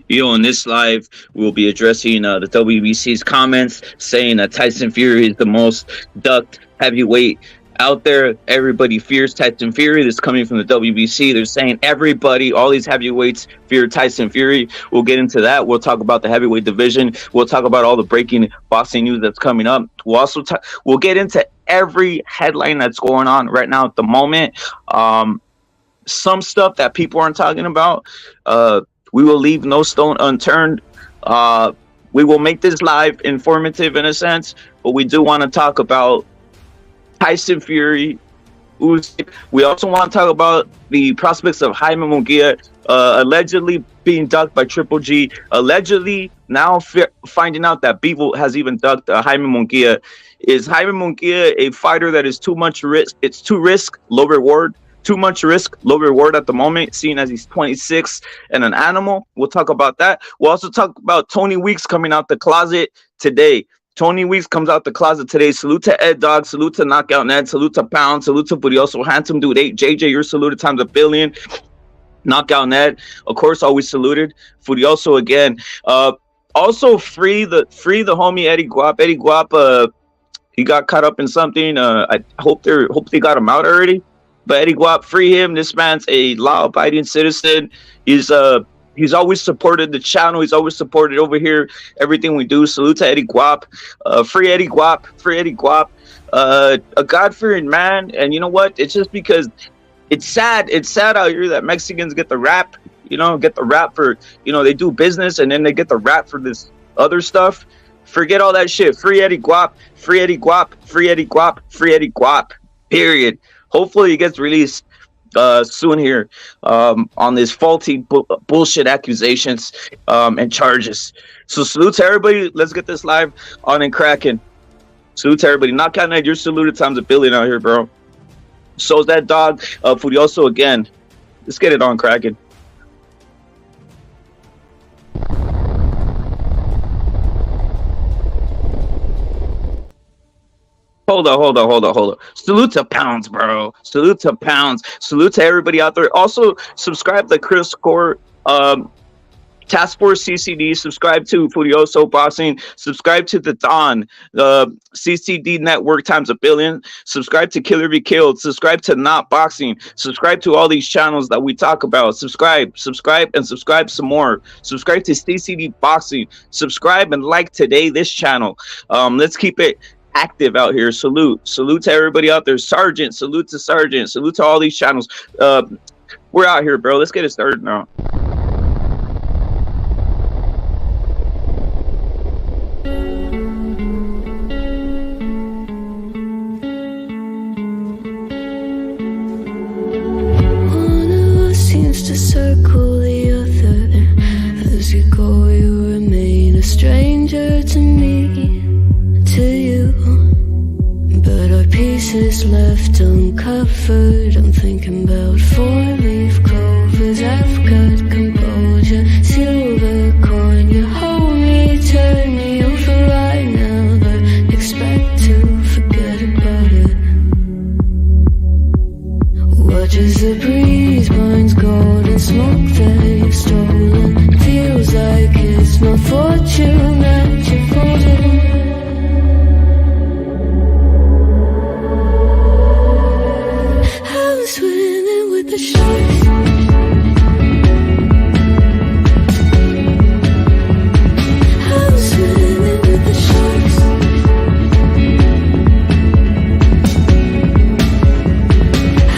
In this live, we'll be addressing the WBC's comments saying that Tyson Fury is the most ducked heavyweight out there. Everybody fears Tyson Fury. This is coming from the WBC. They're saying everybody, all these heavyweights fear Tyson Fury. We'll get into that. We'll talk about the heavyweight division. We'll talk about all the breaking boxing news that's coming up. We'll also we'll get into every headline that's going on right now at the moment. Some stuff that people aren't talking about. We will leave no stone unturned. We will make this live informative in a sense, but we do want to talk about Tyson Fury. We also want to talk about the prospects of Jaime Mungia allegedly being ducked by Triple G. Allegedly now finding out that Bivol has even ducked Jaime Mungia. Is Jaime Mungia a fighter that is too much risk? It's too risk, low reward. Too much risk, low reward at the moment, seeing as he's 26 and an animal. We'll talk about that. We'll also talk about Tony Weeks coming out the closet today. Tony Weeks comes out the closet today. Salute to Ed Dog. Salute to Knockout Ned. Salute to Pound. Salute to Furioso. Handsome Dude 8. JJ, you're saluted times a billion. Knockout Ned, of course, always saluted. Furioso again. Also free the homie Eddie Guap. Eddie Guap, he got caught up in something. I hope they got him out already. But Eddie Guap, free him. This man's a law-abiding citizen. He's always supported the channel. He's always supported over here everything we do. Salute to Eddie Guap. Free Eddie Guap. Free Eddie Guap. A God-fearing man. And you know what? It's just because it's sad. It's sad out here that Mexicans get the rap. Get the rap for, they do business and then they get the rap for this other stuff. Forget all that shit. Free Eddie Guap. Free Eddie Guap. Free Eddie Guap. Free Eddie Guap. Period. Hopefully he gets released soon here on this faulty bullshit accusations and charges. So salute to everybody. Let's get this live on and cracking. Salute to everybody. Knockout Night, you're saluted times a billion out here, bro. So is that dog. Furioso again. Let's get it on cracking. Hold on. Salute to Pounds, bro. Salute to Pounds. Salute to everybody out there. Also, subscribe to Chris Core, Task Force CCD. Subscribe to Furioso Boxing. Subscribe to the Don, the CCD Network times a billion. Subscribe to Killer Be Killed. Subscribe to Not Boxing. Subscribe to all these channels that we talk about. Subscribe, and subscribe some more. Subscribe to CCD Boxing. Subscribe and like today this channel. Let's keep it active out here. Salute to everybody out there. Sergeant, salute to all these channels. We're out here, bro. Let's get it started now. One of us seems to circle the other. As you go, you remain a stranger to me, to you. But our pieces left uncovered. I'm thinking about four-leaf clovers. I've got composure. Silver coin, you hold me, turn me over right now, but expect to forget about it. Watch as the breeze binds gold and smoke that you've stolen. Feels like it's my fortune that you're folding. Swimming with the sharks. I'm swimming with the sharks.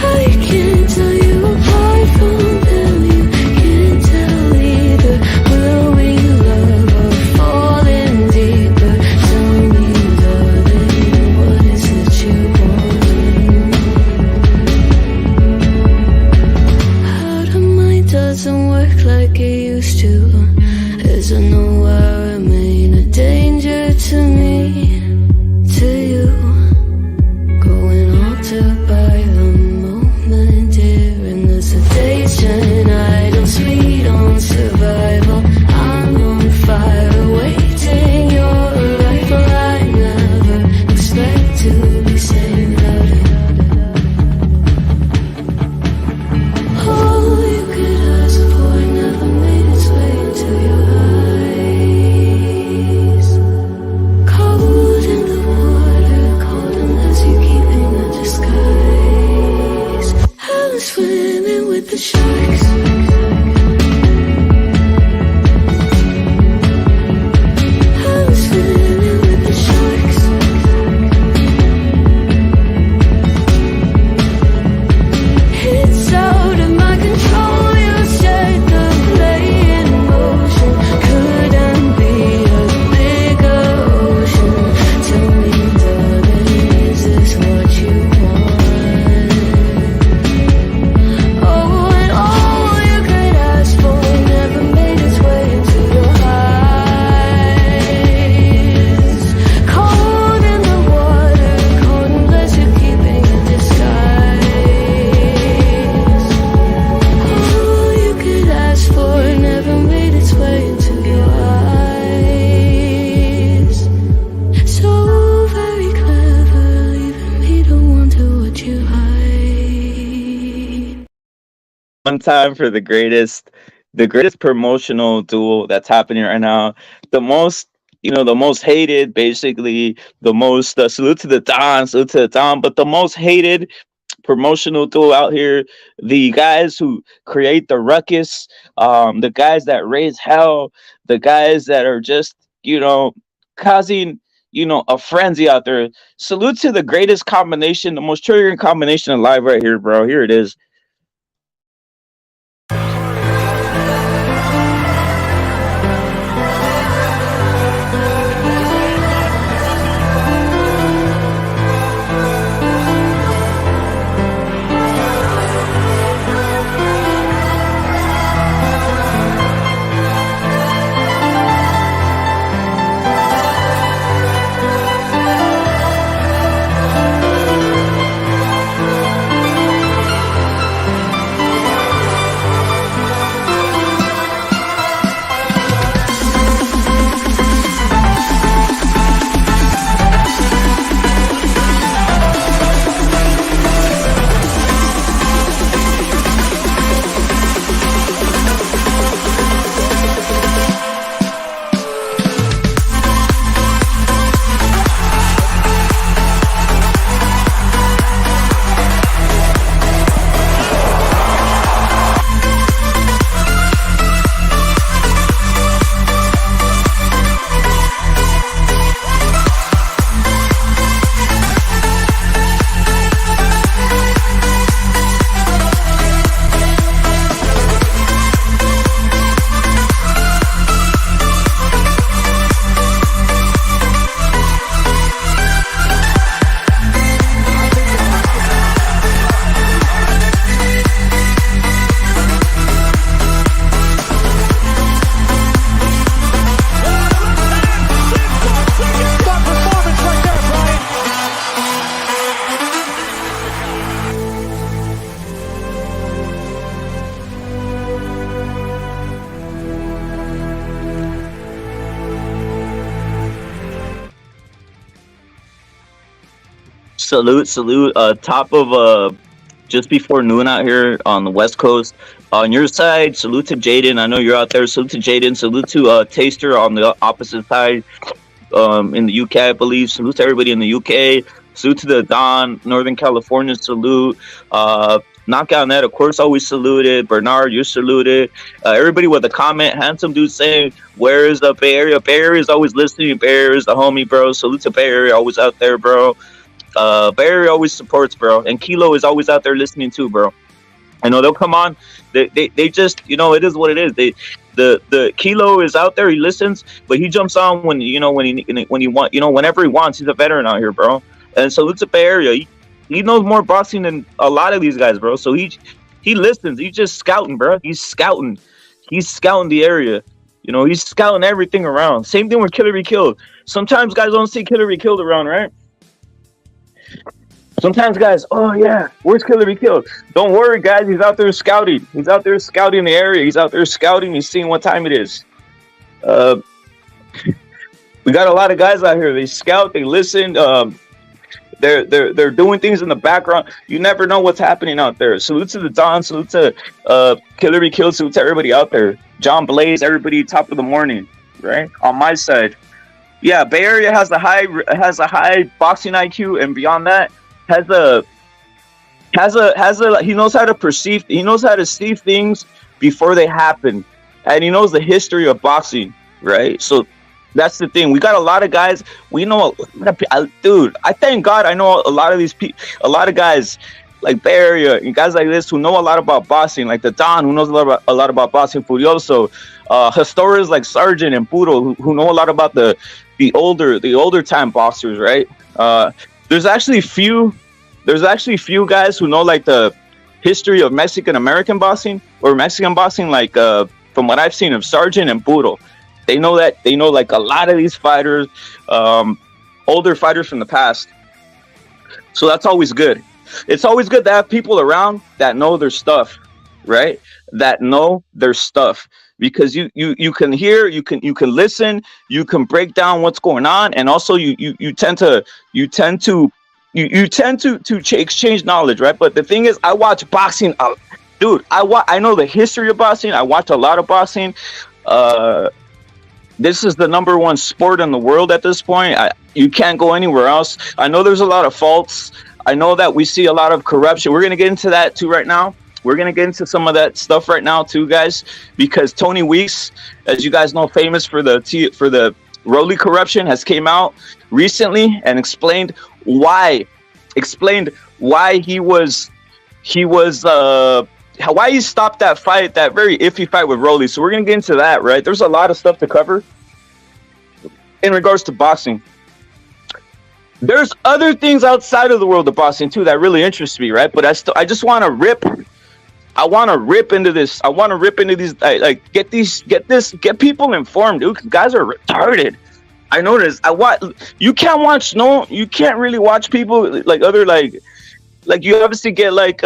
I can't tell you apart from them. You can't tell either. Will we love or fall in deeper? Tell me, darling, what is it you want? Doesn't work like it used to. As I know I remain a danger to me, to you. Going altered by the moment, dear. And as the days shine, I don't sweet on survival. I'm on fire, waiting your arrival. I never expect to be saved without it. Oh, you could ask for it, never made its way into your One time for the greatest promotional duel that's happening right now. The most, the most hated, basically, the most salute to the Don, but the most hated promotional duel out here. The guys who create the ruckus, the guys that raise hell, the guys that are just, causing, a frenzy out there. Salute to the greatest combination, the most triggering combination alive right here, bro. Here it is. Salute. Top of just before noon out here on the West Coast. On your side, salute to Jaden. I know you're out there. Salute to Jaden. Salute to Taster on the opposite side, in the UK, I believe. Salute to everybody in the UK. Salute to the Don, Northern California. Salute. Knockout Net, of course, always saluted. Bernard, you're saluted. Everybody with a comment. Handsome dude saying, "Where is the Bay Area?" Bay Area is always listening. Bay Area is the homie, bro. Salute to Bay Area, always out there, bro. Barry always supports, bro, and Kilo is always out there listening too, bro. I know they'll come on. They just, it is what it is. The Kilo is out there. He listens, but he jumps on when he want, whenever he wants. He's a veteran out here, bro. And salute to Bay Area. He knows more boxing than a lot of these guys, bro. So he listens. He's just scouting, bro. He's scouting the area. He's scouting everything around. Same thing with Killer Be Killed. Sometimes guys don't see Killer Be Killed around, right? Sometimes guys, oh yeah, where's Killer Be Killed? Don't worry, guys. He's out there scouting. He's out there scouting the area. He's out there scouting. He's seeing what time it is. We got a lot of guys out here. They scout. They listen. They're doing things in the background. You never know what's happening out there. Salute to the Don. Salute to Killer Be Killed. Salute to everybody out there. John Blaze. Everybody, top of the morning. Right on my side. Yeah, Bay Area has a high boxing IQ, and beyond that, he knows how to perceive. He knows how to see things before they happen, and he knows the history of boxing, right? So that's the thing. We got a lot of guys. We know, dude. I thank God I know a lot of these people, a lot of guys like Bay Area and guys like this who know a lot about boxing, like the Don, who knows a lot about boxing. Furioso, historians like Sargent and Puro, who know a lot about the older time boxers, right? There's actually few guys who know like the history of Mexican American boxing or Mexican boxing, like from what I've seen of Sargent and Puro. They know like a lot of these fighters, older fighters from the past. So that's always good. It's always good to have people around that know their stuff, right? That know their stuff. Because you can hear, you can listen, you can break down what's going on, and also you tend to exchange knowledge, right? But the thing is, I watch boxing dude, I know the history of boxing. I watch a lot of boxing. This is the number one sport in the world at this point. You can't go anywhere else. I know there's a lot of faults. I know that we see a lot of corruption. We're gonna get into that too right now. We're gonna get into some of that stuff right now too, guys, because Tony Weeks, as you guys know, famous for the Rolly corruption, has came out recently and explained why why he stopped that fight, that very iffy fight with Rolly. So we're gonna get into that, right? There's a lot of stuff to cover in regards to boxing. There's other things outside of the world of boxing too that really interest me, right? But I just want to rip. I want to rip into this. I want to rip into these. Get people informed, dude. 'Cause guys are retarded. I noticed. You can't really watch people like other like you obviously get like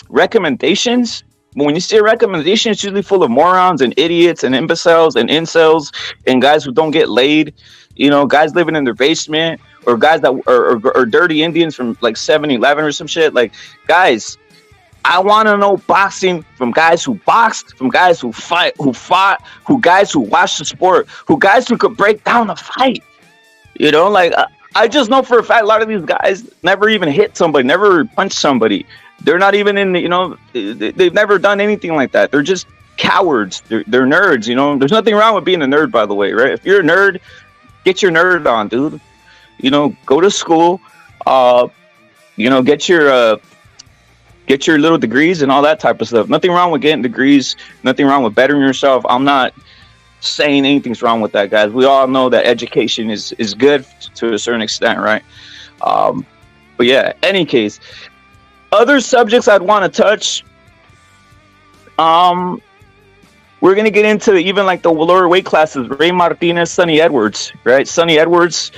recommendations. But when you see a recommendation, it's usually full of morons and idiots and imbeciles and incels and guys who don't get laid. You know, guys living in their basement, or guys that are dirty Indians from like 7-Eleven or some shit. Like, guys, I want to know boxing from guys who boxed, from guys who fought, guys who watched the sport, guys who could break down a fight. You know, like I just know for a fact a lot of these guys never even hit somebody, never punched somebody. They're not even in the, you know, they've never done anything like that. They're just cowards. They're nerds, you know. There's nothing wrong with being a nerd, by the way, right? If you're a nerd, get your nerd on, dude. You know, go to school, you know, get your little degrees and all that type of stuff. Nothing wrong with getting degrees. Nothing wrong with bettering yourself. I'm not saying anything's wrong with that, guys. We all know that education is good to a certain extent, right? But yeah, any case, other subjects I'd want to touch. We're gonna get into even like the lower weight classes. Ray Martinez, Sonny Edwards, right? Sonny Edwards.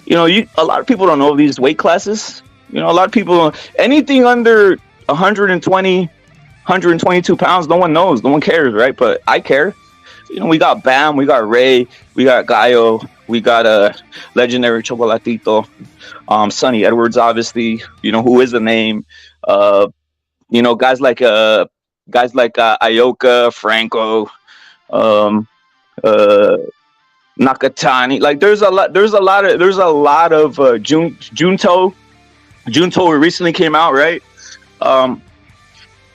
You know, a lot of people don't know these weight classes. You know, a lot of people, anything under 120, 122 pounds, no one knows, no one cares, right? But I care. You know, we got Bam, we got Ray, we got Gallo, we got a legendary Chocolatito, Sonny Edwards, obviously. You know, who is a name? You know, guys like Ioka, Franco, Nakatani. Like, there's a lot of Junto recently came out, right?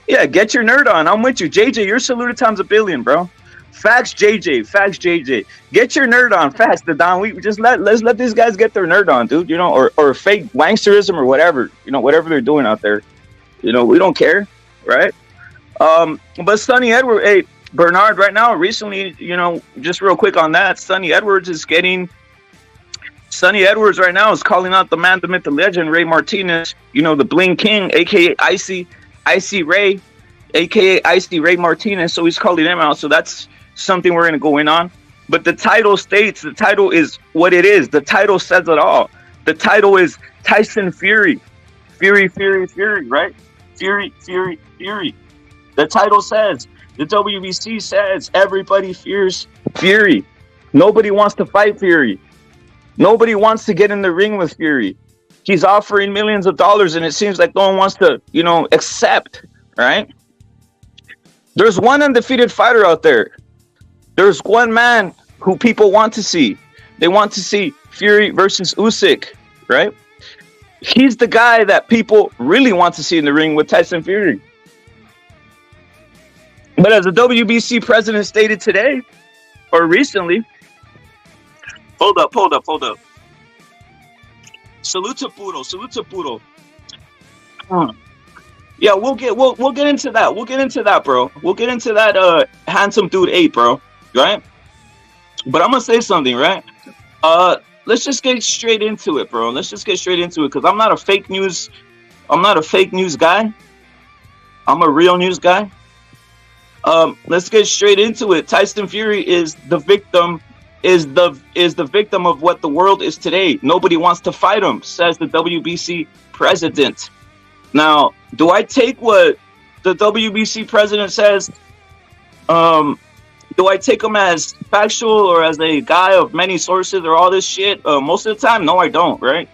Yeah, get your nerd on. I'm with you, JJ. You're saluted times a billion, bro. Facts, JJ. Get your nerd on. Facts, the Don. Let's let these guys get their nerd on, dude. You know, or fake wanksterism or whatever. You know, whatever they're doing out there. You know, we don't care, right? But Sonny Edwards, hey, Bernard, right now, recently, you know, just real quick on that, Sonny Edwards right now is calling out the man, the myth, the legend, Ray Martinez, you know, the Bling King, aka Icy Ray, aka Icy Ray Martinez. So he's calling him out. So that's something we're going to go in on. But the title is what it is. The title says it all. The title is Tyson Fury. Fury, right? Fury. The title says, the WBC says, everybody fears Fury. Nobody wants to fight Fury. Nobody wants to get in the ring with Fury. He's offering millions of dollars, and it seems like no one wants to, you know, accept, right? There's one undefeated fighter out there. There's one man who people want to see. They want to see Fury versus Usyk, right? He's the guy that people really want to see in the ring with Tyson Fury. But as the WBC president stated today, or recently, hold up. Salute to Puro. Yeah, we'll get into that. We'll get into that, bro. We'll get into that handsome dude 8, bro. Right? But I'm gonna say something, right? Let's just get straight into it, bro. Let's just get straight into it, because I'm not a fake news guy. I'm a real news guy. Let's get straight into it. Tyson Fury is the victim of what the world is today. Nobody wants to fight him, says the WBC president. Now, do I take what the WBC president says? Do I take him as factual or as a guy of many sources or all this shit? Most of the time, no, I don't, right?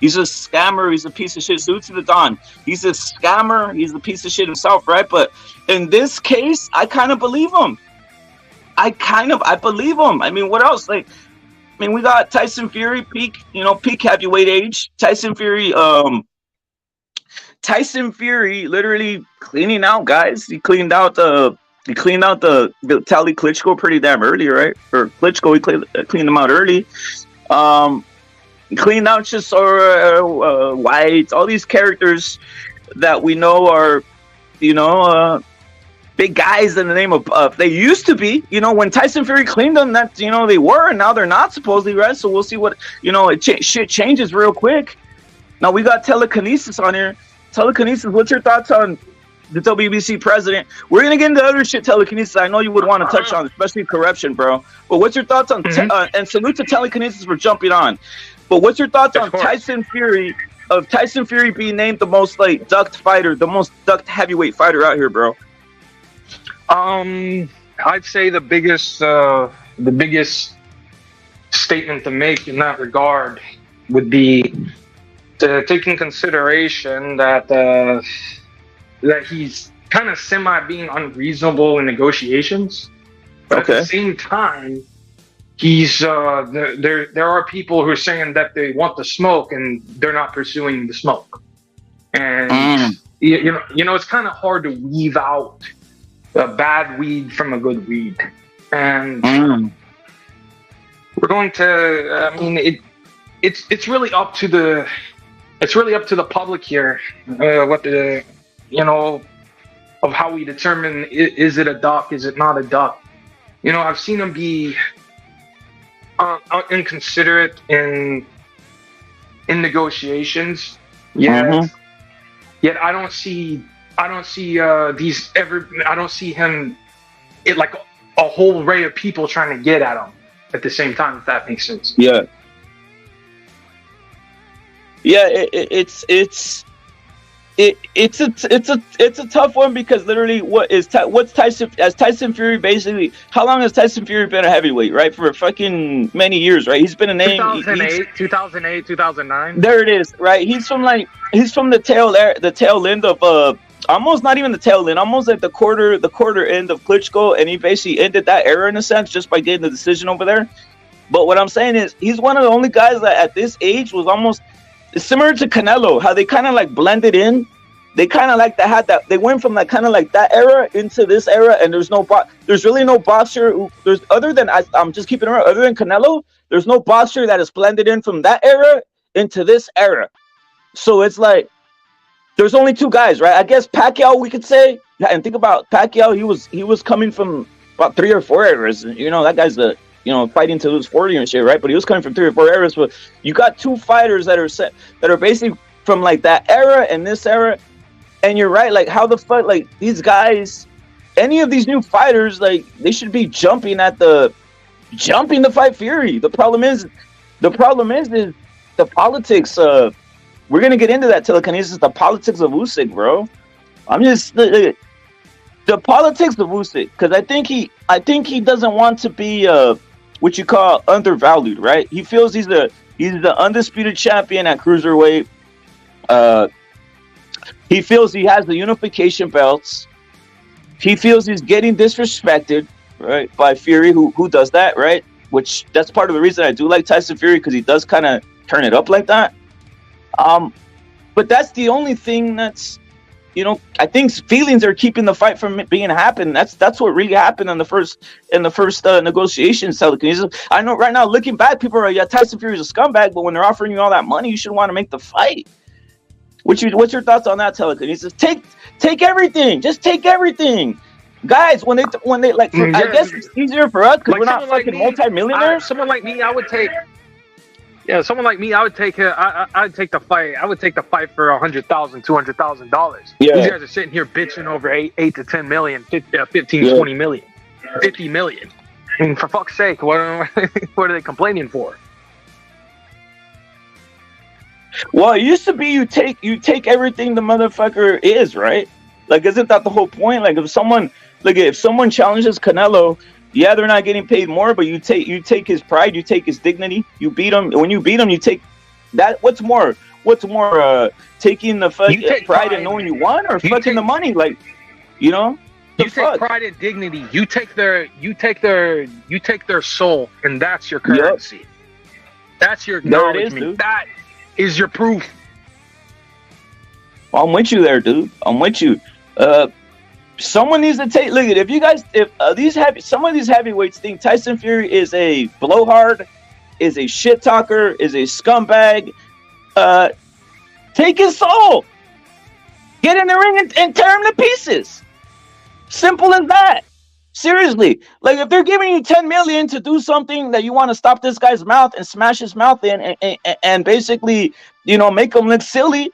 He's a scammer. He's a piece of shit. Salute to the Don. He's a scammer. He's a piece of shit himself, right? But in this case, I kind of believe him. I believe him. I mean, what else? Like, I mean, we got Tyson Fury, peak heavyweight age. Tyson Fury literally cleaning out guys. He cleaned out the Tally Klitschko pretty damn early, right? Or Klitschko, he cleaned them out early. Cleaned out just White, all these characters that we know are, big guys in the name of they used to be, when Tyson Fury cleaned them, that they were, and now they're not supposedly, right? So we'll see what shit changes real quick. Now we got Telekinesis on here. Telekinesis, what's your thoughts on the WBC president? We're gonna get into other shit, Telekinesis. I know you would want to touch on, especially corruption, bro. But what's your thoughts on? And salute to Telekinesis for jumping on. But what's your thoughts on Tyson Fury being named the most ducked fighter, the most ducked heavyweight fighter out here, bro? I'd say the biggest statement to make in that regard would be to take in consideration that he's kind of being unreasonable in negotiations, but at the same time, he's there are people who are saying that they want the smoke and they're not pursuing the smoke, and it's kind of hard to weave out a bad weed from a good weed, and we're going to. I mean, it's really up to the public here, what the of how we determine is it a duck, is it not a duck. I've seen him be inconsiderate in negotiations. Yet I don't see him like a whole array of people trying to get at him at the same time, if that makes sense. It's a tough one, because literally what's Tyson Fury basically, how long has Tyson Fury been a heavyweight, right? For fucking many years, right? He's been a name 2008, 2009. There it is, right? He's from the tail end of almost not even the tail end, almost like the quarter end of Klitschko, and he basically ended that era in a sense just by getting the decision over there. But what I'm saying is he's one of the only guys that at this age was almost similar to Canelo, how they kind of like blended in. They kind of like they went from like kind of like that era into this era, and there's really no boxer other than Canelo, there's no boxer that is blended in from that era into this era. So it's like there's only two guys, right? I guess Pacquiao, we could say, and think about Pacquiao, he was coming from about 3 or 4 eras. That guy's fighting till he was 40 and shit, right? But he was coming from 3 or 4 eras. But you got two fighters that are basically from like that era and this era. And you're right, like how the fuck, like these guys, any of these new fighters, like they should be jumping to fight Fury. The problem is the politics. We're gonna get into that, Telekinesis. The politics of Usyk, bro. I'm just the politics of Usyk, because I think he doesn't want to be what you call undervalued, right? He feels he's the undisputed champion at cruiserweight. He feels he has the unification belts. He feels he's getting disrespected, right, by Fury, who does that, right? Which that's part of the reason I do like Tyson Fury, because he does kind of turn it up like that. But that's the only thing that's, I think feelings are keeping the fight from being happen. That's what really happened in the first negotiations. I know right now, looking back, people are like, Tyson Fury's a scumbag, but when they're offering you all that money, you should want to make the fight. What's your thoughts on that, Telekinesis? Take everything, just take everything, guys. When they like, I guess it's easier for us because we're not fucking multimillionaires. Someone like me, I would take. Yeah, someone like me, I would take I'd take the fight. I would take the fight for $100,000, $200,000. Yeah. These guys are sitting here bitching over 8 to 10 million, 15, 20 million, 50 million. I mean, for fuck's sake, what are they complaining for? Well, it used to be you take everything the motherfucker is, right? Like, isn't that the whole point? Like, if someone challenges Canelo, yeah, they're not getting paid more, but you take his pride, you take his dignity, you beat him. When you beat him, you take that. What's more? what's more, taking the fucking pride in knowing you won, or fucking the money? Like, you know, you take pride and dignity. You take their soul, and that's your currency. Yep. That's your acknowledgement. That is your proof. I'm with you there, dude. I'm with you. Someone needs to take. Look at if some of these heavyweights think Tyson Fury is a blowhard, is a shit talker, is a scumbag. Take his soul. Get in the ring and tear him to pieces. Simple as that. Seriously, like if they're giving you $10 million to do something that you want to stop this guy's mouth and smash his mouth in, and basically, you know, make him look silly.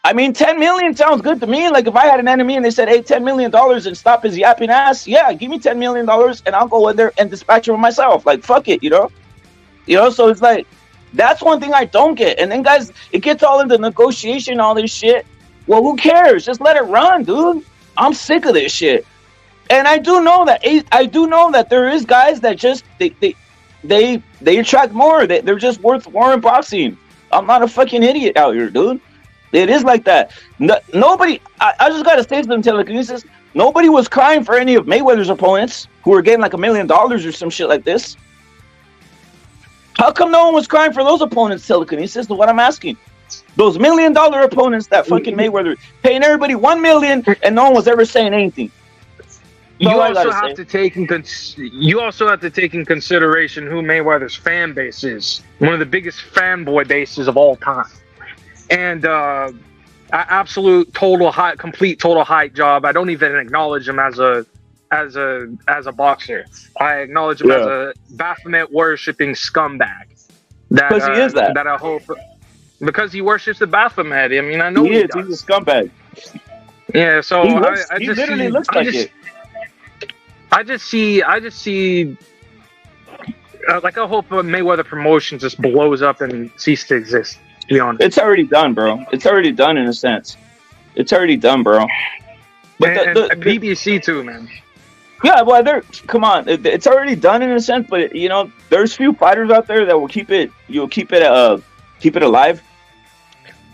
I mean, $10 million sounds good to me. Like if I had an enemy and they said, "Hey, $10 million and stop his yapping ass," yeah, give me $10 million and I'll go in there and dispatch him myself. Like fuck it, you know. So it's like that's one thing I don't get. And then guys, it gets all into negotiation, all this shit. Well, who cares? Just let it run, dude. I'm sick of this shit. And I do know that there is guys that just they attract more. They're just worth more in boxing. I'm not a fucking idiot out here, dude. It is like that. Nobody. I just gotta say something, telekinesis. Nobody was crying for any of Mayweather's opponents who were getting like $1 million or some shit like this. How come no one was crying for those opponents, telekinesis? Is what I'm asking. Those $1 million opponents that fucking Mayweather paying everybody $1 million and no one was ever saying anything. You also have to take in consideration who Mayweather's fan base is. One of the biggest fanboy bases of all time, and absolute complete total hype job. I don't even acknowledge him as a boxer. I acknowledge him as a Baphomet worshipping scumbag. Because he is that. That I hope because he worships the Baphomet. I mean, I know he is. He's a scumbag. Yeah, so he literally looks like it. I just see, like I hope Mayweather Promotions just blows up and cease to exist. To be honest, it's already done, bro. It's already done in a sense. It's already done, bro. But and BBC too, man. Yeah, well, come on, it's already done in a sense. But you know, there's few fighters out there that will keep it alive.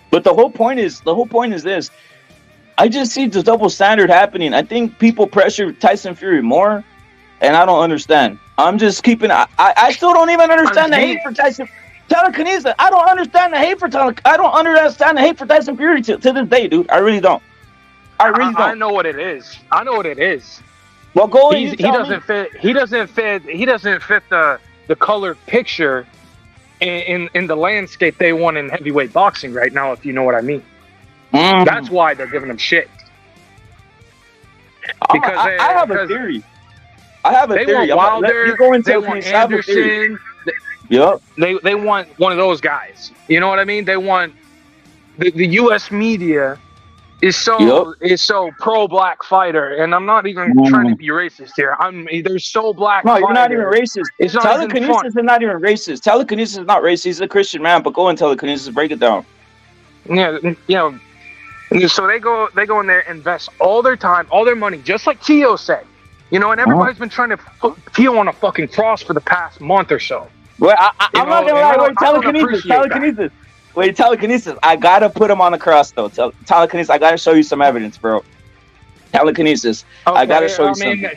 But the whole point is this. I just see the double standard happening. I think people pressure Tyson Fury more, and I don't understand. I'm just keeping. I still don't even understand the hate for Tyson. Telekinesis. I don't understand the hate for I don't understand the hate for Tyson Fury to this day, dude. I really don't. I know what it is. Well, go. He doesn't fit the color picture in the landscape they want in heavyweight boxing right now. If you know what I mean. That's why they're giving him shit. Because I have a theory. They want Wilder. They want Anderson. Yep. They want one of those guys. You know what I mean? They want the U.S. media is so pro black fighter, and I'm not even trying to be racist here. They're so black. No, you're not even racist. Telekinesis is not even racist. Telekinesis is not racist. He's a Christian man. But go and Telekinesis, break it down. Yeah, you know. So they go in there, invest all their time, all their money, just like Tio said. You know, and everybody's been trying to put Tio on a fucking cross for the past month or so. Well, I'm not gonna lie. Wait, telekinesis. I gotta put him on the cross though. Telekinesis. I gotta show you some evidence, bro. Telekinesis. Okay, I gotta show you something.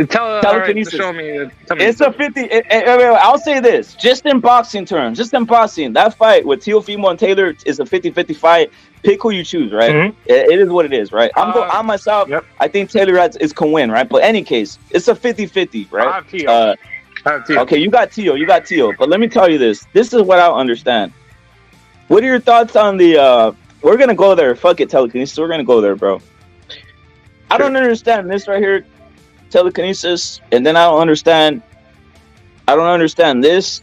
Telekinesis. Show me. It's a 50. I'll say this, just in boxing terms, that fight with Teofimo and Taylor is a 50-50 fight. Pick who you choose, right? Mm-hmm. It is what it is, right? I myself, yep. I think Taylor can win, right? But in any case, it's a 50-50, right? I have Tio. Okay, you got Tio. But let me tell you this. This is what I don't understand. What are your thoughts on the? We're gonna go there. Fuck it, telekinesis. We're gonna go there, bro. I don't understand this right here, telekinesis, and then I don't understand this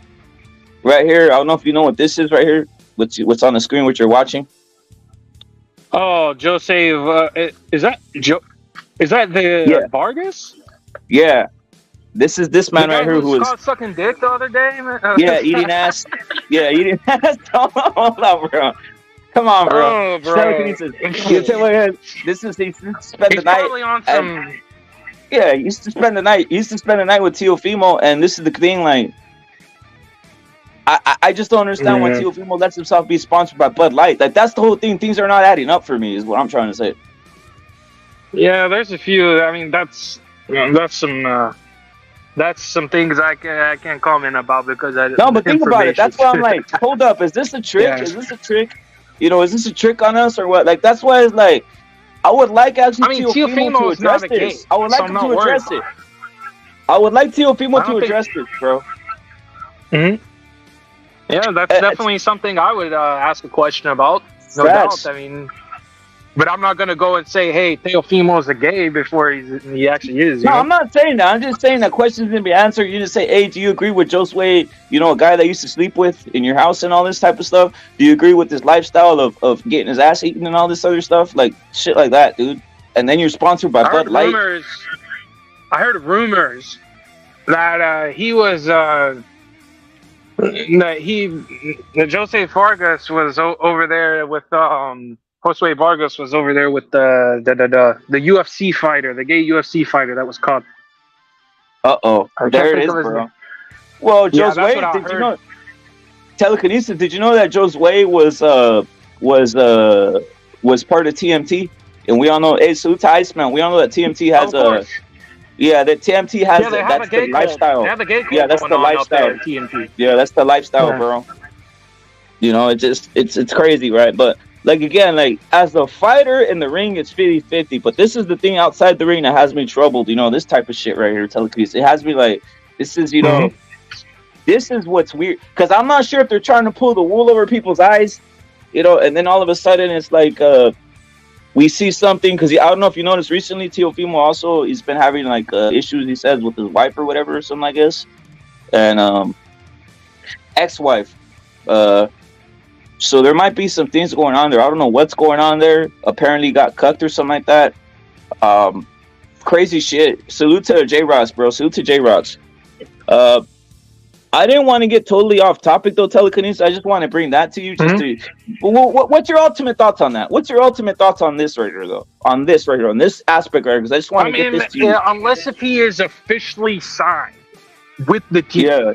right here. I don't know if you know what this is right here. What's on the screen? What you're watching? Oh, Joseph, is that Joe? Is that the Vargas? Yeah. This is this man right here who was caught sucking dick the other day, man. Yeah, eating ass. Yeah, eating ass. Hold on, bro. Come on, bro. Oh, bro. This is he spent the night. Probably on some. Yeah, he used to spend the night. With Teofimo, and this is the thing, like. I just don't understand why Teofimo lets himself be sponsored by Bud Light. Like, that's the whole thing. Things are not adding up for me, is what I'm trying to say. Yeah, there's a few. I mean, that's some things I can't comment about because I no. But think about it. That's why I'm like, hold up. Is this a trick? Yeah. Is this a trick? You know, is this a trick on us or what? Like, that's why it's like, I would like actually Teofimo to address this. I would like him to address it. I would like Teofimo to address this, bro. Mm-hmm. Yeah, that's definitely something I would ask a question about. No doubt. I mean, but I'm not gonna go and say, "Hey, Teofimo's a gay" before he actually is. No, I'm not saying that. I'm just saying that questions gonna be answered. You just say, "Hey, do you agree with Josue? You know, a guy that used to sleep with in your house and all this type of stuff. Do you agree with this lifestyle of getting his ass eaten and all this other stuff, like shit like that, dude?" And then you're sponsored by Bud Light. I heard rumors that he was that Jose Vargas was over there with Josue Vargas was over there with the UFC fighter, the gay UFC fighter that was caught. There it is, bro. Well, Josue, did you know? Telekinesis, did you know that Josue was part of TMT? And we all know, hey, salute to Iceman. We all know that TMT has that TMT has that's the lifestyle. They have the gay club that's the lifestyle. TMT. Yeah, that's the lifestyle, bro. You know, it's crazy, right? But like again, like as a fighter in the ring, it's 50-50. But this is the thing outside the ring that has me troubled. You know, this type of shit right here, Telekinesis. It has me like, this is, you know, this is what's weird. Because I'm not sure if they're trying to pull the wool over people's eyes, you know, and then all of a sudden it's like, we see something, because I don't know if you noticed recently, Teofimo also, he's been having like issues, he says, with his wife or whatever, or something, I guess. And ex-wife. So there might be some things going on there. I don't know what's going on there. Apparently got cucked or something like that. Crazy shit. Salute to J-Ross, bro. Salute to J-Ross. I didn't want to get totally off topic though, Telekinesis. I just want to bring that to you. Just to, what's your ultimate thoughts on that? What's your ultimate thoughts on this right here, though? On this right here, on this aspect right here, because I just want to get this to you. Yeah, unless if he is officially signed with the team. Yeah.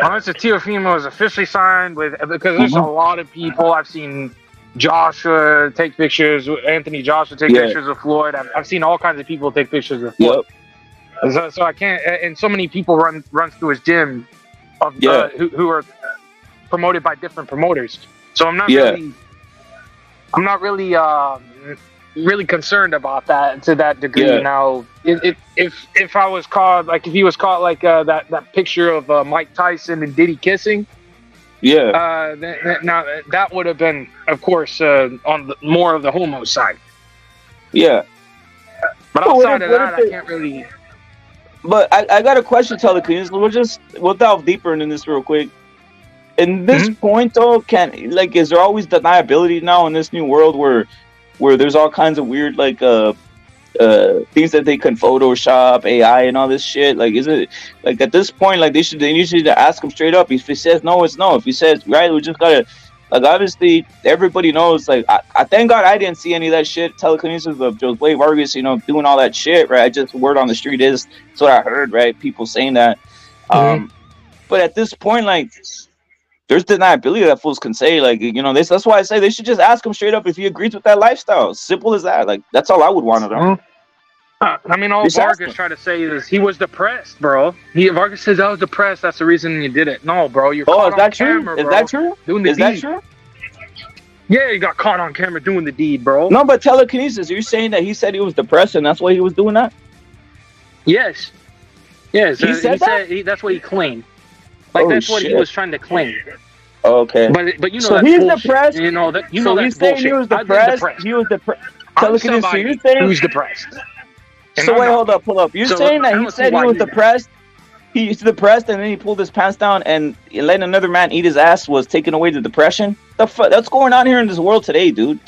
Unless the Teofimo is officially signed with, because there's a lot of people. I've seen Joshua take pictures, Anthony Joshua take pictures of Floyd. I've seen all kinds of people take pictures of Floyd. So I can't, and so many people runs through his gym. Who are promoted by different promoters, so I'm not really concerned about that to that degree. Now, if I was caught, like if he was caught like that picture of Mike Tyson and Diddy kissing, now that would have been, of course, on the more of the homo side. Yeah, but outside of that, I can't really. But I got a question, Telekinesis. We'll delve deeper into this real quick. In this point, though, is there always deniability now in this new world where there's all kinds of weird things that they can Photoshop, AI, and all this shit? Like, is it like at this point, like they usually ask him straight up? If he says no, it's no. If he says right, we just gotta. Like, obviously, everybody knows, like, I thank God I didn't see any of that shit, Telekinesis of Josue Vargas, you know, doing all that shit, right? I just, word on the street is, that's what I heard, right? People saying that. But at this point, like, there's deniability that fools can say, like, you know, that's why I say they should just ask him straight up if he agrees with that lifestyle. Simple as that. Like, that's all I would want to know. I mean, all Vargas tried to say is he was depressed, bro. Vargas says, I was depressed. That's the reason you did it. No, bro. You're caught on camera, bro. Is that true? Is that true? Yeah, he got caught on camera doing the deed, bro. No, but Telekinesis, you're saying that he said he was depressed and that's why he was doing that? Yes. Yes. He said that's what he claimed. Like, that's what he was trying to claim. Okay. But you know, so that's he's bullshit. Depressed. You know that. So he's saying he was depressed. He was depressed. Telekinesis, so you're saying who's depressed? So wait, hold up, pull up. You're saying that he said he was depressed. He's depressed, and then he pulled his pants down, and letting another man eat his ass was taking away the depression. That's going on here in this world today, dude.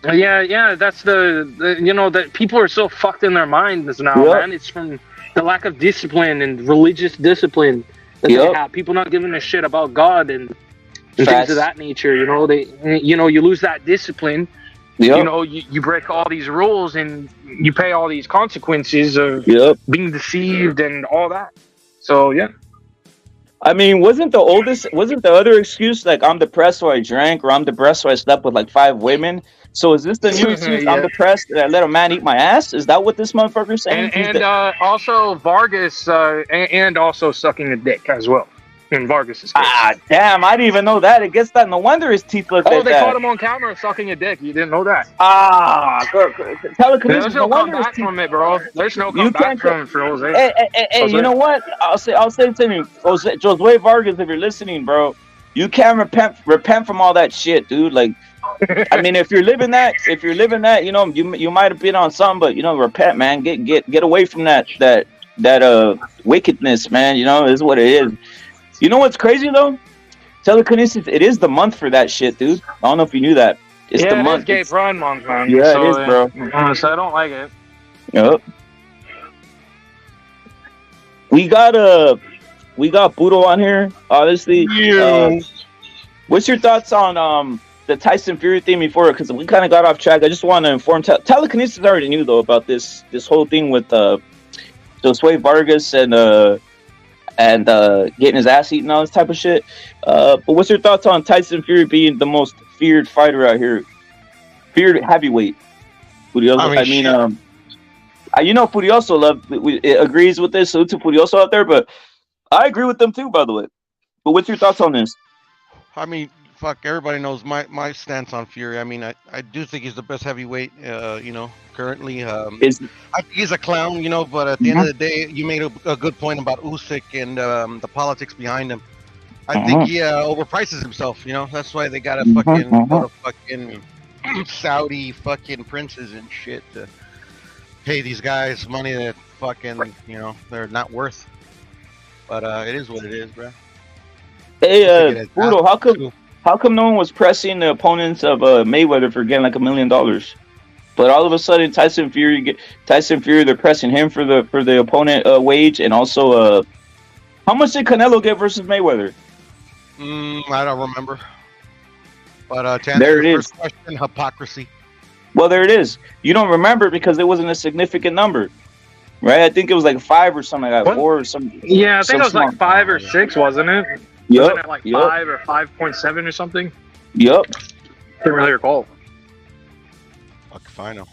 Yeah. That's the you know, that people are so fucked in their minds now, man. It's from the lack of discipline and religious discipline that they have. People not giving a shit about God and things of that nature. You know, you lose that discipline. You know, you break all these rules and you pay all these consequences of being deceived and all that. So, yeah. I mean, wasn't the other excuse like I'm depressed so I drank, or I'm depressed so I slept with like 5 women? So is this the new excuse? I'm Yeah. depressed and I let a man eat my ass? Is that what this motherfucker's saying? Also Vargas, and also sucking a dick as well in Vargas's case. Ah, damn! I didn't even know that. I guess that no wonder his teeth look like Oh, they that. caught him on camera sucking a dick. You didn't know that? Ah, telekinesis. There's no comeback from it, bro. There's no comeback from Jose. Hey, you know what? I'll say to you, Josue Vargas, if you're listening, bro, you can repent from all that shit, dude. Like, I mean, if you're living that, you know, you might have been on something, but you know, repent, man. Get away from that wickedness, man. You know, is what it is. You know what's crazy though? Telekinesis, it is the month for that shit, dude. I don't know if you knew that. It's the month. It's gay pride month, man. Yeah, so, it is, bro. Honestly, I don't like it. Yep. We got Budo on here, obviously. Yeah. What's your thoughts on the Tyson Fury thing before? Because we kind of got off track. I just want to inform. Telekinesis already knew though about this whole thing with Josue Vargas and getting his ass eaten, all this type of shit. But what's your thoughts on Tyson Fury being the most feared fighter out here? Feared heavyweight. Furioso. You know, Furioso agrees with this. So to Furioso out there, but I agree with them too, by the way. But what's your thoughts on this? I mean, fuck, everybody knows my stance on Fury. I mean, I do think he's the best heavyweight, you know, currently. I think he's a clown, you know, but at the end of the day, you made a good point about Usyk and the politics behind him. I think he overprices himself, you know. That's why they gotta fucking go to fucking Saudi fucking princes and shit to pay these guys money that fucking, you know, they're not worth. But it is what it is, bro. Hey, Budo, how come no one was pressing the opponents of Mayweather for getting like $1 million? But all of a sudden, Tyson Fury, they're pressing him for the opponent wage, and also, how much did Canelo get versus Mayweather? I don't remember. But to there answer it your is. first question, hypocrisy. Well, there it is. You don't remember because it wasn't a significant number, right? I think it was like 5 or something like that, 4 or something. Yeah, I think it was like 5 or 6, wasn't it? Yep. Wasn't it like 5 or 5.7 or something? Yep. Can't really recall. Fuck if I know.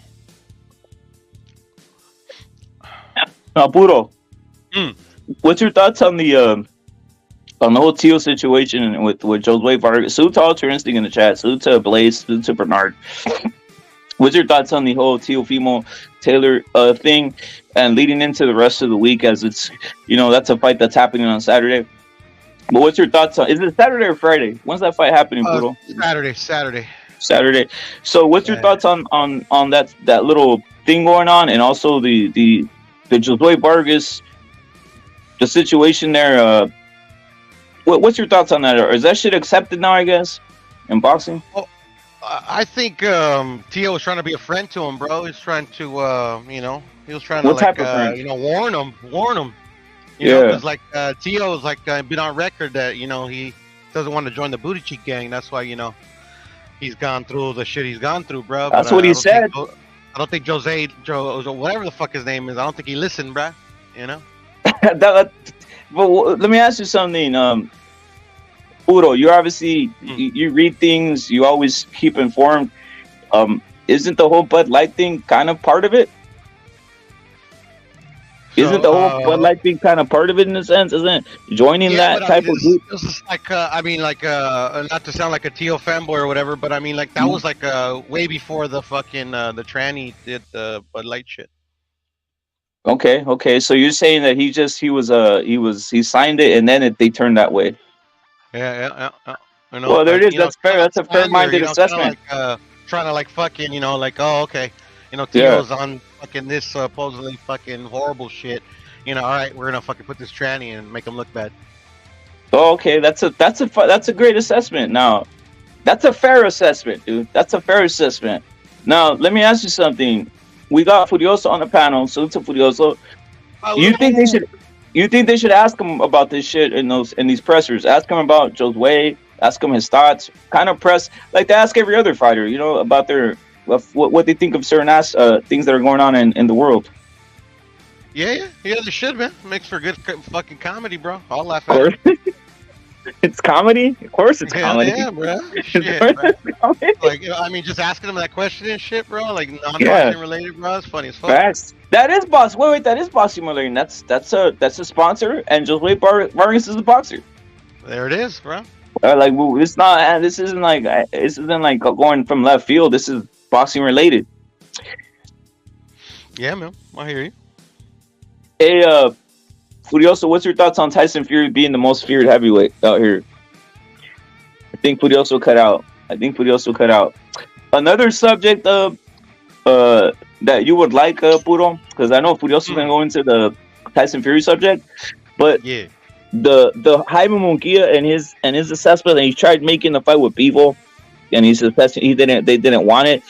Now, Budo, what's your thoughts on the whole Teal situation with Josue Vargas? Salute to Alter Instinct in the chat. Salute to Blaze. Salute to Bernard. What's your thoughts on the whole Teofimo Taylor thing, and leading into the rest of the week, as it's, you know, that's a fight that's happening on Saturday? But what's your thoughts on? Is it Saturday or Friday? When's that fight happening, Budo? Saturday. So, what's your thoughts on that little thing going on, and also the Josue Vargas, the situation there? What's your thoughts on that? Or is that shit accepted now, I guess, in boxing? Well, I think Tio was trying to be a friend to him, bro. He's trying to, you know, he was trying to, like, you know, warn him. You know, because, like, Tio's, like, been on record that, you know, he doesn't want to join the Booty Cheek gang. That's why, you know, he's gone through the shit he's gone through, bro. That's what he said. I don't think Joe, whatever the fuck his name is, I don't think he listened, bro. You know? But let me ask you something, Budo. You're obviously, you read things, you always keep informed. Isn't the whole Bud Light thing kind of part of it? Isn't the whole Bud Light thing kind of part of it in a sense? Isn't joining that type of group? This is like, I mean, like, not to sound like a Tio fanboy or whatever, but I mean, like, that was like way before the fucking the tranny did the Bud Light shit. Okay. So you're saying that he signed it and then they turned that way. Yeah. You know, well, there it is. That's fair. That's a fair-minded assessment. Trying to, like, fucking, you know, like, oh, okay, you know, Tio's on fucking this supposedly fucking horrible shit. You know, all right, we're gonna fucking put this tranny and make him look bad. Oh, okay, that's a great assessment. Now, that's a fair assessment, dude. That's a fair assessment. Now, let me ask you something. We got Furioso on the panel. Salute to Furioso. You think they should ask him about this shit in these pressers? Ask him about Josue. Ask him his thoughts. Kind of press like they ask every other fighter, you know, about their what they think of certain things that are going on in the world. Yeah, they should, man. Makes for good fucking comedy, bro. I'll laugh at it. It's comedy. Of course, it's comedy. Yeah, bro. Shit, bro. Like, I mean, just asking him that question and shit, bro. Like non-boxing related, bro. It's funny as fuck. Facts. That is boss. Wait, that is Bossy Malaria. That's a sponsor, and just wait, Vargas is a boxer. There it is, bro. Like it's not. This isn't like going from left field. This is boxing related. Yeah, man. I hear you. Hey, Furioso, what's your thoughts on Tyson Fury being the most feared heavyweight out here? I think Furioso cut out. Another subject that you would like, Puro, because I know Furioso's gonna go into the Tyson Fury subject, but yeah, the Jaime Mungia and his assessment, and he tried making the fight with Bivol, and he said they didn't want it.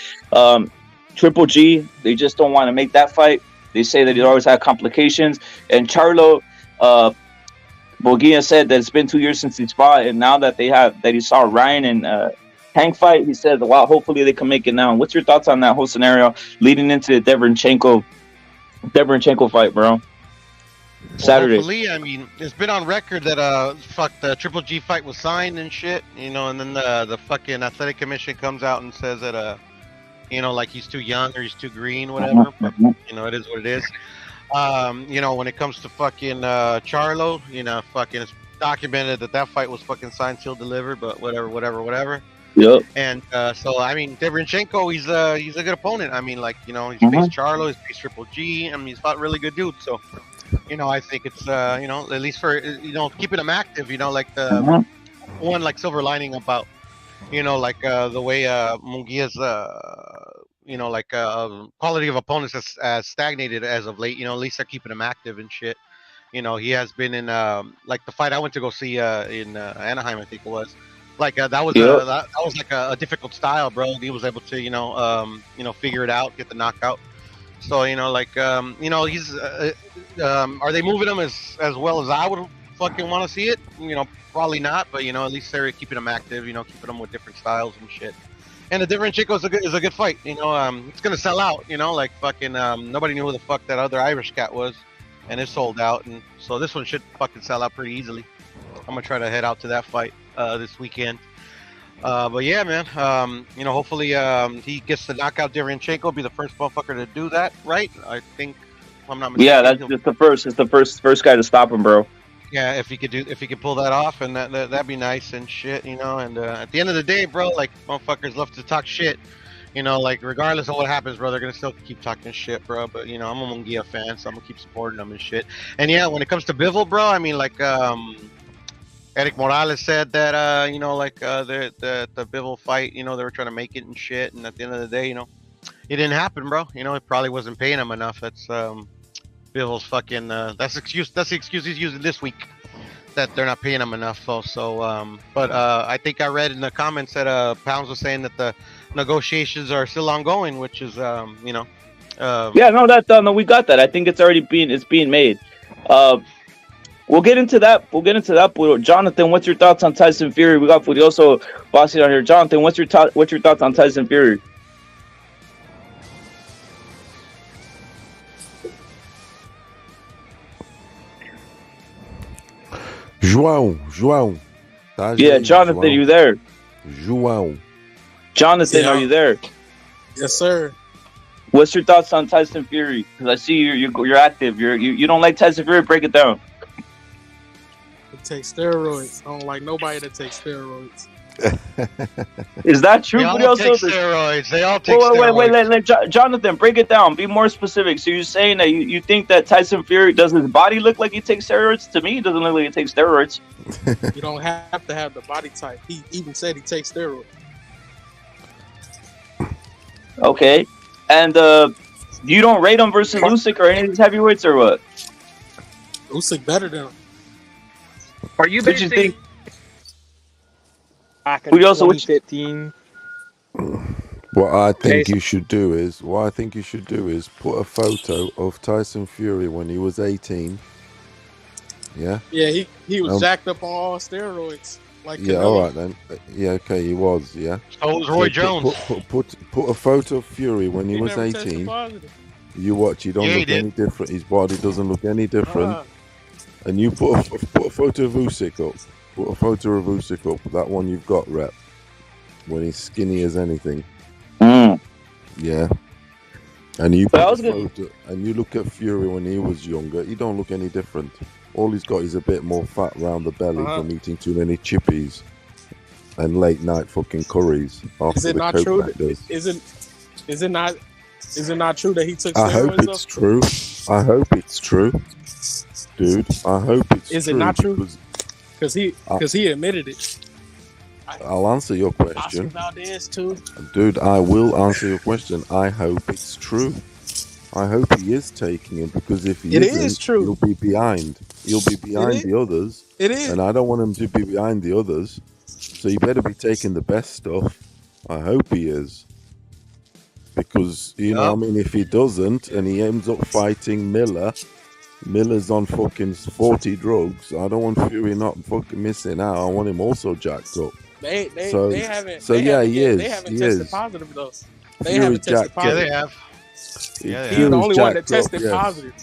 Triple G, they just don't want to make that fight. They say that he always had complications. And Charlo, Mungia said that it's been 2 years since he's fought, and now that he saw Ryan and Hank fight, he said, "Wow, hopefully they can make it now." What's your thoughts on that whole scenario leading into the Derevyanchenko fight, bro? Saturday. Well, hopefully, I mean, it's been on record that the Triple G fight was signed and shit, and then the fucking athletic commission comes out and says that like he's too young or he's too green, whatever. But, it is what it is. When it comes to fucking Charlo, fucking it's documented that fight was fucking signed, sealed, delivered, but whatever. Yep. And so I mean, Derevyanchenko, he's a good opponent. I mean, he's faced Charlo, he's faced Triple G. I mean, he's fought really good dudes. So, I think it's at least for keeping him active. Like the one like silver lining about the way Mungia's quality of opponents has stagnated as of late. At least they're keeping him active and shit. He has been in like the fight I went to go see in Anaheim, I think it was. Like that was like a difficult style, bro. He was able to figure it out, get the knockout. So he's are they moving him as well as I would fucking want to see it? Probably not, but at least they're keeping him active. Keeping him with different styles and shit. And the Derevyanchenko is a good fight. It's gonna sell out. Like fucking nobody knew who the fuck that other Irish cat was, and it sold out. And so this one should fucking sell out pretty easily. I'm gonna try to head out to that fight this weekend. But yeah, man. Hopefully he gets to knock out Derevyanchenko. Be the first motherfucker to do that, right? I think. If I'm not mistaken. Yeah, that's just the first. It's the first guy to stop him, bro. Yeah, if he could pull that off, and that'd be nice and shit, And at the end of the day, bro, like motherfuckers love to talk shit, Like regardless of what happens, bro, they're gonna still keep talking shit, bro. But I'm a Mungia fan, so I'm gonna keep supporting them and shit. And yeah, when it comes to Bivol, bro, I mean, like Eric Morales said that the Bivol fight, they were trying to make it and shit, and at the end of the day, it didn't happen, bro. It probably wasn't paying him enough. That's Bivol's fucking that's the excuse he's using this week, that they're not paying him enough. But I think I read in the comments that Pounds was saying that the negotiations are still ongoing, which is yeah, no, we got that. I think it's already being made. We'll get into that. Jonathan, what's your thoughts on Tyson Fury? We got Furioso bossing on here. Jonathan, what's your thoughts on Tyson Fury? João. Yeah, Jonathan, João. you there? João. Jonathan, are you there? Yes, sir. What's your thoughts on Tyson Fury? Because I see you're active. You don't like Tyson Fury? Break it down. He takes steroids. I don't like nobody that takes steroids. Is that true? They all take steroids. They all take steroids. Wait. Jonathan, break it down. Be more specific. So you're saying that you think that Tyson Fury, does his body look like he takes steroids? To me, it doesn't look like he takes steroids. You don't have to have the body type. He even said he takes steroids. Okay. And you don't rate him versus Usyk or any of these heavyweights or what? Usyk better than him. Are you What you think? Back in We also- 2015. What I think you should do is put a photo of Tyson Fury when he was 18. Yeah. Yeah, he was jacked up on all steroids. Like Yeah, Canelo. all right then. Yeah, okay, he was. Yeah. So was Roy Jones. Put a photo of Fury when he was never tested 18. positive. You watch. He don't Yeah, he look did. any different. His body doesn't look any different. Ah, And you put a photo of Usyk up. Put a photo of Usyk up. That one you've got, Rep. When he's skinny as anything. Yeah. And you put a photo, and you look at Fury when he was younger. He don't look any different. All he's got is a bit more fat round the belly from eating too many chippies and late night fucking curries. Is it not true? Is it not true that he took steroids? I hope it's true. I hope it's true, dude. I hope it's true. Is it not true? Because he admitted it. I'll answer your question. Oscar Valdez too. Dude, I will answer your question. I hope it's true. I hope he is taking it, because if he isn't, true. he'll be behind. He'll be behind the others. It is. And I don't want him to be behind the others. So you better be taking the best stuff. I hope he is. Because, you know, I mean, if he doesn't and he ends up fighting Miller's on fucking 40 drugs. I don't want Fury not fucking missing out. I want him also jacked up. They haven't. So yeah, he is. They haven't he tested is. positive though. They Fury's haven't tested positive. Yeah, they have. He's the only one that tested positive.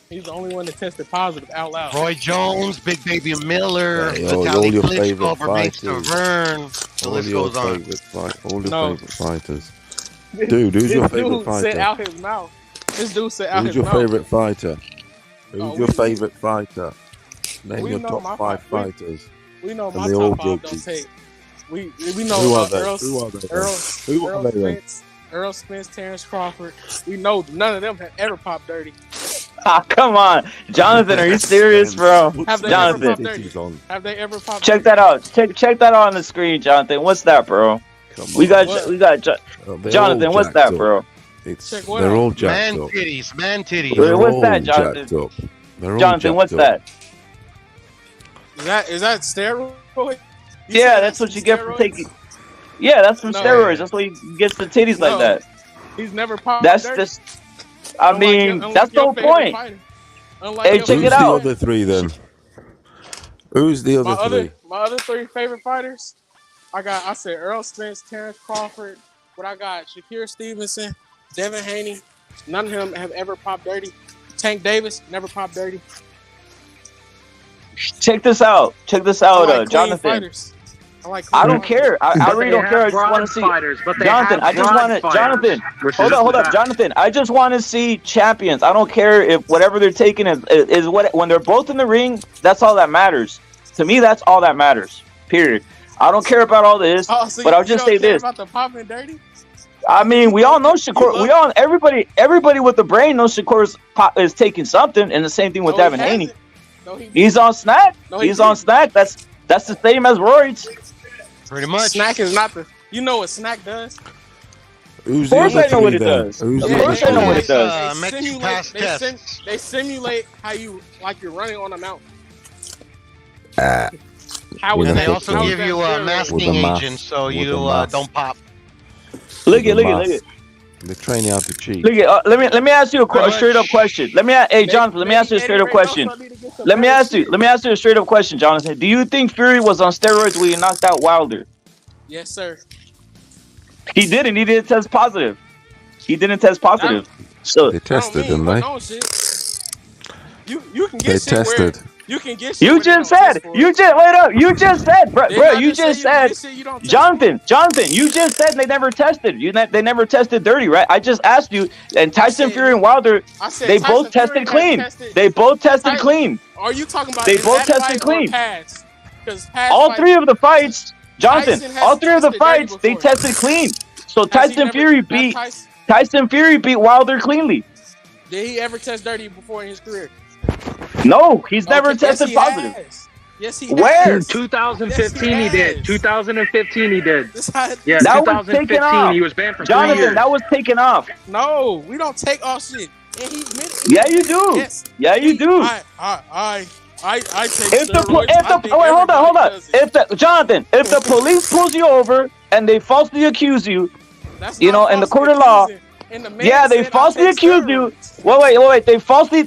He's the only one that tested positive out loud. Roy Jones, Big Baby Miller, all your favorite fighters. Vern. The list goes on. All your favorite fighters. Dude, who's your favorite fighter? Said out his mouth. This dude said out his his mouth. Who's your favorite fighter? Who's your favorite fighter? Name your top 5 fighters. We know my top 5 don't take. We know who are they? Earl Spence, Terrence Crawford. We know none of them have ever popped dirty. Ah, come on, Jonathan, are you serious, bro? Have they ever popped dirty? Have they ever popped? Check that out. Check that out on the screen, Jonathan. What's that, bro? We got Jonathan. What's that, bro? They're all jacked up. Man titties. What's that, Jonathan? Jonathan, what's that? Is that steroid? Yeah, that's what you get for taking. Yeah, that's from steroids. That's why he gets the titties like that. He's never popped. That's just. I mean, that's the whole point. Hey, check it out. Who's the other 3 then? Who's the other 3? My other 3 favorite fighters. I said Earl Spence, Terrence Crawford. What I got? Shakir Stevenson, Devin Haney. None of them have ever popped dirty. Tank Davis never popped dirty. Check this out, Jonathan. I don't care. I really don't care. I just want to see Jonathan. Jonathan. Hold up, Jonathan. I just want to see champions. I don't care if whatever they're taking is what when they're both in the ring. That's all that matters. To me, that's all that matters. Period. I don't care about all this, but I'll just say this. About the popping dirty? I mean, we all know Shakur. Everybody with the brain knows Shakur is taking something, and the same thing with Devin Haney. He's on snack. He's on snack. That's the same as roids. Pretty much. Snack is not the. You know what snack does? Of course I know what it does. Of course I know what it does. They simulate how you're running on a mountain. And they also give you a masking agent so you don't pop. Look it. They're training out to cheat. Look at. Let me ask you a straight up question. Hey Jonathan, let me ask you a straight up question. Let me ask you a straight up question, Jonathan. Do you think Fury was on steroids when he knocked out Wilder? Yes, sir. He didn't. He didn't test positive. So they tested, didn't they? You can get they tested. You can get. You just said. You just said, bro. You just said. Jonathan. You just said they never tested. They never tested dirty, right? I just asked you. And Tyson Fury and Wilder, they both tested clean. They both tested clean. Are you talking about? They both tested clean. All 3 of the fights, Jonathan. All 3 of the fights, they tested clean. So Tyson Fury beat Wilder cleanly. Did he ever test dirty before in his career? No, he's never tested positive. Yes, he Where? has. 2015 he did. 2015 he did. Yeah, that 2015 he was banned for 3 Jonathan, years. that was taken off. No, we don't take off shit. And yeah, you do. Yes. Yeah, you do. I take wait, hold on. Jonathan, if the police pulls you over and they falsely accuse you, in the court of law. Yeah, they falsely accuse you. Wait. They falsely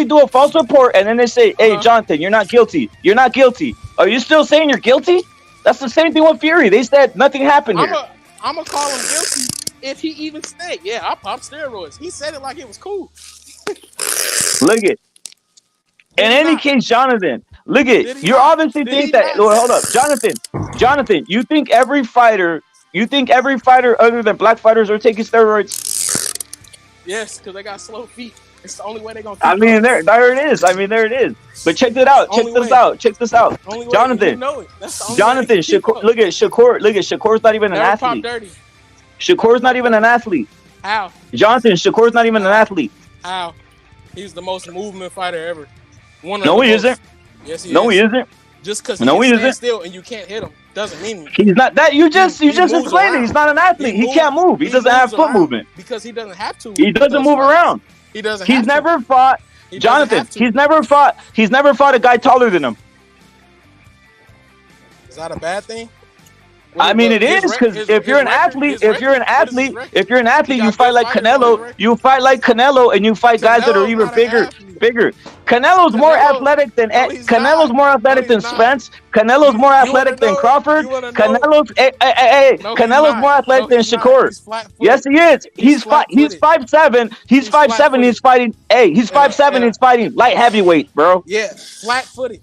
do a false report, and then they say, "Hey, Jonathan, you're not guilty. You're not guilty. Are you still saying you're guilty?" That's the same thing with Fury. They said nothing happened here. I'm gonna call him guilty if he even said, "Yeah, I popped steroids." He said it like it was cool. Look it. In any case, Jonathan, Look at you. Obviously think that. Well, hold up, Jonathan. You think every fighter other than black fighters are taking steroids? Yes, because they got slow feet. It's the only way they're gonna. I mean, there it is. There it is. But check it out. Check this out. Jonathan. Look at Shakur. Look at Shakur's not even an athlete. Shakur's not even an athlete. How? Jonathan, Shakur's not even an athlete. How? He's the most movement fighter ever. No, he isn't. Yes, he is. No, he isn't. Just because he stands still and you can't hit him doesn't mean he's not that. You just explained it. He's not an athlete. He can't move. He doesn't have foot movement because he doesn't have to. He doesn't move around. He doesn't. He's never fought. Jonathan. He's never fought a guy taller than him. Is that a bad thing? I mean, it is because if you're an athlete, you fight like Canelo. You fight like Canelo, and you fight guys that are even bigger. Canelo's more athletic than Spence. Canelo's more athletic than Crawford. Canelo's more athletic than Shakur. Yes, he is. He's 5'7". He's 5'7". He's fighting. Hey, he's 5'7". He's fighting light heavyweight, bro. Yeah, flat-footed.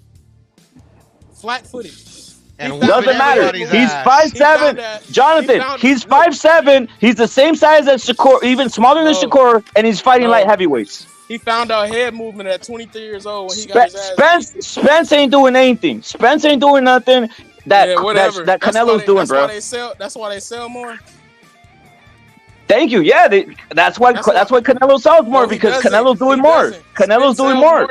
And doesn't matter. He's 5'7". Jonathan, he's 5'7". He's the same size as Shakur, even smaller than Shakur, and he's fighting light heavyweights. He found out head movement at 23 years old when he got his ass. Spence ain't doing anything. Spence ain't doing nothing that Canelo's doing, bro. That's why they sell more. Thank you. Yeah, that's why Canelo sells more because Canelo's doing more. Canelo's doing more.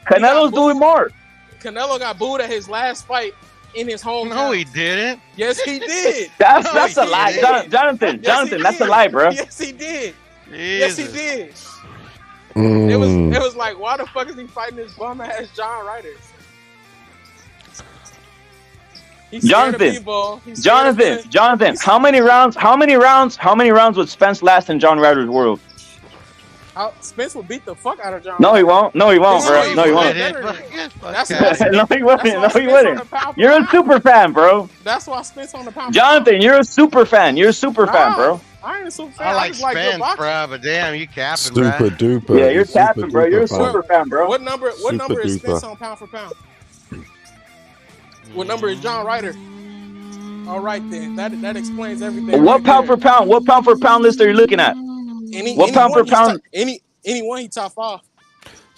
Canelo's doing more. Canelo got booed at his last fight in his home. No, he didn't. Yes, he did. That's a lie, Jonathan. That's a lie, bro. Yes, he did. Jesus. Yes, he did. It was like, why the fuck is he fighting this bum ass John Ryder? Jonathan, how many rounds would Spence last in John Ryder's world? Spence will beat the fuck out of John. No, he won't, bro. No, he won't. No, he wouldn't. You're a super fan, bro. That's why Spence on the pound. Jonathan, you're a super fan. You're a super fan, bro. I ain't a super fan. I like Spence, bro, but damn, you capping, bro. Super duper. Yeah, you're capping, bro. You're a super fan, bro. What number is Spence on pound for pound? What number is John Ryder? All right, then. That explains everything. What pound for pound? What pound for pound list are you looking at? What pound for pound? Anyone he top off.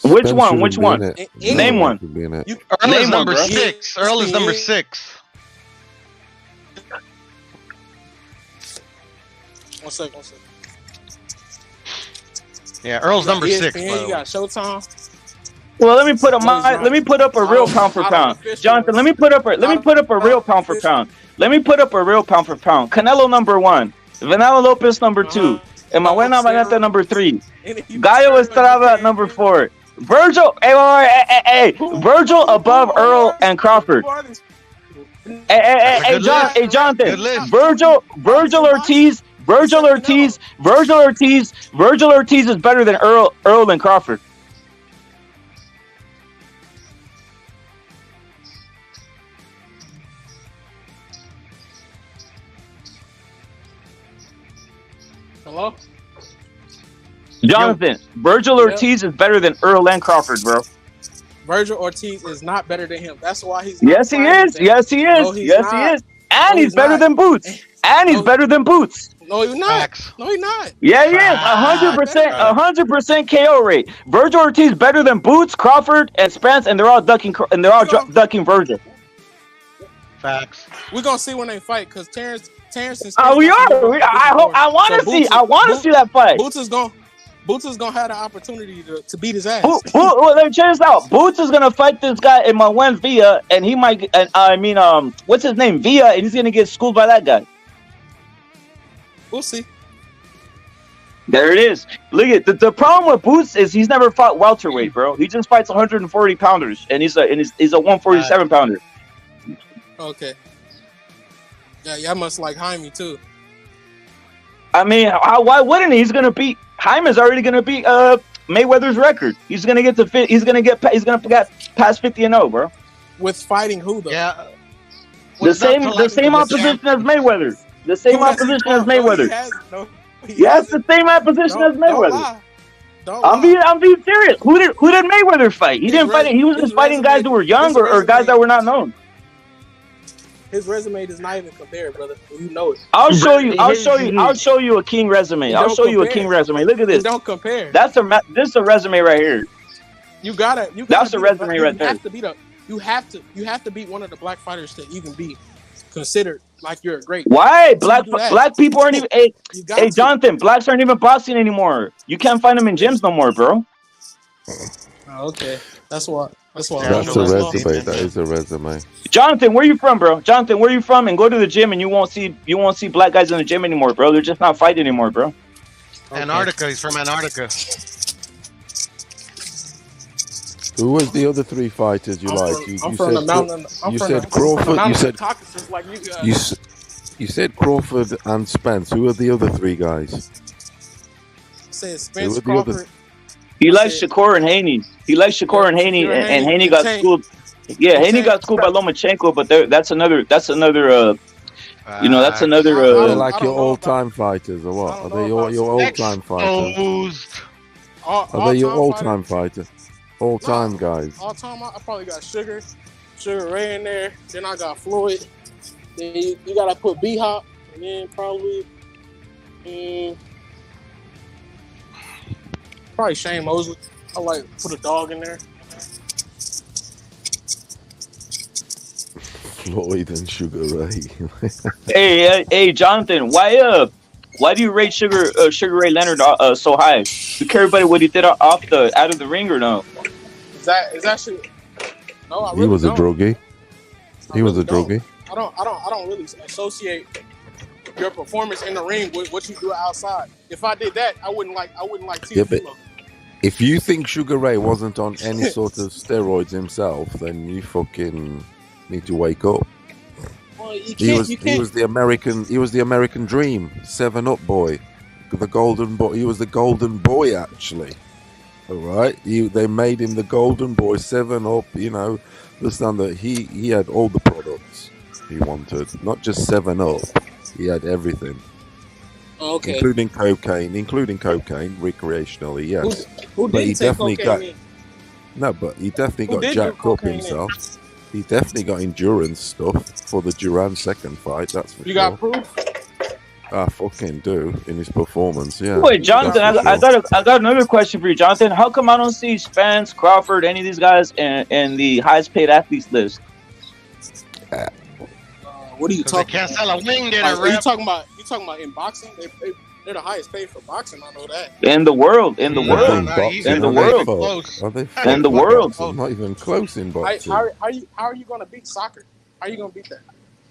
Which one? Name one. Earl is number 6. Earl is number 6. One second. Yeah, Earl's number 6. You got Showtime. Well, let me put up a real pound for pound. Jonathan, let me put up a real pound for pound. Canelo number 1, Vanilla Lopez number 2, Emanuel Maneta number 3, Gallo Estrada number 4, Virgil Virgil above Earl and Crawford. Hey, Jonathan, Virgil Ortiz is better than Earl and Crawford. Hello? Jonathan, Virgil Ortiz is better than Earl and Crawford, bro. Virgil Ortiz is not better than him. That's why he's not. Yes, he is. He is. And he's better than Boots. No, he's not. No, he's not. Yeah, he is. 100% KO rate. Virgil Ortiz better than Boots, Crawford, and Spence, and they're all ducking Virgil. Facts. We're gonna see when they fight because Terrence and we are. I want to see that fight. Boots is gonna have the opportunity to beat his ass. Well, let me check this out. Boots is gonna fight this guy in Manuel Villa, and he might. What's his name? Villa, and he's gonna get schooled by that guy. We'll see. There it is. Look at the problem with Boots is he's never fought welterweight, bro. He just fights 140 pounders, and he's a 147 pounder. Okay. Yeah, y'all must like Jaime too. I mean, why wouldn't he? He's gonna beat Jaime's already gonna beat Mayweather's record. He's gonna get past 50-0, bro. With fighting who though? Yeah. The same opposition as Mayweather. The same opposition as Mayweather. Yes, the same opposition as Mayweather. I'm being serious. Who did Mayweather fight? He didn't fight. He was just fighting guys who were young or guys that were not known. His resume does not even compare, brother. You know it. I'll show you a king resume. I'll show you a king resume. Look at this. Don't compare. This is a resume right here. That's a resume right there. You have to beat one of the black fighters to even be considered like you're a great. Why? Black people aren't even. Hey, Jonathan, blacks aren't even boxing anymore. You can't find them in gyms no more, bro. Oh, okay, that's why. That's a resume. That is a resume. Jonathan, where you from, bro? Jonathan, where you from? And go to the gym, and you won't see black guys in the gym anymore, bro. They're just not fighting anymore, bro. Okay. Antarctica. He's from Antarctica. Who was the other three fighters you liked? You said Crawford. You said Crawford and Spence. Who are the other three guys? I said Spence, Crawford. He likes Shakur and Haney. And Haney got schooled. Yeah, Haney got schooled by Lomachenko, but that's another. That's another. They're like your all-time fighters, or what? Are they your all-time fighters? Are they your all-time fighters? All-time guys. All-time, I probably got Sugar Ray in there. Then I got Floyd. Then you gotta put B-Hop, and then probably Shane Mosley. I like put a dog in there. Floyd and Sugar Ray. hey, Jonathan, why do you rate Sugar Ray Leonard so high? You care about what he did out of the ring or no? Is that shit? No, I really He was don't. a druggie. He was a druggie. I don't really associate your performance in the ring with what you do outside. If I did that, I wouldn't like TV. If you think Sugar Ray wasn't on any sort of steroids himself, then you fucking need to wake up. Well, He was the American dream, 7-Up boy, the golden boy. He was the golden boy, actually. All right, they made him the golden boy, 7-Up. You know, understand that he had all the products he wanted, not just 7-Up. He had everything. Okay. Including cocaine, recreationally, yes. Who but he did take definitely cocaine but he definitely got jacked up himself. He definitely got endurance stuff for the Duran second fight, that's for sure. You got proof? I fucking do in his performance, yeah. Wait, Jonathan, I got another question for you, Jonathan. How come I don't see Spence, Crawford, any of these guys in the highest paid athletes list? What are you talking? They can't sell a wing there. Are you talking about in boxing? They're the highest paid for boxing. I know that. In the world. I'm not even close in boxing. How are you gonna beat soccer? How are you gonna beat that?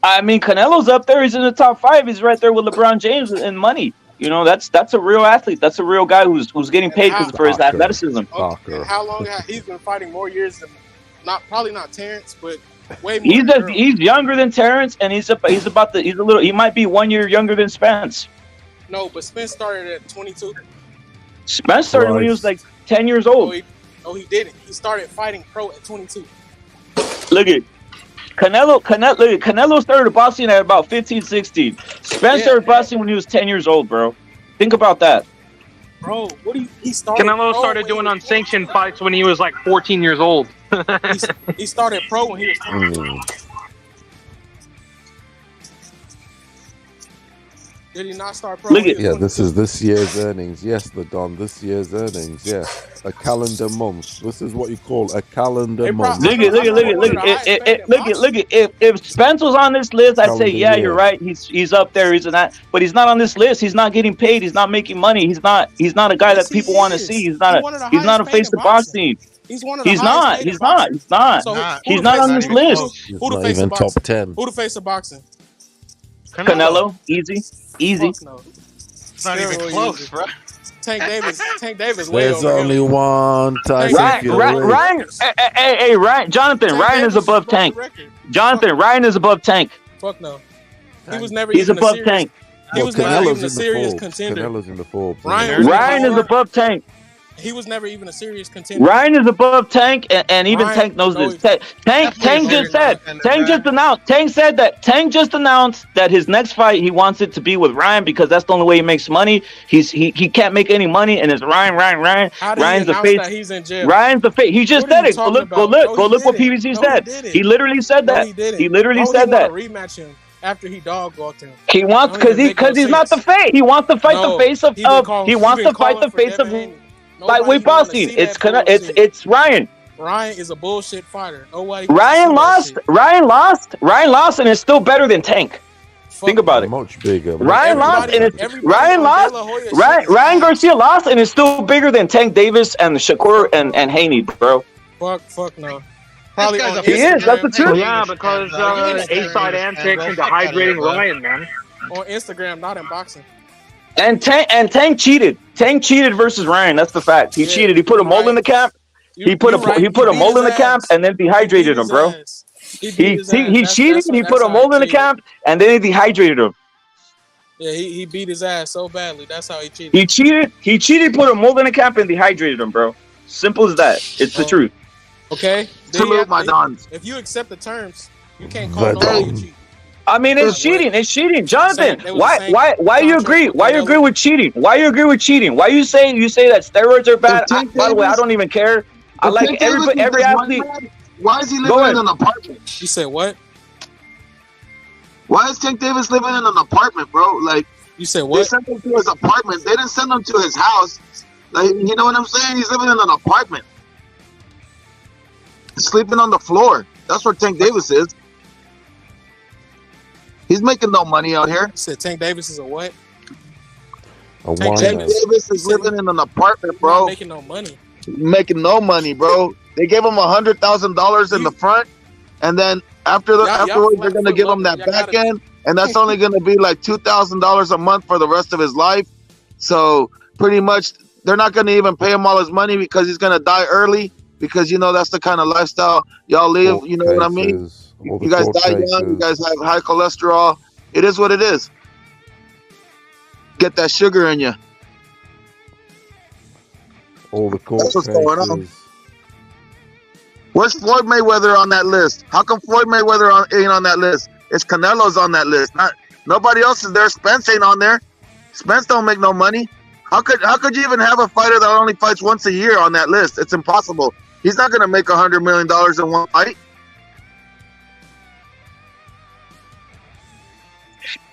I mean, Canelo's up there. He's in the top 5. He's right there with LeBron James in money. You know, that's a real athlete. That's a real guy who's getting paid for his athleticism. Okay, and how long he's been fighting more years than probably not Terrence, but way more. He's younger than Terrence, and he might be 1 year younger than Spence. No, but Spence started at 22. Spence started when he was like 10 years old. No, he didn't. He started fighting pro at 22. Look at Canelo started boxing at about 15, 16. Spence started boxing when he was 10 years old, bro. Think about that. Bro, he started Canelo started doing unsanctioned fights when he was like 14 years old. he started pro when he was 10. Did he not start pro? This is this year's earnings. Yes, the Don. This year's earnings. Yeah, a calendar month. This is what you call a calendar month. Look at. If Spence was on this list, I'd say, yeah, you're right. He's up there. He's that, but he's not on this list. He's not getting paid. He's not making money. He's not a guy that people want to see. He's not a face of boxing. He's one of the He's not on this list. He's not even top 10. Who the face of boxing? Canelo, easy. No. It's not even close, bro. Tank Davis. There's only one Tyson Fury. Ryan. Hey, Ryan. Jonathan, Ryan is above Tank. Jonathan, Ryan is above Tank. Fuck no. He was never. He's above Tank. He was never even a serious contender. Canelo's in the Forbes. Ryan is above Tank. He was never even a serious contender. Ryan is above Tank, and even Tank knows this. Tank just said. Tank just announced that his next fight he wants it to be with Ryan because that's the only way he makes money. He can't make any money, and it's Ryan. Ryan's the face. He's in jail? Ryan's the face. He just said it. Go look what PBC said. He literally said that. He literally said that. Rematch him after he dog walked him. He wants because he's not the face. He wants to fight the face of. He wants to fight the face of. Lightweight boxing. It's Ryan. Ryan is a bullshit fighter. Ryan lost, and it's still better than Tank. Think about it. Much bigger. Ryan Garcia lost, and it's still bigger than Tank Davis and Shakur and Haney, bro. Fuck no. Probably he is. That's the truth. Yeah, because A-side antics into hydrating Ryan, man. On Instagram, not in boxing. And Tank cheated. Tank cheated versus Ryan. That's the fact. He cheated. He put a mole in the camp. He put a mole in the camp and then dehydrated him, bro. He cheated. He put a mole in the camp and then he dehydrated him. Yeah, he beat his ass so badly. That's how he cheated. He cheated. Put a mole in the camp and dehydrated him, bro. Simple as that. It's the truth. Okay. Salute my dons. If you accept the terms, you can't call nobody cheat. I mean, it's cheating. It's cheating, Jonathan. Why you agree? Why you agree with cheating? Why you agree with cheating? Why you say that steroids are bad? By the way, I don't even care. I like every athlete. Why is he living in an apartment? You said what? Why is Tank Davis living in an apartment, bro? Like you said what? They sent him to his apartment. They didn't send him to his house. Like you know what I'm saying? He's living in an apartment, sleeping on the floor. That's where Tank Davis is. He's making no money out here. You said Tank Davis is a what? Tank Davis is living in an apartment, bro. Making no money. Making no money, bro. They gave him $100,000 in the front, and then afterwards they're gonna give him that back end, and that's only gonna be like $2,000 a month for the rest of his life. So pretty much they're not gonna even pay him all his money because he's gonna die early because that's the kind of lifestyle y'all live. You know what I mean? You guys die young. You guys have high cholesterol. It is what it is. Get that sugar in you. All the court That's what's going on. Where's Floyd Mayweather on that list? How come Floyd Mayweather ain't on that list? It's Canelo's on that list. Nobody else is there. Spence ain't on there. Spence don't make no money. How could you even have a fighter that only fights once a year on that list? It's impossible. He's not gonna make $100 million in one fight.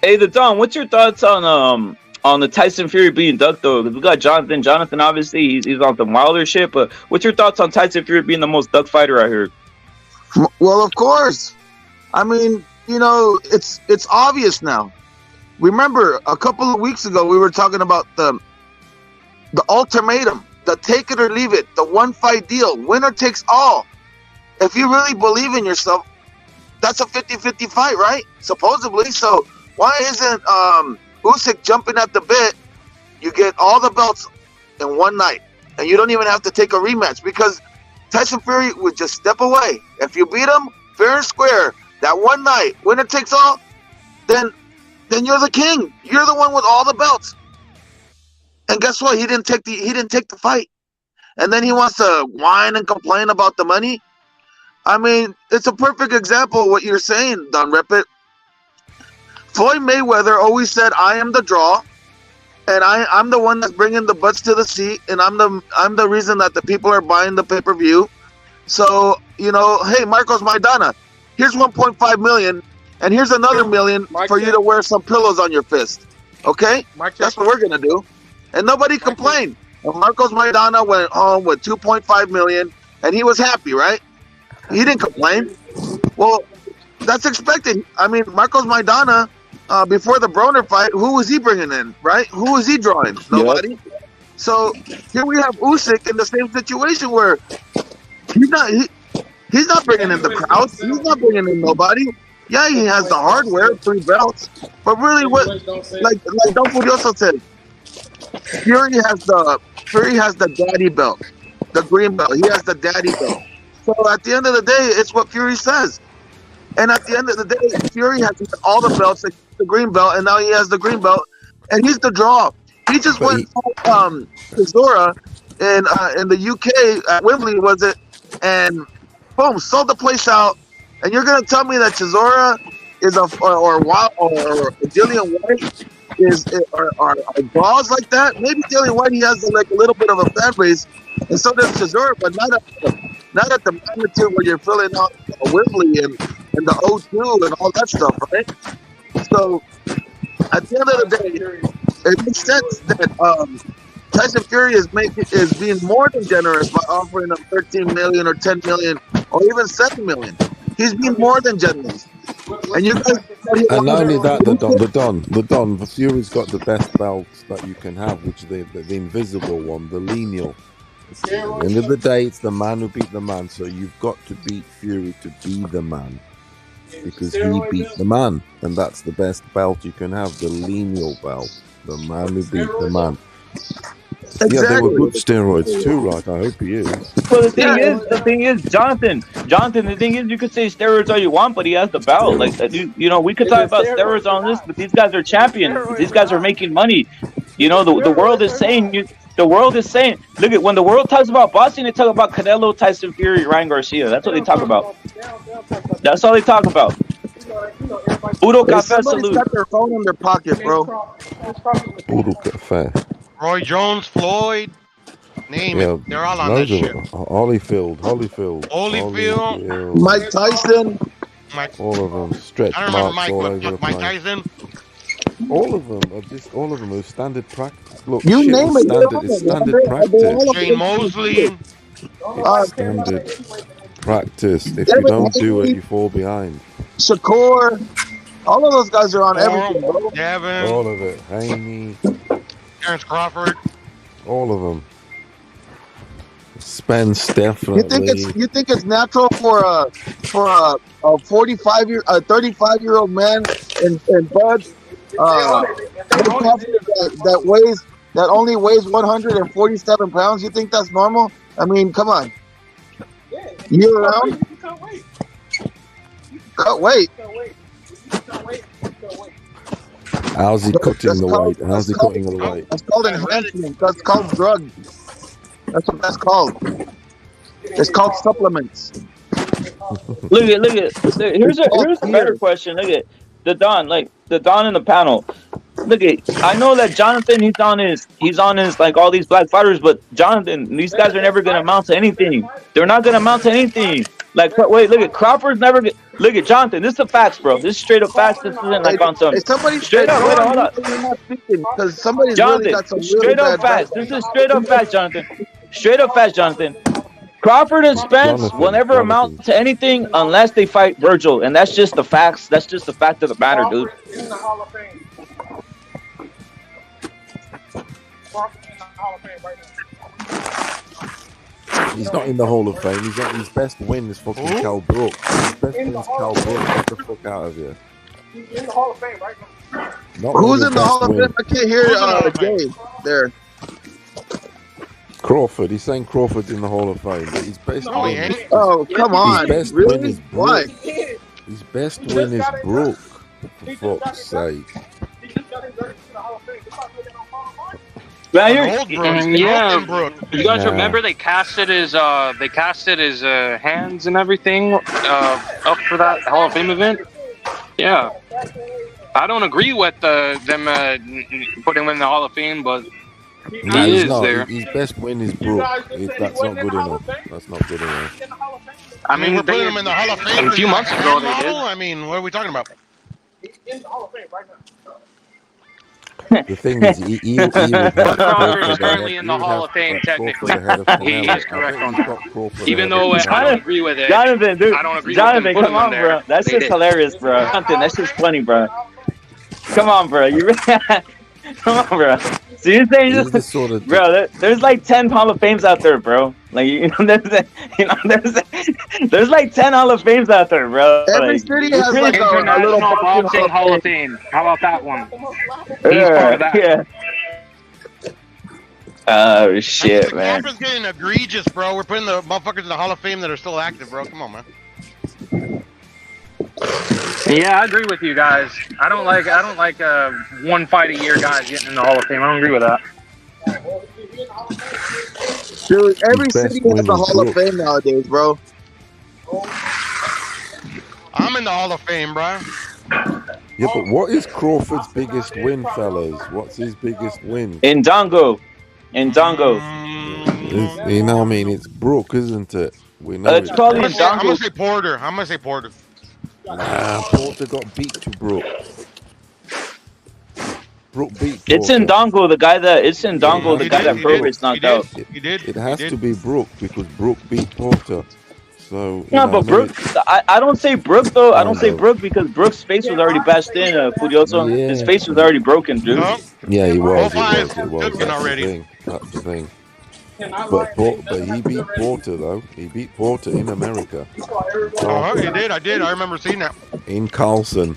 Hey, the Don, what's your thoughts on the Tyson Fury being ducked though? We got Jonathan. Jonathan, obviously, he's on some Wilder shit. But what's your thoughts on Tyson Fury being the most ducked fighter out here? Well, of course. I mean, it's obvious now. Remember, a couple of weeks ago, we were talking about the ultimatum, the take it or leave it, the one fight deal, winner takes all. If you really believe in yourself, that's a 50-50 fight, right? Supposedly. So why isn't Usyk jumping at the bit? You get all the belts in one night, and you don't even have to take a rematch because Tyson Fury would just step away. If you beat him fair and square that one night, winner takes all, then you're the king. You're the one with all the belts. And guess what? He didn't take the fight, and then he wants to whine and complain about the money. I mean, it's a perfect example of what you're saying, Don Rep-It. Floyd Mayweather always said, I am the draw, and I'm the one that's bringing the butts to the seat, and I'm the reason that the people are buying the pay-per-view. So, hey, Marcos Maidana, here's 1.5 million, and here's another million for you to wear some pillows on your fist. Okay? That's what we're going to do. And nobody complained. And Marcos Maidana went home with 2.5 million, and he was happy, right? He didn't complain. Well, that's expected. I mean, Marcos Maidana, before the Broner fight, who was he bringing in, right? Who was he drawing? Nobody. Yep. So here we have Usyk in the same situation where he's not bringing in the crowd. He's not bringing in nobody. Yeah, he has the hardware, 3 belts. But really, what like Don Furioso said, Fury has the daddy belt, the green belt. He has the daddy belt. So at the end of the day, it's what Fury says. And at the end of the day, Fury has all the belts, the green belt, and now he has the green belt, and he's the draw. He just went to Zora in the UK at Wembley, was it? And boom, sold the place out. And you're gonna tell me that Chisora is or Dillian White are balls like that? Maybe Dillian White, he has like a little bit of a fan base, and so does Chisora, but not at the magnitude where you're filling out Wembley and the O2 and all that stuff, right? So at the end of the day, it makes sense that Tyson Fury is being more than generous by offering him 13 million or 10 million or even 7 million. He's being more than generous. And you guys, and not only that, the Don, Fury's got the best belts that you can have, which is the invisible one, the lineal. At the end of the day, it's the man who beat the man, so you've got to beat Fury to be the man, because he beat the man, and that's the best belt you can have, the lineal belt, the man who beat the man. Exactly. Yeah, they were good steroids too, right? I hope he is. Well, the thing is, Jonathan, the thing is, you could say steroids all you want, but he has the belt. Like, you know, we could talk about steroids on this, but these guys are champions. These guys are making money. You know, the world is saying, look at when the world talks about boxing, they talk about Canelo, Tyson Fury, Ryan Garcia. That's what they talk about. That's all they talk about. Udo Cafe salute. Got their phone in their pocket, bro. Udo Cafe. Roy Jones, Floyd, name it. They're all on this shit. Holyfield. Mike Tyson. All of them. Stretch marks all over the place. Mike Tyson. All of them are standard practice. Look, you name it. It's standard practice. Shane Mosley. Standard practice. If you don't do it, you fall behind. Shakur. All of those guys are on everything, bro. Gavin. All of it. Haney. Terrence Crawford. All of them. Spence, definitely. You think it's natural for a 35-year-old man in Bud that only weighs 147 pounds? You think that's normal? I mean, come on. Year round? Cut weight. How's he cutting the weight? How's he cutting the weight? That's called enhancement. That's called drugs. That's what that's called. It's called supplements. Look at. Here's a better question. Look at the Don in the panel. Look at. I know that Jonathan, he's on his like all these black fighters, but Jonathan, these guys are never gonna amount to anything. They're not gonna amount to anything. Like, wait, look at Crawford's never. Look at Jonathan. This is the facts, bro. This is straight up facts. This isn't like on some. Straight up. Wait, hold on. Because somebody's Jonathan, really got some straight up facts. This is straight up facts, Jonathan. Straight up facts, Jonathan. Crawford and Spence will never amount to anything unless they fight Virgil, and that's just the facts. That's just the fact of the matter, dude. In the Hall of Fame. Crawford in the Hall of Fame right now. He's not in the Hall of Fame. His best win is fucking Cal Brooks. His best win is Cal Brooks. Get the fuck out of here. He's in the Hall of Fame right now. Who's in the Hall of Fame? I can't hear Gabe there. Crawford. He's saying Crawford's in the Hall of Fame. But his best win. Oh, come on. His best win is Brook. His best win is Brook. For fuck's sake. He just got inducted to the Hall of Fame. Yeah, you guys remember they casted his hands and everything up for that Hall of Fame event? Yeah, I don't agree with them putting him in the Hall ofAme, but he is there. His best win is Brook. That's not good enough. That's not good enough. I mean, we're putting him in the Hall of Fame a few months ago. They did. I mean, what are we talking about? He's in the Hall of Fame right now. The thing is, he Crawford is currently in the Hall of Fame, technically. He is correct on that. Even though I don't agree with it. Jonathan, dude. I don't agree Jonathan, with them come on, bro. That's just hilarious, bro. Jonathan, that's just funny, bro. Come on, bro. Come on, bro. So you're saying just, bro? There's like 10 Hall of Fames out there, bro. Like there's like 10 Hall of Fames out there, bro. Every city has like a little boxing Hall of Fame. How about that one? He's part of that. Yeah. Oh shit, man. Crawford's getting egregious, bro. We're putting the motherfuckers in the Hall of Fame that are still active, bro. Come on, man. Yeah, I agree with you guys. I don't like one fight a year guys getting in the Hall of Fame. I don't agree with that. Dude, every His best city has win a is Hall of Brooks. Fame nowadays, bro. I'm in the Hall of Fame, bro. Yeah, but what is Crawford's biggest win, fellas? What's his biggest win? Ndongo. You know what I mean? It's Brook, isn't it? We know It's probably I'm gonna Ndongo. say Porter. I'm gonna say Porter. Nah, Porter got beat to Brook. Brook beat Porter. It's Ndongo, the guy that Brook is knocked out. He did. It has to be Brook because Brook beat Porter. So yeah, but Brook, I don't say Brook though. I don't say Brook because Brook's face was already bashed in. Furioso, his face was already broken, dude. Yeah, he was. That's the thing. But he beat Porter though. He beat Porter in America. He did. I remember seeing that. In Carlson.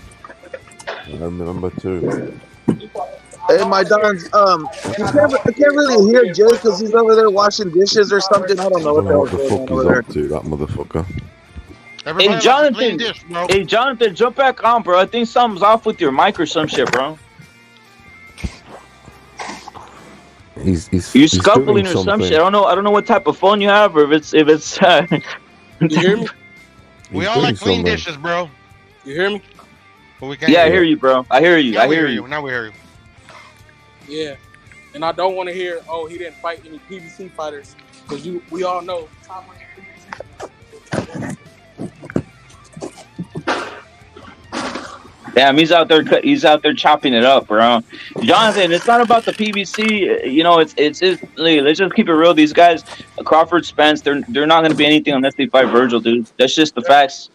I remember too. Hey, my Dons, I can't really hear Jay because he's over there washing dishes or something. I don't know what the fuck he's up to, that motherfucker. Hey, Jonathan, jump back on, bro. I think something's off with your mic or some shit, bro. You're scuffling or some shit. I don't know what type of phone you have, or if it's. You hear me? We all like clean dishes, bro. You hear me? But we can't I hear you, bro. I hear you. Now we hear you. Yeah, and I don't want to hear, oh, he didn't fight any PBC fighters, because we all know. Damn, he's out there chopping it up, bro. Jonathan, it's not about the PBC. You know, it's let's just keep it real. These guys, Crawford, Spence, they're not going to be anything unless they fight Virgil, dude. That's just the facts.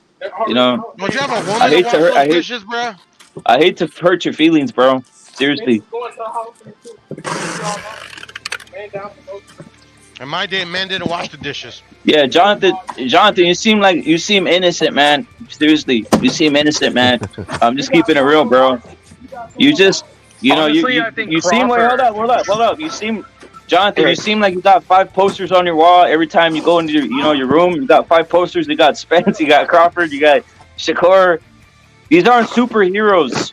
You know. Don't you have a woman to wash those dishes, bro? I hate to hurt your feelings, bro. Seriously. And my day, man didn't wash the dishes. Yeah, Jonathan, you seem innocent, man. Seriously, you seem innocent, man. I'm just keeping it real, bro. You just, Honestly, you seem. Wait, hold up. You seem, Jonathan. You seem like you got 5 posters on your wall every time you go into your room. You got 5 posters. You got Spence. You got Crawford. You got Shakur. These aren't superheroes.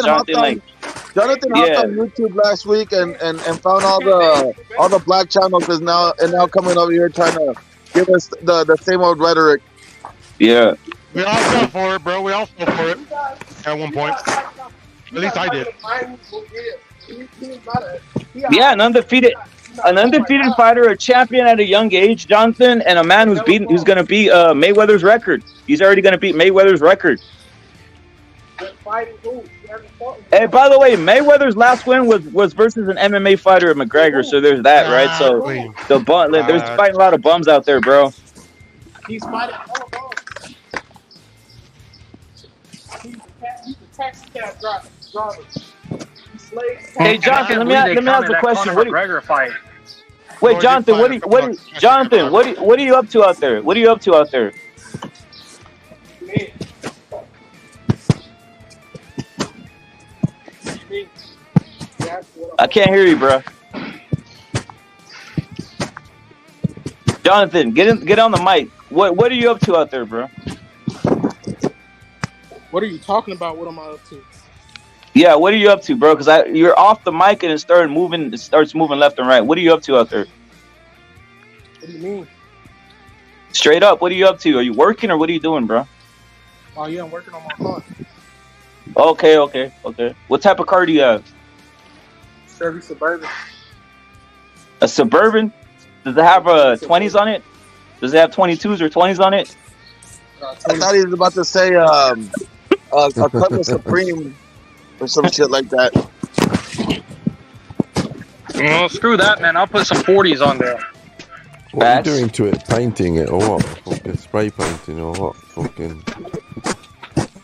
Jonathan. Jonathan hopped on YouTube last week and found all the black channels and now coming over here trying to give us the same old rhetoric. Yeah. We all fell for it, bro. We all fell for it at one point. At least I did. Yeah, an undefeated fighter, a champion at a young age, Jonathan, and a man who's going to beat Mayweather's record. He's already going to beat Mayweather's record. Hey, by the way, Mayweather's last win was versus an MMA fighter at McGregor, so there's that, right? So there's fighting a lot of bums out there, bro. He's fighting all of bums. He's a taxi cab driver. Hey, Jonathan, let me ask a question. McGregor fight. Wait, Jonathan, what are you up to out there? What are you up to out there? I can't hear you, bro. Jonathan, get on the mic. What are you up to out there, bro? What are you talking about? What am I up to? Yeah, what are you up to, bro? Because you're off the mic and it starts moving left and right. What are you up to out there? What do you mean? Straight up, what are you up to? Are you working or what are you doing, bro? Oh yeah, I'm working on my car. Okay. What type of car do you have? Chevy Suburban. A Suburban? Does it have 20s on it? Does it have 22s or 20s on it? I thought he was about to say a Cutlass Supreme or some shit like that. Well, screw that, man. I'll put some 40s on there. What are you doing to it? Painting it or what? Fucking spray painting or what? Fucking.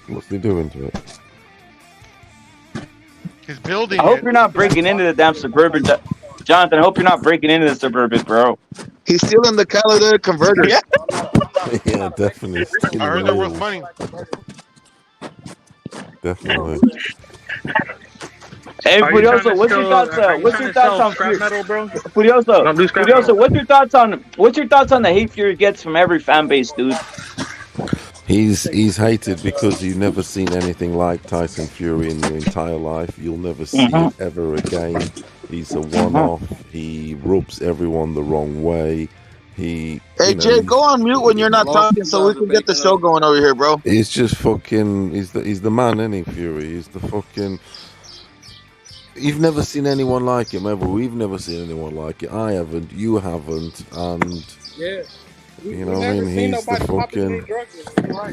What's he doing to it? He's building. I hope you're not breaking into the damn Suburban, Jonathan. I hope you're not breaking into the Suburban, bro. He's stealing the catalytic converters. Yeah, definitely. I heard they're worth money. Definitely. Hey, Furioso, what's your thoughts on scrap metal, bro? Furioso, what's your thoughts on the hate Fury gets from every fan base, dude? He's hated because you've never seen anything like Tyson Fury in your entire life. You'll never see it ever again. He's a one-off. He rubs everyone the wrong way. Hey, Jay, go on mute when you're not talking so we can get the show going over here, bro. He's just fucking... He's the man, isn't he, Fury? He's the fucking... You've never seen anyone like him, ever. We've never seen anyone like it. I haven't. You haven't. And... Yeah. You know what I mean? He's the fucking...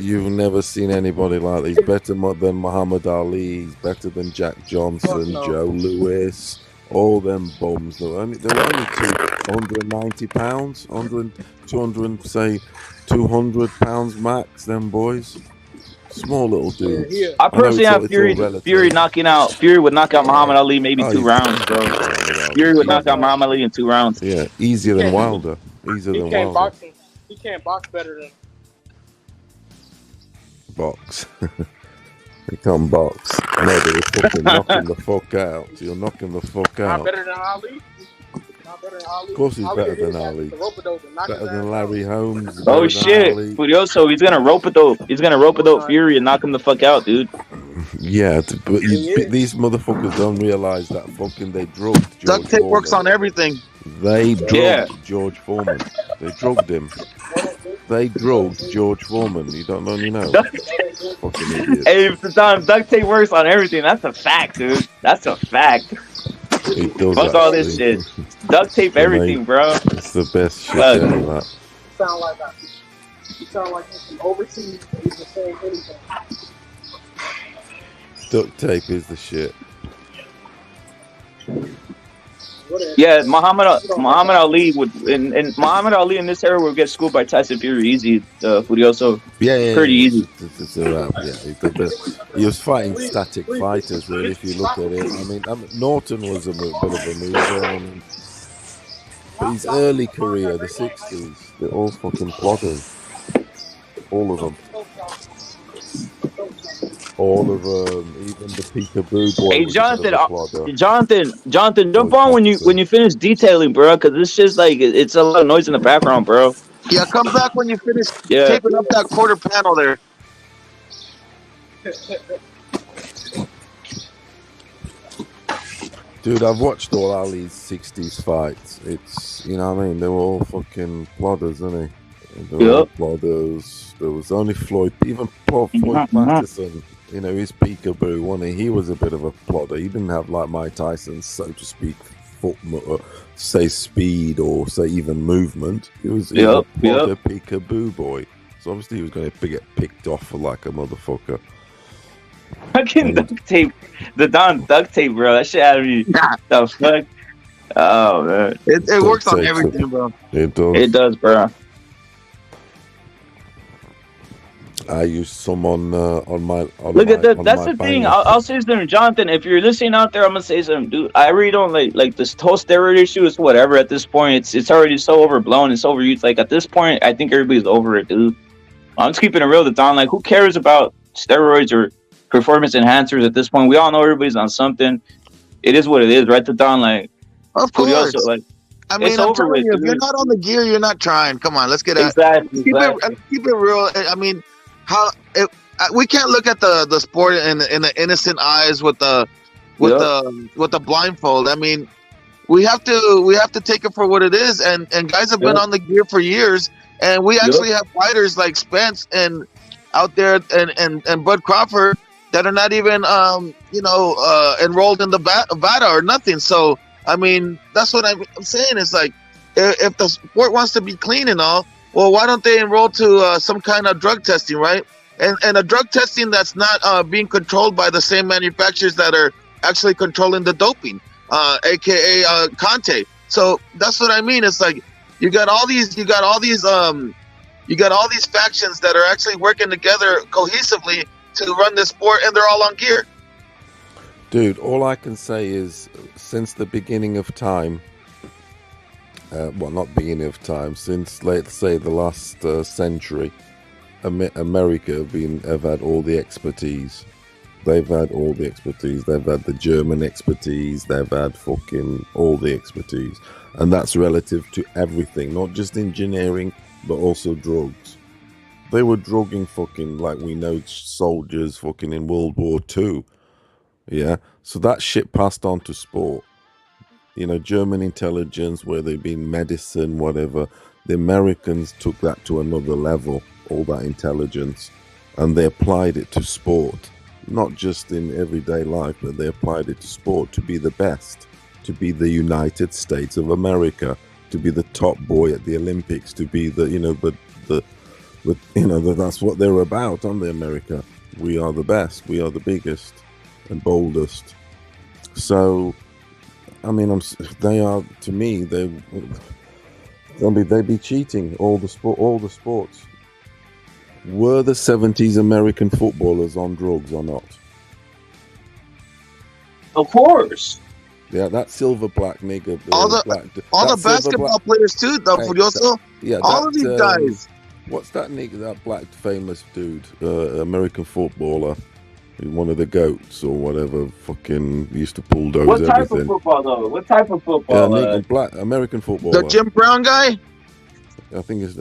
You've never seen anybody like that. He's better than Muhammad Ali. He's better than Jack Johnson, Joe Louis, all them bums. They were only 290 pounds, 200, say 200 pounds max, them boys. Small little dudes. Yeah. I personally have Fury would knock out Muhammad Ali maybe 2 rounds, bro. Fury would knock out Muhammad Ali in 2 rounds. Yeah, easier than Wilder. He can't box better than box. He can't box. No, they were fucking knocking the fuck out. You're knocking the fuck out. Not better than Ali. Of course he's better than Ali. Better than Larry Holmes. Oh shit, Furioso, he's gonna rope it though. He's gonna rope it though Fury and knock him the fuck out, dude. Yeah, but these motherfuckers don't realize that fucking they drugged George Duct tape works on everything. They drugged George Foreman. They drugged him. They drugged George Foreman. You don't know, you know. Fucking idiot. Hey, if the time duct tape works on everything, that's a fact, dude. That's a fact. Fuck all this shit. Duct tape everything, bro. It's the best shit ever, that. You sound like some overseas and you're saying anything. Duct tape is the shit. Yeah, Muhammad Ali would, and Muhammad Ali in this era would get schooled by Tyson Fury easy. Furioso, pretty easy. It's a wrap. Yeah, he was fighting static fighters. Really, if you look at it, I mean Norton was a bit of a mover. But his early career, the '60s, they're all fucking plodders. All of them. All of them, even the peekaboo boy. Hey, Jonathan, jump on when you finish detailing, bro, because this shit's like it's a lot of noise in the background, bro. Yeah, come back when you finish taping up that quarter panel there. Dude, I've watched all Ali's '60s fights. It's, you know what I mean. They were all fucking plodders, isn't they? They were all plodders. There was only Floyd, even Floyd Patterson. You know, his peekaboo, wasn't he? He was a bit of a plodder. He didn't have, like Mike Tyson, so to speak, say speed or say even movement. He was a plodder peekaboo boy. So obviously he was going to get picked off for like a motherfucker. Fucking duct tape. The Don duct tape, bro. That shit out of me. The fuck? Oh, man. It works on everything, bro. It does. It does, bro. I used some on my. Look at that. That's the thing. I'll say something, Jonathan. If you're listening out there, I'm gonna say something, dude. I really don't like this whole steroid issue. Is whatever at this point. It's already so overblown. It's overused. Like at this point, I think everybody's over it, dude. I'm just keeping it real, Don. Like, who cares about steroids or performance enhancers at this point? We all know everybody's on something. It is what it is, right, Don? Like, of course. Also, like, I mean, I'm telling you, if you're not on the gear, you're not trying. Come on, let's get out. Exactly. Keep it real. I mean. We can't look at the sport in the innocent eyes with the blindfold. I mean, we have to take it for what it is. And guys have been on the gear for years, and we actually have fighters like Spence and out there and Bud Crawford that are not even enrolled in the VADA or nothing. So I mean, that's what I'm saying. It's like if the sport wants to be clean and all. Well, why don't they enroll to some kind of drug testing, right? And a drug testing that's not being controlled by the same manufacturers that are actually controlling the doping, aka Conte. So that's what I mean. It's like you got all these factions that are actually working together cohesively to run this sport, and they're all on gear. Dude, all I can say is since the beginning of time. Well, not beginning of time, since let's say the last century, America have had all the expertise. They've had all the expertise. They've had the German expertise. They've had fucking all the expertise, and that's relative to everything, not just engineering, but also drugs. They were drugging fucking like we know soldiers fucking in World War II. Yeah, so that shit passed on to sport. German intelligence, where they've been medicine, whatever. The Americans took that to another level, all that intelligence, and they applied it to sport, not just in everyday life, but they applied it to sport to be the best, to be the United States of America, to be the top boy at the Olympics, to be that's what they're about, aren't they, America? We are the best, we are the biggest and boldest. So, I mean, they are, to me, they'd be cheating all the sports. Were the 70s American footballers on drugs or not? Of course. Yeah, that silver black nigga. All the basketball players too, though, Furioso. Yeah, all of these guys. What's that nigga? That black famous dude, American footballer, one of the goats or whatever. Fucking used to bulldoze everything. What type of football though? What type of football? Yeah, nigga, black American footballer. The Jim Brown guy. I think there's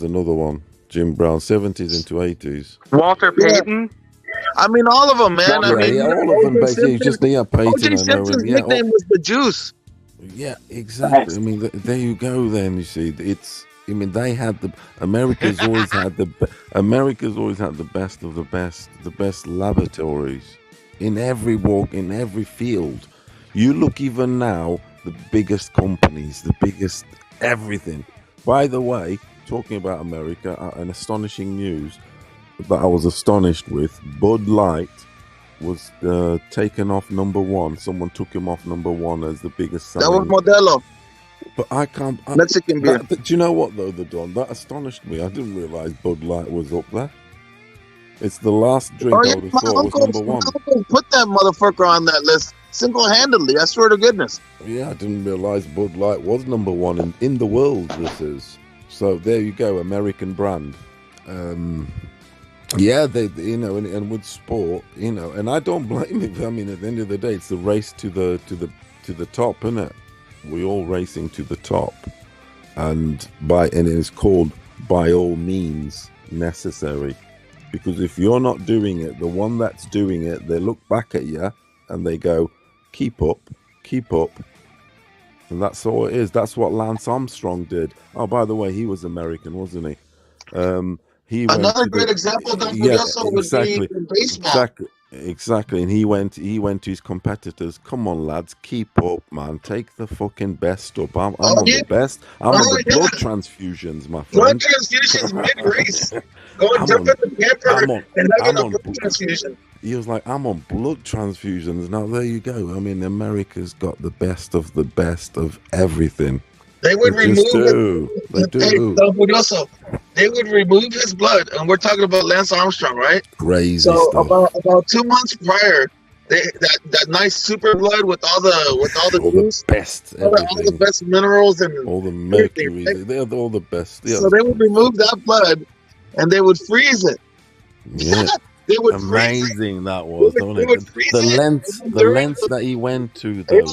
another one. Jim Brown, 70s into 80s. Walter Payton. I mean, all of them, man. All of them basically. Just Payton. O.J. Simpson's nickname was the Juice. Yeah, exactly. I mean, there you go. Then you see, they had America's always had the best of the best laboratories in every walk, in every field. You look even now, the biggest companies, the biggest everything. By the way, talking about America, an astonishing news that I was astonished with: Bud Light was taken off number one. Someone took him off number one as the biggest selling. That was Modelo. But I can't. Mexican beer. Do you know what though, that astonished me. I didn't realize Bud Light was up there. It's the last drink I would have thought was number one. My uncle put that motherfucker on that list single-handedly. I swear to goodness. Yeah, I didn't realize Bud Light was number one in the world. This is so. There you go, American brand. Yeah, and with sport, and I don't blame it. I mean, at the end of the day, it's the race to the top, isn't it? We're all racing to the top, and it's called by all means necessary, because if you're not doing it, the one that's doing it, they look back at you and they go, keep up, and that's all it is. That's what Lance Armstrong did. Oh, by the way, he was American, wasn't he? Another great example would be in baseball. Exactly, and he went to his competitors. Come on, lads, keep up, man. Take the fucking best up. I'm on the best. I'm on the blood transfusions, my friend. Blood transfusions mid-race. Jump in the camper and having a blood transfusion. He was like, I'm on blood transfusions. Now, there you go. I mean, America's got the best of everything. They would remove they would remove his blood, and we're talking about Lance Armstrong, right? Crazy so stuff. About 2 months prior, that nice super blood with all the juice, all the best minerals and all the mercury. Right? They're all the best. Yeah. So they would remove that blood, and they would freeze it. Yeah. Amazing that was. The length that he went to, though. Yeah,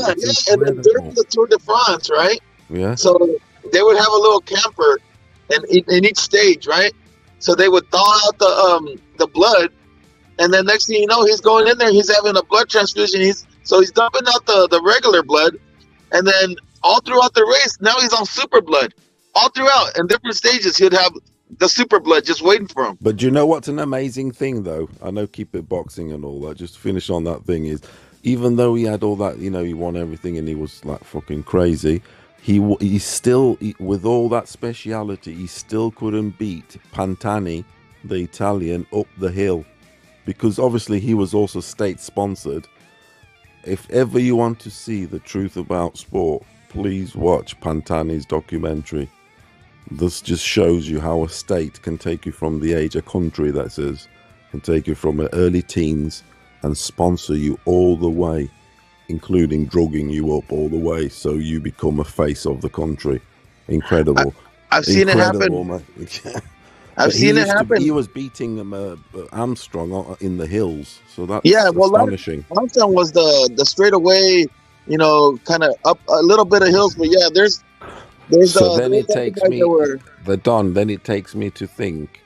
and then during the Tour de France, right? Yeah. So they would have a little camper in each stage, right? So they would thaw out the blood, and then next thing you know, he's going in there, he's having a blood transfusion. He's dumping out the regular blood, and then all throughout the race, now he's on super blood. All throughout, in different stages, he'd have the super blood just waiting for him. But do you know what's an amazing thing, though? I know keep it boxing and all that. Just to finish on that thing is, even though he had all that, he won everything and he was like fucking crazy. He still, with all that speciality, he still couldn't beat Pantani, the Italian, up the hill, because obviously he was also state sponsored. If ever you want to see the truth about sport, please watch Pantani's documentary. This just shows you how a state can take you from the age, a country that is, can take you from early teens and sponsor you all the way, including drugging you up all the way, so you become a face of the country. Incredible. I've seen it happen. I've seen it happen. He was beating Armstrong in the hills, so that's astonishing. Armstrong was the straightaway, kind of up a little bit of hills, but yeah, there's. So then it takes me, Then it takes me to think.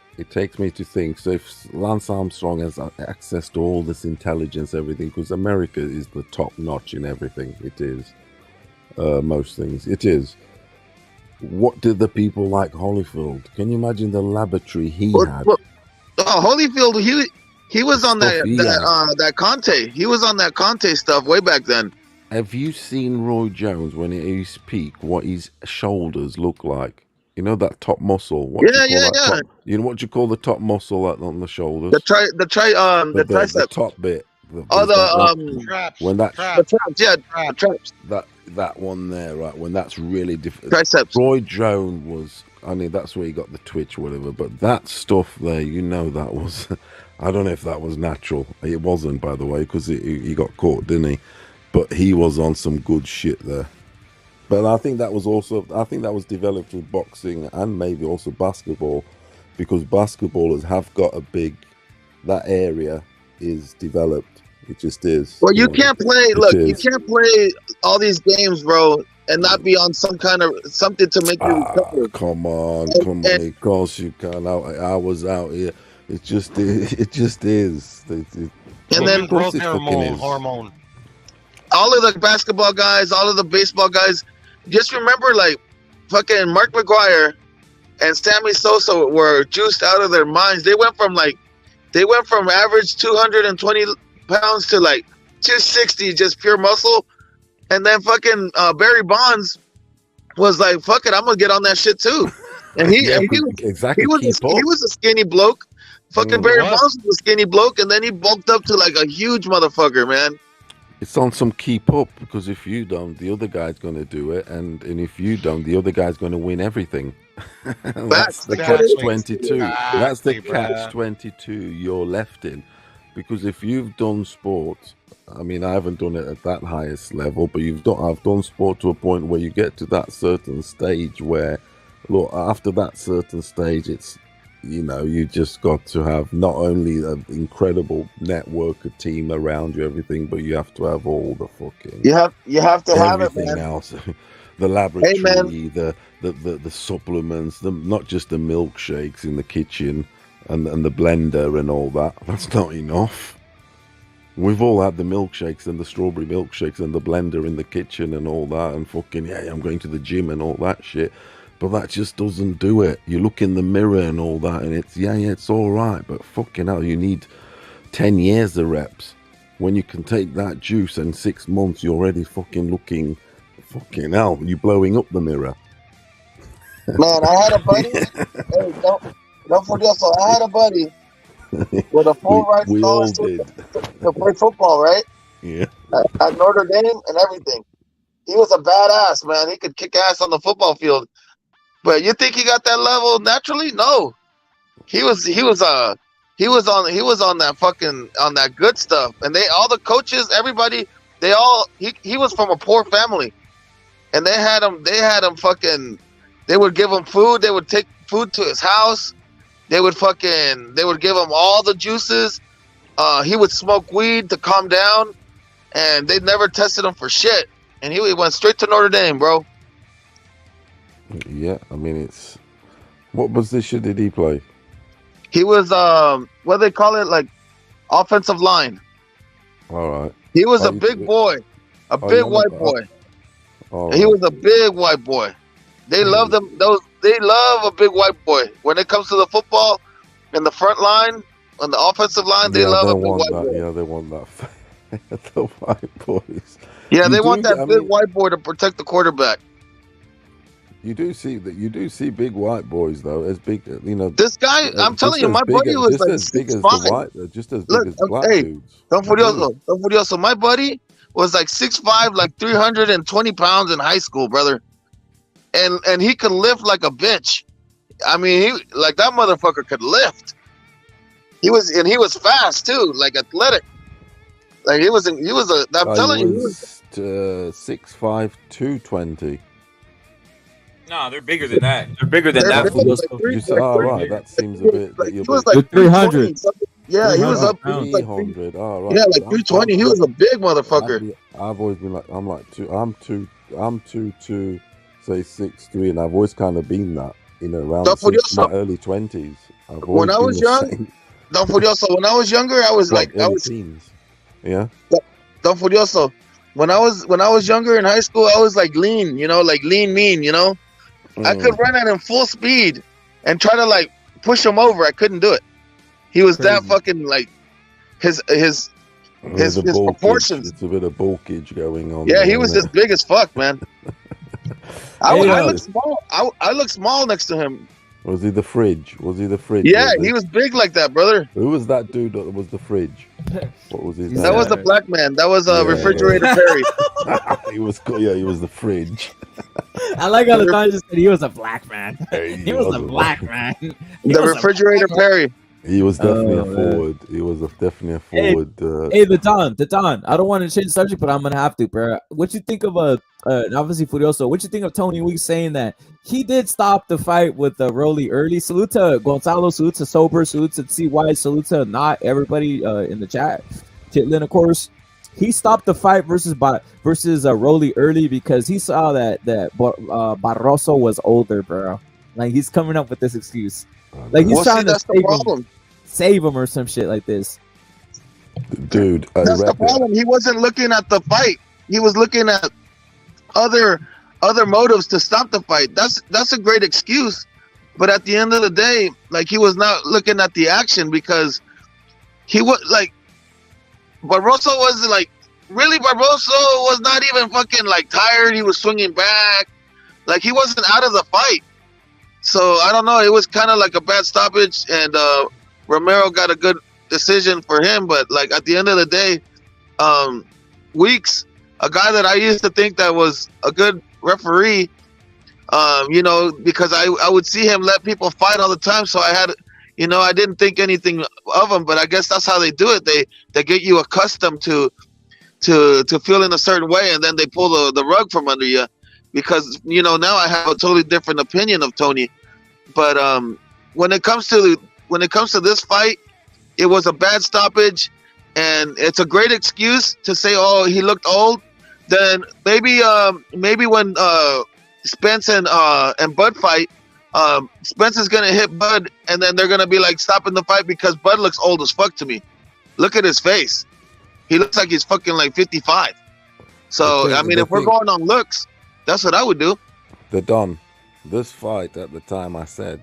So if Lance Armstrong has access to all this intelligence, everything, because America is the top notch in everything it is. most things. It is. What did the people like Holyfield? Can you imagine the laboratory he had? Holyfield, he was on that Conte. He was on that Conte stuff way back then. Have you seen Roy Jones when at his peak? What his shoulders look like? You know that top muscle. Yeah. You know what you call the top muscle on the shoulders? The tricep. The top bit. The traps. That one there, right? When that's really different. Triceps. Roy Jones was. I mean, that's where he got the twitch, or whatever. But that stuff there, that was. I don't know if that was natural. It wasn't, by the way, because he got caught, didn't he? But he was on some good shit there. But I think that was developed with boxing and maybe also basketball, because basketballers have got that area is developed. It just is. Well, you can't play. You can't play all these games, bro, and not be on some kind of something to make you recover. Come on. Of course you can. I was out here. It just is. And then growth hormone. All of the basketball guys, all of the baseball guys, just remember, like, fucking Mark McGwire and Sammy Sosa were juiced out of their minds. They went from average 220 pounds to like 260, just pure muscle. And then fucking Barry Bonds was like, fuck it, I'm gonna get on that shit too. And he was a skinny bloke. Fucking Barry Bonds was a skinny bloke, and then he bulked up to like a huge motherfucker, man. It's on some keep up, because if you don't, the other guy's going to do it, and if you don't, the other guy's going to win everything. That's the catch-22. That's the catch-22 you're left in, because if you've done sport, I mean, I haven't done it at that highest level, but I've done sport to a point where you get to that certain stage where, look, after that certain stage, it's, you just got to have not only an incredible network, a team around you, everything, but you have to have all the fucking. You have to have everything it, man. else, the laboratory, hey, the supplements, not just the milkshakes in the kitchen and the blender and all that. That's not enough. We've all had the milkshakes and the strawberry milkshakes and the blender in the kitchen and all that, and fucking I'm going to the gym and all that shit. But that just doesn't do it. You look in the mirror and all that, and it's it's all right. But fucking hell, you need 10 years of reps. When you can take that juice and 6 months, you're already fucking looking, fucking hell, you're blowing up the mirror. Man, I had a buddy. Hey, don't forget. So I had a buddy with a full right scholarship to play football, right? Yeah. At Notre Dame and everything. He was a badass, man. He could kick ass on the football field. But you think he got that level naturally? No. He was on that fucking on that good stuff. And all the coaches, everybody, he was from a poor family. And they had him fucking, they would give him food, they would take food to his house. They would give him all the juices. He would smoke weed to calm down, and they never tested him for shit. And he went straight to Notre Dame, bro. Yeah, I mean, what position did he play? He was what do they call it, like offensive line. All right. He was a big boy, a big white boy. He was a big white boy. They love them. They love a big white boy. When it comes to the football, in the front line, on the offensive line, they love a big white boy. Yeah, they want that. The white boys. Yeah, they want that big white boy to protect the quarterback. You do see big white boys though, as big, This guy, I'm telling you, my buddy was just like as big as the white, just as big as black dudes. Don't forget, so my buddy was like 6'5", like 320 pounds in high school, brother, and he could lift like a bitch. I mean, that motherfucker could lift. He was fast too, like athletic. Like I'm telling you, he was 6'5", 220. No, they're bigger than that. They're bigger than that. Right. That seems a bit. He was like 300. Yeah, he was up 300. Oh, right. Yeah, like 320. He was a big motherfucker. I've always been like, I'm 2'2", say 6'3", and I've always kind of been that, around my early 20s. When I was young, when I was younger, I was like, teens. Yeah. Don't forget also, when I was younger in high school, I was like lean, like lean mean, I could run at him full speed and try to like push him over. I couldn't do it. He was that fucking like his proportions. It's a bit of bulkage going on. Yeah, he was just big as fuck, man. I look small. I look small next to him. Was he the fridge? Yeah, he was big like that, brother. Who was that dude that was the fridge? What was his name? That was the black man. That was Refrigerator Perry. He was the fridge. I like how the guy just said he was a black man. He was a black man. The Refrigerator Perry. He was definitely a forward. He was definitely a forward. Hey, the Don. I don't want to change the subject, but I'm gonna have to, bro. What you think of obviously Furioso? What you think of Tony Weeks saying that he did stop the fight with Rolly early? Salute to Gonzalo. Salute to Sober. Salute to CY. Salute to not everybody in the chat. Chitlin, of course. He stopped the fight versus Rolly early because he saw that Barroso was older, bro. Like he's coming up with this excuse. Like he's trying to save him or some shit like this. Dude, that's the problem. He wasn't looking at the fight. He was looking at other motives to stop the fight. That's a great excuse, but at the end of the day, like he was not looking at the action because he was like Barroso was like really Barroso was not even fucking like tired. He was swinging back, like he wasn't out of the fight. So I don't know. It was kind of like a bad stoppage, and Romero got a good decision for him. But like at the end of the day, Weeks, a guy that I used to think that was a good referee, because I would see him let people fight all the time. So I had, I didn't think anything of him. But I guess that's how they do it. They get you accustomed to feeling a certain way, and then they pull the rug from under you. Because now I have a totally different opinion of Tony, but when it comes to this fight, it was a bad stoppage, and it's a great excuse to say, oh, he looked old. Then maybe when Spence and Bud fight, Spence is gonna hit Bud, and then they're gonna be like stopping the fight because Bud looks old as fuck to me. Look at his face; he looks like he's fucking like 55. So if we're going on looks. That's what I would do. The Don, this fight at the time I said,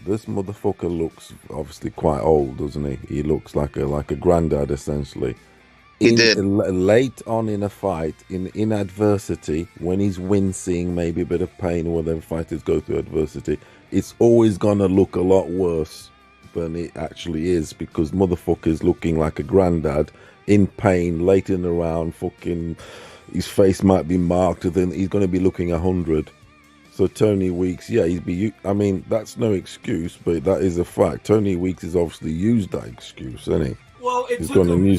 this motherfucker looks obviously quite old, doesn't he? He looks like a granddad essentially. He did. Late on in a fight, in adversity, when he's wincing, maybe a bit of pain or whatever fighters go through adversity, it's always gonna look a lot worse than it actually is because motherfucker's looking like a granddad in pain, late in the round, fucking. His face might be marked, and then he's going to be looking 100. So Tony Weeks, that's no excuse, but that is a fact. Tony Weeks has obviously used that excuse, hasn't he? Well, it took him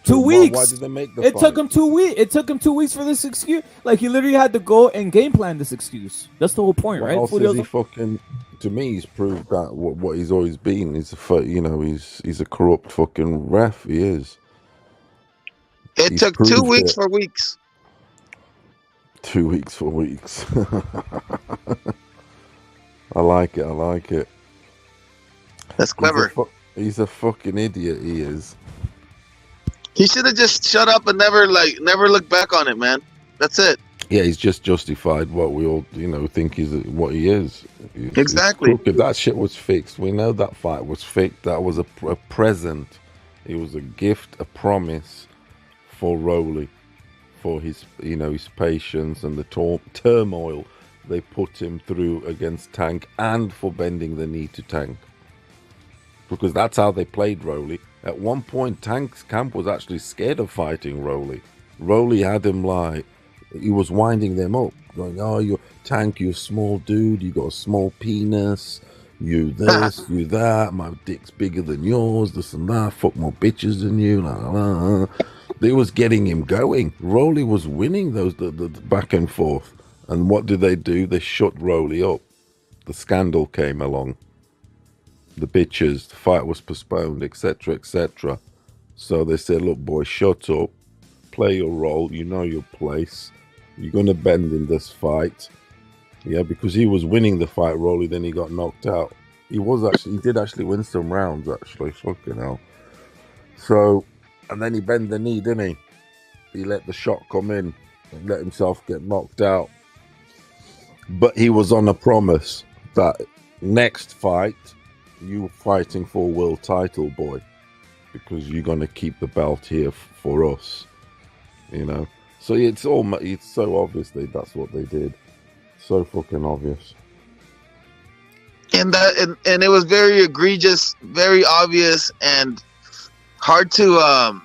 2 weeks. Why did they make the fight? Took him 2 weeks. It took him 2 weeks for this excuse. Like he literally had to go and game plan this excuse. That's the whole point, right? To me, he's proved that what he's always been. He's a corrupt fucking ref. He is. It took 2 weeks for Weeks. 2 weeks for Weeks. I like it. That's clever. He's a fucking idiot. He is. He should have just shut up and never look back on it, man. That's it. Yeah, he's just justified what we all think he's what he is. Exactly. That shit was fixed. We know that fight was fixed. That was a present. It was a gift, a promise. For Rolly, for his patience and the turmoil they put him through against Tank, and for bending the knee to Tank, because that's how they played Rolly. At one point, Tank's camp was actually scared of fighting Rolly. Rolly had him like he was winding them up, going, "Oh, you're Tank, you're a small dude, you got a small penis. You this, you that. My dick's bigger than yours. This and that. Fuck more bitches than you." La, la, la. They was getting him going. Rolly was winning those the back and forth. And what did? They shut Rolly up. The scandal came along. The bitches, the fight was postponed, etc., etc. So they said, "Look, boy, shut up. Play your role. You know your place. You're gonna bend in this fight." Yeah, because he was winning the fight, Rolly. Then he got knocked out. He did actually win some rounds. Actually, fucking hell. So. And then he bent the knee, didn't he? He let the shot come in and let himself get knocked out. But he was on a promise that next fight, you fighting for world title, boy, because you're gonna keep the belt here for us, you know. So it's so obviously that's what they did. So fucking obvious. And it was very egregious, very obvious, and hard to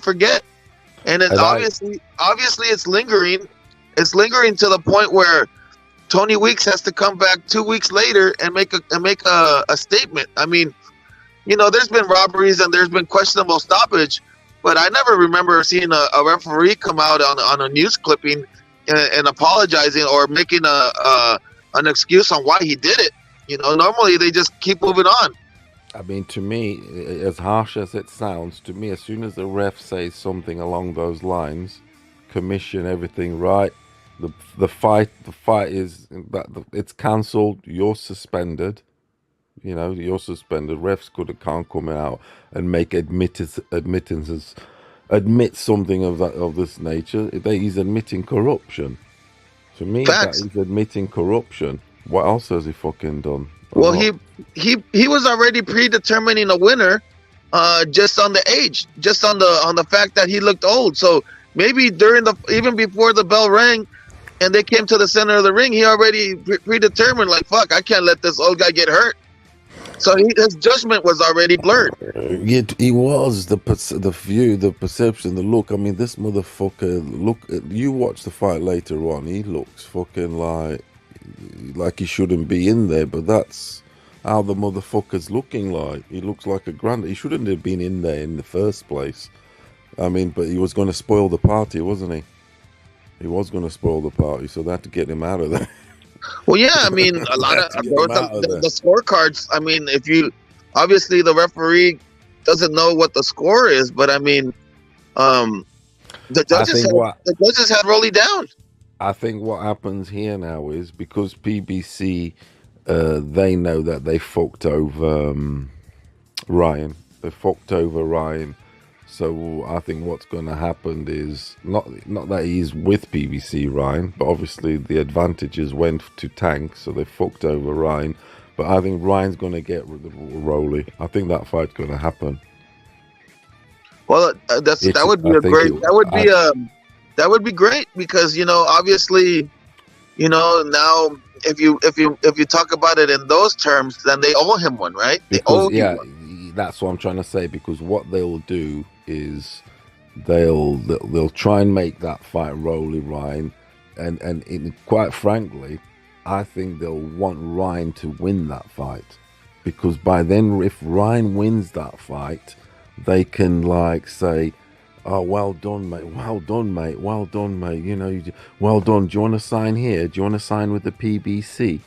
forget. And it's obviously it's lingering. It's lingering to the point where Tony Weeks has to come back 2 weeks later and make a statement. I mean, you know, there's been robberies and there's been questionable stoppage, but I never remember seeing a referee come out on a news clipping and apologizing or making an excuse on why he did it. You know, normally they just keep moving on. I mean, to me, as harsh as it sounds, to me, as soon as the ref says something along those lines, commission everything right. The fight is that it's cancelled. You're suspended. You know, you're suspended. Refs can't come out and make admit something of this nature. He's admitting corruption. To me, Facts. that he's admitting corruption. What else has he fucking done? Well, he was already predetermining a winner, just on the age, just on the fact that he looked old. So maybe even before the bell rang, and they came to the center of the ring, he already predetermined, like, fuck, I can't let this old guy get hurt. So his judgment was already blurred. He was the view, the perception, the look. I mean, this motherfucker. You watch the fight later on. He looks fucking like he shouldn't be in there. But that's how the motherfucker's looking like. He looks like a grand. He shouldn't have been in there in the first place. I mean, but he was going to spoil the party, wasn't he? He was going to spoil the party, so they had to get him out of there. Well, yeah, I mean, a lot of the scorecards. I mean, obviously the referee doesn't know what the score is, but I mean, the judges had Rolly down. I think what happens here now is because PBC, they know that they fucked over Ryan. They fucked over Ryan. So I think what's going to happen is not that he's with PBC Ryan, but obviously the advantages went to Tank, so they fucked over Ryan. But I think Ryan's going to get Rolly. I think that fight's going to happen. Well, that would be great because, you know, obviously, you know, now if you talk about it in those terms, then they owe him one, right? That's what I'm trying to say, because what they'll do is they'll try and make that fight Rolly Ryan, and quite frankly, I think they'll want Ryan to win that fight, because by then, if Ryan wins that fight, they can like say, "Oh, well done, mate. Well done, mate. Well done, mate. You know, well done. Do you want to sign here? Do you want to sign with the PBC?"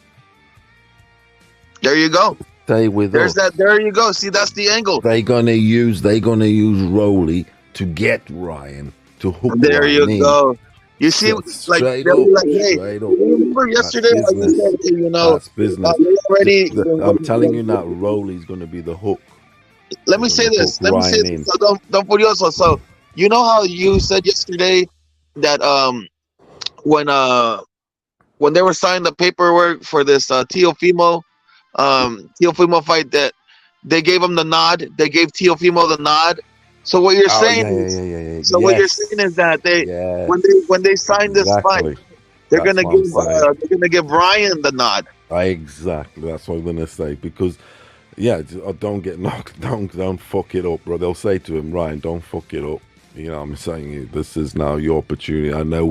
There you go. Stay with us. There you go. See, that's the angle. They're gonna use Rolly to get Ryan to hook. There Ryan you go. You see, like they were like, hey, remember yesterday? Like you said, you know, that's business. I'm telling you now, Rolly's gonna be the hook. Let me say this. So don't furioso. So you know how you said yesterday that when they were signing the paperwork for this Teofimo fight, that they gave him the nod. They gave Teofimo the nod. So what you're saying is that when they sign this fight, they're gonna give Ryan the nod. Exactly. That's what I'm gonna say, because don't get knocked. Don't fuck it up, bro. They'll say to him, Ryan, don't fuck it up. You know, I'm saying this is now your opportunity. I know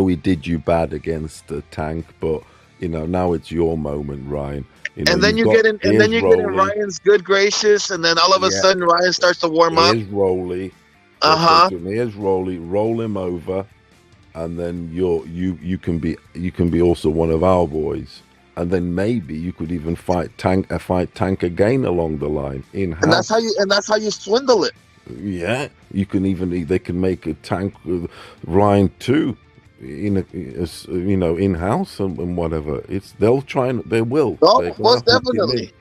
we did you bad against the Tank, but you know, now it's your moment, Ryan. You know, and then you get in Ryan's good gracious, and then all of a sudden Ryan starts to warm up. Here's Rolly. Here's Rolly. Roll him over, and then you can be also one of our boys. And then maybe you could even fight Tank again along the line in-house. And that's how you swindle it. Yeah, they can make a Tank with Ryan too, in-house and whatever. They will. Oh, most definitely.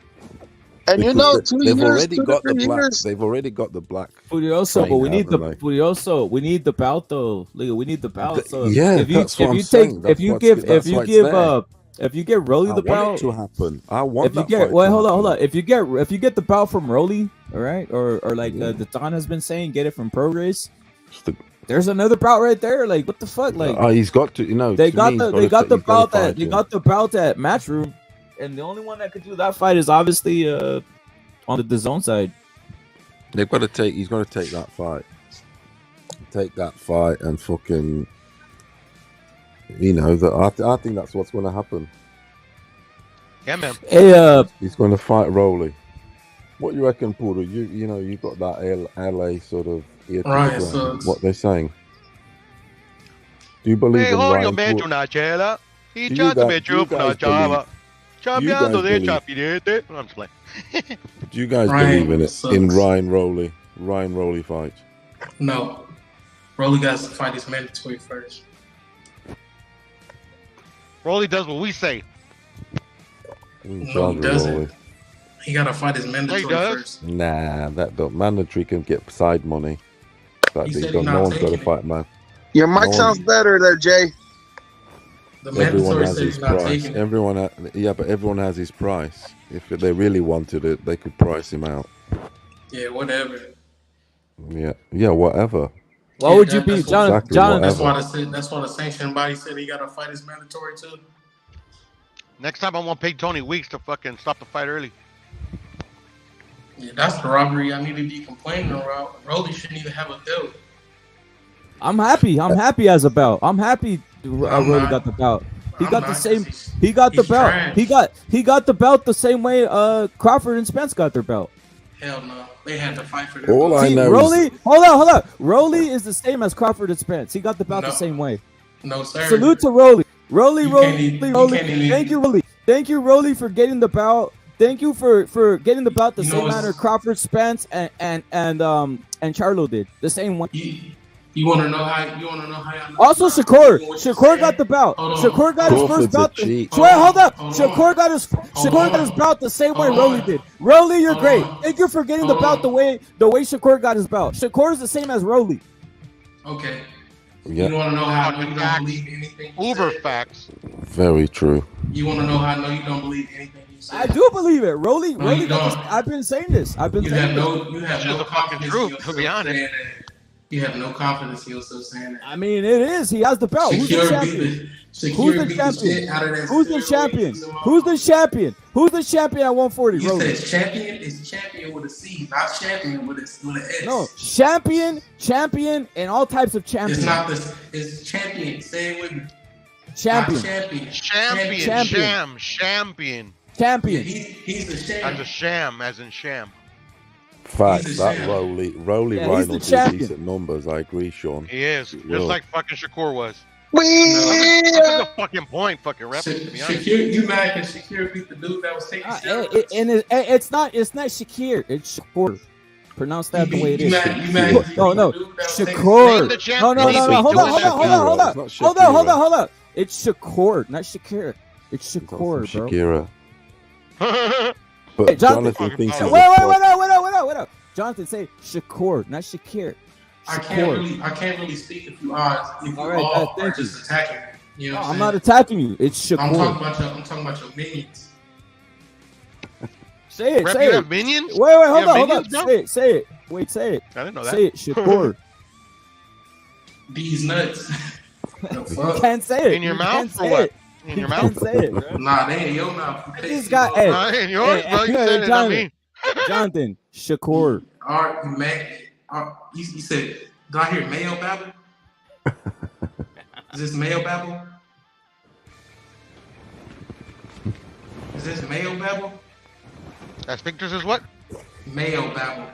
And Because you know, 2 they've years, already 2 to got the 3 black. years. They've already got the black. Furioso, but we need the haven't they? Furioso. We need the bout though. Leo, we need the bout. So Yeah, if you that's what if I'm you take saying. if you give if you give if you get Rolly I the want it bout, to happen. I want if you that get fight well, to hold on, happen. hold on. If you get the bout from Rolly, all right, or like the Don has been saying, get it from Pro Race. There's another bout right there. Like what the fuck? Like he's got to. You know, they to got me, the he's they got gotta- the he's gotta bout that fight they him. got the bout at Matchroom, and the only one that could do that fight is obviously on the DAZN side. They've got to take. He's got to take that fight. Take that fight and fucking. You know that. I think that's what's going to happen. Yeah, man. Hey, He's going to fight Rolly. What you reckon, Poodle? You know you got that LA sort of ear to Ryan the ground. sucks. What they're saying. Do you believe in Mejor yo Ryan? me echo una chela y Do you chato guys- me do you chupa una guys chava. Chambeando de believe- chapirete. I'm just playing. Do you guys Ryan believe in it? sucks. In Ryan Rolly fight? No. Rolly got to fight his mandatory first. Rolly does what we say. No, he doesn't. He got to fight his mandatory does. first. Nah, that don't. Mandatory can get side money. That He they said don't. he No not one's got to taking it. fight, man. Your mic No sounds one- better there, Jay. The Everyone mandatory has said his he's not price. taking it. But everyone has his price. If they really wanted it, they could price him out. Yeah, whatever. Yeah, whatever. Why would you that- be that's John? Exactly, John, whatever. That's why the sanctioning body said he got to fight his mandatory too. Next time I want to pay Tony Weeks to fucking stop the fight early. Yeah, that's the robbery I need to be complaining about. Rolly shouldn't even have a belt. I'm happy. I'm happy as a bout. I'm happy. Rolly not. got the bout. He I'm got not, the same. 'cause He got the he's belt. trash. He got the belt the same way Crawford and Spence got their belt. Hell no. They had to fight for their All belt. I know Rolly, is hold on. Rolly is the same as Crawford and Spence. He got the belt the No. same way. No, sir. Salute to Rolly. Rolly. You can't even- Thank you, Rolly. Thank you, Rolly, for getting the belt. Thank you for getting the belt the You know same what's- manner Crawford, Spence, and Charlo did the same way. You want to know how? You want to know how? y'all know Also, what Shakur. you're Shakur saying? got the belt. Hold on. Shakur got his Crawford's first a belt. cheat. Wait, hold up. Hold Shakur on. got his on. belt the same way Hold Rolly on. did. Rolly, you're Hold great. on. Thank you for getting the Hold belt on. the way Shakur got his belt. Shakur is the same as Rolly. Okay. Yeah. You want to know how I know you Fucking don't facts. believe anything? you Uber said? facts. very true. You want to know how I know you don't believe anything you said? I do believe it. Rolly No, you got this. don't. I've been saying this. I've been You saying have this. no. You have It's no just the fucking confidence truth, in to be yourself honest. saying that. You have no confidence in yourself saying that. I mean, it is. He has the belt. Who's the Secure champion? beat Who's Secure the beat champion? shit out of that Who's the steroid champion? using Who's the motherfucker. champion? Who's the champion at 140? You Rolly. said champion is champion with a C, not champion with an S. No, champion, and all types of champions. It's not this. It's champion. Say it with me. Champion, Not champion. Champion. Champion. Champion. Yeah, champion. he's the As champion. a sham, as in sham. Facts. He's a That champ. Rolly Yeah, he's the Rhino did champion. decent numbers. I agree, Sean. He is. Just Will. like fucking Shakur was. We That's a fucking point, fucking rep, to be honest. Shakir, you mad because Shakir beat the dude that was taking steroids? It's not Shakir. It's Shakur. Pronounce that the way it You is. mad? You mad? No, The dude that was taking Shakur. Name the champion. No. He beat Hold the on. champion. It's not Shakira. It's Shakur, not Shakir. It's It's not Shakur, bro. Shakira. But Hey, Jonathan- Jonathan thinks he's Wait a up. Jonathan, say Shakur, not Shakir. I Shakur. can't really speak if you are. If you All right, all thank are you. just attacking me. You know what I'm I'm not saying? attacking you. It's I'm Shakur. talking about your minions. Say it. Rep, Say you it. have minions? Wait, You hold have on. minions, bro? Say it. Wait, say it. I didn't know that. Say it, Shakur. These nuts. The You fuck? can't say it. In your You mouth can't or say what? it. In your You mouth? can't say it, bro. Nah, they ain't your mouth. You This taste guy, it. hey. Nah, it ain't yours, bro. You said it, not me. Jonathan, Shakur. All right, you mad? You said, did I hear male babble? Is this male babble? Is this male babble? Sphincters is what? Male babble.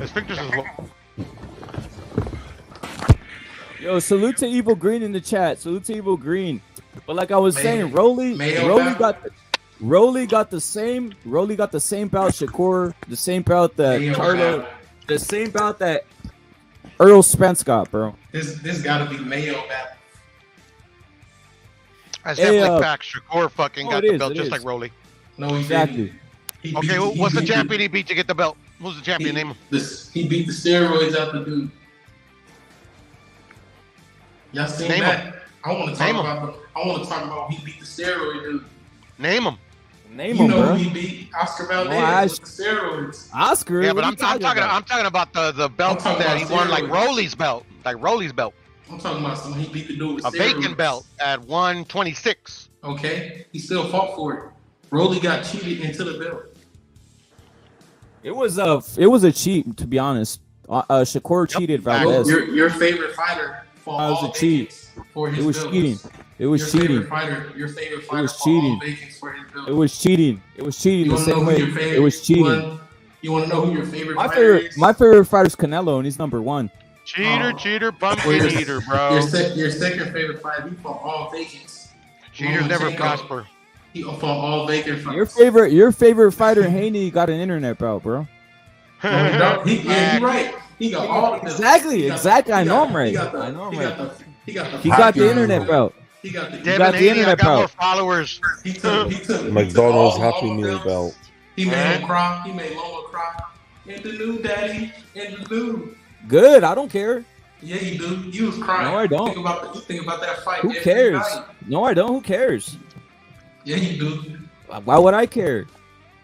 Sphincters is what? Yo, salute to Evil Green in the chat. Salute to Evil Green. But like I was saying, Rolly Babble. got the same bout Shakur, the same bout that Male Carlo, babble. the same bout that Earl Spence got, bro. This gotta be male babble. That's Hey, definitely facts. Shakur fucking oh, got it the is, belt it just is. like Rolly. No, he Exactly. didn't. Okay, what's the champion he beat to get the belt? Who's the champion? Name him. He beat the steroids out the dude. Y'all seen that? I want to talk about he beat the steroid dude. Name him. Name him, bro. Who he beat? Oscar Valdez with the steroids. Oscar? Yeah, but I'm talking about the belt that he won, like Rolly's belt. I'm talking about something he beat the dude with a steroids. vacant belt at 126. Okay, he still fought for it. Rolly got cheated into the belt. It was a cheat, to be honest. Shakur cheated Valdez. Your favorite fighter fought all vacants for his belts. Cheating. It was cheating. Your favorite fighter it was cheating. For his belt. It was cheating. It was cheating the same way. It was cheating. You want to know who your favorite fighter is? My favorite fighter is Canelo, and he's number 1. Cheater, pumpkin eater, bro. Your second favorite fighter, he fought all vacants. Cheaters never prosper. He fought all vacant fights. Your favorite fighter, Haney, got an internet belt, bro. No, you're right. He got all of them. Exactly. I know I'm right. He got the internet belt. He got the internet belt. More followers. He took McDonald's Happy Meal belt. He made him cry. He made Lola cry. And the new daddy and the new. Good. I don't care. Yeah, you do. You was crying. No, I don't. You think about that fight. Who cares? No, I don't. Who cares? Yeah, you do. Why would I care?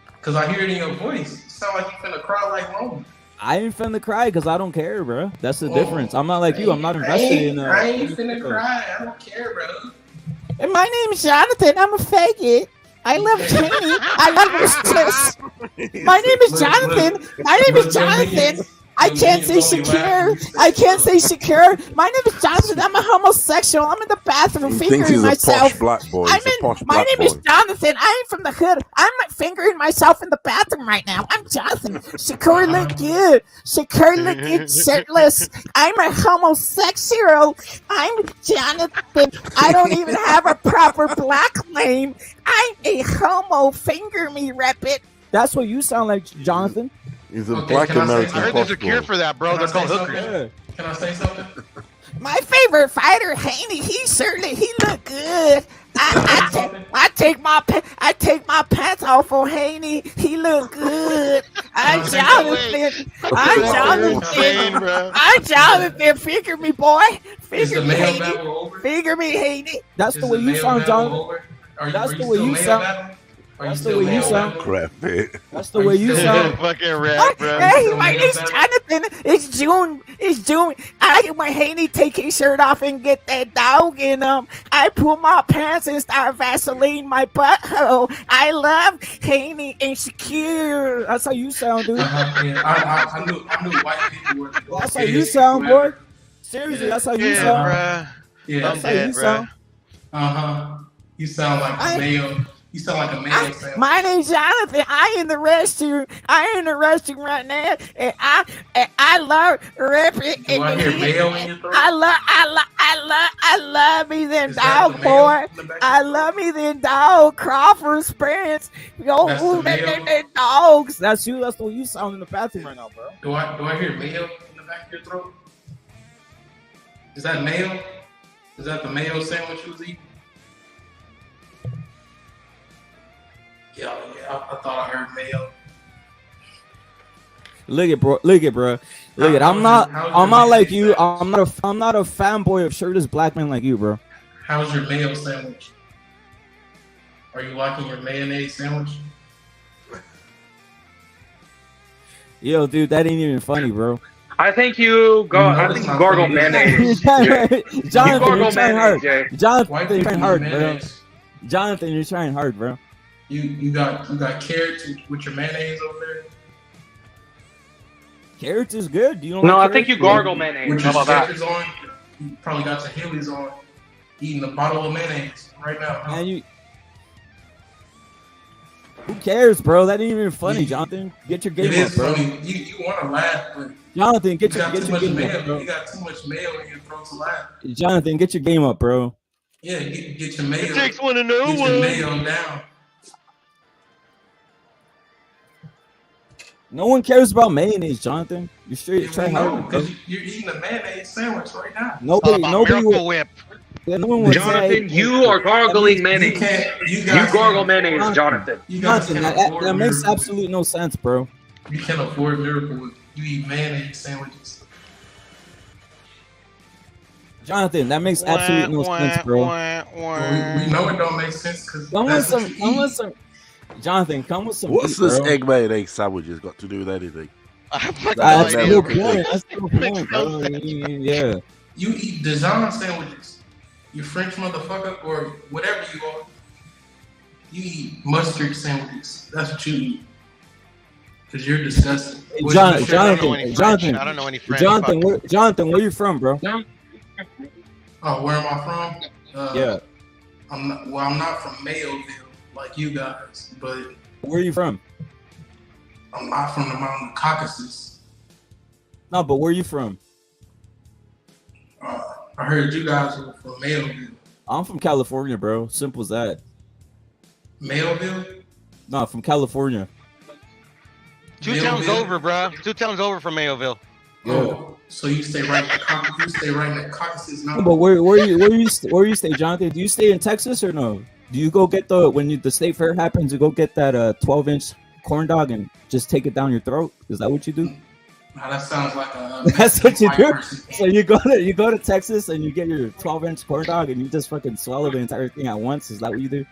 Because I hear it in your voice. You sound like you finna cry like Roman. I ain't finna cry because I don't care, bro. That's the difference. I'm not like you. I'm not invested in. I ain't finna cry. I don't care, bro. And my name is Jonathan. I'm a faggot. I love Kenny. I love this. My name is Jonathan. My name is Jonathan. I can't say Shakir. I can't say Shakir. My name is Jonathan. I'm a homosexual. I'm in the bathroom fingering myself. My name is Jonathan. I am from the hood. I'm fingering myself in the bathroom right now. I'm Jonathan. Shakir look good. Shakir look good shirtless. I'm a homosexual. I'm Jonathan. I don't even have a proper black name. I'm a homo. Finger me, rep it. That's what you sound like, Jonathan. He's a black American. I heard there's a cure for that, bro. They're called hookers. Can I say something? My favorite fighter, Haney. He look good. I take my pants off for Haney. He look good. I'm Jonathan. Figure me, boy. Figure me, Haney. Figure me, Haney. That's the way you sound, Jonathan. That's the way you sound. That's the way you sound. Crap, man. That's the way you sound. Fucking rap, bro. Hey, my name's Jonathan. It's June. I get my Haney take his shirt off and get that dog in him. I pull my pants and start Vaseline my butthole. I love Haney and Shakir. That's how you sound, dude. I knew white people were. That's how you sound, boy. Seriously, that's how you sound. Bro. Yeah, that's how you sound. You sound like a male. You sound like a man. My name's Jonathan. I in the restroom. Right now, and I love rapping. Do I hear male in your throat? I love me then dog, boy. I love me then dog. Crawford, Spence. Yo, they dogs. That's you. That's the way you sound in the bathroom right now, bro. Do I hear male in the back of your throat? Is that male? Is that the mayo sandwich you was eating? Yeah, I thought I heard mayo. Look at bro. I'm not like you. I'm not a fanboy of shirtless black men like you, bro. How's your mayo sandwich? Are you liking your mayonnaise sandwich? Yo, dude, that ain't even funny, bro. I think you gargle mayonnaise. Jonathan, you're trying hard. Jonathan, you're trying hard, bro. Jonathan, you're trying hard, bro. You got carrots with your mayonnaise over there. Carrots is good. You don't no, like I think you gargle mayonnaise. With your How about that? on, you probably got your Heelys on, eating a bottle of mayonnaise right now. Huh? And who cares, bro? That ain't even funny, Jonathan. Get your game up, bro. Funny. You want to laugh, but Jonathan, get your game up, bro. You got too much mayo in your throat to laugh. Jonathan, get your game up, bro. Yeah, get your mayo. It takes one to know one. Get your mayo down. No one cares about mayonnaise, Jonathan. You're straight try hard. Because you're eating a mayonnaise sandwich right now. Nobody Miracle Whip. Yeah, no one would Jonathan, you are gargling mayonnaise. You gargle mayonnaise, Jonathan. Jonathan, that makes absolutely no sense, bro. You can't afford Miracle Whip. You eat mayonnaise sandwiches. Jonathan, that makes absolutely no sense, bro. We know it don't make sense because Jonathan, come with some. What's this bro. egg mayonnaise sandwiches got to do with anything? That's the point. That's the point, bro. Yeah. You eat Dijon sandwiches. You French motherfucker or whatever you are. You eat mustard sandwiches. That's what you eat. Because you're disgusting. Jonathan, I don't know any French. Jonathan, where you from, bro? Oh, where am I from? Yeah. I'm not from Mayoville like you guys, but where are you from? I'm not from the Mountain Caucasus. No, but where are you from? I heard you guys were from Mayoville. I'm from California, bro. Simple as that. Mayoville? No, from California. 2 towns over, bro. 2 towns over from Mayoville. Yeah. Oh, so you stay right in the Caucasus. You stay right in the Caucasus now. But where you stay, Jonathan? Do you stay in Texas or no? Do you go get the state fair happens? You go get that 12-inch corn dog and just take it down your throat? Is that what you do? Now that sounds like a. That's what you do. So you go to Texas and you get your 12-inch corn dog and you just fucking swallow the entire thing at once. Is that what you do?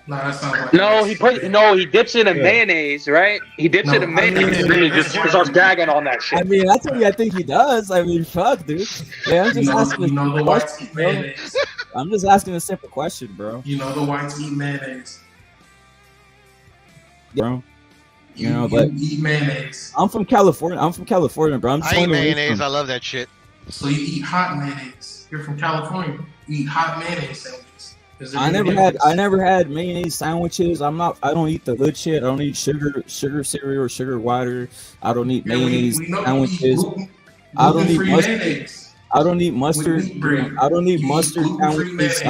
No, that sounds like he dips it in mayonnaise, right? He dips it in mayonnaise and then he just starts gagging on that shit. I mean, that's what I think he does. I mean, fuck, dude. Yeah, I'm just asking a question, bro. I'm just asking a simple question, bro. You know the whites eat mayonnaise, bro. You eat mayonnaise. I'm from California. Bro. I'm just I eat mayonnaise. I love that shit. So you eat hot mayonnaise. You're from California. You eat hot mayonnaise sandwiches. I never had mayonnaise sandwiches. I don't eat the good shit. I don't eat sugar cereal or sugar water. I don't eat mayonnaise sandwiches. I don't eat mustard. I don't eat mustard. I don't eat mustard sandwiches.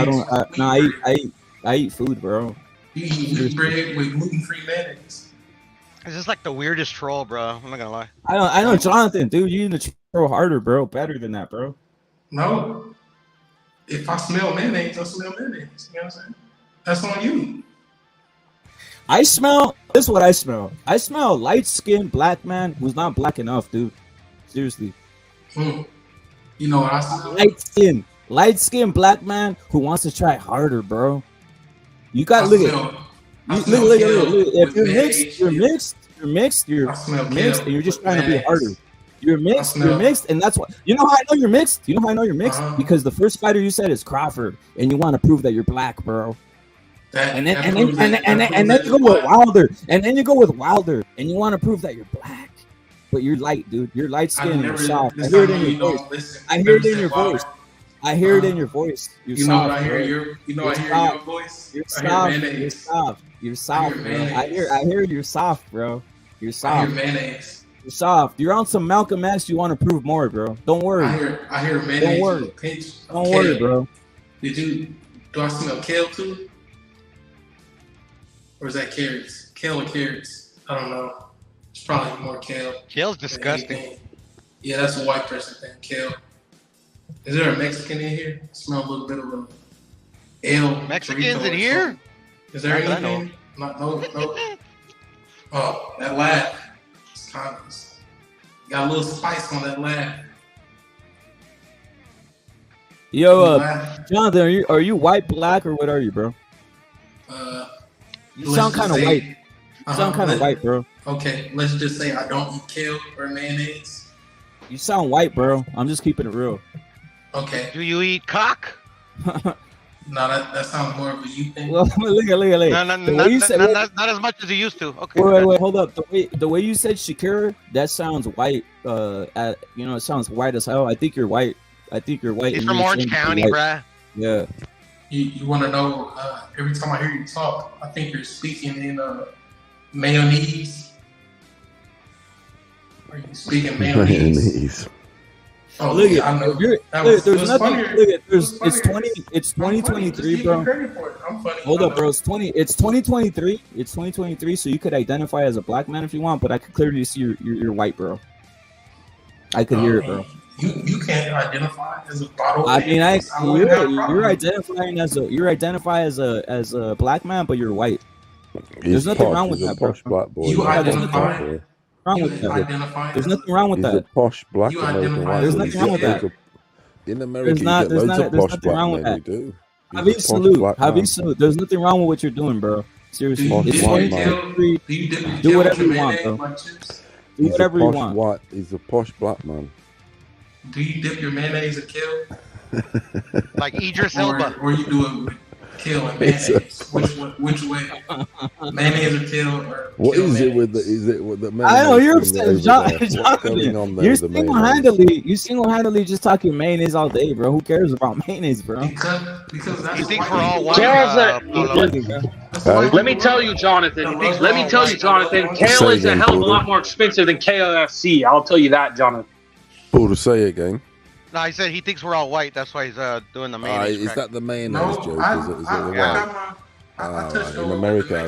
I eat food, bro. You eat wheat bread with gluten-free mayonnaise. This is like the weirdest troll, bro. I'm not gonna lie. I know, Jonathan, dude. You need to troll harder, bro. Better than that, bro. No. If I smell mayonnaise, I smell mayonnaise. You know what I'm saying? That's on you. This is what I smell. I smell a light-skinned black man who's not black enough, dude. Seriously. You know what I smell? Light-skinned black man who wants to try harder, bro. You got to look at If you're mixed, and you're just trying to be harder. You're mixed, and that's why. You know how I know you're mixed? Because the first fighter you said is Crawford, and you want to prove that you're black, bro. And then you go with Wilder, and and you want to prove that you're black, but you're light, dude. You're light skinned, you're soft. I hear it in your voice. I hear it in your voice. I hear it in your voice. You're soft. I hear your voice. You're soft. You're soft, man. I hear you're soft, bro. You're soft. I hear mayonnaise. You're soft. You're on some Malcolm X. You want to prove more, bro. Don't worry. I hear mayonnaise. Don't worry, bro. Do I smell kale too? Or is that carrots? Kale or carrots? I don't know. It's probably more kale. Kale's disgusting. Yeah, that's a white person thing. Kale. Is there a Mexican in here? I smell a little bit of ale. Mexicans in here? Is there anything? No. Oh, that laugh. It's kind of got a little spice on that laugh. Yo, Jonathan, are you white, black, or what are you, bro? You sound kind of white. You sound kind of white, bro. Okay, let's just say I don't eat kale or mayonnaise. You sound white, bro. I'm just keeping it real. Okay. Do you eat cock? No, that sounds more of a you thing. Well, look. Not as much as you used to. Okay. Wait, hold up. The way you said Shakira, that sounds white. It sounds white as hell. I think you're white. He's from Orange County, bruh. Yeah. You want to know? Every time I hear you talk, I think you're speaking in mayonnaise. Are you speaking mayonnaise? Oh, Look yeah, at, I know. look, there's nothing. funnier. Look at, It's 2023, bro. I'm funny. Hold up, bro. It's 2023. It's 2023. So you could identify as a black man if you want, but I could clearly see you're white, bro. I could hear it, bro. You can't identify as a bottle. I mean, you're identifying as as a black man, but you're white. There's nothing wrong with that, bro. Black boy. You identify. Wrong with that. There's nothing wrong with that. He's a posh black You American identify. white. There's nothing wrong with that. In America, There's not- you get there's loads not- of there's posh nothing black wrong with men. that. You do. He's a Habib posh salute. black Habib man. salute. There's nothing wrong with what you're doing, bro. Seriously, Posh it's white 2023. Do Do whatever you want, bro. Do He's whatever a you posh want. white. He's a posh black man. Do you dip your mayonnaise and kill? Like Idris Elba. Or you do it with kill and mayonnaise? Which way? Mayonnaise or kill? Or What kill is it with the? mayonnaise? Is it with the? I know you're mayonnaise thing upset, over John. there? What's going on there You're with the mayonnaise? single-handedly just talking mayonnaise all day, bro. Who cares about mayonnaise, bro? Because that's He thinks white we're all people. white. Kale's let me tell you, Jonathan. Kale is a hell of a lot more expensive than KFC. I'll tell you that, Jonathan. Paul, to say it again. No, I said he thinks we're all white. That's why he's doing the mayonnaise. Is crack. that the mayonnaise No, joke? I Is it the got white? I touched In on America,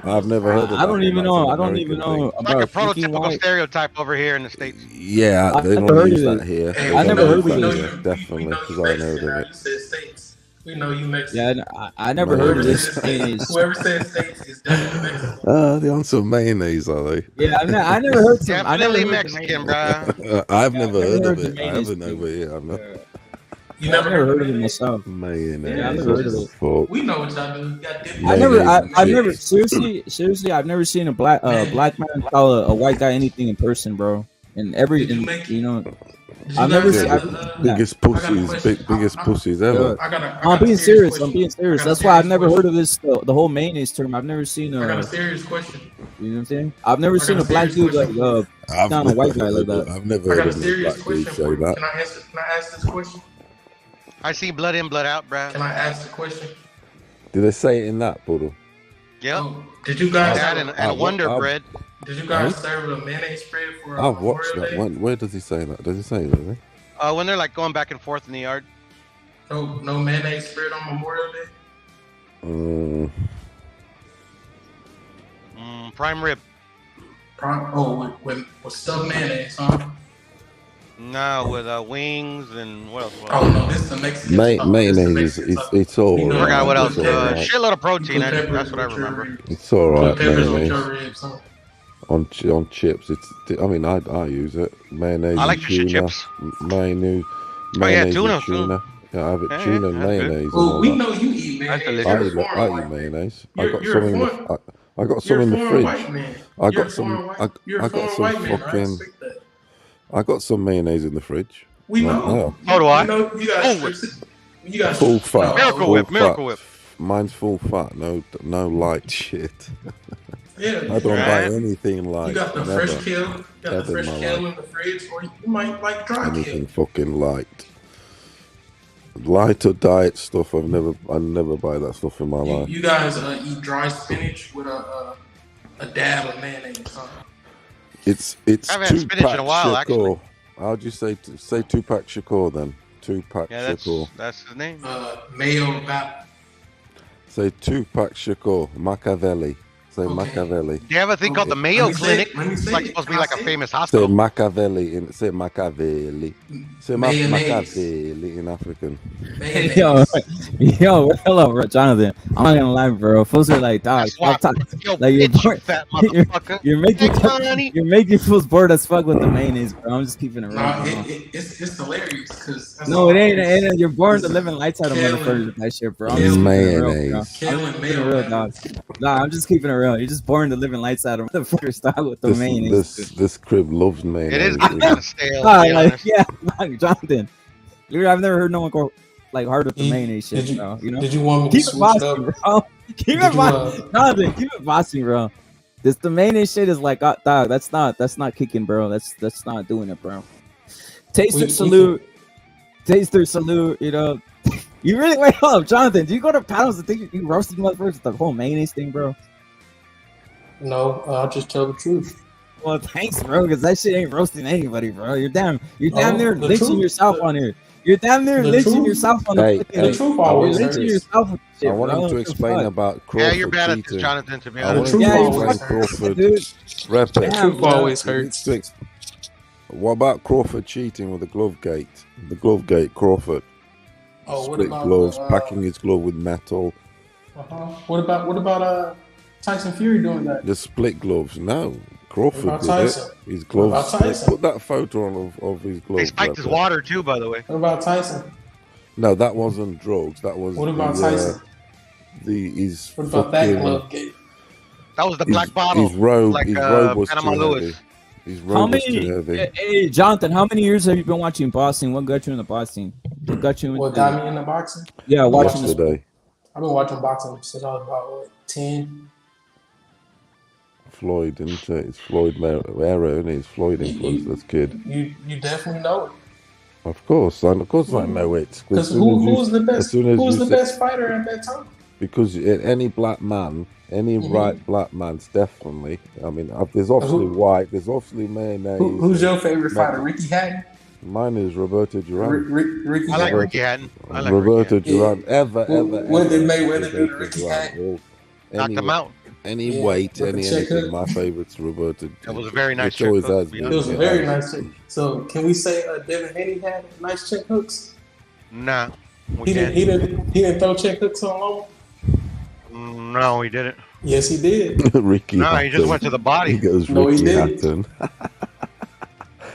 I've never heard of that. I don't even know. I don't American even know thing. Like a about freaking prototypical white. stereotype over here in the States. Yeah, I they never don't heard use of that it. here. Hey, They I don't never use heard of that it. here, definitely, because I know of it. You said states. We know you Mexican. Yeah, I never heard of this mayonnaise. Whoever says states is definitely Mexican. The answer mayonnaise, are they? Yeah, I never heard some. I never Definitely heard Mexican, the bro. I've never heard of the it. I mayonnaise haven't thing. over here. I've not. You I've never heard of it myself. Mayonnaise. Yeah, I've never heard of it. Fuck. We know what y'all do. You got dip. I've never seriously, I've never seen a black man call a white guy anything in person, bro. And I've never seen. Biggest pussies ever. I'm being serious. That's why I've never heard of this. The whole mayonnaise term. I've never seen I got a serious question. You know what I'm saying? I've never seen a black dude like down a white guy like that. I've never I got heard a of a serious black dude question say for you. that. Can I ask this question? I see blood in, blood out, bro. Can I ask the question? Did they say it in that, Poodle? Yep. So, did you guys That and Wonder Bread. Did you guys serve a mayonnaise spread for I've watched Memorial that. Day? Where does he say that? Does he say that? When they're like going back and forth in the yard. No mayonnaise spread on Memorial Day? Prime rib. With stuffed mayonnaise, huh? No, with wings and what else? Oh no, this is the Mexican stuff. Mayonnaise it's all I forgot what else. right. Shitload of protein. That's what I remember. It's all right, Peppers on mayonnaise. your ribs, huh? On chips, I use it. Mayonnaise. I like and the shit tuna. chips. Mayonnaise. Tuna, and tuna. Yeah, I have it. Yeah, Tuna and that's good. mayonnaise. Well, we and all know you eat That's mayonnaise. delicious. You're a that. foreign I white eat man. mayonnaise. I You're got some in the a fridge. white man. I You're got a some. foreign white- you're I a got foreign some white man. I fucking. respect that. I got some mayonnaise in the fridge. We right know. now. So do I. You know, you got Full fat. Miracle full Whip, fat. Miracle Whip. Mine's full fat. No light shit. Yeah, I don't buy Right. anything light. you got the never. fresh kale. You got the Never fresh in my kale life. in the fridge, or you might like dry Anything kale. fucking light. Light or diet stuff. I never buy that stuff in my life. You guys eat dry spinach with a dab of mayonnaise, huh? It's I haven't had spinach in a while, actually. How'd you say 2-pack Shakur then? 2-pack Yeah, Shakur. that's his name. Mayo about. Say 2-pack Shakur. Machiavelli. Say Okay. Machiavelli. Do you have a thing called the Mayo Let me say it. Clinic? Let me It's say like it. supposed to be Can I like a say it? famous Say hospital. Machiavelli. Say Machiavelli. Say Mayonnaise. Machiavelli in African. Mayonnaise. Yo, hello, bro, Jonathan. I'm not gonna lie, bro. Fools are like, dog, That's why. stop talking. Yo, Like, bitch, you fat motherfucker. You're making fools bored as fuck with the mayonnaise, bro. I'm just keeping it real. Nah, bro. it's hilarious because No, it ain't. You're bored to living lights out of motherfuckers with that shit, bro. I'm just keeping it real, bro. Mayonnaise. Kale and Keeping it mayo. real, dog. Nah, I'm just keeping it real. You're just born to living lights out of motherfuckers style with the mayonnaise. This crib loves mayonnaise. It is kind of stale. Ah, to be like, honest. yeah, like, Jonathan. I've never heard no one go like hard with the mayonnaise shit, bro. You know, Did you want me keep to it switch it bossy, up? bro. Keep Did it you, bossy, Jonathan. Keep it bossy, bro. The mayonnaise shit is like, dog. That's not kicking, bro. That's not doing it, bro. Taster salute. You know, you really wait up, Jonathan. Do you go to panels and think you roasted motherfuckers with the whole mayonnaise thing, bro? No, I'll just tell the truth. Well, thanks, bro, because that shit ain't roasting anybody, bro. You're damn near lynching yourself on here. You're damn near lynching yourself on the fucking. The truth always hurts. Yourself with shit, I want him to explain about Crawford. Yeah, you're bad cheating. at this, Jonathan. To be I want honest. him to always explain Crawford. The truth always hurts. What about Crawford cheating with the glove gate? The glove gate, Crawford. Oh, what Split about gloves, packing his glove with metal. What about Tyson Fury doing that? The split gloves. No, Crawford did it. His What gloves. about Tyson? Put that photo on of his gloves. He spiked his water too, by the way. What about Tyson? No, that wasn't drugs. That was. What about Tyson? What about that glove gate? That was the black bottle. His robe. Like his robe was Panama too Lewis. heavy. His robe was too heavy. Hey, Jonathan, how many years have you been watching boxing? What got you in the boxing? What got you? What got me in the boxing? Yeah, watching this. Yesterday. I've been watching boxing since I was about 10. Floyd, isn't it? It's Floyd era, isn't it? It's Floyd influenced this kid. You definitely know it. Of course, I know it. Because who was the best? Who was the best fighter at that time? Because any black man, any right black man's definitely. I mean, there's obviously white. There's obviously mayonnaise. Who's your favorite fighter? Ricky Hatton. Mine is Roberto Duran. Ricky I like Hatton. Ricky Hatton. I like Roberto Duran. Ever. What did Mayweather do to Ricky Hatton? Knocked him out. Any weight, anything. My favorite's Roberto. That was a very nice check hook. It was a very nice check. So can we say Devin Haney had nice check hooks? Nah. He didn't throw check hooks on Loma? No, he didn't. Yes, he did. Ricky. No, he just went to the body. He goes No, he Ricky didn't. Hatton.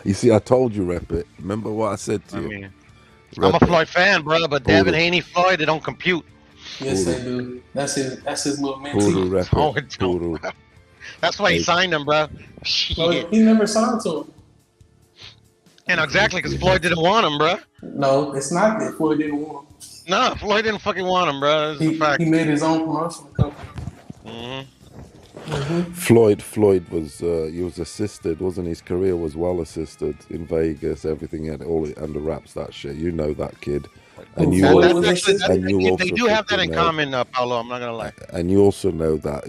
You see, I told you, rep it. Remember what I said to you? mean, I'm a Floyd fan, brother, but Devin Haney, Floyd, they don't compute. Yes, they do. That's his little mentee. Oh, it don't. That's why he signed him, bro. Shit. He never signed to him. And exactly, because Floyd didn't want him, bro. No, it's not that Floyd didn't want him. No, Floyd didn't fucking want him, bro. That's a fact. He made his own promotional company. Floyd was he was assisted, wasn't his career was well assisted in Vegas, everything had all under wraps, that shit. You know that kid. And they do have that in common, Paolo, I'm not gonna lie. And you also know that,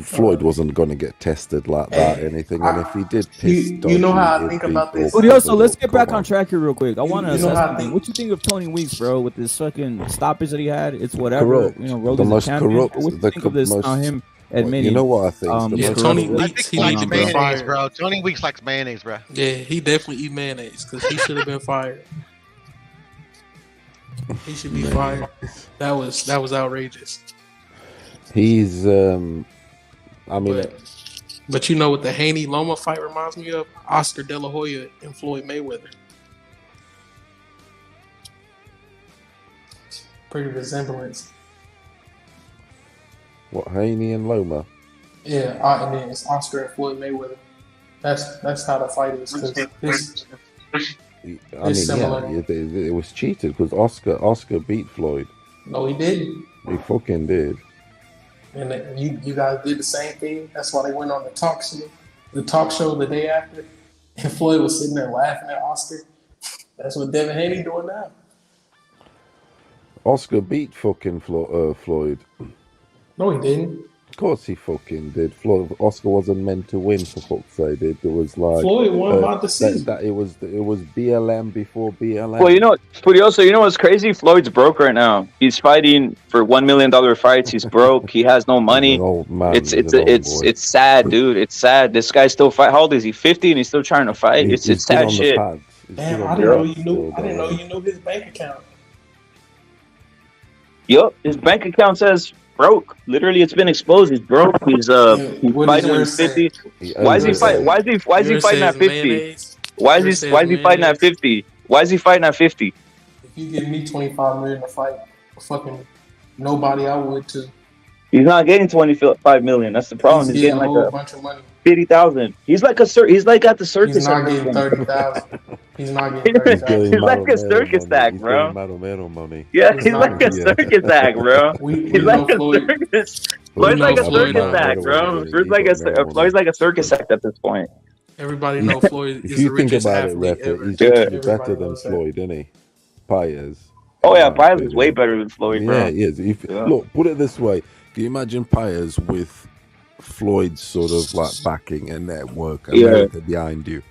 Floyd wasn't going to get tested like that, anything. And if he did piss, you know how I think about this. So let's get back on track here real quick. I want to assess something. What you think of Tony Weeks, bro, with this fucking stoppage that he had? It's whatever. Corrupt. The most corrupt. What do you think of this on him admitting? You know what I think? Tony Weeks, he likes mayonnaise, bro. Tony Weeks likes mayonnaise, bro. Yeah, he definitely eat mayonnaise because he should have been fired. He should be fired. That was outrageous. He's but you know what the Haney Loma fight reminds me of? Oscar De La Hoya and Floyd Mayweather. Pretty resemblance. What, Haney and Loma? Yeah, and then it's Oscar and Floyd Mayweather. That's how the fight is. It was cheated because Oscar beat Floyd. No, he didn't. He fucking did. And you guys did the same thing. That's why they went on the talk show the day after. And Floyd was sitting there laughing at Oscar. That's what Devin Haney doing now. Oscar beat fucking Floyd. No, he didn't. Of course he fucking did. Oscar wasn't meant to win, for fuck's sake. It was like Floyd won by decision. It was BLM before BLM. Well, Furioso, you know what's crazy? Floyd's broke right now. He's fighting for $1 million fights. He's broke. He has no money. Old man. It's sad, dude. It's sad. This guy still fight. How old is he? 50, and he's still trying to fight. It's sad shit. Damn, I didn't know you knew his bank account. Yup, his bank account says broke. Literally, it's been exposed. He's broke. He's fighting when he's 50. Why is he fighting at 50? Why is he fighting at 50? Why is he fighting at 50? If you give me $25 million to fight, fucking nobody, I would too. He's not getting $25 million. That's the problem. He's getting like a bunch of money. 50,000. He's like at the circus. He's not getting 30,000. He's not getting 30,000. He's like a circus act, bro. Money. Yeah, he's like a circus act, bro. He's like a circus. Floyd's like a circus act, bro. Floyd's like a circus act at this point. Everybody know Floyd is the richest athlete ever. He's better than Floyd, isn't he? Paez. Oh yeah, Paez is way better than Floyd, bro. Yeah, he is. Look, put it this way. Can you imagine Paez with Floyd's sort of like backing and network, America behind you.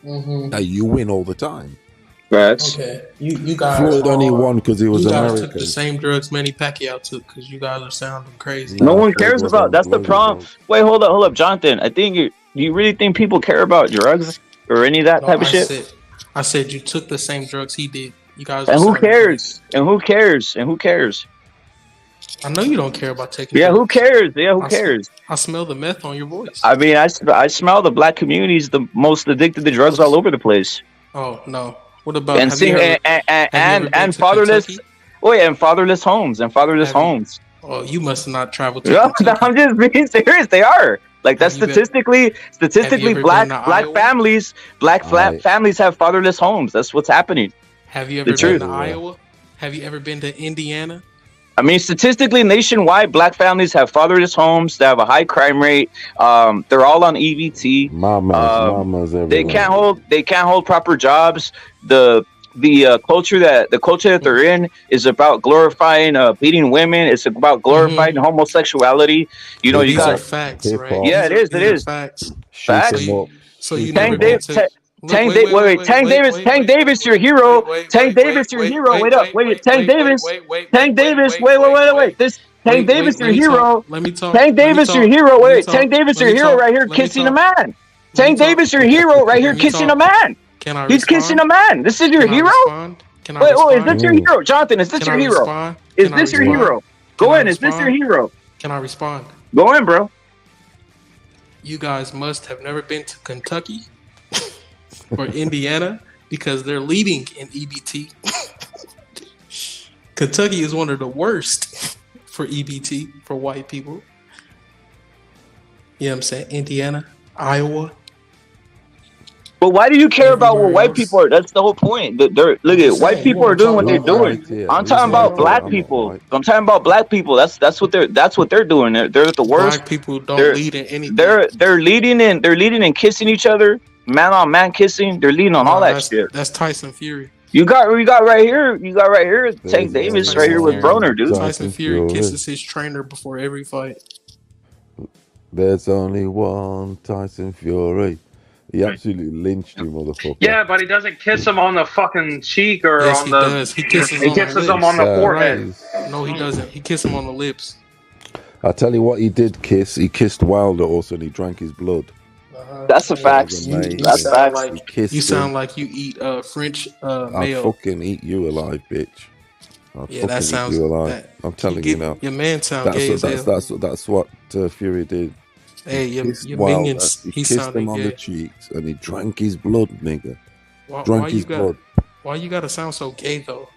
Now you win all the time. Okay, you guys. Floyd only won because he was you guys American. took the same drugs Manny Pacquiao took because you guys are sounding crazy. No one cares about. That's the problem. Wait, hold up, Jonathan. I think you really think people care about drugs or any of that type of shit? I said you took the same drugs he did. You guys. And who cares? And who cares? And who cares? I know you don't care about taking. Yeah, drugs. Who cares? Yeah, who cares? I smell the meth on your voice. I mean, I smell the black community is the most addicted to drugs all over the place. Oh no. What about and fatherless? And fatherless homes homes. Oh, you must not travel to. No, I'm just being serious. They are like that's statistically black families have fatherless homes. That's what's happening. Have you ever been to Iowa? Have you ever been to Indiana? I mean, statistically, nationwide, black families have fatherless homes. They have a high crime rate. They're all on EBT. Mamas. They can't hold proper jobs. The culture that they're in is about glorifying beating women. It's about glorifying homosexuality. You know, these are facts, right? Yeah, it is. Facts. So you never been to. Tank Davis, your hero. Tank Davis, your hero. Wait up. Tank Davis. Wait. This Tank Davis, your hero. Let me talk. Tank Davis, your hero. Wait. Tank Davis, your hero right here kissing a man. Tank Davis, your hero right here kissing a man. He's kissing a man. This is your hero? Wait, is this your hero? Jonathan, is this your hero? Is this your hero? Go in. Is this your hero? Can I respond? Go in, bro. You guys must have never been to Kentucky or Indiana because they're leading in EBT. Kentucky is one of the worst for EBT for white people. You know what I'm saying? Indiana, Iowa. But why do you care about what white people are? That's the whole point. White people are doing what they're doing. I'm talking about black people. I'm talking about black people. That's what they're doing. They're the worst. Black people don't lead in anything. They're leading in kissing each other, man on man kissing. They're leading on all that shit. That's Tyson Fury. You got right here. Tank Davis right here with Broner, dude. Tyson Fury kisses his trainer before every fight. There's only one Tyson Fury. He absolutely lynched you, motherfucker. Yeah, but he doesn't kiss him on the fucking cheek or on the. Does. He kisses him on the forehead. No, he doesn't. He kisses him on the lips. I'll tell you what he did kiss. He kissed Wilder also, and he drank his blood. That's a fact. That's facts. You sound like you eat French mayo. I'll fucking eat you alive, bitch. That sounds. You alive. I'm telling you now. Your man sound gay as hell. That's what Fury did. Hey, your minions. He kissed him on the cheeks, and he drank his blood, nigga. Blood. Why you gotta sound so gay though?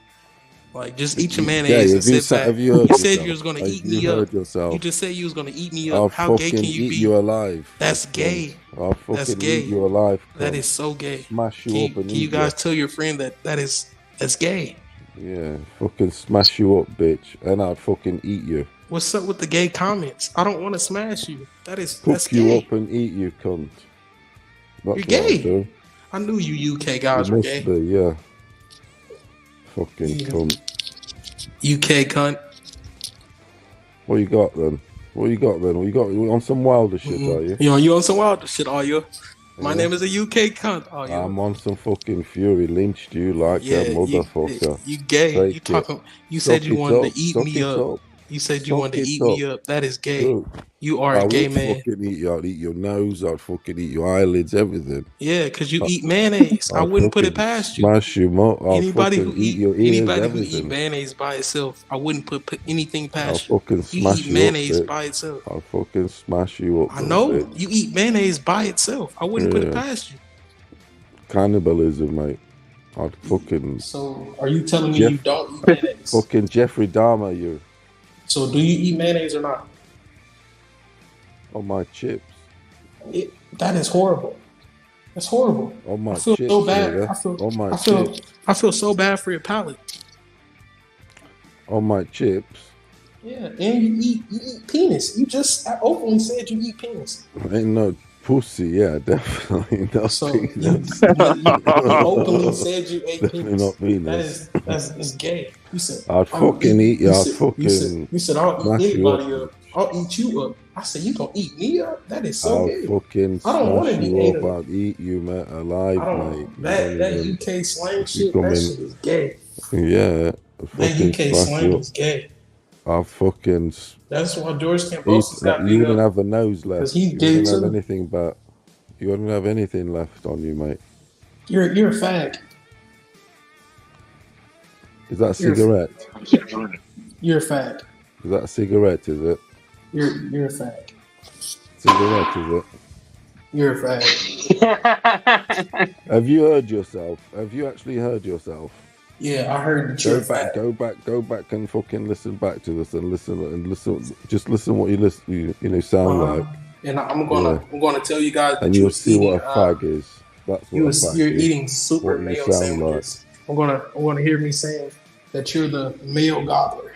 Like, just eat your mayonnaise and sit back. You said you was gonna eat me up. You just said you was gonna eat me up. How gay can you be? You alive. That's gay. That's gay. Eat you alive. That is so gay. Smash you up. Can you guys tell your friend that's gay? Yeah, fucking smash you up, bitch, and I'd fucking eat you. What's up with the gay comments? I don't want to smash you. That's you gay. Up and eat you, cunt. You're gay. I knew you UK guys were gay. Yeah. Fucking cunt. UK cunt. What you got then? You on some wilder shit, are you? You on some wilder shit, are you? My name is a UK cunt, are you? I'm on some fucking Fury. Lynched you like that motherfucker. You gay. You talking? You said you wanted to eat me up. You said you wanted to eat me up. That is gay. Look, you are a gay man. I'd eat your nose. I'd fucking eat your eyelids, everything. Yeah, because you eat mayonnaise. I wouldn't put it past you. Smash you, anybody who eat mayonnaise by itself, I wouldn't put anything past you. You eat mayonnaise by itself. I'll fucking smash you up. I know. You eat mayonnaise by itself. I wouldn't put it past you. Cannibalism, mate. I'd fucking. So, are you telling me you don't eat mayonnaise? Fucking Jeffrey Dahmer, you. So do you eat mayonnaise or not? On my chips. That is horrible. That's horrible. On my chips. I feel so bad. Chips. I feel so bad for your palate. On my chips. Yeah, and you eat penis. You just openly said you eat penis. Ain't no pussy, yeah, definitely not. So you openly said you ate penis. Not penis. That's gay. You said I'd fucking eat you. I'd fucking. You said I'll eat anybody up. I'll eat you up. I said, you gonna eat me up? That is so gay. Fucking I don't want to be ate up. I'll eat you, man, alive, mate. That UK slang shit, that shit is gay. Yeah. That UK slang is gay. I'll fucking... That's why George Cambosis got beat you up. wouldn't have a nose left. He's you gay wouldn't too. have anything but... You wouldn't have anything left on you, mate. You're a fag. Is that a cigarette? You're a fag. Is that a cigarette, is it? You're a fag. Cigarette, is it? You're a fag. Have you heard yourself? Have you actually heard yourself? Yeah, I heard that you're a fag. Go back and fucking listen back to this and listen. Just listen what you sound like. And I'm gonna tell you guys. And you'll see what a fag is. That's what a fag you're is. eating super male sandwiches. Like. I'm gonna hear me saying that you're the male gobbler.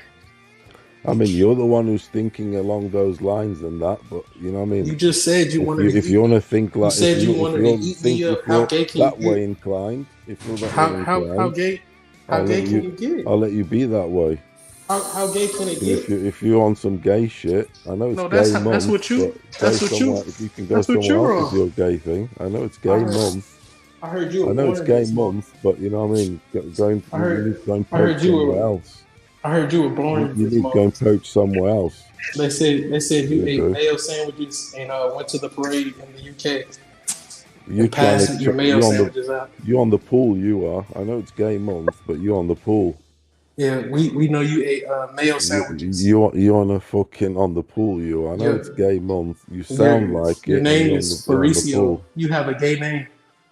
I mean, you're the one who's thinking along those lines and that, but you know what I mean. You just said you wanted. If you want to think like, you said you wanted to eat me up. How gay can that you way get? inclined, if you're that how way inclined, how gay? How gay can you get? I'll let you be that way. How gay can it get? If you're on some gay shit, I know it's gay month. That's what you. If you can go somewhere else with your gay thing, I know it's gay month. I heard you. I know it's gay month, but you know what I mean. Going somewhere else. I heard you were born. You need to go and poach somewhere else. They said you ate mayo sandwiches and went to the parade in the UK. You passed your mayo sandwiches out. You on the pool? You are. I know it's gay month, but you on the pool. Yeah, we know you ate mayo sandwiches. You on a fucking on the pool. You are. I know it's gay month. You sound like it. Your name is Faricio. You have a gay name.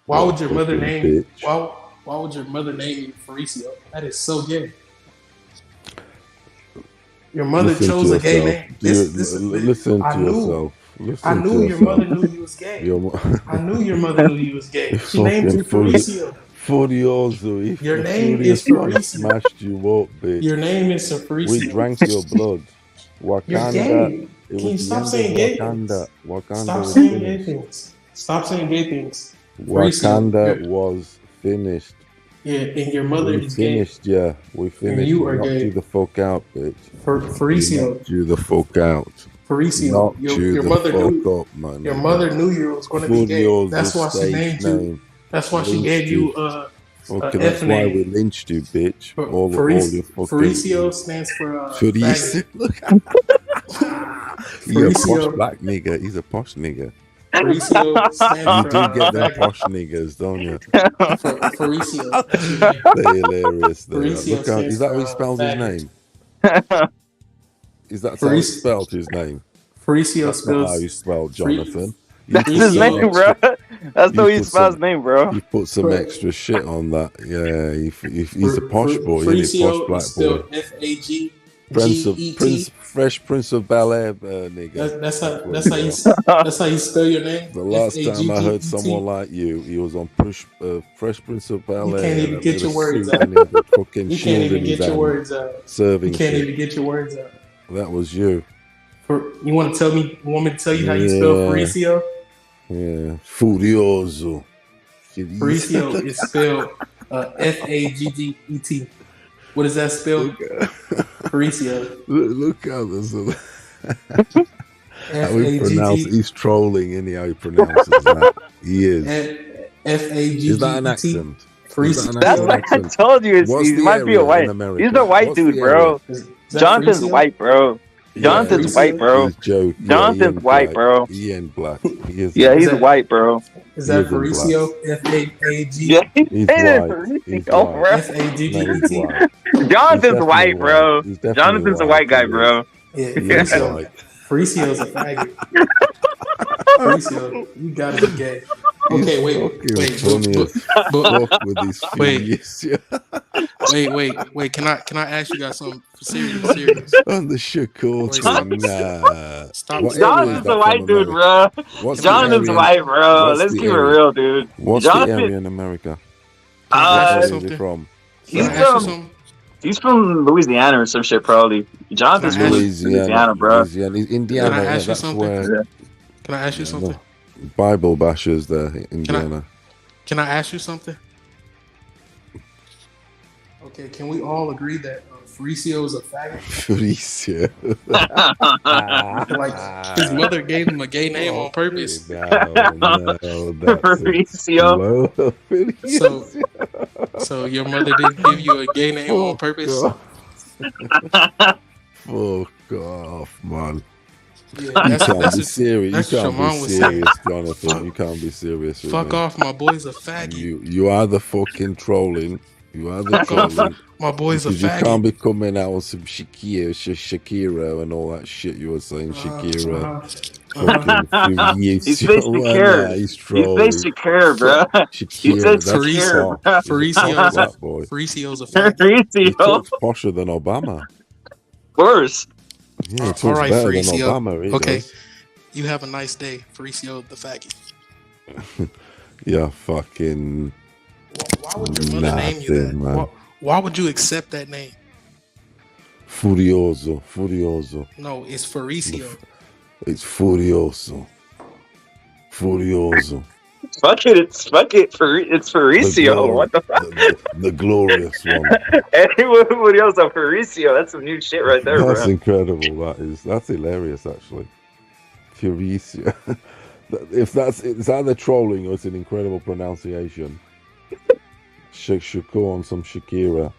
Why would your mother name you? Why would your mother name you Faricio? That is so gay. Your mother chose a gay name. Listen to yourself. I knew your mother knew you was gay. I knew your mother knew you was gay. She named you Faricio. Your name is Faricio. Smashed you up, bitch. Your name is Faricio. We drank your blood. Wakanda. You're gay. Can you stop saying gay things? Stop saying gay things. Stop saying gay things. Wakanda was finished. Yeah, and your mother is finished, gay. Yeah, we finished. And you are gay. You the fuck out, bitch. Faricio. You the fuck out. Faricio. Your mother knew. Man. Your mother knew you was going to be gay. That's why she named you. That's why she gave you that's why we lynched you, bitch. All your fucking. Faricio stands for. Faricio. He's a posh black nigga. He's a posh nigga. Faricio stands you do get them posh niggas, don't you? Faricio. They're hilarious. Look how, is that how he spelled his name? Is that how he spelled his name? Faricio spells. How you spelled Jonathan? That's his name, bro. That's how he spells his name, bro. You put some extra shit on that. Yeah, he's a posh boy. He's a posh black boy. F-A-G. Fresh Prince of Bel-Air, nigga. That's how you spell your name. The last time I heard someone like you, he was on Fresh Prince of Bel-Air. You can't even get your words out. You can't even get your words out. Serving. You can't even get your words out. That was you. You want me to tell you how you spell Faricio? Yeah, Furioso. Faricio is spelled F-A-G-G-E-T. What does that spell? Faricio. Look how this. How he pronounces. He's trolling, and how he pronounces that. He is. F-A-G-G-E-T. Is that an accent? That's what I told you. He might be a white. He's a white dude, bro. Jonathan's white, bro. Jonathan's white, bro. Jonathan's white, bro. He ain't black. He's white, bro. Is that Faricio? F-A-G. Yeah, he's white. F-A-G-G-E-T. Jonathan's white, bro. Jonathan's a white guy, bro. Yeah, Faricio's a faggot. Faricio, you gotta be gay. Okay, wait. Can I ask you guys something serious? On the Shakur thing, Stop. Jonathan's a white dude, bro. Jonathan's white, bro. Let's keep it real, dude. What's the area in America? Where is he from? He's from Louisiana or some shit, probably. Jonathan's from Louisiana, bro. Indiana. Can I ask you something? Can I ask you something? Bible bashers there, Indiana. Can I ask you something? Okay, can we all agree that Fabricio is a faggot? Fabricio. Like his mother gave him a gay name on purpose. No, Fabricio. So your mother didn't give you a gay name on purpose? Fuck off, man. Yeah, you can't be serious. You can't be serious, Jonathan. You can't be serious. Fuck off, my boy's a faggot. You are the fucking trolling. You are the trolling. My boy's a faggot. You can't be coming out with some Shakira and all that shit you were saying. Shakira. He's faced Shakira. He's trolling. He's faced Shakira, bro. Shakira. Faricio's a faggot. He talks posher than Obama. Worse. Yeah, he talks better than Obama. Okay. Does. You have a nice day, Fabricio the faggot. Yeah, fucking. Why would your mother name you that? Why would you accept that name? Furioso. No, it's Fabricio. It's Furioso. Fuck it, it's Fabricio. What the fuck? The glorious one. Everybody else on Fabricio. That's some new shit right there, That's bro. incredible. That's hilarious, actually. Fabricio. If it's either trolling or it's an incredible pronunciation. Shako on some Shakira.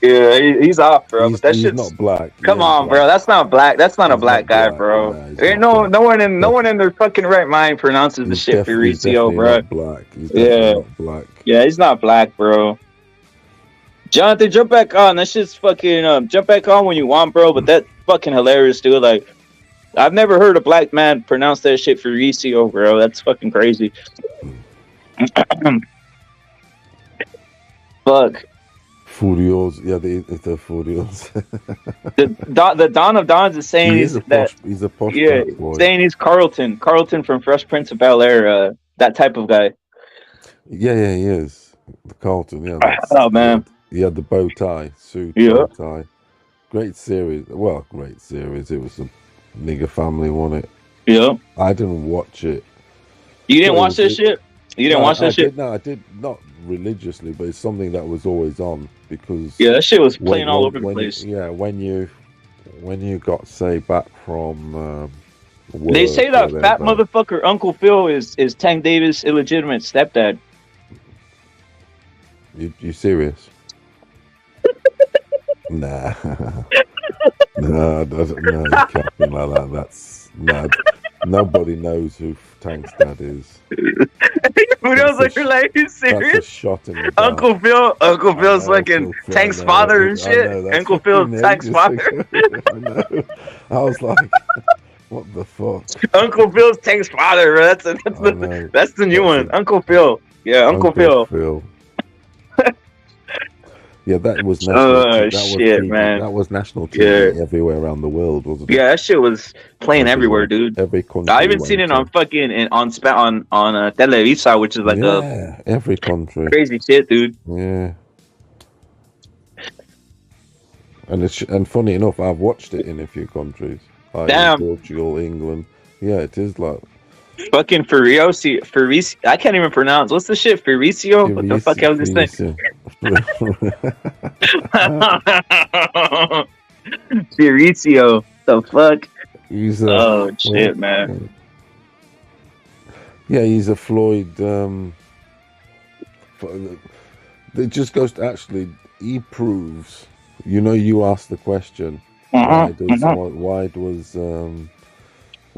Yeah, he's off, bro. But that he's shit's not black. Come on, bro. That's not black. That's not a black guy, bro. Ain't no one in their fucking right mind pronounces the shit Fabricio, bro. Black. He's not black. Yeah, he's not black, bro. Jonathan, jump back on. That shit's fucking jump back on when you want, bro. But that's fucking hilarious, dude. Like, I've never heard a black man pronounce that shit Fabricio, bro. That's fucking crazy. Fuck. Furios, yeah, the Furios. the Don of Dons is saying he's a posh boy. Saying he's Carlton from Fresh Prince of Bel-Air, that type of guy. Yeah, he is. The Carlton, yeah. Oh man, he had the bow tie suit. Yeah, bow tie. Great series. Well, great series. It was a nigger family, wasn't it? Yeah. I didn't watch it. You didn't watch this shit? You didn't watch that shit? No, I did not religiously, but it's something that was always on because that shit was playing all over the place. When you got back from they say that fat motherfucker Uncle Phil is Tank Davis' illegitimate stepdad. You serious? Nah. No, you can't be like that. That's mad. Nobody knows who Tank's dad is. Who knows? Like, you're like, you serious? That's a shot in the dark. Uncle Phil's fucking Tank's father and shit. Uncle Phil's Tank's father. I know. I was like, what the fuck? Uncle Phil's Tank's father, bro. That's the new one. Uncle Phil. Yeah, Uncle Phil. Yeah, that was national. That was national TV everywhere around the world, wasn't it? Yeah, that shit was playing everywhere, dude. Every country. I even seen it on fucking on Televisa, which is like every country. Crazy shit, dude. Yeah. And funny enough, I've watched it in a few countries. Damn. Portugal, England. Yeah, it is like fucking Fabricio. I can't even pronounce. What's the shit? Fabricio? What the fuck was this thing? Fabricio. The fuck? Shit, man. Yeah, he's a Floyd. It just goes to actually. He proves. You asked the question.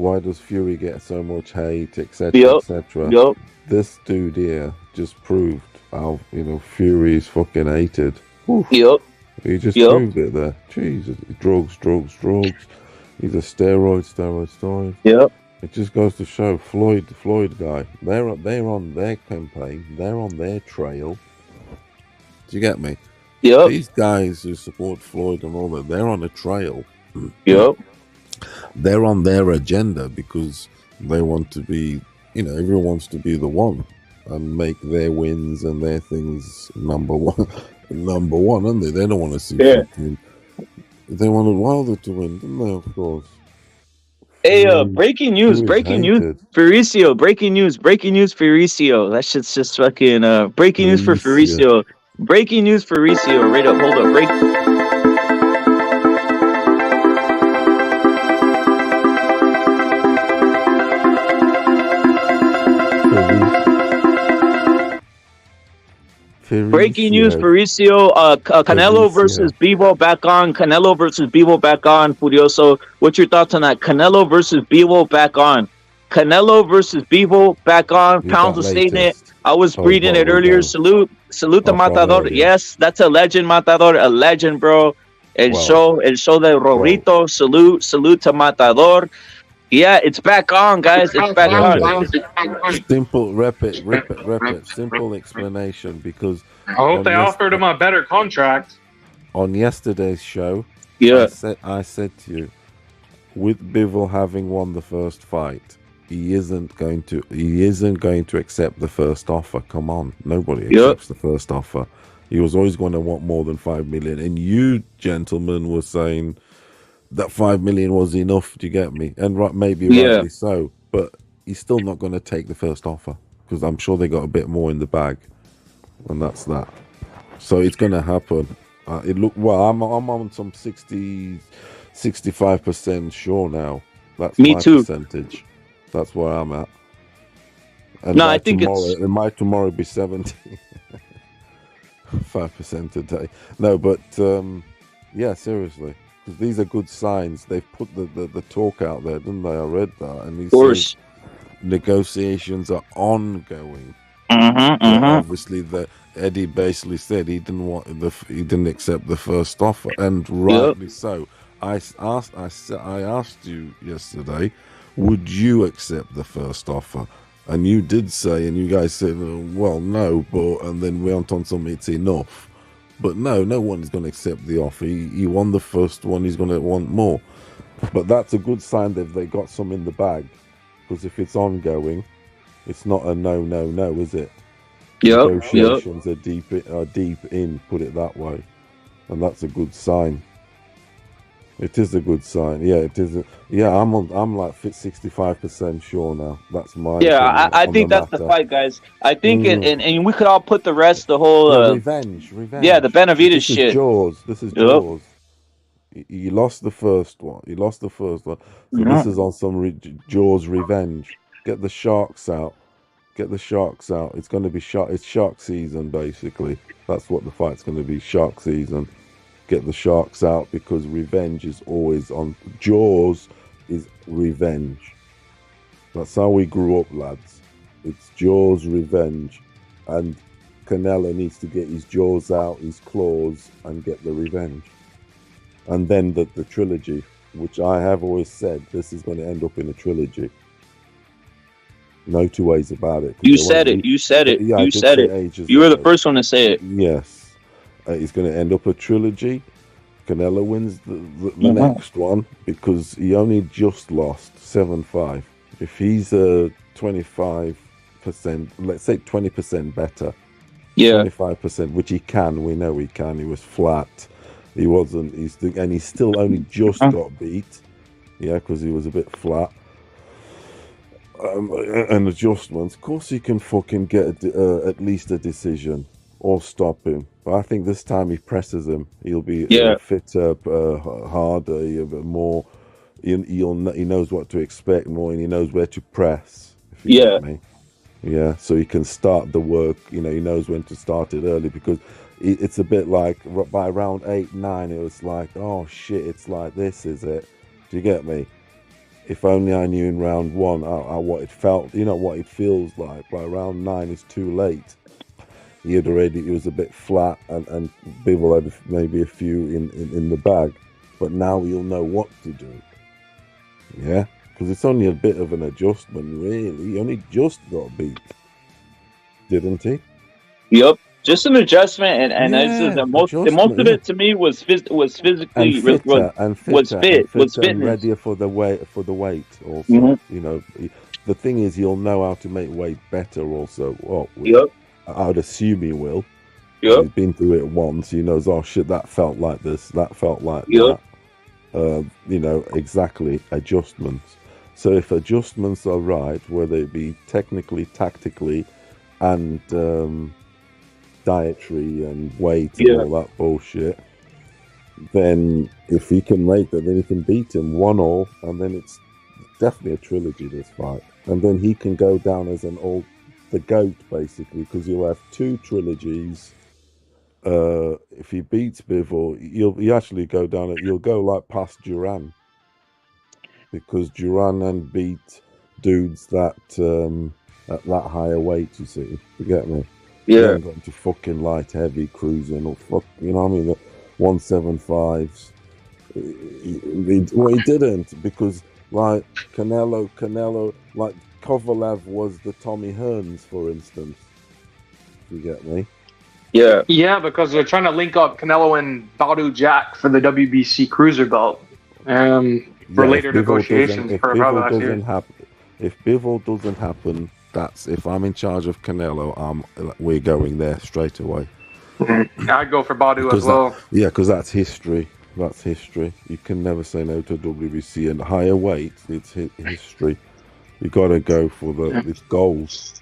Why does Fury get so much hate, etc., etc.? Yep. This dude here just proved how Fury is fucking hated. Oof. Yep. He just proved it there. Jesus, drugs. He's a steroid. Yep. It just goes to show Floyd guy. They're on their campaign. They're on their trail. Do you get me? Yep. These guys who support Floyd and all that, they're on a trail. Yep. They're on their agenda because they want to be, everyone wants to be the one and make their wins and their things number one, aren't they? They don't want to see something. They wanted Wilder to win, didn't they? Of course. Hey, breaking news, Fabricio, breaking news, Fabricio. That shit's just fucking breaking news for Fabricio. Breaking news for Ricio. Right up. Hold up. Breaking news for Ricio. Canelo versus Bivol back on. Canelo versus Bivol back on. Furioso. What's your thoughts on that? Canelo versus Bivol back on. Canelo versus Bivol back on. Pounds was stating it. I was reading it earlier. Salute to Matador. Yes, that's a legend, Matador. A legend, bro. El show de Rorrito. Salute to Matador. Yeah, it's back on, guys. It's back on. Simple, rep it. Simple explanation, because I hope they offered him a better contract. On yesterday's show, I said to you, with Bivol having won the first fight, he isn't going to accept the first offer. Come on, nobody accepts the first offer. He was always going to want more than 5 million, and you gentlemen were saying that 5 million was enough. Do you get me? And maybe rightly so, but he's still not going to take the first offer, because I'm sure they got a bit more in the bag, and that's that. So it's going to happen. I'm on some 65% sure now. That's my percentage. That's where I'm at. And I think it might tomorrow be 70. 5% a day. No, but yeah, seriously. These are good signs. They've put the talk out there, didn't they? I read that, and these negotiations are ongoing. Obviously, Eddie basically said he didn't accept the first offer, and rightly so. I asked you yesterday, would you accept the first offer? And you did say, and you guys said, well, no, and then we went on something, it's enough. But no one is going to accept the offer. He won the first one. He's going to want more. But that's a good sign that they got some in the bag. Because if it's ongoing, it's not a no, is it? Negotiations are deep in, put it that way. And that's a good sign. It is a good sign. Yeah, it is. I'm like 65% sure now. That's my I think that's the fight, guys. I think and we could all put the rest, the whole revenge. Yeah, the Benavidez shit. This is Jaws. He lost the first one. So this is on some Jaws revenge. Get the sharks out. It's going to be It's shark season, basically. That's what the fight's going to be. Shark season. Get the sharks out, because revenge is always on. Jaws is revenge. That's how we grew up, lads. It's Jaws revenge, and Canelo needs to get his jaws out, his claws, and get the revenge. And then the trilogy, which I have always said, this is going to end up in a trilogy. No two ways about it. You said it. Yeah, you said it. You were the first one to say it. Yes. He's going to end up a trilogy. Canelo wins the next one, because he only just lost 7-5. If he's 25%, let's say 20% better, 25%, which he can, we know he can. He was flat. He wasn't. And he still only just got beat. Yeah, because he was a bit flat. And adjustments. Of course, he can fucking get at least a decision or stop him. But I think this time he presses him. He'll be fitter, harder, more. He knows what to expect more, and he knows where to press. If you get me. Yeah, so he can start the work. He knows when to start it early, because it's a bit like by round 8, 9, it was like, oh shit, it's like this, is it? Do you get me? If only I knew in round 1 what it felt, what it feels like. By round 9, it's too late. He was a bit flat, and Bivol had maybe a few in the bag, but now he'll know what to do. Yeah, because it's only a bit of an adjustment, really. He only just got beat, didn't he? Yep, just an adjustment, and the most of it to me was physically and fitter, was fitness, and ready for the weight also. The thing is, he'll know how to make weight better also. I would assume he will. He's been through it once. He knows, oh shit, that felt like this, that felt like that. Exactly, adjustments. So if adjustments are right, whether it be technically, tactically, and dietary and weight and all that bullshit, then if he can make that, then he can beat him 1-1, and then it's definitely a trilogy, this fight. And then he can go down as the GOAT, basically, because you'll have 2 trilogies. If he beats Bivol, you'll actually go down, you'll go like past Duran, because Duran and beat dudes that at that higher weight, you see. You get me? Yeah. He ain't got to fucking light heavy cruising or fuck, you know what I mean? The 175s. He didn't, because like Canelo, like Kovalev was the Tommy Hearns, for instance. You get me? Yeah. Yeah, because they're trying to link up Canelo and Badu Jack for the WBC cruiser belt. For later negotiations for about last year. If Bivol doesn't happen, that's if I'm in charge of Canelo, we're going there straight away. I'd go for Badu as well. Because that's history. That's history. You can never say no to WBC, and higher weight, it's history. You got to go for its goals.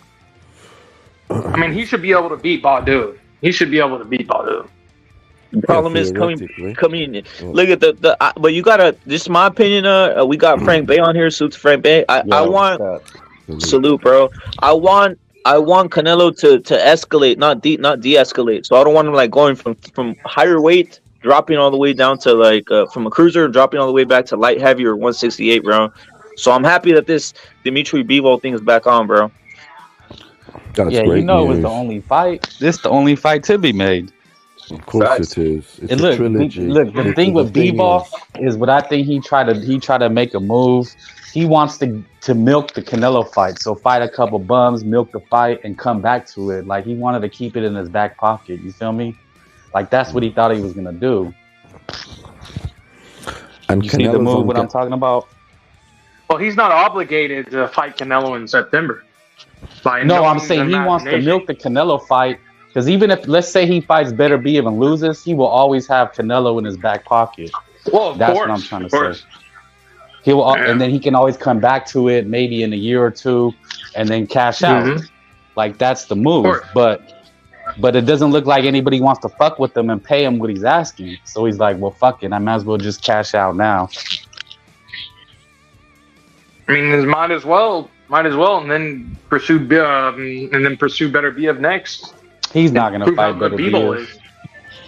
I mean, he should be able to beat Badu. The problem is coming. Look at but you gotta. This is my opinion. We got Frank Bay on here. Salute to Frank Bay. I want salute, bro. I want Canelo to escalate, not de-escalate. So I don't want him like going from higher weight, dropping all the way down to like from a cruiser, dropping all the way back to light heavy or 168, bro. So I'm happy that this Dimitri Bivol thing is back on, bro. That's it was the only fight. This is the only fight to be made. Of course it is. It's a trilogy. The thing with Bivol is what I think he tried to make a move. He wants to milk the Canelo fight. So fight a couple bums, milk the fight, and come back to it. Like he wanted to keep it in his back pocket. You feel me? Like that's what he thought he was gonna do. And you see the move what I'm talking about? Well, he's not obligated to fight Canelo in September. No, I'm saying he wants to milk the Canelo fight. Because even if, let's say he fights Benavidez and loses, he will always have Canelo in his back pocket. Well, that's what I'm trying to say. He will, and then he can always come back to it maybe in a year or two, and then cash out. Like that's the move. But it doesn't look like anybody wants to fuck with him and pay him what he's asking. So he's like, well, fuck it, I might as well just cash out now. I mean, might as well, and then pursue Beterbiev next. He's not going to fight Beterbiev.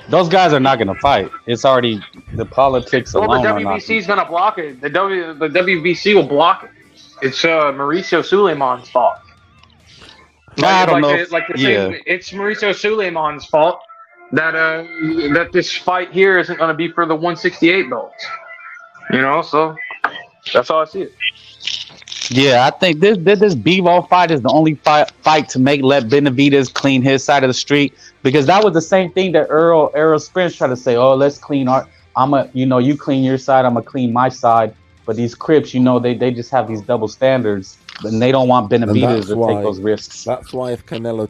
Those guys are not going to fight. It's already the politics alone. Well, the WBC is going to block it. The WBC will block it. It's Mauricio Suleiman's fault. I don't know. It's Mauricio Suleiman's fault that this fight here isn't going to be for the 168 belts. You know, so that's how I see it. Yeah, I think this Bivol fight is the only fight to let Benavidez clean his side of the street, because that was the same thing that Errol Spence tried to say. Oh, let's clean you clean your side, I'm gonna clean my side. But these Crips, they just have these double standards, and they don't want Benavidez to take those risks. That's why if Canelo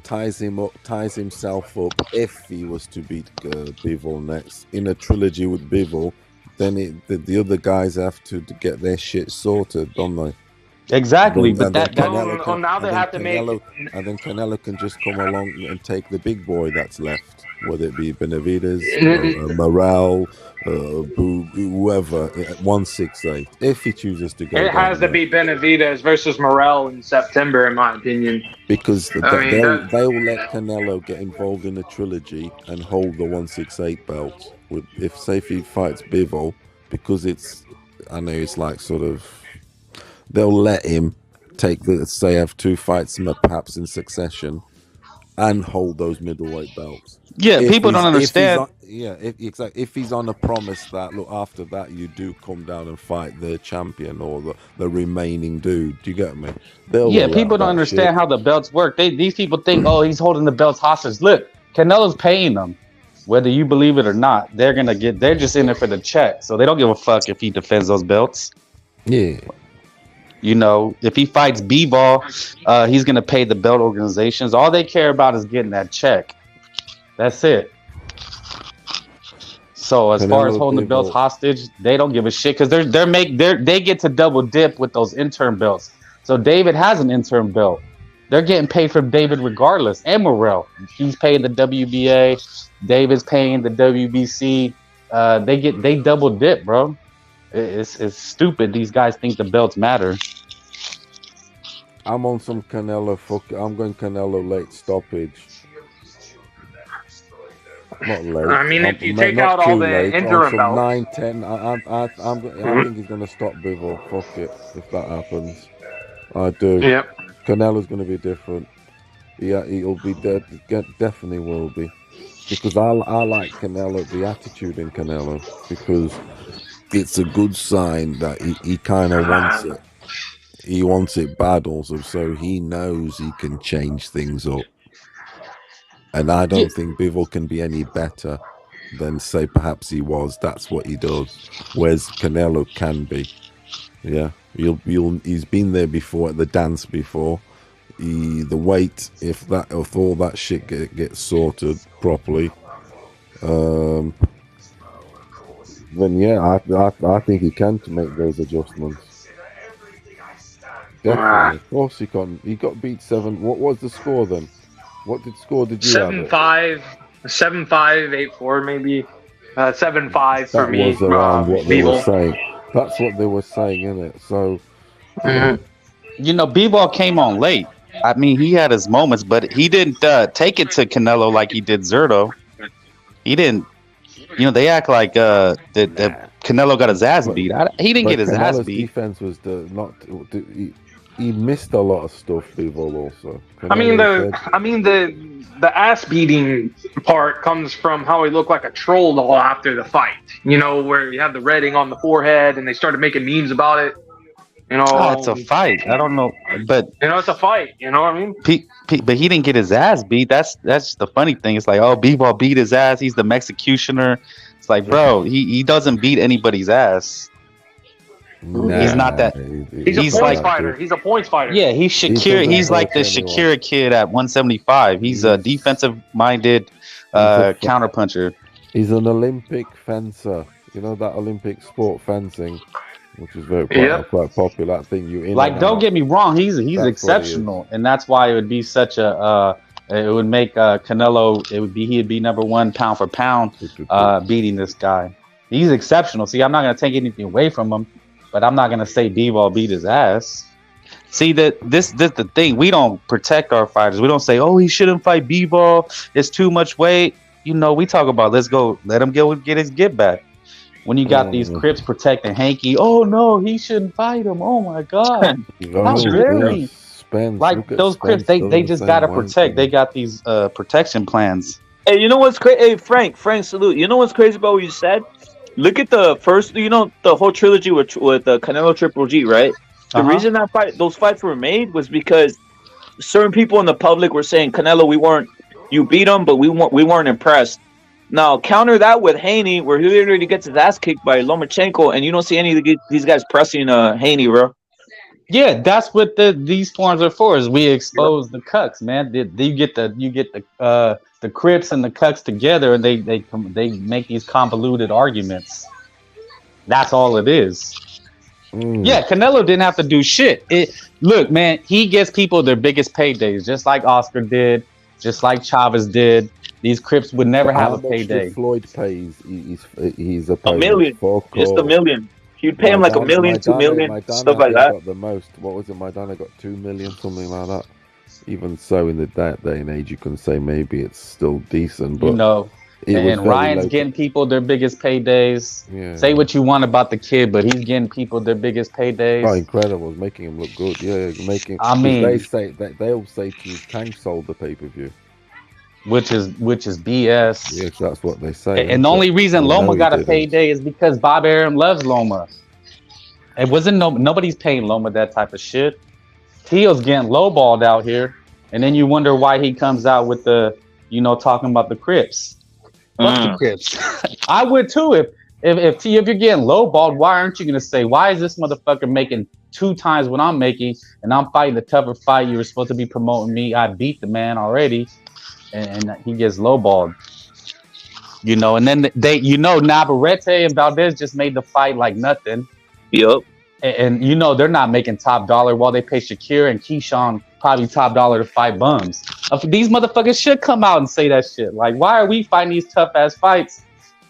ties himself up, if he was to beat Bivol next in a trilogy with Bivol, then the other guys have to get their shit sorted, don't they? Exactly, now they have to make. And then Canelo can just come along and take the big boy that's left, whether it be Benavidez, Morel, whoever, at 168. If he chooses to go, it has to be Benavidez versus Morel in September, in my opinion. Because they will let Canelo get involved in a trilogy and hold the 168 belt. If he fights Bivol, because I know it's like sort of. They'll let him have 2 fights perhaps in succession and hold those middleweight belts. Yeah, people don't understand. If he's on a promise that, look, after that you do come down and fight the champion or the remaining dude. Do you get me? People don't understand how the belts work. These people think, oh, he's holding the belts hostage. Look, Canelo's paying them. Whether you believe it or not, they're just in there for the check. So they don't give a fuck if he defends those belts. Yeah. If he fights Bivol, he's going to pay the belt organizations. All they care about is getting that check. That's it. So as far as holding the belts hostage, they don't give a shit because they get to double dip with those interim belts. So David has an interim belt. They're getting paid from David regardless. And Morrell, he's paying the WBA. David's paying the WBC. They double dip, bro. It's stupid. These guys think the belts matter. I'm on some Canelo. I'm going Canelo late stoppage. Not late. I mean, if you take out all the interim belts, 9, 10. I think he's going to stop Bivol. Fuck it, if that happens. I do. Yep. Canelo's going to be different. Yeah, he'll be dead. Definitely will be. Because I like Canelo, the attitude in Canelo, because it's a good sign that he kind of wants it. He wants it bad also, so he knows he can change things up. And I don't think Bivol can be any better than, say, perhaps he was. That's what he does. Whereas Canelo can be. Yeah, he's been there before at the dance before. The weight, if all that shit gets sorted properly, then yeah, I think he can to make those adjustments. Definitely, of course he can. He got beat 7. What was the score then? What score did you have? 7-5, 7-5, 8-4 maybe. 7-5 for me. That was around what they were saying. That's what they were saying, innit? So, you know, Bivol came on late. I mean, he had his moments, but he didn't take it to Canelo like he did Zerto. He didn't. You know, they act like that Canelo got his ass beat. He didn't get his ass beat. Defense was he missed a lot of stuff. Bivol also. I mean the ass beating part comes from how he looked like a troll doll after the fight. You know, where you have the red ing on the forehead, and they started making memes about it. You know, it's a fight. I don't know, but you know, it's a fight. You know what I mean? But he didn't get his ass beat. That's the funny thing. It's like, oh, Bivol beat his ass. He's the executioner. It's like, bro, he doesn't beat anybody's ass. Nah, he's not that. He's a points fighter. He's a points fighter. Yeah, he's Shakira. He's like the Shakira kid at 175. He's a defensive-minded counterpuncher. He's an Olympic fencer. You know that Olympic sport, fencing, which is quite popular thing. Don't get me wrong. He's exceptional, and that's why it would be such a. It would make Canelo. He'd be number 1 pound for pound, beating this guy. He's exceptional. See, I'm not gonna take anything away from him. But I'm not gonna say Bivol beat his ass. See this the thing. We don't protect our fighters. We don't say, oh, he shouldn't fight Bivol. It's too much weight. You know, we talk about let him get his get back. When you got these Crips protecting Hanky, oh no, he shouldn't fight him. Oh my God, how dare he? Like those Crips, they just gotta protect. They got these protection plans. Hey, you know what's crazy? Hey, Frank, salute. You know what's crazy about what you said? Look at the first, the whole trilogy with Canelo Triple G, right? The reason those fights were made was because certain people in the public were saying, Canelo, you beat him, but we weren't impressed. Now counter that with Haney, where he literally gets his ass kicked by Lomachenko, and you don't see any of these guys pressing Haney, bro. Yeah, that's what these forums are for. Is we expose the cucks, man. You get the Crips and the cucks together, and they make these convoluted arguments. That's all it is. Yeah, Canelo didn't have to do shit. Look, man, he gives people their biggest paydays, just like Oscar did, just like Chavez did. These Crips would never have a payday. Floyd pays. He's a million. Just $1 million. You'd pay him like $1 million, $2 million, stuff like that. Got the most. What was it? Maidana got $2 million, something like that. Even so, in that day and age, you can say maybe it's still decent, but and Ryan's getting people their biggest paydays. Yeah. Say what you want about the kid, but he's getting people their biggest paydays. Oh, incredible! Making him look good. Yeah, they'll say to you, Tank sold the pay-per-view. Which is BS. Yes, that's what they say. And the only reason Loma got a payday is because Bob Arum loves Loma. It wasn't nobody's paying Loma that type of shit. Teal's getting lowballed out here, and then you wonder why he comes out with talking about the Crips. Fuck the Crips. I would too if you're getting lowballed. Why aren't you gonna say, why is this motherfucker making 2 times what I'm making, and I'm fighting the tougher fight? You were supposed to be promoting me. I beat the man already. And he gets lowballed, and then Navarrete and Valdez just made the fight like nothing. Yep. And they're not making top dollar while they pay Shakir and Keyshawn probably top dollar to fight bums. These motherfuckers should come out and say that shit. Like, why are we fighting these tough ass fights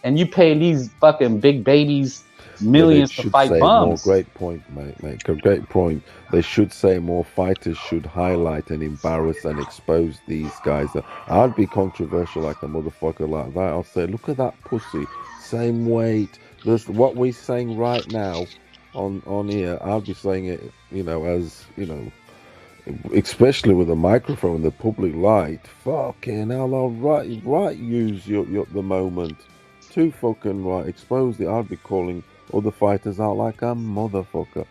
and you paying these fucking big babies millions to fight bums? More. Great point, mate. Great point. They should say more. Fighters should highlight and embarrass and expose these guys. I'd be controversial like a motherfucker like that. I'll say, look at that pussy, same weight. This what we're saying right now on here. I'll be saying it, as especially with a microphone in the public light. Fucking hell, all right. Use your the moment to fucking right expose it. I'd be calling other fighters out like a motherfucker.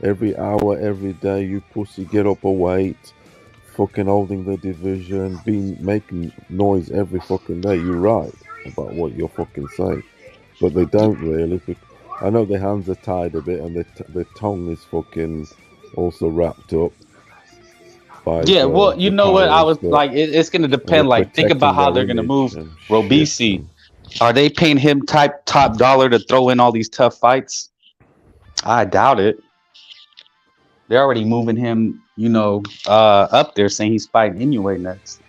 Every hour, every day, you pussy, get up a weight, fucking holding the division, making noise every fucking day. You're right about what you're fucking saying, but they don't really. I know their hands are tied a bit and their tongue is fucking also wrapped up. Yeah, well, you know what? I was like, it's going to depend. Like, think about how they're going to move Robeisy. Are they paying him top dollar to throw in all these tough fights? I doubt it. They're already moving him, up there, saying he's fighting Inoue next.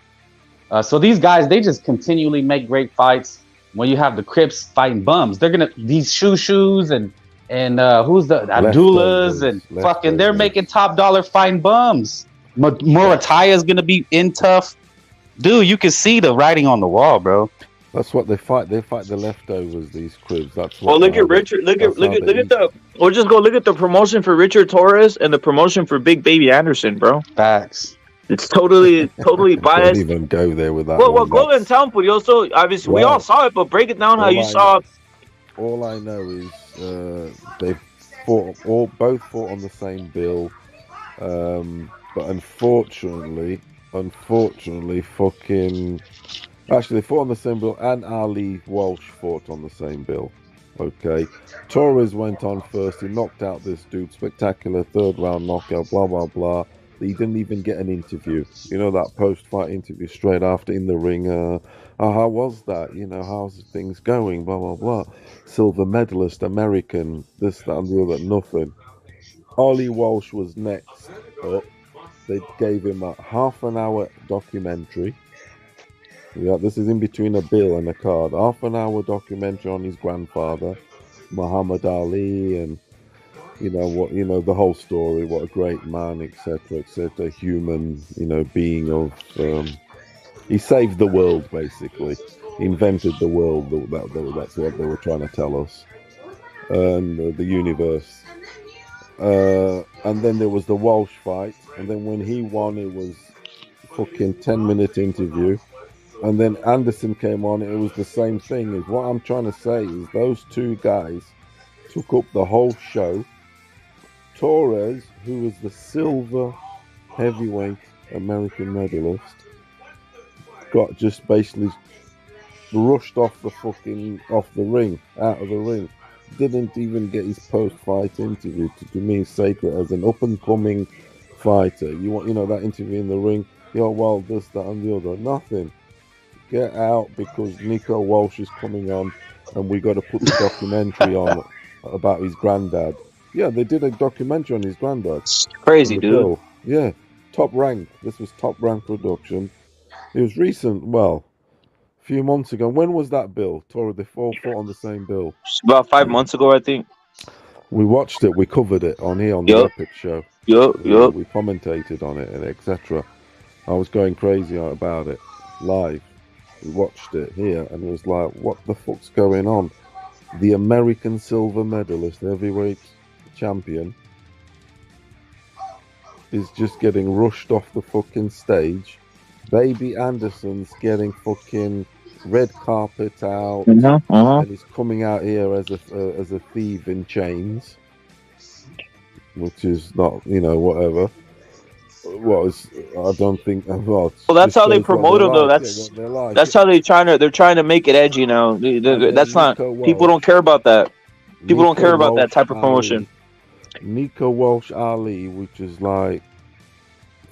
So these guys, they just continually make great fights. When you have the Crips fighting bums, they're gonna these shoes and who's the Abdullahs and fucking they're making top dollar fighting bums. Morataya's gonna be in tough, dude. You can see the writing on the wall, bro. That's what they fight. They fight the leftovers. These Cribs. That's what. Well, look at Richard. Look at the. We'll just go look at the promotion for Richard Torres and the promotion for Big Baby Anderson, bro. Facts. It's totally biased. Don't even go there with that. Well, go and tell him, also, obviously, we all saw it, but break it down how you saw it. All I know is they both fought on the same bill, but unfortunately, actually, they fought on the same bill, and Ali Walsh fought on the same bill. Okay, Torres went on first. He knocked out this dude, spectacular third round knockout. Blah blah blah. He didn't even get an interview. That post-fight interview straight after in the ring. How was that? How's things going? Blah, blah, blah. Silver medalist, American, this, that, and the other, nothing. Ollie Walsh was next up. They gave him a half an hour documentary. Yeah, this is in between a bill and a card. Half an hour documentary on his grandfather, Muhammad Ali, and the whole story, what a great man, etc., human, being of, he saved the world, basically. He invented the world, that's what they were trying to tell us, and the universe. And then there was the Walsh fight, and then when he won, it was fucking 10-minute interview, and then Anderson came on, it was the same thing. Is what I'm trying to say is those two guys took up the whole show. Torres, who was the silver heavyweight American medalist, got just basically rushed off the ring, out of the ring. Didn't even get his post-fight interview. To me, sacred as an up-and-coming fighter. You want, that interview in the ring. Well, this, that, and the other. Nothing. Get out because Nico Walsh is coming on, and we got to put the documentary on about his granddad. Yeah, they did a documentary on his granddad. Crazy, dude. Bill. Yeah, top rank. This was top rank production. It was recent. Well, a few months ago. When was that, Bill? Toro, they fought on the same bill. About 5 months ago, I think. We watched it. We covered it on here on the Epic Show. Yep. We commentated on it and etc. I was going crazy about it live. We watched it here and it was like, what the fuck's going on? The American silver medalist, heavyweight champion, is just getting rushed off the fucking stage. Baby Anderson's getting fucking red carpet out, and he's coming out here as a thief in chains, which is not, whatever. I don't think. Well, that's how they promote him, though. That's how they're trying to make it edgy now. That's not. People don't care about that. People don't care about that type of promotion. Nico Walsh Ali, which is like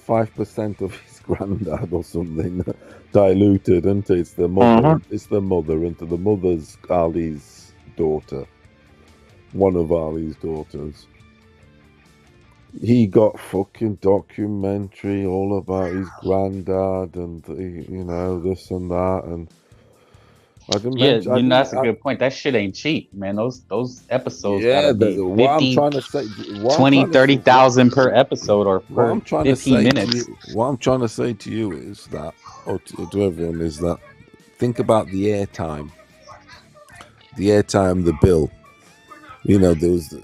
5% of his granddad or something, diluted, isn't it? It's the mother. It's the mother, and the mother's Ali's daughter, one of Ali's daughters. He got fucking documentary all about his granddad and this and that, and I didn't mention. That's a good point. That shit ain't cheap, man. Those episodes gotta be 50, what I'm trying to say, 20, 30,000 per episode or per 15 minutes. What I'm trying to say to you is that, or to everyone, is that think about the airtime, the bill. There was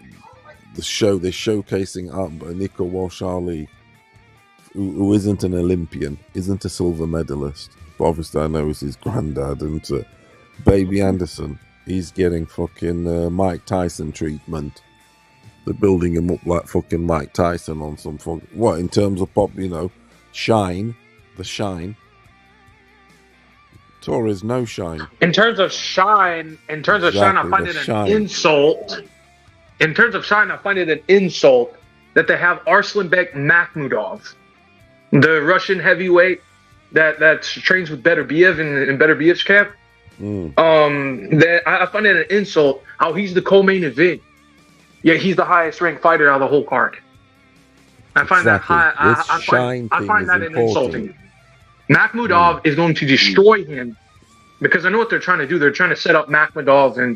the show they're showcasing Nico Walsh-Ali, who isn't an Olympian, isn't a silver medalist, but obviously I know it's his granddad, and Baby Anderson, he's getting fucking Mike Tyson treatment. They're building him up like fucking Mike Tyson on some what in terms of pop, shine, the shine. Torres no shine. In terms of shine, I find it an insult. In terms of shine, I find it an insult that they have Arslanbek Makhmudov, the Russian heavyweight that trains with Benavidez in Benavidez's camp. That I find it an insult how he's the co-main event. Yeah, he's the highest ranked fighter out of the whole card. I find that high. I find that an insulting. Makhmudov is going to destroy him because I know what they're trying to do. They're trying to set up Makhmudov and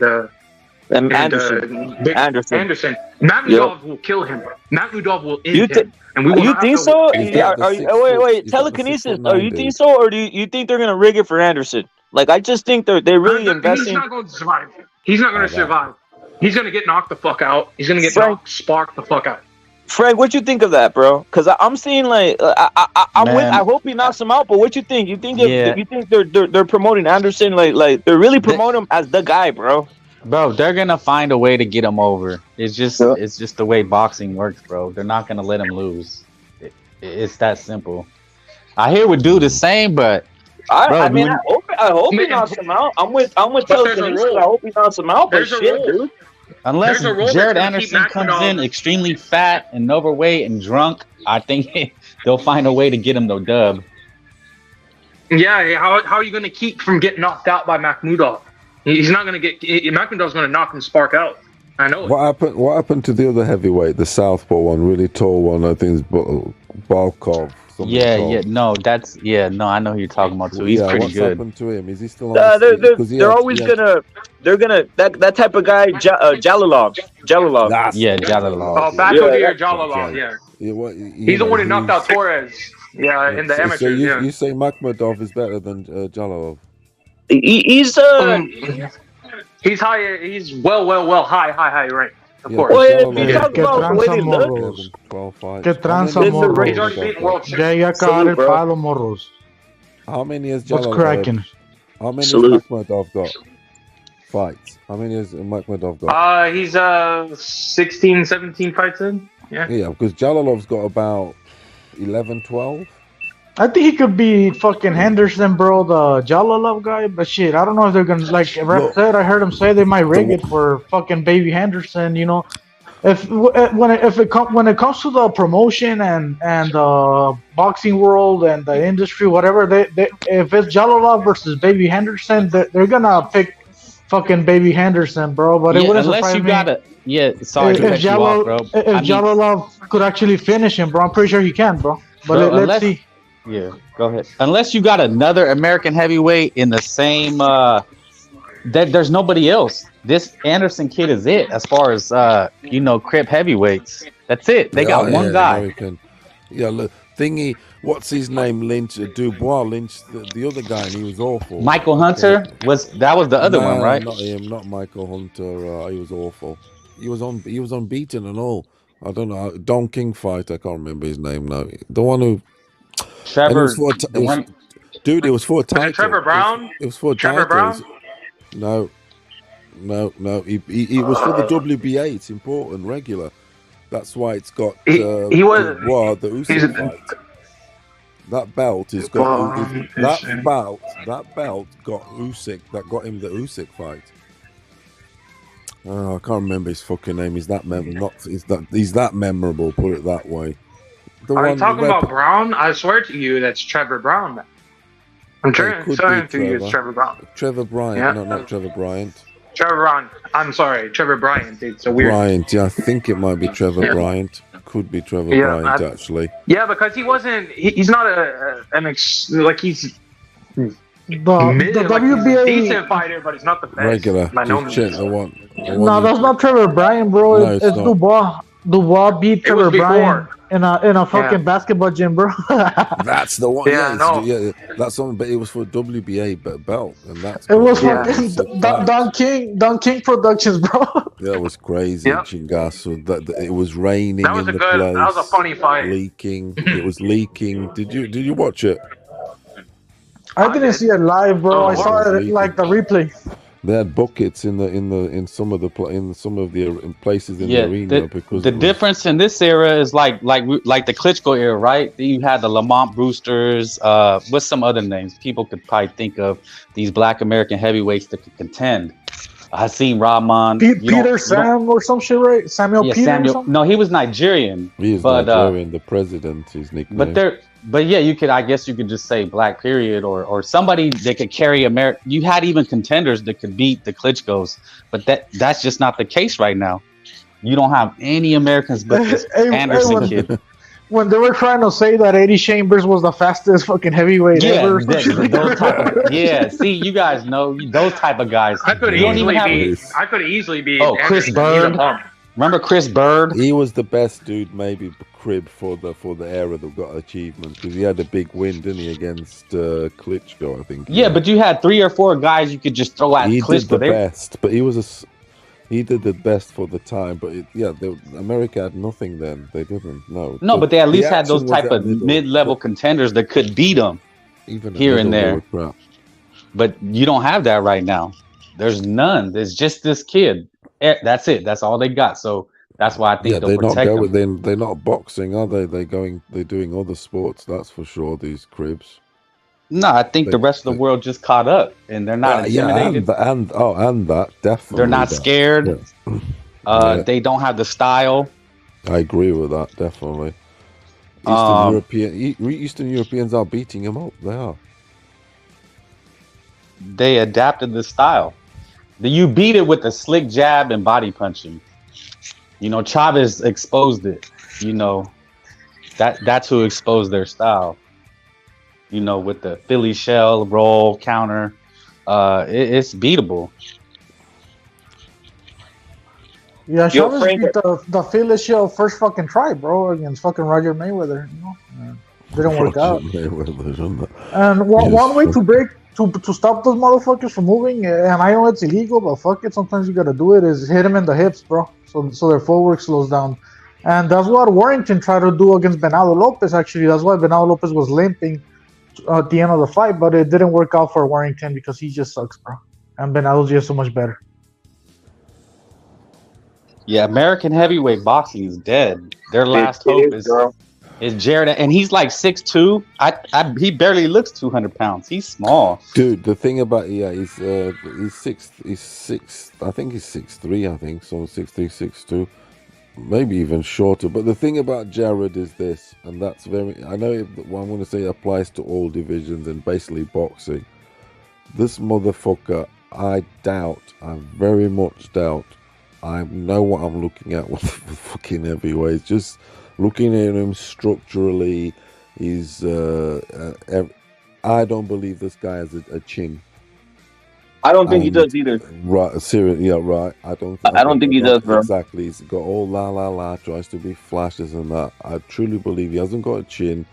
Anderson. Makhmudov will kill him. Makhmudov will end him. And we will you think so? Wait. Telekinesis. You think so, or do you think they're gonna rig it for Anderson? Like, I just think they're really investing. He's not going to survive. He's not going to survive. He's going to get knocked the fuck out. He's going to get sparked the fuck out. Frank, what you think of that, bro? Because I'm seeing like I hope he knocks him out. But what you think? You think they're promoting Anderson like they're really promoting him as the guy, bro? Bro, they're gonna find a way to get him over. It's just the way boxing works, bro. They're not gonna let him lose. It's that simple. I hear what dude is saying, but. I hope he knocks him out. I'm with Telekinesis. I hope he knocks him out. But shit, dude. Unless Jared Anderson comes in extremely fat and overweight and drunk, I think they'll find a way to get him the dub. Yeah, how are you going to keep from getting knocked out by Makhmudov? He's not going to get. Makhmudov's going to knock him spark out. I know. What happened to the other heavyweight, the southpaw one, really tall one? I think it's Balkov. I know who you're talking about too. He's pretty what's good. Happened to him? Is he still on? They're always gonna that type of guy, Jalalov. Jalalov. Oh, Bakodir Jalalov. Yeah. He's the one who knocked out Torres. Yeah, in the amateurs. So you say Makhmudov is better than Jalalov? He's high. He's well high ranked. Of course. Well, if you talk about the way they look, Que tranza morros. Ya acabar el palo morros. How many has What's cracking? How many has Makhmudov got? Fights. How many has Makhmudov got? He's 16, 17 fights in. Yeah. Yeah, because Jalalov's got about 11, 12. I think he could be fucking Henderson, bro, the Jalalov guy. But shit, I don't know if they're gonna Rep said. I heard him say they might rig it for fucking Baby Henderson. When it comes to the promotion and the boxing world and the industry, whatever, if it's Jalalov versus Baby Henderson, they're gonna pick fucking Baby Henderson, bro. But it wouldn't surprise me. Sorry to cut you off, bro. If Jalalov could actually finish him, bro, I'm pretty sure he can, bro. But let's see. Yeah, go ahead. Unless you got another American heavyweight in the same, there's nobody else. This Anderson kid is it as far as Crip heavyweights. That's it. They got one guy. American. Yeah, look, thingy. What's his name? Lynch, Dubois. Lynch, the other guy, and he was awful. Michael Hunter was the other one, right? Not him. Not Michael Hunter. He was awful. He was unbeaten and all. I don't know. Don King fight. I can't remember his name now. The one who. Trevor. It was for a title. Trevor Brown. It was for Trevor titles. Brown. No. He was for the WBA. It's important, regular. That's why it's got. He was the Usyk fight. That belt has got that belt got Usyk. That got him the Usyk fight. I can't remember his fucking name. He's that memorable. Put it that way. Are you talking about Brown? I swear to you, that's Trevor Brown. Man. I'm saying to you, it's Trevor Brown. Trevor Bryant, yeah. Not Trevor Bryant. Trevor Brown. I'm sorry, Trevor Bryant. It's a weird. Bryant, yeah, I think it might be Trevor Bryant. could be Trevor Bryant actually. Yeah, because he wasn't. He's not he's. The WBA decent fighter, but he's not the best. Regular. Just check the one. No, that's not Trevor Bryant, bro. No, it's Dubois. Dubois beat Trevor Bryant in a fucking basketball gym, bro. That's the one. Yeah, that's one. But it was for WBA belt, and that's it was fucking Don King Productions, bro. Yeah, it was crazy. Chingasso. That it was raining in the place. That was a funny fight. Leaking. It was leaking. Did you watch it? I didn't see it live, bro. I saw it like the replay. They had buckets in some of the places in the arena because the difference in this era is like the Klitschko era, right? You had the Lamont Brewsters. What's some other names people could probably think of? These Black American heavyweights that could contend. Hasim Rahman, Peter Sam or some shit, right? Samuel Peter. Samuel. No, he was Nigerian. He is Nigerian. The president, his nickname. But yeah, I guess you could just say Black period or somebody that could carry America. You had even contenders that could beat the Klitschkos, but that's just not the case right now. You don't have any Americans but this Anderson kid. When they were trying to say that Eddie Chambers was the fastest fucking heavyweight ever. See, you guys know those type of guys. I could easily be. Oh, Chris Bird. Remember Chris Bird? He was the best dude, maybe crib for the era that got achievement because he had a big win, didn't he, against Klitschko? I think. Yeah, but you had 3 or 4 guys you could just throw at Klitschko. He did the best, but he did the best for the time. But America had nothing then. They didn't. No, but they at least had those type of mid-level contenders that could beat them even here and there. But you don't have that right now. There's none. There's just this kid. That's it. That's all they got. So that's why I think they'll protect them. They're not boxing, are they? They're doing other sports. That's for sure. These cribs. No, I think the rest of the world just caught up, and they're not intimidated. And that definitely. They're not scared. Yeah. They don't have the style. I agree with that. Definitely. Eastern Europeans are beating them up. They are. They adapted the style. You beat it with a slick jab and body punching. Chavez exposed it. That's who exposed their style. With the Philly shell, roll, counter. It's beatable. Yeah, Chavez beat the Philly shell first fucking try, bro, against fucking Roger Mayweather. Didn't work out. And one way to stop those motherfuckers from moving, and I know it's illegal, but fuck it, sometimes you gotta do it, is hit them in the hips, bro, so their footwork slows down. And that's what Warrington tried to do against Bernardo Lopez, actually. That's why Bernardo Lopez was limping at the end of the fight, but it didn't work out for Warrington because he just sucks, bro. And Bernardo's just so much better. Yeah, American heavyweight boxing is dead. Their last hope is Jared, and he's like 6'2". He barely looks 200 pounds. He's small, dude. The thing about he's 6. I think he's 6'3". I think so, 6'3", 6'2", maybe even shorter. But the thing about Jared is this, and that's I know what I'm going to say applies to all divisions and basically boxing. This motherfucker, I very much doubt. I know what I'm looking at with the fucking heavyweights. Just looking at him structurally, I don't believe this guy has a chin. I don't think he does either. Right, seriously, yeah, right. I don't think he does, bro. Exactly. He's got all la, tries to be flashes and that. I truly believe he hasn't got a chin,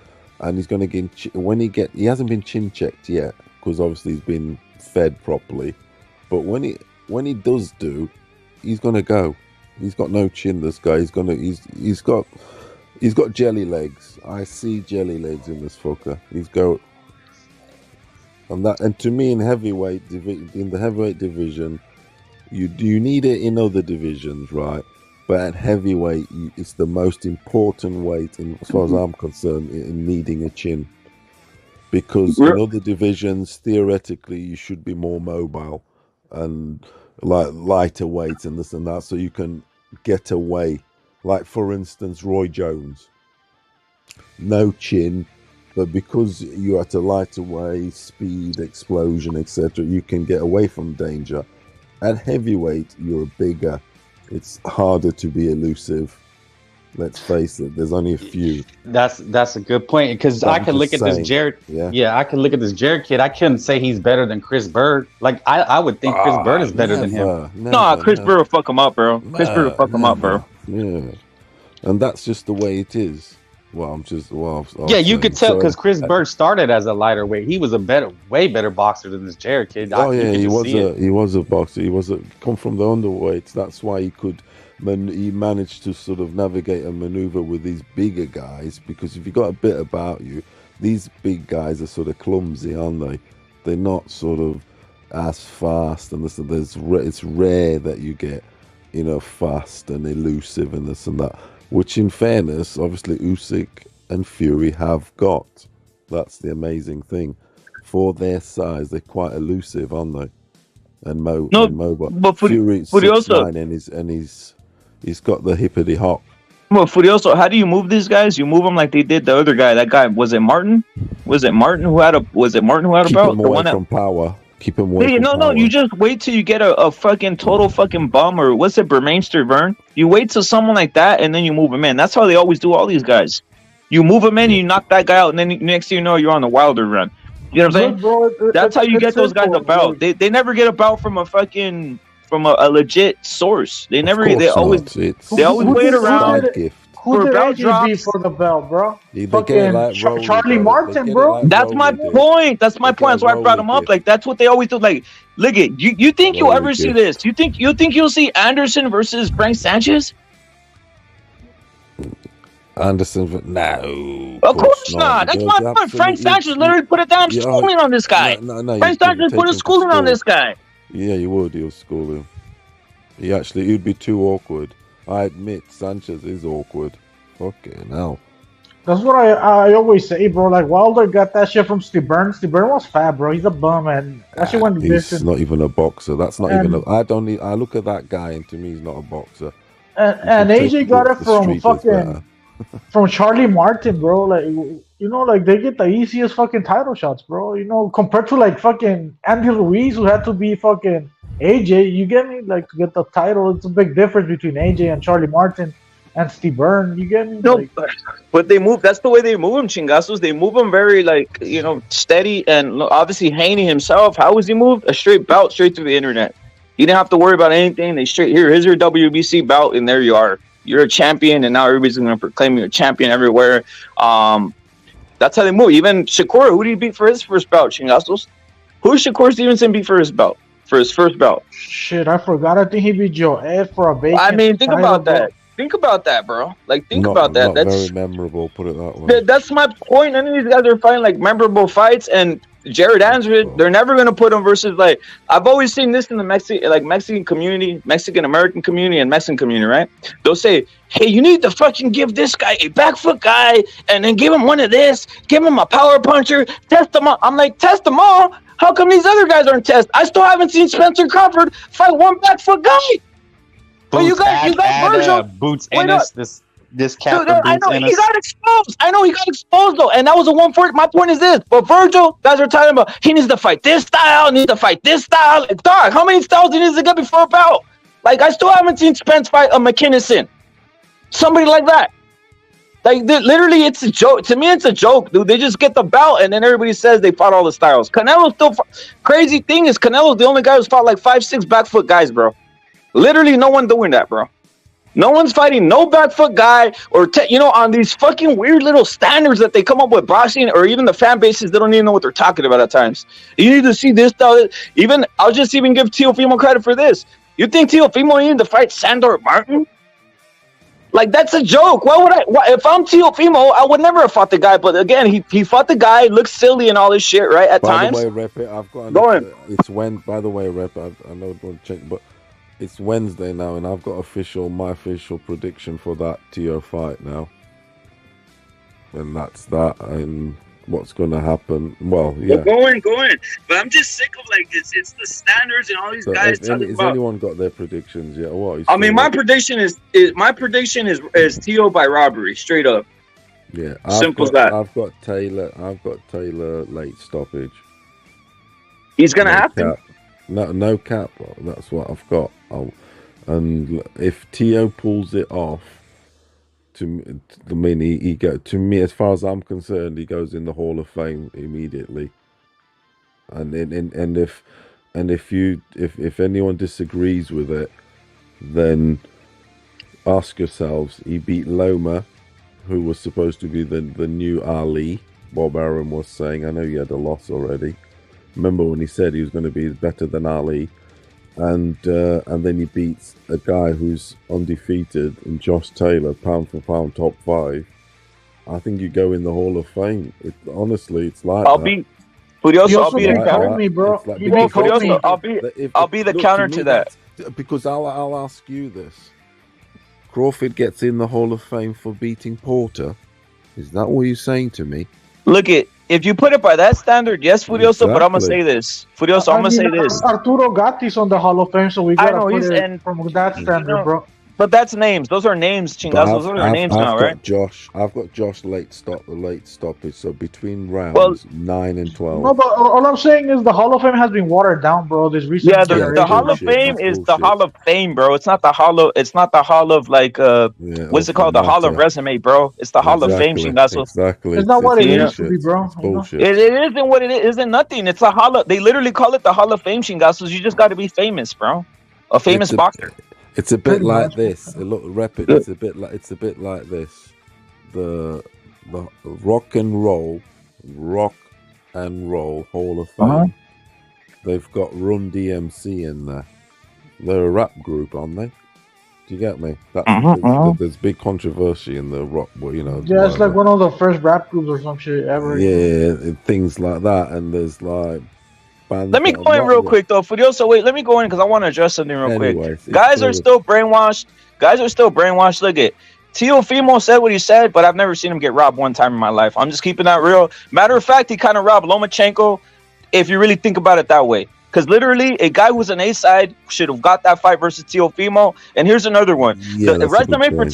and he's going to get he hasn't been chin checked yet because obviously he's been fed properly. But when he does do, he's going to go. He's got no chin. This guy. He's got jelly legs. I see jelly legs in this fucker. And to me, in the heavyweight division, you need it in other divisions, right? But at heavyweight, it's the most important weight, as far as I'm concerned, in needing a chin. Because in other divisions, theoretically, you should be more mobile and like lighter weights and this and that, so you can get away. Like, for instance, Roy Jones, no chin, but because you're at a lighter weight, speed, explosion, etc., you can get away from danger. At heavyweight, you're bigger. It's harder to be elusive. Let's face it. There's only a few. That's a good point because I can look at this Jared. Yeah, I can look at this Jared kid. I couldn't say he's better than Chris Bird. Like I would think Chris Bird is better than him. Chris Bird will fuck him up, bro. Chris Bird will fuck him up, bro. Yeah, and that's just the way it is. Well, you could tell because Chris Bird started as a lighter weight. He was way better boxer than this Jared kid. He was a boxer. He come from the underweights. That's why he managed to sort of navigate and maneuver with these bigger guys, because if you got a bit about you, these big guys are sort of clumsy, aren't they? They're not sort of as fast, and it's rare that you get, fast and elusive and this and that, which in fairness, obviously Usyk and Fury have got. That's the amazing thing. For their size, they're quite elusive, aren't they? And mobile. But Fury's 6'9" and he's got the hippity hop. Well, Furioso, how do you move these guys? You move them like they did the other guy. That guy, was it Martin? Was it Martin who had a belt? Keep him away from power. Keep him away from power. No, you just wait till you get a fucking total fucking bum, or what's it, Bermainster Vern? You wait till someone like that, and then you move him in. That's how they always do all these guys. You move him in, you knock that guy out, and then next thing you know, you're on the Wilder run. You know what I'm saying? Bro, that's how you get those guys a belt. They never get a belt from a legit source. They always wait around. Who did AJ beat for the belt, bro? Charlie Martin, bro. That's my point. That's why I brought him up. Like, that's what they always do. Like, look at you think you'll ever see this? You think you'll see Anderson versus Frank Sanchez? Anderson, no. Of course not. That's my point. Frank Sanchez literally put a damn schooling on this guy. Frank Sanchez put a schooling on this guy. Yeah, you would. He'll school him. He'd be too awkward. I admit, Sanchez is awkward. Fucking hell. That's what I always say, bro. Like, Wilder got that shit from Steve Byrne. Steve Byrne was fat, bro. He's a bum, and that shit went to distance. He's not even a boxer. That's not even. I look at that guy, and to me, he's not a boxer. And AJ got it from fucking from Charlie Martin, bro. Like, they get the easiest fucking title shots, bro. Compared to like fucking Andy Ruiz, who had to be fucking AJ. You get me? Like, to get the title, it's a big difference between AJ and Charlie Martin and Steve Byrne. You get me? No, but they move. That's the way they move him, Chingasos. They move him very steady, and obviously Haney himself. How was he moved? A straight bout straight through the internet. You didn't have to worry about anything. They straight here's your WBC bout, and there you are. You're a champion, and now everybody's going to proclaim you a champion everywhere. That's how they move. Even Shakur, who did he beat for his first bout, Chingasos? Who did Shakur Stevenson beat for his belt? For his first belt? Shit, I forgot. I think he beat Joe Ed for a bacon. I mean, think about that. Think about that, bro. Like, think about that. That's very memorable, put it that way. That's my point. None of these guys are fighting, like, memorable fights, and Jared Anderson, they're never going to put him versus, like, I've always seen this in the Mexican community, Mexican-American community, and Mexican community, right? They'll say, hey, you need to fucking give this guy a back foot guy, and then give him one of this, give him a power puncher, test them all. I'm like, test them all? How come these other guys aren't tested? I still haven't seen Spencer Crawford fight one back foot guy. But you got Virgil. Boots Ennis, this cat. Dude, I know he got exposed. Though, and that was a 140. My point is this: but Virgil, guys are talking about he needs to fight this style, needs to fight this style. Dog, how many styles he needs to get before a bout? Like, I still haven't seen Spence fight a McKinnison, somebody like that. Like, literally, it's a joke. To me, it's a joke, dude. They just get the bout, and then everybody says they fought all the styles. Canelo's still. Crazy thing is, Canelo's the only guy who's fought like 5-6 back foot guys, bro. Literally, no one doing that, bro. No one's fighting no back foot guy or on these fucking weird little standards that they come up with boxing, or even the fan bases. They don't even know what they're talking about at times. You need to see this style. I'll just even give Teofimo credit for this. You think Teofimo needed to fight Sandor Martin? Like, that's a joke. If I'm Teofimo, I would never have fought the guy. But again, he fought the guy, looks silly and all this shit, right? At times. By the way, Rep, I've got it's when. By the way, Rep, I know it won't check, but it's Wednesday now, and I've got my official prediction for that Teo fight now, and that's that. And what's going to happen? Well, yeah. Going. But I'm just sick of, like, it's the standards and all these guys talking about. Has anyone got their predictions yet? What? I mean, my prediction is Teo by robbery, straight up. Yeah, simple as that. I've got Taylor late stoppage. He's gonna have to. No cap. That's what I've got. And if Teo pulls it off, I mean, he go to me as far as I'm concerned, he goes in the Hall of Fame immediately. And if anyone disagrees with it, then ask yourselves. He beat Loma, who was supposed to be the new Ali. Bob Arum was saying, I know you had a loss already. Remember when he said he was going to be better than Ali, and then he beats a guy who's undefeated in Josh Taylor, pound for pound top 5. I think you go in the Hall of Fame. Honestly, it's like I'll be the counter. Me, bro. I'll be the counter to that. Because I'll ask you this: Crawford gets in the Hall of Fame for beating Porter. Is that what you're saying to me? Look, if you put it by that standard, yes, Furioso. Exactly. But I'm gonna say this, Furioso. I'm gonna say this. Arturo Gatti's on the Hall of Fame, so we gotta put it from that standard, bro. But that's names. Those are names, chingazos. Those are names now, right? I've got Josh late stoppage. So between rounds 9 and 12. No, but all I'm saying is the Hall of Fame has been watered down, bro. This recent the Hall of Fame is the Hall of Fame, bro. It's not the Hall of. It's not the Hall of what's it called? The Hall of Resume, bro. It's the Hall of Fame, chingazos. Exactly. It's not what it used to be, bro. Bullshit. It isn't what it is. Isn't nothing. It's a Hall of. They literally call it the Hall of Fame, chingazos. You just got to be famous, bro. A famous boxer. It's a bit like this. Look, rapid. It's a bit like this. The Rock and Roll Hall of Fame. They've got Run DMC in there. They're a rap group, aren't they? Do you get me? There's big controversy in the rock. Well, yeah, it's like one of the first rap groups or some shit ever. Yeah, things like that, and there's like. Let me go in real quick though, Furioso. Wait, let me go in because I want to address something real quick. Guys are still brainwashed. Look at Teofimo said what he said, but I've never seen him get robbed one time in my life. I'm just keeping that real. Matter of fact, he kind of robbed Lomachenko, if you really think about it that way. Because literally, a guy who's an A-side should have got that fight versus Teofimo. And here's another one. Yeah, the resume for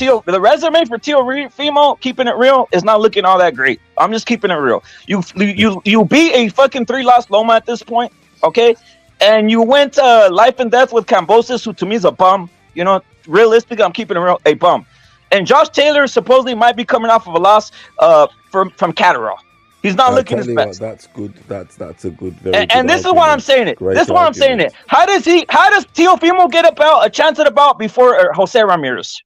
Teofimo, keeping it real, is not looking all that great. I'm just keeping it real. You beat a fucking 3-loss Loma at this point, okay? And you went life and death with Cambosis, who to me is a bum. Realistically, I'm keeping it real, a bum. And Josh Taylor supposedly might be coming off of a loss from Catterall. He's not looking his best. That's good. That's a good. And this is why I'm saying it. How does Teofimo get a chance at a bout before Jose Ramirez?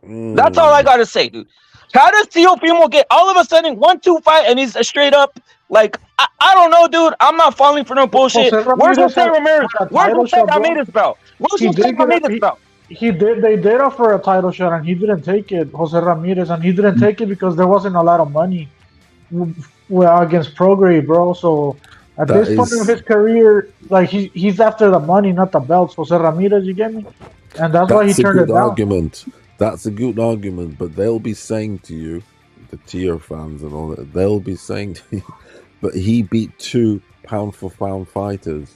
That's all I gotta say, dude. How does Teofimo get all of a sudden 1-2 fight and he's straight up like I don't know, dude. I'm not falling for no bullshit. Where's Jose Ramirez? Where's Jose Ramirez belt? They did offer a title shot and he didn't take it, Jose Ramirez, and he didn't take it because there wasn't a lot of money against Prograde, bro. So at this point of his career, like he's after the money, not the belts. Jose Ramirez, you get me? And that's why he turned it down. That's a good argument, but they'll be saying to you, the Tio fans and all that, they'll be saying to you, but he beat 2 pound-for-pound fighters.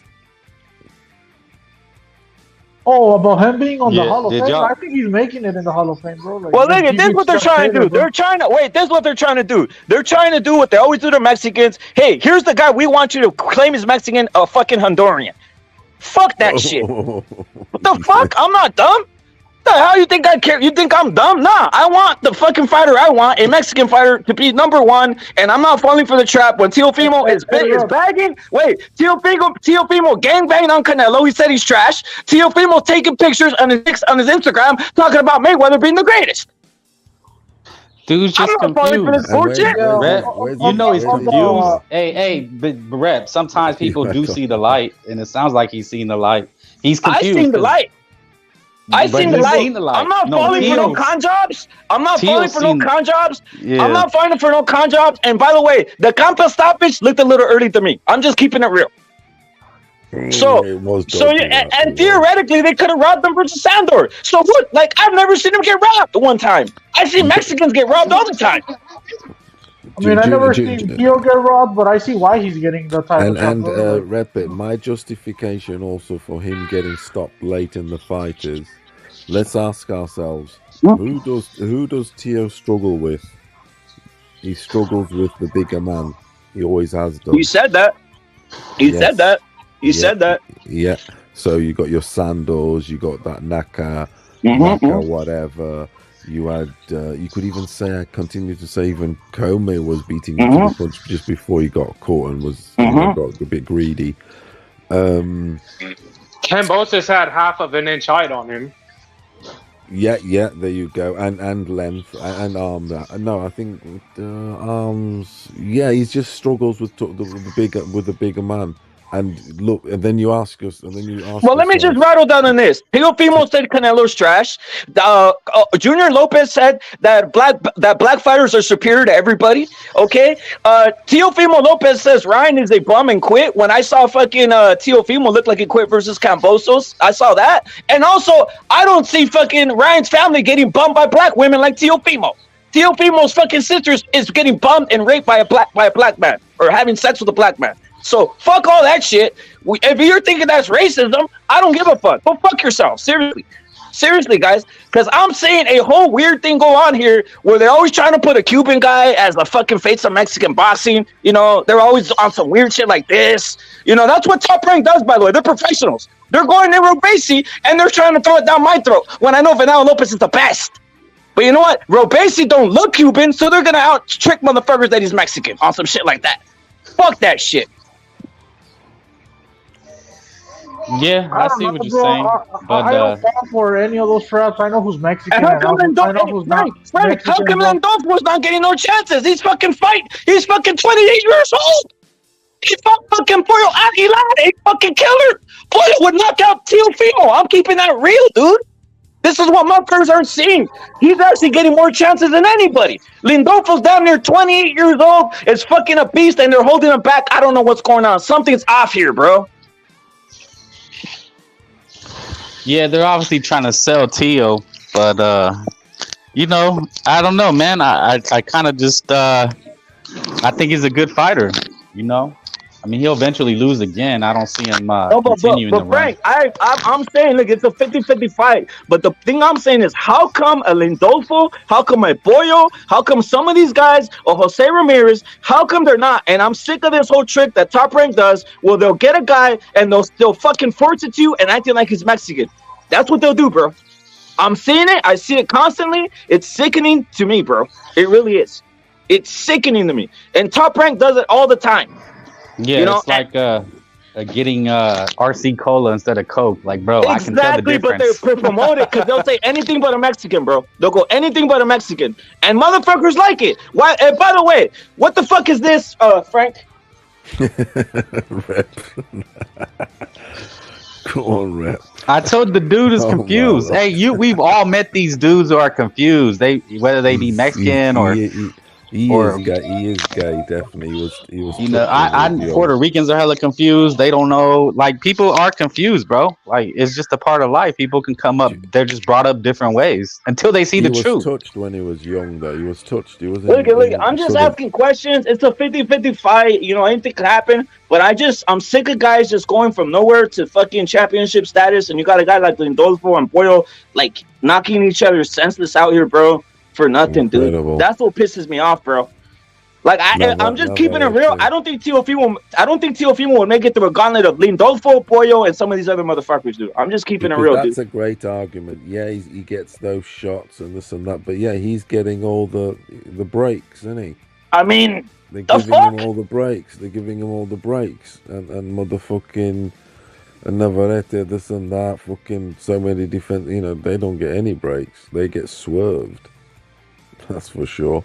Oh, about him being on the Hall of Fame? I think he's making it in the Hall of Fame, bro. Like, well, look, this is what they're trying to do. This is what they're trying to do. They're trying to do what they always do to Mexicans. Hey, here's the guy we want you to claim is Mexican, a fucking Honduran. Fuck that shit. What the fuck? I'm not dumb. The hell you think I care? You think I'm dumb? Nah, I want the fucking fighter I want, a Mexican fighter, to be #1, and I'm not falling for the trap when Teofimo is bagging. Wait, Teofimo gangbanged on Canelo. He said he's trash. Teofimo taking pictures on his Instagram talking about Mayweather being the greatest. Dude's just confused. For this bullshit. You know he's confused. Hey, but Rep, sometimes people do see the light, and it sounds like he's seen the light. He's confused. I seen the light. I'm not falling for no con jobs. I'm not falling for no con jobs. And by the way, the Campa stoppage looked a little early to me. I'm just keeping it real. And theoretically, they could have robbed them versus Sandor. So what? Like, I've never seen him get robbed one time. I see Mexicans get robbed all the time. I mean, I never seen Keo get robbed, but I see why he's getting the title. And Rep it, my justification also for him getting stopped late in the fight is, let's ask ourselves, who does Teo struggle with? He struggles with the bigger man. He always has done. You said that. Said that. Yeah. So you got your Sandos, you got that Naka, whatever. You had, you could even say, I continue to say, even Comey was beating him to the punch just before he got caught and was got a bit greedy. Kambosos had half of an inch height on him. Yeah, there you go, and length and arm. No, I think arms. Yeah, he just struggles with the bigger man. And look, and then you ask us, Well, let me just rattle down on this. Teofimo said Canelo's trash. Junior Lopez said that black fighters are superior to everybody. Okay. Teofimo Lopez says Ryan is a bum and quit. When I saw fucking Teofimo look like he quit versus Kambosos, I saw that. And also, I don't see fucking Ryan's family getting bummed by black women like Teofimo. Teofimo's fucking sisters is getting bummed and raped by a black man or having sex with a black man. So fuck all that shit. If you're thinking that's racism, I don't give a fuck. Go fuck yourself. Seriously, guys. Because I'm seeing a whole weird thing go on here where they're always trying to put a Cuban guy as the fucking face of Mexican boxing. You know, they're always on some weird shit like this. You know, that's what Top Rank does, by the way. They're professionals. They're going in Robesi and they're trying to throw it down my throat when I know Canelo Lopez is the best. But you know what? Robesi don't look Cuban, so they're going to out-trick motherfuckers that he's Mexican on some shit like that. Fuck that shit. Yeah, I see what you're saying, but I don't fall for any of those traps. I know who's Mexican. How come Lindolfo's not getting no chances? He's fucking 28 years old. He fought fucking Pollo Aguilar, a fucking killer. Pollo would knock out Teofimo. I'm keeping that real, dude. This is what motherfuckers aren't seeing. He's actually getting more chances than anybody. Lindolfo's down near 28 years old. Is fucking a beast, and they're holding him back. I don't know what's going on. Something's off here, bro. Yeah, they're obviously trying to sell Teo, but you know, I don't know, man. I kind of just I think he's a good fighter. You know, I mean, he'll eventually lose again. I don't see him continuing but Frank, I'm saying, look, it's a 50-50 fight. But the thing I'm saying is, how come a Lindolfo, how come a Pollo, how come some of these guys, or Jose Ramirez, how come they're not? And I'm sick of this whole trick that Top Rank does, where they'll get a guy and they'll fucking force it to you and acting like he's Mexican. That's what they'll do, bro. I'm seeing it. I see it constantly. It's sickening to me, bro. It really is. It's sickening to me. And Top Rank does it all the time. Yeah, you know, it's like getting RC Cola instead of Coke. Like, bro, I can tell the difference. Exactly, but they promote it because they'll say anything but a Mexican, bro. They'll go anything but a Mexican. And motherfuckers like it. Why? And by the way, what the fuck is this, Frank? Rep. Go on, Rep. I told the dude is confused. Hey, we've all met these dudes who are confused. Whether they be Mexican or he is gay, definitely. He was. You know, Puerto Ricans are hella confused. They don't know. Like, people are confused, bro. Like, it's just a part of life. People can come up. They're just brought up different ways until they see the truth. He was touched when he was young, though. He was touched. He was. Look. I'm just asking questions. It's a 50-50 fight. You know, anything could happen. But I'm sick of guys just going from nowhere to fucking championship status, and you got a guy like Lindolfo and Pollo like knocking each other senseless out here, bro. For nothing, dude. That's what pisses me off, bro. Like I'm just keeping it real. I don't think Teofimo would make it through a gauntlet of Lindolfo, Pollo, and some of these other motherfuckers, dude. I'm just keeping it real, that's dude. That's a great argument. Yeah, he gets those shots and this and that, but yeah, he's getting all the breaks, isn't he? I mean, they're giving him all the breaks. They're giving him all the breaks, and motherfucking Navarrete, this and that, fucking so many defense. You know, they don't get any breaks. They get swerved. That's for sure.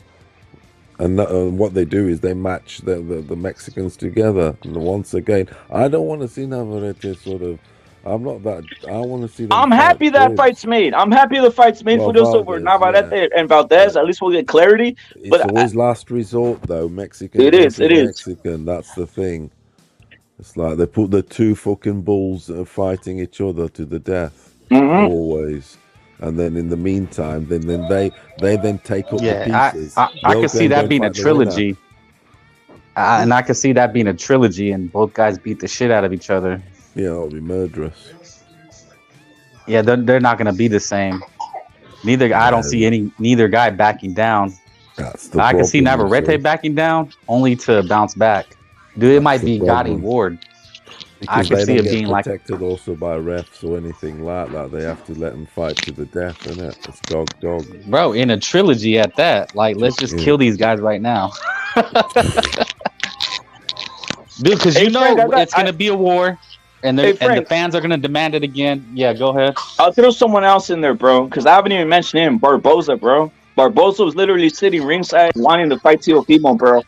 And what they do is they match the Mexicans together. And once again, I don't want to see Navarrete sort of. I'm not that. I want to see. I'm happy that fight's made. I'm happy the fight's made for this over Navarrete and Valdez. At least we'll get clarity. It's always last resort, though. Mexican. It is. Mexican. That's the thing. It's like they put the two fucking bulls fighting each other to the death. Mm-hmm. Always. And then in the meantime, then they take up the pieces. I can see that being a trilogy. And I can see that being a trilogy, and both guys beat the shit out of each other. Yeah, it'll be murderous. Yeah, they're not gonna be the same. I don't see neither guy backing down. I can see Navarrete backing down, only to bounce back. Dude, it might be Gotti Ward. Because could they see don't it get being like, protected also by refs or anything like that. They have to let them fight to the death, innit? It's dog. bro, in a trilogy at that. Like, let's just kill these guys right now. Dude, because Hey, you know Frank, it's gonna be a war, and Hey, and the Frank. fans are gonna demand it again. Yeah, go ahead. I'll throw someone else in there, bro, because I haven't even mentioned him. Barboza, bro. Barboza was literally sitting ringside wanting to fight Teofimo, bro.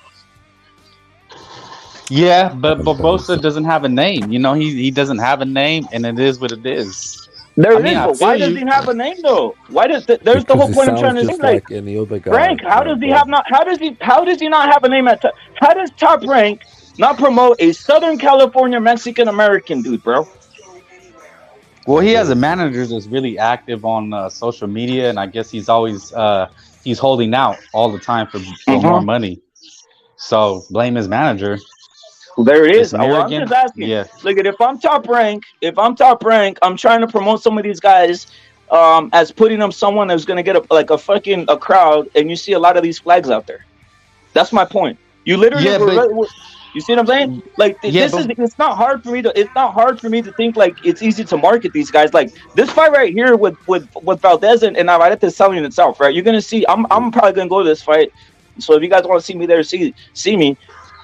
Yeah, but Barbosa doesn't have a name. You know, he doesn't have a name, and it is what it is. There it is, but why does he have a name though? Why does there's the whole point I'm trying to say? Like any other guy. Frank, how does he not have a name at how does Top Rank not promote a Southern California Mexican American dude, bro? Well, he has a manager that's really active on social media, and I guess he's always he's holding out all the time for more money. So blame his manager. There it is. I'm just asking. Yeah. Look at if I'm Top Rank, I'm trying to promote some of these guys as putting them someone that's gonna get a crowd, and you see a lot of these flags out there. That's my point. You literally you see what I'm saying? Like it's not hard for me to think like it's easy to market these guys. Like this fight right here with Valdez and Navarrete is selling itself, right? You're gonna see I'm probably gonna go to this fight. So if you guys want to see me there, see me.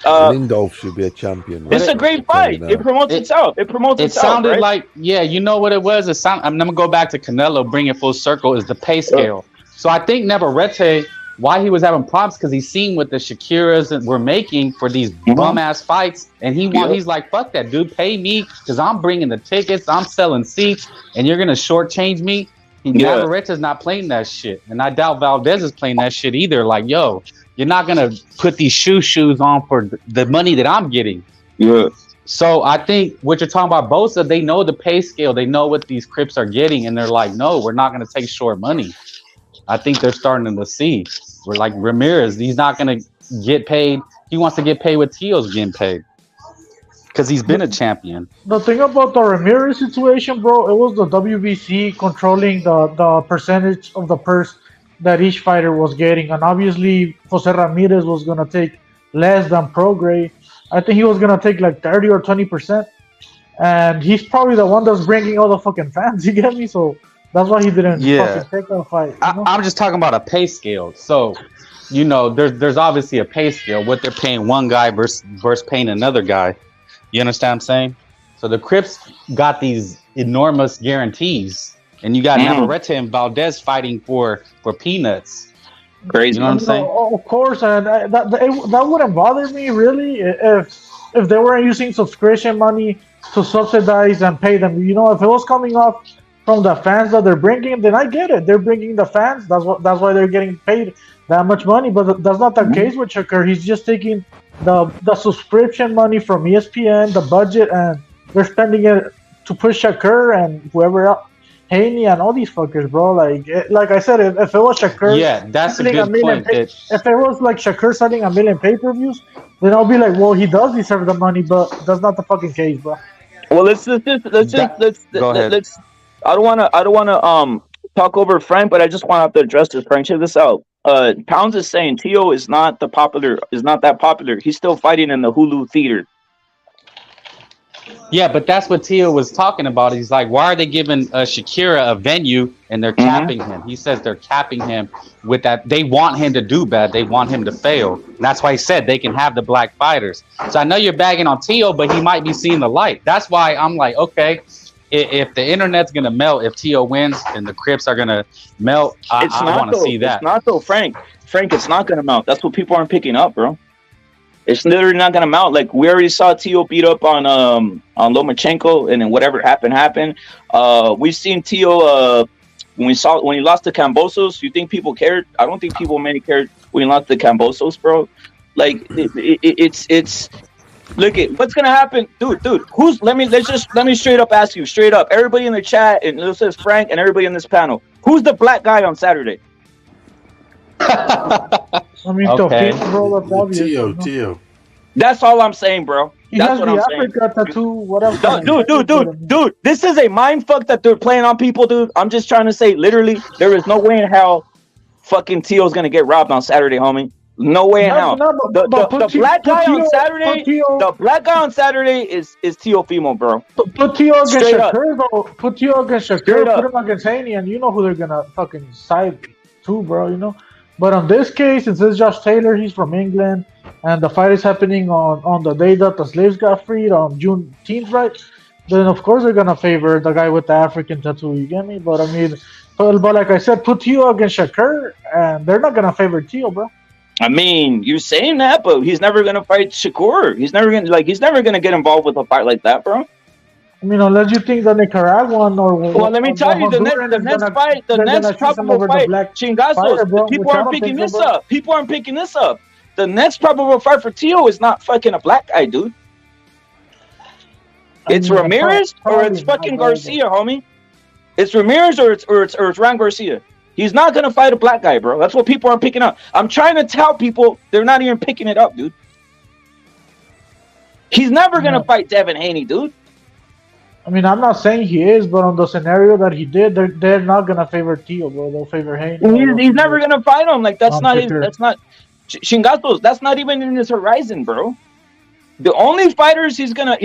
Lindolf should be a champion. Right? It's a great fight. It promotes itself. It sounded right? like, you know what it was? I'm gonna go back to Canelo, bring it full circle, is the pay scale. So I think Navarrete, why he was having problems, because he's seen what the Shakiras were making for these bum ass fights, and he's like, fuck that, dude, pay me, because I'm bringing the tickets, I'm selling seats, and you're gonna shortchange me. Navarrete's not playing that shit, and I doubt Valdez is playing that shit either. Like, yo, you're not gonna put these shoes on for the money that I'm getting. Yeah. So I think what you're talking about, Bosa, they know the pay scale, they know what these Crips are getting, and they're like, no, we're not gonna take short money. I think they're starting to see. We're like Ramirez, he's not gonna get paid. He wants to get paid what Teo's getting paid, because he's been a champion. The thing about the Ramirez situation, bro, it was the WBC controlling the percentage of the purse that each fighter was getting, and obviously Jose Ramirez was gonna take less than Prograis. I think he was gonna take like 30 or 20%, and he's probably the one that's bringing all the fucking fans. You get me? So that's why he didn't fucking take that fight. I'm just talking about a pay scale. So, you know, there's obviously a pay scale. What they're paying one guy versus paying another guy. You understand what I'm saying? So the Crips got these enormous guarantees, and you got Navarrete and Valdez fighting for peanuts. Crazy. You know what I'm saying? Of course, and that wouldn't bother me really if they were using subscription money to subsidize and pay them. You know, if it was coming off from the fans that they're bringing, then I get it. They're bringing the fans. That's why they're getting paid that much money. But that's not the case with Shakur. He's just taking the subscription money from ESPN, the budget, and they're spending it to push Shakur and whoever else, Haney and all these fuckers, bro. Like I said, if it was Shakur, that's a good point. If it was like Shakur selling 1 million pay-per-views, then I'll be like, well, he does deserve the money, but that's not the fucking case, bro. Well, let's go ahead. I don't want to talk over Frank, but I just want to address this. Frank, check this out. Pounds is saying Tio is not that popular. He's still fighting in the Hulu theater. Yeah, but that's what Tio was talking about. He's like, why are they giving Shakira a venue and they're capping him? He says they're capping him with that. They want him to do bad. They want him to fail. And that's why he said they can have the black fighters. So I know you're bagging on Tio, but he might be seeing the light. That's why I'm like, okay, if the internet's going to melt, if Tio wins and the Crips are going to melt, I want to see that. It's not though, Frank. Frank, it's not going to melt. That's what people aren't picking up, bro. It's literally not going to melt. Like, we already saw Tio beat up on Lomachenko, and then whatever happened. We've seen Tio when he lost to Cambosos. You think people cared? I don't think people many cared when he lost to Cambosos, bro. Like, it's look at what's gonna happen, dude. Let me straight up ask you, straight up, everybody in the chat, and this is Frank and everybody in this panel. Who's the black guy on Saturday? I mean, okay. Bro, that's obvious. Tio. That's all I'm saying, bro. That's what I'm saying. Tattoo, what else? Dude, this is a mind fuck that they're playing on people, dude. I'm just trying to say, literally, there is no way in hell fucking Tio's gonna get robbed on Saturday, homie. No way in hell. The black guy on Saturday, the black guy on Saturday is Teofimo, bro. Put Teo against Shakur, though. Put Teo against Shakur. Put him against Haney, and you know who they're gonna fucking side to, bro. You know. But on this case, since it's Josh Taylor, he's from England, and the fight is happening on the day that the slaves got freed on Juneteenth, right? Then of course they're gonna favor the guy with the African tattoo. You get me? But I mean, but like I said, put Teo against Shakur, and they're not gonna favor Teo, bro. I mean, you're saying that, but he's never gonna fight Shakur. He's never gonna get involved with a fight like that, bro. I mean, unless you think the Nicaraguan or well, let me tell you, the next probable fight, Chingazos, people aren't picking this up. People aren't picking this up. The next probable fight for Teo is not fucking a black guy, dude. It's Ramirez or it's fucking Garcia, homie. It's Ramirez or it's Ryan Garcia. He's not gonna fight a black guy, bro. That's what people aren't picking up. I'm trying to tell people, they're not even picking it up, dude. He's never gonna fight Devin Haney, dude. I mean, I'm not saying he is, but on the scenario that he did, they're not gonna favor Teo, bro. They'll favor Haney. He's never gonna fight him. Like that's not Shingatos. That's not even in his horizon, bro. The only fighters he's gonna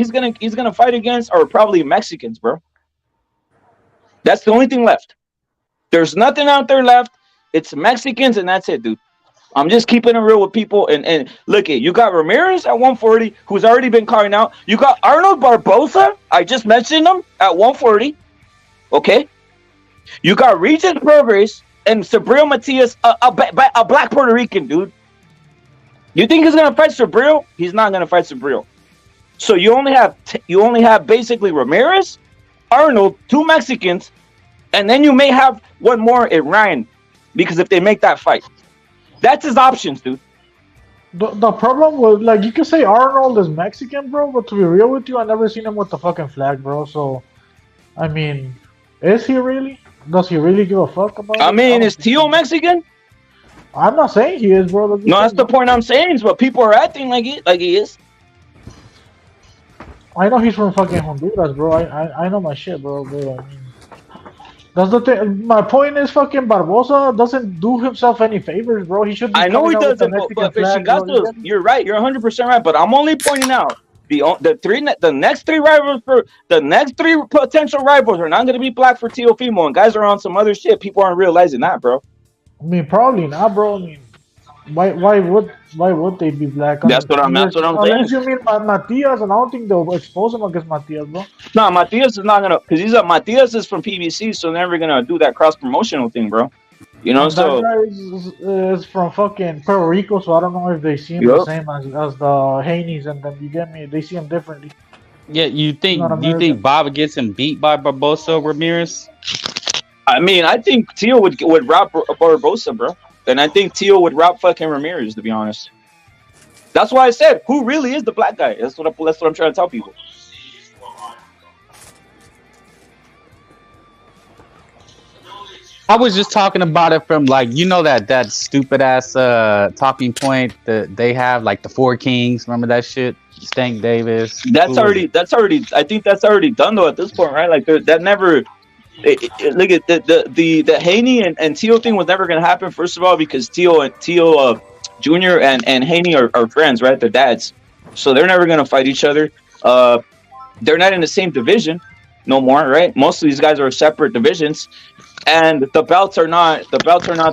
fight against are probably Mexicans, bro. That's the only thing left. There's nothing out there left. It's Mexicans, and that's it, dude. I'm just keeping it real with people. And look, you got Ramirez at 140, who's already been calling out. You got Arnold Barboza. I just mentioned him at 140. Okay. You got Regis Prograis and Sabril Matias, a black Puerto Rican, dude. You think he's gonna fight Sabril? He's not gonna fight Sabril. So you only have basically Ramirez, Arnold, 2 Mexicans, and then you may have one more at Ryan, because if they make that fight. That's his options, dude. The problem was, like, you can say Arnold is Mexican, bro, but to be real with you, I never seen him with the fucking flag, bro. So, I mean, is he really? Does he really give a fuck about it? I mean, is Teo Mexican? I'm not saying he is, bro. No, that's the point I'm saying, but people are acting like he is. I know he's from fucking Honduras, bro. I know my shit, bro. I mean, that's the thing. My point is, fucking Barboza doesn't do himself any favors, bro. He should be. I know he doesn't, but Shingatos, you're right. You're 100% right. But I'm only pointing out the next three potential rivals are not going to be black for Teofimo, and guys are on some other shit. People aren't realizing that, bro. I mean, probably not, bro. I mean, why would they be black? That's what I'm saying. Unless you mean Matias, and I don't think they'll expose him against Matias, bro. No, Matias is not gonna, because Matias is from PBC, so they're never gonna do that cross promotional thing, bro. You know, so that guy is from fucking Puerto Rico, so I don't know if they see him the same as the Haneys and them. You get me? They see him differently. Yeah, you think Bob gets him beat by Barboza Ramirez? I mean, I think Teo would rob Barboza, bro. And I think Teo would rob fucking Ramirez, to be honest. That's why I said, who really is the black guy? That's what I'm trying to tell people. I was just talking about it from, like, you know, that stupid ass talking point that they have, like the Four Kings. Remember that shit? Stank Davis. That's already. I think that's already done though at this point, right? Like that never. Look at the Haney and Teo thing was never gonna happen. First of all, because Teo Jr. and Haney are friends, right? They're dads, so they're never gonna fight each other. They're not in the same division no more, right? Most of these guys are separate divisions, and the belts are not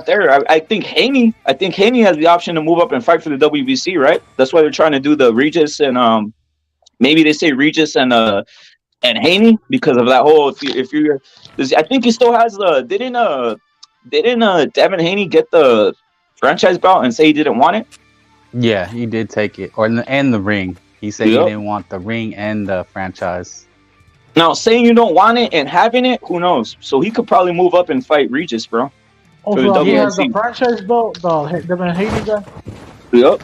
there. I think Haney has the option to move up and fight for the WBC, right? That's why they're trying to do the Regis and maybe they say Regis and Haney because of that whole. I think he still has the. Didn't Devin Haney get the franchise belt and say he didn't want it? Yeah, he did take it, and the ring. He said he didn't want the ring and the franchise. Now, saying you don't want it and having it, who knows? So he could probably move up and fight Regis, bro. Also, he has the franchise belt, the Devin Haney guy. Yep.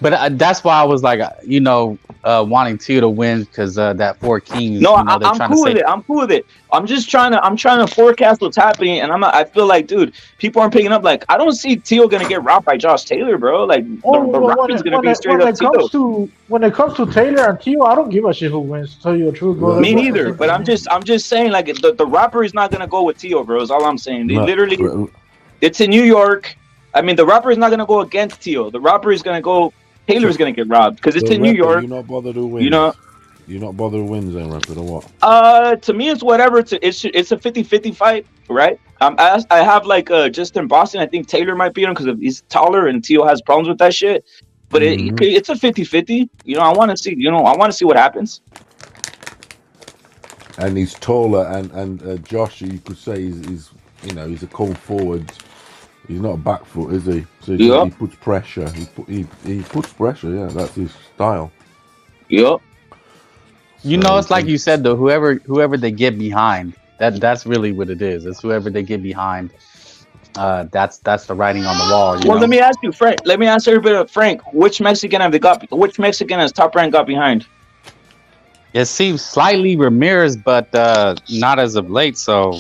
But that's why I was like, wanting Teo to win because that Four Kings. No, I'm cool with it. I'm cool with it. I'm trying to forecast what's happening, and I feel like, dude, people aren't picking up. Like, I don't see Teo gonna get robbed by Josh Taylor, bro. Like, the robbing's gonna be straight up Teo. When it comes to Taylor and Teo, I don't give a shit who wins. To tell you the truth, bro. Me neither. But I'm just saying, like, the robbery's not gonna go with Teo, bro. Is all I'm saying. They literally, it's in New York. I mean, the robbery is not gonna go against Teal. The robbery is gonna go. Taylor's gonna get robbed because it's in New York. You're not bothered who wins. You're not bothered who wins then, Rapid, or what? To me, it's whatever. It's a 50-50 fight, right? I have like just in Boston, I think Taylor might beat him because he's taller and Teal has problems with that shit. But it's a 50-50. You know, I want to see. You know, I want to see what happens. And he's taller, and Josh, you could say he's a come forward. He's not a back foot, is he? So he puts pressure. He puts pressure. Yeah, that's his style. Yep. You know, it's like you said though. Whoever they get behind, that's really what it is. It's whoever they get behind. That's the writing on the wall. Well, let me ask you, Frank. Let me ask everybody, Frank. Which Mexican has Top Rank got behind? It seems slightly Ramirez, but not as of late. So,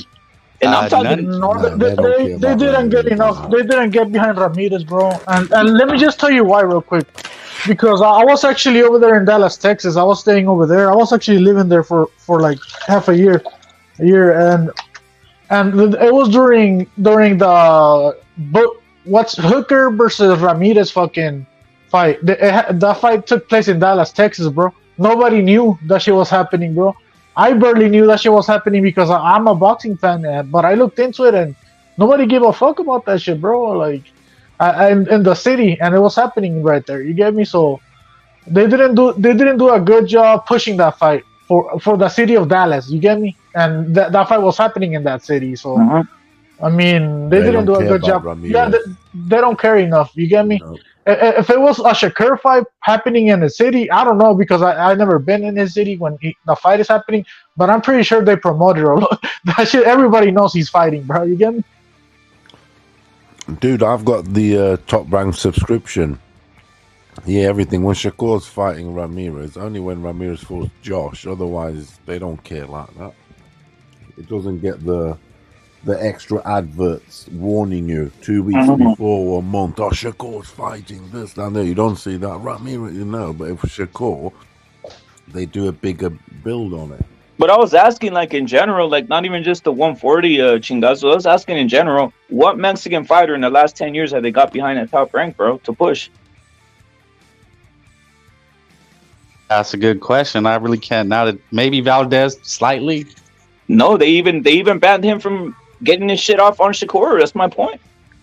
and I'm talking. They didn't get enough. They didn't get behind Ramirez, bro. And let me just tell you why, real quick. Because I was actually over there in Dallas, Texas. I was staying over there. I was actually living there for like half a year, and it was during the what's Hooker versus Ramirez fucking fight. That fight took place in Dallas, Texas, bro. Nobody knew that shit was happening, bro. I barely knew that shit was happening because I'm a boxing fan, but I looked into it and nobody gave a fuck about that shit, bro. Like, in the city, and it was happening right there. You get me? So they didn't do a good job pushing that fight for the city of Dallas. You get me? And that fight was happening in that city. So I mean, they didn't do a good job. Ramirez. Yeah, they don't care enough. You get me? No. If it was a Shakur fight happening in the city, I don't know because I never been in his city when the fight is happening. But I'm pretty sure they promoted it. That shit, everybody knows he's fighting, bro. You get me? Dude, I've got the Top Rank subscription. Yeah, everything. When Shakur's fighting Ramirez, only when Ramirez fought Josh. Otherwise, they don't care like that. It doesn't get the extra adverts warning you 2 weeks before or a month. Oh, Shakur's fighting this down there. You don't see that. Ramirez, but if Shakur, they do a bigger build on it. But I was asking, like, in general, like, not even just the 140 chingazo. I was asking in general, what Mexican fighter in the last 10 years have they got behind at Top Rank, bro, to push? That's a good question. I really can't. Now that maybe Valdez slightly. No, they even banned him from getting his shit off on Shakur. That's my point.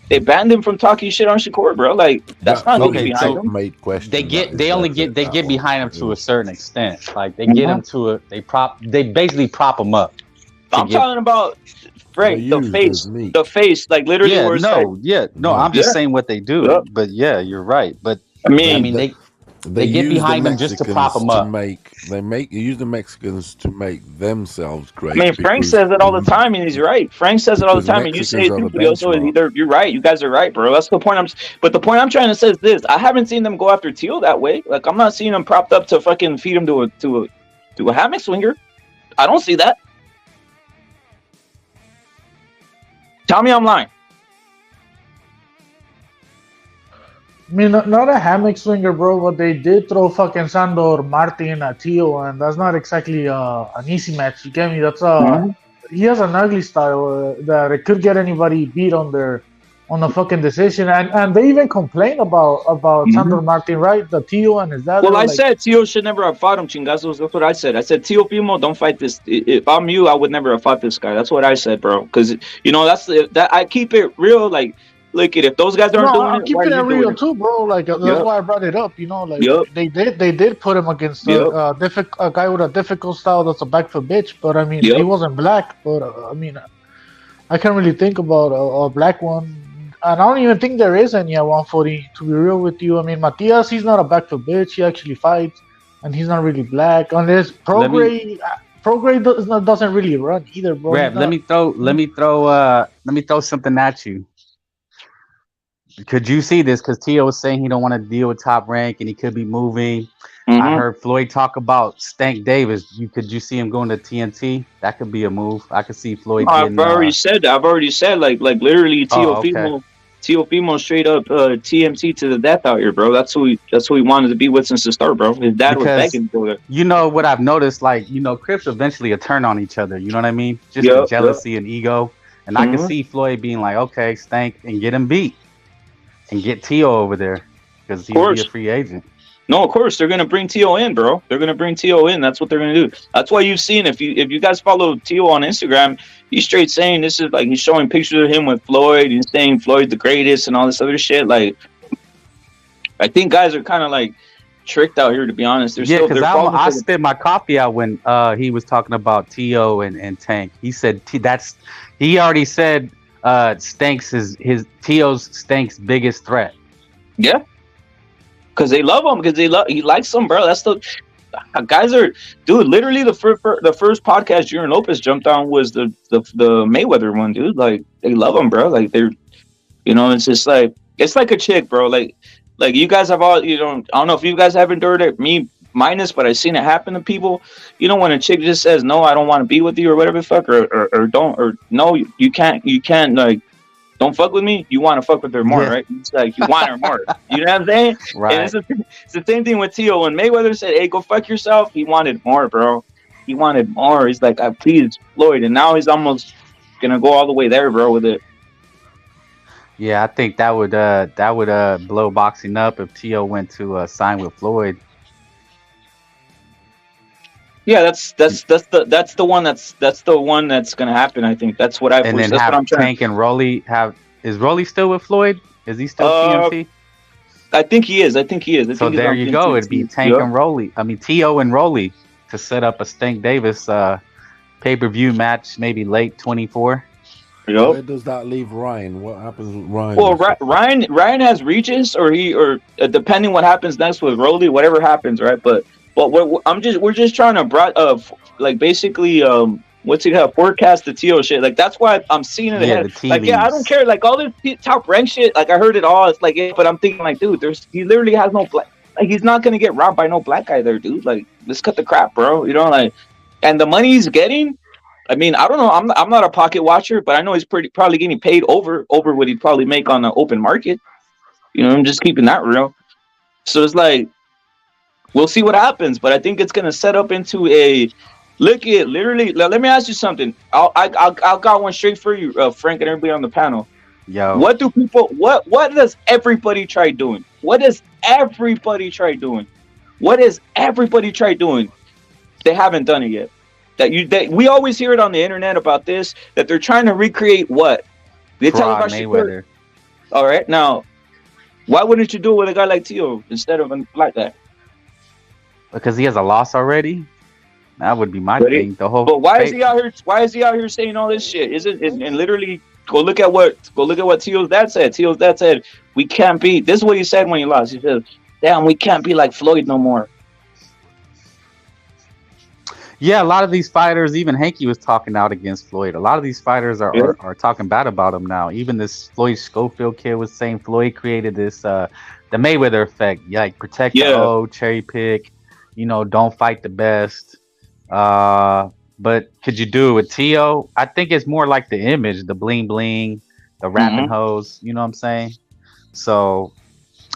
They banned him from talking shit on Shakur, bro. Like, that's not okay. So they get behind him to a certain extent. Like they get him to they basically prop him up. I'm talking about Frank, the face, like literally. I'm just saying what they do. Yeah. But yeah, you're right. But I mean they get behind them just to prop them up. They use the Mexicans to make themselves great. I mean, Frank says it all the time, and he's right. Frank says it all the time, and you say it too. But also, you're right. You guys are right, bro. That's the point. But the point I'm trying to say is this: I haven't seen them go after Teal that way. Like, I'm not seeing them propped up to fucking feed him to a hammock swinger. I don't see that. Tell me I'm lying. I mean, not a hammock swinger, bro, but they did throw fucking Sandor Martin at Tio, and that's not exactly an easy match. You get me? That's he has an ugly style that it could get anybody beat on the fucking decision, and they even complain about Sandor Martin, right? The Tio and his dad. Well, I said Tio should never have fought him, chingazos. That's what I said. I said Tio Fimo, don't fight this. If I'm you, I would never have fought this guy. That's what I said, bro. Because that I keep it real, like. Look at if those guys aren't doing I'm keeping it real too, bro. Like that's why I brought it up. They did put him against a guy with a difficult style that's a back foot bitch. But I mean, he wasn't black. But I mean, I can't really think about a black one, and I don't even think there is any at 140. To be real with you, I mean, Matias, he's not a back foot bitch. He actually fights, and he's not really black. Unless Prograde doesn't really run either, bro. Rev, let me throw something at you. Could you see this? Because Tio was saying he don't want to deal with Top Rank and he could be moving. I heard Floyd talk about Stank Davis. Could you see him going to TNT? That could be a move. I could see Floyd. I've already said like literally Tio Fimo straight up TMT to the death out here, bro. That's who he wanted to be with since the start, bro. His dad was begging for it. You know what I've noticed? Like, Crips eventually turn on each other. You know what I mean? Just the jealousy and ego. And I can see Floyd being like, okay, Stank, and get him beat. and get Tio over there because he'll be a free agent. No, of course they're gonna bring Tio in, bro. They're gonna bring Tio in. That's what they're gonna do. That's why you've seen if you guys follow Tio on Instagram, he's straight saying this is like he's showing pictures of him with Floyd. He's saying Floyd the greatest and all this other shit. Like, I think guys are kind of like tricked out here, to be honest. Because I spit my coffee out when he was talking about Tio and Tank. He said he already said Stanks is Stanks' biggest threat. Yeah. Because they love him, he likes him, bro. That's the guys are, dude. Literally, the first podcast Junior Lopez jumped on was the Mayweather one, dude. Like they love him, bro. Like they're, it's just like it's like a chick, bro. Like you guys have all, I don't know if you guys have endured it, me minus, but I've seen it happen to people. When a chick just says no, I don't want to be with you or whatever the fuck, or don't, or no, you can't like. Don't fuck with me. You want to fuck with her more, right? It's like you want her more. You know what I'm saying? Right. And it's the same thing with Tio. When Mayweather said, "Hey, go fuck yourself," he wanted more, bro. He wanted more. He's like, "I please, Floyd," and now he's almost gonna go all the way there, bro, with it. Yeah, I think that would blow boxing up if Tio went to sign with Floyd. Yeah, that's the one that's gonna happen. I think that's what I. And then have Tank and Rolly is Rolly still with Floyd? Is he still TMT? I think he is. So there you go. It'd be Tank and Rolly. I mean Tio and Rolly to set up a Stank Davis pay-per-view match, maybe late 24. Yep. Where does that leave Ryan? What happens with Ryan? Well, Ryan has Regis, or depending what happens next with Rolly, whatever happens, right? But we're just trying to basically what's it called, forecast the Tio shit. Like that's why I'm seeing it ahead. Like I don't care. Like all this top rank shit. Like I heard it all. It's like but I'm thinking like, dude, he literally has no black. Like he's not gonna get robbed by no black guy there, dude. Like let's cut the crap, bro. Like, and the money he's getting. I mean, I don't know. I'm not a pocket watcher, but I know he's probably getting paid over what he'd probably make on the open market. I'm just keeping that real. So it's like. We'll see what happens, but I think it's gonna set up into a literally. Let me ask you something. I'll got one straight for you, Frank, and everybody on the panel. Yo, what does everybody try doing? What does everybody try doing? They haven't done it yet. That we always hear it on the internet about this, that they're trying to recreate what they tell about Mayweather. All right, now why wouldn't you do it with a guy like Tio instead of a black guy? Because he has a loss already. That would be my thing. But why is he out here? Why is he out here saying all this shit? And literally go look at what Tio's dad said. Tio's dad said we can't be. This is what he said when he lost. He said, "Damn, we can't be like Floyd no more." Yeah, a lot of these fighters, even Hanky was talking out against Floyd. A lot of these fighters are talking bad about him now. Even this Floyd Schofield kid was saying Floyd created this the Mayweather effect. Like protect the O, cherry pick. Don't fight the best. But could you do it with Tio? I think it's more like the image, the bling bling, the rapping hoes. You know what I'm saying? So,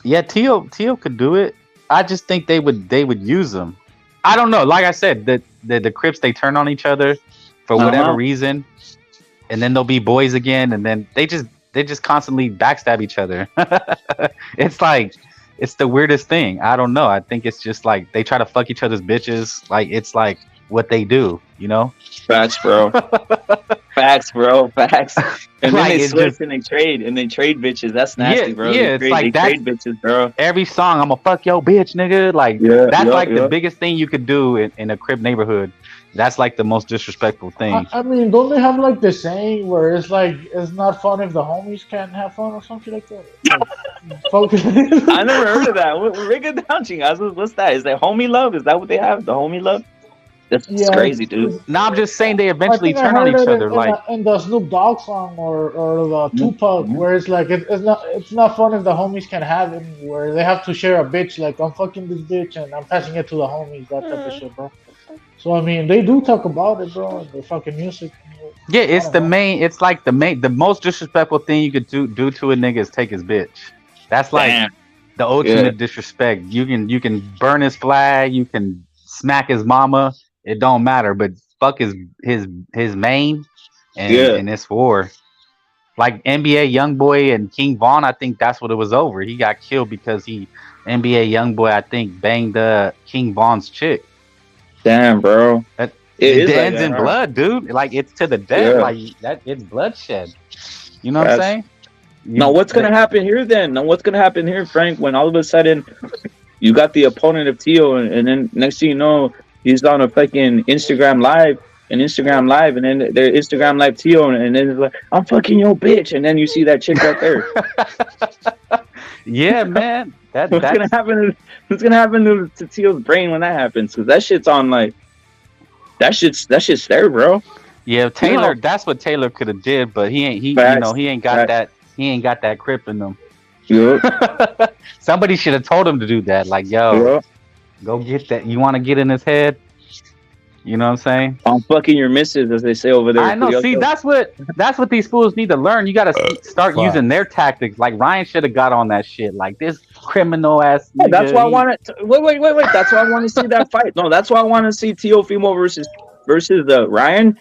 yeah, Tio could do it. I just think they would use him. I don't know. Like I said, the Crips, they turn on each other for whatever reason, and then they'll be boys again, and then they just constantly backstab each other. It's the weirdest thing. I don't know. I think it's just like they try to fuck each other's bitches. Like it's like what they do, Facts, bro. Facts. And then they switch and they trade bitches. That's nasty, bro. Yeah, they trade bitches, bro. Every song, I'm gonna fuck your bitch, nigga. Like that's the biggest thing you could do in a Crip neighborhood. That's like the most disrespectful thing. I mean, don't they have like the saying where it's like it's not fun if the homies can't have fun or something like that? I never heard of that. Break it down, Chingas. What's that? Is that homie love? Is that what they have? The homie love? That's crazy, dude. Now I'm just saying they eventually turn on each other. In the Snoop Dogg song or the Tupac, where it's like it's not fun if the homies can have it, where they have to share a bitch. Like I'm fucking this bitch and I'm passing it to the homies. That type of shit, bro. So I mean, they do talk about it, bro. In the fucking music. Yeah, it's the main. It's like the most disrespectful thing you could do to a nigga is take his bitch. That's like the ultimate disrespect. You can burn his flag. You can smack his mama. It don't matter. But fuck his main, and it's war. like NBA YoungBoy and King Von. I think that's what it was over. He got killed because NBA YoungBoy, I think, banged King Von's chick. Damn, bro. It ends in blood, dude. Like, it's to the death. Like that, it's bloodshed. You know what I'm saying? Now, what's gonna happen here then? Now, what's gonna happen here, Frank? When all of a sudden you got the opponent of Tio, and then next thing you know, he's on a fucking Instagram live, and then their Instagram live Tio, and then it's like, I'm fucking your bitch, and then you see that chick right there. Yeah, man. What's gonna happen? What's gonna happen to Tio's brain when that happens? Because that shit's on like. That shit's there, bro. Yeah, Taylor. That's what Taylor could have did, but he ain't. He ain't got that. He ain't got that crip in him. Yeah. Somebody should have told him to do that. Like, yo, go get that. You want to get in his head? You know what I'm saying? I'm fucking your missus, as they say over there. I know. See, that's what these fools need to learn. You got to start using their tactics. Like, Ryan should have got on that shit. Like, this criminal ass. Yeah, that's why I want to. Wait. That's why I want to see that fight. No, that's why I want to see Teofimo versus Ryan.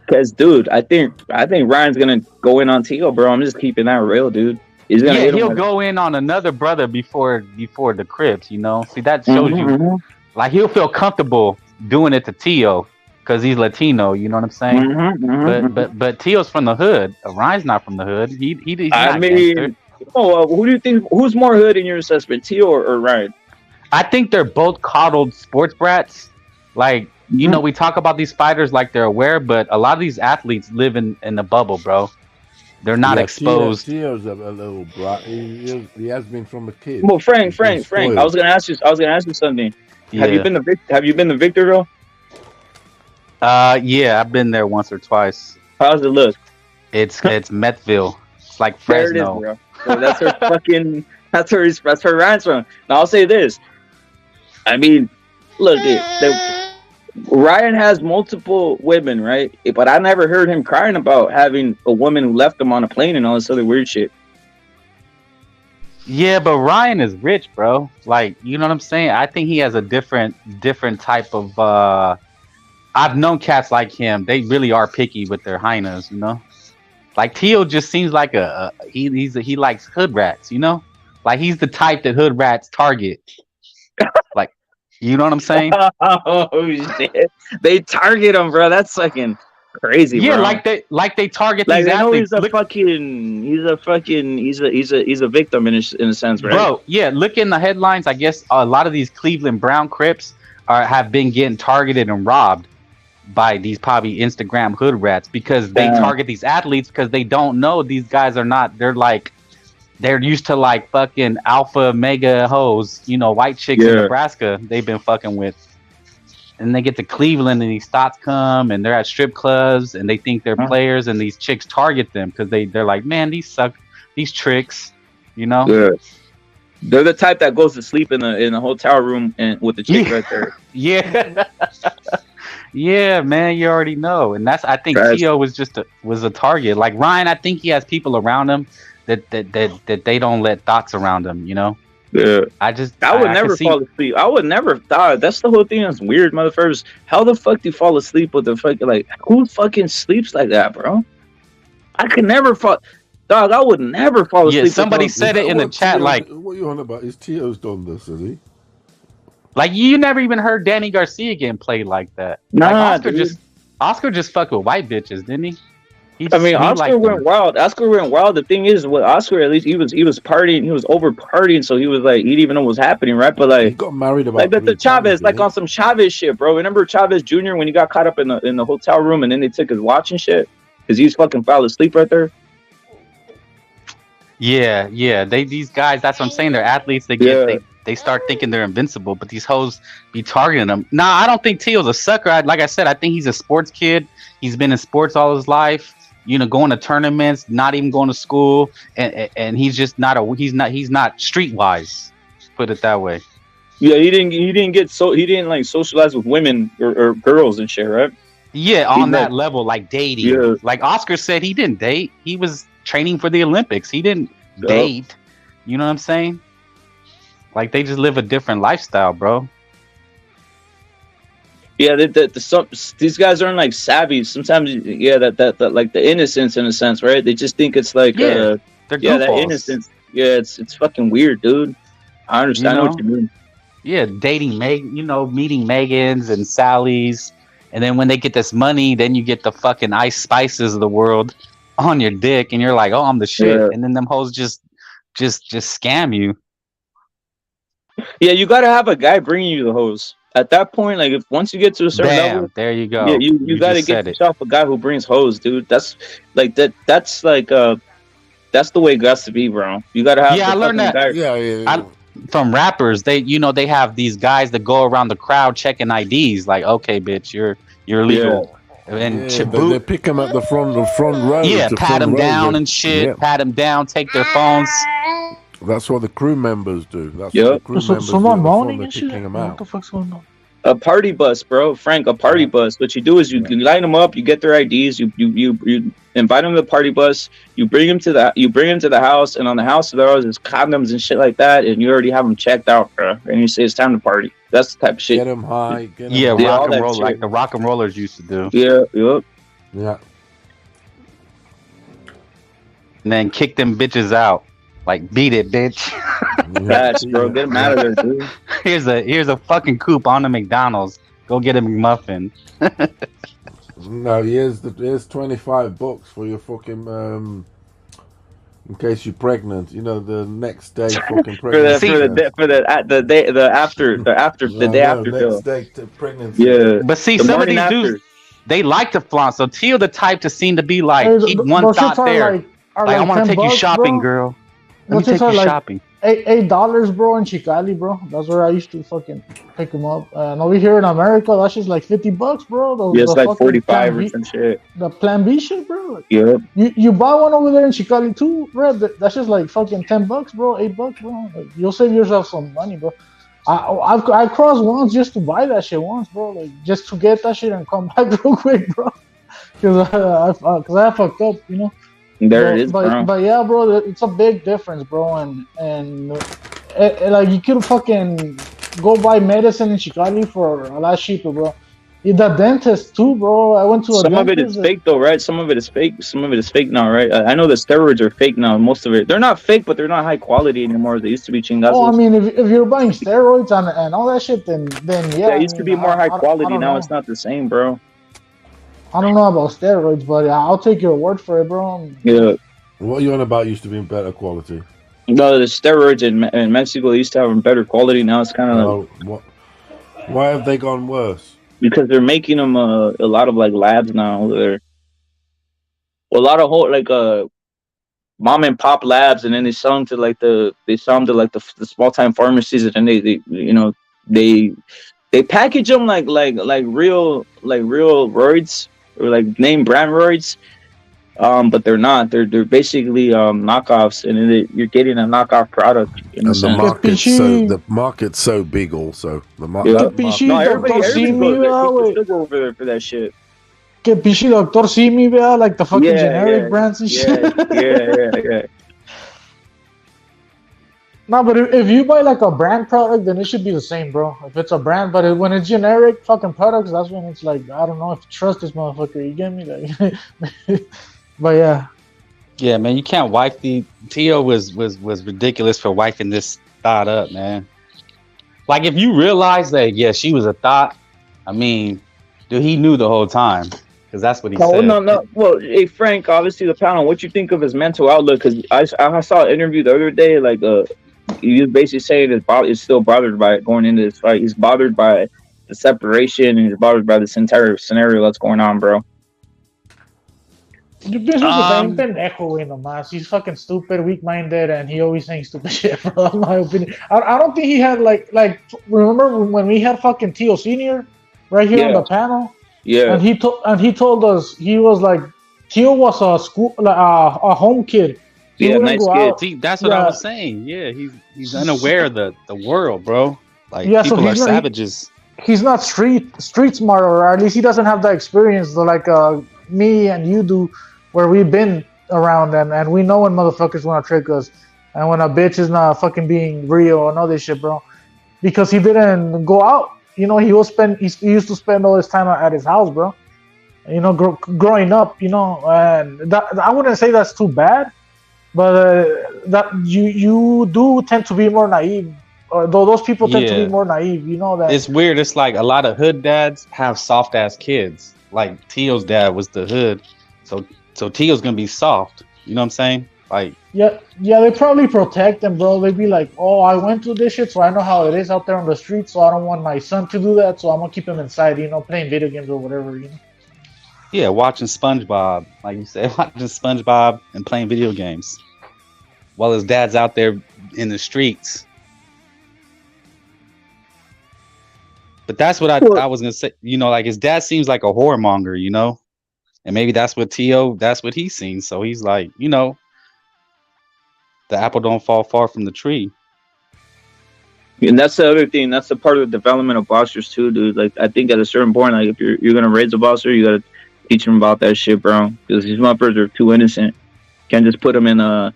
Because, dude, I think Ryan's gonna go in on Tio, bro. I'm just keeping that real, dude. He's gonna. Yeah, he'll go in on another brother before the Crips. You know, see, that shows you. Like, he'll feel comfortable doing it to Tio because he's Latino. You know what I'm saying? But Tio's from the hood. Ryan's not from the hood. He's not gangster. Who do you think? Who's more hood in your assessment, Tio or Ryan? I think they're both coddled sports brats. Like, you know, we talk about these fighters like they're aware, but a lot of these athletes live in the bubble, bro. They're not exposed. Tio's a little brat. He has been from a kid. Well, Frank. I was gonna ask you something. Yeah. Have you been to Victorville? Yeah, I've been there once or twice. How does it look? It's Methville. It's like Fresno. There it is, bro. So that's her fucking. That's her Ryan's from. Now I'll say this. I mean, look, Ryan has multiple women, right? But I never heard him crying about having a woman who left him on a plane and all this other weird shit. Yeah, but Ryan is rich, bro. Like, you know what I'm saying? I think he has a different type of. I've known cats like him. They really are picky with their hyenas, you know. Like, Tio just seems like he likes hood rats, you know. Like, he's the type that hood rats target. Like, you know what I'm saying? Oh shit! They target him, bro. That's fucking crazy. Yeah, bro. like they target like these athletes. He's a victim in a sense, right? Bro, yeah. Look in the headlines. I guess a lot of these Cleveland Brown Crips have been getting targeted and robbed by these probably Instagram hood rats because they target these athletes because they don't know these guys are not. They're used to like fucking alpha mega hoes, you know, white chicks in Nebraska they've been fucking with. And they get to Cleveland and these thoughts come and they're at strip clubs and they think they're players and these chicks target them because they're like, man, these suck, these tricks, you know? Yeah. They're the type that goes to sleep in the hotel room and with the chick right there. Yeah. Yeah, man, you already know. And I think Tio was a target. Like Ryan, I think he has people around him that they don't let thoughts around him, you know? Yeah. I would never fall asleep. I would never thought. That's the whole thing that's weird, motherfuckers. How the fuck do you fall asleep with the fucking, like, who fucking sleeps like that, bro? I could never fall. Dog, I would never fall asleep. Yeah, somebody said it in the chat, like, what are you on about? Is Tio's done this, is he? Like, you never even heard Danny Garcia getting played like that. Nah, like, Oscar just fucked with white bitches, didn't he? Oscar went wild. Oscar went wild. The thing is, with Oscar, at least he was partying. He was over partying, so he was like, he didn't even know what was happening, right? But like, he got married about like the Chavez, like on some Chavez shit, bro. Remember Chavez Jr. when he got caught up in the hotel room and then they took his watch and shit because he's fucking fell asleep right there. Yeah. These guys. That's what I'm saying. They're athletes. They start thinking they're invincible, but these hoes be targeting them. Nah, I don't think Tio's a sucker. Like I said, I think he's a sports kid. He's been in sports all his life. You know, going to tournaments, not even going to school, and he's just not he's not streetwise. Put it that way. Yeah, he didn't like socialize with women or girls and shit, right? Yeah, on that level, like dating. Yeah. Like Oscar said, he didn't date. He was training for the Olympics. He didn't date. You know what I'm saying? Like, they just live a different lifestyle, bro. Yeah, these guys aren't like savvy. Sometimes, yeah, that like the innocence in a sense, right? They just think it's like, they're that innocence. Yeah, it's fucking weird, dude. I understand. I know what you mean. Yeah, dating meeting Megans and Sallys, and then when they get this money, then you get the fucking Ice Spices of the world on your dick, and you're like, oh, I'm the shit, and then them hoes just scam you. Yeah, you gotta have a guy bringing you the hose. At that point, like once you get to a certain level, there you go. Yeah, you gotta get yourself a guy who brings hose, dude. That's like that's like that's the way it has to be, bro. You gotta have. Yeah, I learned that. Yeah. From rappers, they have these guys that go around the crowd checking IDs. Like, okay, bitch, you're legal. Yeah. And they pick them at the front row. Yeah, pat them down and shit. Yeah. Pat them down, take their phones. That's what the crew members do. That's what the crew members someone moaning and shit. What the fuck's going on? A party bus, bro, Frank. A party bus. What you do is you line them up. You get their IDs. You invite them to the party bus. You bring them to the house, and on the house there is condoms and shit like that, and you already have them checked out, bro. And you say it's time to party. That's the type of shit. Get them high. Rock and roll like the rock and rollers used to do. Yeah. And then kick them bitches out. Like, beat it, bitch. Yes, bro. Get them out of there, dude. Here's a fucking coupon to McDonald's. Go get a McMuffin. No, here's $25 for your fucking in case you're pregnant. You know, the next day fucking pregnancy. for the day after next day to pregnancy. Yeah, but see, some of these dudes, they like to flaunt. So Teal the type to seem to be like, keep one thought there. Like I want to take you shopping, girl. Let me take you shopping. $8, bro, in Chicali, bro. That's where I used to fucking pick them up. And over here in America, that's just like $50, bro. It's like 45 or some shit. The Plan B shit, bro. Like, yeah. You buy one over there in Chicali too, bro. That's just like fucking $10, bro. $8, bro. Like, you'll save yourself some money, bro. I crossed once just to buy that shit once, bro. Like just to get that shit and come back real quick, bro. Because I fucked up, you know. There it is, bro. But yeah, bro, it's a big difference, bro. And like you could fucking go buy medicine in Chicali for a lot cheaper, bro. The dentist too, bro. I went to some of it is fake though, right? Some of it is fake. Some of it is fake now, right? I know the steroids are fake now. Most of it, they're not fake, but they're not high quality anymore. They used to be chingazos. Oh, I mean, if you're buying steroids and all that shit, then yeah. It used to be more high quality. Now it's not the same, bro. I don't know about steroids, but I'll take your word for it, bro. Yeah. What are you on about? Used to be in better quality. No, the steroids in Mexico used to have better quality. Now it's kind of like, why have they gone worse? Because they're making them a lot of like labs now. They're a lot of mom and pop labs, and then they sell them to the small time pharmacies, and then they package them like real roids. Or like name brand roids, but they're not. They're basically knockoffs, and you're getting a knockoff product. And the market's so big, also the market. Everybody go over there for that shit. Que pinche Doctor Simi, vea, like the fucking generic brands and shit. Yeah. No, but if you buy like a brand product, then it should be the same, bro. If it's a brand, but when it's generic fucking products, that's when it's like, I don't know if trust this motherfucker. You get me? Like, but yeah. Yeah, man, you can't wife the Tio was ridiculous for wifing this thought up, man. Like if you realize that, yeah, she was a thought. I mean, dude, he knew the whole time because that's what he said. No. Well, hey Frank, obviously the panel. What you think of his mental outlook? Because I saw an interview the other day, like he was basically saying he's still bothered by it going into this fight. He's bothered by the separation and he's bothered by this entire scenario that's going on, bro. He's fucking stupid, weak-minded, and he always saying stupid shit, bro. That's my opinion. I don't think he had like remember when we had fucking Tio Senior right here on the panel? Yeah. And he told us he was like Tio was a home kid. Yeah, nice kid. See, that's what I was saying. Yeah, he's unaware of the world, bro. Like people are savages. He's not street smart, or at least he doesn't have that experience like me and you do, where we've been around and we know when motherfuckers want to trick us, and when a bitch is not fucking being real and all this shit, bro. Because he didn't go out he used to spend all his time at his house, bro. Growing up, and that I wouldn't say that's too bad, but that you do tend to be more naive. Though those people tend to be more naive, that it's weird. It's like a lot of hood dads have soft ass kids. Like Tio's dad was the hood, so Tio's gonna be soft. You know what I'm saying? Like yeah, they probably protect them, bro. They'd be like, oh, I went through this shit, so I know how it is out there on the street. So I don't want my son to do that. So I'm gonna keep him inside, playing video games or whatever. Yeah, watching SpongeBob, like you said, watching SpongeBob and playing video games, while his dad's out there in the streets. But that's what I was gonna say. Like his dad seems like a whoremonger, and maybe that's what he's seen. So he's like, the apple don't fall far from the tree. And that's the other thing. That's the part of the development of boxers too, dude. Like I think at a certain point, like if you're gonna raise a boxer, you gotta teach him about that shit, bro. Because these motherfuckers are too innocent. Can't just put them in a.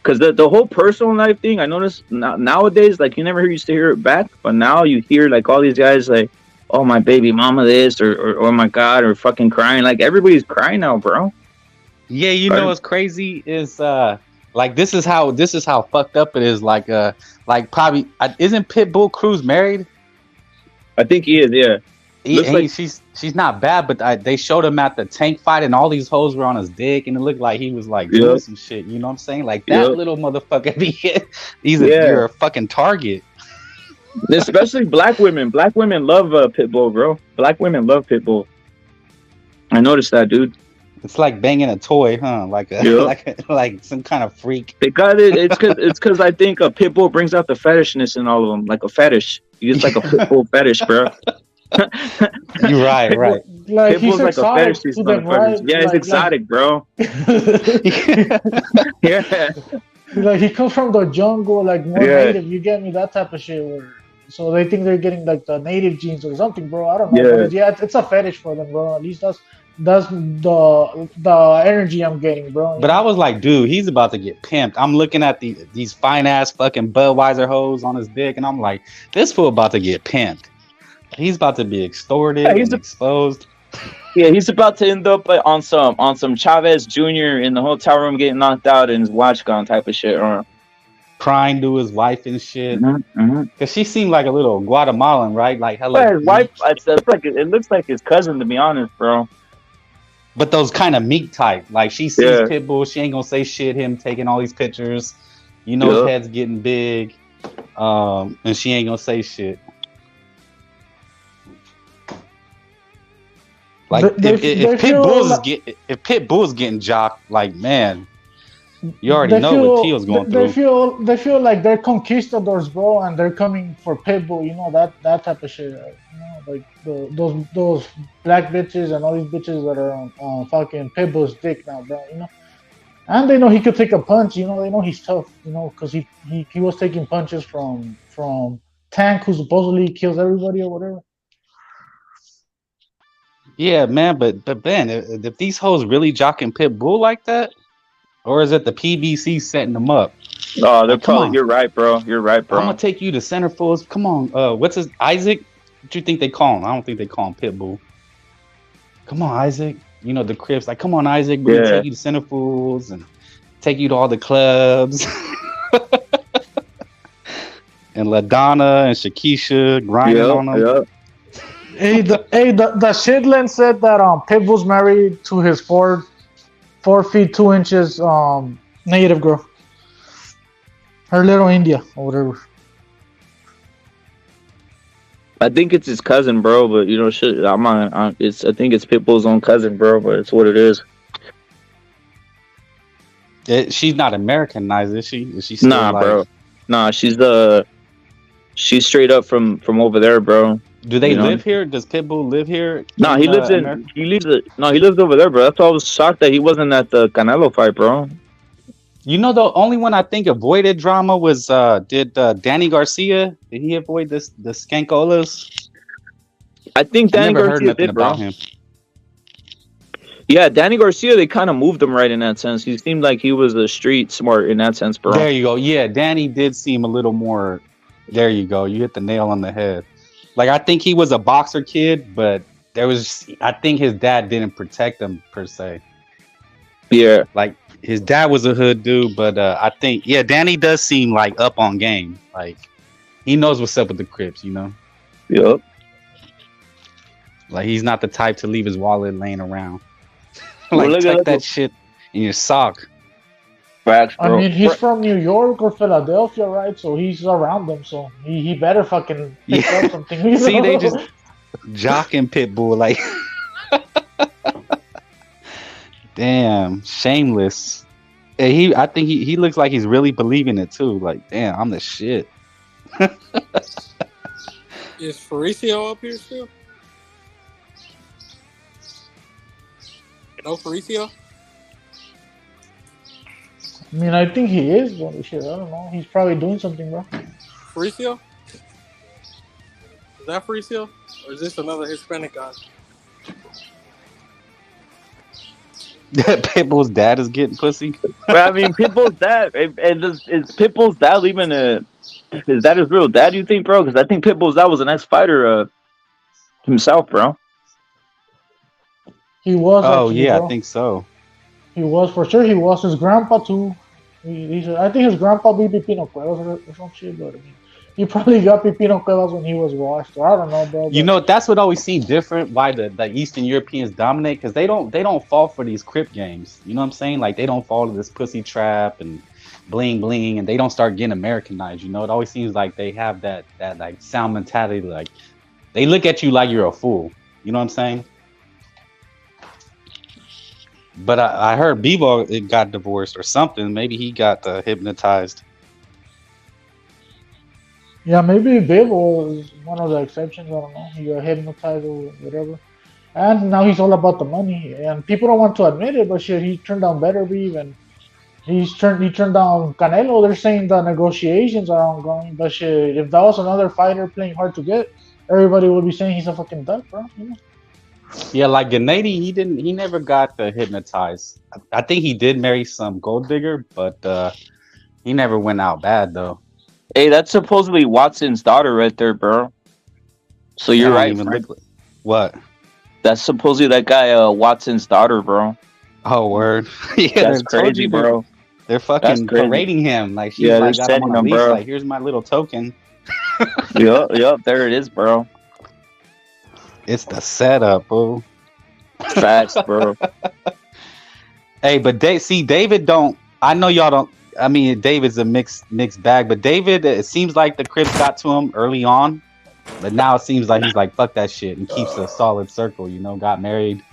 Because the whole personal life thing, I notice nowadays, like you never used to hear it back, but now you hear like all these guys like, oh my baby mama this or oh my god, or fucking crying. Like everybody's crying now, bro. Yeah, what's crazy is like this is how fucked up it is. Like probably isn't Pitbull Cruz married? I think he is. Yeah. She's not bad, but they showed him at the tank fight, and all these hoes were on his dick, and it looked like he was like doing some shit. You know what I'm saying? Like that little motherfucker be hit. You're a fucking target. Especially black women. Black women love Pitbull, bro. Black women love Pitbull. I noticed that, dude. It's like banging a toy, huh? Like like some kind of freak. They got it. It's because I think a Pitbull brings out the fetishness in all of them, like a fetish. It's like a Pitbull fetish, bro. You're right. Like Pitbull's like a fetish. These motherfuckers. Yeah, it's exotic, bro. Yeah. Like he comes from the jungle, like more native. You get me, that type of shit. So they think they're getting like the native genes or something, bro. I don't know. Yeah, it's a fetish for them, bro. At least that's the energy I'm getting, bro. But I was like, dude, he's about to get pimped. I'm looking at these fine ass fucking Budweiser hoes on his dick, and I'm like, this fool about to get pimped. He's about to be extorted and exposed. Yeah, he's about to end up on some Chavez Jr. in the hotel room getting knocked out and his watch gone type of shit, or crying to his wife and shit. Mm-hmm. Cause she seemed like a little Guatemalan, right? Like hello. Yeah, his wife. It looks like his cousin, to be honest, bro. But those kind of meek type, like she sees Pitbull, she ain't gonna say shit. Him taking all these pictures, his head's getting big, and she ain't gonna say shit. Like if Pitbull's getting jocked, like man, you already know what Tio's going through. They feel like they're conquistadors, bro, and they're coming for Pitbull. That type of shit. Like those black bitches and all these bitches that are on fucking Pitbull's dick now, bro. And they know he could take a punch. They know he's tough. Because he was taking punches from Tank, who supposedly kills everybody or whatever. Yeah, man, but Ben, if these hoes really jocking Pitbull like that, or is it the PBC setting them up? Oh, they're probably. You're right, bro. I'm gonna take you to centerfolds. Come on, what's his Isaac? What you think they call him? I don't think they call him Pitbull. Come on, Isaac. The Crips. Like, come on, Isaac. We're gonna take you to centerfolds and take you to all the clubs. And LaDonna and Shakisha grinding on them. Yep. The Shitland said that Pitbull's married to his 4 feet 2 inches native girl, her little India or whatever. I think it's his cousin, bro. But shit. I think it's Pitbull's own cousin, bro. But it's what it is. She's not Americanized, is she? Is she still bro. Nah, she's straight up from over there, bro. Do they live here? Does Pitbull live here? No, he lives he lives over there, bro. That's why I was shocked that he wasn't at the Canelo fight, bro. The only one I think avoided drama was did Danny Garcia? Did he avoid the Skankolas? I think Danny Garcia did, bro. Him. Yeah, Danny Garcia, they kind of moved him right in that sense. He seemed like he was a street smart in that sense, bro. There you go. Yeah, Danny did seem a little more. There you go. You hit the nail on the head. Like, I think he was a boxer kid, but I think his dad didn't protect him per se. Yeah. Like, his dad was a hood dude, but I think, Danny does seem like up on game. Like, he knows what's up with the Crips, you know? Yep. Like, he's not the type to leave his wallet laying around. Like, tuck that shit in your sock. Facts, bro. I mean, he's from New York or Philadelphia, right? So he's around them. So he better fucking pick up something. See, they just jocking Pitbull like. Damn, shameless. I think he looks like he's really believing it too. Like, damn, I'm the shit. Is Faricio up here still? No Faricio? I mean, I think he is, but shit, I don't know. He's probably doing something, bro. Faricio? Is that Faricio? Or is this another Hispanic guy? Pitbull's dad is getting pussy. But I mean, Pitbull's dad, is Pitbull's dad leaving is that his real dad, you think, bro? Because I think Pitbull's dad was an ex-fighter himself, bro. He was. Oh, actually, yeah, bro. I think so. He was, for sure. He was. His grandpa, too. I think his grandpa beat Pipino Cuevas or some shit, but I mean, he probably got Pipino Cuevas when he was washed. Or I don't know, bro. You know, that's what always seemed different why the Eastern Europeans dominate, because they don't fall for these Crip games. You know what I'm saying? Like, they don't fall to this pussy trap and bling bling, and they don't start getting Americanized. You know, it always seems like they have that like sound mentality. Like, they look at you like you're a fool. You know what I'm saying? But I heard Bivol got divorced or something. Maybe he got hypnotized. Yeah, maybe Bivol is one of the exceptions. I don't know. He got hypnotized or whatever. And now he's all about the money. And people don't want to admit it, but shit, he turned down Better Beef and he turned down Canelo. They're saying the negotiations are ongoing. But shit, if that was another fighter playing hard to get, everybody would be saying he's a fucking duck, bro. You know? Yeah, like Gennady, he never got hypnotized. I think he did marry some gold digger, but he never went out bad though. Hey, that's supposedly Watson's daughter right there, bro. So you're right. What? That's supposedly that guy Watson's daughter, bro. Oh, word. Yeah, that's crazy, bro. They're fucking parading him. Like, she's like, got him on a leash, bro. Like, here's my little token. Yep, there it is, bro. It's the setup, bro. Facts, bro. Hey, but David don't. I know y'all don't. I mean, David's a mixed bag, but David, it seems like the Crips got to him early on, but now it seems like he's like, fuck that shit, and keeps a solid circle. You know, got married.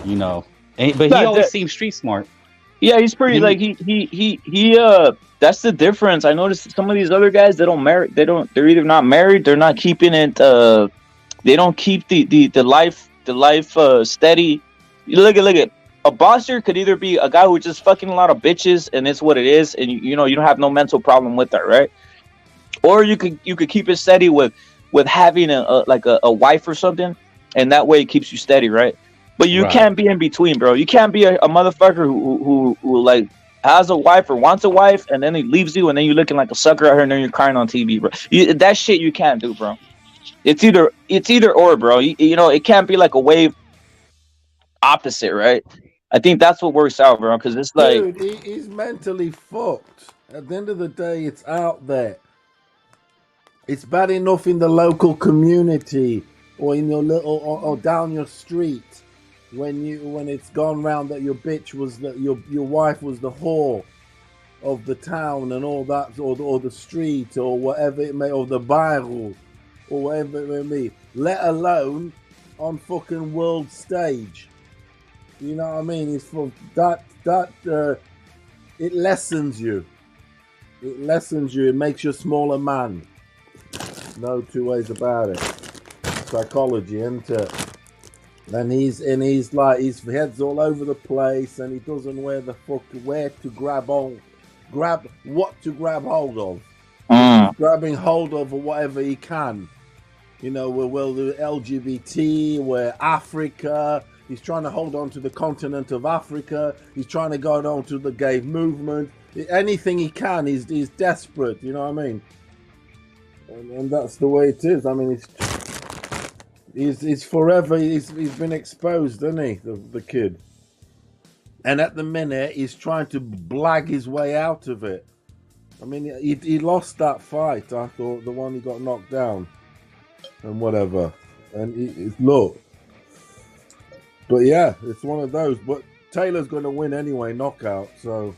You know, but he always seems street smart. Yeah, he's pretty like he that's the difference. I noticed some of these other guys, they don't marry, they're either not married, they're not keeping it they don't keep the life steady. You look at a boxer could either be a guy who just fucking a lot of bitches and it's what it is, and you know you don't have no mental problem with that, right? Or you could keep it steady with having a wife or something, and that way it keeps you steady, right? But you can't be in between, bro. You can't be a motherfucker who like has a wife or wants a wife, and then he leaves you, and then you're looking like a sucker out here, and then you're crying on TV, bro. That shit you can't do, bro. It's either or, bro. You know, it can't be like a wave opposite, right? I think that's what works out, bro. Because it's like, dude, he's mentally fucked. At the end of the day, it's out there. It's bad enough in the local community or in your little or down your street. When it's gone round that your bitch was your wife was the whore of the town and all that, or the street or whatever it may, or the barrel or whatever it may be, let alone on fucking world stage. You know what I mean? It's for that it lessens you. It lessens you. It makes you a smaller man. No two ways about it. Psychology, isn't it? And he's like, his head's all over the place, and he doesn't know where to grab hold of. He's grabbing hold of whatever he can. You know, well, the LGBT, we're Africa. He's trying to hold on to the continent of Africa. He's trying to go on to the gay movement. Anything he can. He's desperate. You know what I mean? and that's the way it is. I mean, he's forever. He's been exposed, hasn't he? The kid. And at the minute, he's trying to blag his way out of it. I mean, he lost that fight. I thought the one he got knocked down, and whatever. And look, but yeah, it's one of those. But Taylor's going to win anyway, knockout. So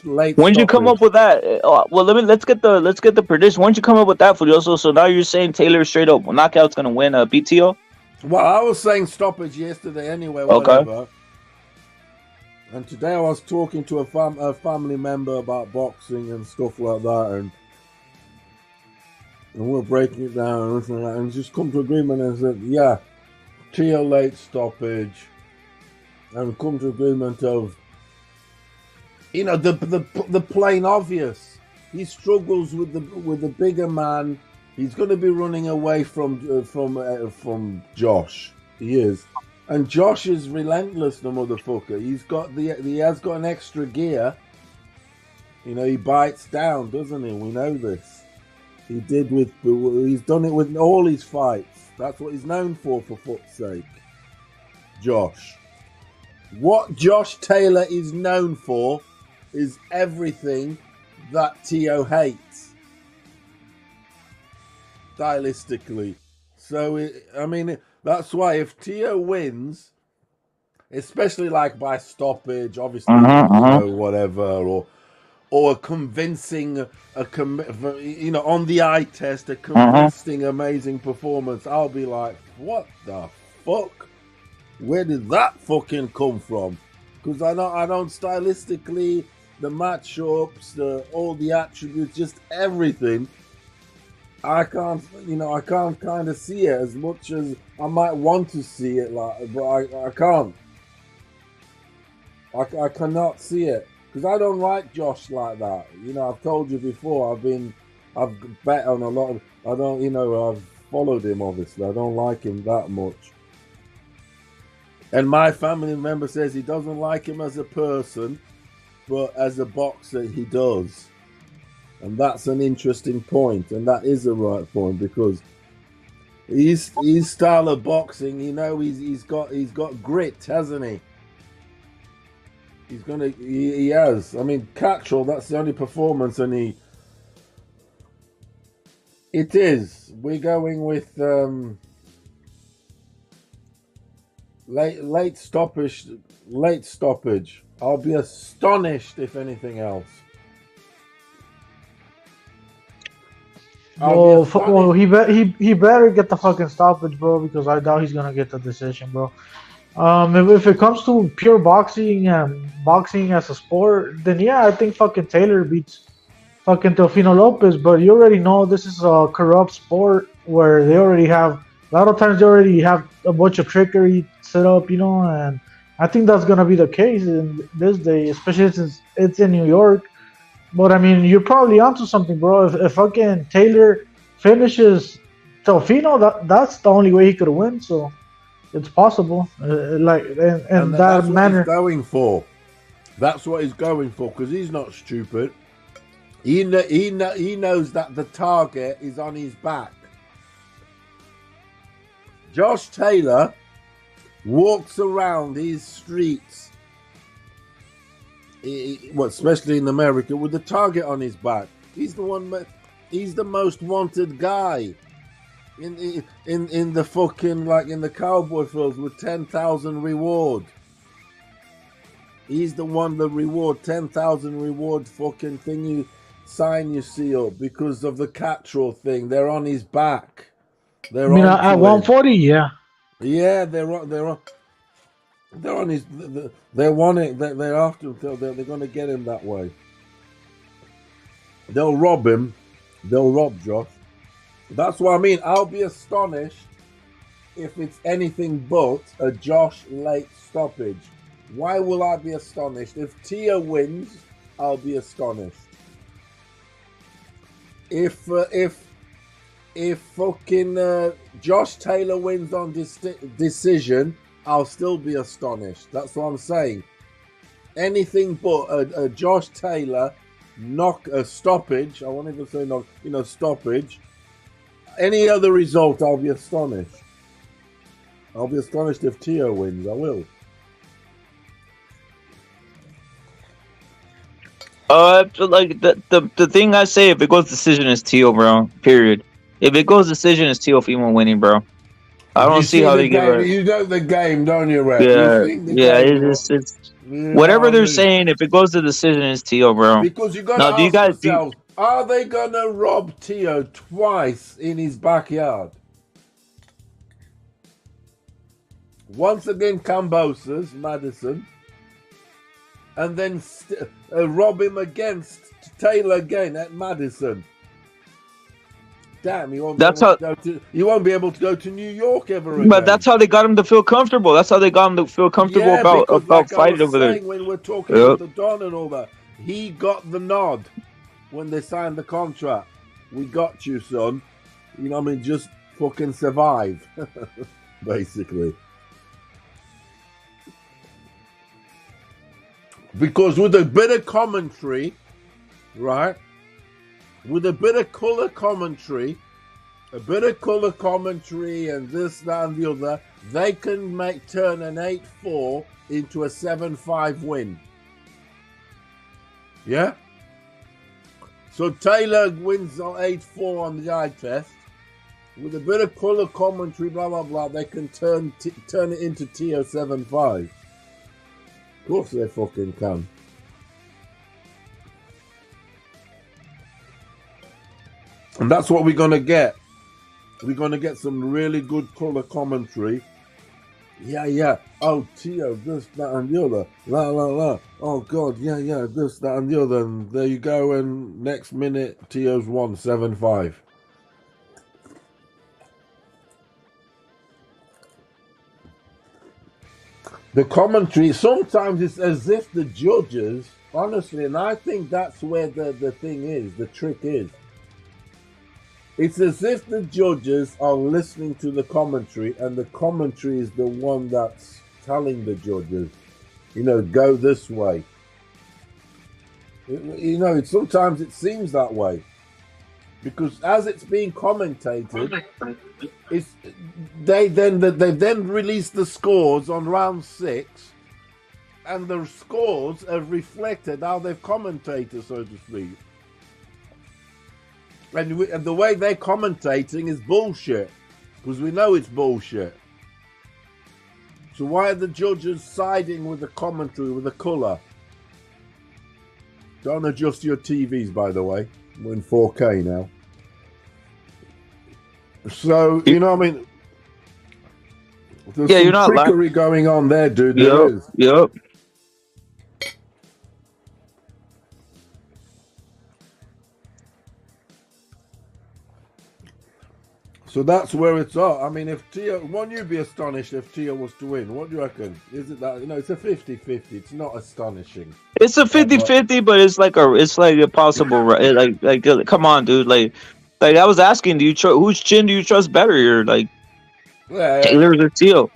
late. When did you come up with that? Well, let's get the prediction. When did you come up with that, Furioso? So now you're saying Taylor straight up knockout's going to win a BTO? Well, I was saying stoppage yesterday anyway. Whatever. Okay. And today I was talking to a family member about boxing and stuff like that, and we're breaking it down and just come to agreement and said, yeah, Tio late stoppage, and come to agreement of, you know, the plain obvious. He struggles with the bigger man. He's going to be running away from Josh. He is. And Josh is relentless, the motherfucker. He has got an extra gear. You know, he bites down, doesn't he? We know this. He's done it with all his fights. That's what he's known for fuck's sake. Josh. What Josh Taylor is known for is everything that Tio hates. Stylistically. So, that's why if Tio wins, especially like by stoppage, obviously, whatever, or convincing, on the eye test, a convincing, amazing performance, I'll be like, what the fuck? Where did that fucking come from? Because I don't stylistically, the matchups, all the attributes, just everything. I can't kind of see it as much as I might want to see it, but I can't. I cannot see it because I don't like Josh like that. You know, I've told you before. I've bet on a lot of. I've followed him obviously. I don't like him that much. And my family member says he doesn't like him as a person, but as a boxer he does. And that's an interesting point, and that is a right point because his style of boxing, he's got grit, hasn't he? He has. I mean, Cattrall, that's the only performance, and it is. We're going with late stoppage. I'll be astonished if anything else. Well, he better get the fucking stoppage, bro, because I doubt he's gonna get the decision, bro. If it comes to pure boxing and boxing as a sport, then yeah, I think fucking Taylor beats fucking Teofimo Lopez. But you already know this is a corrupt sport where they already have a lot of times they already have a bunch of trickery set up, and I think that's gonna be the case in this day, especially since it's in New York. But I mean, you're probably onto something, bro. If fucking Taylor finishes Teofimo, that's the only way he could win. So it's possible, in that manner. He's going for. That's what he's going for because he's not stupid. He knows that the target is on his back. Josh Taylor walks around these streets. Especially in America, with the target on his back. He's the most wanted guy in the fucking, like in the cowboy films with 10,000 reward. He's the one that reward 10,000 reward fucking thing you see up because of the Cattrall thing. They're on his back. At 140, yeah. Yeah, they're on. They're on his. They want it. They're after him. They're going to get him that way. They'll rob him. They'll rob Josh. That's what I mean. I'll be astonished if it's anything but a Josh late stoppage. Why will I be astonished? If Tia wins, I'll be astonished. If fucking Josh Taylor wins on decision, I'll still be astonished. That's what I'm saying. Anything but a Josh Taylor stoppage. I won't even say stoppage. any other result, I'll be astonished. I'll be astonished if Tio wins. I will. Like the thing I say, if it goes decision, is Tio, bro. Period. If it goes decision, it's Tio Fimo winning, bro. I don't see how they give it. You know the game, don't you, Rep? Yeah, yeah. It's Yeah, whatever I they're mean, saying. If it goes to decision, it's Tio, bro. because you got Now, to do you ask guys? yourselves, are they gonna rob Tio twice in his backyard? Once again, Cambosa's Madison, and then rob him against Taylor again at Madison. Damn, you won't be able to go to New York ever again. But that's how they got him to feel comfortable. That's how they got him to feel comfortable about like fighting over there. When we're talking with the Don and all that, he got the nod when they signed the contract. We got you, son. You know what I mean? Just fucking survive, basically. Because with a bit of commentary, right? With a bit of color commentary, and this, that, and the other, they can turn an 8-4 into a 7-5 win. Yeah? So Taylor wins on 8-4 on the eye test. With a bit of color commentary, blah, blah, blah, they can turn it into Tio 7-5. Of course they fucking can. And that's what we're going to get. We're going to get some really good color commentary. Yeah. Oh, Tio, this, that, and the other. La, la, la. Oh, God, yeah, this, that, and the other. And there you go. And next minute, Tio's won 7-5. The commentary, sometimes it's as if the judges, honestly, and I think that's where the thing is, the trick is. It's as if the judges are listening to the commentary, and the commentary is the one that's telling the judges, go this way. Sometimes it seems that way. Because as it's being commentated, they've then released the scores on round 6, and the scores have reflected how they've commentated, so to speak. And the way they're commentating is bullshit, because we know it's bullshit. So why are the judges siding with the commentary, with the colour? Don't adjust your TVs, by the way. We're in 4K now. So, you know what I mean? There's some trickery going on there, dude. There is. Yep. So that's where it's at. I mean, if Tio, won't you be astonished if Tio was to win? What do you reckon? Is it that, it's a 50-50. It's not astonishing. It's a 50-50, but it's like a possible, like, come on, dude. Like I was asking, whose chin do you trust better here? Like, Taylor's or Tio?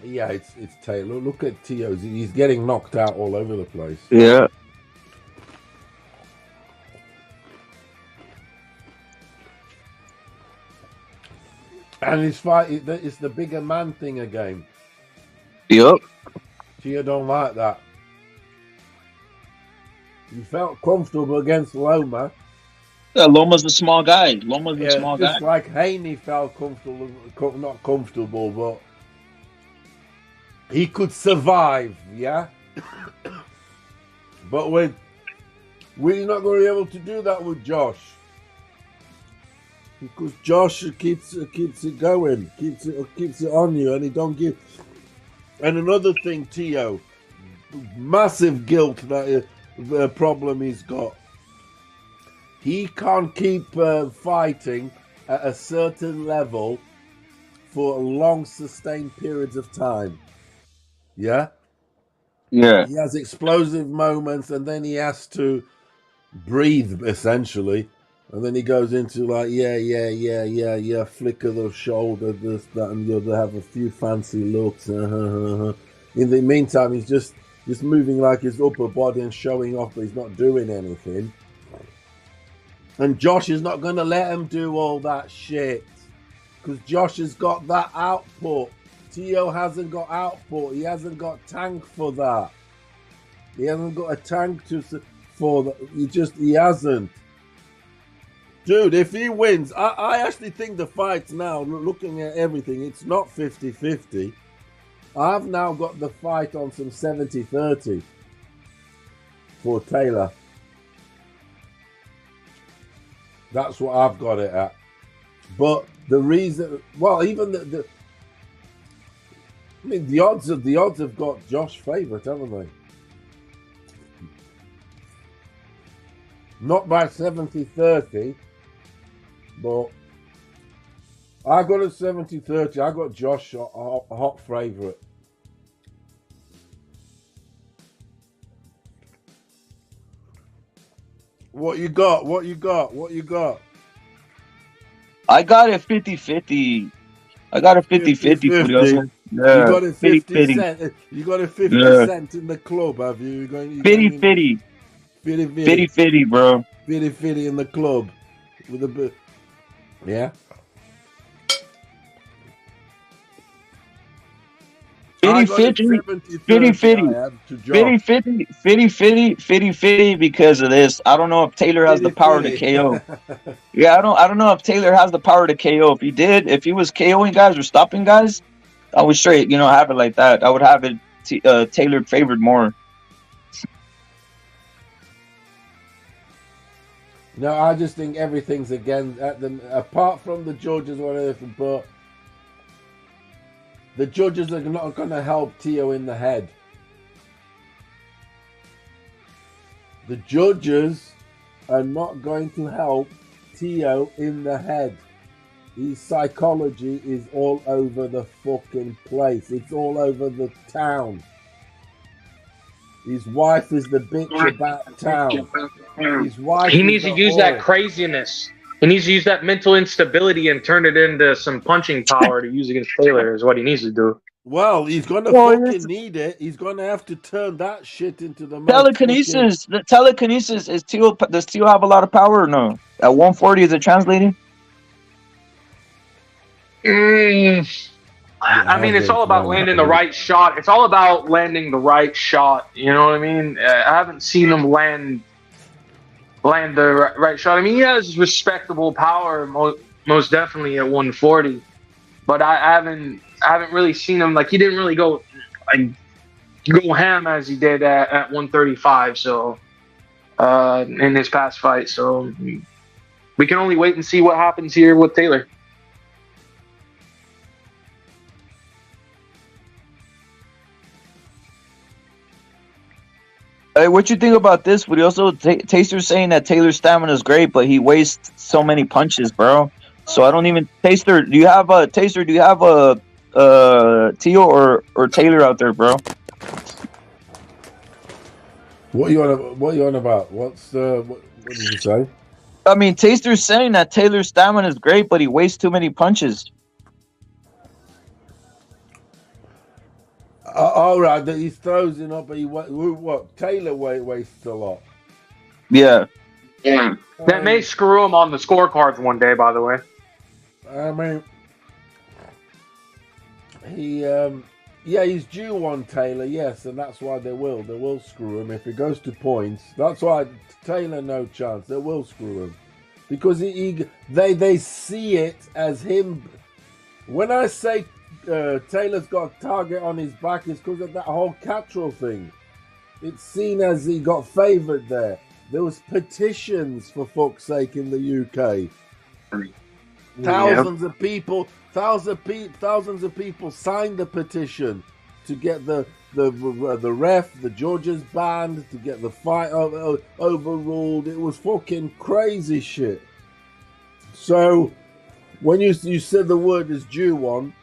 Yeah, it's Taylor. Look at Tio's. He's getting knocked out all over the place. Yeah. And his fight, it's the bigger man thing again. Yep. Tio don't like that. He felt comfortable against Loma. Yeah, Loma's a small guy. Just like Haney felt comfortable, not comfortable, but he could survive, yeah? But we're not going to be able to do that with Josh. Because Josh keeps it going, keeps it on you, and he don't give. And another thing, Tio, massive guilt that the problem he's got. He can't keep fighting at a certain level for long, sustained periods of time. Yeah. Yeah. He has explosive moments, and then he has to breathe essentially. And then he goes into like, yeah, flicker the shoulder, this, that, and the other, have a few fancy looks. In the meantime, he's just moving like his upper body and showing off, but he's not doing anything. And Josh is not going to let him do all that shit. Because Josh has got that output. Tio hasn't got output. He hasn't got tank for that. He hasn't got a tank for that. He hasn't. Dude, if he wins, I actually think the fight now, looking at everything, it's not 50-50. I've now got the fight on some 70-30 for Taylor. That's what I've got it at. But the reason, well, even the odds have got Josh favourite, haven't they? Not by 70-30, but I got a 70-30. I got Josh a hot favourite. What you got? I got it 50-50. I got a 50-50 for the You got a 50 cent. You got a 50 cent in the club, have you? 50-50. 50-50, bro. 50-50 in the club with a bit. Yeah. 50-50 because of this. I don't know if Taylor has the power to KO. Yeah, I don't know if Taylor has the power to KO. If he was KOing guys or stopping guys, I would straight, have it like that. I would have it Taylor favored more. No, I just think everything's apart from the judges, whatever, but the judges are not going to help Tio in the head. The judges are not going to help Tio in the head. His psychology is all over the fucking place. It's all over the town. His wife is the bitch about town. His wife. He needs to use that craziness. He needs to use that mental instability and turn it into some punching power to use against Taylor. Is what he needs to do. Well, he's gonna fucking need it. He's gonna have to turn that shit into the telekinesis. The telekinesis is Tio. Does Tio have a lot of power or no? At 140, is it translating? I mean, it's all about landing the right shot. It's all about landing the right shot. You know what I mean? I haven't seen him land the right shot. I mean, he has respectable power, most definitely at 140. But I haven't really seen him, like, he didn't really go ham as he did at 135. So in his past fight. So we can only wait and see what happens here with Taylor. Hey, what you think about this? But also, Taster's saying that Taylor's stamina is great, but he wastes so many punches, bro. So I don't even Taster. Do you have a Taster? Do you have a Tio or Taylor out there, bro? What you on about? What did you say? I mean, Taster's saying that Taylor's stamina is great, but he wastes too many punches. All right, that he throws it up, but what? Taylor wastes a lot. Yeah. That may screw him on the scorecards one day, by the way. I mean, he's due on Taylor, yes, and that's why they will screw him if it goes to points. That's why Taylor no chance. They will screw him because they see it as him. When I say Taylor's got a target on his back, it's because of that whole Catrol thing. It's seen as he got favoured there. There was petitions, for fuck's sake, in the UK. Thousands of people signed the petition to get the ref, the judges banned, to get the fight overruled. It was fucking crazy shit. So when you said the word is due one,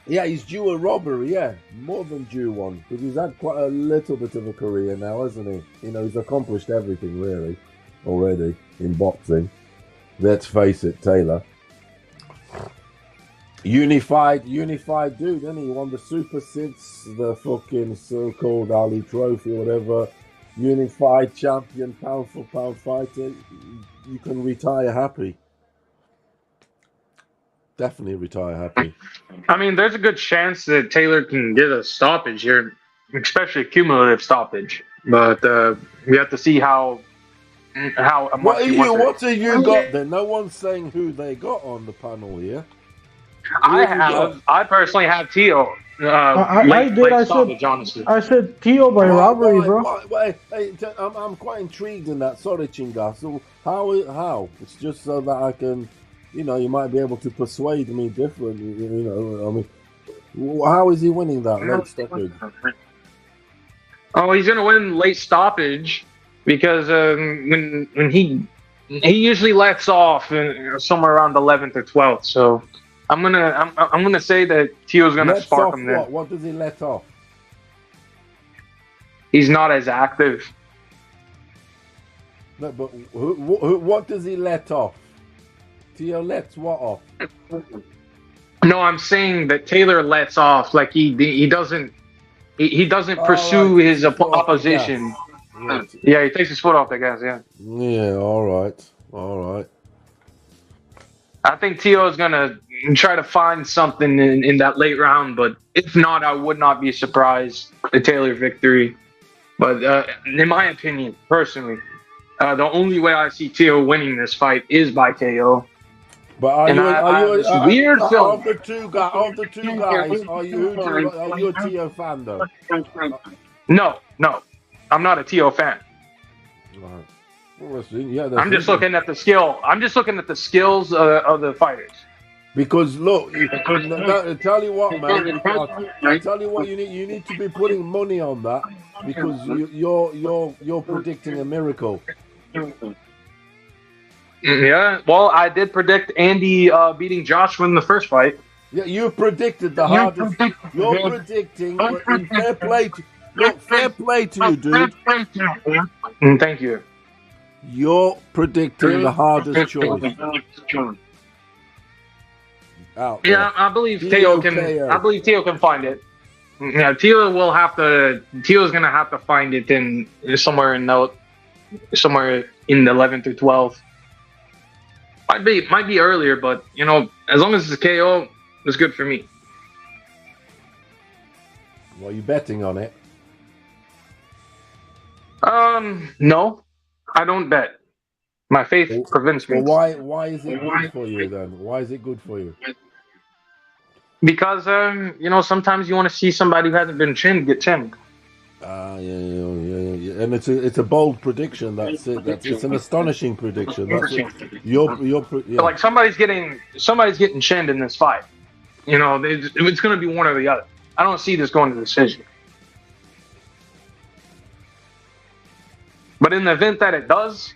yeah, he's due a robbery, yeah, more than due one, because he's had quite a little bit of a career now, hasn't he? You know, he's accomplished everything really already in boxing. Let's face it, Taylor. Unified dude, didn't he? He won the Super 6, the fucking so-called Ali Trophy or whatever. Unified champion, pound for pound fighter. you can retire happy. Definitely retire happy. I mean, there's a good chance that Taylor can get a stoppage here, especially a cumulative stoppage. But we have to see how much What have you got then? No one's saying who they got on the panel here. I personally have Tio. I did. I stoppage, honestly. I said Tio by robbery, bro. Hey, I'm quite intrigued in that. Sorry, Chinga. So how? It's just so that I can, you might be able to persuade me differently. I mean, how is he winning that late stoppage? Oh, he's gonna win late stoppage because when he usually lets off somewhere around the 11th or 12th. So I'm gonna say that Tio's gonna spark him there. What does he let off? He's not as active. No, but what does he let off? Tio lets what off? No, I'm saying that Taylor lets off like he doesn't pursue his opposition. Right. Yeah, he takes his foot off the gas. Yeah. Yeah. All right. I think Tio is gonna try to find something in that late round, but if not, I would not be surprised the Taylor victory. But in my opinion, personally, the only way I see Tio winning this fight is by KO. But are you of the two guys? Are you a Tio fan though? No, I'm not a Tio fan. Right. Well, I'm just looking at the skill. I'm just looking at the skills of the fighters. Because look, tell you what, man. I tell you what, you need to be putting money on that because you're predicting a miracle. Yeah, well, I did predict Andy beating Joshua in the first fight. Yeah, you predicted the hardest. You're predicting. Fair play to you, dude. Thank you. You're predicting the hardest choice. Yeah, I believe Tio can. I believe Tio can find it. Yeah, Tio's gonna have to find it in somewhere in the 11th or 12th. Might be earlier, but as long as it's a KO, it's good for me. Well, you betting on it? No, I don't bet. My faith prevents me. Well, why is it good for you then? Why is it good for you? Because sometimes you want to see somebody who hasn't been chinned get chinned. Yeah, and it's a bold prediction. That's it. It's an astonishing prediction. That's it. Yeah. Like somebody's getting chinned in this fight. It's going to be one or the other. I don't see this going to decision. But in the event that it does,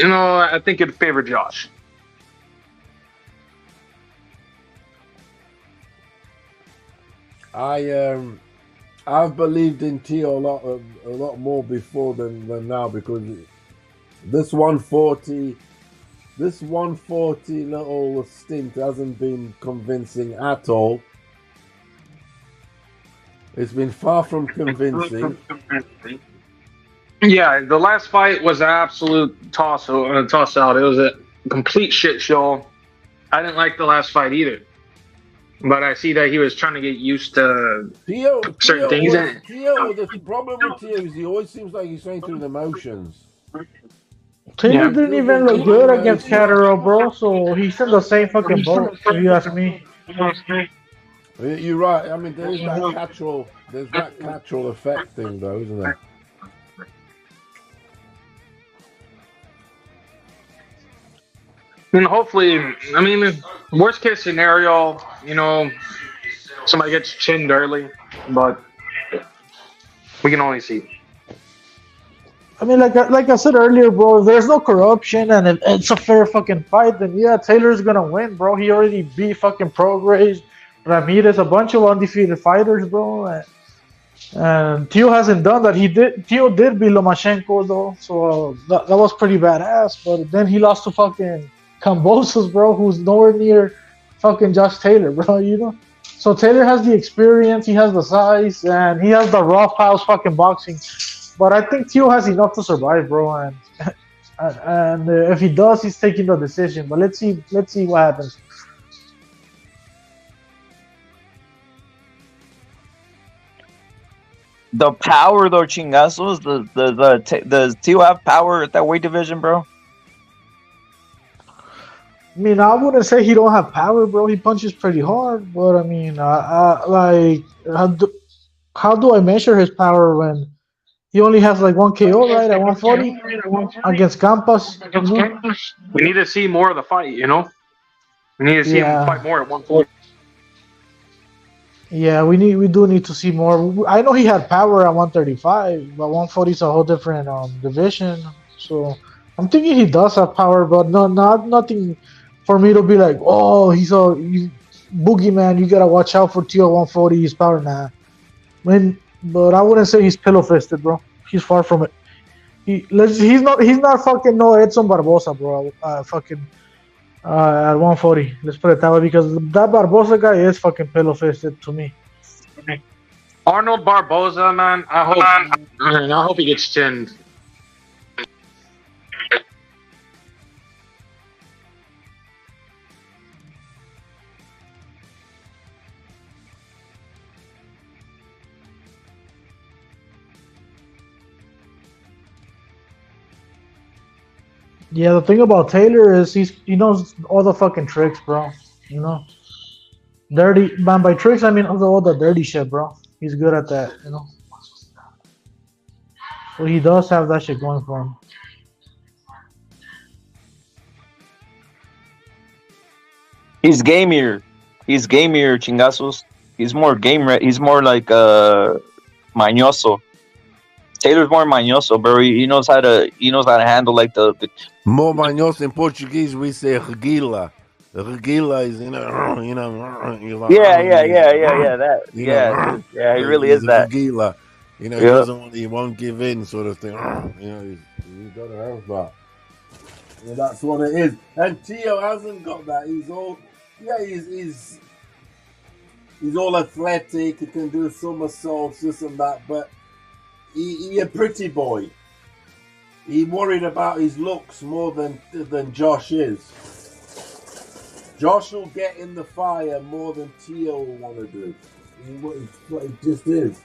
I think it'd favor Josh. I've believed in Tio a lot more before than now because this 140 little stint hasn't been convincing at all. It's been far from convincing. Yeah, the last fight was an absolute toss out. It was a complete shit show. I didn't like the last fight either. But I see that he was trying to get used to certain things. The problem with Tio is he always seems like he's going through the motions. Taylor didn't even look good against Catterall, bro, so he's in the same fucking boat, if you ask me. You're right. I mean, there's that Catterall effect thing, though, isn't there? And hopefully, worst case scenario, somebody gets chinned early, but we can only see. Like I said earlier, bro, if there's no corruption and it's a fair fucking fight, then yeah, Taylor's gonna win, bro. He already beat fucking Prograis, Ramirez, a bunch of undefeated fighters, bro. And Tio hasn't done that. Tio did beat Lomachenko, though, so that was pretty badass. But then he lost to fucking Kambosos, bro, who's nowhere near fucking Josh Taylor, bro, So Taylor has the experience, he has the size, and he has the rough house fucking boxing. But I think Tio has enough to survive, bro. And and if he does, he's taking the decision. But let's see what happens. The power though, chingazos. Does Tio have power at that weight division, bro? I mean, I wouldn't say he don't have power, bro. He punches pretty hard, but I mean, like, how do I measure his power when he only has like 1 KO, right, at 140 against Campas? We need to see more of the fight, you know? We need to see him fight more at 140. Yeah, we do need to see more. I know he had power at 135, but 140 is a whole different division. So I'm thinking he does have power, but nothing for me to be like, oh, he's a boogeyman. You gotta watch out for Tio 140. His power, nah. But I wouldn't say he's pillow fisted, bro. He's far from it. He's not fucking no Edson Barbosa, bro. At 140, let's put it that way, because that Barbosa guy is fucking pillow fisted to me. Arnold Barboza, man. I hope he gets chinned. Yeah, the thing about Taylor is he knows all the fucking tricks, bro. You know, dirty man. By tricks, I mean all the dirty shit, bro. He's good at that, you know. So he does have that shit going for him. He's gamier, chingazos. He's more he's more like mañoso. Taylor's more mañoso, bro. He knows how to handle like the more mañoso. In Portuguese we say regila. Regila is like, he really is that. Regila. He he won't give in, sort of thing. You gotta have that. Yeah, that's what it is. And Tio hasn't got that. He's all athletic. He can do somersaults, this and that, but he a pretty boy. He worried about his looks more than Josh is. Josh will get in the fire more than Tio will want to do. He just is.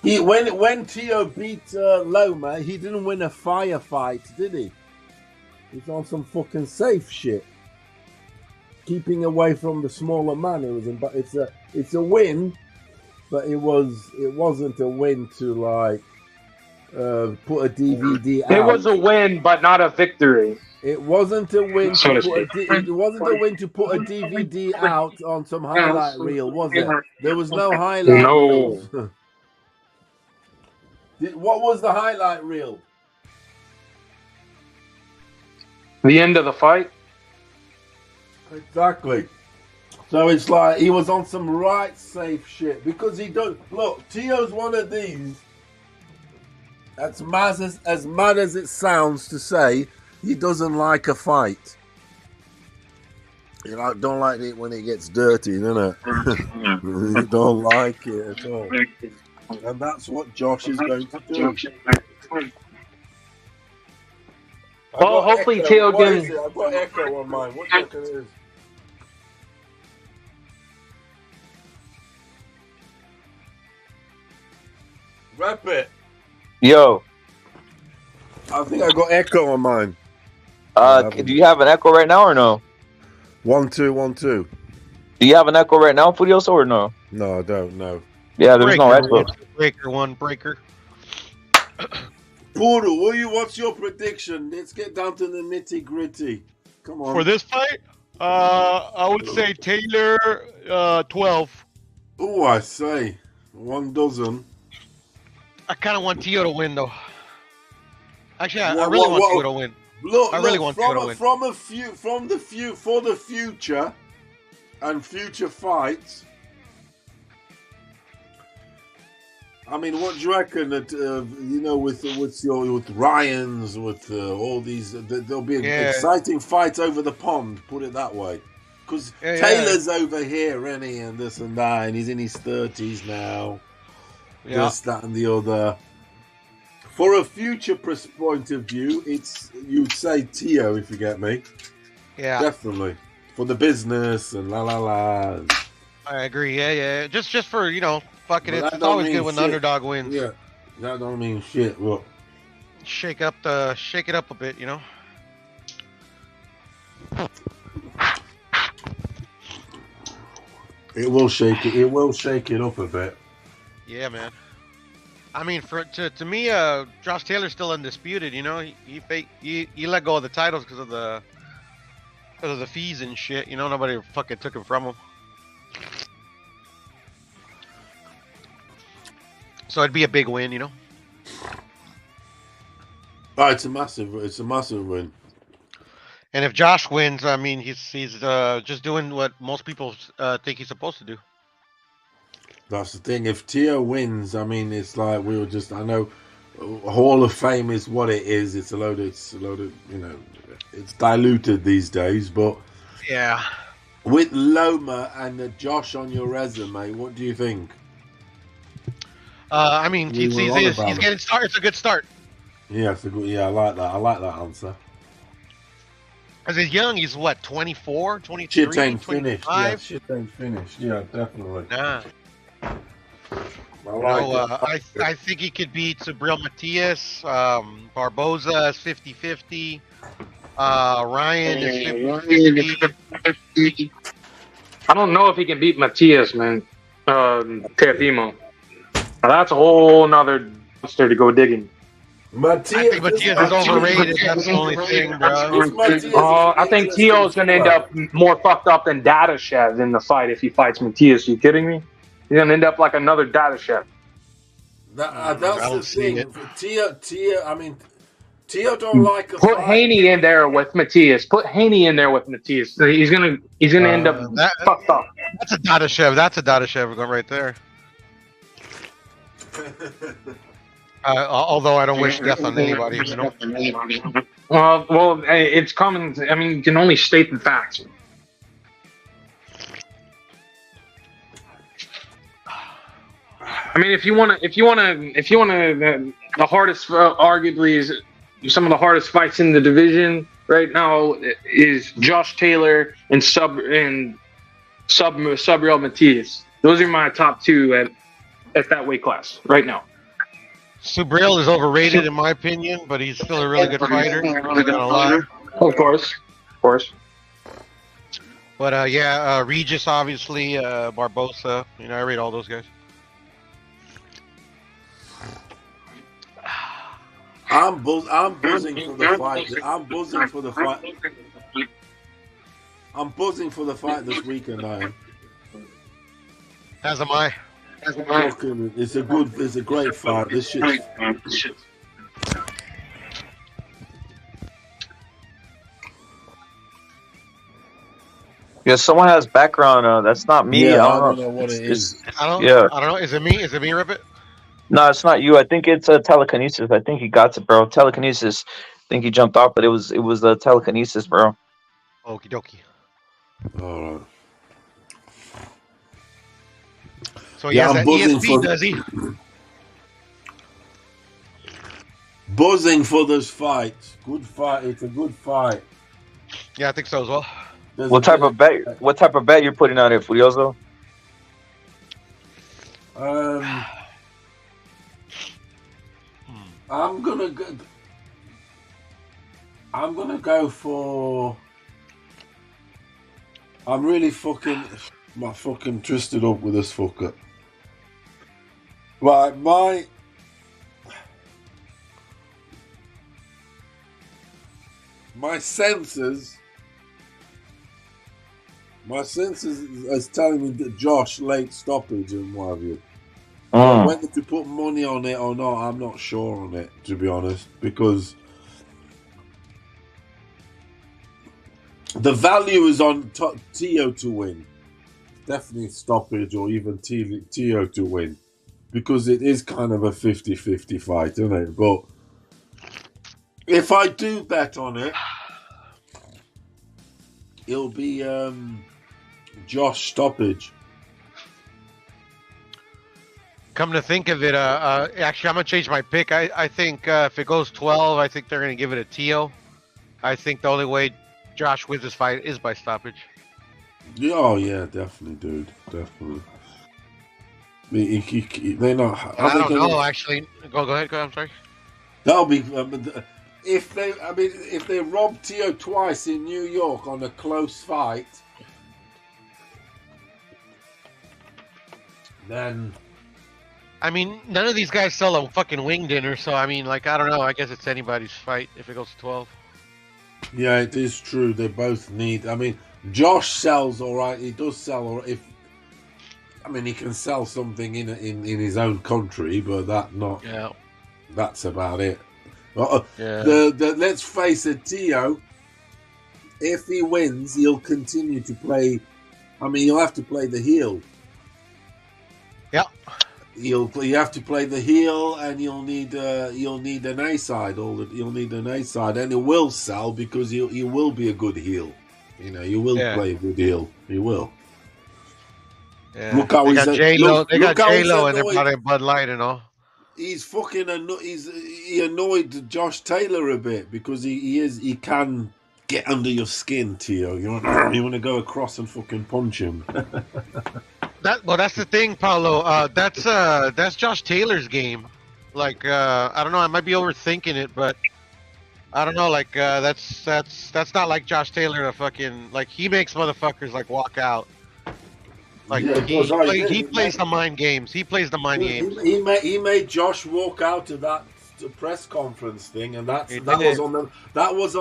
When Tio beat Loma, he didn't win a firefight, did he? He's on some fucking safe shit, keeping away from the smaller man. It's a win, but it wasn't a win to like put a DVD out. It was a win, but not a victory. It wasn't a win. It wasn't a win to put a DVD out on some highlight reel, was it? There was no highlight reels. What was the highlight reel? The end of the fight. Exactly. So it's like he was on some right safe shit because he don't look. Tio's one of these. As mad as it sounds to say, he doesn't like a fight. You don't like it when it gets dirty, don't it? You don't like it at all. And that's what Josh is going to do. Well, hopefully Tio can. I've got echo on mine. What do you reckon it is? Rap it. Yo. I think I got echo on mine. Do you have an echo right now or no? 1 2 1 2. Do you have an echo right now, Furioso, or no? No, I don't. No. Yeah, there's no echo. Breaker. Puru, what's your prediction? Let's get down to the nitty gritty. Come on. For this fight, I would say Taylor 12. Oh, I say 1 dozen. I kind of want Tio to win, though. Actually, I really want Tio to win. Look, I really want Tio to win. For the future and future fights. I mean, what do you reckon that with Ryan's, with all these, there'll be an exciting fight over the pond. Put it that way, because Taylor's over here, isn't he, and this and that, and he's in his 30s now. Yeah. This, that, and the other. For a future point of view, you'd say Tio, if you get me. Yeah, definitely for the business and la la la. I agree. Yeah. Just for fuck it. But It's always good when the shit. underdog wins. Yeah, that don't mean shit. Look, shake it up a bit. It will shake it. It will shake it up a bit. Yeah, man. I mean, to me, Josh Taylor's still undisputed. He let go of the titles because of the fees and shit. Nobody fucking took him from him. So it'd be a big win. Oh, it's a massive win. And if Josh wins, I mean, he's just doing what most people think he's supposed to do. That's the thing. If Tio wins, I mean, it's like I know Hall of Fame is what it is. It's a load of, it's diluted these days, but yeah. With Loma and Josh on your resume, what do you think? I mean, he's getting started. It's a good start. Yeah, it's a good. Yeah, I like that. I like that answer. Because he's young. He's what, 24, 23, shit ain't 25? Finished. Yeah, shit ain't finished. Yeah, definitely. Nah. I think he could beat Subriel Matias. Barboza is 50-50. Ryan is 50-50. I don't know if he can beat Matias, man. Teofimo. Now, that's a whole nother monster to go digging. I think Matias is overrated. That's the only thing, bro. I think Tio's going to end up more fucked up than Dadashev in the fight if he fights Matias. You kidding me? He's going to end up like another Dadashev. That's the thing. Tio don't like a Put Haney in there with Matias. He's gonna end up fucked up. That's a Dadashev. That's a Dadashev going right there. Although I don't wish death on anybody. Well, it's common. I mean, you can only state the facts. I mean, if you want to, the hardest, arguably, is some of the hardest fights in the division right now is Josh Taylor and Subriel Matias. Those are my top two at that weight class right now. Subriel is overrated in my opinion, but he's still a really good fighter. Of course. But Regis obviously, Barbosa. I rate all those guys. I'm buzzing for the fight. I'm buzzing for the fight. I'm buzzing for the fight this weekend. I am. As am I. It's a great fight. This shit. Yeah, someone has background. That's not me. Yeah, I don't know what it is. I don't know. Is it me? Is it me, Ribbit? No, it's not you. I think it's a telekinesis. I think he got it, bro. Telekinesis. I think he jumped off, but it was the telekinesis, bro. Okie dokie. All right. So he has that ESP, does he? Buzzing for this fight. Good fight. It's a good fight. Yeah, I think so as well. What type of bet you're putting on it, Furioso? I'm gonna go for. I'm really fucking twisted up with this fucker. Right, my senses is telling me that Josh late stoppage and what have you. Whether to put money on it or not, I'm not sure on it, to be honest, because the value is on Tio to win. Definitely stoppage or even Tio to win, because it is kind of a 50-50 fight, isn't it? But if I do bet on it, it'll be Josh stoppage. come to think of it, actually, I'm gonna change my pick. I think if it goes 12, I think they're gonna give it a Tio. I think the only way Josh wins this fight is by stoppage. Yeah, oh yeah, definitely, dude, definitely. I mean, they're not. I don't know. Actually, go ahead. I'm sorry. That'll be if they rob Tio twice in New York on a close fight, then. I mean, none of these guys sell a fucking wing dinner, so I mean, like, I don't know. I guess it's anybody's fight if it goes to 12. Yeah, it is true. They both need. I mean, Josh sells all right. He does sell all right. He can sell something in his own country, but that's about it. Let's face it, Tio. If he wins, he'll continue to play. I mean, he'll have to play the heel. Yeah. You have to play the heel, and you'll need an A side. You'll need an A side, and it will sell because he will be a good heel. You know, you will play a good heel. You will. Yeah. Look how they got J-Lo. They got J-Lo, and they're putting Bud Light and all. He's fucking he annoyed Josh Taylor a bit because he can get under your skin, Tio. You want to go across and fucking punch him. That's the thing, Paulo. That's Josh Taylor's game. Like, I don't know. I might be overthinking it, but I don't know. Like, that's not like Josh Taylor to fucking like. He makes motherfuckers like walk out. Like he plays the mind games. He plays the mind games. He made Josh walk out of that press conference thing, and that was on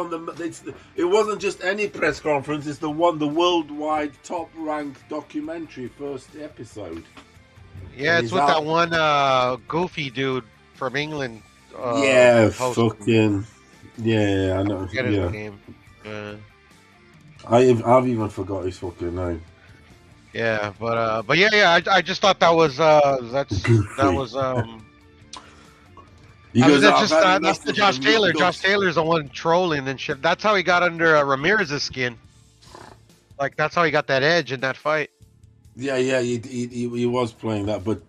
the. It wasn't just any press conference. It's the worldwide top ranked documentary first episode. Yeah, it's with that one goofy dude from England. Fucking yeah, I know. Forget his name. I've even forgot his fucking name. Yeah, but yeah. I just thought that was that's the Josh Taylor. Josh Taylor's the one trolling and shit. That's how he got under Ramirez's skin. Like that's how he got that edge in that fight. Yeah, he was playing that, but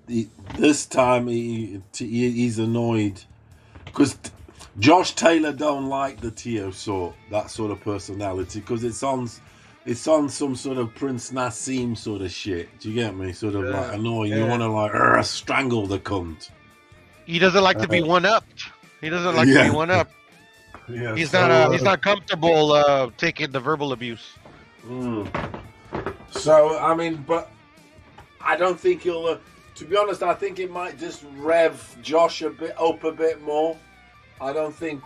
this time he's annoyed because Josh Taylor don't like the Tio that sort of personality because it's on some sort of Prince Nassim sort of shit. Do you get me? Sort of like annoying. You want to like strangle the cunt. He doesn't like to be one-upped. He doesn't like to be one-upped. Yeah, he's not comfortable taking the verbal abuse. So I mean, but I don't think he'll. To be honest, I think it might just rev Josh a bit more. I don't think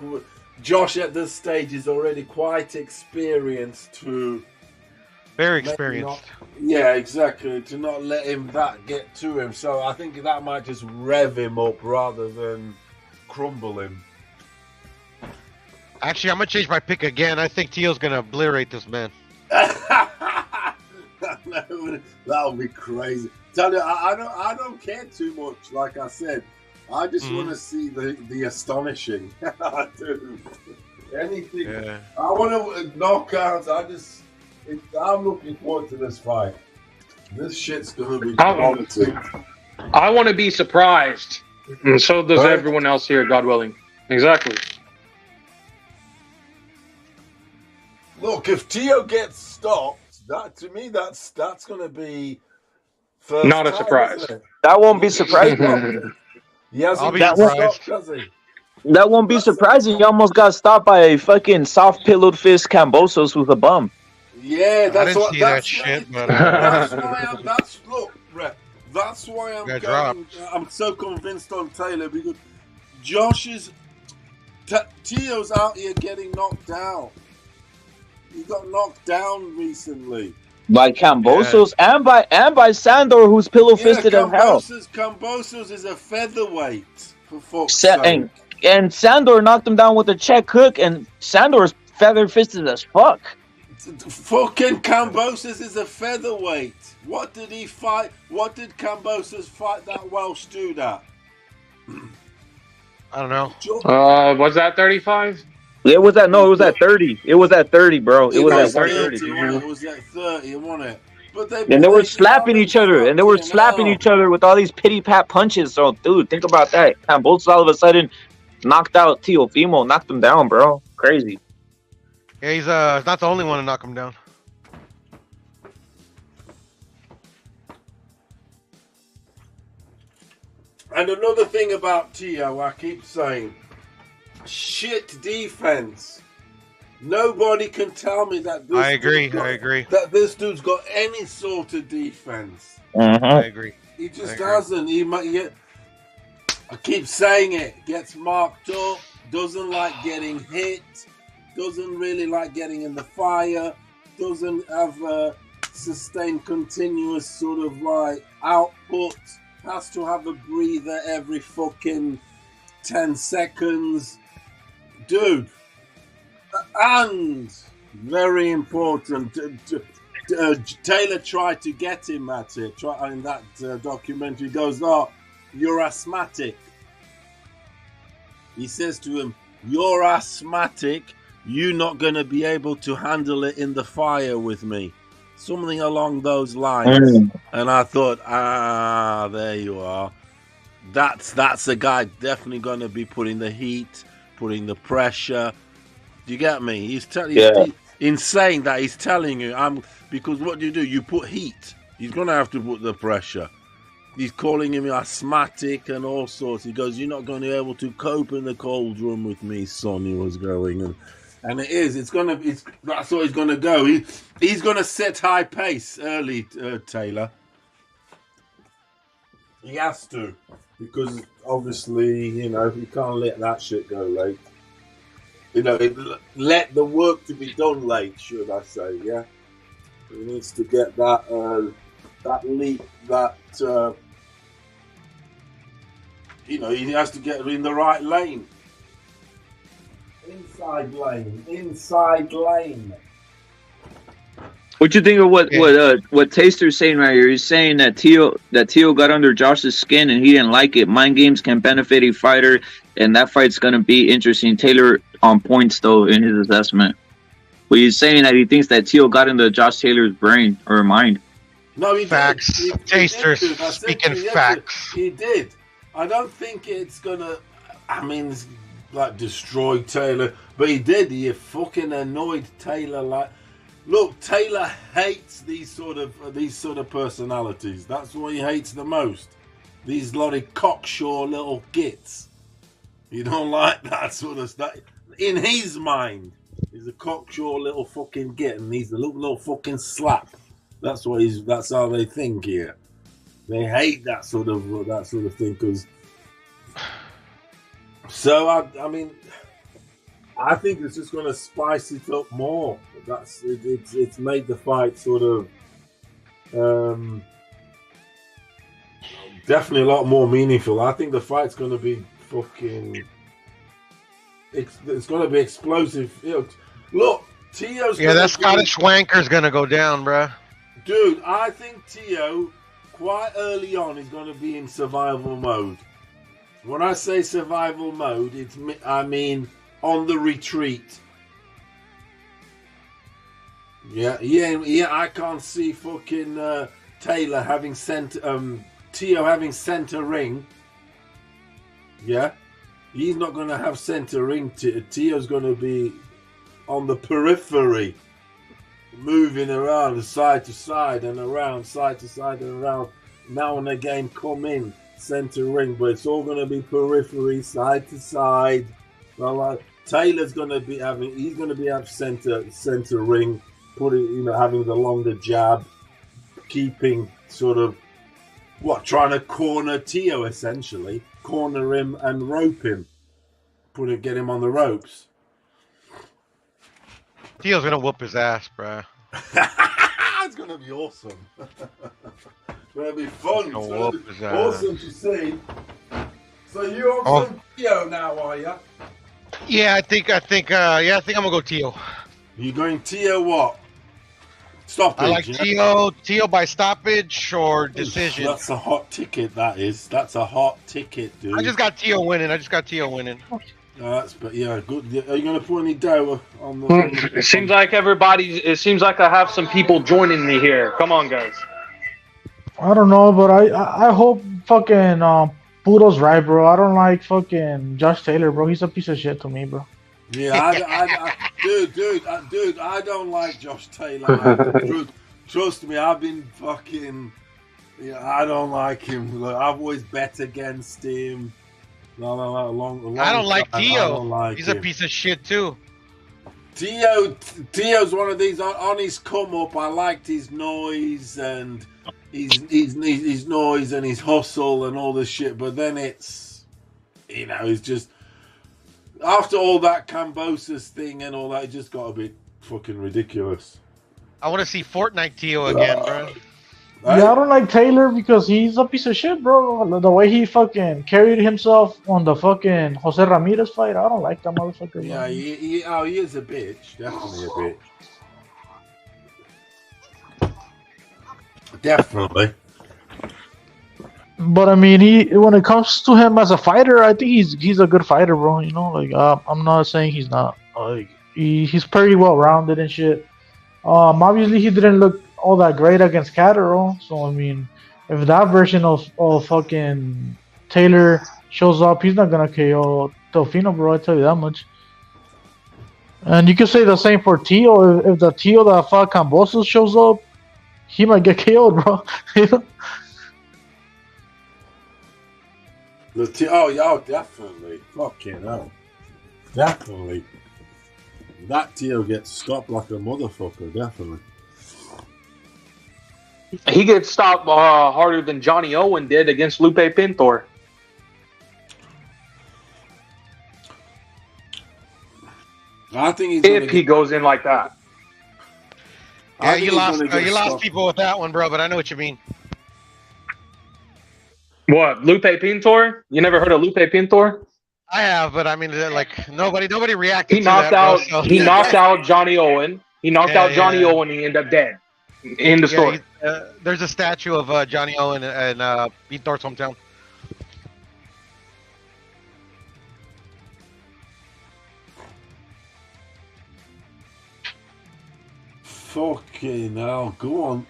Josh at this stage is already quite experienced to. Very experienced. Yeah, exactly. To not let him get to him. So I think that might just rev him up rather than crumble him. Actually, I'm going to change my pick again. I think Tio's going to obliterate this man. That'll be crazy. Tell you, I don't care too much, like I said. I just want to see the astonishing. I do. Anything. Yeah. I want to knockouts. I'm looking forward to this fight. This shit's gonna be quality. I want to be surprised, and so does everyone else here, God willing. Exactly. Look, if Tio gets stopped, that's gonna be not a surprise. That won't be surprising. That won't be surprising. He almost got stopped by a fucking soft pillowed fist Cambosos with a bum. Yeah, that's what. That's why I'm so convinced on Taylor because Tio's out here getting knocked down. He got knocked down recently by Cambosos and by Sandor, who's pillow fisted as hell. Cambosos is a featherweight for fuck's sake. And Sandor knocked him down with a check hook, and Sandor's feather fisted as fuck. Fucking Cambosos is a featherweight. What did he fight? What did Cambosos fight that Welsh dude at? I don't know. Was that 35? It was at 30. It was at 30, bro. It was at 30. It was at 30, wasn't it? And they were slapping each other, and they were slapping each other with all these pity pat punches. So, dude, think about that. Campos all of a sudden knocked out Teofimo, knocked him down, bro. Crazy. Yeah, he's not the only one to knock him down. And another thing about Tio, I keep saying, shit defense. Nobody can tell me that this I agree. That this dude's got any sort of defense. I agree. He just doesn't. I keep saying it. Gets marked up. Doesn't like getting hit. Doesn't really like getting in the fire. Doesn't have a sustained continuous sort of like output. Has to have a breather every fucking 10 seconds. Dude. And very important, Taylor tried to get him at it. In that documentary, he goes, "Oh, you're asthmatic." He says to him, "You're asthmatic. You're not going to be able to handle it in the fire with me." Something along those lines. And I thought, there you are. That's a guy definitely going to be putting the heat, putting the pressure. Do you get me? He's in saying that he's telling you, because what do? You put heat. He's going to have to put the pressure. He's calling him asthmatic and all sorts. He goes, "You're not going to be able to cope in the cold room with me, son." He was going, and it is. That's what he's going to go. He's going to set high pace early, Taylor. He has to, because obviously, you can't let that shit go late. Let the work to be done late, should I say? Yeah, he needs to get that leap. He has to get in the right lane. Inside lane. What you think of what Taster's saying right here? He's saying that Tio got under Josh's skin and he didn't like it. Mind games can benefit a fighter, and that fight's gonna be interesting. Taylor on points though in his assessment, but he's saying that he thinks that Tio got into Josh Taylor's brain or mind. No, he facts. Taster speaking facts. He did. I don't think it's gonna. Destroy Taylor, but he did. He fucking annoyed Taylor. Look, Taylor hates these sort of personalities. That's what he hates the most. These lot of cocksure little gits. He don't like that sort of stuff. In his mind, he's a cocksure little fucking git, and he's a little fucking slap. That's how they think here. They hate that sort of thing because. So I think it's just going to spice it up more. It's made the fight sort of definitely a lot more meaningful. I think the fight's going to be fucking. It's going to be explosive. Look, Tio's. Yeah, that Scottish wanker's going to go down, bruh. Dude, I think Tio quite early on is going to be in survival mode. When I say survival mode, I mean on the retreat. Yeah. I can't see fucking Taylor having sent Tio having center ring. Yeah, he's not going to have center ring. Tio's going to be on the periphery, moving around side to side and around, side to side and around. Now and again, come in. Center ring, but it's all going to be periphery, side to side. Well, Taylor's going to be having center ring, having the longer jab, keeping sort of trying to corner Tio essentially, corner him and rope him, get him on the ropes. Tio's going to whoop his ass, bruh. It's going to be awesome. It's going to be fun. It's going to be awesome to see. So you're on Tio now, are you? Yeah, I think I'm gonna go Tio. You going Tio what? Stoppage. I like Tio by stoppage or decision. That's a hot ticket. That is. That's a hot ticket, dude. I just got Tio winning. But yeah, good. Are you going to put any dough on the? It seems like it seems like I have some people joining me here. Come on, guys. I don't know, but I hope fucking Pudo's right, bro. I don't like fucking Josh Taylor, bro. He's a piece of shit to me, bro. Yeah, dude, I don't like Josh Taylor. Trust me, I've been fucking. Yeah, I don't like him. Like, I've always bet against him. Long I don't like time. Tio. I don't like He's him. a piece of shit too. Tio's one of these on his come up. I liked his noise and his noise and his hustle and all this shit. But then it's, it's just after all that Cambosis thing and all that, it just got a bit fucking ridiculous. I want to see Fortnite Tio again, bro. Yeah, I don't like Taylor because he's a piece of shit, bro. The way he fucking carried himself on the fucking Jose Ramirez fight, I don't like that motherfucker. Yeah, he is a bitch. Definitely a bitch. Definitely. But I mean, when it comes to him as a fighter, I think he's a good fighter, bro. I'm not saying he's not. Like he's pretty well rounded and shit. Obviously he didn't look all that great against Catterall. So I mean, if that version of fucking Taylor shows up, he's not gonna KO Delfino, bro. I tell you that much. And you can say the same for Tio. If the Tio that fought Cambosos shows up, he might get KO'd, bro. Definitely. Fucking hell. Definitely. That Tio gets stopped like a motherfucker, definitely. He gets stopped harder than Johnny Owen did against Lupe Pintor. I think if he goes in like that. Yeah, you lost people with that one, bro. But I know what you mean. What, Lupe Pintor? You never heard of Lupe Pintor? I have, but I mean, like nobody reacted. He knocked out. He knocked out Johnny Owen. He knocked out Johnny yeah. Owen. And he ended up dead. In the story. There's a statue of Johnny Owen in Pintor's hometown. Fucking hell, go on.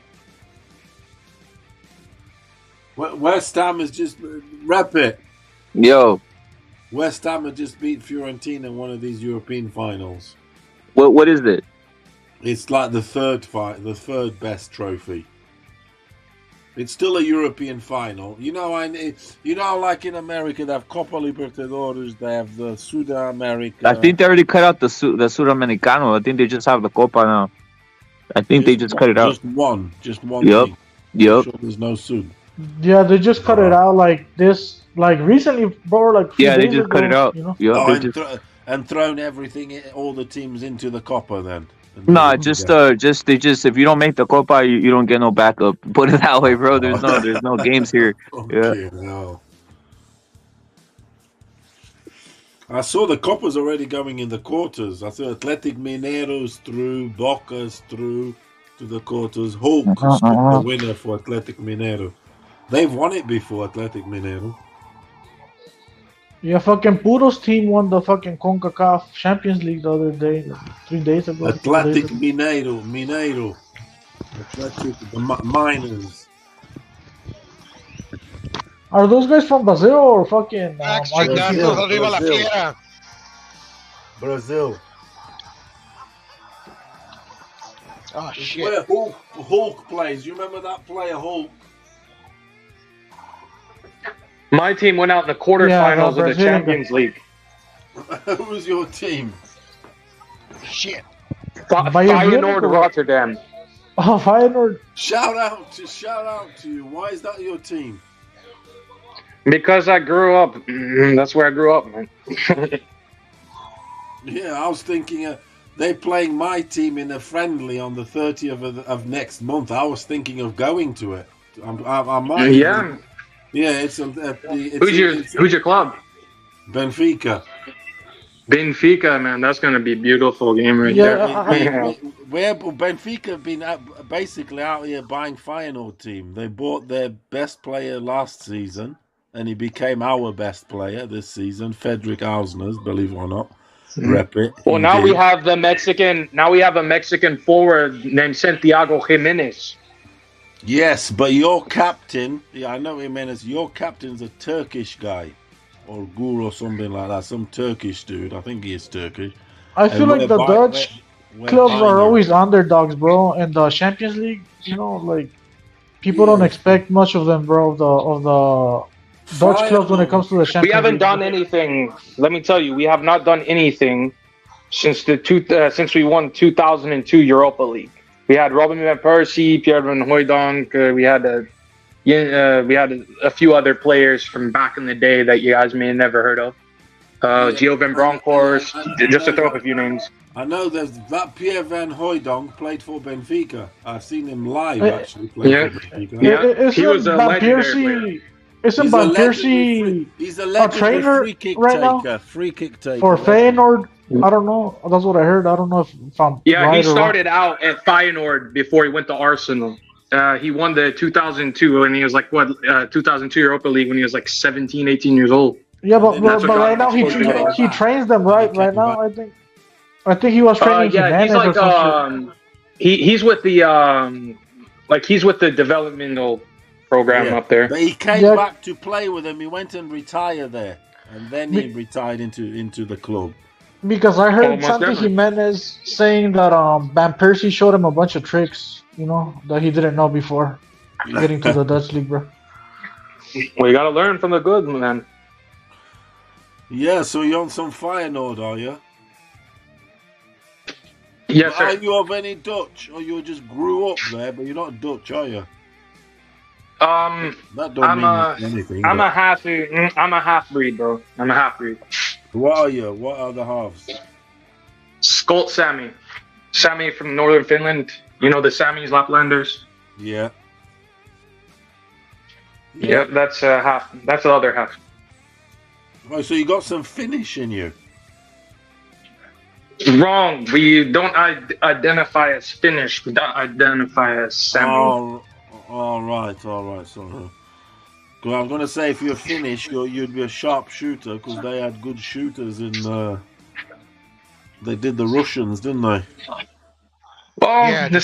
West Ham has just rep it. Yo. West Ham have just beat Fiorentina in one of these European finals. What is it? It's like the third best trophy. It's still a European final. Like in America, they have Copa Libertadores, they have the Sudamerica. I think they already cut out the Sudamericano. I think they just have the Copa now. I think they just cut it out. Just one. Yep. Thing. Yep. Sure there's no Sud. Yeah, they just cut it out like this, like recently, bro. Like they just cut it out. And thrown everything, all the teams into the Copa then. No, just if you don't make the Copa, you don't get no backup. Put it that way, bro. There's no games here. Okay, no. I saw the Copa's already going in the quarters. I saw Athletic Mineiro's through, Boca's through to the quarters. Hulk the winner for Athletic Mineiro. They've won it before, Athletic Mineiro. Yeah, fucking Puro's team won the fucking CONCACAF Champions League the other day, like 3 days ago. Athletic Mineiro. Athletic, the Miners. Are those guys from Brazil or fucking Brazil. Oh shit! Where Hulk plays. You remember that player Hulk? My team went out in the quarterfinals of the Champions League. Who was your team? Shit. Feyenoord Rotterdam. Oh, Feyenoord. Shout out to you. Why is that your team? Because I grew up. That's where I grew up, man. Yeah, I was thinking they're playing my team in a friendly on the 30th of next month. I was thinking of going to it. I might. Yeah. Yeah, it's who's your club? Benfica. Benfica, man, that's gonna be a beautiful game right there. Where Benfica have been basically out here buying Feyenoord team. They bought their best player last season, and he became our best player this season. Frederick Ausner's, believe it or not. Rep it. Well, now we have the Mexican. Now we have a Mexican forward named Santiago Jimenez. Yes, but your captain, I know Jimenez. Your captain's a Turkish guy, or Gur or something like that. Some Turkish dude. I think he is Turkish. I feel like the Dutch clubs are always underdogs, bro. In the Champions League, you know, like people don't expect much of them, bro. Of the Dutch clubs when it comes to the Champions League. We haven't done anything. Let me tell you, we have not done anything since we won 2002 Europa League. We had Robin van Persie, Pierre van Hooijdonk. We had a few other players from back in the day that you guys may have never heard of. Gio van Bronckhorst, just to throw up a few names. I know there's that Pierre van Hooijdonk played for Benfica. I've seen him live actually play for Benfica. Yeah, he was a legendary player. Isn't Van Persie he's a trainer free kick right taker, now? Free kick taker For Feyenoord? I don't know. That's what I heard. I don't know if I'm right he or started out at Feyenoord before he went to Arsenal. He won the 2002 when he was like 2002 Europa League when he was like 17, 18 years old. Yeah, but right now he trains them right now. I think he was training. He's like he's with the he's with the developmental program up there. But he came back to play with him. He went and retired there, and then he retired into the club. Because I heard Santi Jimenez saying that Van Persie showed him a bunch of tricks, you know, that he didn't know before getting to the Dutch league, bro. Well, you gotta learn from the good, man. Yeah, so you're on some Feyenoord, are you? Yes, sir. Are you of any Dutch, or you just grew up there, but you're not Dutch, are you? That don't mean anything. I'm a half breed, bro. I'm a half breed. What are you? What are the halves? Skolt Sami. Sami from northern Finland. You know the Samis, Laplanders? Yeah. Yep, that's half. That's the other half. Oh, so you got some Finnish in you? Wrong. We don't identify as Finnish. We don't identify as Sami. All right. Sorry. I was going to say, if you're Finnish, you'd be a sharp shooter, because they had good shooters in. They did the Russians, didn't they? Well, the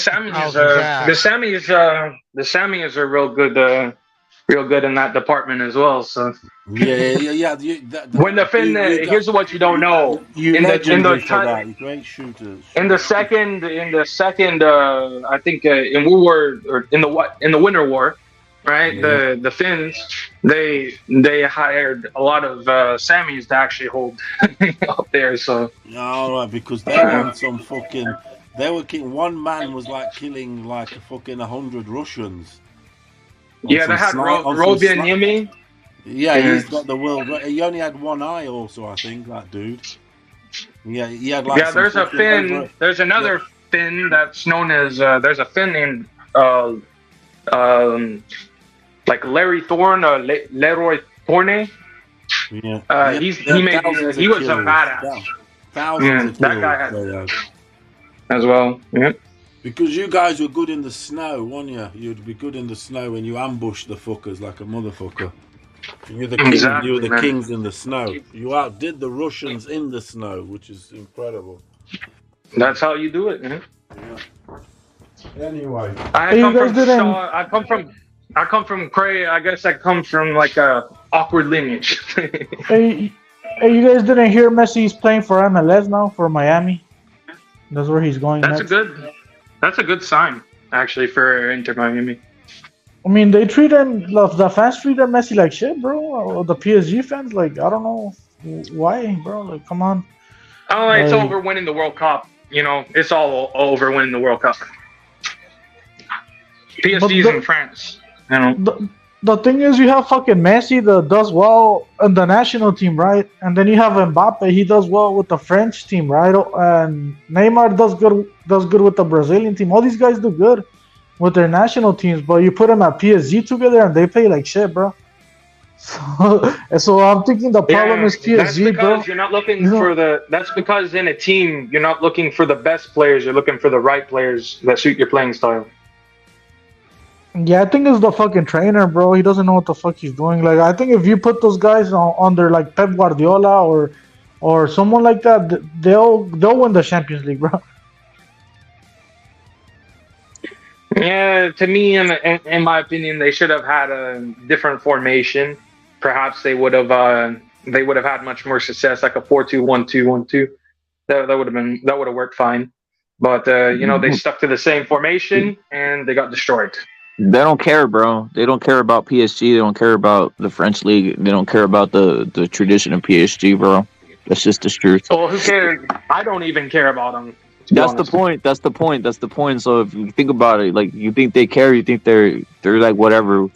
Samis are real good in that department as well. So yeah. When the Finn, here's what you don't know. Great shooters. In the second, I think in World War or in the Winter War. Right, yeah. The Finns they hired a lot of Samis to actually hold up there. So all right, because they want some fucking. They were killing. One man was like killing like a fucking 100 Russians. Yeah, they had Robian Yemi. Yeah, he's got the world. He only had one eye, also. I think that dude. Yeah, he had like. Yeah, there's a Finn. There's another Finn that's known as. There's a Finn named. Like Larry Thorne, Leroy Thorne. Yeah. He was a badass. Thousands of that guy had as well. Yeah. Because you guys were good in the snow, weren't you? You'd be good in the snow when you ambush the fuckers like a motherfucker. You're the king. Exactly, you were the kings in the snow. You outdid the Russians in the snow, which is incredible. That's how you do it, man. Yeah. Anyway, I come from Cray. I guess I come from like a awkward lineage. Hey, you guys didn't hear Messi's playing for MLS now for Miami? That's where he's going. That's a good sign actually for Inter Miami. I mean, they treat him. The fans treat Messi like shit, bro. Or the PSG fans, like I don't know why, bro. Like, come on. Oh, it's over winning the World Cup. You know, it's all over winning the World Cup. PSG's in France. You know. The thing is, you have fucking Messi that does well in the national team, right? And then you have Mbappe. He does well with the French team, right? And Neymar does good with the Brazilian team. All these guys do good with their national teams, but you put them at PSG together and they play like shit, bro. So I'm thinking the problem is PSG, that's because bro. You're not looking for the. That's because in a team, you're not looking for the best players. You're looking for the right players that suit your playing style. Yeah, I think it's the fucking trainer, bro. He doesn't know what the fuck he's doing. Like, I think if you put those guys under like Pep Guardiola or someone like that, they'll win the Champions League, bro. Yeah, to me, in my opinion, they should have had a different formation. Perhaps they would have had much more success, like a 4-2-1-2-1-2. That would have worked fine. But they stuck to the same formation and they got destroyed. They don't care, bro. They don't care about PSG. They don't care about the French league. They don't care about the tradition of PSG, bro. That's just the truth. Well, who cares? I don't even care about them. That's the point. That's the point. That's the point. So if you think about it, like you think they care, you think they're like whatever.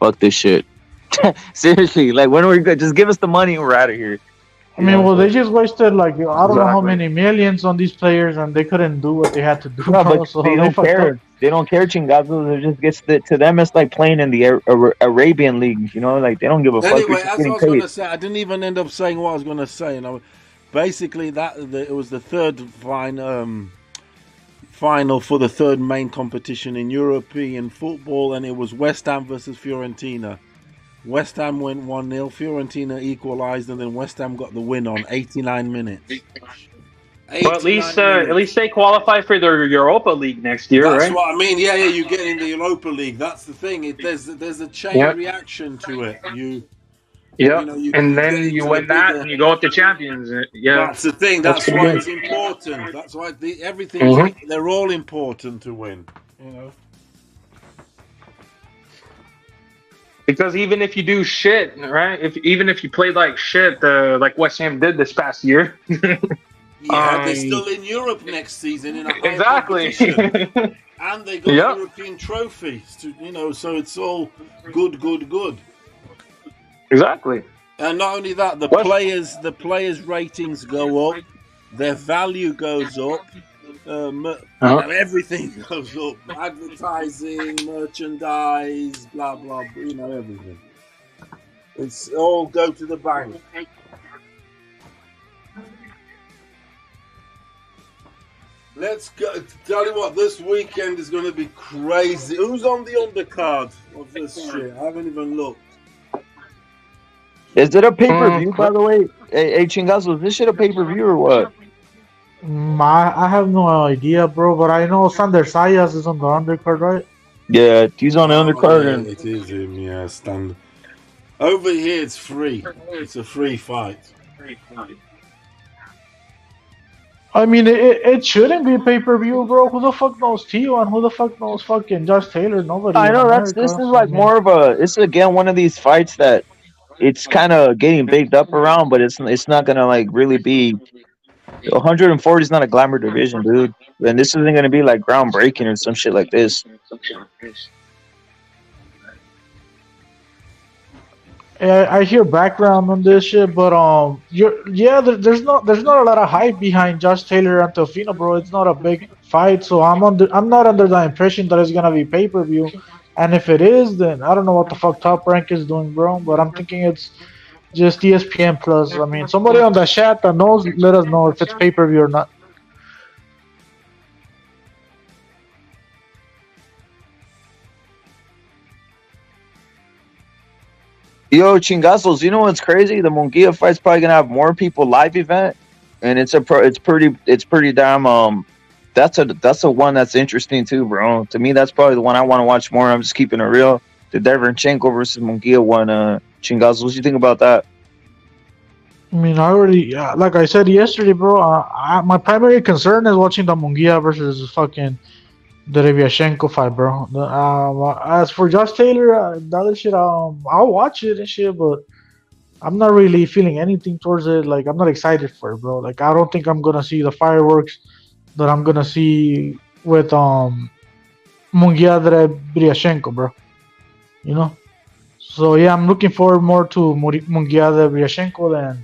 Fuck this shit. Seriously, like when are we good? Just give us the money and we're out of here. I mean, well, they just wasted like I don't know how many millions on these players, and they couldn't do what they had to do. No, bro, but so they don't care. They don't care, Chingazo. It just gets to them. It's like playing in the Arabian league. Like they don't give a fuck. Anyway, as I was going to say, I didn't even end up saying what I was going to say. Basically, it was the third final for the third main competition in European football, and it was West Ham versus Fiorentina. West Ham went 1-0, Fiorentina equalised, and then West Ham got the win on 89 minutes. Well, at least they qualify for the Europa League next year, That's right? what I mean. Yeah, you get in the Europa League. That's the thing. There's a chain reaction to it. And then you win that, and you go up to champions. Yeah, that's the thing. That's why it's important. That's why everything. They're all important to win. Because even if you do shit, right? Even if you play like shit, like West Ham did this past year. They're still in Europe next season in a higher exactly. competition. And they got European trophies so it's all good. Exactly. And not only that, the players' ratings go up, their value goes up, everything goes up. Advertising, merchandise, blah blah, everything. It's all go to the bank. Let's go. Tell you what, this weekend is going to be crazy. Who's on the undercard of this shit? I haven't even looked. Is it a pay-per-view, by the way? Hey, Chingazo, is this shit a pay-per-view or what? I have no idea, bro, but I know Sander Sayas is on the undercard, right? Yeah, he's on the undercard. It is him, yeah. Stand. Over here, it's free. It's a free fight. I mean, it shouldn't be pay-per-view, bro. Who the fuck knows Tio and who the fuck knows fucking Josh Taylor? Nobody. I know this is like more of a. It's again one of these fights that it's kind of getting bigged up around, but it's not gonna like really be. 140 is not a glamour division, dude. And this isn't gonna be like groundbreaking or some shit like this. I hear background on this shit, but there's not a lot of hype behind Josh Taylor and Teofimo, bro. It's not a big fight, so I'm not under the impression that it's gonna be pay-per-view. And if it is, then I don't know what the fuck Top Rank is doing, bro. But I'm thinking it's just ESPN Plus. I mean, somebody on the chat that knows, let us know if it's pay-per-view or not. Yo, Chingazos, you know what's crazy? The Mungia fight's probably gonna have more people live event, and it's pretty damn that's a one that's interesting too, bro. To me, that's probably the one I want to watch more. I'm just keeping it real. The Derevchenko versus Mungia one. Chingazos, what do you think about that? I mean, like I said yesterday, bro. My primary concern is watching the Mungia versus fucking the Derevchenko fight, bro. As for Josh Taylor, the other shit, I'll watch it and shit, but I'm not really feeling anything towards it. Like, I'm not excited for it, bro. Like, I don't think I'm gonna see the fireworks that I'm gonna see with Mungia Derevchenko, bro. So yeah, I'm looking forward more to Mungia Derevchenko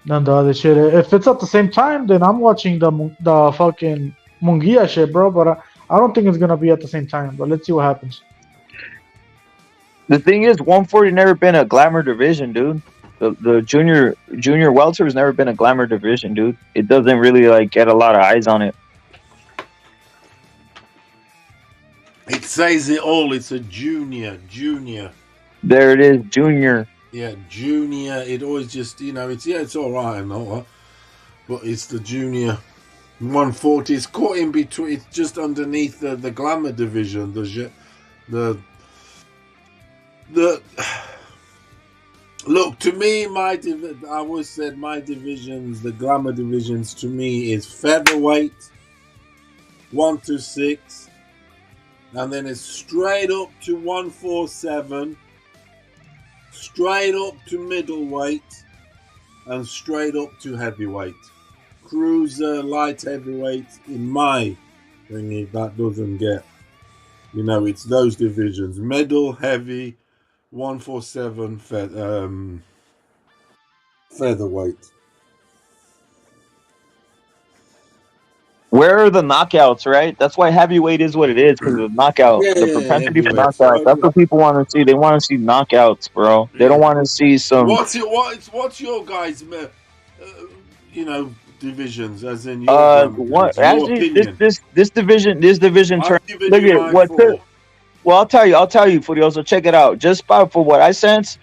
than the other shit. If it's at the same time, then I'm watching the fucking Mungia shit, bro. But I don't think it's gonna be at the same time. But let's see what happens. The thing is, 140 never been a glamour division, dude. The junior welter has never been a glamour division, dude. It doesn't really like get a lot of eyes on it. It says it all. It's a junior. There it is, junior. Yeah, junior. It always just, it's all right and all, but it's the junior 140. It's caught in between. It's just underneath the glamour division. The look, to me, I always said my divisions, the glamour divisions, to me is featherweight, 1 to 6, and then it's straight up to 147, straight up to middleweight, and straight up to heavyweight. Cruiser, light heavyweight, in my thingy, that doesn't get, it's those divisions: middle, heavy, 147, featherweight. Where are the knockouts, right? That's why heavyweight is what it is, because of the knockout. The propensity for knockouts. That's what people want to see. They want to see knockouts, bro. They don't want to see some. What's your guys' divisions, as in your this division turn. Look at what. Well, I'll tell you, Furioso. Check it out. Just for what I sense,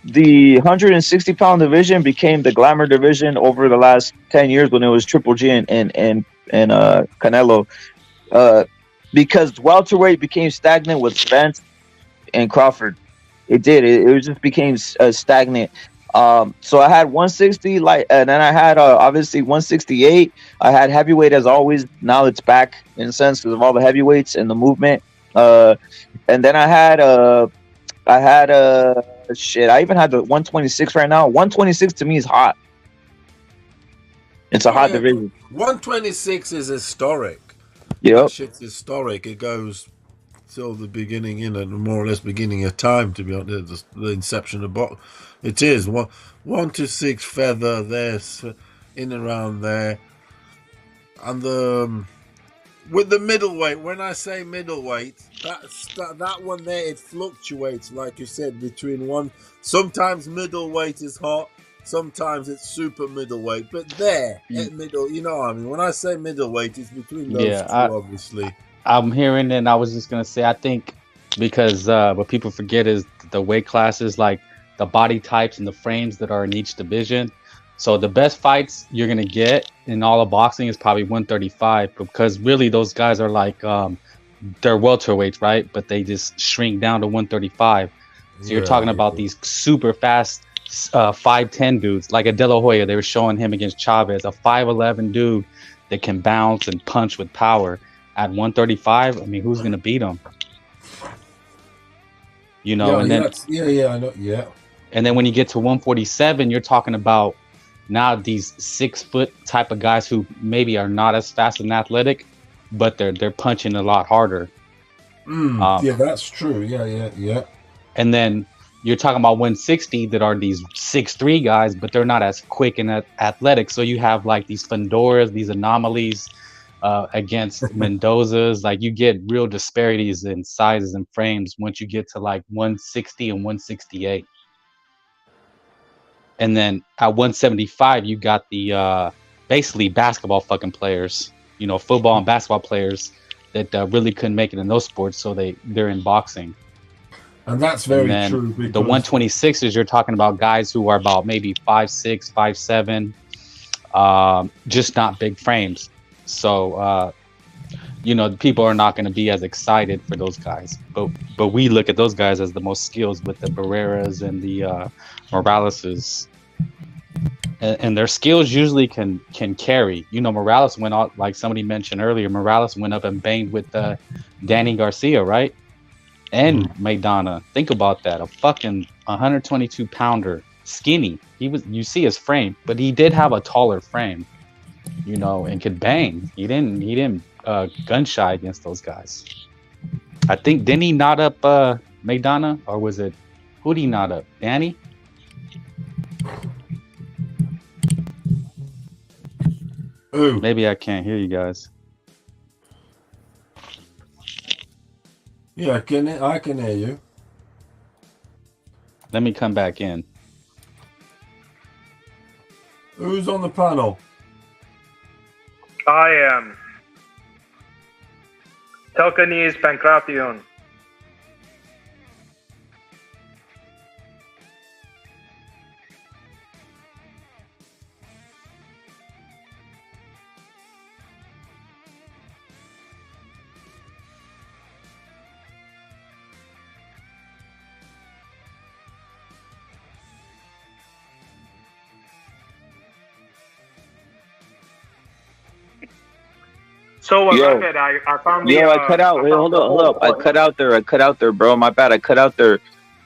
the 160-pound division became the glamour division over the last 10 years when it was Triple G and Canelo, because welterweight became stagnant with Spence and Crawford. It did. It just became stagnant. So I had 160 light, and then I had obviously 168. I had heavyweight as always. Now it's back in a sense because of all the heavyweights and the movement. And then I had shit. I even had the 126 right now. 126 to me is hot. It's a hot division. 126 is historic. Yep. That shit's historic. It goes till the beginning, more or less beginning of time, to be honest, the inception of boxing. It is 1 to 6 feather there, in around there, and with the middleweight. When I say middleweight, that one there, it fluctuates, like you said, between one. Sometimes middleweight is hot. Sometimes it's super middleweight, but at middle, what I mean. When I say middleweight, it's between those two, obviously. I'm hearing, and I was just gonna say, I think because what people forget is the weight classes, like the body types and the frames that are in each division. So the best fights you're gonna get in all of boxing is probably 135, because really those guys are like they're welterweights, right? But they just shrink down to 135. So you're talking about these super fast 5'10" dudes, like a De La Hoya. They were showing him against Chavez, a 5'11" dude that can bounce and punch with power at 135. I mean, who's gonna beat him? I know. And then when you get to 147, you're talking about now these 6 foot type of guys who maybe are not as fast and athletic, but they're punching a lot harder. That's true. Yeah. And then you're talking about 160 that are these 6'3" guys, but they're not as quick and athletic. So you have like these Fendoras, these anomalies against Mendozas. Like you get real disparities in sizes and frames once you get to like 160 and 168. And then at 175, you got the basically basketball fucking players, football and basketball players that really couldn't make it in those sports, so they're in boxing. And that's very true. The 126ers, you're talking about guys who are about maybe 5'6", 5'7", just not big frames. So, people are not going to be as excited for those guys. But we look at those guys as the most skills, with the Barreras and the Moraleses. And their skills usually can carry. Morales went out, like somebody mentioned earlier, Morales went up and banged with Danny Garcia, right? And Maidana. Think about that. A fucking 122 pounder, skinny. You see his frame, but he did have a taller frame, and could bang. He didn't gun shy against those guys. I think, didn't he knot up Maidana, or was it, who did he knot up? Danny? Ooh. Maybe I can't hear you guys. Yeah, I can hear you. Let me come back in. Who's on the panel? I am. Telcanis pancration. So Yo, I found the. yo, I cut out. Wait, hold up. I cut out there, bro. My bad. I cut out there.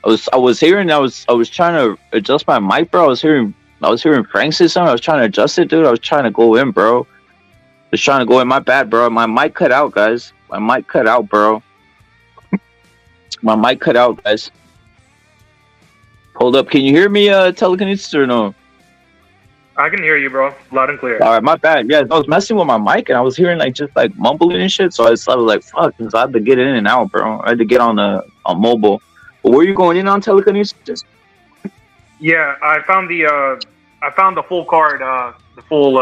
I was trying to adjust my mic, bro. I was hearing Frank say something. I was trying to adjust it, dude. I was trying to go in, bro. Was trying to go in. My bad, bro. My mic cut out, guys. My mic cut out, bro. My mic cut out, guys. Hold up. Can you hear me, telekinesis, or no? I can hear you, bro. Loud and clear. All right, my bad. Yeah, I was messing with my mic and I was hearing just mumbling and shit. So I was like, fuck. So I had to get in and out, bro. I had to get on mobile. But where are you going in on telekinesis? Yeah, I found the full card, the full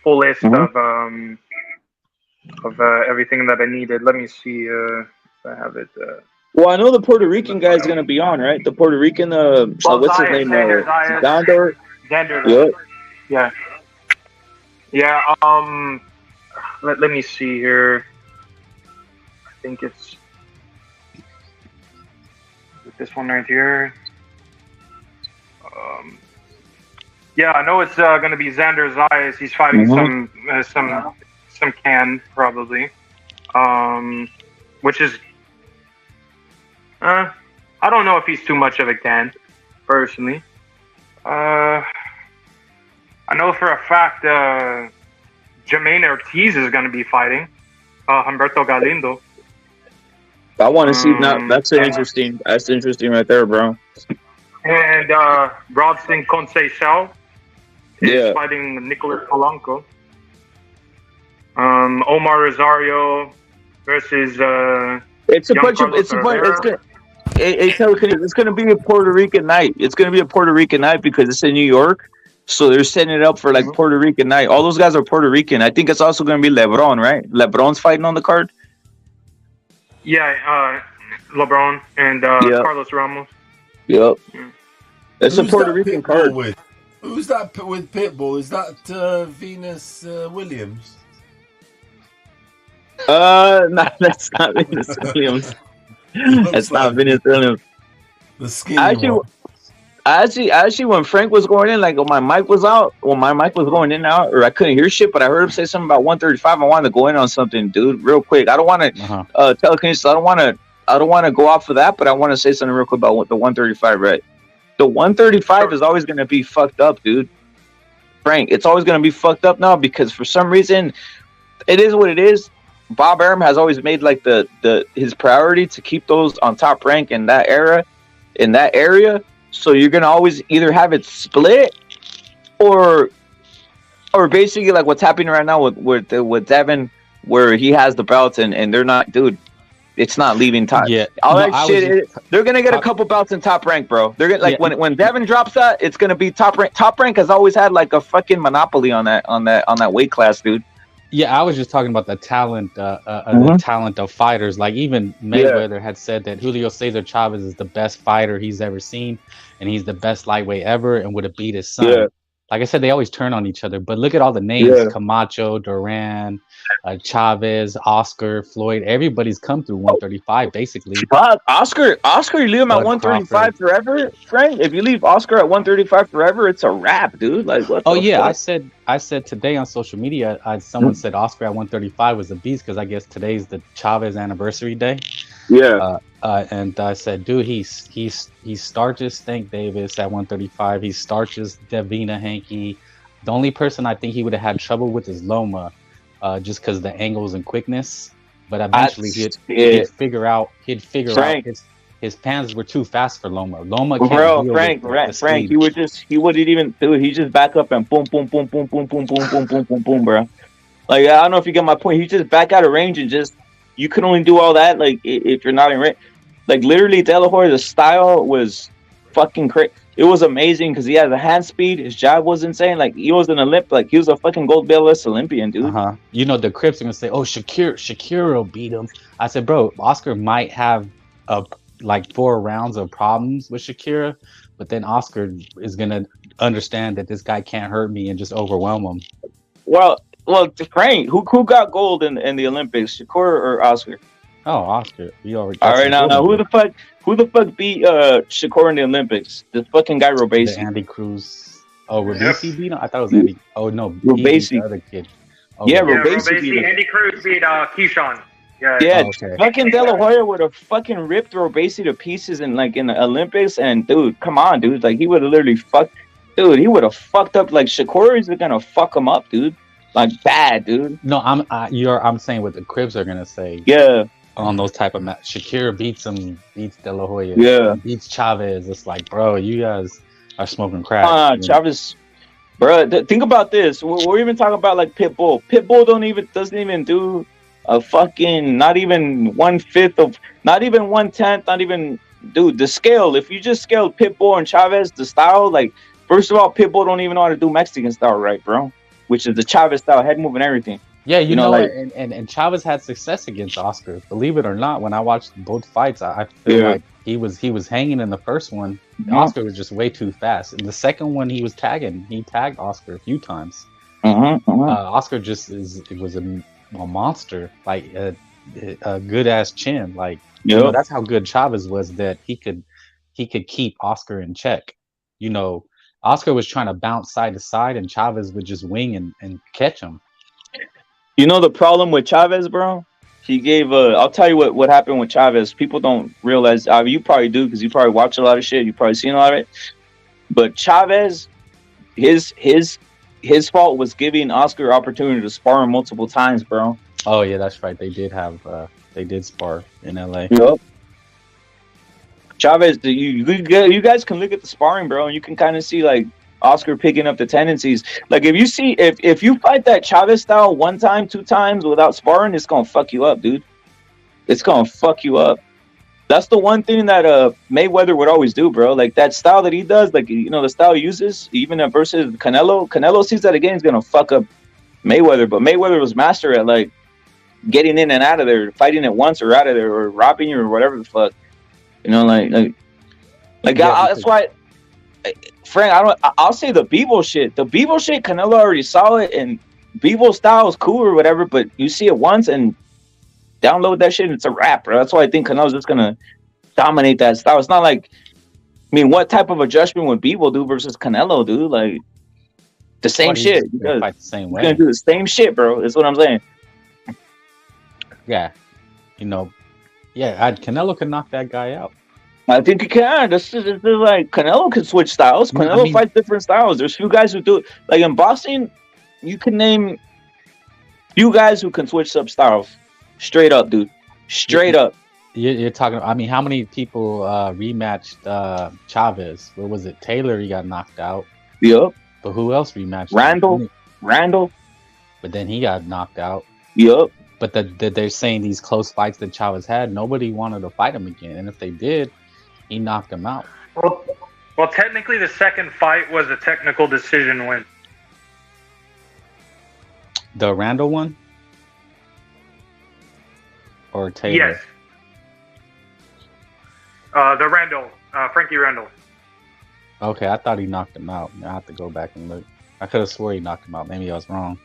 list of everything that I needed. Let me see if I have it. Well, I know the Puerto Rican guy's gonna be on, right? The Puerto Rican, what's his name? Xander. Yep. Yeah. Let me see here. I think it's this one right here. Yeah, I know it's gonna be Xander Zayas. He's fighting some can probably. Which is I don't know if he's too much of a can, personally. I know for a fact Jermaine Ortiz is going to be fighting Humberto Galindo. I want to see now. That's interesting. That's interesting right there, bro. And Rodson Conceição is fighting Nicolas Polanco. Omar Rosario versus it's going to be a Puerto Rican night. It's going to be a Puerto Rican night because it's in New York. So they're setting it up for Puerto Rican night. All those guys are Puerto Rican. I think it's also going to be LeBron, right? LeBron's fighting on the card. Yeah, LeBron and Carlos Ramos. Yep. That's a Puerto Rican card. Who's that with Pitbull? Is that Venus Williams? No, that's not Venus Williams. That's not Venus Williams. The skinny one. Actually, when Frank was going in, when my mic was going in and out, or I couldn't hear shit, but I heard him say something about 135. I wanted to go in on something, dude, real quick. I don't want to telekinesis. I don't want to go off of that, but I want to say something real quick about the 135. Right, the 135 is always going to be fucked up, dude. Frank, it's always going to be fucked up now because for some reason, it is what it is. Bob Arum has always made his priority to keep those on Top Rank in that era, in that area. So you're gonna always either have it split, or basically what's happening right now with Devin, where he has the belts and they're not, dude. It's not leaving Top. Yeah, all that shit. They're gonna get a couple belts in Top Rank, bro. They're gonna when Devin drops that, it's gonna be Top Rank. Top Rank has always had a fucking monopoly on that weight class, dude. Yeah, I was just talking about the talent, the talent of fighters. Even Mayweather had said that Julio Cesar Chavez is the best fighter he's ever seen, and he's the best lightweight ever, and would have beat his son. Yeah. Like I said, they always turn on each other. But look at all the names: Camacho, Duran, Chavez, Oscar, Floyd. Everybody's come through 135, basically. Oscar, you leave him at 135 forever, Frank. If you leave Oscar at 135 forever, it's a wrap, dude. What? Oh yeah, fuck? I said today on social media, someone said Oscar at 135 was a beast because I guess today's the Chavez anniversary day. Yeah. And I said, dude, he starches Tank Davis at 135. He starches Davina Hankey. The only person I think he would have had trouble with is Loma, just because the angles and quickness. But eventually he'd figure out his pans were too fast for Loma. Loma can't Frank, he wouldn't even do it. He just back up and boom, boom, boom, boom, boom, boom, boom, boom, boom, boom, boom, bro. I don't know if you get my point. He just back out of range and just. You can only do all that if you're not in range. Literally, De La Hoya's style was fucking crazy. it was amazing because he had the hand speed. His jab was insane. Like he was an Olymp, like he was a fucking gold medalist Olympian, dude. You know the Crips are gonna say, "Oh, Shakira will beat him." I said, "Bro, Oscar might have like 4 rounds of problems with Shakira, but then Oscar is gonna understand that this guy can't hurt me and just overwhelm him." Well, Frank, who got gold in the Olympics, Shakur or Oscar? Oh, Oscar. You already. All right, now who the fuck beat Shakur in the Olympics? This fucking guy Robesi. Andy Cruz. Oh, Robesi beat him? I thought it was Andy. Oh no, Robesi. The other kid. Oh, yeah, Robesi beat Andy Cruz beat Keyshawn. Yeah, fucking De La Hoya would have fucking ripped Robesi to pieces in the Olympics, and dude, come on, dude, like he would have literally he would have fucked up. Like Shakur is gonna fuck him up, dude, like bad, dude. No, I'm saying what the Cribs are gonna say. Yeah. On those type of matches, Shakira beats De La Hoya. Yeah. Beats Chavez. It's like, bro, you guys are smoking crack. Chavez, bro. Think about this. We're even talking about like Pitbull. Pitbull doesn't even do a fucking not even 1/5 of, not even 1/10, not even, dude. The scale. If you just scaled Pitbull and Chavez, the style, like first of all, Pitbull don't even know how to do Mexican style right, bro. Which is the Chavez style, head move and everything. Yeah, you know like, and Chavez had success against Oscar. Believe it or not, when I watched both fights, I feel like he was hanging in the first one. Mm-hmm. Oscar was just way too fast. In the second one, he tagged Oscar a few times. Oscar just was a monster, like a good ass chin. Like you know, that's how good Chavez was, that he could keep Oscar in check. You know, Oscar was trying to bounce side to side, and Chavez would just wing and catch him. You know the problem with Chavez, bro? He gave I'll tell you what happened with Chavez. People don't realize. You probably do because you probably watch a lot of shit. You probably seen a lot of it. But Chavez, his fault was giving Oscar opportunity to spar him multiple times, bro. Oh yeah, that's right. They did spar in LA. Yep. Chavez, you guys can look at the sparring, bro, and you can kind of see like Oscar picking up the tendencies. Like if you fight that Chavez style 1 time, 2 times without sparring, it's gonna fuck you up, dude. It's gonna fuck you up. That's the one thing that Mayweather would always do, bro. Like that style that he does, like the style he uses, even versus Canelo. Canelo sees that again, he's gonna fuck up Mayweather. But Mayweather was master at like getting in and out of there, fighting it once or out of there, or robbing you or whatever the fuck. That's why. Frank, I'll say the Bivol shit. The Bivol shit, Canelo already saw it, and Bivol style is cool or whatever, but you see it once and download that shit and it's a wrap, bro. That's why I think Canelo's just gonna dominate that style. It's not like, what type of adjustment would Bivol do versus Canelo, dude? Like, the same shit. He's gonna fight the same way. He's gonna do the same shit, bro. That's what I'm saying. Yeah. Canelo can knock that guy out. I think he can. This is like Canelo can switch styles. Canelo fights different styles. There's few guys who do it. Like in boxing, you can name few guys who can switch up styles. Straight up, dude. Straight up. You're talking. How many people rematched Chavez? What was it? Taylor, he got knocked out. Yep. But who else rematched? Randall. But then he got knocked out. Yep. But they're saying these close fights that Chavez had, nobody wanted to fight him again, and if they did, he knocked him out. Well, technically, the second fight was a technical decision win. The Randall one? Or Taylor? Yes. The Randall. Frankie Randall. Okay, I thought he knocked him out. I have to go back and look. I could have swore he knocked him out. Maybe I was wrong.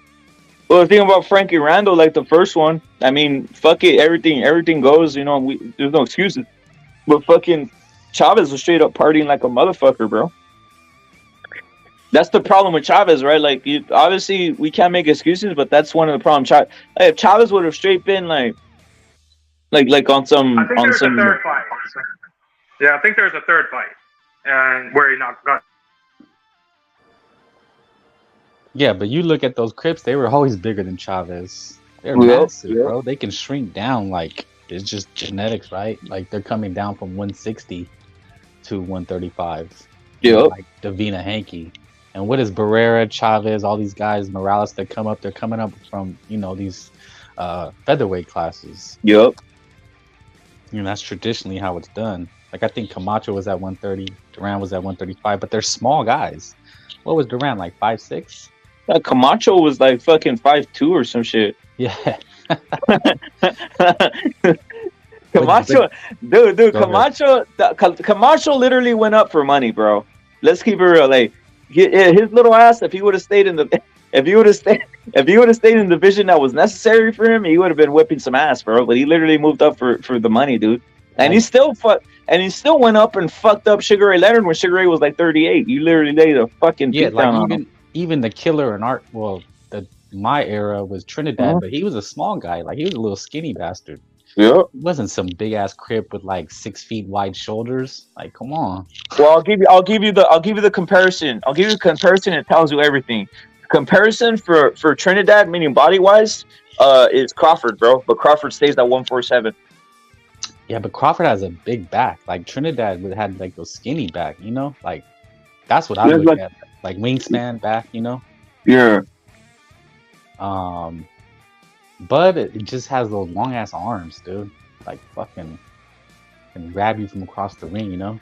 Well, the thing about Frankie Randall, like the first one, fuck it, everything goes, there's no excuses. But fucking Chavez was straight up partying like a motherfucker, bro. That's the problem with Chavez, right? Like, obviously, we can't make excuses, but that's one of the problems. If Chavez would have straight been like on some. I think there's a third fight. Yeah, I think there's a third fight, and where he got. Yeah, but you look at those Crips; they were always bigger than Chavez. They're massive, bro. They can shrink down like it's just genetics, right? Like they're coming down from 160 to 135. Yeah, like Davina Hanke. And what is Barrera, Chavez, all these guys, Morales that come up? They're coming up from these featherweight classes. Yep. You know, that's traditionally how it's done. Like I think Camacho was at 130, Duran was at 135, but they're small guys. What was Duran, like 5'6"? Yeah, Camacho was like fucking 5'2" or some shit. Yeah. Camacho, dude, Camacho literally went up for money, bro. Let's keep it real. Like his little ass, if he would have stayed in the division that was necessary for him, he would have been whipping some ass, bro. But he literally moved up for the money, dude. And he still went up and fucked up Sugar Ray Leonard when Sugar Ray was like 38. You literally laid a fucking beat down on him. Even the killer in art, my era was Trinidad, but he was a small guy. Like he was a little skinny bastard. Yeah, he wasn't some big ass crip with like 6 feet wide shoulders. Like, come on. Well, I'll give you the comparison. I'll give you the comparison. It tells you everything. Comparison for Trinidad, meaning body wise, is Crawford, bro. But Crawford stays at 147. Yeah, but Crawford has a big back. Like Trinidad had like those skinny back, you know? Like that's what I look at. Like wingspan back, you know? Yeah. But it just has those long ass arms, dude. Like fucking can grab you from across the ring, you know?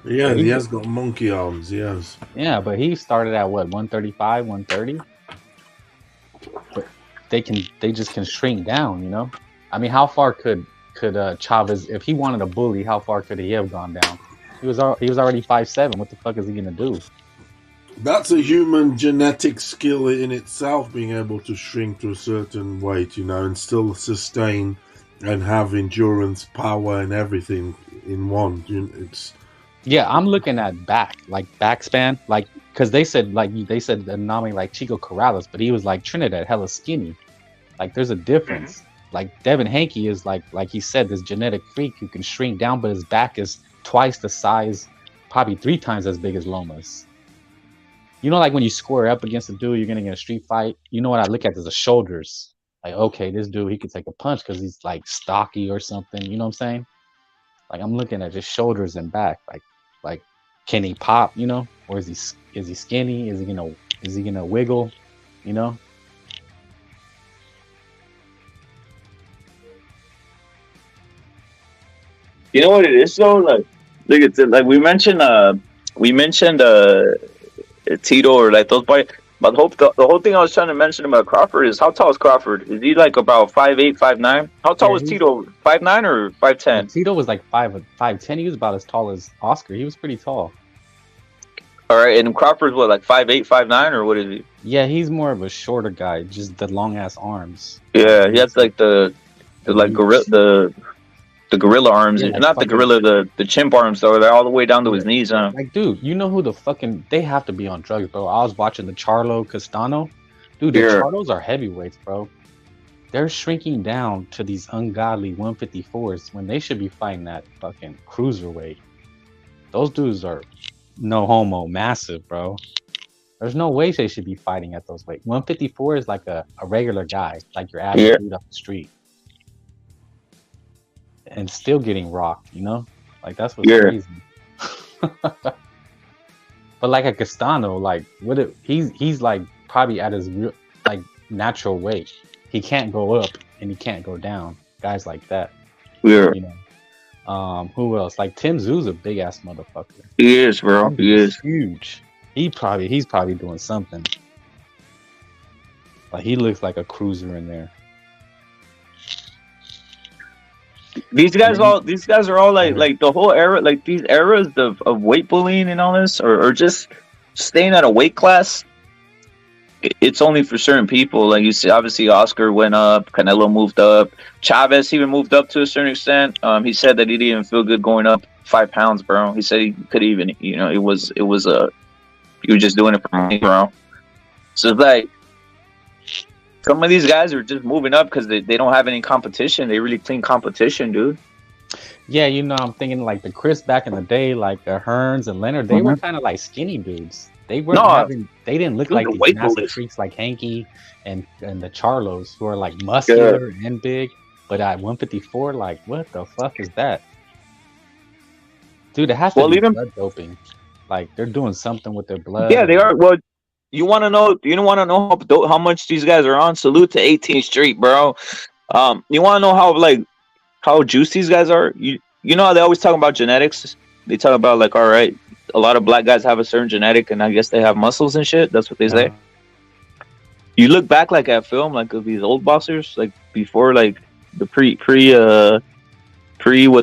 Yeah, he has got monkey arms, he has. Yeah, but he started at what, 135, 130? But they just can shrink down, you know? I mean, how far could Chavez, if he wanted a bully, how far could he have gone down? He was already 5'7". What the fuck is he gonna do? That's a human genetic skill in itself, being able to shrink to a certain weight, you know, and still sustain and have endurance, power, and everything in one. Yeah, I'm looking at backspan, like because they said the anomaly like Chico Corrales, but he was like Trinidad, hella skinny. Like there's a difference. Like Devin Haney is like he said, this genetic freak who can shrink down, but his back is twice the size, probably 3 times as big as Loma's. You know, like when you square up against a dude, you're gonna get a street fight. You know what I look at is the shoulders. Like, okay, this dude, he could take a punch because he's like stocky or something. You know what I'm saying? Like I'm looking at his shoulders and back. Like can he pop? You know, or is he skinny? Is he gonna wiggle? You know? You know what it is though? Like, look at it. Like we mentioned Tito or like those boys. But the whole thing I was trying to mention about Crawford is how tall is Crawford? Is he like about 5'8", 5'9"? How tall was Tito? 5'9" or 5'10"? Tito was like 5'10". He was about as tall as Oscar. He was pretty tall. All right, and Crawford's what, like 5'8", 5'9", or what is he? Yeah, he's more of a shorter guy, just the long ass arms. Yeah, he has like the gorilla arms, yeah, not the gorilla, the chimp arms though. They're all the way down to his knees, huh? Like, dude, you know who they have to be on drugs, bro. I was watching the Charlo Castano. Dude, the Charlos are heavyweights, bro. They're shrinking down to these ungodly 154s when they should be fighting that fucking cruiserweight. Those dudes are no homo massive, bro. There's no way they should be fighting at those weights. 154 is like a regular guy, like your average dude off the street. And still getting rocked, you know? Like, that's what's crazy. But like a Castano, like, he's like probably at his real, like, natural weight. He can't go up and he can't go down. Guys like that. Yeah. You know? Who else? Like, Tim Zoo's a big ass motherfucker. He is, bro. He is huge. He's probably doing something. Like, he looks like a cruiser in there. These guys are all like the whole era, like these eras of weight bullying and all this, or just staying at a weight class. It's only for certain people. Like you see, obviously Oscar went up, Canelo moved up, Chavez even moved up to a certain extent. He said that he didn't even feel good going up 5 pounds, bro. He said he could even, you know, he was he was just doing it for money, bro. So it's like, some of these guys are just moving up because they don't have any competition. They really clean competition, dude. Yeah, you know, I'm thinking like the Chris back in the day, like the Hearns and Leonard, they were kind of like skinny dudes. They weren't they didn't look like these massive freaks like Hanky and the Charlos who are like muscular and big. But at 154, like, what the fuck is that? Dude, it has to be blood doping. Like, they're doing something with their blood. Yeah, they are. Well, you want to know how much these guys are on? Salute to 18th Street, bro. You want to know how, like, how juicy these guys are. You know how they always talk about genetics. They talk about like, all right, a lot of black guys have a certain genetic, and I guess they have muscles and shit. That's what they say. You look back like at film, like of these old boxers, like before, like the pre with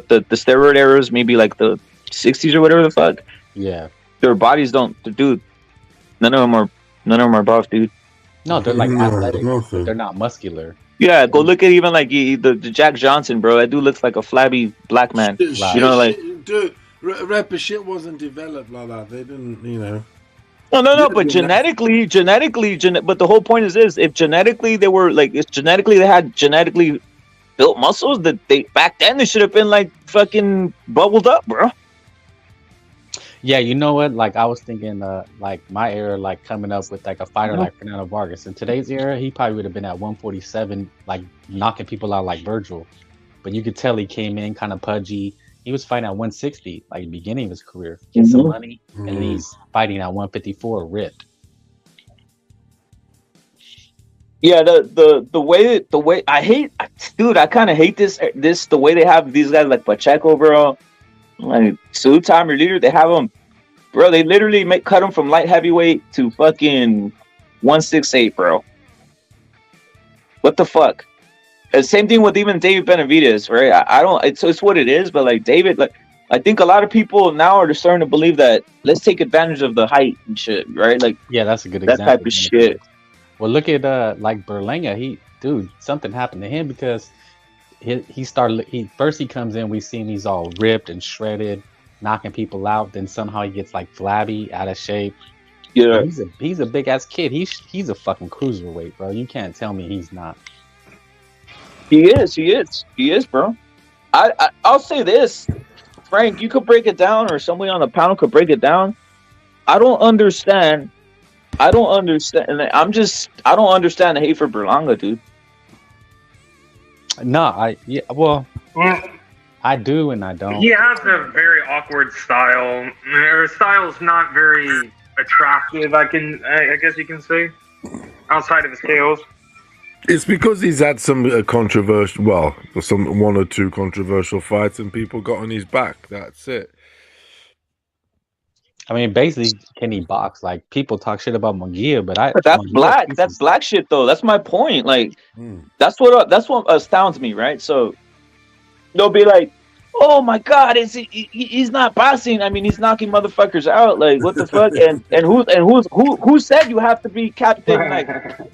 the steroid eras, maybe like the 60s or whatever the fuck. Yeah, their bodies don't, dude. None of them are buff, dude. No, they're like athletic. But they're not muscular. Yeah, go look at even like the Jack Johnson, bro. That dude looks like a flabby black man. You know, like dude, rapper shit wasn't developed like that. They didn't, you know. No. But genetically, but the whole point is this: if genetically they were like, if genetically they had genetically built muscles, that they back then they should have been like fucking bubbled up, bro. Yeah, you know what? Like I was thinking, like my era, like coming up with like a fighter like Canelo Vargas. In today's era, he probably would have been at 147, like knocking people out like Virgil. But you could tell he came in kind of pudgy. He was fighting at 160, like beginning of his career, get some money, and then he's fighting at 154, ripped. Yeah, the way I hate, dude, I kind of hate this the way they have these guys like Pacheco, bro. Like Salute Time, your leader, they have them, bro. They literally cut him from light heavyweight to fucking 168, bro. What the fuck? And same thing with even David Benavidez, right? I don't. It's what it is, but like David, like I think a lot of people now are starting to believe that let's take advantage of the height and shit, right? Like yeah, that's a good example. That type of shit. Well, look at like Berlanga. Something happened to him because. He first he comes in, we see him, he's all ripped and shredded, knocking people out. Then somehow he gets like flabby, out of shape. Yeah, he's a big ass kid. He's a fucking cruiserweight, bro. You can't tell me he's not. He is, bro. I'll say this, Frank. You could break it down, or somebody on the panel could break it down. I don't understand. I don't understand the hate for Berlanga, dude. No, I do and I don't. He has a very awkward style. His style's not very attractive. I guess you can say, outside of his KOs. It's because he's had some controversial, one or two controversial fights, and people got on his back. That's it. I mean, basically, can he box? Like people talk shit about Mungia, but that's black. That's black shit, though. That's my point. Like, that's what astounds me, right? So they'll be like, "Oh my God, he's not boxing? I mean, he's knocking motherfuckers out. Like, what the fuck? And who said you have to be captain? Like,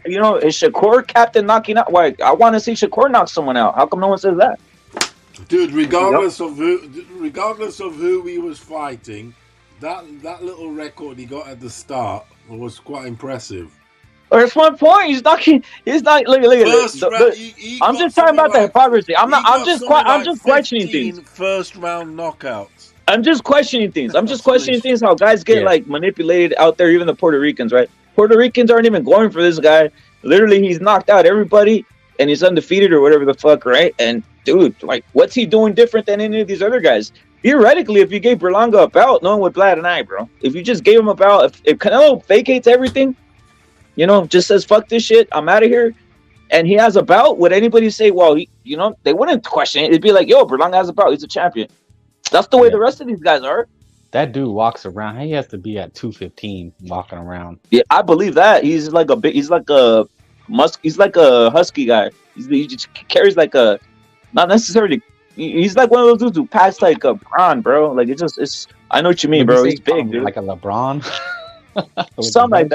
you know, is Shakur captain knocking out? Why? I want to see Shakur knock someone out. How come no one says that? Dude, regardless of who he was fighting. That little record he got at the start was quite impressive. That's my point. He's not. Look at. I'm just talking about the hypocrisy. I'm just questioning things. First round knockouts. I'm just questioning things. How guys get like manipulated out there. Even the Puerto Ricans, right? Puerto Ricans aren't even going for this guy. Literally, he's knocked out everybody, and he's undefeated or whatever the fuck, right? And dude, like, what's he doing different than any of these other guys? Theoretically, if you gave Berlanga a bout, no one would bat an eye, bro. If you just gave him a bout, if Canelo vacates everything, you know, just says, fuck this shit, I'm out of here, and he has a bout, would anybody say, well, they wouldn't question it. It'd be like, yo, Berlanga has a bout, he's a champion. That's the way the rest of these guys are. That dude walks around. He has to be at 215 walking around. Yeah, I believe that. He's like a husky guy. He just carries like a, not necessarily. He's like one of those dudes who packs like a Braun, bro. Like it's. I know what you mean, bro. He's big, dude. Like a LeBron. Something like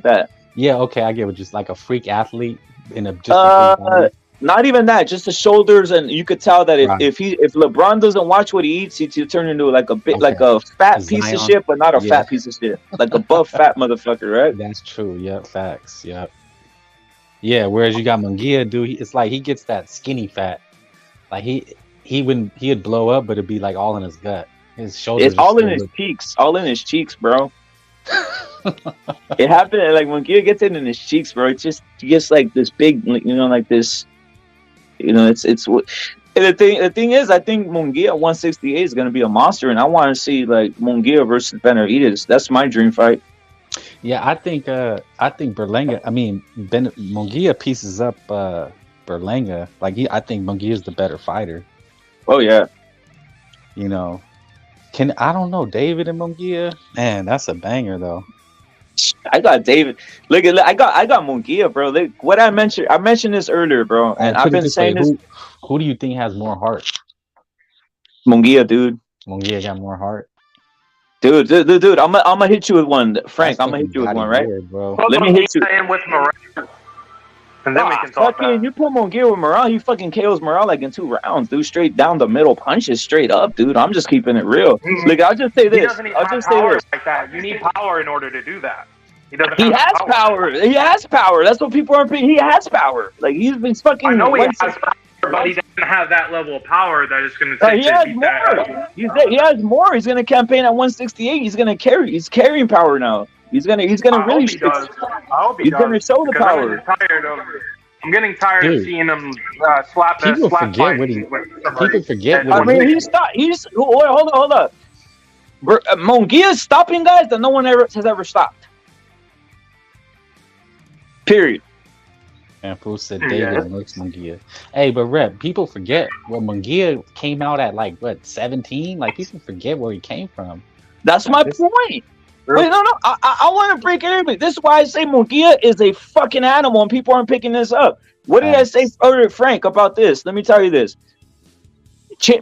that. Yeah, okay, I get it. Just like a freak athlete in a just. A not even that. Just the shoulders, and you could tell that if LeBron doesn't watch what he eats, he'll turn into like a fat piece of shit, but not a fat piece of shit, like a buff fat motherfucker, right? That's true. Yeah, facts. Yeah. Yeah. Whereas you got Mungia, dude. It's like he gets that skinny fat. Like he'd blow up, but it'd be like all in his gut. His shoulders. It's all in his cheeks. All in his cheeks, bro. It happened like when Gia gets it in his cheeks, bro. It's just he gets like this big, like this. It's the thing is, I think Mungia 168 is gonna be a monster, and I want to see like Mungia versus Benavidez. That's my dream fight. Yeah, I think Berlanga. I mean, Mungia pieces up Berlanga. Like I think Mungia is the better fighter. Oh yeah. You know, I don't know, David and Mungia? Man, that's a banger though. I got David. Look at I got Mungia, bro. What I mentioned this earlier, bro, and I've been saying this. Who do you think has more heart? Mungia, dude. Mungia got more heart. Dude, I'm gonna hit you with one, Frank. I'm gonna hit you with one, right? Bro. Let me hit you. With Morale. And then we can talk fucking, you put Mungia with Morale, he fucking KOs Morale like in 2 rounds, dude. Straight down the middle, punches straight up, dude. I'm just keeping it real. Look, I'll just say this. I'll just say this. Like that. You need power in order to do that. He has power. He has power. That's what people aren't. He has power. Like he's been fucking. I know he has power, but he doesn't have that level of power that is going to take. He has more. He has more. He's going to campaign at 168. He's going to carry. He's carrying power now. He's gonna really. I hope he's gonna show the power. I'm getting tired of seeing him slap. People forget what he. People forget what I mean, he's hold on. Mungia is stopping guys that no one has ever stopped. Period. And Fool said David looks Mungia. Hey, but Rep, people forget what Mungia came out at, like, what, 17? Like, people forget where he came from. That's my point. Wait, no. I want to break it in. This is why I say Mungia is a fucking animal and people aren't picking this up. What did I say earlier, Frank, about this? Let me tell you this.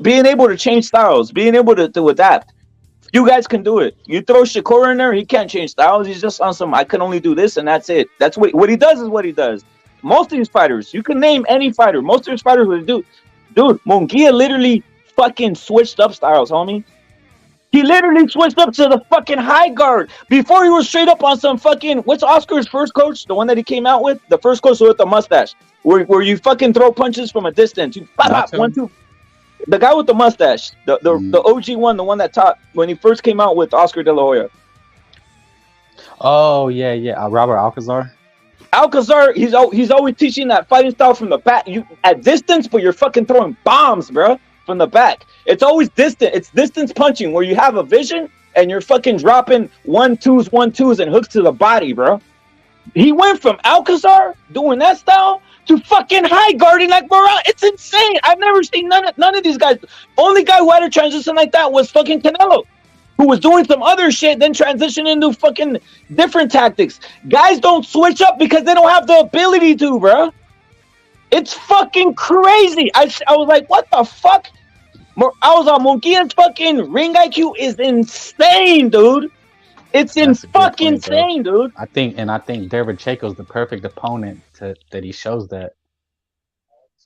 Being able to change styles, being able to adapt. You guys can do it. You throw Shakur in there, he can't change styles. He's just on some, I can only do this, and that's it. That's what he does is what he does. Most of these fighters, you can name any fighter. Most of these fighters would do. Dude, Mungia literally fucking switched up styles, homie. He literally switched up to the fucking high guard. Before he was straight up on some fucking, what's Oscar's first coach? The one that he came out with? The first coach with the mustache. Where you fucking throw punches from a distance. You pop, 1, 2. The guy with the mustache, the OG one, the one that taught when he first came out with Oscar De La Hoya. Oh yeah, Robert Alcazar. He's always teaching that fighting style from the back. You at distance, but you're fucking throwing bombs, bro, from the back. It's always distant. It's distance punching where you have a vision and you're fucking dropping 1-2s and hooks to the body, bro. He went from Alcazar doing that style to fucking high guarding like Morale. It's insane. I've never seen none of these guys. Only guy who had a transition like that was fucking Canelo, who was doing some other shit, then transitioned into fucking different tactics. Guys don't switch up because they don't have the ability to, bro. It's fucking crazy. I was like, what the fuck? I was on Mungia's fucking ring IQ is insane, dude. It's fucking insane, dude. I think Derevyanchenko's the perfect opponent that he shows that.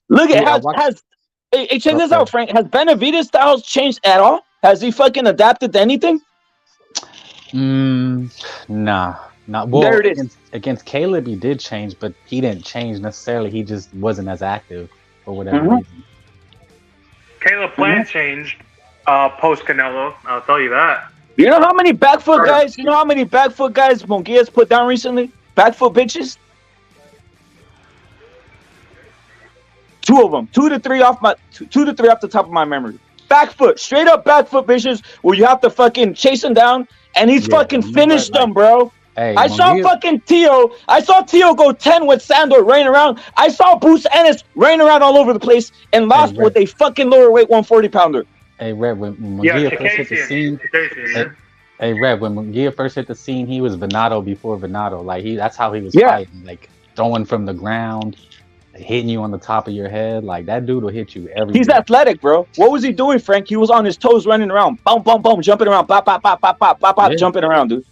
Look at check this out, Frank. Has Benavidez styles changed at all? Has he fucking adapted to anything? Nah. Well, there it is. Against Caleb, he did change, but he didn't change necessarily. He just wasn't as active for whatever reason. Caleb plan changed post Canelo. I'll tell you that. You know how many back foot guys? You know how many back foot guys Mungia's put down recently? Back foot bitches. 2 of them, 2 to 3 off the top of my memory. Back foot, straight up back foot bitches where you have to fucking chase them down, and he's fucking finished them, bro. Hey, I saw fucking Tio. I saw Tio go 10 with Sandor running around. I saw Bruce Ennis running around all over the place and lost with a fucking lower weight 140 pounder. Hey, Red, when Mungia first hit the scene, when Mungia first hit the scene, he was Venado before Venado. Like that's how he was fighting, like throwing from the ground, hitting you on the top of your head. Like that dude will hit you every. He's athletic, bro. What was he doing, Frank? He was on his toes, running around, boom, boom, boom, jumping around, pop, pop, pop, pop, pop, pop, pop, jumping around, dude.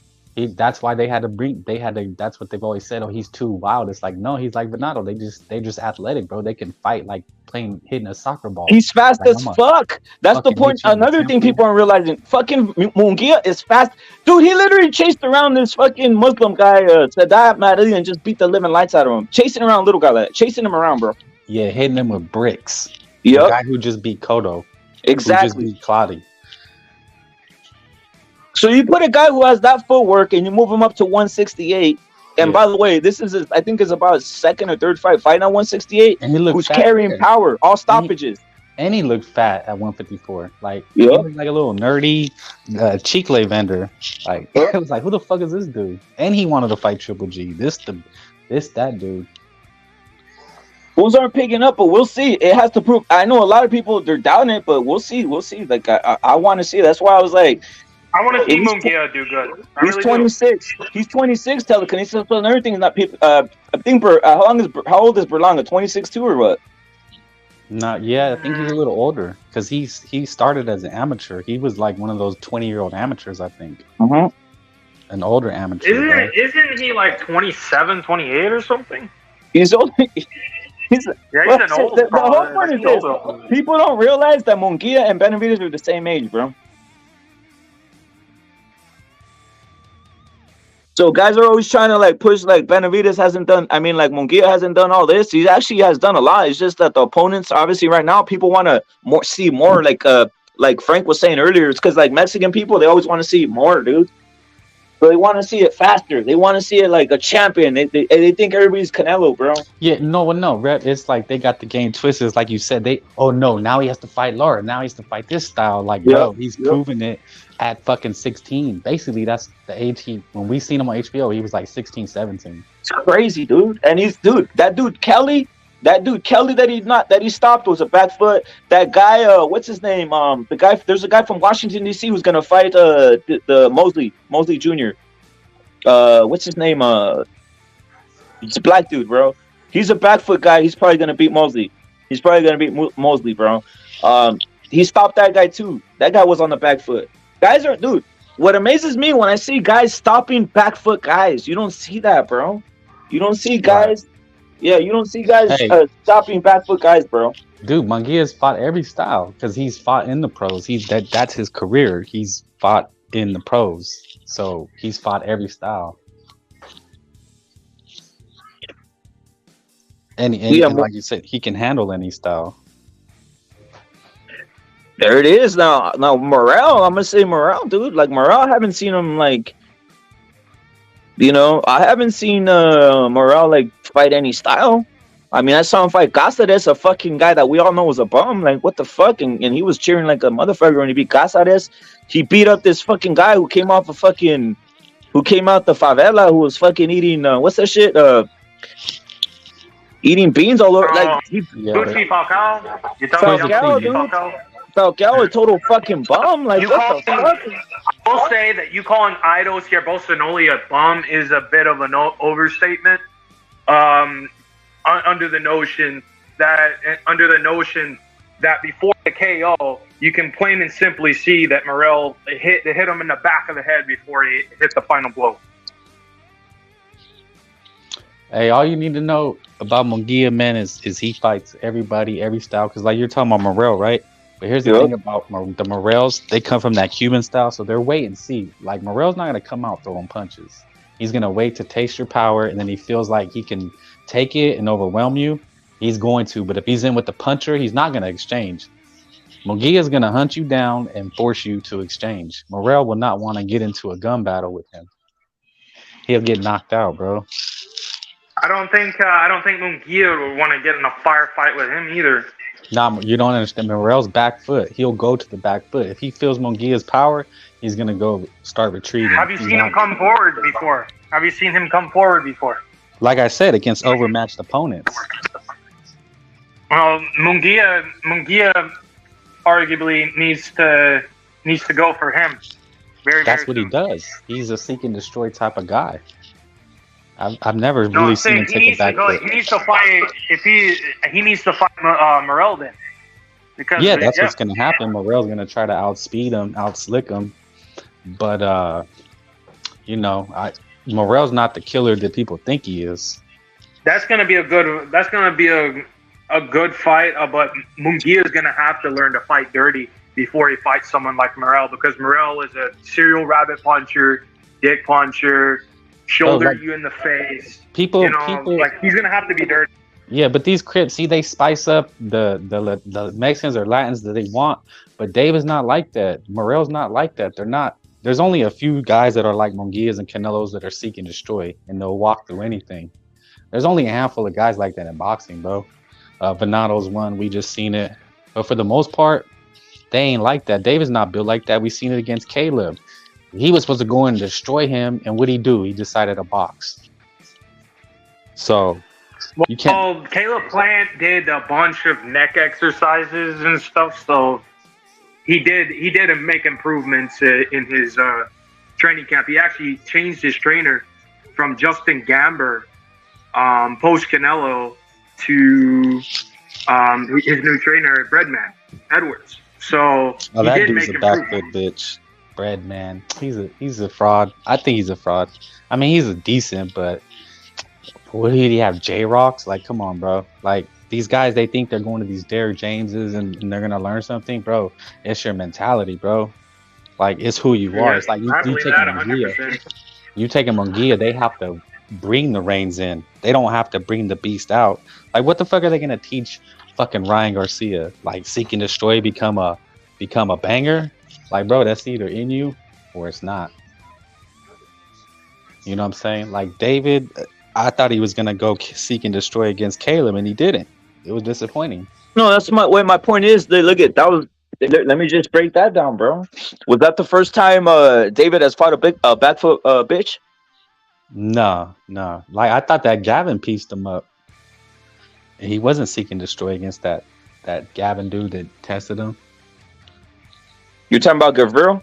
That's why they had to bring. That's what they've always said. Oh, he's too wild. It's like no, he's like Venado. They just athletic, bro. They can fight like hitting a soccer ball. He's fast as fuck. That's the point. Another thing people aren't realizing. Fucking Mungia is fast, dude. He literally chased around this fucking Muslim guy, Sadat Madi, and just beat the living lights out of him. Chasing around little guy like that. Chasing him around, bro. Yeah, hitting him with bricks. Yep. The guy who just beat Cotto. Exactly. Who just beat Claudio. So you put a guy who has that footwork and you move him up to 168. And by the way, this is I think is about his 2nd or 3rd fight fighting at 168. And he looks who's carrying power, all stoppages. And he looked fat at 154. Like he looked like a little nerdy chicle vendor. Like it was like, who the fuck is this dude? And he wanted to fight Triple G. That dude. Bulls aren't picking up, but we'll see. It has to prove. I know a lot of people they're doubting it, but we'll see. We'll see. Like I want to see. That's why I was like, I want to see Mungia do good. He's 26. He's 26. Telekinesis and everything is not people. I think. How old is Berlanga? 26 too, or what? Not yet. I think he's a little older because he started as an amateur. He was like one of those 20-year-old amateurs, I think. An older amateur. Isn't he like 27, 28 or something? He's old. He's an old. The whole point is this: people don't realize that Mungia and Benavidez are the same age, bro. So guys are always trying to like push like Benavidez hasn't done. I mean, like Mungia hasn't done all this. He actually has done a lot. It's just that the opponents, obviously, right now, people want to see more. Like Frank was saying earlier, it's because like Mexican people, they always want to see more, dude. So they want to see it faster. They want to see it like a champion. They think everybody's Canelo, bro. Yeah, no, Rep. It's like they got the game twisted. It's like you said, now he has to fight Laura. Now he has to fight this style. Like, bro, he's proven it at fucking 16. Basically, that's the age when we seen him on HBO, he was like 16, 17. It's crazy, dude. And that dude Kelly that he stopped was a back foot. That guy, what's his name? There's a guy from Washington D.C. who's gonna fight the Mosley Jr. What's his name? It's a black dude, bro. He's a back foot guy. He's probably gonna beat Mosley. Mosley, bro. He stopped that guy too. That guy was on the back foot. Dude. What amazes me when I see guys stopping back foot guys, you don't see that, bro. You don't see guys. Right. Yeah, you don't see guys stopping back foot guys, bro. Dude, Mungia's fought every style because he's fought in the pros. That's his career. He's fought in the pros, so he's fought every style. And like you said, he can handle any style. There it is. Now Morrell, I'm gonna say Morrell, dude. Like Morrell, I haven't seen him like. I haven't seen Morrell like fight any style. I mean, I saw him fight Caceres, a fucking guy that we all know was a bum. Like, what the fuck? And he was cheering like a motherfucker when he beat Caceres. He beat up this fucking guy who came out the favela, who was fucking eating what's that shit? Eating beans all over. Falcao, a total fucking bum. Like, what the fuck? I will say that you calling Ido Schiarbosanoli a bum is a bit of an overstatement. Under the notion that before the KO, you can plain and simply see that Morrell hit him in the back of the head before he hit the final blow. Hey, all you need to know about Mungia, man, is he fights everybody, every style. Because like you're talking about Morrell, right? But here's the thing about the Morrells. They come from that Cuban style, so they're wait and see. Like, Morrell's not going to come out throwing punches. He's going to wait to taste your power, and then he feels like he can take it and overwhelm you. He's going to. But if he's in with the puncher, he's not going to exchange. Mungia's going to hunt you down and force you to exchange. Morrell will not want to get into a gun battle with him. He'll get knocked out, bro. I don't think Mungia would want to get in a firefight with him either. Nah, you don't understand. Morrell's back foot. He'll go to the back foot. If he feels Mungia's power, he's going to go start retreating. Have you seen him come forward before? Like I said, against overmatched opponents. Well, Mungia arguably needs to go for him. That's what he does. He's a seek and destroy type of guy. I've never really seen him take a back foot. He needs to fight. He needs to fight Morrell then. Because that's what's going to happen. Morrell's going to try to outspeed him, outslick him. But Morrell's not the killer that people think he is. That's going to be a good. That's going to be a good fight. But Mungia is going to have to learn to fight dirty before he fights someone like Morrell, because Morrell is a serial rabbit puncher, dick puncher. Shoulder you in the face. People, like, he's gonna have to be dirty. Yeah, but these Crips, they spice up the Mexicans or Latins that they want. But Dave is not like that. Morrell's not like that. They're not. There's only a few guys that are like Mungias and Canelos that are seek and destroy, and they'll walk through anything. There's only a handful of guys like that in boxing, bro. Venato's one. We just seen it. But for the most part, they ain't like that. Dave is not built like that. We seen it against Caleb. He was supposed to go and destroy him, and what'd he do? He decided to box. So You can't. Well, Caleb Plant did a bunch of neck exercises and stuff, so he did make improvements in his training camp. He actually changed his trainer from Justin Gamber, post Canelo, to his new trainer, Breadman Edwards. So Oh, he that did dude's make a backfoot improvements. bitch. Breadman. He's a fraud. I think he's a fraud. I mean, he's a decent, but what did he have? J-Rocks? Like, come on, bro. Like, these guys, they think they're going to these Derrick Jameses and they're gonna learn something, bro. It's your mentality, bro. Like, it's who you are. It's like you I take believe that Mungia. 100%. You take a Mungia, they have to bring the reins in. They don't have to bring the beast out. Like, what the fuck are they gonna teach fucking Ryan Garcia? Like, seek and destroy, become a banger? Like, bro, that's either in you or it's not. You know what I'm saying? Like, David, I thought he was gonna go seek and destroy against Caleb, and he didn't. It was disappointing. No, that's my point is. Look at that was. Let me just break that down, bro. Was that the first time David has fought a back foot bitch? No. Like, I thought that Gavin pieced him up. He wasn't seeking destroy against that Gavin dude that tested him. You're talking about Gavril?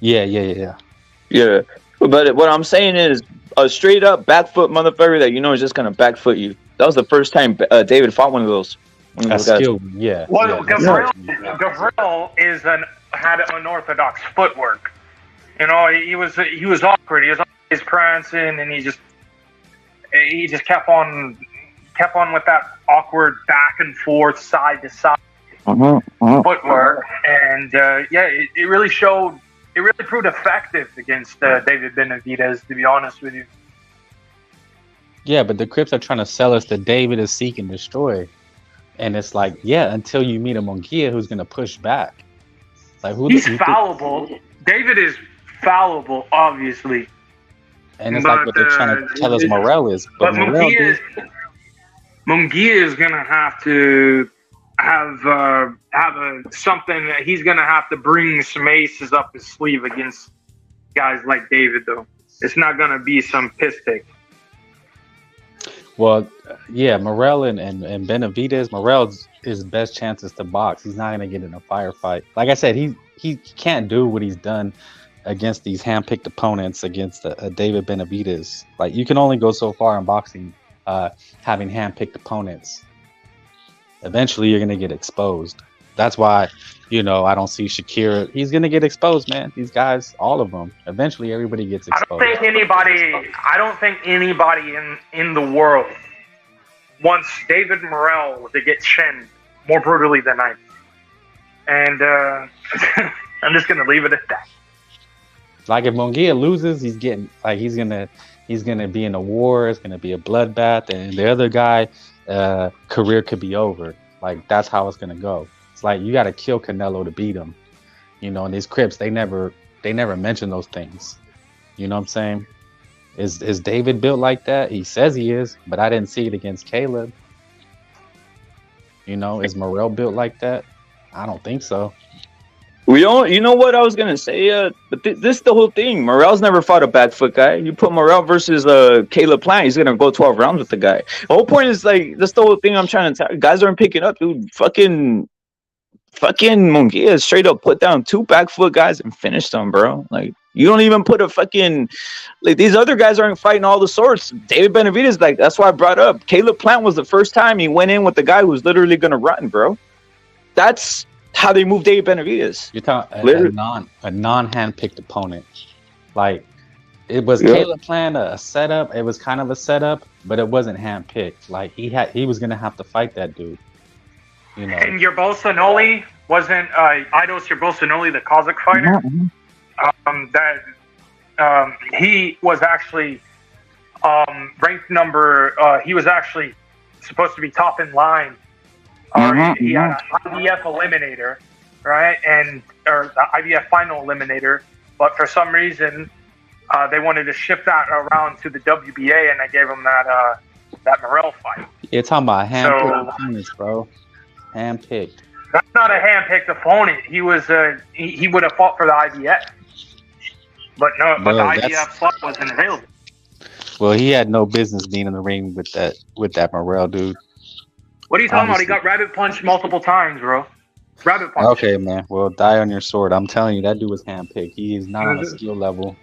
Yeah. Yeah. But what I'm saying is a straight up back foot motherfucker that you know is just gonna back foot you. That was the first time David fought one of those. Skill, yeah. Well, Gavril had unorthodox footwork. You know, he was awkward. He was always prancing, and he just kept on with that awkward back and forth, side to side footwork, and it really showed. It really proved effective against David Benavidez, to be honest with you. Yeah, but the Crips are trying to sell us that David is seek and destroy. And it's like, yeah, until you meet a Mungia who's going to push back. Like, He's fallible. David is fallible, obviously. And it's like what they're trying to tell us Morel is. But Mungia is going to have to have something that he's going to have to bring some aces up his sleeve against guys like David, though. It's not going to be some piss take. Well, yeah, Morel and Benavidez, Morel's his best chances to box. He's not going to get in a firefight. Like I said, he can't do what he's done against these hand-picked opponents against David Benavidez. Like, you can only go so far in boxing having hand-picked opponents. Eventually, you're going to get exposed. That's why, I don't see Shakira. He's going to get exposed, man. These guys, all of them. Eventually, everybody gets exposed. I don't think anybody in the world wants David Morel to get chinned more brutally than I do. And I'm just going to leave it at that. Like, if Mungia loses, he's gonna be in a war. It's gonna be a bloodbath, and the other guy, career could be over. Like, that's how it's gonna go. It's like, you got to kill Canelo to beat him. And these Crips, they never mention those things. You know what I'm saying? Is David built like that? He says he is, but I didn't see it against Caleb. Is Morel built like that? I don't think so. We don't. You know what I was gonna say? But this is the whole thing. Morel's never fought a back foot guy. You put Morel versus Caleb Plant, he's gonna go 12 rounds with the guy. The whole point is, like, that's the whole thing I'm trying to tell. Guys aren't picking up, dude. Fucking Mungia straight up put down 2 back foot guys and finished them, bro. Like, you don't even put a fucking, like, these other guys aren't fighting all the sorts. David Benavidez, like, that's why I brought up Caleb Plant was the first time he went in with the guy who was literally gonna run, bro. That's how they moved David Benavidez. You're talking a non-hand-picked opponent. Like, it was Caleb Plant a setup. It was kind of a setup, but it wasn't hand-picked. Like, he was gonna have to fight that dude. And your Bolsonoli wasn't Idos your Bolsonoli, the Kazakh fighter. He was actually ranked number. He was actually supposed to be top in line. He had an IBF eliminator, right, or the IBF final eliminator, but for some reason they wanted to shift that around to the WBA, and I gave him that Morel fight. You're talking about hand-picked opponents, bro. Hand-picked. That's not a hand-picked opponent. He was he would have fought for the IBF, but the IBF slot wasn't available. Well, he had no business being in the ring with that Morrell dude. What are you talking about? He got rabbit punched multiple times, bro. Rabbit punch. Okay, man. Well, die on your sword. I'm telling you, that dude was handpicked. He is not on a skill level.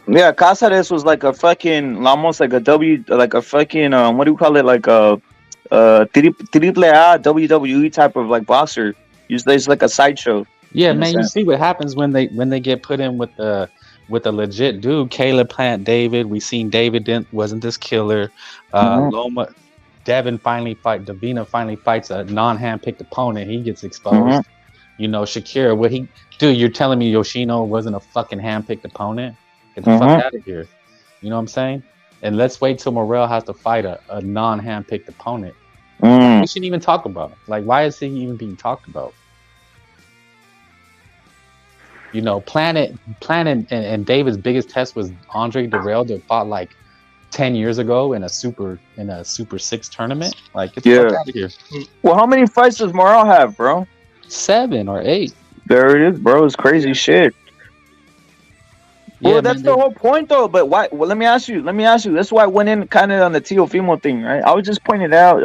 Yeah, Caceres was like a fucking, almost like like a fucking, what do you call it? Like a triple A WWE type of like boxer. Usually it's like a sideshow. Yeah, man. You see what happens when they get put in with a legit dude. Caleb Plant David. We seen David wasn't this killer. Loma. Davina finally fights a non-handpicked opponent. He gets exposed. You know, Shakira, you're telling me Yoshino wasn't a fucking handpicked opponent? Get the fuck out of here. You know what I'm saying? And let's wait till Morrell has to fight a non-handpicked opponent. We shouldn't even talk about it. Like, why is he even being talked about? You know, Planet and David's biggest test was Andre Dirrell that fought like 10 years ago in a Super 6 tournament. Like, get the fuck out of here. Well, how many fights does Morrell have, bro? 7 or 8. There it is, bro. It's crazy shit. Well, that's the whole point, though. But why? Well, let me ask you. That's why I went in kind of on the Teofimo thing, right? I was just pointing out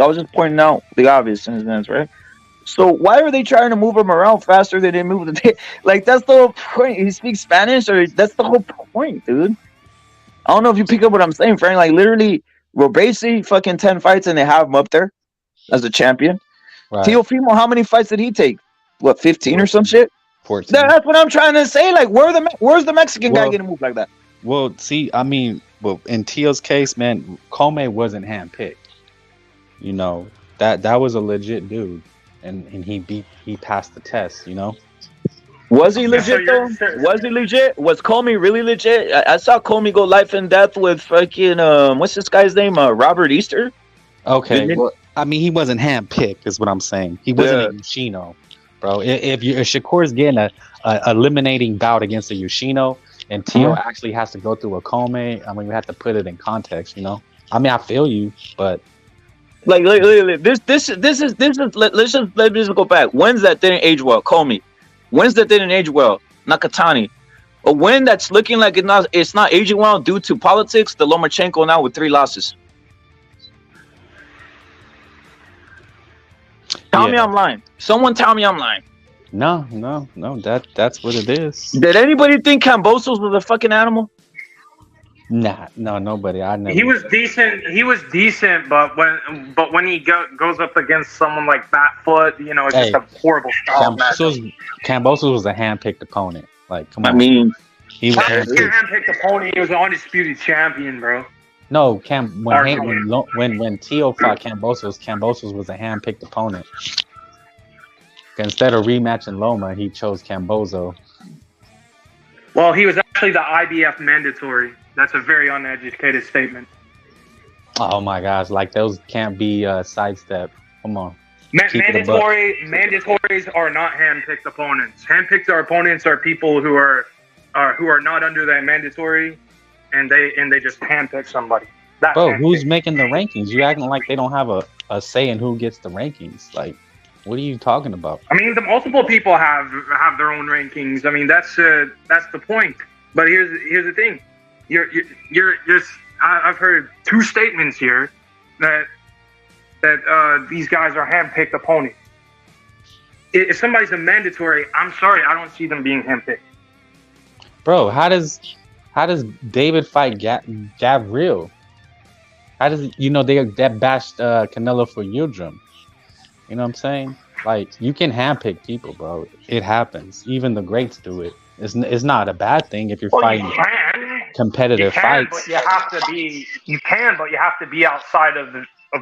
the obvious in a sense, right? So why are they trying to move him around faster than they move the like? That's the whole point. He speaks Spanish, or that's the whole point, dude. I don't know if you pick up what I'm saying, Frank. Like, literally, Robesi fucking 10 fights and they have him up there as a champion. Right. Teofimo, how many fights did he take? What, 15 or some shit? 14. That's what I'm trying to say. Like, where's the Mexican guy getting moved like that? Well, see, I mean, in Teo's case, man, Comey wasn't handpicked. You know, that was a legit dude, and he passed the test. You know. Was he legit though? Was he legit? Was Comey really legit? I saw Comey go life and death with fucking what's this guy's name? Robert Easter. Okay, well, I mean, he wasn't handpicked, is what I'm saying. He wasn't a Yoshino, bro. If Shakur's getting a eliminating bout against a Yoshino, and Teo actually has to go through a Comey, I mean, we have to put it in context, you know. I mean, I feel you, but like this is let's just go back. When's that didn't age well? Comey. When's that didn't age well? Nakatani. A win that's looking like it's not aging well due to politics. The Lomachenko now with 3 losses. Tell me I'm lying. Someone tell me I'm lying. No. That's what it is. Did anybody think Kambosos was a fucking animal? Nah, no, nobody. I never. He was decent, but when he goes up against someone like Batfoot, you know, it's just a horrible style match. Kambosos was a handpicked opponent. Like, come on. I mean, he was a handpicked opponent. He was an undisputed champion, bro. No, when Teo fought Kambosos was a handpicked opponent. Instead of rematching Loma, he chose Kambozo. Well, he was actually the IBF mandatory. That's a very uneducated statement. Oh my gosh, like those can't be sidestep. Come on. Mandatories are not handpicked opponents. Handpicked opponents are people who are not under that mandatory, and they just handpick somebody. Bro, who's making the rankings? You acting like they don't have a say in who gets the rankings. Like, what are you talking about? I mean, the multiple people have their own rankings. I mean, that's the point. But here's the thing. I've heard 2 statements here that these guys are handpicked opponents. If somebody's a mandatory, I'm sorry, I don't see them being handpicked. Bro, how does David fight Gabriel? How does that bashed Canelo for Yildirim? You know what I'm saying? Like, you can handpick people, bro. It happens. Even the greats do it. It's not a bad thing if you're fighting competitive fights. But you have to be outside of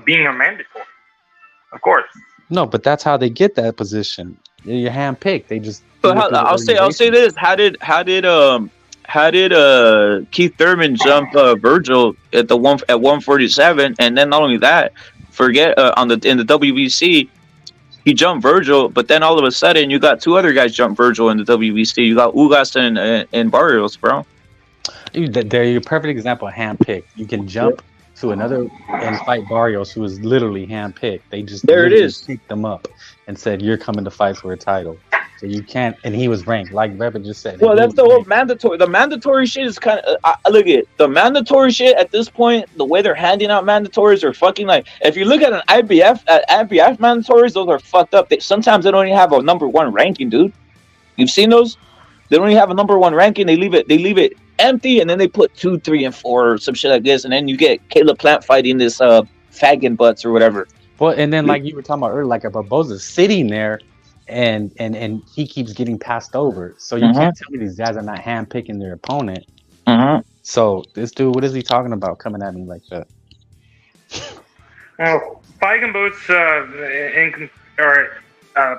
being a mandatory. Of course. No, but that's how they get that position. You're handpicked. They just. But I'll say this. How did Keith Thurman jump Virgil at 147, and then not only that, in the WBC, he jumped Virgil, but then all of a sudden you got 2 other guys jump Virgil in the WBC. You got Ugas and Barrios, bro. They're your perfect example of handpicked. You can jump to another and fight Barrios, who is literally handpicked. They just picked them up and said, "You're coming to fight for a title." So you can't, and he was ranked, like Revan just said. Well, that's the whole mandatory. The mandatory shit is kind of. Look at the mandatory shit at this point. The way they're handing out mandatories are fucking like. If you look at an IBF mandatories, those are fucked up. Sometimes they don't even have a number one ranking, dude. You've seen those? They don't even have a number one ranking. They leave it empty, and then they put 2, 3, and 4 or some shit like this, and then you get Caleb Plant fighting this faggot butts or whatever. Well, and then like you were talking about earlier, like a Barboza's sitting there. And he keeps getting passed over. So you can't tell me these guys are not handpicking their opponent. So this dude, what is he talking about coming at me like that? Well, Feigenbutz,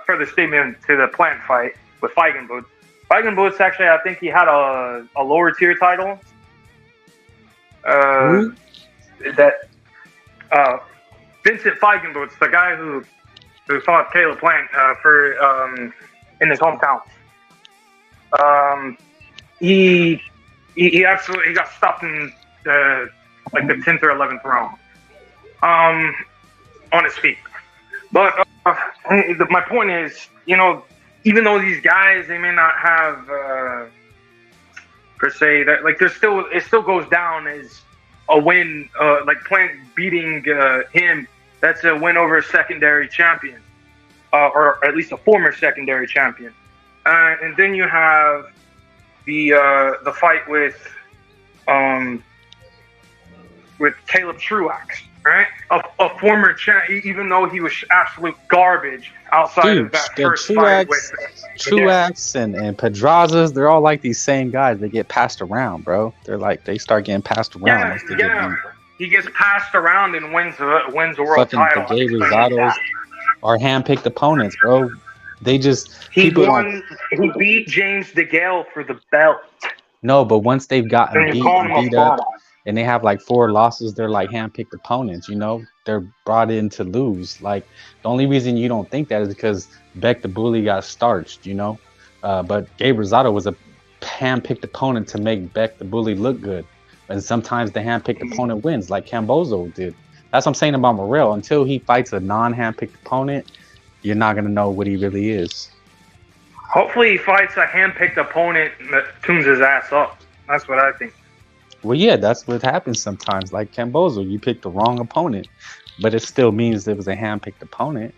further statement to the Plant fight with Feigenbutz. Feigenbutz, actually, I think he had a lower tier title. Vincent Feigenbutz, the guy who fought Caleb Plant in his hometown. He absolutely got stopped in like the 10th or 11th round on his feet. But my point is, even though these guys, they may not have per se that, like, it still goes down as a win, like Plant beating him. That's a win over a secondary champion, or at least a former secondary champion. And then you have the fight with Caleb Truax, right? A former champ, even though he was absolute garbage outside of that first fight with Truax and Pedrazas, they're all like these same guys. They get passed around, bro. They're like, they start getting passed around. He gets passed around and wins the world title. The Gabe Rosados are handpicked opponents, bro. They just he beat James DeGale for the belt. No, but once they've gotten beat up and they have like 4 losses, they're like handpicked opponents. They're brought in to lose. Like, the only reason you don't think that is because Beck the Bully got starched. But Gabe Rosado was a handpicked opponent to make Beck the Bully look good. And sometimes the handpicked opponent wins, like Cambozo did. That's what I'm saying about Morrell. Until he fights a non-handpicked opponent, you're not going to know what he really is. Hopefully he fights a handpicked opponent that tunes his ass up. That's what I think. Well, yeah, that's what happens sometimes. Like Cambozo, you picked the wrong opponent, but it still means it was a handpicked opponent.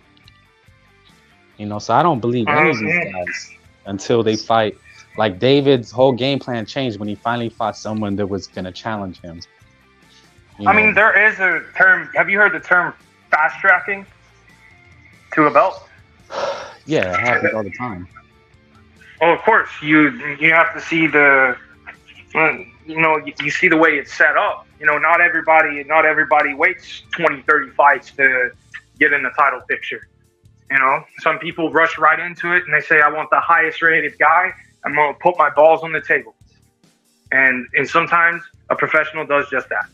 So I don't believe any of these guys until they fight. Like, David's whole game plan changed when he finally fought someone that was going to challenge him. I mean, there is a term. Have you heard the term fast tracking to a belt? Yeah, it happens all the time. Oh, of course. You have to see you see the way it's set up. Not everybody waits 20, 30 fights to get in the title picture. Some people rush right into it and they say, I want the highest rated guy. I'm going to put my balls on the table. And sometimes a professional does just that.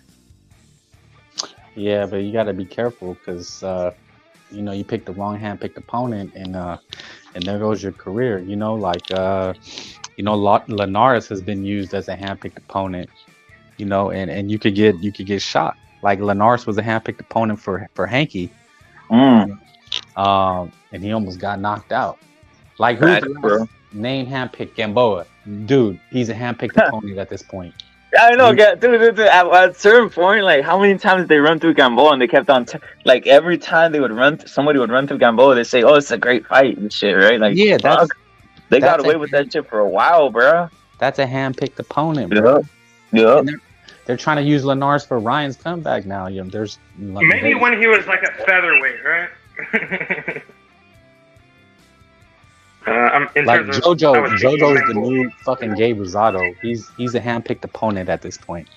Yeah, but you got to be careful because, you pick the wrong handpicked opponent and there goes your career. Linares has been used as a handpicked opponent, and you could get shot. Like, Linares was a handpicked opponent for Hanky. And he almost got knocked out. Like, who's the last name handpicked? Gamboa. Dude, he's a handpicked opponent at this point. I know, dude. At a certain point, like, how many times did they run through Gamboa and they kept on, like, every time they would somebody would run through Gamboa, they say, oh, it's a great fight and shit, right? Like, yeah, they got away with that shit for a while, bro. That's a handpicked opponent, bro. Yeah. They're trying to use Linares for Ryan's comeback now. There's maybe when he was like a featherweight, right? JoJo's the new fucking Gabe Rosado. He's a handpicked opponent at this point.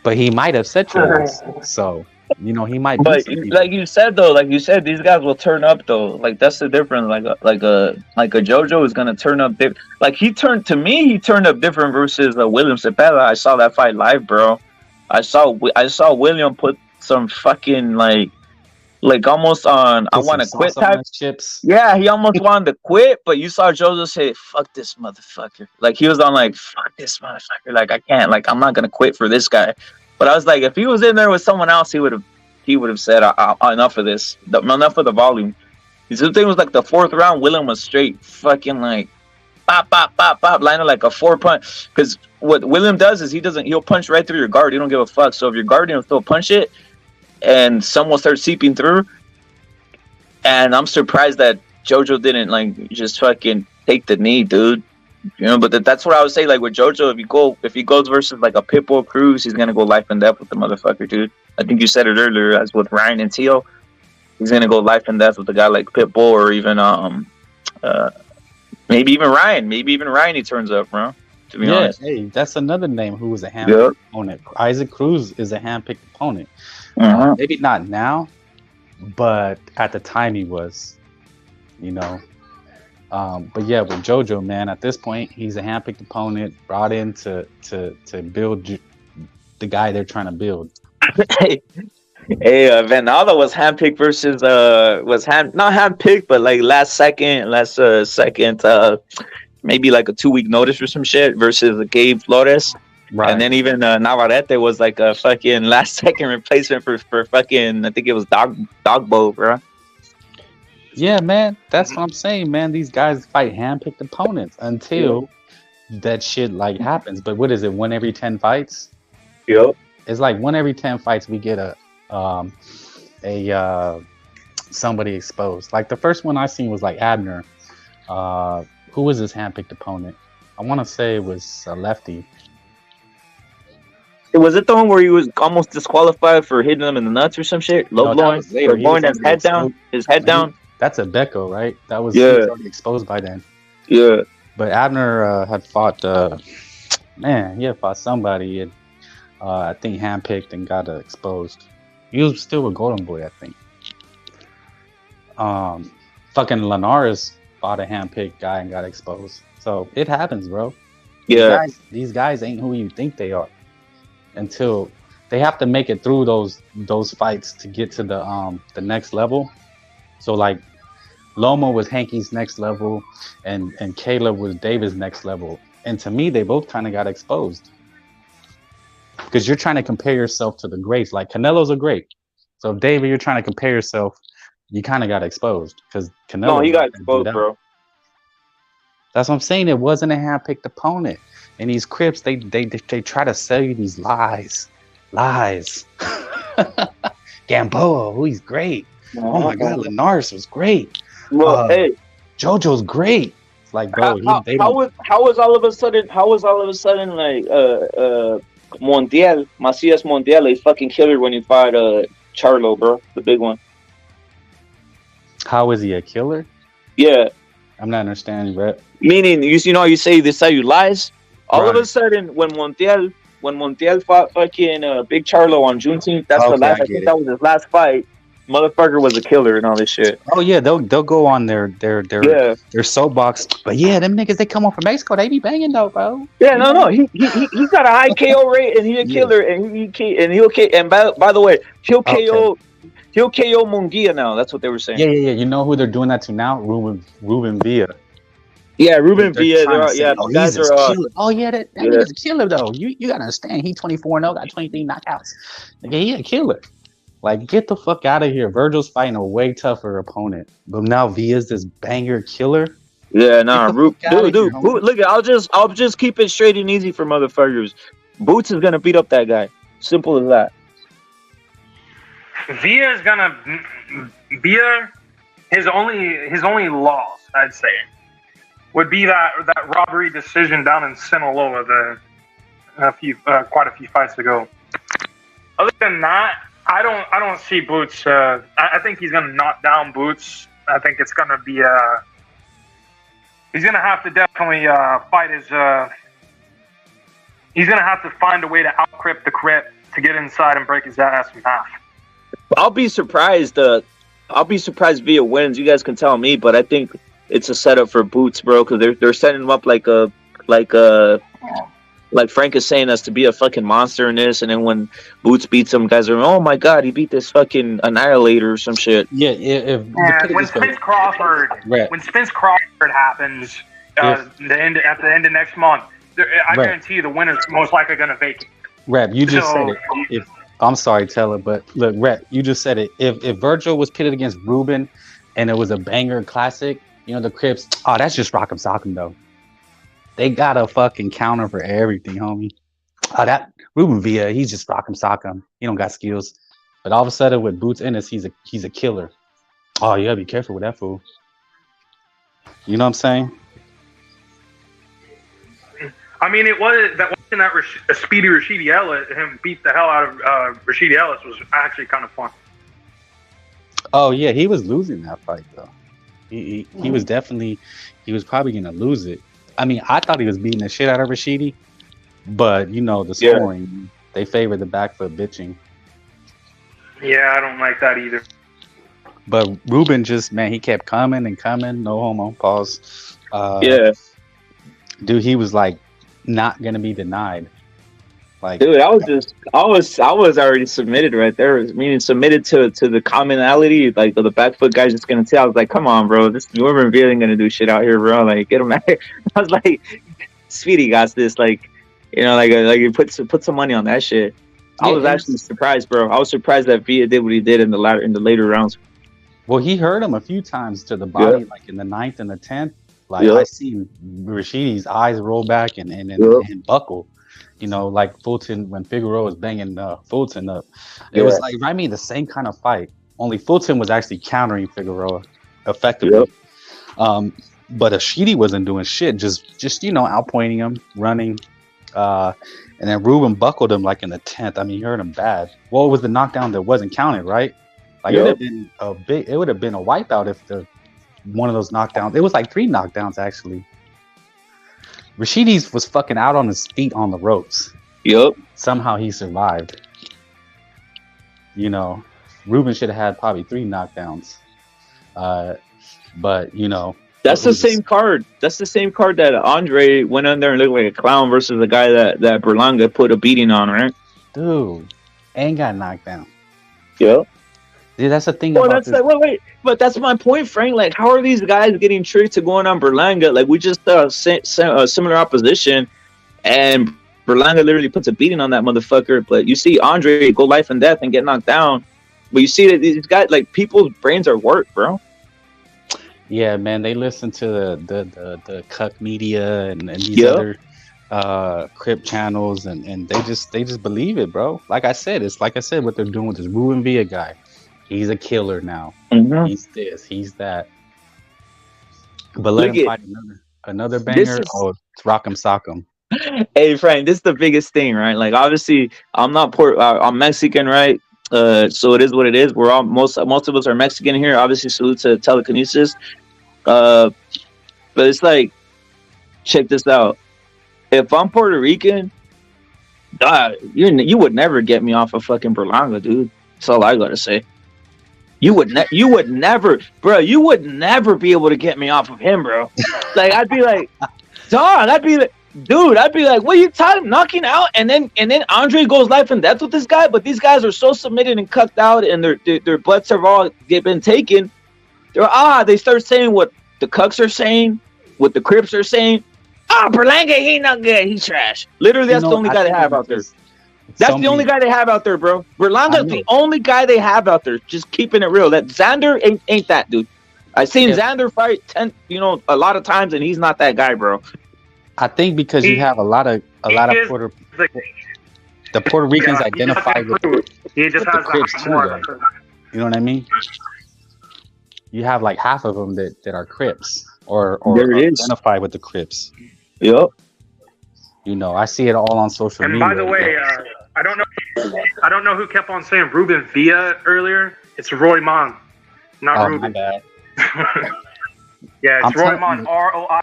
But he might have set yours, so he might. But like you said, these guys will turn up though. Like, that's the difference. Like a JoJo is gonna turn up. Like, he turned up different versus William Cepeda. I saw that fight live, bro. I saw William put some fucking like almost on I want to quit type chips. Yeah, he almost wanted to quit, but you saw JoJo say, "Fuck this motherfucker." Like, he was on like, "Fuck this motherfucker." Like, I can't. Like, I'm not gonna quit for this guy. But I was like, if he was in there with someone else, he would have said, "Enough of this. Enough of the volume." The thing was like the 4th round, William was straight fucking like pop, pop, pop, pop, lining like a 4-punch. Because what William does is he'll punch right through your guard. He don't give a fuck. So if your guard will still punch it, and some will start seeping through. And I'm surprised that JoJo didn't like just fucking take the knee, dude. You know, but that's what I would say. Like with JoJo, if he goes versus like a Pitbull Cruz, he's gonna go life and death with the motherfucker, dude. I think you said it earlier, as with Ryan and Tio, he's gonna go life and death with a guy like Pitbull, or even maybe even Ryan. Maybe even Ryan he turns up, bro. To be honest. Hey, that's another name who was a handpicked opponent. Isaac Cruz is a handpicked opponent. Maybe not now, but at the time he was. You know. But yeah, with JoJo, man, at this point, he's a handpicked opponent brought in to build the guy they're trying to build. Hey, Venaldo was handpicked versus not handpicked, but like last second, maybe like a 2-week notice or some shit versus Gabe Flores. Right. And then even Navarrete was like a fucking last second replacement for fucking, I think it was Dogbo, bro. Yeah, man, that's what I'm saying, man. These guys fight handpicked opponents until that shit like happens. But what is it? 1 every 10 fights? Yep. It's like 1 every 10 fights we get somebody exposed. Like the first one I seen was like Abner. Who was his handpicked opponent? I want to say it was a lefty. Was it the one where he was almost disqualified for hitting him in the nuts or some shit? Low blowing his head down. That's a Becco, right? That was he was already exposed by then. Yeah. But Abner had fought somebody and I think handpicked and got exposed. He was still a Golden Boy, I think. Fucking Linares fought a handpicked guy and got exposed. So it happens, bro. Yeah. These guys ain't who you think they are until they have to make it through those fights to get to the next level. So like Loma was Hanky's next level and Caleb was David's next level. And to me, they both kind of got exposed. Because you're trying to compare yourself to the greats. Like Canelo's a great. So if David, you're trying to compare yourself, you kind of got exposed. Because Canelo. No, he got exposed, bro. That's what I'm saying. It wasn't a hand-picked opponent. And these Crips, they try to sell you these lies. Gamboa, he's great. Oh my God, Linares was great. Well, hey, JoJo's great. It's like, bro, how was all of a sudden like Macias Montiel a fucking killer when he fought Charlo, bro, the big one? How is he a killer? Yeah, I'm not understanding, bro. Meaning, you know, you say they sell you lies. All of a sudden, when Montiel fought fucking Big Charlo on Juneteenth, that's the last. I think that was his last fight. Motherfucker was a killer and all this shit. Oh yeah, they'll go on their soapbox. But yeah, them niggas they come on from Mexico, they be banging though, bro. Yeah, no, he got a high KO rate and he a killer and he'll by the way he'll KO Mungia now. That's what they were saying. Yeah. You know who they're doing that to now? Ruben Villa. Yeah, Ruben Villa. Guys are. Oh yeah, that nigga's a killer though. You gotta understand. He 24-0, got 23 knockouts. Nigga, he a killer. Like, get the fuck out of here. Virgil's fighting a way tougher opponent, but now Villa's this banger killer. Yeah, nah, dude. Look, I'll just keep it straight and easy for motherfuckers. Boots is gonna beat up that guy. Simple as that. His only loss, I'd say, would be that robbery decision down in Sinaloa quite a few fights ago. Other than that, I don't see Boots. I think he's gonna knock down Boots. I think it's gonna be he's gonna have to definitely fight his. He's gonna have to find a way to out-crip the Crip to get inside and break his ass in half. I'll be surprised Villa wins. You guys can tell me, but I think it's a setup for Boots, bro, because they're setting him up like Frank is saying us to be a fucking monster in this, and then when Boots beats him, guys are, oh my God, he beat this fucking annihilator or some shit. Yeah. When Spence Crawford happens at the end of next month, I guarantee you the winner's most likely going to vacate. Rep, you just said it. I'm sorry, Taylor, but look, Rep, you just said it. If Virgil was pitted against Ruben, and it was a banger classic. You know, the Crips. Oh, that's just Rock'em Sock'em though. They got a fucking counter for everything, homie. Oh, that Ruben Villa, he's just Rock'em Sock'em. He don't got skills, but all of a sudden with Boots Ennis, he's a killer. Oh, you gotta be careful with that fool. You know what I'm saying? I mean, it was that watching that Speedy Rashidi Ellis, him beat the hell out of Rashidi Ellis was actually kind of fun. Oh yeah, he was losing that fight though. He was definitely, he was probably gonna lose it. I mean, I thought he was beating the shit out of Rashidi, but you know the scoring, they favored the back foot bitching. Yeah, I don't like that either. But Ruben just, man, he kept coming and coming. No homo. Pause. Dude, he was like not gonna be denied. Like, dude, I was already submitted right there. Meaning submitted to the commonality, like the back foot guys just gonna tell. I was like, come on, bro, this Norman really ain't gonna do shit out here, bro. Like, get him out here. I was like, Speedy got this. Like, you know, like you put some money on that shit. I was actually surprised, bro. I was surprised that Villa did what he did in the later rounds. Well, he hurt him a few times to the body, like in the 9th and the 10th. Like I seen Rashidi's eyes roll back and buckle. You know, like Fulton when Figueroa was banging Fulton up. It was like, I mean, the same kind of fight. Only Fulton was actually countering Figueroa effectively. But Rashidi wasn't doing shit. Just you know, outpointing him, running. And then Ruben buckled him like in the 10th. I mean, he hurt him bad. Well, it was the knockdown that wasn't counted, right? Like it would have been it would have been a wipeout if one of those knockdowns. It was like 3 knockdowns actually. Rashidi's was fucking out on his feet on the ropes. Somehow he survived. You know, Ruben should have had probably 3 knockdowns. But you know, that's the same card. That's the same card that Andre went in there and looked like a clown versus the guy that Berlanga put a beating on, right? Dude, and got knocked down. Dude, that's the thing. Well, that's like, wait, but that's my point, Frank. Like, how are these guys getting tricked to going on Berlanga? Like, we just similar opposition, and Berlanga literally puts a beating on that motherfucker. But you see Andre go life and death and get knocked down. But you see that these guys, like, people's brains are worked, bro. Yeah, man, they listen to the Cuck media and these other Crip channels, and they just believe it, bro. Like I said, what they're doing with this Ruben Villa guy. He's a killer now. He's this, he's that. But let him fight another banger. It's Rock'em Sock'em. Hey, Frank, this is the biggest thing, right? Like, obviously, I'm I'm Mexican, right? So it is what it is. We're all most of us are Mexican here. Obviously, salute to telekinesis. But it's like, check this out. If I'm Puerto Rican, you would never get me off of fucking Berlanga, dude. That's all I gotta say. You would never, bro. You would never be able to get me off of him, bro. Like, I'd be like, dog. I'd be like, dude. I'd be like, what are you talking? Knocking out, and then Andre goes life and death with this guy. But these guys are so submitted and cucked out, and their butts have all been taken. They start saying what the cucks are saying, what the Crips are saying. Berlanga, he not good. He's trash. Literally, that's the only guy they have out there. That's the only guy they have out there, bro. Berlanga's the only guy they have out there. Just keeping it real. That Xander ain't that dude. I seen Xander fight a lot of times, and he's not that guy, bro. I think because you have a lot of Puerto Ricans identify with the Crips too, though. You know what I mean? You have like half of them that are Crips or identify with the Crips. Yep. You know, I see it all on social media. And by the way, I don't know who kept on saying Ruben Villa earlier. It's Roy Mon, not Ruben. My bad. Yeah, it's Roymond, ROI.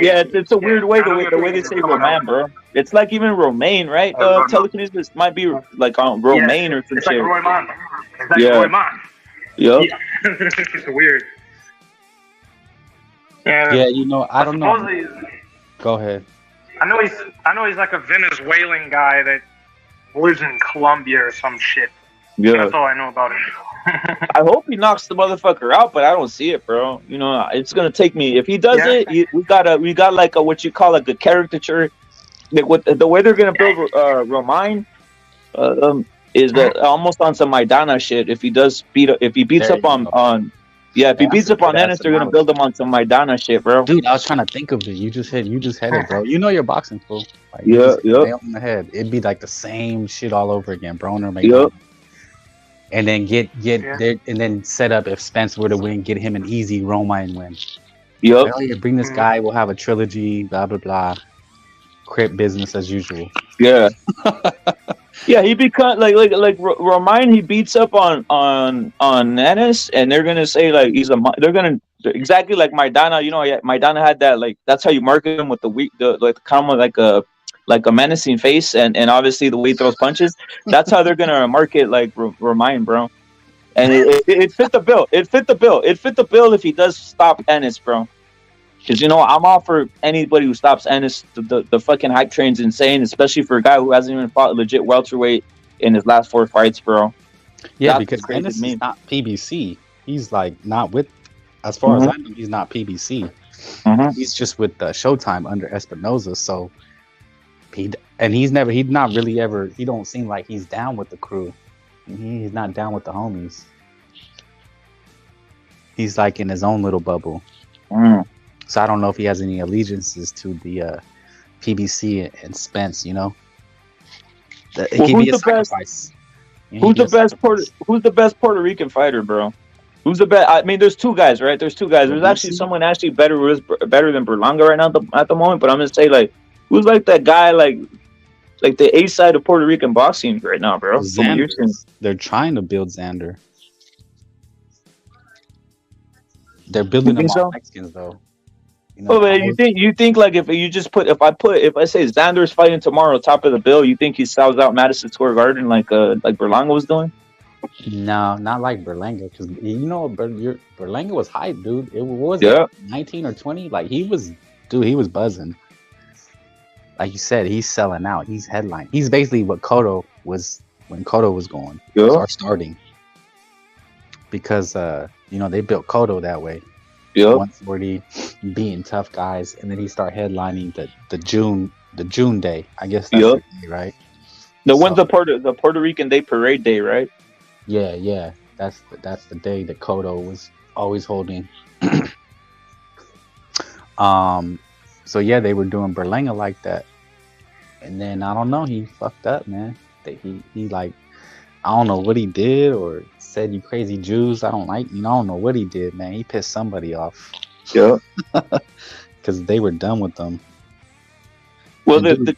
Yeah, it's a weird way the way they say Romain, bro. It's like even Romain, right? Telekinesis might be like Romain or some shit. It's like Roymond. It's like Roymond. Yep. Yeah. It's weird. Yeah, you know, I don't know. Go ahead. I know he's like a Venezuelan guy that lives in Colombia or some shit. Yeah. That's all I know about him. I hope he knocks the motherfucker out, but I don't see it, bro. You know, it's gonna take me. If he does it, we got like what you call like a caricature. Like with the way they're gonna build Romain, is that almost on some Maidana shit. If he beats up on Yeah, if he beats up on Ennis, they're gonna build him on some Maidana shit, bro. Dude, I was trying to think of it. You just hit it, bro. You know your boxing, fool. Like, yeah. Nail on the head. It'd be like the same shit all over again, Broner. Yep. And then get there, and then set up if Spence were to win, get him an easy Romain win. Yep. Hell yeah, bring this guy. We'll have a trilogy. Blah blah blah. Crip business as usual. Yeah. Yeah, he become like Romain. He beats up on Ennis, and they're gonna say like they're gonna exactly like Maidana. You know, Maidana had that like that's how you market him with the kind of like a menacing face, and obviously the way he throws punches. That's how they're gonna market like Romain, bro. And it fit the bill. It fit the bill. It fit the bill if he does stop Ennis, bro. Because, you know, I'm all for anybody who stops Ennis. The fucking hype train's insane, especially for a guy who hasn't even fought legit welterweight in his last 4 fights, bro. Yeah, because Ennis is not PBC. He's like not with, as far as I know, he's not PBC. He's just with Showtime under Espinoza. So he don't seem like he's down with the crew. He's not down with the homies. He's like in his own little bubble. So I don't know if he has any allegiances to the PBC and Spence, you know. Who's the best Puerto Rican fighter, bro? Who's the best? I mean, there's 2 guys, right? There's 2 guys. There's actually someone better than Berlanga right now at the moment. But I'm gonna say like, who's like that guy like the A side of Puerto Rican boxing right now, bro? They're trying to build Xander. They're building them on Mexicans though. You know, man, you think like if I say Xander's fighting tomorrow, top of the bill, you think he sells out Madison Square Garden like Berlanga was doing? No, not like Berlanga, because you know Berlanga was hype, dude. It was 19 or 20. Like he was buzzing. Like you said, he's selling out. He's headline. He's basically what Cotto was when Cotto was going or starting. Because you know they built Cotto that way. 140, beating tough guys, and then he started headlining the June day. I guess that's the day, right? When's the Puerto Rican Day Parade Day, right? Yeah. That's the day that Cotto was always holding. So yeah, they were doing Berlanga like that, and then I don't know, he fucked up, man. He like, I don't know what he did or said, "You crazy Jews, I don't like you." I don't know what he did, man. He pissed somebody off. Yeah, because they were done with them. Well, the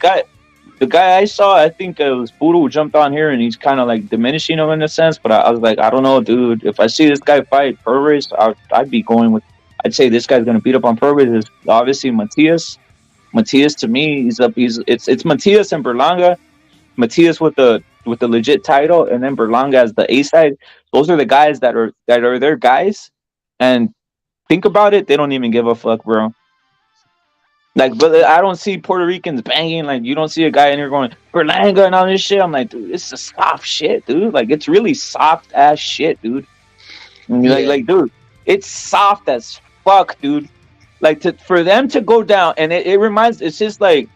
guy I saw, I think it was Budo who jumped on here, and he's kind of like diminishing him in a sense. But I was like, I don't know, dude. If I see this guy fight Perez, I'd be going with. I'd say this guy's gonna beat up on Perez. Is obviously Matias. Matias to me, it's Matias and Berlanga. Matias with the legit title, and then Berlanga as the A side. Those are the guys that are their guys. And think about it, they don't even give a fuck, bro. Like, but I don't see Puerto Ricans banging. Like, you don't see a guy in here going Berlanga and all this shit. I'm like, dude, this is soft shit, dude. Like, it's really soft ass shit, dude. And you're like, dude, it's soft as fuck, dude. Like, for them to go down, and it's just like,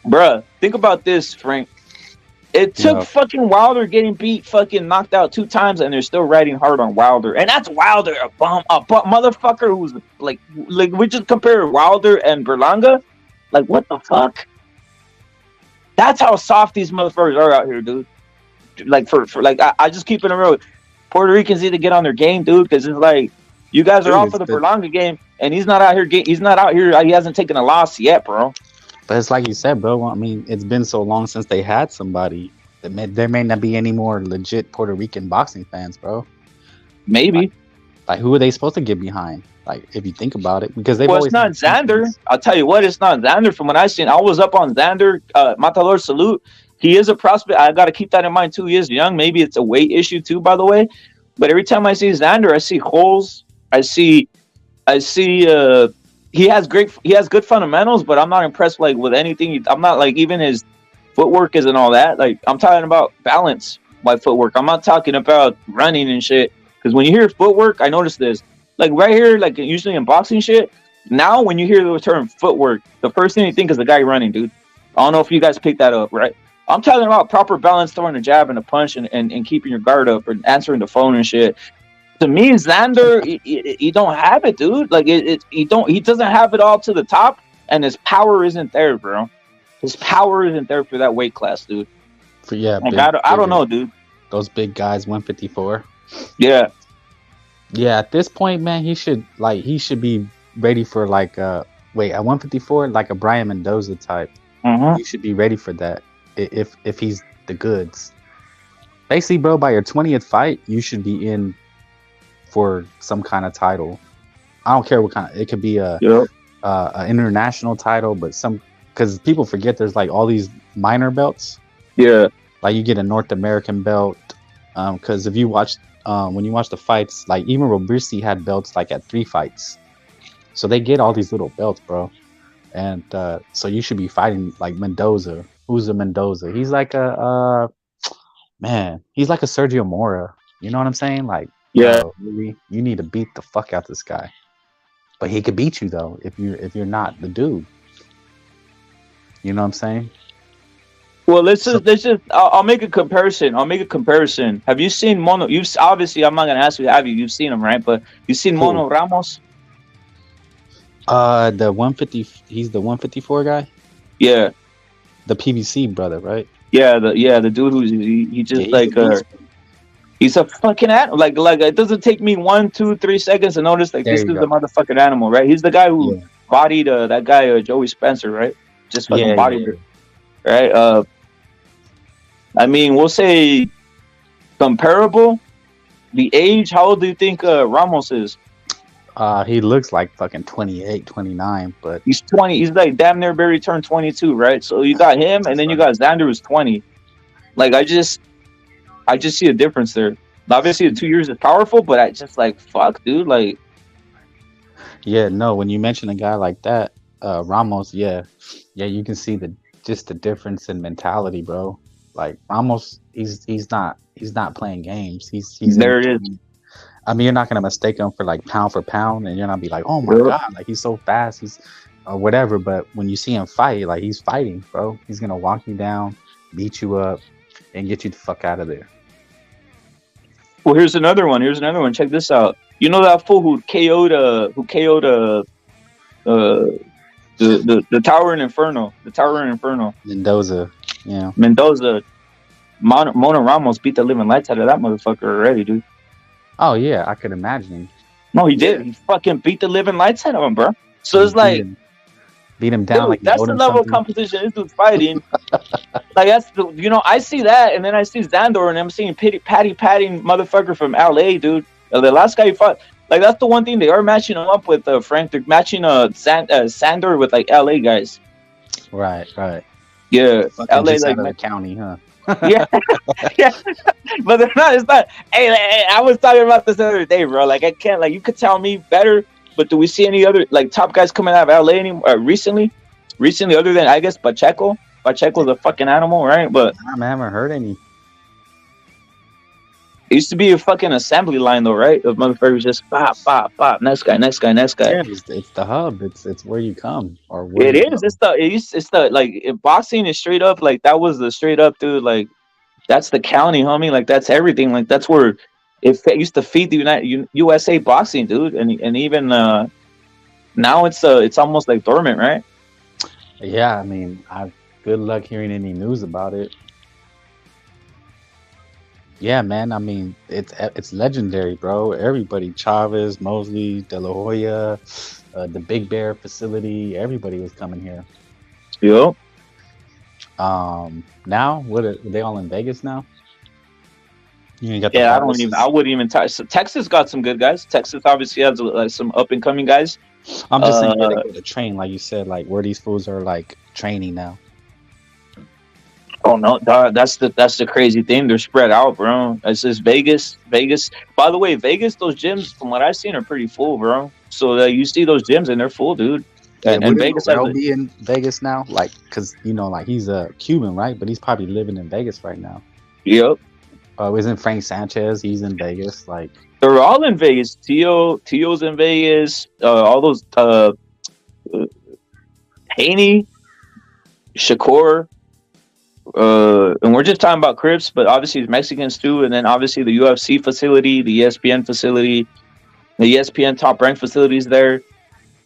bruh, think about this, Frank. It took fucking Wilder getting fucking knocked out 2 times, and they're still riding hard on Wilder. And that's Wilder, a motherfucker who's like we just compare Wilder and Berlanga. Like, what the fuck? That's how soft these motherfuckers are out here, dude. Like, for I just keep it real. Puerto Ricans need to get on their game, dude, because it's like, you guys are off of the Berlanga game, and he's not out here. He hasn't taken a loss yet, bro. But it's like you said, bro. I mean, it's been so long since they had somebody that there may not be any more legit Puerto Rican boxing fans, bro. Maybe. Like who are they supposed to get behind? Like, if you think about it, because it's not Xander. I'll tell you what, it's not Xander. From what I've seen, I was up on Xander. Matador Salute. He is a prospect. I got to keep that in mind too. He is young. Maybe it's a weight issue too, by the way. But every time I see Xander, I see holes. I see. He has good fundamentals, but I'm not impressed like with anything. I'm not like, even his footwork isn't all that. Like, I'm talking about balance by footwork. I'm not talking about running and shit. Because when you hear footwork, I notice this. Like right here, like usually in boxing shit. Now when you hear the term footwork, the first thing you think is the guy running, dude. I don't know if you guys picked that up, right? I'm talking about proper balance, throwing a jab and a punch, and keeping your guard up and answering the phone and shit. To me, Xander, he don't have it, dude. Like he doesn't have it all to the top, and his power isn't there, bro. His power isn't there for that weight class, dude. Like, I don't know, dude. Those big guys, 154. Yeah. Yeah, at this point, man, he should be ready for like at 154, like a Brian Mendoza type. He should be ready for that if he's the goods. Basically, bro, by your 20th fight, you should be in for some kind of title. I don't care what kind. It could be a international title, but because people forget there's like all these minor belts. Yeah, like you get a North American belt. Because if you watch when you watch the fights, like even Robersi had belts like at 3 fights, so they get all these little belts, bro. And so you should be fighting like Mendoza. Who's a Mendoza? He's like a he's like a Sergio Mora. You know what I'm saying? Like, really, you need to beat the fuck out this guy. But he could beat you though if you're not the dude. You know what I'm saying? Well, let's just. I'll make a comparison. Have you seen Mono? Obviously, I'm not gonna ask you. Have you? You've seen him, right? But you've seen Mono Ramos. The 150. He's the 154 guy. Yeah. The PBC brother, right? Yeah, the dude who's he just he's a fucking animal. Like it doesn't take me 1, 2, 3 seconds to notice like this is the motherfucking animal, right? He's the guy who bodied that guy Joey Spencer, right? Just fucking bodied her, right? I mean, we'll say comparable. The age, how old do you think Ramos is? He looks like fucking 28, 29, but he's 20. He's like damn near barely turned 22, right? So you got him, and then you got Xander who's 20. Like I just see a difference there. Obviously, the 2 years is powerful, but I just like fuck, dude. Like, yeah, no. When you mention a guy like that, Ramos, yeah, you can see the difference in mentality, bro. Like Ramos, he's not playing games. He's there. It is. I mean, you're not gonna mistake him for like pound for pound, and you're not be like, oh my god, like he's so fast, he's or whatever. But when you see him fight, like he's fighting, bro. He's gonna walk you down, beat you up, and get you the fuck out of there. Well, here's another one. Check this out. You know that fool who KO'd the Tower in Inferno. The Tower in Inferno. Mendoza. Yeah. Mendoza. Mona Ramos beat the living lights out of that motherfucker already, dude. Oh yeah, I could imagine. No, he did. He fucking beat the living lights out of him, bro. So it's like beat him down. Dude, like that's the level of competition this dude's fighting. Like that's the I see that, and then I see Xandor, and I'm seeing patty patting motherfucker from LA, dude. The last guy he fought, like that's the one thing they are matching him up with. Frank, they're matching Sandor with like LA guys. Right. Yeah, LA like the county, huh? yeah, but they're not. It's not. Hey, I was talking about this the other day, bro. Like I can't. Like you could tell me better, but do we see any other like top guys coming out of LA anymore? Recently, other than I guess Pacheco. Pacheco's a fucking animal, right? But I haven't heard any. It used to be a fucking assembly line, though, right? Of motherfuckers just pop. Next guy. Yeah, it's the hub. It's where you come, or where it is. It's the like if boxing is straight up. Like that was the straight up, dude. Like that's the county, homie. Like that's everything. Like that's where it used to feed the USA boxing, dude. And even now it's almost like dormant, right? Yeah, I mean, good luck hearing any news about it. Yeah, man. I mean, it's legendary, bro. Everybody, Chavez, Mosley, De La Hoya, the Big Bear facility, everybody was coming here. Yep. Now, what are they all in Vegas now? I wouldn't even touch. So Texas got some good guys. Texas obviously has like some up and coming guys. I'm just saying where they go to train, like you said, like where these fools are like training now. Oh no, dog, that's the crazy thing. They're spread out, bro. It's just Vegas. By the way, Vegas, those gyms, from what I've seen, are pretty full, bro. So you see those gyms and they're full, dude. Yeah, and Vegas will be in Vegas now, like, cause like he's a Cuban, right? But he's probably living in Vegas right now. Yep. Isn't Frank Sanchez? He's in Vegas. Like they're all in Vegas. Tio's in Vegas. All those Haney, Shakur. And we're just talking about Crips, but obviously it's Mexicans too, and then obviously the UFC facility, the ESPN facility, the ESPN Top Rank facilities there.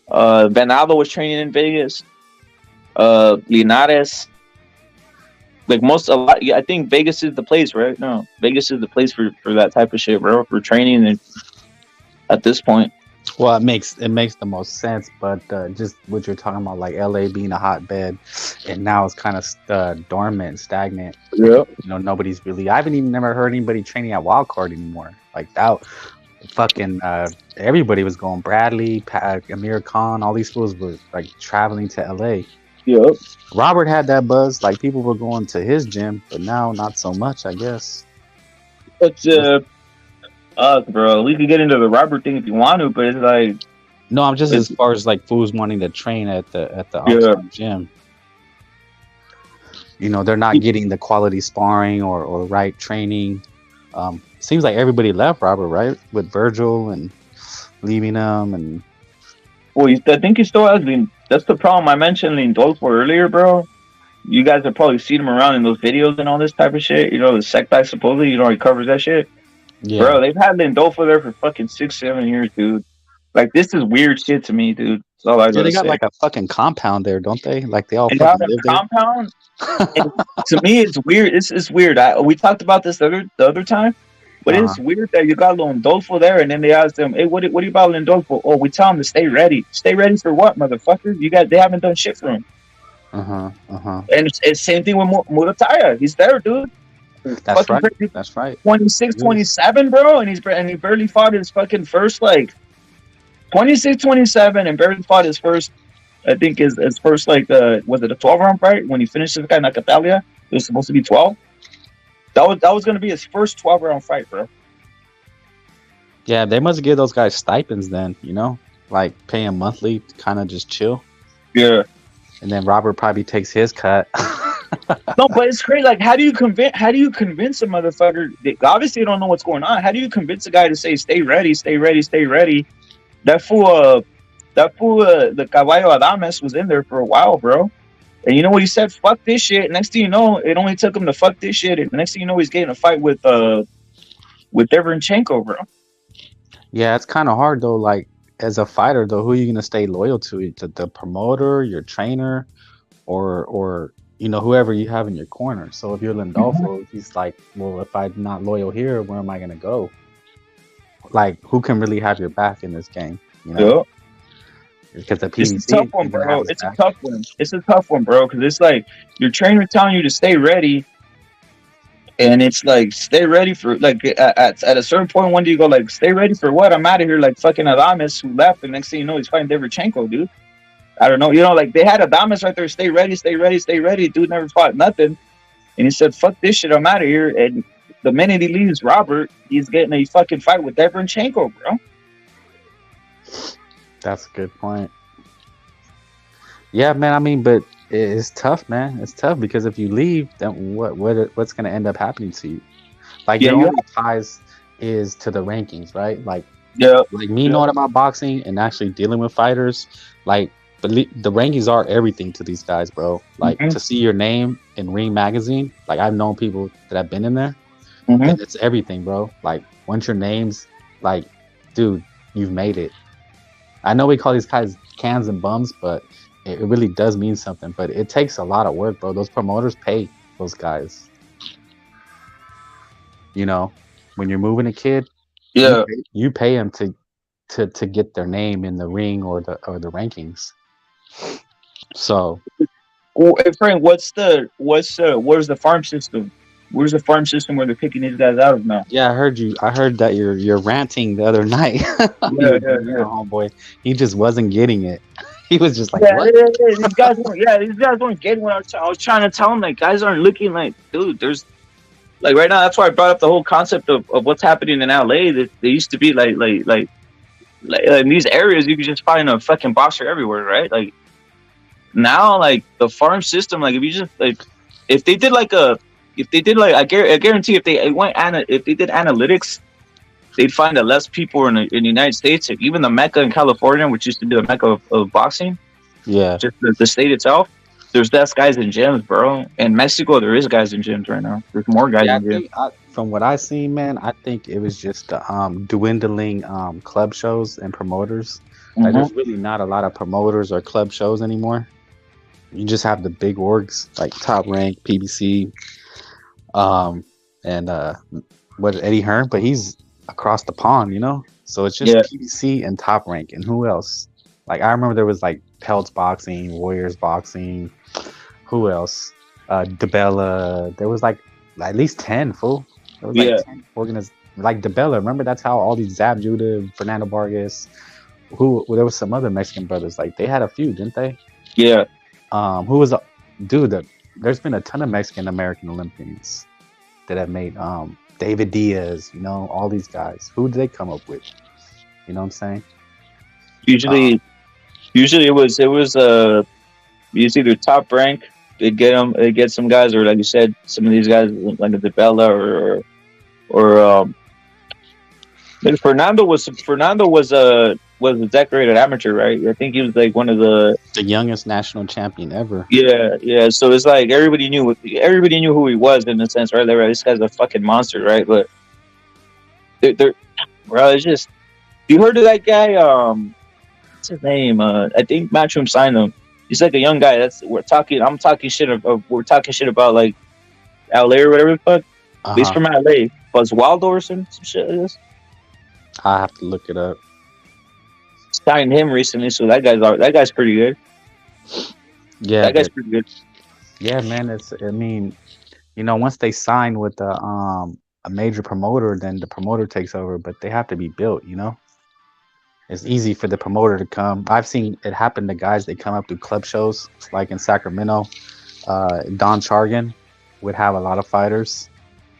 Venado was training in Vegas. Linares, like I think Vegas is the place, right? No, Vegas is the place for that type of shit, bro. For training and at this point. Well, it makes the most sense, but just what you're talking about, like LA being a hotbed, and now it's kind of dormant and stagnant. Yeah, nobody's really. I haven't even never heard anybody training at Wildcard anymore. Like that, fucking everybody was going. Bradley, Amir Khan, all these fools were like traveling to LA. Yep. Robert had that buzz. Like people were going to his gym, but now not so much, I guess. But bro, we could get into the Robert thing if you want to, but it's like no, I'm just as far as like fools wanting to train at the Oxford gym. They're not getting the quality sparring or right training. Seems like everybody left Robert, right? With Virgil and leaving him, and well, I think he still has that's the problem. I mentioned Lindolfo earlier, bro. You guys have probably seen him around in those videos and all this type of shit. The Sectai supposedly, he covers that shit. Yeah. Bro, they've had Lindolfo there for fucking 6-7 years, dude. Like, this is weird shit to me, dude. That's all I gotta they got say. Like a fucking compound there, don't they? Like they all they fucking have live a compound. To me, it's weird. It's weird. We talked about this the other time, but it's weird that you got Lindolfo there, and then they ask them, "Hey, what do you about Lindolfo?" Oh, we tell them to stay ready. Stay ready for what, motherfucker? They haven't done shit for him. And it's same thing with Murataya. He's there, dude. That's right. That's right. 26, 27, bro, and he barely fought his fucking first 26, 27, and barely fought his first. I think his first was it a 12-round fight when he finished this guy Nacatalia? It was supposed to be 12. That was going to be his first 12-round fight, bro. Yeah, they must give those guys stipends then, like pay him monthly to kind of just chill. Yeah. And then Robert probably takes his cut. No, but it's crazy. Like, how do you convince a motherfucker? Obviously, they don't know what's going on. How do you convince a guy to say, "Stay ready, stay ready, stay ready"? That fool, the Caballo Adames was in there for a while, bro. And you know what he said? Fuck this shit. Next thing you know, it only took him to fuck this shit. And next thing you know, he's getting a fight with Derevyanchenko, bro. Yeah, it's kind of hard though. Like, as a fighter, though, who are you gonna stay loyal to? To the promoter, your trainer, or whoever you have in your corner. So if you're Lindolfo, he's like, well, if I'm not loyal here, where am I gonna go? Like, who can really have your back in this game? Yeah. Because the PBC, it's a tough one, bro. It's a tough one. It's a tough one, bro. Because it's like your trainer telling you to stay ready, and it's like stay ready for at a certain point. When do you go like stay ready for what? I'm out of here. Like fucking Adames who left, and next thing you know, he's fighting Derevyanchenko, dude. I don't know. Like they had Adames right there. Stay ready, stay ready, stay ready. Dude never fought nothing, and he said, "Fuck this shit. I'm out of here." And the minute he leaves Robert, he's getting a fucking fight with Derevyanchenko, bro. That's a good point. Yeah, man. I mean, but it's tough, man. It's tough because if you leave, then what's going to end up happening to you? Like your only ties is to the rankings, right? Like, like me knowing about boxing and actually dealing with fighters, like the rankings are everything to these guys, bro. Like to see your name in Ring Magazine, like I've known people that have been in there, and it's everything, bro. Like once your name's like, dude, you've made it. I know we call these guys cans and bums, but it really does mean something. But it takes a lot of work, bro. Those promoters pay those guys. When you're moving a kid, you pay them to get their name in the ring or the rankings. So, well, hey Frank, where's the farm system? Where's the farm system where they're picking these guys out of now? Yeah, I heard that you're ranting the other night. Yeah. Homeboy, he just wasn't getting it. He was just like, what? These guys weren't getting what I was trying to tell them. Like, guys aren't looking like, dude, there's like right now. That's why I brought up the whole concept of what's happening in LA. That they used to be like in these areas, you could just find a fucking boxer everywhere, right? Like now, like the farm system, like if you just if they did I guarantee if they did analytics, they'd find that less people in the United States, even the Mecca in California, which used to be the Mecca of boxing. Yeah, just the state itself. there's less guys in gyms, bro. In Mexico, there is guys in gyms right now. There's more guys in gyms. From what I seen, man, I think it was just dwindling club shows and promoters. Like, there's really not a lot of promoters or club shows anymore. You just have the big orgs like Top Rank, PBC, and Eddie Hearn, but he's across the pond, you know. So it's just PBC and Top Rank, and who else? Like, I remember there was like Pelts Boxing, Warriors Boxing. Who else? DeBella. There was like at least 10, fool. There was like 10 like DeBella. Remember, that's how all these Zab Judah, Fernando Vargas. There was some other Mexican brothers. Like, they had a few, didn't they? Yeah. Who was there's been a ton of Mexican American Olympians that have made David Diaz, you know, all these guys. Who did they come up with? You know what I'm saying? Usually it was either Top Rank. They get some guys, or like you said, some of these guys like a DeBella or maybe Fernando was a decorated amateur, right? I think he was like one of the youngest national champion ever. Yeah. So it's like everybody knew who he was in a sense, right? Like, this guy's a fucking monster, right? But they're bro, it's just, you heard of that guy? What's his name? I think Matchroom signed him. He's like a young guy. We're talking shit about like LA or whatever the fuck. He's from LA. Oswaldo or some shit like this. I have to look it up. Signed him recently, so that guy's pretty good. Yeah, that guy's pretty good. Yeah, man. I mean, you know, once they sign with a major promoter, then the promoter takes over. But they have to be built, you know. It's easy for the promoter to come. I've seen it happen to guys. They come up to club shows, like in Sacramento. Don Chargan would have a lot of fighters,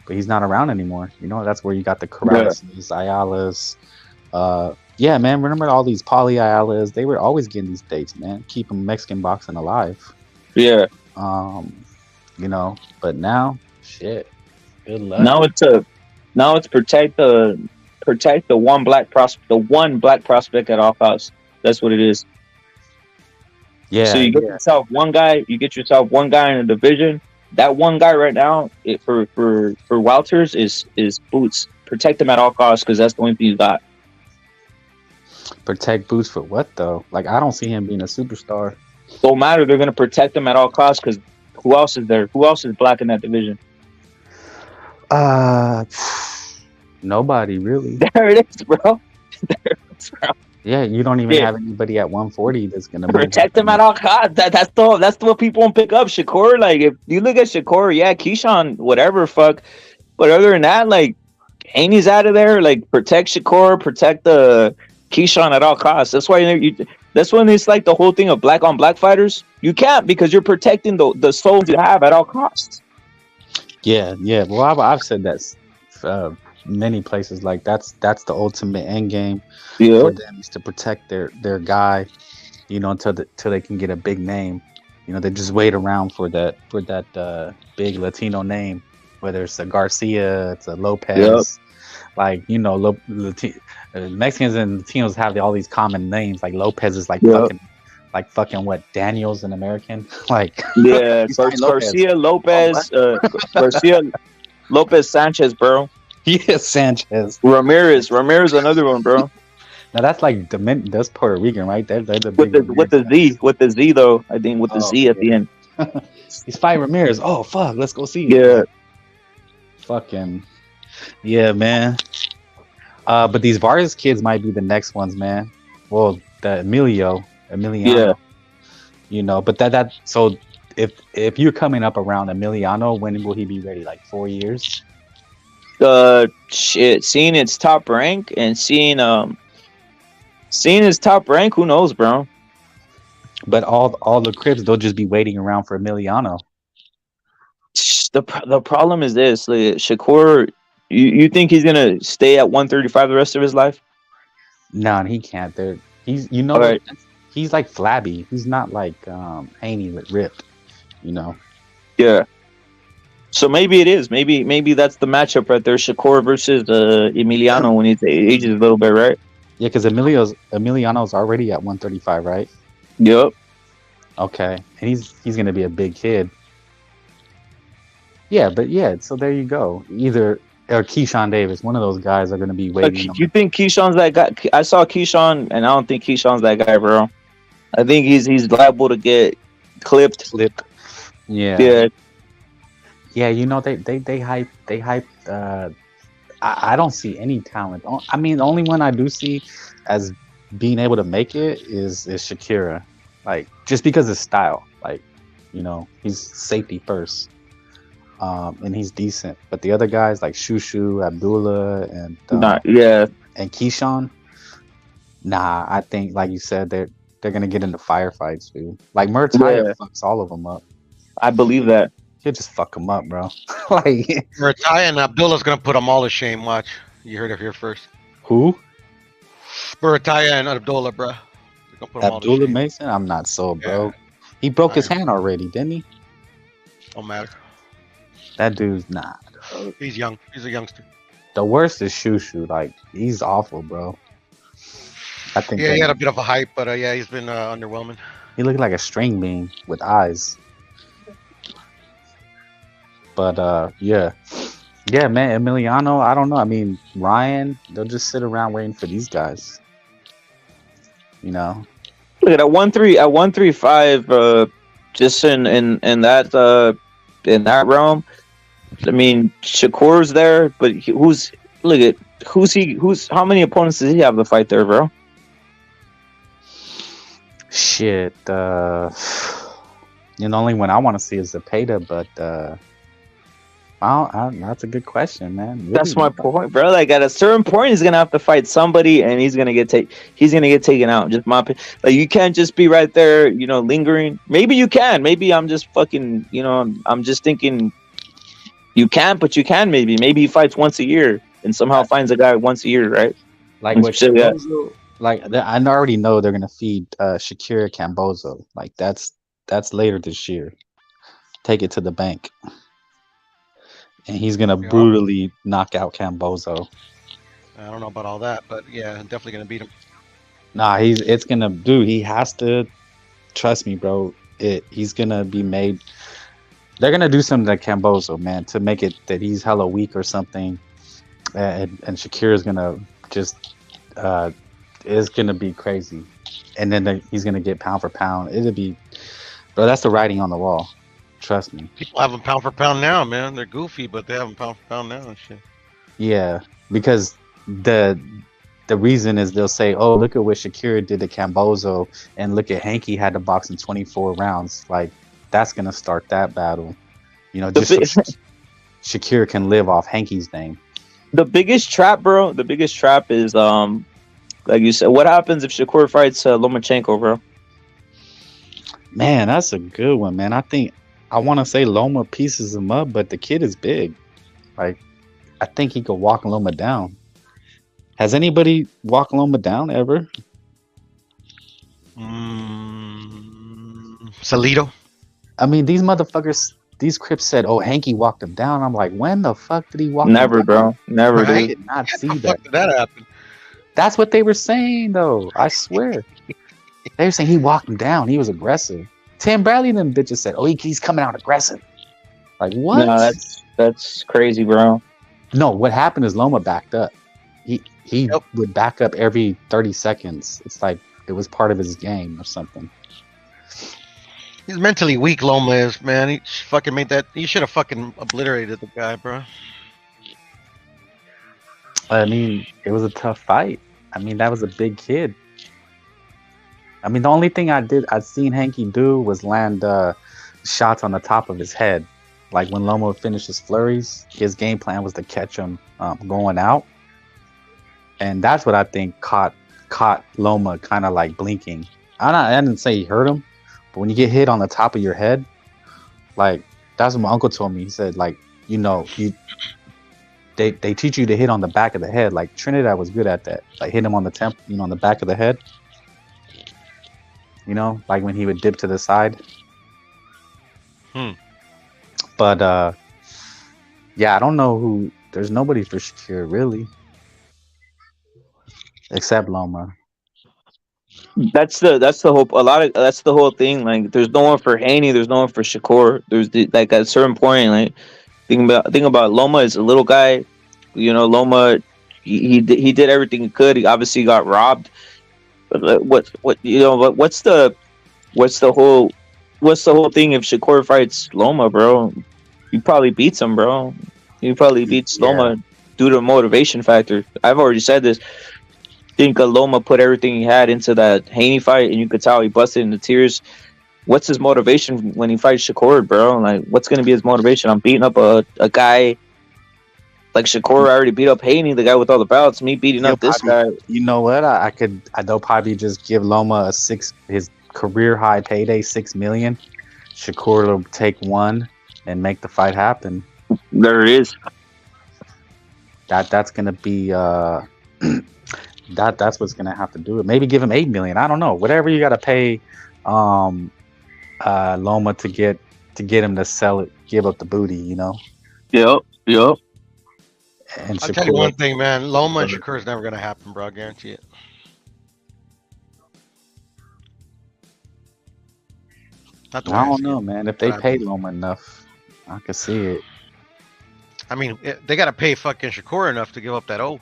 but he's not around anymore. You know, that's where you got the Corrales, Ayalas. Yeah, man. Remember all these Paulie Ayalas? They were always getting these dates, man. Keeping Mexican boxing alive. Yeah. You know, but now, shit. Good luck. Now it's protect the one black prospect at all costs. That's what it is. Yeah. So you get yourself one guy. You get yourself one guy in the division. That one guy right now, for Walters is Boots. Protect him at all costs, because that's the only thing you got. Protect Boots for what though? Like, I don't see him being a superstar. Don't matter. They're gonna protect him at all costs, because who else is there? Who else is black in that division? Nobody really. There it is, bro. Yeah, you don't even have anybody at 140 that's gonna protect them at all costs. That's what people won't pick up. Shakur, like, if you look at Shakur, Keyshawn, whatever, fuck. But other than that, like, Haney's out of there. Like, protect Shakur, protect the Keyshawn at all costs. That's why that's when it's like the whole thing of black on black fighters. You can't, because you're protecting the souls you have at all costs. Yeah. Well, I've said that many places. Like, that's the ultimate end game for them, is to protect their guy, you know, until they can get a big name. You know, they just wait around for that big Latino name, whether it's a Garcia, it's a Lopez. Like, you know, Mexicans and Latinos have all these common names. Like, Lopez is like fucking what, Daniels an American? Like, Garcia, Lopez, Garcia, Lopez, Sanchez, bro. Yeah, Sanchez. Ramirez, another one, bro. Now that's like that's Puerto Rican, right? They're the with the Z though. I think with the Z at the end. He's fighting Ramirez. Oh fuck, let's go see. Yeah. Fucking yeah, man. But these Vargas kids might be the next ones, man. Well, the Emiliano. Yeah. You know, but that so if you're coming up around Emiliano, when will he be ready? Like 4 years? Seeing its top rank and seeing his top rank, who knows, bro? But all the Crips, they'll just be waiting around for Emiliano. The problem is this, like, Shakur. You think he's gonna stay at 135 the rest of his life? No, he can't. He's like flabby. He's not like Haney with ripped, you know. Yeah. So maybe it is. Maybe that's the matchup right there. Shakur versus Emiliano when he ages a little bit, right? Yeah, because Emiliano's already at 135, right? Yep. Okay, and he's gonna be a big kid. Yeah, but yeah, so there you go. Either or Keyshawn Davis, one of those guys are gonna be waiting. You think Keyshawn's that guy? I saw Keyshawn, and I don't think Keyshawn's that guy, bro. I think he's liable to get clipped. Yeah. Yeah, you know they hype. I don't see any talent. I mean, the only one I do see as being able to make it is Shakira, like just because of style. Like, you know, he's safety first, and he's decent. But the other guys like Shushu, Abdullah, and and Keyshawn, nah. I think like you said, they're gonna get into firefights, dude. Like Murtai fucks all of them up. I believe that. He'll just fuck them up, bro. Like Murtai and Abdullah's gonna put them all to shame. Watch, you heard it here first. Who? Murtai and Abdullah, bro. Abdullah Mason? I'm not sold, bro. He broke his hand already, didn't he? Don't matter. That dude's not. He's young. He's a youngster. The worst is Shushu. Like, he's awful, bro. I think. Yeah, he had a bit of a hype, but yeah, he's been underwhelming. He looked like a string bean with eyes. But yeah, man, Emiliano. I don't know. I mean, Ryan. They'll just sit around waiting for these guys. You know. Look at 135. Just in that realm. I mean, Shakur's there, but who's how many opponents does he have to fight there, bro? Shit. The only one I want to see is Zepeda, but that's a good question, man. Really, that's my point, bro. Like at a certain point, he's gonna have to fight somebody, and he's gonna get taken out. Just my opinion. Like you can't just be right there, you know, lingering. Maybe you can. Maybe I'm just fucking, you know, I'm just thinking you can't, but you can. Maybe he fights once a year and somehow finds a guy once a year, right? Like what? Like I already know they're gonna feed Shakira Cambozo. Like that's later this year. Take it to the bank. And he's gonna brutally knock out Cambozo. I don't know about all that, but yeah, definitely gonna beat him. Nah, he has to trust me, bro. He's gonna be made. They're gonna do something to Cambozo, man, to make it that he's hella weak or something, and Shakira's gonna just is gonna be crazy, and then he's gonna get pound for pound. It'll be, bro. That's the writing on the wall. Trust me. People have them pound for pound now, man. They're goofy, but they have them pound for pound now and shit. Yeah, because the reason is they'll say, "Oh, look at what Shakira did to Cambozo, and look at Hanky had to box in 24 rounds." Like that's gonna start that battle, you know. Just so Shakira can live off Hanky's name. The biggest trap, bro. The biggest trap is like you said. What happens if Shakur fights Lomachenko, bro? Man, that's a good one, man. I want to say Loma pieces him up, but the kid is big. Like, I think he could walk Loma down. Has anybody walked Loma down ever? Salido. I mean, these motherfuckers, these Crips said, "Oh, Hanky walked him down." I'm like, when the fuck did he walk? Never, bro. Never. I did not see that. Fuck did that happen? That's what they were saying, though. I swear, they were saying he walked him down. He was aggressive. Tim Bradley and them bitches said, "Oh, he's coming out aggressive." Like what? No, that's crazy, bro. No, what happened is Loma backed up. He would back up every 30 seconds. It's like it was part of his game or something. He's mentally weak, Loma is, man. He fucking made that. He should have fucking obliterated the guy, bro. I mean, it was a tough fight. I mean, that was a big kid. I mean, the only thing I'd seen Hanky do was land shots on the top of his head. Like when Loma finished his flurries, his game plan was to catch him going out. And that's what I think caught Loma kind of like blinking. I didn't say he hurt him, but when you get hit on the top of your head, like that's what my uncle told me. He said, like, you know, they teach you to hit on the back of the head. Like Trinidad was good at that. Like hit him on the temp, you know, on the back of the head. You know, like when he would dip to the side. But yeah, I don't know who. There's nobody for Shakira really, except Loma. That's the hope. That's the whole thing. Like, there's no one for Haney. There's no one for Shakur. There's like at a certain point, like think about Loma is a little guy. You know, Loma, he did everything he could. He obviously got robbed. But what you know? What's the whole thing if Shakur fights Loma, bro? He probably beats him, bro. He probably beats Loma due to the motivation factor. I've already said this. I think Loma put everything he had into that Haney fight, and you could tell he busted into tears. What's his motivation when he fights Shakur, bro? Like, what's going to be his motivation? I'm beating up a guy like Shakur. I already beat up Haney, the guy with all the belts. Me beating up this guy. You know what? They'll probably just give Loma his career high payday, $6 million. Shakur will take one and make the fight happen. There it is. That's gonna be that's what's gonna have to do it. Maybe give him $8 million. I don't know. Whatever you gotta pay Loma to get him to sell it, give up the booty, you know. Yep. And I'll tell you one thing, man. Loma and Shakur is never gonna happen, bro. I guarantee it. I don't know, man. If they pay Loma enough, I could see it. I mean, they got to pay fucking Shakur enough to give up that O.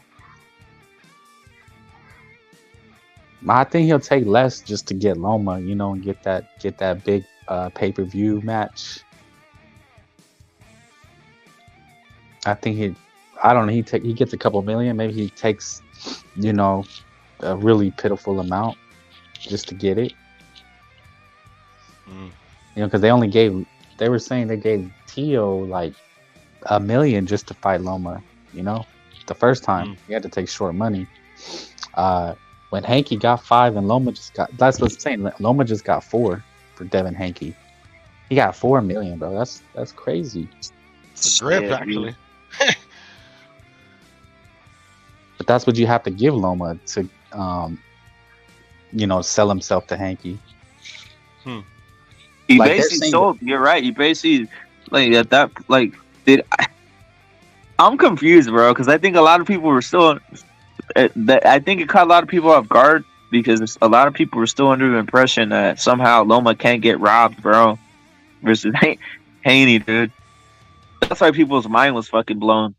I think he'll take less just to get Loma, you know, and get that big pay-per-view match. I think I don't know. He gets a couple million. Maybe he takes, you know, a really pitiful amount just to get it. You know, because they were saying they gave Tio like $1 million just to fight Loma. You know, the first time he had to take short money. When Hanky got 5 and Loma just got, that's what I'm saying. Loma just got 4 for Devin Hanky. He got $4 million, bro. That's crazy. It's a grip, actually. But that's what you have to give Loma to, you know, sell himself to Hanky. He basically sold. You're right. He basically I'm confused, bro, because I think a lot of people were still. I think it caught a lot of people off guard because a lot of people were still under the impression that somehow Loma can't get robbed, bro, versus Haney, dude. That's why people's mind was fucking blown.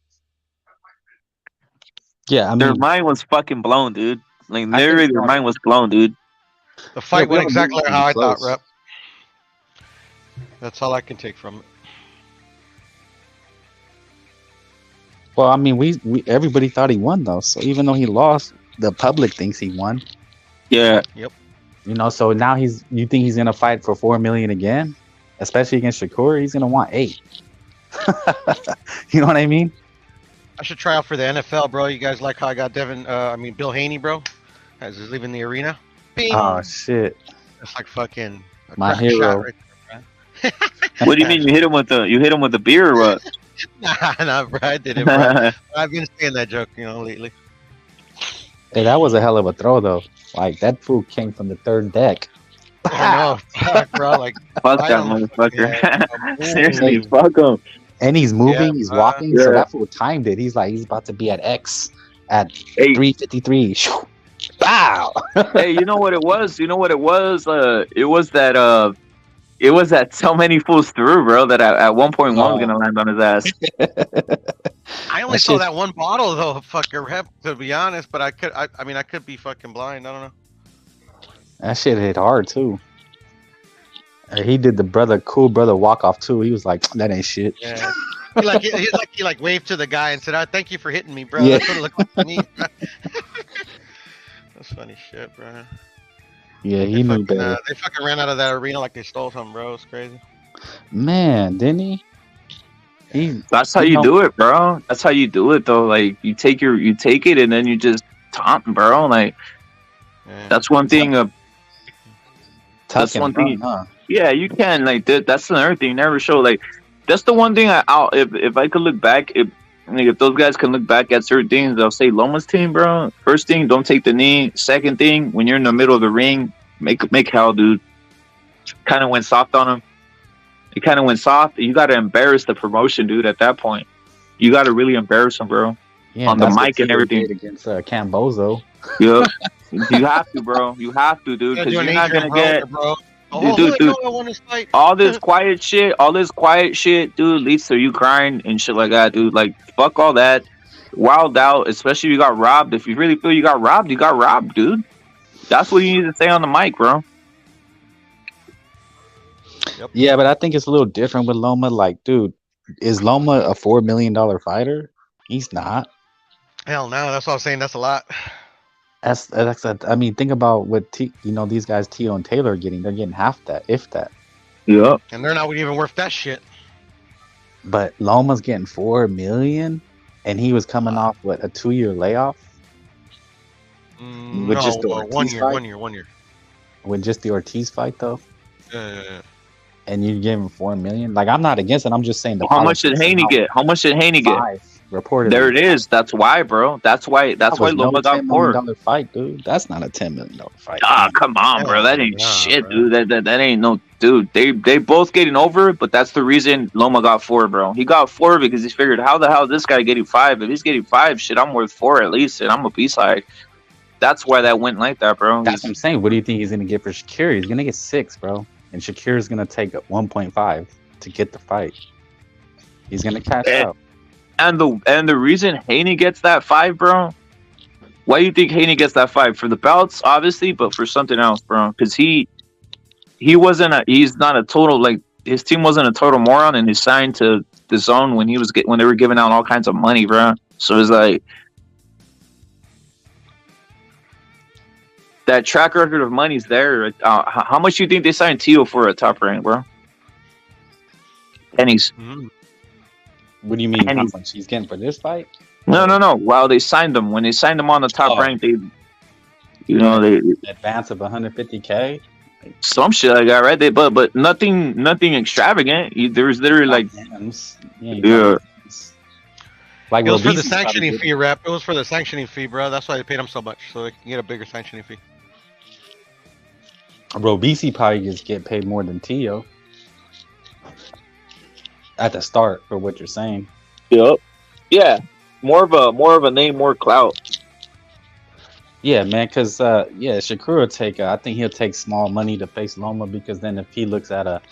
Yeah, I mean, their mind was fucking blown, dude. Like literally, their mind was blown, dude. The fight went exactly how I thought, Rep. That's all I can take from it. Well, I mean, we everybody thought he won though. So even though he lost, the public thinks he won. Yeah. Yep. You know, so now you think he's gonna fight for $4 million again, especially against Shakur? He's gonna want 8. You know what I mean? I should try out for the NFL, bro. You guys like how I got Bill Haney, bro, as he's leaving the arena. Bing! Oh shit! It's like fucking my hero. Right there, what do you mean you hit him with the beer or what? Nah, bro, I didn't, bro. I've been saying that joke, you know, lately. Hey, that was a hell of a throw, though. Like, that fool came from the third deck. I know, fuck, bro. Like, fuck that motherfucker. Yeah. Seriously, fuck him. And he's moving, he's walking, so that fool timed it. He's about to be at X at 3:53. Wow. Hey, you know what it was? It was that so many fools through, bro, that at one point one was gonna land on his ass. I only saw that one bottle though, fucker rep, to be honest, but I could be fucking blind. I don't know. That shit hit hard too. He did the cool brother walk off too. He was like, that ain't shit. Yeah. He waved to the guy and said, thank you for hitting me, bro. Yeah. That's what it looked like to me. That's funny shit, bro. Yeah, he knew better. They fucking ran out of that arena like they stole something, bro. It's crazy. Man, didn't he? That's how you do it, bro. That's how you do it, though. Like you take it and then you just taunt, bro. Like that's one thing. That's one thing. Yeah, you can. Like that's another thing. You never show. Like that's the one thing. If I could look back, if those guys can look back at certain things, they'll say Loma's team, bro. First thing, don't take the knee. Second thing, when you're in the middle of the ring, make hell, dude. Kind of went soft on him. It kind of went soft. You got to embarrass the promotion, dude. At that point, you got to really embarrass him, bro. Yeah, on the mic and everything against Cambozo. Yeah, You have to, bro. You have to, dude, because you're not gonna get. Bro. Dude. All this quiet shit, dude, leads to you crying and shit like that, dude. Like, fuck all that. Wild out, especially if you got robbed. If you really feel you got robbed, dude. That's what you need to say on the mic, bro. Yep. Yeah, but I think it's a little different with Loma. Like, dude, is Loma a $4 million fighter? He's not. Hell no, that's what I was saying. That's a lot. I mean, think about what these guys Tio and Taylor are getting. They're getting half that, if that. Yeah. And they're not even worth that shit. But Loma's getting $4 million, and he was coming off a 2-year layoff. With just the 1 year. With just the Ortiz fight, though. And you give him $4 million. Like, I'm not against it. I'm just saying. How much did Haney get? Reported. There it is. That's why, bro. That's why Loma got $4 million fight, dude. That's not a $10 million fight. Ah, come on, bro. That ain't shit, bro. Dude. That ain't no dude. They both getting over, but that's the reason Loma got $4, bro. He got $4 because he figured, how the hell is this guy getting $5? If he's getting $5, shit, I'm worth $4 at least, and I'm a B-side. That's why that went like that, bro. That's what I'm saying. What do you think he's gonna get for Shakir? He's gonna get 6, bro. And Shakir's gonna take 1.5 to get the fight. He's gonna cash out. And the reason Haney gets that 5, bro. Why do you think Haney gets that 5? For the belts, obviously, but for something else, bro. Because he's not a total, like, his team wasn't a total moron, and he signed to the zone when they were giving out all kinds of money, bro. So it's like that track record of money's there. How much do you think they signed Tio for at Top Rank, bro? Pennies. Mm-hmm. What do you mean? How much he's getting for this fight? No. Wow, they signed him. When they signed him on the Top Rank, they advance of 150K. Some shit like that, right? But nothing extravagant. There was literally like, Like, it was for the sanctioning fee, Rep. It was for the sanctioning fee, bro. That's why they paid him so much, so they can get a bigger sanctioning fee. Bro, BC probably just get paid more than Tio at the start for what you're saying. Yep. Yeah. More of a name, more clout. Yeah, man. Because Shakur will take. I think he'll take small money to face Loma, because then if he looks at a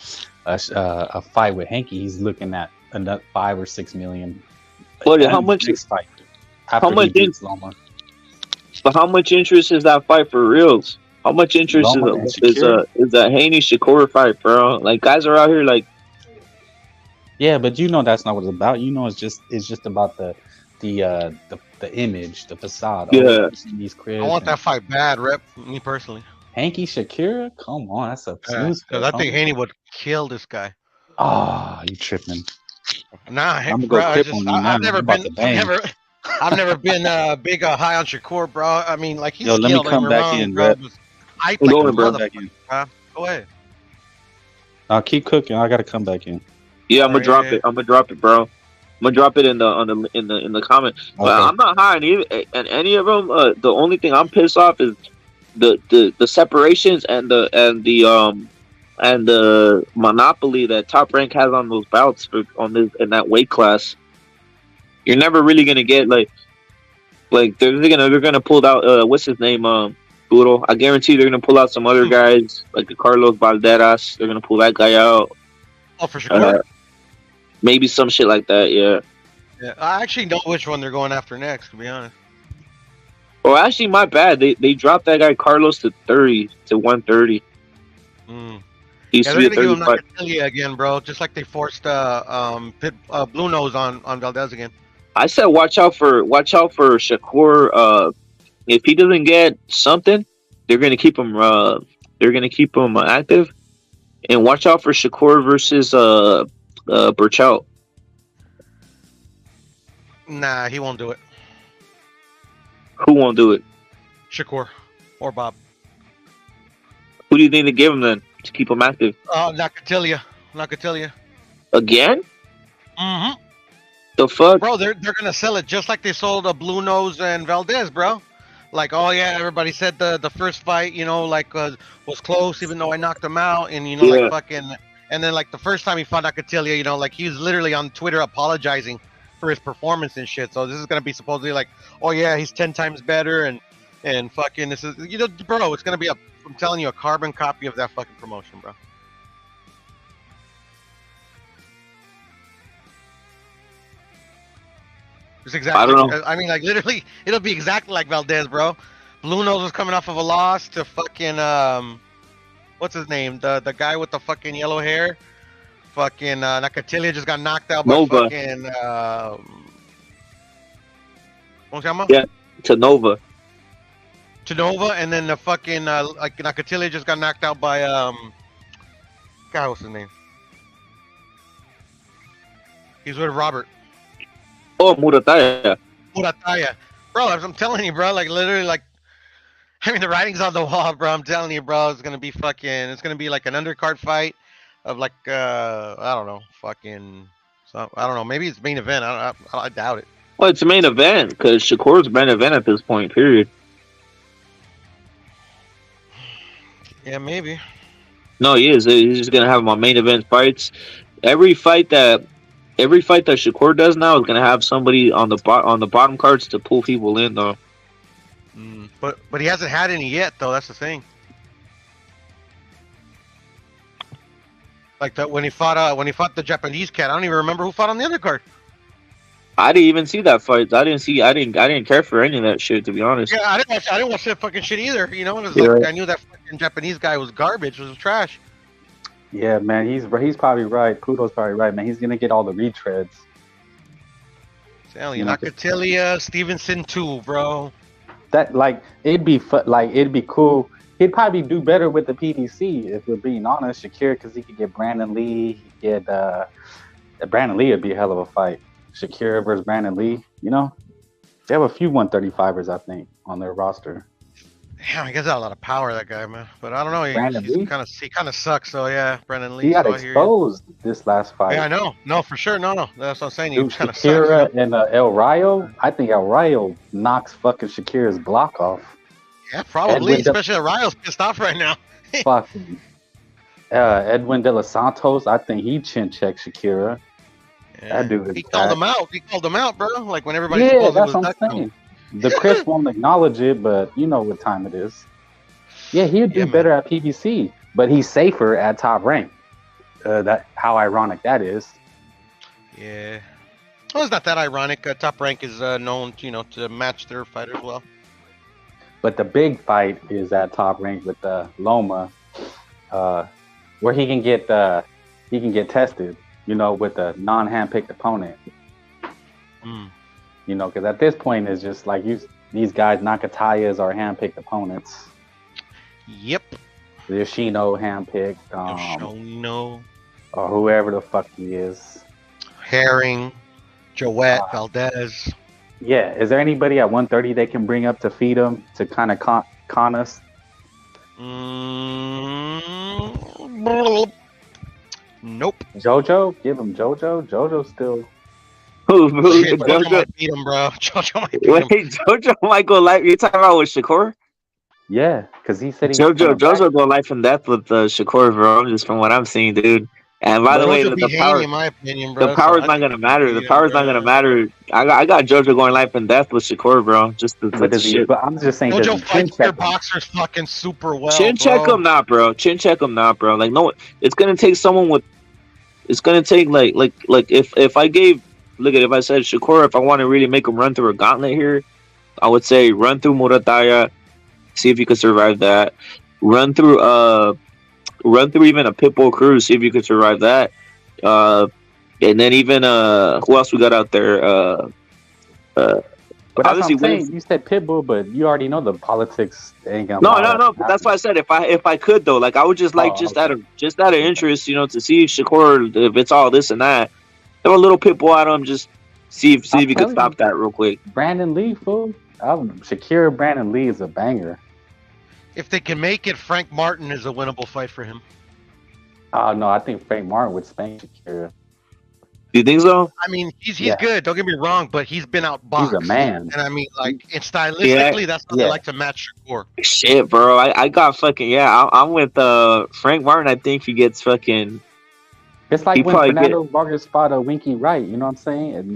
fight with Hanky, he's looking at another 5 or 6 million. But how much? Fight how much? But how much interest is that fight for reals? How much interest is that Haney Shakur fight, bro? Like, guys are out here like. Yeah, but that's not what it's about. It's just about the image, the facade. Yeah. These cribs I want that fight bad, Rep. Me personally. Hanky Shakira? Come on, that's a because I think Haney would kill this guy. Oh, you tripping? Nah, bro. I've never been big high on Shakur, bro. I mean, like, he's let me come back in, bro. I bro. Go ahead. I'll keep cooking. I gotta come back in. Yeah, I'm gonna drop it, bro. I'm gonna drop it in the comment. Okay. But I'm not high on any of them. The only thing I'm pissed off is the separations and the monopoly that Top Rank has on those bouts in that weight class. You're never really gonna get like they're gonna pull out what's his name, Boodle. I guarantee they're gonna pull out some other guys like the Carlos Valderas. They're gonna pull that guy out. Oh, for sure. Maybe some shit like that, yeah. Yeah, I actually know which one they're going after next, to be honest. Oh, actually, my bad. They dropped that guy Carlos to 130. They're gonna give him Nakatelia again, bro. Just like they forced Blue Nose on Valdez again. I said watch out for Shakur. If he doesn't get something, they're gonna keep him. They're gonna keep him active, and watch out for Shakur versus Burchell. Nah, he won't do it. Who won't do it? Shakur or Bob. Who do you think they give him then to keep him active? Nakatelia. Again? Mm-hmm. The fuck? Bro, they're gonna sell it just like they sold Blue Nose and Valdez, bro. Like, oh yeah, everybody said the first fight, was close, even though I knocked him out, and like fucking, and then like the first time he fought Nakatelia, like he was literally on Twitter apologizing for his performance and shit. So this is gonna be supposedly like, oh yeah, he's 10 times better, and And fucking, this is, bro, it's gonna be I'm telling you, a carbon copy of that fucking promotion, bro. It's exactly. I don't know. I mean, like literally, it'll be exactly like Valdez, bro. Blue Nose was coming off of a loss to fucking what's his name? The guy with the fucking yellow hair. Fucking Nakatilia just got knocked out by Nova. fucking ¿Cómo se llama? Yeah, to Nova. To Nova, and then the fucking like Nakatilia just got knocked out by God, what's his name? He's with Robert. Oh, Murataya. Murataya. Bro, I'm telling you, bro, like literally, like, I mean, the writing's on the wall, bro. I'm telling you, bro, it's gonna be like an undercard fight of like, I don't know, fucking, I don't know, maybe it's main event. I doubt it. Well, it's a main event because Shakur's main event at this point. Period. Yeah, maybe. No, he is. He's just gonna have my main event fights. Every fight that Shakur does now is gonna have somebody on the bottom cards to pull people in, though. But he hasn't had any yet, though. That's the thing. Like that when he fought the Japanese cat. I don't even remember who fought on the undercard. I didn't even see that fight. I didn't care for any of that shit, to be honest. Yeah, I didn't watch that fucking shit either. You know, it was I knew that fucking Japanese guy was garbage. It was trash. Yeah, man, he's probably right. Pluto's probably right, man. He's gonna get all the retreads. Telling you, Nakatilia, Stevenson too, bro. That it'd be cool. He'd probably do better with the PDC if we're being honest. Shakir, because he could get Brandon Lee. Brandon Lee would be a hell of a fight. Shakira versus Brandon Lee. You know, they have a few 135ers, I think, on their roster. Damn, he got a lot of power, that guy, man. But I don't know. He kind of sucks. So yeah, Brandon Lee. He got exposed this last fight. Yeah, I know. No, for sure. No. That's what I'm saying. He kind of sucks. Shakira and El Rayo. I think El Rayo knocks fucking Shakira's block off. Yeah, probably. Especially El Rayo's pissed off right now. Fucking Edwin De Los Santos. I think he chin checked Shakira. Yeah. That dude is He called him out. He called him out, bro. Like when everybody. Yeah, that's what I'm saying. The Chris won't acknowledge it, but you know what time it is. Yeah, he'd do better at PBC, but he's safer at top rank. That how ironic that is. Yeah. Well, it's not that ironic. Top rank is known, to match their fighters well. But the big fight is at top rank with Loma, where he can get tested, with a non-handpicked opponent. Because at this point it's just like these guys, Nakatayas are handpicked opponents. Yep. Yoshino handpicked. Yoshino. Or whoever the fuck he is. Herring, Joette, Valdez. Yeah. Is there anybody at 130 they can bring up to feed him to kind of con us? Nope. JoJo? Give him JoJo. JoJo's still. Shit, JoJo might beat him, bro. JoJo might beat him. JoJo might go live. You're talking about with Shakur? Yeah, because he said JoJo go life and death with Shakur, bro. Just from what I'm seeing, dude. And by the way, the power, in my opinion, bro, the power's not gonna matter. The power's not gonna matter. I got JoJo going life and death with Shakur, bro. Just shit. But I'm just saying, JoJo fights your boxers fucking super well. Chin check him, not bro. Chin check him, not bro. Like no, it's gonna take someone with. It's gonna take like if I gave. Look at if I said Shakur, if I want to really make him run through a gauntlet here, I would say run through Murataya, see if you could survive that. Run through even a Pitbull Cruz, see if you could survive that. And then even who else we got out there? But obviously, you said Pitbull, but you already know the politics ain't gonna. No. But that's why I said if I could though, like I would just out of interest, to see Shakur if it's all this and that. Throw a little Pitbull at him, just see if you could stop that real quick. Brandon Lee, fool. Shakira Brandon Lee is a banger. If they can make it, Frank Martin is a winnable fight for him. No, I think Frank Martin would spank Shakira. Do you think so? I mean, he's good. Don't get me wrong, but he's been outboxed. He's a man. And I mean, stylistically, that's how they like to match Shakur. Shit, bro. I got fucking I'm with Frank Martin. I think he gets fucking. It's like when Fernando Vargas fought a Winky Wright. You know what I'm saying? And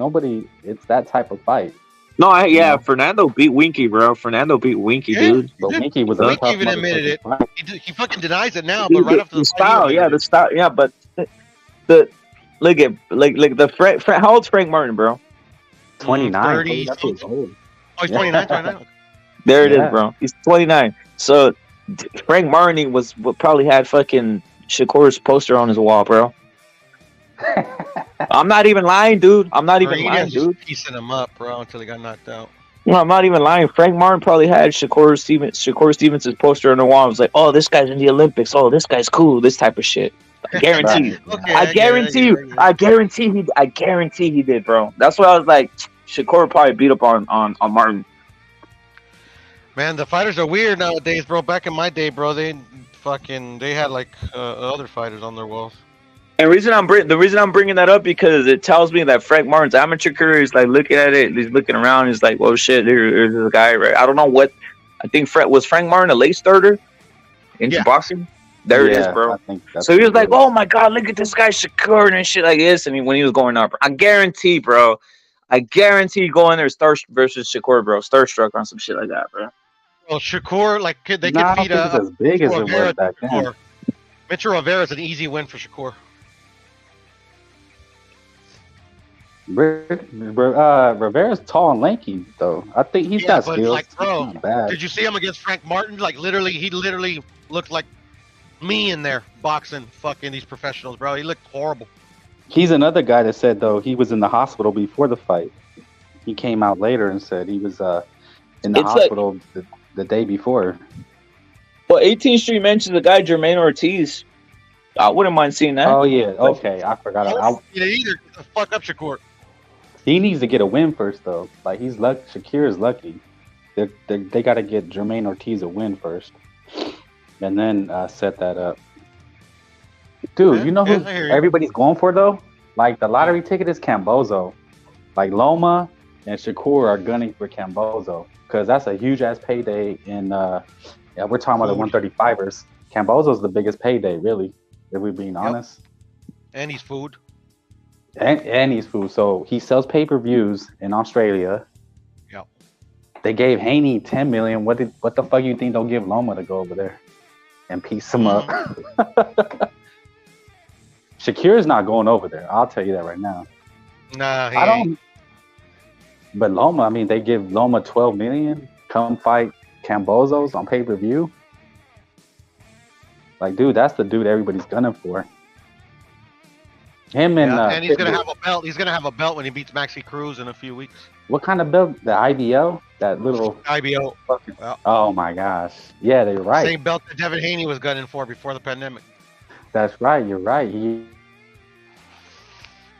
it's that type of fight. No, Fernando beat Winky, bro. Fernando beat Winky, dude. But Winky was a Winky tough even admitted it. motherfucker. He fucking denies it now, but right after the the style, the style, but the look at the Frank. How old's Frank Martin, bro? 29. 30. That's what's old. Oh, he's 29. 29. There it is, bro. He's 29. So Frank Martin probably had fucking Shakur's poster on his wall, bro. I'm not even lying, dude. I'm not even lying, dude. Piecing him up, bro, until he got knocked out. No, I'm not even lying. Frank Martin probably had Shakur Stevens' poster on the wall. I was like, oh, this guy's in the Olympics. Oh, this guy's cool. This type of shit. I guarantee you. I guarantee he did, bro. That's why I was like, Shakur probably beat up on Martin. Man, the fighters are weird nowadays, bro. Back in my day, bro, they had like other fighters on their walls. And the reason I'm bringing that up because it tells me that Frank Martin's amateur career is like looking at it. He's looking around. He's like, "Well, shit, there's a guy." Right? I don't know what. I think Frank Martin a late starter into boxing. There it is, bro. So he was like, "Oh my god, look at this guy Shakur and shit like this." And when he was going up, I guarantee, bro. I guarantee going there versus Shakur, bro. Starstruck on some shit like that, bro. Well, Shakur, like they could beat up as big as it was back then. Mitchell Rivera is an easy win for Shakur. Rivera's tall and lanky, though. I think he's got skills. Like, bro, did you see him against Frank Martin? Like, he literally looked like me in there boxing fucking these professionals, bro. He looked horrible. He's another guy that said, though, he was in the hospital before the fight. He came out later and said he was in the hospital the day before. Well, 18th Street mentions the guy Jermaine Ortiz. I wouldn't mind seeing that. Oh, yeah. Okay. I forgot. Either fuck up Shakur. He needs to get a win first, though. Like, he's lucky. Shakir is lucky. They got to get Jermaine Ortiz a win first, and then set that up. Dude, you know who everybody's going for, though? Like, the lottery ticket is Cambozo. Like, Loma and Shakur are gunning for Cambozo because that's a huge-ass payday. And we're talking about the 135ers. Cambozo's the biggest payday, really, if we're being honest. And he's food. And he's food. So he sells pay-per-views in Australia. Yep. They gave Haney $10 million. What the fuck you think they'll give Loma to go over there and piece him up? Shakir's not going over there. I'll tell you that right now. Nah, I don't. But Loma, I mean, they give Loma $12 million. Come fight Cambozos on pay-per-view. Like, dude, that's the dude everybody's gunning for. Him and he's gonna have a belt. He's gonna have a belt when he beats Maxi Cruz in a few weeks. What kind of belt? The IBO? That little IBO. Oh my gosh! Yeah, they're right. Same belt that Devin Haney was gunning for before the pandemic. That's right. You're right.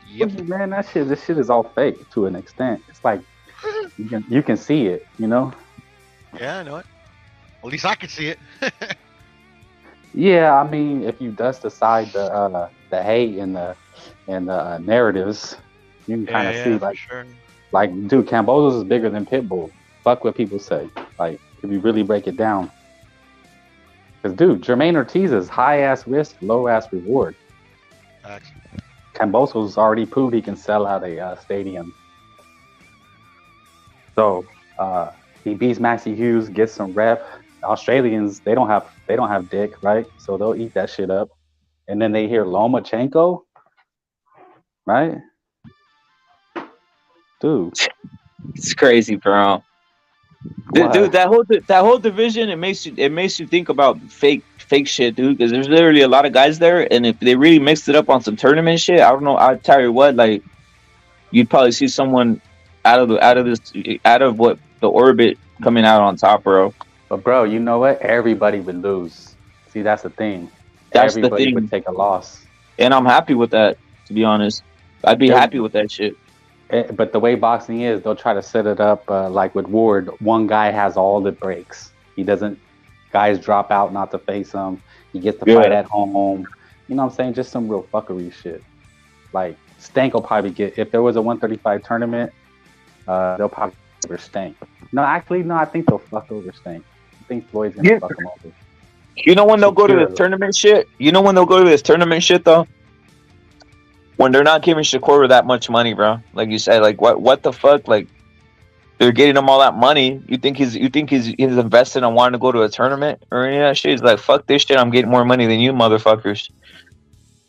Yep. Man, this shit is all fake to an extent. It's like you can see it. You know. Yeah, I know it. At least I can see it. Yeah, I mean, if you dust aside the hate and the narratives, you can kind of see like, dude, Cambosos is bigger than Pitbull. Fuck what people say. Like, if you really break it down, because dude, Jermaine Ortiz is high ass risk, low ass reward. Cambosos already proved he can sell out a stadium. So he beats Maxi Hughes, gets some rep. Australians, they don't have dick, right? So they'll eat that shit up. And then they hear Lomachenko, right? Dude, it's crazy, bro. Dude, that whole division, it makes you think about fake shit, dude. Because there's literally a lot of guys there, and if they really mixed it up on some tournament shit, I don't know. I tell you what, like, you'd probably see someone out of what the orbit coming out on top, bro. But bro, you know what? Everybody would lose. See, that's the thing. Everybody would take a loss. And I'm happy with that, to be honest. I'd be happy with that shit. But the way boxing is, they'll try to set it up like with Ward. One guy has all the breaks. Guys drop out not to face him. He gets the fight at home. You know what I'm saying? Just some real fuckery shit. Like, Stank will probably if there was a 135 tournament, they'll probably over Stank. No, actually, no, I think they'll fuck over Stank. I think Floyd's gonna fuck him over. You know when they'll go to this tournament shit? Though? When they're not giving Shakur that much money, bro. Like you said, like what the fuck? Like they're getting him all that money. You think he's invested in wanting to go to a tournament or any of that shit? He's like, fuck this shit. I'm getting more money than you motherfuckers,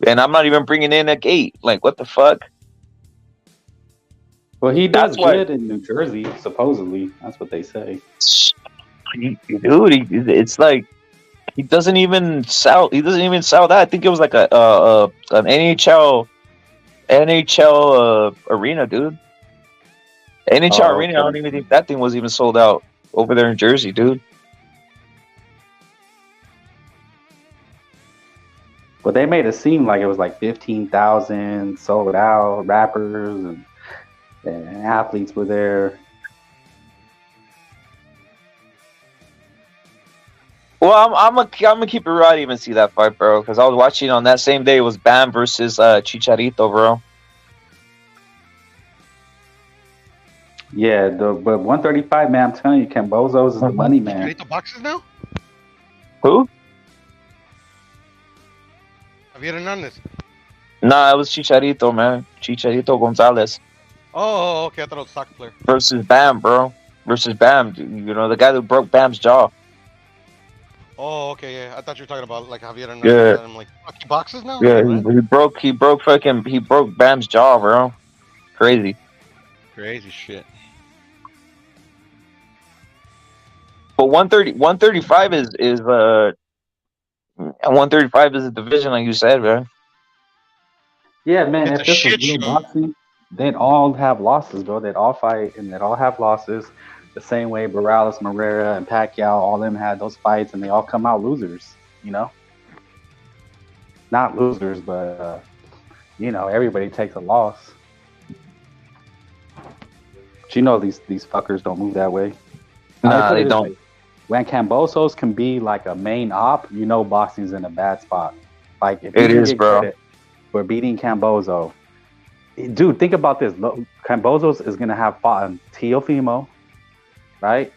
and I'm not even bringing in a gate. Like, what the fuck? Well, he does good in New Jersey, supposedly. That's what they say. Dude, it's like he doesn't even sell. He doesn't even sell that. I think it was like an NHL arena, dude. NHL arena. I don't even think that thing was even sold out over there in Jersey, dude. But they made it seem like it was like 15,000 sold out. Rappers and athletes were there. Well, I'm gonna keep it real. I didn't even see that fight, bro, because I was watching on that same day. It was Bam versus Chicharito, bro. Yeah, but 135, man, I'm telling you, Cambosos is the money man. Chicharito boxes now? Who? Javier Hernandez. Nah, it was Chicharito, man. Chicharito Gonzalez. Oh, okay. I thought it was a soccer player. Versus Bam, bro. Versus Bam, dude. You know, the guy who broke Bam's jaw. Oh, okay, yeah. I thought you were talking about like Javier Hernandez. Yeah. And I'm like, fuck, he boxes now? Yeah, he broke Bam's jaw, bro. Crazy. Crazy shit. But 135 is 135 is a division, like you said, bro. Yeah, man. If this was real boxing, they'd all have losses, bro. They'd all fight and they'd all have losses. The same way Morales, Moreira, and Pacquiao, all of them had those fights, and they all come out losers. You know, not losers, but you know, everybody takes a loss. But you know, these fuckers don't move that way. Nah, they don't. When Cambosos can be like a main op, you know, boxing's in a bad spot. Like if it is, bro. For beating Camboso, dude, think about this. Cambosos is gonna have fought on Teofimo, right?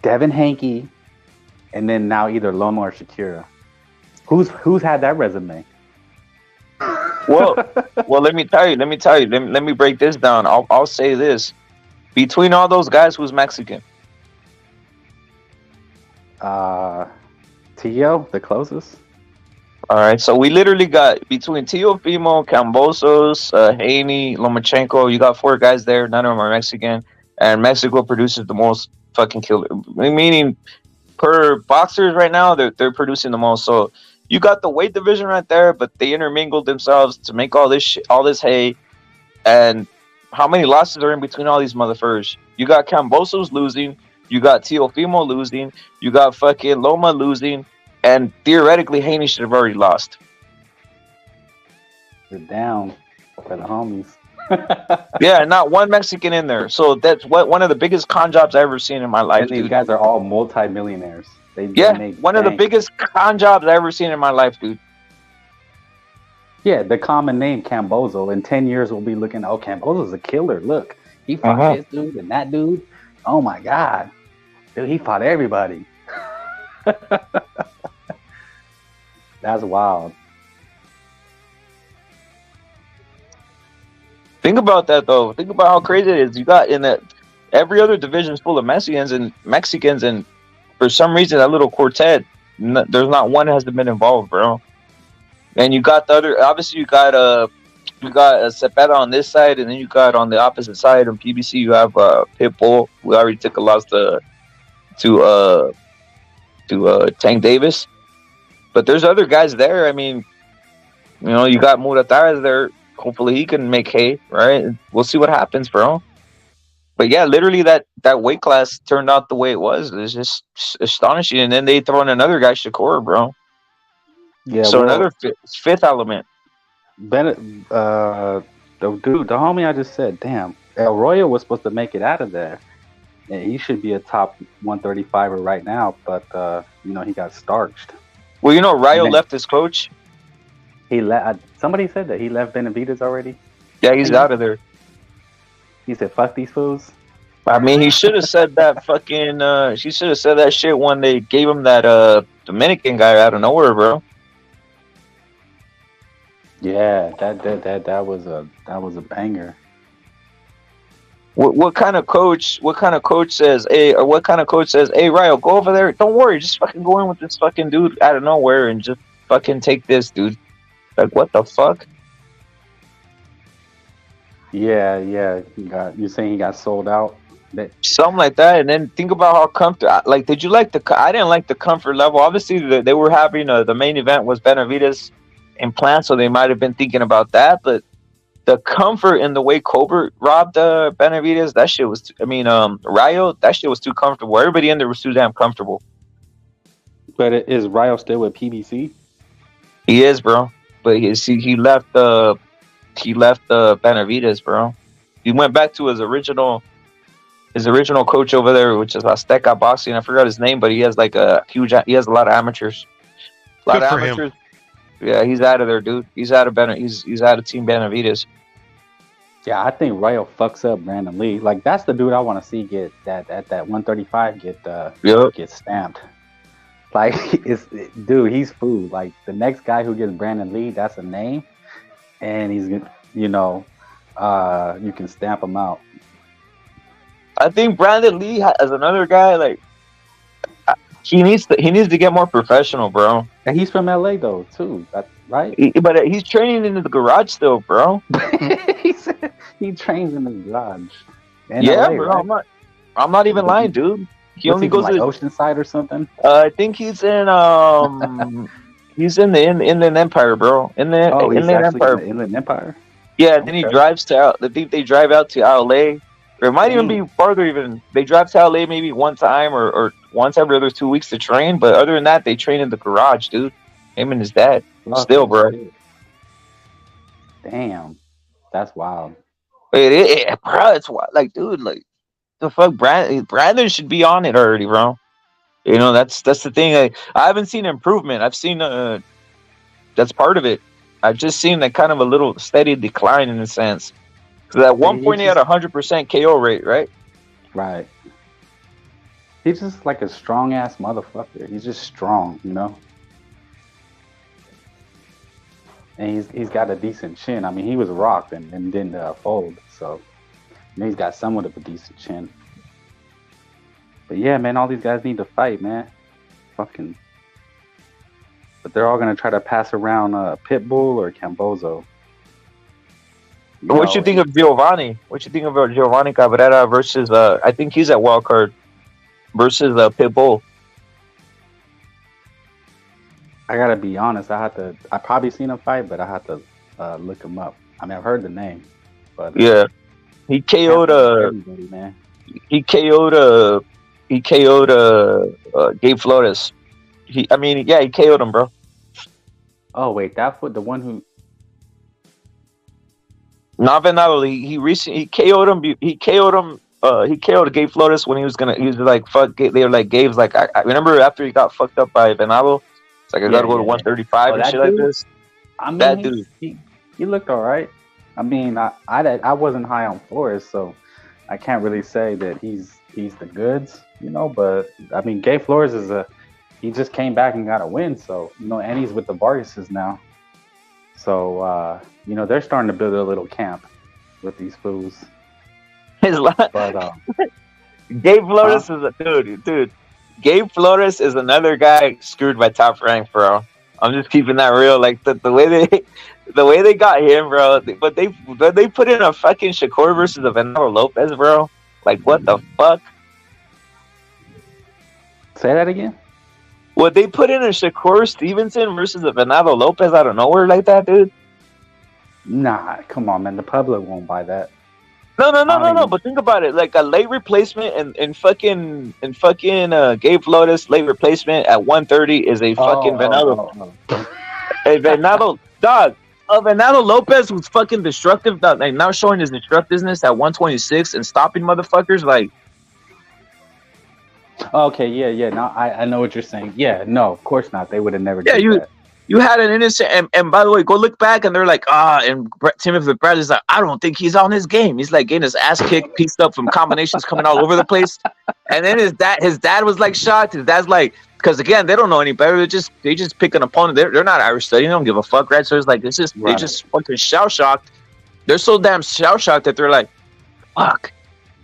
Devin Haney, and then now either Loma or Shakira. Who's had that resume? Well, let me tell you. Let me break this down. I'll say this: between all those guys, who's Mexican? Tio, the closest. All right, so we literally got between Teofimo, Cambosos, Haney, Lomachenko. You got 4 guys there. None of them are Mexican, and Mexico produces the most fucking killer. Meaning, per boxers right now, they're producing the most. So you got the weight division right there, but they intermingled themselves to make all this shit, all this hay. And how many losses are in between all these motherfuckers? You got Cambosos losing. You got Teofimo losing. You got fucking Loma losing. And theoretically, Haney should have already lost. They're down for the homies. Yeah, not one Mexican in there. So that's one of the biggest con jobs I've ever seen in my life. And these guys are all multi-millionaires. One of the biggest con jobs I've ever seen in my life, dude. Yeah, the common name Camboso. In 10 years, we'll be looking, oh, Camboso's a killer. Look, he fought this dude and that dude. Oh, my God. Dude, he fought everybody. That's wild. Think about that, though. Think about how crazy it is. You got in that every other division is full of Mexicans, and for some reason that little quartet, there's not one that hasn't been involved, bro. And you got the other. Obviously, you got Cepeda on this side, and then you got on the opposite side on PBC. You have Pitbull. We already took a loss to Tank Davis. But there's other guys there. I mean, you know, you got Muratara there. Hopefully he can make hay, right? We'll see what happens, bro. But yeah, literally that weight class turned out the way it was. It's just astonishing. And then they throw in another guy, Shakur, bro. Yeah. So another fifth element. The homie I just said, damn, El Royo was supposed to make it out of there. And he should be a top 135er right now, but you know, he got starched. Well, you know, Rayo left his coach. He left. Somebody said that he left Benavidez already. Yeah, he's out of there. He said, "Fuck these fools." I mean, he should have said that fucking. She should have said that shit when they gave him that Dominican guy out of nowhere, bro. Yeah, that was a banger. What kind of coach? What kind of coach says, "Hey," or what kind of coach says, "Hey, Ryo, go over there. Don't worry, just fucking go in with this fucking dude out of nowhere and just fucking take this dude." Like, what the fuck? Yeah. You're saying he got sold out? Something like that. And then think about how comfortable. Like, did you like the? I didn't like the comfort level. Obviously, they were having the main event was Benavidez and Plant, so they might have been thinking about that, but. The comfort in the way Colbert robbed Benavidez, that shit was. Ryo, that shit was too comfortable. Everybody in there was too damn comfortable. But is Ryo still with PBC? He is, bro. But he left. He left Benavidez, bro. He went back to his original coach over there, which is Azteca Boxing. I forgot his name, but he has like a huge. He has a lot of amateurs. Good for him. Yeah, he's out of there, dude. He's out of He's out of Team Benavidez. Yeah, I think Ryo fucks up Brandon Lee. Like, that's the dude I want to see get that 135 get stamped. Like, dude, he's food. Like, the next guy who gets Brandon Lee, that's a name, and he's you can stamp him out. I think Brandon Lee is another guy. Like, he needs to get more professional, bro. And he's from LA though, too, right? But he's training in the garage still, bro. He trains in the garage. Yeah, LA, bro. Right? I'm not even lying, dude. He only goes like to Oceanside or something. I think he's in he's in the Inland Empire, bro. Inland Empire. Inland Empire. Yeah, then he drives to. I think they drive out to LA. Or it might even be farther. Even they drive to LA maybe one time or once every other 2 weeks to train. But other than that, they train in the garage, dude. Him and his dad. Still, bro. Damn, that's wild. Bro, it's wild. Like, dude, like the fuck, Brandon should be on it already, bro. You know, that's the thing. I haven't seen improvement. I've seen that's part of it. I've just seen that kind of a little steady decline in a sense. Because at one point he had 100% KO rate, right? Right. He's just like a strong ass motherfucker. He's just strong, you know. And he's got a decent chin. I mean, he was rocked and didn't fold, so he's got somewhat of a decent chin. But yeah, man, all these guys need to fight, man. Fucking. But they're all gonna try to pass around Pitbull or Cambozo. What you think of Giovanni? What you think about Giovanni Cabrera versus? I think he's at wild card versus Pitbull. I gotta be honest. I probably seen him fight, but I have to look him up. I mean, I've heard the name, but yeah, he KO'd everybody, man. He KO'd Gabe Flores. He KO'd him, bro. Oh wait, that's what the one who. Not Venado. He recently KO'd him. He KO'd Gabe Flores when he was like fuck. They were like Gabe's like I remember after he got fucked up by Venado. It's like I gotta go to 135 and shit dude, like this. I mean, that dude. He looked all right. I mean, I wasn't high on Flores, so I can't really say that he's the goods, you know. But I mean, Gabe Flores he just came back and got a win, so you know, and he's with the Vargases now. So you know, they're starting to build a little camp with these fools. But Gabe Flores is a dude. Gabe Flores is another guy screwed by Top Rank, bro. I'm just keeping that real. Like the way they got him, bro. But they put in a fucking Shakur versus a Venado Lopez, bro. Like what the fuck? Say that again. What they put in a Shakur Stevenson versus a Venado Lopez out of nowhere like that, dude? Nah, come on, man. The public won't buy that. No. But think about it. Like a late replacement and fucking Gabe Flores late replacement at 130 is a fucking Venado. A Venado dog. A Venado Lopez who's fucking destructive, dog, like now showing his destructiveness at 126 and stopping motherfuckers like. Okay, yeah. No, I know what you're saying. Yeah, no, of course not. They would have never done that. You had an innocent, and by the way, go look back, and they're like, and Timothy Bradley's like, I don't think he's on his game. He's like getting his ass kicked, pieced up from combinations coming all over the place. And then his dad was like shocked. His dad's like, because again, they don't know any better. They just pick an opponent. They're not Irish study. They don't give a fuck, right? So it's like they just fucking shell shocked. They're so damn shell shocked that they're like, fuck.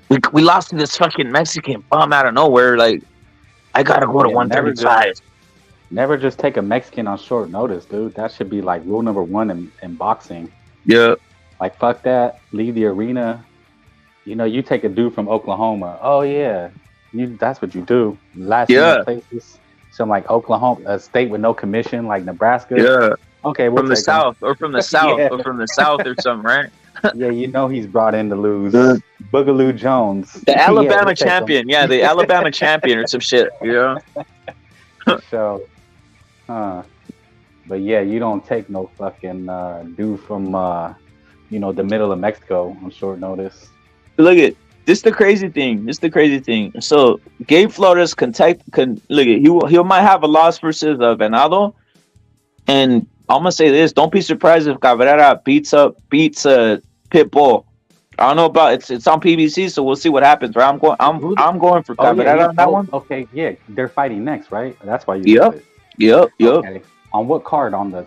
we lost to this fucking Mexican bum out of nowhere. Like, I gotta go to 135. Never just take a Mexican on short notice, dude. That should be like rule number one in boxing. Yeah. Like, fuck that. Leave the arena. You know, you take a dude from Oklahoma. Oh yeah, that's what you do. Last places, some like Oklahoma, a state with no commission, like Nebraska. Yeah. Okay, from the south, or from the south, or from the south, or something, right? Yeah, you know he's brought in to lose. Boogaloo Jones, the Alabama champion. Yeah, the Alabama champion or some shit. Yeah. So, but yeah, you don't take no fucking dude from the middle of Mexico on short notice. Look at this. The crazy thing. So Gabe Flores look at he might have a loss versus Venado, and I'm gonna say this: don't be surprised if Cabrera beats Pitbull. I don't know about it's on PBC, so we'll see what happens. Right? I'm going for Cabrera on that one. Okay, yeah, they're fighting next, right? That's why you. Yep. Okay. On what card? On the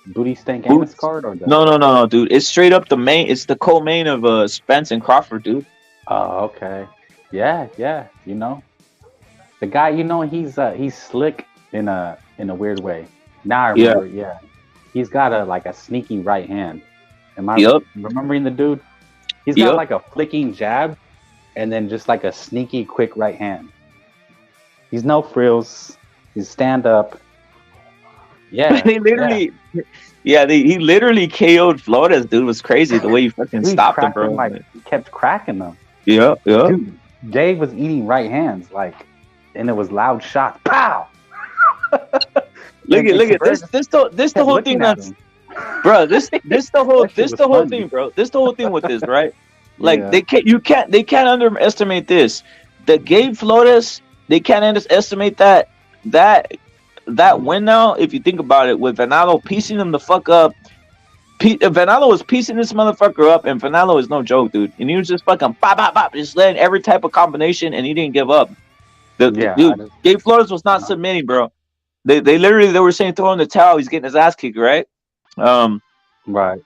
Booty Stank Amos card or the? No, dude. It's straight up the main. It's the co-main of Spence and Crawford, dude. Oh, okay. Yeah. You know, the guy. You know, he's slick in a weird way. Now I remember. Yeah. He's got a sneaky right hand. Am I remembering the dude? He's got like a flicking jab, and then just like a sneaky quick right hand. He's no frills. He's stand up. Yeah, he literally, he literally KO'd Flores. Dude, it was crazy the way he fucking stopped him, bro. He kept cracking them. Yeah. Dude, Dave was eating right hands, and it was loud shots. Pow! Look at this. This the whole thing. That's, bro. This the whole thing, bro. This the whole thing with this, right? Like they can't underestimate this. The Gabe Flores, they can't underestimate that win now, if you think about it, with Venado piecing him the fuck up. Venado was piecing this motherfucker up, and Venado is no joke, dude. And he was just fucking bop, just letting every type of combination, and he didn't give up. Dude, Gabe Flores was not submitting, bro. They literally were saying throw in the towel, he's getting his ass kicked, right? Right.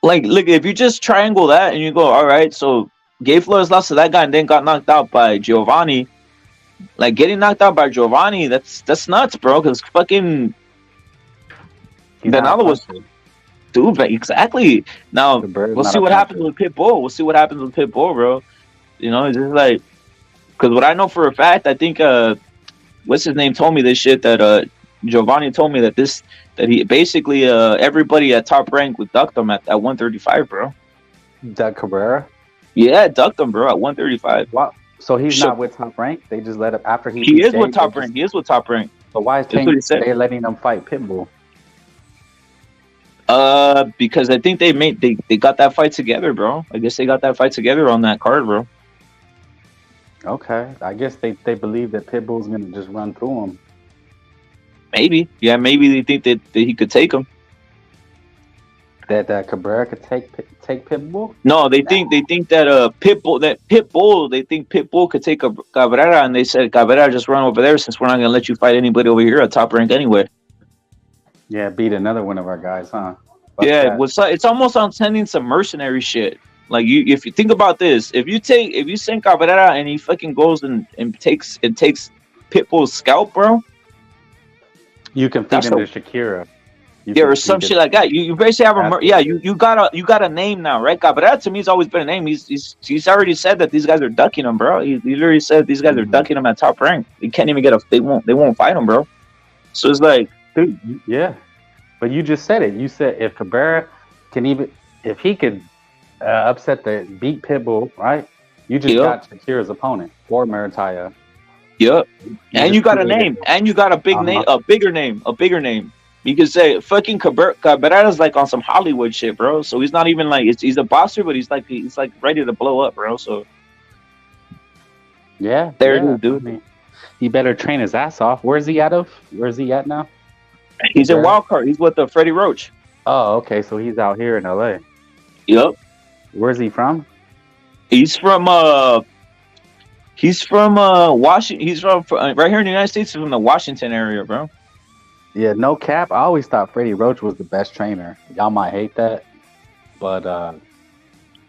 Like, look, if you just triangle that and you go, all right, so Gabe Flores lost to that guy and then got knocked out by Giovanni. Like, getting knocked out by Giovanni, that's nuts, bro. Because fucking Venado was, dude, exactly. Now we'll see what happens with Pitbull. Bro. You know, it's just like, because what I know for a fact, I think what's his name told me this shit that Giovanni told me that he basically everybody at Top Rank would duck them at 135, bro. Doug Cabrera. Yeah, ducked him, bro, at 135. Wow. So he's not with Top Rank. They just let him after he. He is with Top Rank. He is with Top Rank. So why is they letting them fight Pitbull? Because I think they got that fight together, bro. I guess they got that fight together on that card, bro. Okay, I guess they believe that Pitbull's gonna just run through him. Maybe, yeah, maybe they think that he could take him. That Cabrera could take Pitbull? No, they think that Pitbull. They think Pitbull could take Cabrera, and they said Cabrera just run over there since we're not gonna let you fight anybody over here at Top Rank anyway. Yeah, beat another one of our guys, huh? It's almost on sending some mercenary shit. Like if you think about this, if you send Cabrera and he fucking goes and takes Pitbull's scalp, bro, you can feed him to Shakira. Or some shit like that. You basically have you got a name now, right? Cabrera to me has always been a name. He's already said that these guys are ducking him, bro. He literally said these guys are ducking him at Top Rank. They can't even they won't fight him, bro. So it's like, dude, yeah. But you just said it. You said if Cabrera if he could beat Pitbull, right? You just got Shakira's opponent or Maritaya. Yep. And you got a name, and you got a big name, a bigger name. You could say fucking Cabrera's like on some Hollywood shit, bro. So he's not even like he's a boxer, but he's like ready to blow up, bro. So yeah, there it is, dude. I mean, he better train his ass off. Where's he at now? He's in Wildcard. He's with the Freddie Roach. Oh, okay. So he's out here in LA. Yep. Where's he from? He's from Washington. He's from right here in the United States. He's from the Washington area, bro. Yeah, no cap. I always thought Freddie Roach was the best trainer. Y'all might hate that, but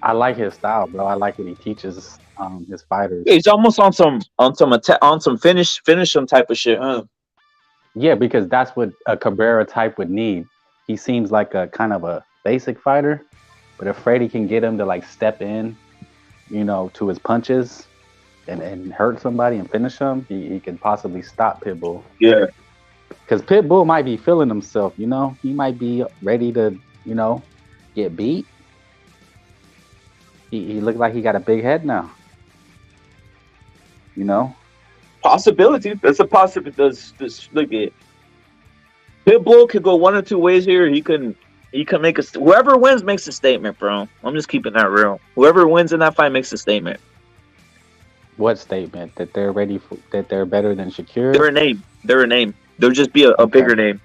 I like his style, bro. I like what he teaches his fighters. Yeah, he's almost on some finish him type of shit, huh? Yeah, because that's what a Cabrera type would need. He seems like a kind of a basic fighter, but if Freddie can get him to like step in, to his punches and hurt somebody and finish him, he can possibly stop Pitbull. Yeah. Because Pitbull might be feeling himself, He might be ready to, get beat. He looked like he got a big head now. Possibility. That's a possibility. Look at Pitbull could go one or two ways here. He can make whoever wins makes a statement, bro. I'm just keeping that real. Whoever wins in that fight makes a statement. What statement? That they're ready for? That they're better than Shakira? They're a name. They'll just be a bigger name.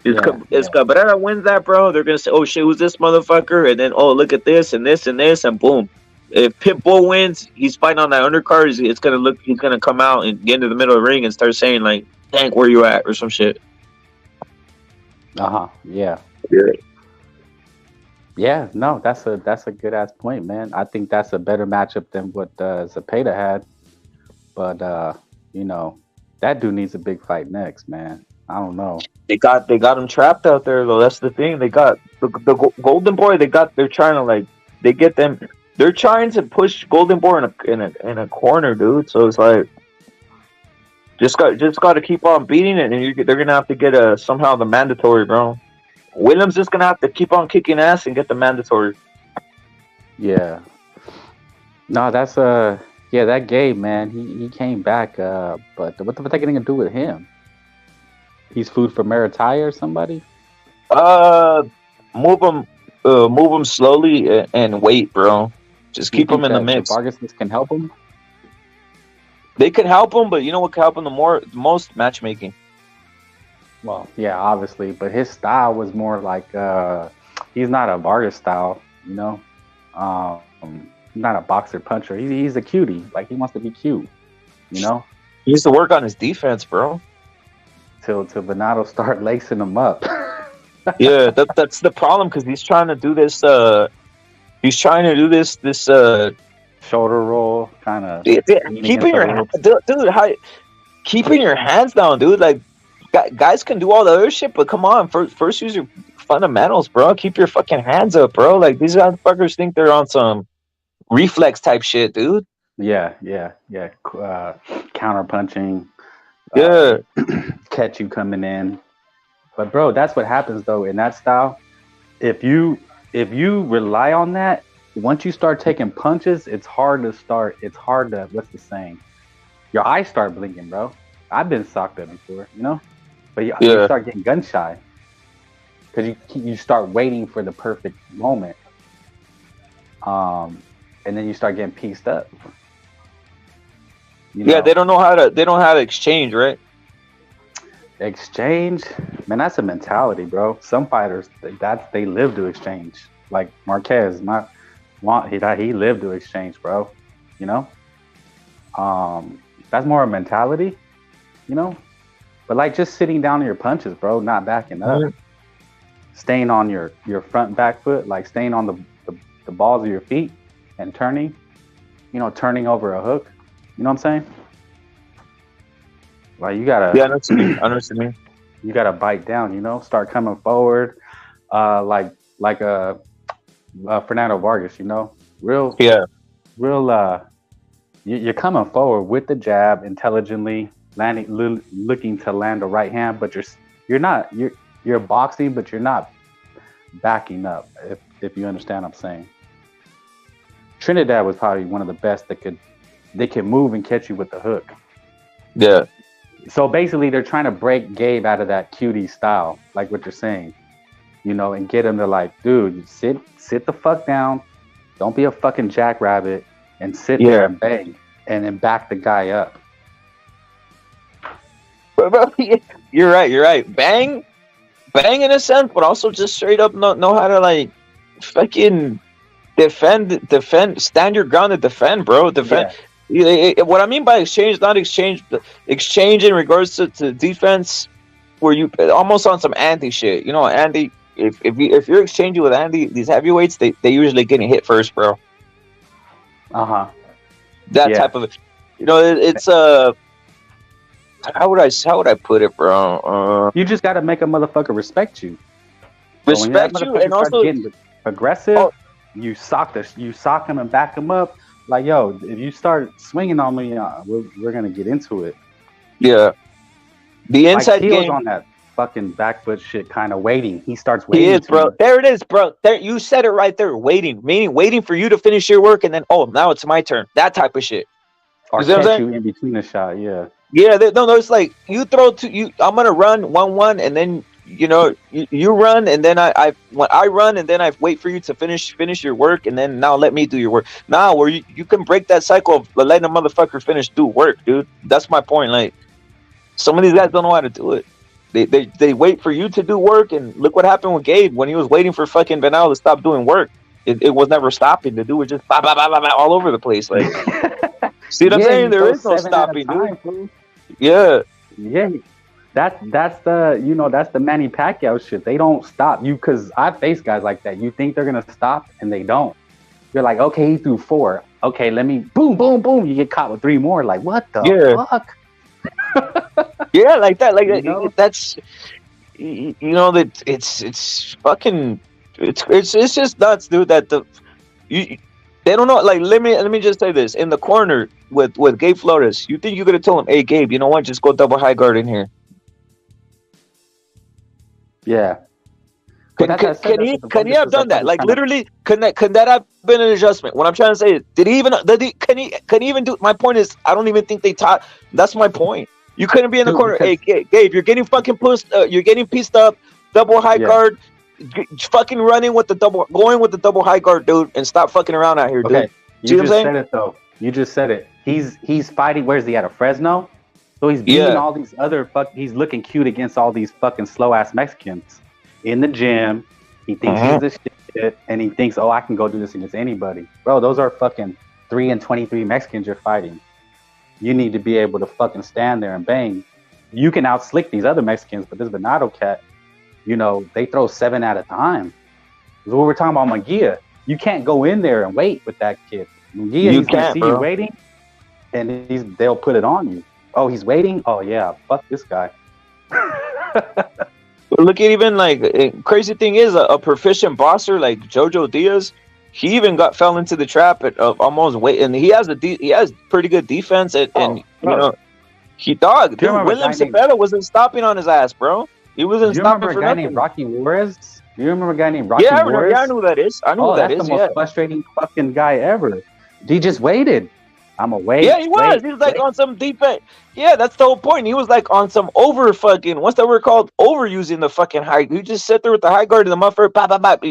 If Cabrera wins that, bro, they're gonna say, "Oh shit, who's this motherfucker?" And then, "Oh, look at this and this and this," and boom. If Pitbull wins, he's fighting on that undercard. He's gonna come out and get into the middle of the ring and start saying like, "Tank, where you at?" or some shit. Yeah. Yeah. No, that's a good ass point, man. I think that's a better matchup than what Zepeda had. But that dude needs a big fight next, man. I don't know. They got him trapped out there though. That's the thing. They got the Golden Boy. They're trying to They're trying to push Golden Boy in a corner, dude. So it's like just got to keep on beating it, and they're gonna have to get somehow the mandatory, bro. Williams just gonna have to keep on kicking ass and get the mandatory. Yeah. No, that's that Gabe, man. He came back, but what they gonna do with him? He's food for Maritaya or somebody? Move him slowly and wait, bro. Just keep him in the mix. Vargas can help him. They can help him, but you know what can help him the most? Matchmaking. Well, yeah, obviously, but his style was more like he's not a Vargas style, not a boxer puncher. He's a cutie, like he wants to be cute, He needs to work on his defense, bro. Till Venado start lacing him up. Yeah, that's the problem because he's trying to do this. He's trying to do this shoulder roll kind of. Keeping your hands down, dude. Like guys can do all the other shit, but come on, first use your fundamentals, bro. Keep your fucking hands up, bro. Like these motherfuckers think they're on some reflex type shit, dude. Yeah. Counter punching. Yeah. Catch you coming in. But bro, that's what happens though in that style. If you rely on that, once you start taking punches, it's hard to what's the saying? Your eyes start blinking, bro. I've been socked up before, But you start getting gun shy. Because you start waiting for the perfect moment. And then you start getting pieced up. Yeah, they don't know how to exchange, right? Exchange, man, that's a mentality, bro. Some fighters, they live to exchange. Like Marquez, he lived to exchange, bro. That's more a mentality, But like just sitting down on your punches, bro, not backing up, staying on your front back foot, like staying on the balls of your feet and turning, turning over a hook. You know what I'm saying? Like you gotta. Yeah, I understand. You gotta bite down. Start coming forward, like Fernando Vargas. Real. You're coming forward with the jab intelligently, looking to land a right hand, but you're boxing, but you're not backing up. If you understand what I'm saying. Trinidad was probably one of the best they can move and catch you with the hook. Yeah. So basically, they're trying to break Gabe out of that cutie style, like what you're saying, and get him to like, dude, sit the fuck down, don't be a fucking jackrabbit, and sit there and bang, and then back the guy up. You're right. Bang in a sense, but also just straight up know how to like fucking defend, stand your ground and defend, bro. Defend. Yeah. What I mean by exchange, not exchange in regards to defense, where you almost on some Andy shit. Andy, if you're exchanging with Andy, these heavyweights, they usually getting hit first, bro. That type of, it's how would I put it, bro? You just got to make a motherfucker respect you. Respect you, and also getting aggressive. You sock him and back him up. Like, yo, if you start swinging on me, we're gonna get into it. Yeah, the inside game game on that fucking back foot shit, kind of waiting. He starts waiting. He is, bro. There it is, bro. There, you said it right there. Waiting, meaning waiting for you to finish your work, and then now it's my turn. That type of shit. Or catch you in between the shot. Yeah. Yeah. No. It's like you throw to. I'm gonna run 1-1, and then you run, and then I run, and then I wait for you to finish your work, and then now let me do your work. Now where you can break that cycle of letting a motherfucker do work, dude. That's my point. Like, some of these guys don't know how to do it. They wait for you to do work, and look what happened with Gabe when he was waiting for fucking Benal to stop doing work. It was never stopping. The dude was just all over the place. Like, see what I'm saying? There is no stopping, dude. Yeah. Yeah. That's the that's the Manny Pacquiao shit. They don't stop you, because I face guys like that. You think they're gonna stop, and they don't. You're like, okay, he threw 4. Okay, let me boom, boom, boom. You get caught with 3 more. Like, what the fuck? Yeah, like that. Like that's that it's fucking it's just nuts, dude. That they don't know. Like, let me just say this: in the corner with Gabe Flores, you think you could have told him, "Hey, Gabe, you know what? Just go double high guard in here." Yeah. Can he have done that? Like, literally, can that have been an adjustment? What I'm trying to say is, can he even do? My point is, I don't even think they taught. That's my point. You couldn't be in the corner. Hey, Gabe, you're getting fucking pushed. You're getting pieced up. Double high guard. Fucking going with the double high guard, dude, and stop fucking around out here, dude. Okay, you just said it though. You just said it. He's fighting. Where's he at? A Fresno? So he's beating all these other he's looking cute against all these fucking slow ass Mexicans in the gym. He thinks he's this shit, and he thinks, I can go do this against anybody. Bro, those are fucking 3-23 Mexicans you're fighting. You need to be able to fucking stand there and bang. You can outslick these other Mexicans, but this Venado cat, they throw 7 at a time. That's what we're talking about, Mungia. You can't go in there and wait with that kid. Mungia, he's gonna see you waiting, and they'll put it on you. Oh, he's waiting? Oh, yeah, fuck this guy. Look at even, crazy thing is, a proficient bosser like Jojo Diaz, he even fell into the trap of almost wait, and he has pretty good defense, dude, William Cepeda wasn't stopping on his ass, bro. He wasn't stopping for nothing. Do you remember a guy named Rocky Juarez? Do you remember a guy named Rocky Juarez? Yeah, I knew who that is. That's the most frustrating fucking guy ever. He just waited. I'm a wait. Yeah, he was. He was on some defense. Yeah, that's the whole point. He was on some what's that word called? Overusing the fucking high. You just sit there with the high guard and the muffer,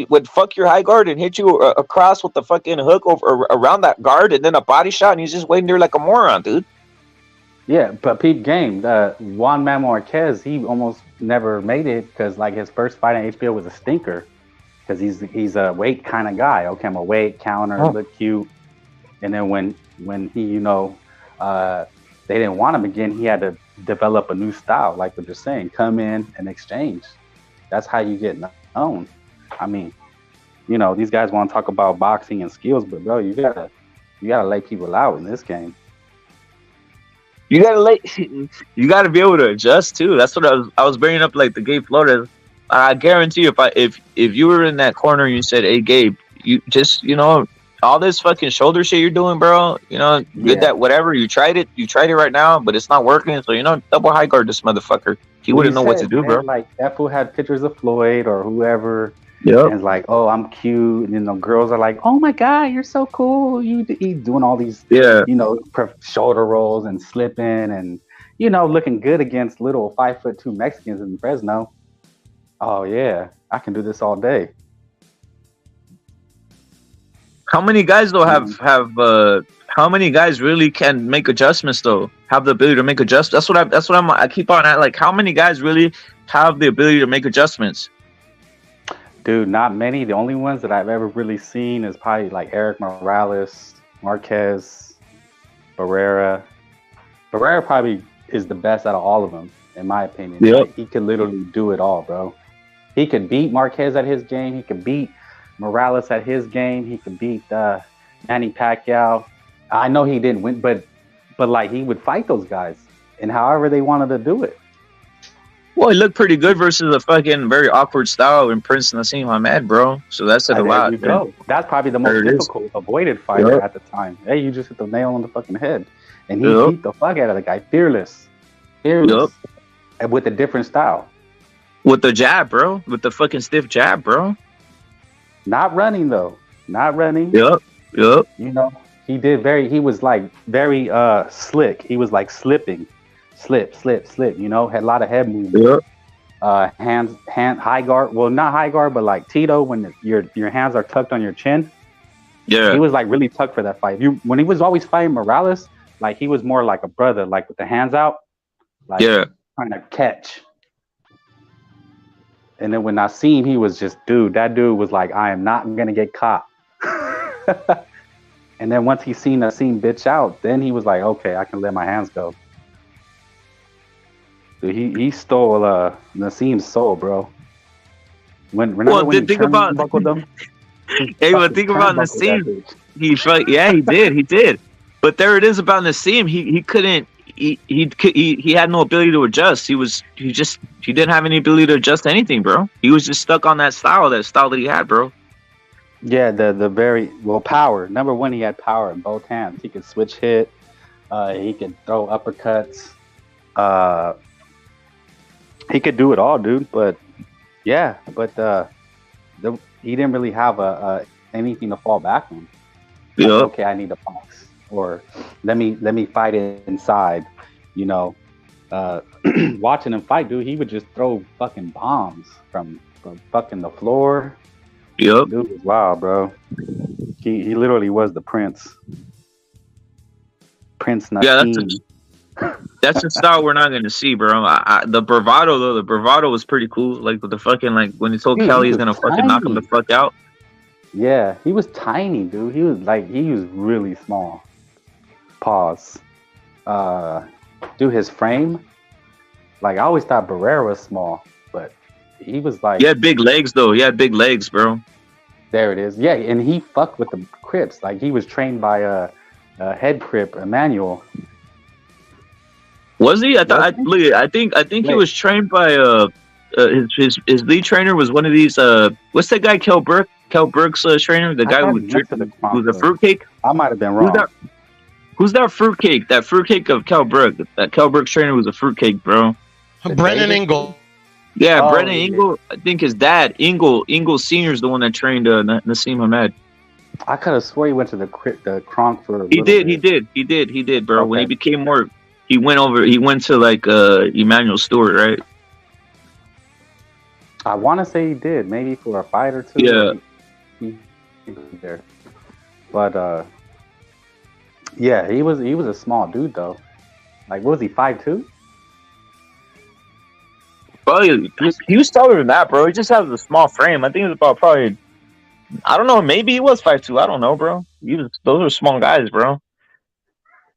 would fuck your high guard and hit you across with the fucking hook around that guard, and then a body shot, and he's just waiting there like a moron, dude. Yeah, but Pete Game, Juan Manuel Marquez, he almost never made it because his first fight on HBO was a stinker because he's a weight kind of guy. Okay, I'm a weight counter, look cute, and then when he they didn't want him again, he had to develop a new style, like what you're saying, come in and exchange. That's how you get known. I mean, these guys want to talk about boxing and skills, but bro, you gotta lay people out in this game. You gotta be able to adjust too. That's what I was bringing up, like the Gabe Flores. I guarantee you, if you were in that corner and you said, "Hey Gabe, you just all this fucking shoulder shit you're doing, bro, did that whatever, you tried it right now, but it's not working, so double high guard this motherfucker." He wouldn't know what to do, bro. Like that fool had pictures of Floyd or whoever. Yeah. And it's like, oh, I'm cute. And the girls are like, oh my God, you're so cool. He's doing all these, shoulder rolls and slipping and, looking good against little 5'2" Mexicans in Fresno. Oh yeah, I can do this all day. How many guys though how many guys really can make adjustments though? Have the ability to make adjustments? That's what I keep on at. Like, how many guys really have the ability to make adjustments? Dude, not many. The only ones that I've ever really seen is probably like Eric Morales, Marquez, Barrera. Barrera probably is the best out of all of them, in my opinion. Yep. Like, he can literally do it all, bro. He could beat Marquez at his game. He could beat Morales at his game. He could beat Manny Pacquiao. I know he didn't win, but like he would fight those guys, and however they wanted to do it. Well, he looked pretty good versus a fucking very awkward style in Prince Nassim Hamed, bro. So that said a lot. There you go. That's probably the most difficult avoided fighter at the time. Hey, you just hit the nail on the fucking head, and he beat the fuck out of the guy, fearless, and with a different style. With the jab, bro. With the fucking stiff jab, bro. Not running though. Not running. Yep. You know, he was like very slick. He was like slipping. Slip. You know, had a lot of head movement. Hand, high guard. Well, not high guard, but like Tito, when your hands are tucked on your chin. Yeah. He was like really tucked for that fight. When he was always fighting Morales, like he was more like a brother, like with the hands out, like trying to catch. And then when Nassim, he was just, that dude was like, I am not gonna get caught. And then once he seen Nassim bitch out, then he was like, okay, I can let my hands go. Dude, he stole Nassim's soul, bro. When he think about them, hey, well, think about Nassim. He did. But there it is about Nassim. He couldn't. He had no ability to adjust. He didn't have any ability to adjust to anything, bro. He was just stuck on that style that he had, bro. Yeah, the very power. Number one, he had power in both hands. He could switch hit. He could throw uppercuts. He could do it all, dude. But he didn't really have anything to fall back on. Like, okay, I need a box, or let me fight it inside. You know, watching him fight, dude, he would just throw fucking bombs from fucking the floor. Yep. Dude was wild, bro. He literally was the Prince. Prince Nassim. That's a style we're not going to see, bro. The bravado was pretty cool. Like with the fucking, like when he told Kelly he's going to fucking knock him the fuck out. Yeah, he was tiny, dude. He was really small. Pause. Dude, his frame. Like I always thought Barrera was small, but he was like. He had big legs though. He had big legs, bro. There it is. Yeah, and he fucked with the Crips. Like he was trained by a head Crip, Emmanuel. Was he? I think he was trained by his lead trainer was one of these what's that guy Kel Burke's trainer, the guy who's a fruitcake. I might have been wrong. Who's that fruitcake? That fruitcake of Kel Burke. That Kel Burke's trainer was a fruitcake, bro. Brennan Ingle. Yeah, Brennan Ingle. I think his dad Ingle Senior is the one that trained Nassim Hamed. I could have swore he went to the Kronk for. He did, bro. Okay. When he became more. He went to like Emmanuel Stewart, right? I want to say he did, maybe for a fight or two. Yeah. He there. But yeah, he was a small dude though. Like, what was he, 5'2"? Probably he was taller than that, bro. He just has a small frame. I think it was about probably. I don't know. Maybe he was 5'2". I don't know, bro. Those are small guys, bro.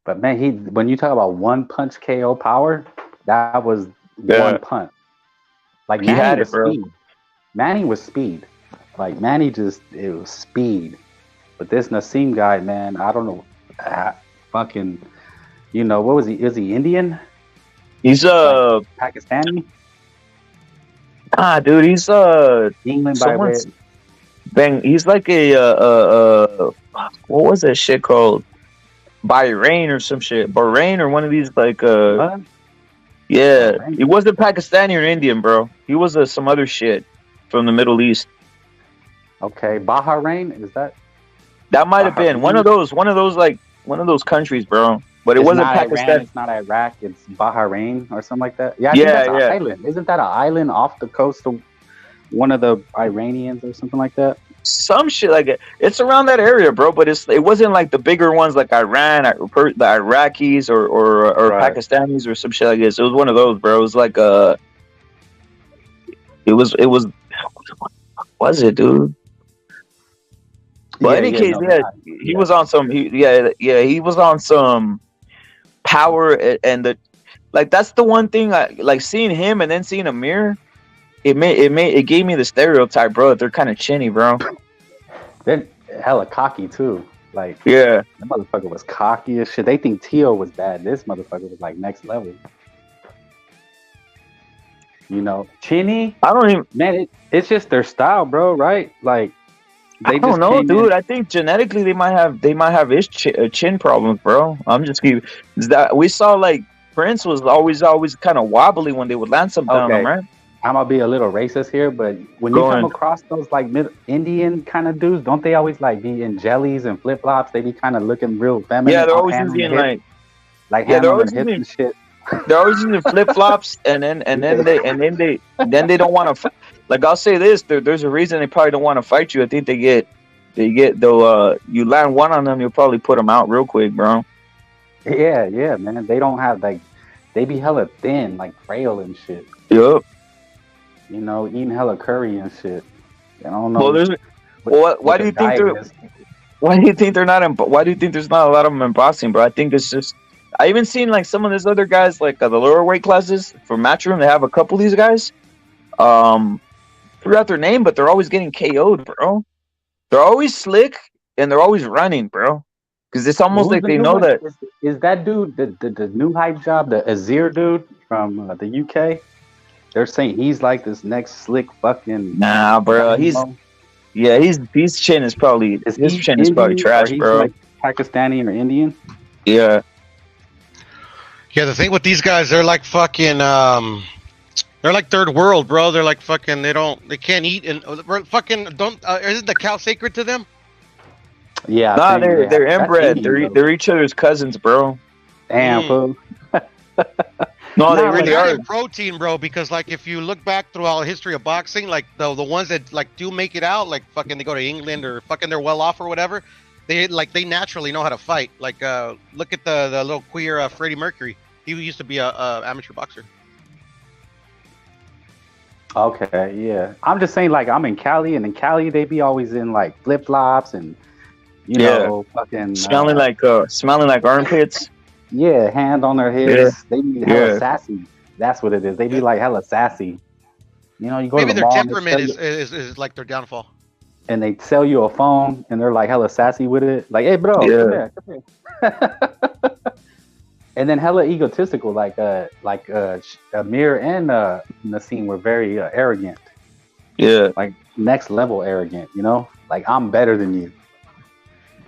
But man, when you talk about one punch KO power, that was one punch. Like Manny had it, bro. Speed. Manny was speed. Like Manny it was speed. But this Nassim guy, man, I don't know, fucking, you know, what was he? Is he Indian? He's Pakistani. Dude, he's England by way. Bang, he's like what was that shit called? Bahrain or some shit. Bahrain or one of these like what? Yeah, Bahrain. He wasn't Pakistani or Indian, bro. He was some other shit from the Middle East. Okay, Bahrain, is that? That might have been one of those countries, bro. But it wasn't Pakistan. Iran, it's not Iraq. It's Bahrain or something like that. Yeah, I think that's an island. Isn't that an island off the coast of one of the Iranians or something like that? Some shit like it. It's around that area, bro. But it wasn't like the bigger ones like Iran, the Iraqis or right. Pakistanis or some shit like this. It was one of those, bro. It was like it was. What was it, dude? But in any case, he was on some. He was on some power and that's the one thing. Like seeing him and then seeing Amir. It gave me the stereotype, bro. They're kind of chinny, bro. They're hella cocky too. Like, yeah, that motherfucker was cocky as shit. They think Tio was bad. This motherfucker was like next level. You know, Chinny. I don't even. Man, it's just their style, bro. Right? Like, I don't know, dude. I think genetically they might have chin problems, bro. I'm just keep that we saw like Prince was always kind of wobbly when they would land something on him, right? I'm gonna be a little racist here, but when you come across those like Indian kind of dudes, don't they always like be in jellies and flip flops? They be kind of looking real feminine. Yeah, they're always using like they're always using and shit. They're always using flip flops, and then they don't want to. Like I'll say this, there's a reason they probably don't want to fight you. I think they'll you land one on them, you'll probably put them out real quick, bro. Yeah, man. They don't have like they be hella thin, like frail and shit. Yup. You know, eating hella curry and shit. I don't know. Well, why do you think they're not in? Why do you think there's not a lot of them in boxing, bro? I think it's just. I even seen like some of these other guys, like the lower weight classes for Matchroom. They have a couple of these guys. Forgot their name, but they're always getting KO'd, bro. They're always slick and they're always running, bro. Because it's almost like they know that. Is that dude the new hype job, the Azir dude from the UK? They're saying he's like this next slick fucking. Nah, bro. His chin is probably trash, bro. Like Pakistani or Indian. Yeah. Yeah, the thing with these guys, they're like fucking. They're like third world, bro. They're like fucking. They can't eat and fucking don't. Isn't the cow sacred to them? Yeah. Nah, they're inbred. They're each other's cousins, bro. Damn, fool. No, they really are. Protein, bro, because like if you look back through all the history of boxing, like the ones that like do make it out, like fucking they go to England or fucking they're well off or whatever, they naturally know how to fight. Like look at the little queer Freddie Mercury. He used to be a amateur boxer. Okay, yeah. I'm just saying, like I'm in Cali, and in Cali they be always in like flip flops and you know fucking smelling like armpits. Yeah, hand on their heads. Yeah. They be hella sassy. That's what it is. They be like hella sassy. You know, you go maybe to the their mall temperament is like their downfall. And they sell you a phone, and they're like hella sassy with it. Like, hey, bro, come here. And then hella egotistical. Like Amir and Nassim were very arrogant. Yeah, like next level arrogant. You know, like I'm better than you.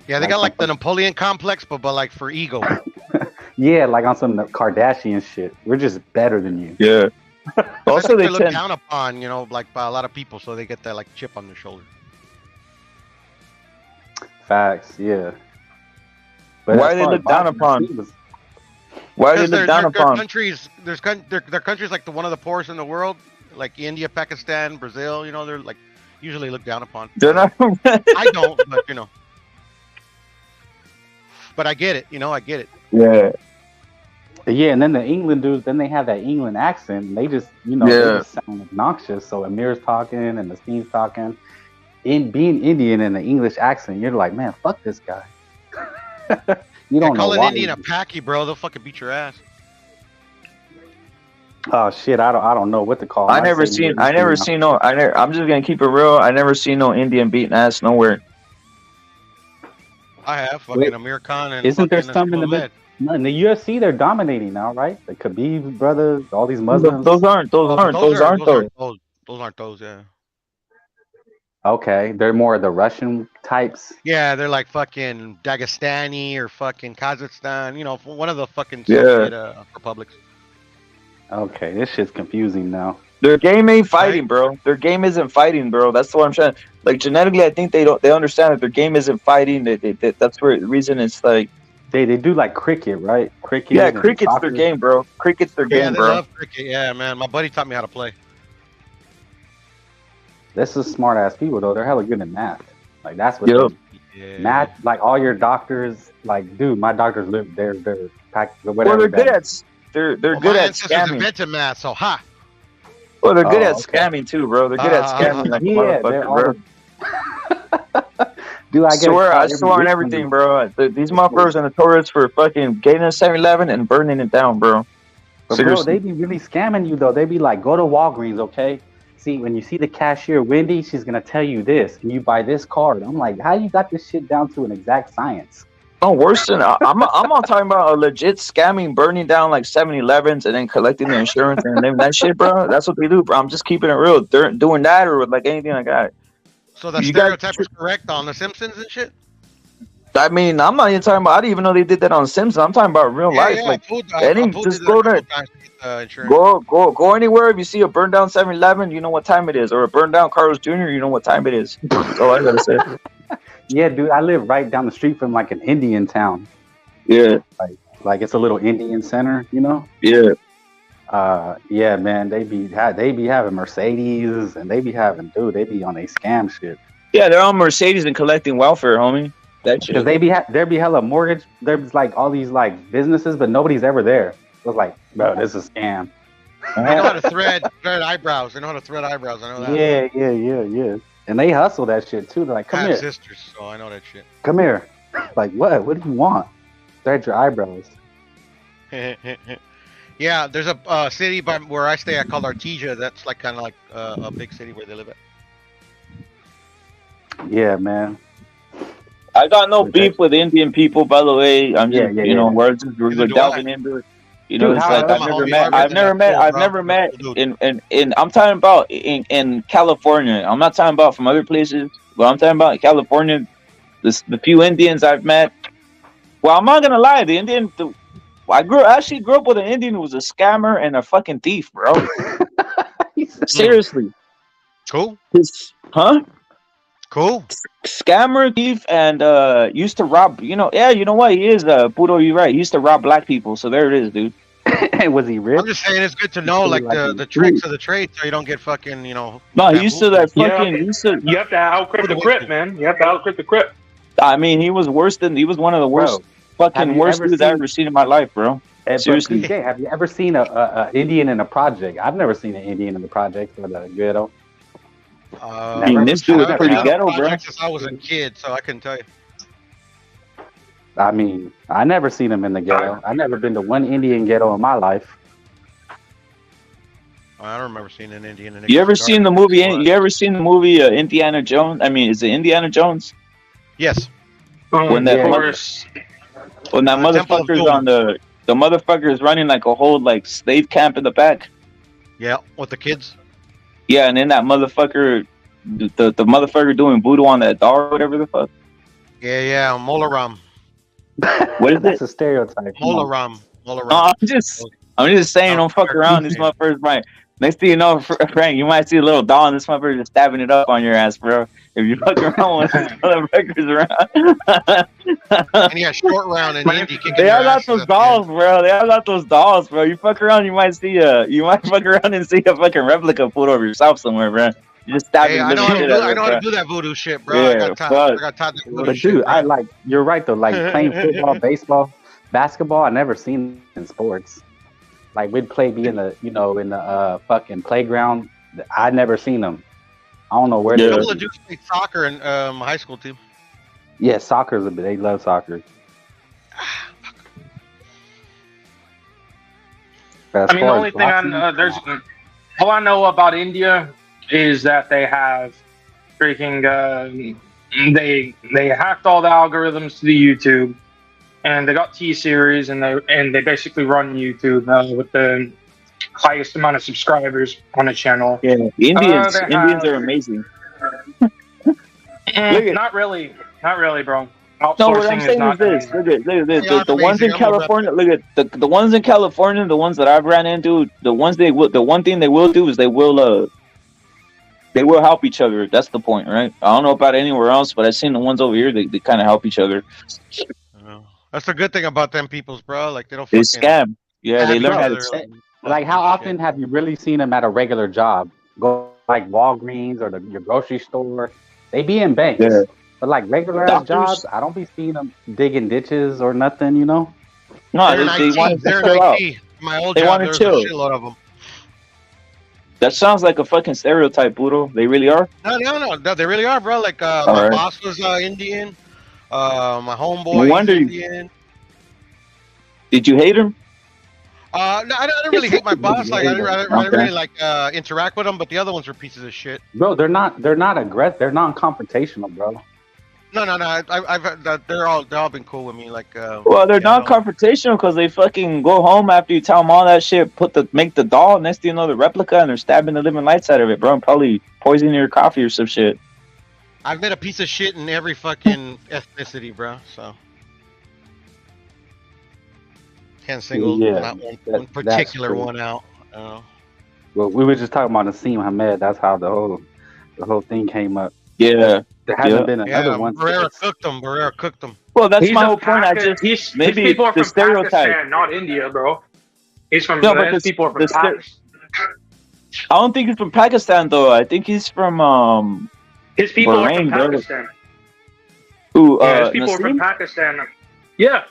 Yeah, they got like the Napoleon complex, but like for ego. Yeah, like on some Kardashian shit. We're just better than you. Yeah. Also, they look down upon, you know, like by a lot of people, so they get that like chip on their shoulder. Facts, yeah. But why do they look down upon? Why do they look down upon? Countries, their countries like one of the poorest in the world, like India, Pakistan, Brazil. You know, they're like usually looked down upon. They're not. I don't, but you know. But I get it, you know, I get it. Yeah. Yeah, and then the England dudes, then they have that England accent. And they just, you know, they just sound obnoxious. So Amir's talking and the Steve's talking. In being Indian in the English accent, you're like, man, fuck this guy. You don't know call why. an Indian a packy, bro. They'll fucking beat your ass. Oh shit, I don't know what to call. I'm just gonna keep it real. I never seen no Indian beating ass nowhere. I have fucking Amir Khan and isn't there some in the UFC? They're dominating now, right? The Khabib brothers, all these Muslims. Those aren't those. Those aren't those. Yeah. Okay, they're more the Russian types. Yeah, they're like fucking Dagestani or fucking Kazakhstan. You know, one of the fucking Soviet republics. Okay, this shit's confusing now. Their game ain't fighting, bro. Their game isn't fighting, bro. That's what I'm trying. Like genetically, I think they understand that their game isn't fighting. That's where the reason it's like they do like cricket, right? Cricket. Yeah, cricket's their game, bro. Cricket's their game, bro. Yeah, they love cricket. Yeah, man. My buddy taught me how to play. This is smart ass people though. They're hella good at math. Like that's what math. Like all your doctors, like dude, my doctors live. They're packed. Whatever. Well, they're good at. They're good at scamming. Invented math, so ha. Well, they're good at scamming too, bro. They're good at scamming like motherfucker, bro. Dude, I swear on everything, bro. These motherfuckers are notorious for fucking getting a 7-Eleven and burning it down, bro. But bro, they be really scamming you though. They be like, go to Walgreens, okay? see, when you see the cashier, Wendy, she's gonna tell you this, and you buy this card. I'm like, how you got this shit down to an exact science? Oh, worse than I'm not talking about a legit scamming, burning down like 7-Elevens and then collecting the insurance and then that shit, bro. That's what they do, bro. I'm just keeping it real. They're doing that or like anything like that. So the stereotype is correct on The Simpsons and shit. I mean, I'm not even talking about. I didn't even know they did that on Simpsons. I'm talking about real life. Yeah, like, just go there. Go anywhere. If you see a burned down 7-Eleven, you know what time it is, or a burned down Carl's Jr., you know what time it is. That's all I gotta say. Yeah, dude, I live right down the street from like an Indian town. Yeah, like it's a little Indian center, you know. Yeah. Yeah, man, they be having Mercedes and they be on a scam shit. Yeah, they're on Mercedes and collecting welfare, homie. That shit. Because there be hella mortgage. There's like all these like businesses, but nobody's ever there. So it's like, bro, this is a scam. They know how to thread eyebrows. They know how to thread eyebrows. I know that. Yeah. And they hustle that shit too. They're like, come here. Sisters, so I know that shit. Come here. Like, what? What do you want? Thread your eyebrows. Yeah, there's a city by where I stay called Artesia. That's like kind of like a big city where they live at. Yeah, man. I got no beef with Indian people, by the way. I'm just, we're delving into it. You know, it's like I've never met in I'm talking about in California. I'm not talking about from other places, but I'm talking about in California. The few Indians I've met. Well, I'm not gonna lie, I actually grew up with an Indian who was a scammer and a fucking thief, bro. Seriously. Cool. Cool. Scammer, thief, and used to rob. You know what? He is Puto. You're right. He used to rob black people. So there it is, dude. Was he rich? I'm just saying it's good to know like the tricks of the trade, so you don't get fucking No, he used to that fucking. You have to outcrit the Crip, man. You have to outcrit the Crip. I mean, he was one of the worst worst dudes I've ever seen in my life, bro. Seriously. PJ, have you ever seen a Indian in a project? I've never seen an Indian in the project or the ghetto. I mean, this dude was pretty ghetto, bro. Since I was a kid, so I can tell you. I mean, I never seen him in the ghetto. I've never been to one Indian ghetto in my life. I don't remember seeing an Indian. You ever seen the movie? Indiana Jones? I mean, is it Indiana Jones? Yes. When that motherfucker's on the motherfucker is running like a whole like slave camp in the back. Yeah, with the kids. Yeah, and then that motherfucker, the motherfucker doing voodoo on that doll or whatever the fuck. Yeah, Molaram. What is it? That's a stereotype. Molaram. No, I'm just saying, don't fuck around. This motherfucker's right. Next thing you know, Frank, you might see a little doll and this motherfucker just stabbing it up on your ass, bro. If you fuck around with this motherfuckers around. And he has short round and Indy kicking. They all got those dolls, bro. You fuck around, you might fuck around and see a fucking replica pulled over yourself somewhere, bro. You just stab I know how to do that voodoo shit, bro. Yeah, I got taught that voodoo shit. But dude, you're right though. Like playing football, baseball, basketball, I never seen in sports. Like we'd be in the fucking playground. I never seen them. I don't know where they. A couple of dudes played soccer in my high school team. Yeah, they love soccer. I mean, the only thing all I know about India is that they have freaking they hacked all the algorithms to the YouTube, and they got T-Series, and they basically run YouTube with the highest amount of subscribers on a channel. Yeah, Indians are amazing. Not really, bro. No, what I'm saying is this. Look at this. The ones in California. Look at the ones in California. The ones that I've ran into. The one thing they will do is they will help each other. That's the point, right? I don't know about anywhere else, but I've seen the ones over here. They kind of help each other. That's the good thing about them peoples, bro. Like they don't. They scam. Yeah, they learn how to scam. Like how often have you really seen them at a regular job? Go like Walgreens or your grocery store. They be in banks. Yeah. But like regular ass jobs, I don't be seeing them digging ditches or nothing, you know? No, they want to chill out. My old job, there was a shitload of them. That sounds like a fucking stereotype, Budo. They really are? No, they really are, bro. Like my boss was Indian. My homeboy is Indian. Did you hate him? No, I didn't really hate my boss. Like I didn't really like interact with them, but the other ones were pieces of shit. Bro, they're not aggressive. They're non-confrontational, bro. No. I've they're all been cool with me. Like, well, they're non-confrontational because they fucking go home after you tell them all that shit. Make the doll. Next thing you know, the replica, and they're stabbing the living lights out of it, bro. And probably poisoning your coffee or some shit. I've met a piece of shit in every fucking ethnicity, bro. So can't single not one particular one out. Well, we were just talking about Nassim Hamed. That's how the whole thing came up. Yeah. There hasn't been another one. Barrera cooked them. Well, that's my whole point. Maybe people are the from stereotype, Pakistan, not India, bro. He's from people are from Pakistan. I don't think he's from Pakistan though. I think he's from his people Bahrain, are from Pakistan. Who? His people are from Pakistan. Yeah,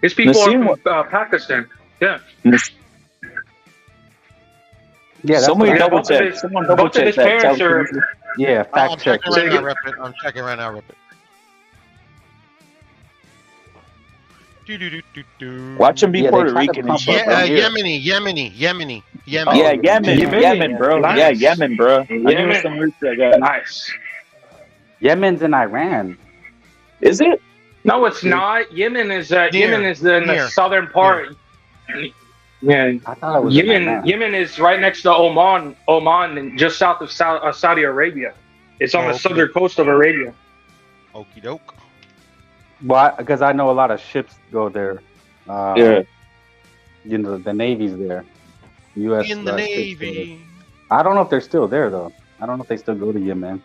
his people are from Pakistan. Yeah. Yeah, someone double check. Someone double check that. Yeah, fact check. I'm checking right now, Rip it. Watch him be Puerto Rican and shit. Yemeni. Yeah, Yemen, bro. Yeah, Yemen, bro. Yemen. Nice. Yemen's in Iran. Is it? No, it's not. Yemen is in the southern part. Yeah, I thought it was Yemen is right next to Oman, and just south of Saudi Arabia. It's on the southern coast of Arabia. Okie doke. Well, because I know a lot of ships go there. Yeah. You know, the Navy's there. U.S. in the Navy. I don't know if they're still there, though. I don't know if they still go to Yemen.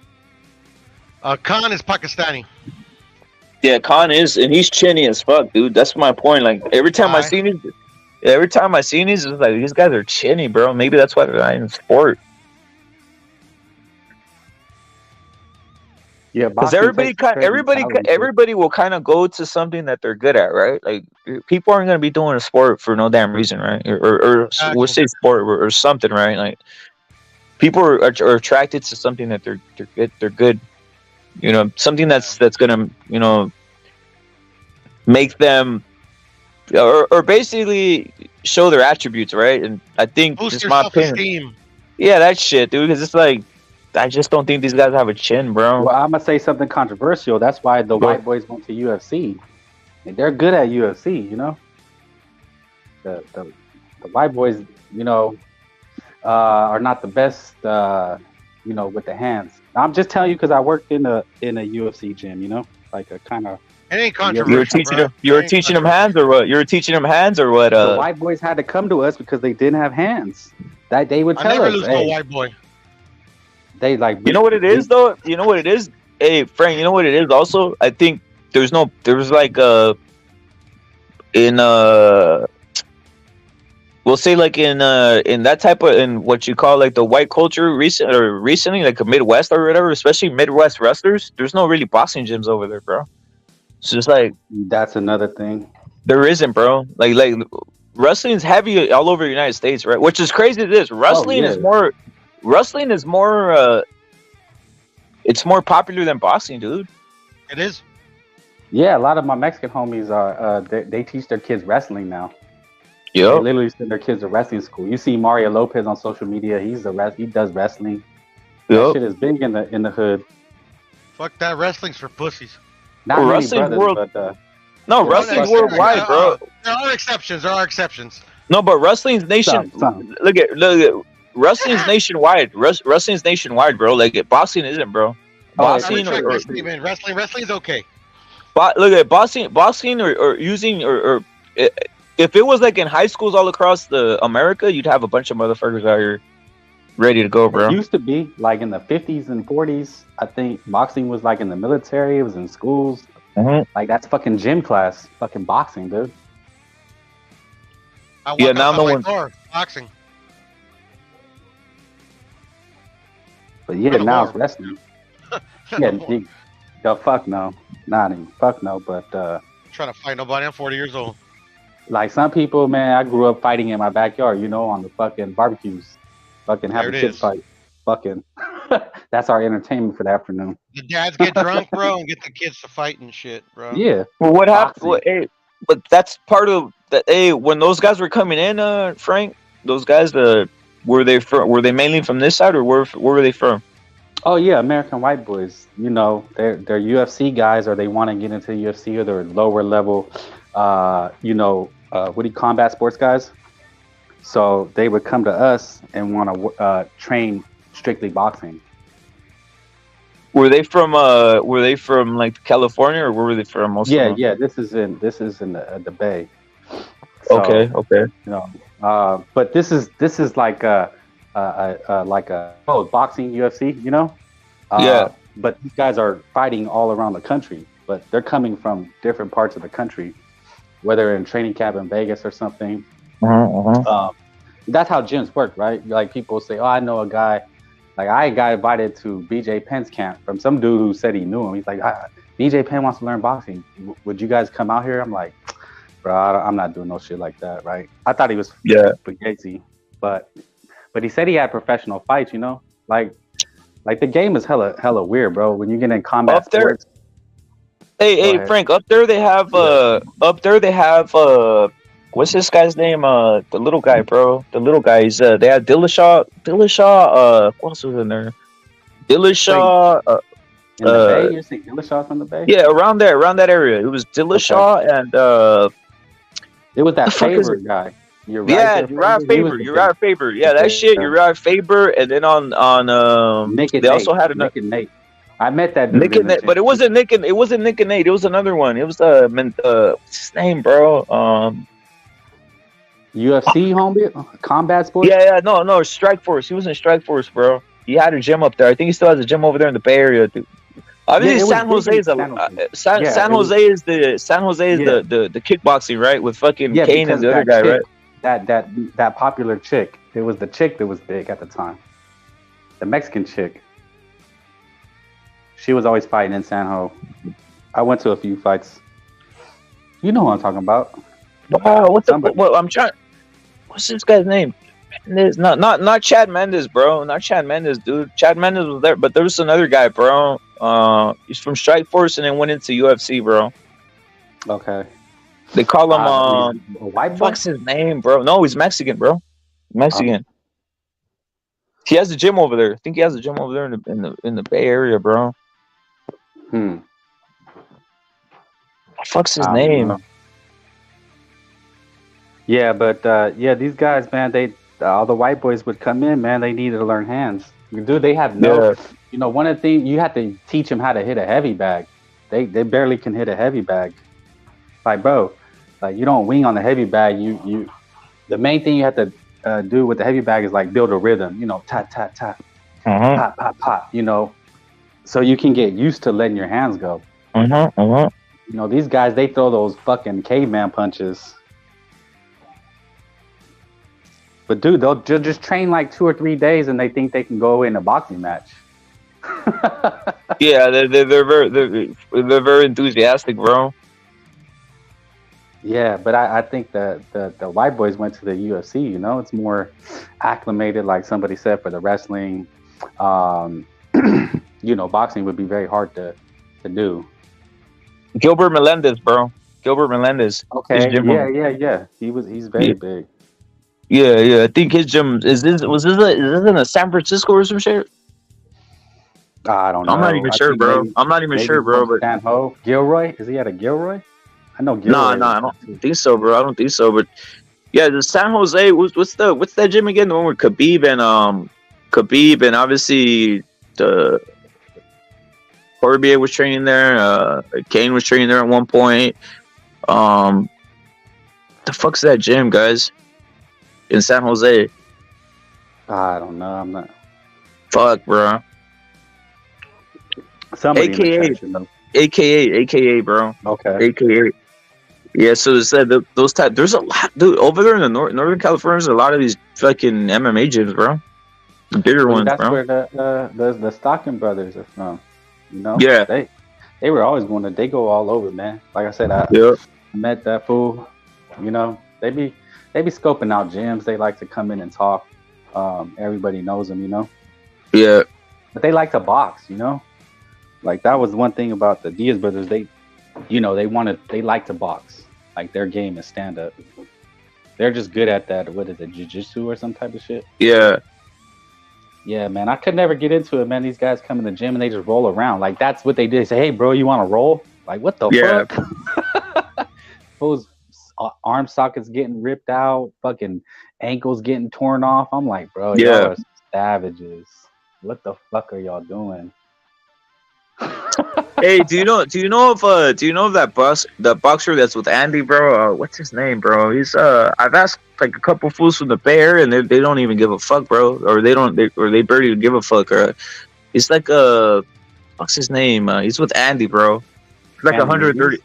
Khan is Pakistani. Yeah, Khan is, and he's chinny as fuck, dude. That's my point. Like, every time I see these, it's like, these guys are chinny, bro. Maybe that's why they're not in sport. Yeah, because everybody will kind of go to something that they're good at, right? Like, people aren't gonna be doing a sport for no damn reason, right? Or we'll say sport or something, right? Like, people are attracted to something that they're good. You know, something that's gonna, you know, make them or basically show their attributes, right? And I think boost just my opinion. Yeah, that shit, dude. Because it's like, I just don't think these guys have a chin, bro. Well, I'm gonna say something controversial. That's why the white boys went to UFC. And they're good at UFC, you know. The white boys, you know, are not the best, you know, with the hands. I'm just telling you because I worked in a UFC gym, you know, like a kind of. It ain't controversial. You were teaching them hands or what? The white boys had to come to us because they didn't have hands. That they would tell us. I never lose no white boy. They like. You know what it is though. You know what it is. Hey Frank, you know what it is. Also, I think there was like we'll say like in that type of in what you call like the white culture recently like a Midwest or whatever, especially Midwest wrestlers. There's no really boxing gyms over there, bro. It's just like that's another thing. There isn't, bro. Like wrestling is heavy all over the United States, right? Which is crazy. Wrestling is more. Wrestling is more. It's more popular than boxing, dude. It is. Yeah, a lot of my Mexican homies are. They teach their kids wrestling now. Yeah. They literally send their kids to wrestling school. You see Mario Lopez on social media. He does wrestling. That shit is big in the hood. Fuck that, wrestling's for pussies. Not wrestling wrestling's worldwide, bro. There are exceptions. No, but wrestling's nation. Look at wrestling's nationwide. Wrestling's nationwide, bro. Like boxing isn't, bro. Boxing wrestling's okay. But look at boxing or using or if it was like in high schools all across America, you'd have a bunch of motherfuckers out here ready to go, bro. It used to be like in the 50s and 40s. I think boxing was like in the military. It was in schools. Mm-hmm. Like that's fucking gym class. Fucking boxing, dude. Now no one boxing. But yeah, now it's wrestling. Fuck no, not even fuck no. But trying to fight nobody. I'm 40 years old. Like some people, man, I grew up fighting in my backyard. You know, on the fucking barbecues, fucking having kids fight. Fucking, that's our entertainment for the afternoon. The dads get drunk, bro, and get the kids to fight and shit, bro. Yeah. Well, what happened? But that's part of when those guys were coming in, Frank, those guys, were they mainly from this side, or where were they from? Oh yeah, American white boys. You know, they're UFC guys, or they want to get into UFC, or they're lower level. Combat sports guys. So they would come to us and want to train strictly boxing. Were they from like California, or where were they from? Yeah. This is in the Bay. So, okay. You know, but this is like boxing UFC. You know. Yeah. But these guys are fighting all around the country, but they're coming from different parts of the country, whether in training camp in Vegas or something. That's how gyms work, right? Like people say, "Oh, I know a guy." Like I got invited to BJ Penn's camp from some dude who said he knew him. He's like, "BJ Penn wants to learn boxing. Would you guys come out here?" I'm like, "Bro, I'm not doing no shit like that, right?" I thought he was fugazi, but he said he had professional fights. You know, like the game is hella weird, bro. When you get in combat up there, sports. Hey, Frank, up there they have what's this guy's name? The little guy, bro. The little guys. They had Dillashaw. What else was in there? Dillashaw. In the Bay? You're saying Dillashaw from the Bay? Yeah, around that area. It was Dillashaw and it was that Faber guy. Uriah Faber. Yeah, that shit. Uriah Faber, and then on they also had another. Nick and Nate. I met that dude. Nick and Nate, but it wasn't Nick and Nate. It was another one. It was what's his name, bro? UFC homie, combat sports. Yeah, no, Strike Force. He was in Strike Force, bro. He had a gym up there. I think he still has a gym over there in the Bay Area, dude. Obviously, San Jose is San Jose is the kickboxing, right? With fucking Kane and the other guy, right? That popular chick. It was the chick that was big at the time. The Mexican chick. She was always fighting in San Jose. I went to a few fights. You know what I'm talking about. Wow, I'm trying. What's this guy's name? Not Chad Mendes, bro. Not Chad Mendes, dude. Chad Mendes was there, but there was another guy, bro. He's from Strike Force and then went into UFC, bro. Okay. They call him what's his name, bro? No, he's Mexican, bro. Mexican. He has a gym over there. I think he has a gym over there in the Bay Area, bro. What's his name? Yeah, but these guys, man, all the white boys would come in, man. They needed to learn hands. Dude, they have one of the things you have to teach them how to hit a heavy bag. They barely can hit a heavy bag. Like, bro, like you don't wing on the heavy bag. The main thing you have to do with the heavy bag is like build a rhythm. You know, tap tap tap, pop pop pop. You know, so you can get used to letting your hands go. You know, these guys, they throw those fucking caveman punches. But dude, they'll just train like 2 or 3 days, and they think they can go in a boxing match. Yeah, they're very enthusiastic, bro. Yeah, but I think the white boys went to the UFC. You know, it's more acclimated, like somebody said, for the wrestling. You know, boxing would be very hard to do. Gilbert Melendez, bro. Gilbert Melendez. Okay. Yeah. He's very big. Yeah. I think his gym is this in a San Francisco or some shit? I don't know. I'm not even sure, bro. But San Ho. Gilroy? Is he at a Gilroy? I know Gilroy. No, I don't think so, bro. I don't think so. But yeah, the San Jose. What's that gym again? The one with Khabib and obviously the Corbier was training there. Kane was training there at one point. The fuck's that gym, guys? In San Jose. I don't know. I'm not. Fuck, bro. Somebody AKA, bro. Okay. AKA. Yeah, so it said those type. There's a lot, dude. Over there in the Northern California, there's a lot of these fucking MMA gyms, bro. The bigger ones, that's bro. That's where the Stockton brothers are from. You know. Yeah. They were always going to. They go all over, man. Like I said, I met that fool. You know, they be scoping out gyms. They like to come in and talk. Everybody knows them, you know. Yeah. But they like to box, you know. Like that was one thing about the Diaz brothers. They like to box. Like their game is stand up. They're just good at that. What is it, jiu-jitsu or some type of shit? Yeah. Yeah, man. I could never get into it, man. These guys come in the gym and they just roll around. Like that's what they did. They say, hey, bro, you want to roll? Like what the fuck? Those arm sockets getting ripped out, fucking ankles getting torn off. I'm like, bro, y'all are savages. What the fuck are y'all doing? Hey, do you know of the boxer that's with Andy, bro? What's his name, bro? He's I've asked like a couple fools from the Bay Area, and they don't even give a fuck, bro, or they barely give a fuck. He's like what's his name? He's with Andy, bro. He's like 130.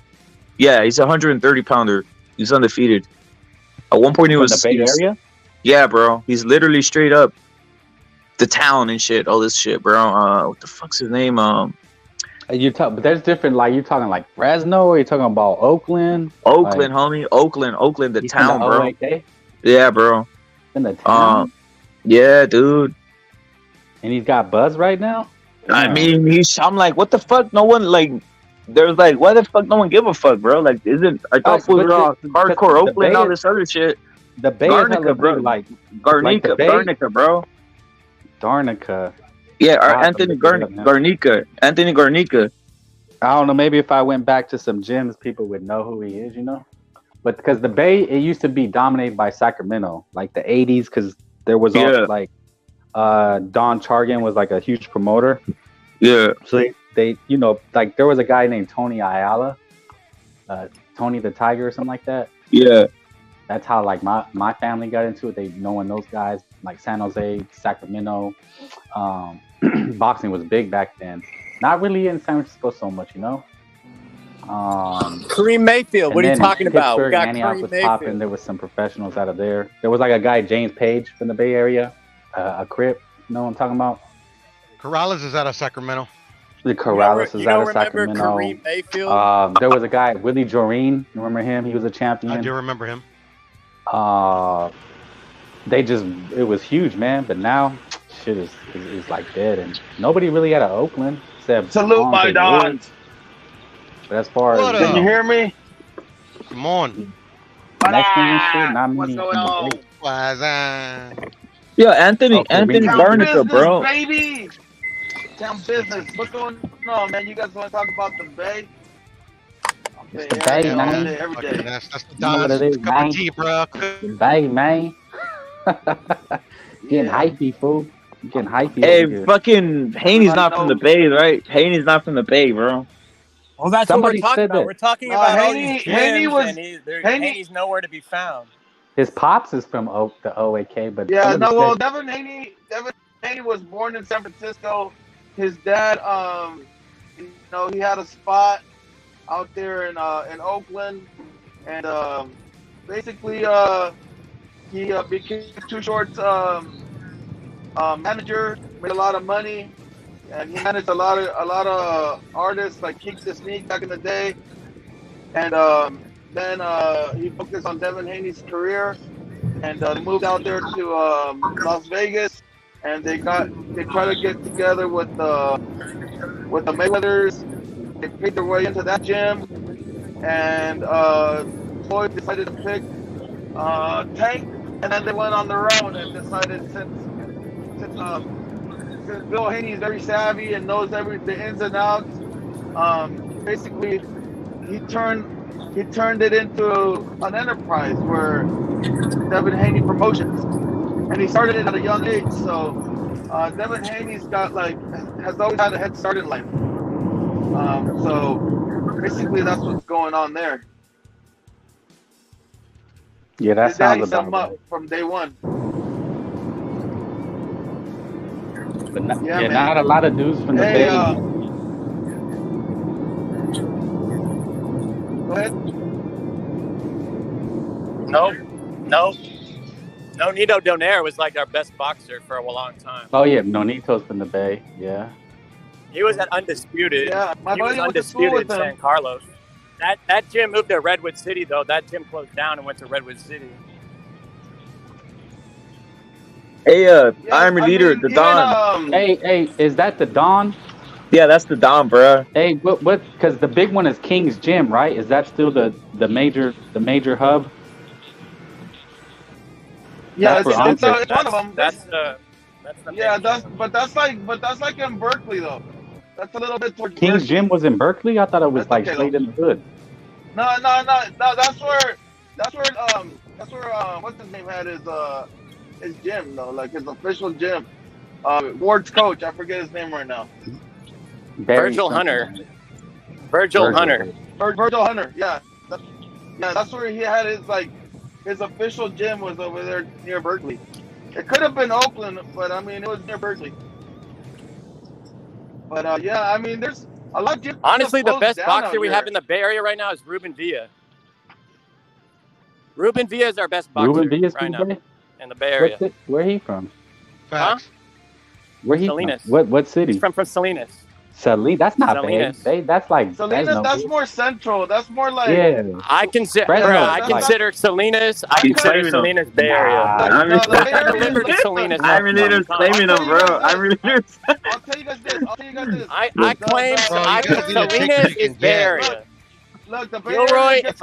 Yeah, he's a 130 pounder. He's undefeated. At one point, he was the Bay Area. Yeah, bro. He's literally straight up the town and shit. All this shit, bro. What the fuck's his name? But there's different. Like you're talking like Fresno, or you're talking about Oakland. Oakland, homie. Oakland, the town, bro. OAK? Yeah, bro. In the town. Yeah, dude. And he's got buzz right now. I mean, I'm like, what the fuck? No one like. There's like, why the fuck no one give a fuck, bro? Like, I thought fools were all hardcore Oakland, all this other shit. The Bay Garnica, bro. Like Garnica, bro. Garnica. Yeah, Anthony Garnica. Anthony Garnica. I don't know. Maybe if I went back to some gyms, people would know who he is, you know? But because the Bay, it used to be dominated by Sacramento, like the 80s, because there was also like Don Chargan was like a huge promoter. Yeah. So they you know, like there was a guy named Tony Ayala, Tony the Tiger or something like that. Yeah. That's how like my family got into it. Knowing those guys like San Jose, Sacramento. Boxing was big back then. Not really in San Francisco so much, you know. Kareem Mayfield. What are you talking about? We got Kareem Mayfield. There was some professionals out of there. There was like a guy, James Page, from the Bay Area, a Crip. You know what I'm talking about? Corrales is out of Sacramento. The Corrales is out of Sacramento. Kareem Mayfield? There was a guy, Willie Joreen. You remember him? He was a champion. I do remember him. It was huge, man. But now, shit is like dead, and nobody really out of Oakland except Salute my Dons. But as far as can you hear me? Come on. What's going on? Yeah, Anthony Garnica, bro. Baby. Town business. What's going on, man? You guys want to talk about the Bay? It's the Bay, man. Every day. That's the Dons. Cup of tea, bro. The Bay, man. Getting hypey, fool. Getting hypey. Hey, fucking Haney's not from the Bay, right? Haney's not from the Bay, bro. Well, that's Somebody what we're talking about. that. We're talking about Haney's nowhere to be found. His pops is from the OAK, but Devin Haney was born in San Francisco. His dad, he had a spot out there in Oakland, and basically he became Too Short's manager, made a lot of money, and he managed a lot of artists like Keek the Sneak back in the day, and then he focused on Devin Haney's career, and they moved out there to Las Vegas, and they tried to get together with the Mayweathers. They paid their way into that gym, and Floyd decided to pick Tank, and then they went on their own and decided since Bill Haney is very savvy and knows the ins and outs, basically he turned it into an enterprise where Devin Haney Promotions, and he started it at a young age. So Devin Haney's has always had a head start in life. So basically that's what's going on there. Yeah, that sounds about right. Up from day one. But not a lot of dudes from the Bay. Go ahead. Nope. Nonito Donaire was like our best boxer for a long time. Oh yeah, Nonito's from the Bay. Yeah. He was at Undisputed. Yeah, he was Undisputed in San Carlos. That gym moved to Redwood City though. That gym closed down and went to Redwood City. Hey, Iron Leader, the Don. Hey, is that the Don? Yeah, that's the Dom, bro. Hey, what? Because the big one is King's Gym, right? Is that still the major hub? Yeah, That's it's where one of them. That's the Yeah, that's like in Berkeley though. That's a little bit towards King's Berkeley. Gym was in Berkeley. I thought it was like okay, straight in the hood. No. That's where what's his name had his gym though, like his official gym. Ward's coach, I forget his name right now. Virgil Hunter. Virgil Hunter. Virgil Hunter. Yeah, that's where he had his official gym was over there near Berkeley. It could have been Oakland, but I mean it was near Berkeley. But yeah, I mean there's a lot of gyms. Honestly, the best boxer we have in the Bay Area right now is Ruben Villa. Ruben Villa is our best boxer right now in the Bay Area. Where he from? Huh? Where he Salinas. From? What city? He's from Salinas. Salinas. That's not Salinas. bad. That's like Salinas. That's more central. That's more like. Yeah. I consider Salinas. I consider Salinas Bay Area. I remember Salinas. I really didn't claiming them, bro. I really didn't. I'll tell you guys this. I claim Salinas is Bay Area. Look, the Bay Gilroy, Area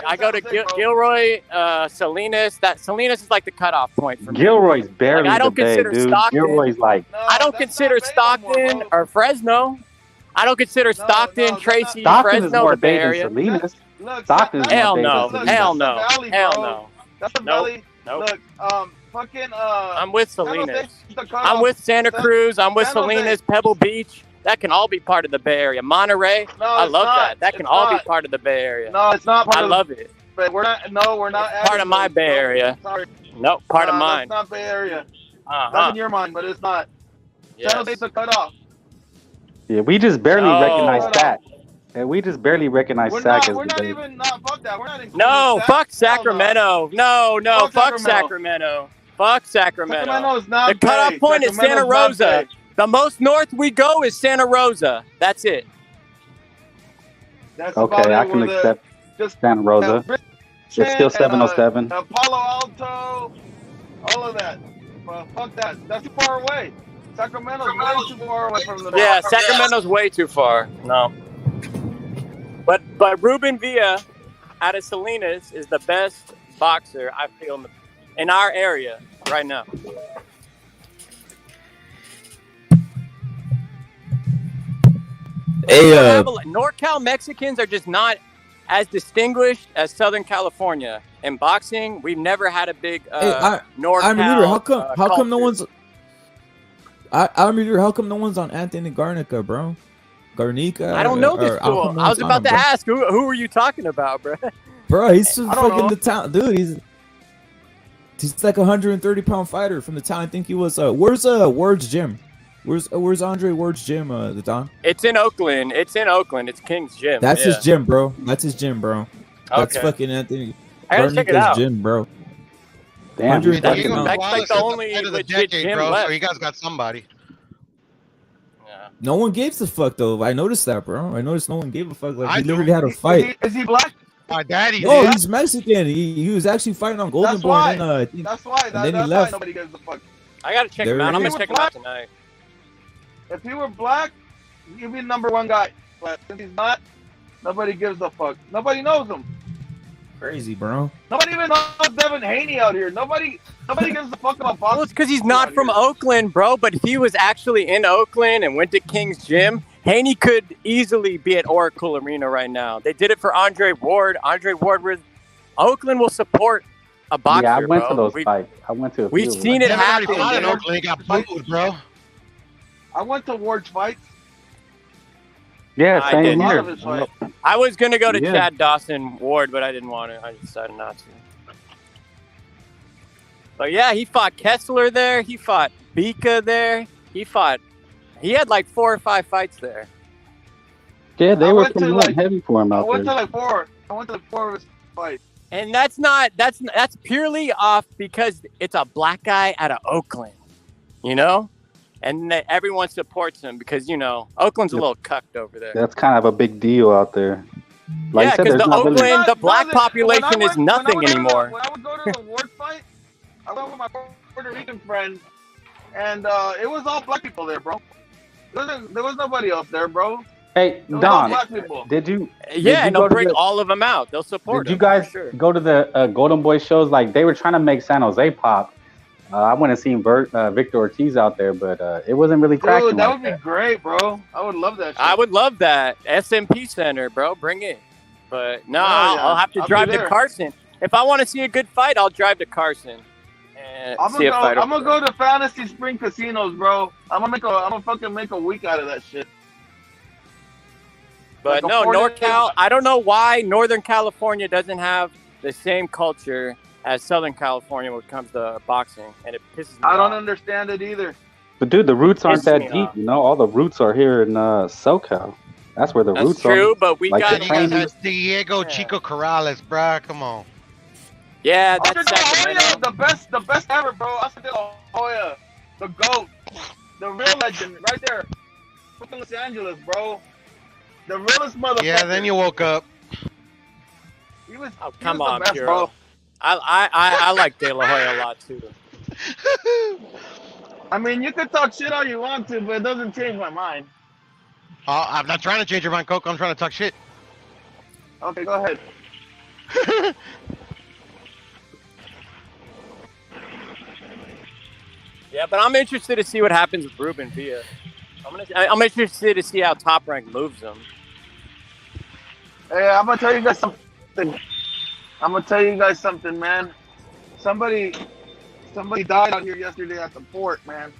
I go to Gilroy, Salinas. That Salinas is like the cutoff point for me. Gilroy's barely I don't the Bay, consider dude. Stockton. Gilroy's like. I don't consider Stockton or Fresno. I don't consider Stockton, Tracy, Stockton Fresno is the Bay more Area. Bay than Salinas. Stockton. Hell no. Hell no. Hell no. That's the valley. Look, I'm with Salinas. I'm with Santa Cruz. I'm with Salinas, Pebble Beach. That can all be part of the Bay Area. Monterey, I love that. That can all be part of the Bay Area. No, it's not part I love it. But we're not. No, we're not. It's part of my Bay Area. Sorry. Nope, part of mine. It's not Bay Area. That's in your mind, but it's not. San Jose's a cutoff. Yeah, we just barely recognize that. And we just barely recognize SAC as we're the not Bay. even. Fuck that. We're not including No, SAC. fuck Sacramento. No, fuck Sacramento. Sacramento. Fuck Sacramento. Sacramento is not the cutoff Bay. point is Santa Sacramento's not Rosa. Bay. The most north we go is Santa Rosa. That's it. That's Okay, I can accept Santa Rosa. It's still 707. Palo Alto, all of that. Well, fuck that. That's too far away. Sacramento's way too far away from the. Yeah, Sacramento's way too far. No. But Ruben Villa out of Salinas is the best boxer I feel in our area right now. Hey, NorCal Mexicans are just not as distinguished as Southern California. In boxing, we've never had a big NorCal. I'm leader. How come no one's? I'm leader. How come no one's on Anthony Garnica, bro? Garnica. I don't know this fool. I was about to ask who are you talking about, bro? Bro, he's fucking the town, dude. He's like a 130-pound fighter from the town. I think he was. Where's Ward's gym? Where's Andre Ward's gym? The Don. It's in Oakland. It's King's Gym. That's his gym, bro. That's fucking Anthony. I gotta check it out. Gym, bro. Damn, that's like the only legit gym left. So you guys got somebody. Yeah. No one gave a fuck though. I noticed that, bro. I noticed no one gave a fuck. Like he literally had a fight. Is he black? My daddy. No, he's Mexican. He was actually fighting on Golden Boy. And then, that's why. And then he that's left. why nobody gives a fuck. I gotta check him out. I'm gonna check him out tonight. If he were black, he'd be the #1 guy. But since he's not, nobody gives a fuck. Nobody knows him. Crazy, bro. Nobody even knows Devin Haney out here. Nobody gives a fuck about boxing. Well, it's because he's not from Oakland, bro. But if he was actually in Oakland and went to King's Gym, Haney could easily be at Oracle Arena right now. They did it for Andre Ward. Oakland will support a boxer. Yeah, I went to bro. those fights. I went to. We've seen it happen. In Oakland, he got booed, bro. I went to Ward's fights. Yeah, same here. I was gonna go to Chad Dawson Ward, but I didn't want to. I decided not to. But yeah, he fought Kessler there. He fought Bika there. He had like 4 or 5 fights there. Yeah, they were pretty heavy for him out there. I went to like 4 of his fights. And that's purely off because it's a black guy out of Oakland, you know? And everyone supports him because, you know, Oakland's a little cucked over there. That's kind of a big deal out there. Like yeah, because the black population is nothing anymore. When I would go to the Ward fight, I went with my Puerto Rican friend, and it was all black people there, bro. There was nobody else there, bro. Hey, There was Don, all black people. did you? Yeah, and they'll bring the, all of them out. They'll support. Did you them, guys for sure. go to the Golden Boy shows? Like they were trying to make San Jose pop. I went and seen Victor Ortiz out there, but it wasn't really cracking. Dude, that would be great, bro. I would love that shit. I would love that. SMP Center, bro. Bring it. But no, I'll have to drive to Carson. If I want to see a good fight, I'll drive to Carson. I'm gonna go to Fantasy Spring Casinos, bro. I'm gonna fucking make a week out of that shit. But no, NorCal, I don't know why Northern California doesn't have the same culture as Southern California when it comes to boxing, and it pisses me off. I don't understand it either. But dude, the roots aren't that deep, you know. All the roots are here in SoCal. That's where the roots are. That's true, but we like got Diego Chico Corrales, bruh. Come on. Yeah, that's the best ever, bro. Oscar De La Hoya, the GOAT, the real legend, right there. Fucking Los Angeles, bro. The realest motherfucker. Yeah, then you woke up. He was, come on, on, best, bro. I like De La Hoya a lot too. I mean, you could talk shit all you want to, but it doesn't change my mind. I'm not trying to change your mind, Coco. I'm trying to talk shit. Okay, go ahead. Yeah, but I'm interested to see what happens with Ruben Villa. I'm interested to see how Top Rank moves him. Hey, I'm gonna tell you guys something. Man. Somebody died out here yesterday at the port, man.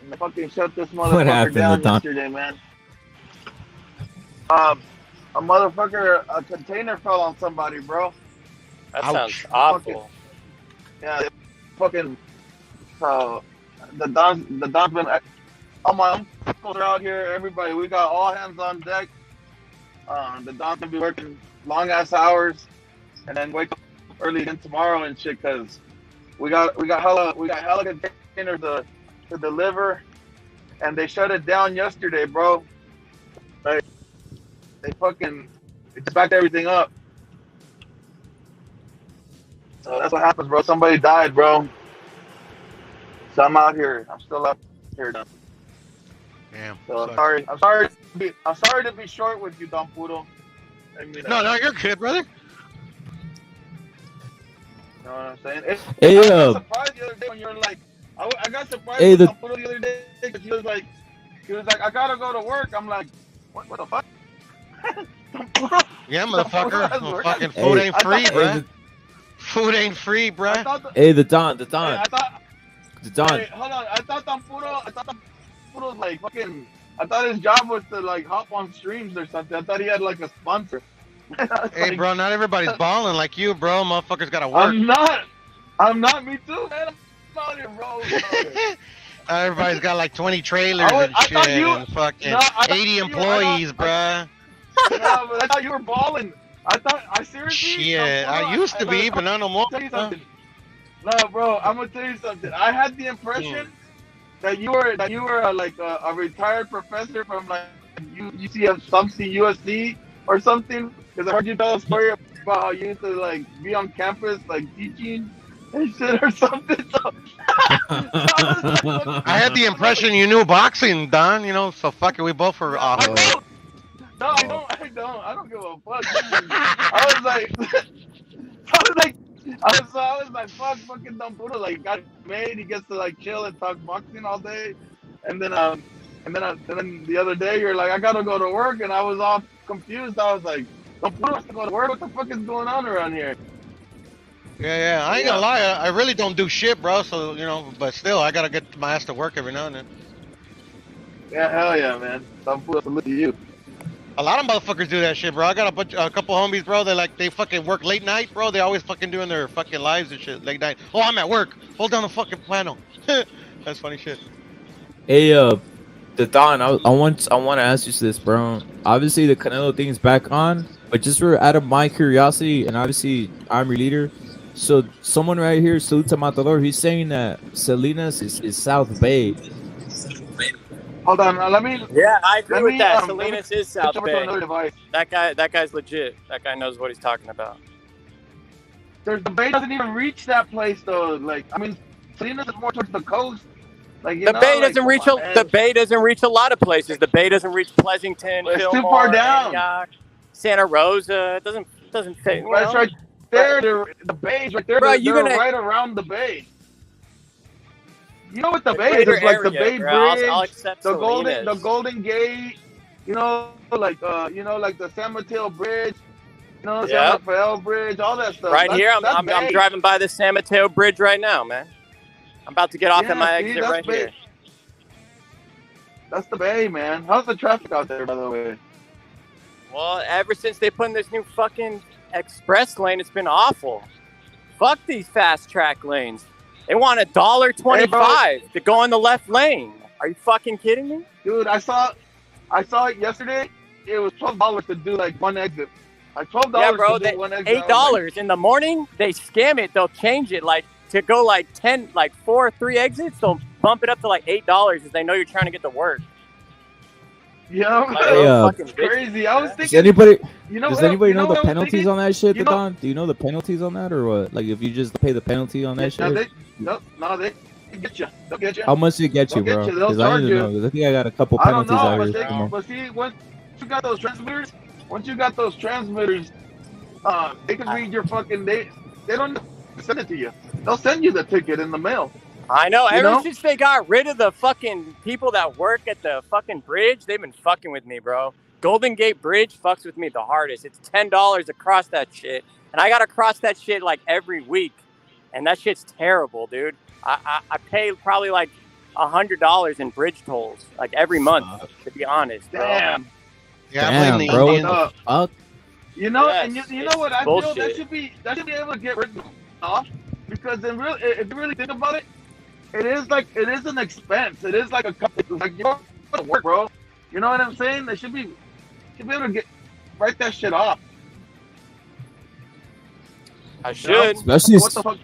And they fucking shut this motherfucker down yesterday, man. A container fell on somebody, bro. That sounds awful. Yeah, fucking. The Don's been. All my uncles are out here. Everybody, we got all hands on deck. The Don's gonna be working long ass hours, and then wake up early again tomorrow and shit. Cause we got hella containers to deliver, and they shut it down yesterday, bro. Like they just backed everything up. So that's what happens, bro. Somebody died, bro. So I'm out here. I'm still out here, though. Damn. So I'm sorry. I'm sorry to be short with you, Don Puro. No, you're good, brother. You know what I'm saying? Hey, I got surprised the other day when you were like, I got surprised with Don Puro the other day because he was like, I gotta go to work. I'm like, what the fuck? Yeah, motherfucker. Fucking food ain't free, bruh. Food ain't free, bruh. The Don. Hey, hold on. I thought Don Puro was like fucking. I thought his job was to like hop on streams or something. I thought he had like a sponsor. Hey, bro, not everybody's balling like you, bro. Motherfuckers gotta work. I'm not. Me too, man. I'm out here, bro. Everybody's got like 20 trailers and shit, and fucking 80 employees, bruh. No, but I thought you were balling. I seriously. Shit, I used to be, but not no more. Tell you something. No, bro, I'm gonna tell you something. I had the impression that you were like a retired professor from like USC or something. Because I heard you tell a story about how you used to like be on campus like teaching and shit or something. So I had the impression you knew boxing, Don. You know, so fuck it, we both were off. No, I don't give a fuck. I was like, fucking Don Puro, like, got made. He gets to like chill and talk boxing all day, and then the other day you're like, I gotta go to work, and I was all confused. I was like, Don Puro has to go to work. What the fuck is going on around here? Yeah. I ain't gonna lie. I really don't do shit, bro. So but still, I gotta get my ass to work every now and then. Yeah, hell yeah, man. Don Puro, salute to you. A lot of motherfuckers do that shit, bro. I got a couple homies, bro. They fucking work late night, bro. They always fucking doing their fucking lives and shit late night. Oh, I'm at work. Hold down the fucking piano. That's funny shit. Hey, the Don, I want to ask you this, bro. Obviously, the Canelo thing is back on, but just for out of my curiosity, and obviously I'm your leader. So someone right here, Salute to Matador, he's saying that Salinas is South Bay. Hold on, let me. Yeah, I agree with that. Salinas is South Bay. That guy's legit. That guy knows what he's talking about. The Bay doesn't even reach that place though. Like, I mean, Salinas is more towards the coast. Like the Bay doesn't reach the Bay doesn't reach a lot of places. The Bay doesn't reach Pleasanton, it's Fillmore, too far down. Antioch, Santa Rosa. It doesn't fit. But it's right there. The Bay's right there. Bro, they're right around the Bay. You know what the Bay is? It's like the Bay Bridge, I'll accept the Golden Gate. You know, like the San Mateo Bridge. You know, San Rafael Bridge, all that stuff. Right here, I'm driving by the San Mateo Bridge right now, man. I'm about to get off at my exit right here. That's the Bay, man. How's the traffic out there, by the way? Well, ever since they put in this new fucking express lane, it's been awful. Fuck these fast track lanes. They want $1.25 to go in the left lane. Are you fucking kidding me? Dude, I saw it yesterday. It was $12 to do like one exit. Like $12 to do one exit. $8 in the morning. They scam it. They'll change it like to go like 3 exits. They'll bump it up to like $8 because they know you're trying to get to work. Yeah, it's crazy. I was thinking. Does anybody know the penalties on that shit, Don? Do you know the penalties on that or what? Like if you just pay the penalty on that shit? They get you. They'll get you. How much did it get you, bro? Because I need to know. I think I got a couple penalties out here. But see, once you got those transmitters, they can read your fucking. They don't send it to you. They'll send you the ticket in the mail. I know. Ever since they got rid of the fucking people that work at the fucking bridge, they've been fucking with me, bro. Golden Gate Bridge fucks with me the hardest. It's $10 to cross that shit. And I got to cross that shit like every week. And that shit's terrible, dude. I pay probably like $100 in bridge tolls like every month, to be honest, bro. Damn. Yeah, damn, bro. What the fuck? You know, and you know what I feel? That should be able to get rid of, because if you really think about it, it is an expense. It is like like you don't have to work, bro. You know what I'm saying? They should be able to write that shit off. I should. Especially what the fuck?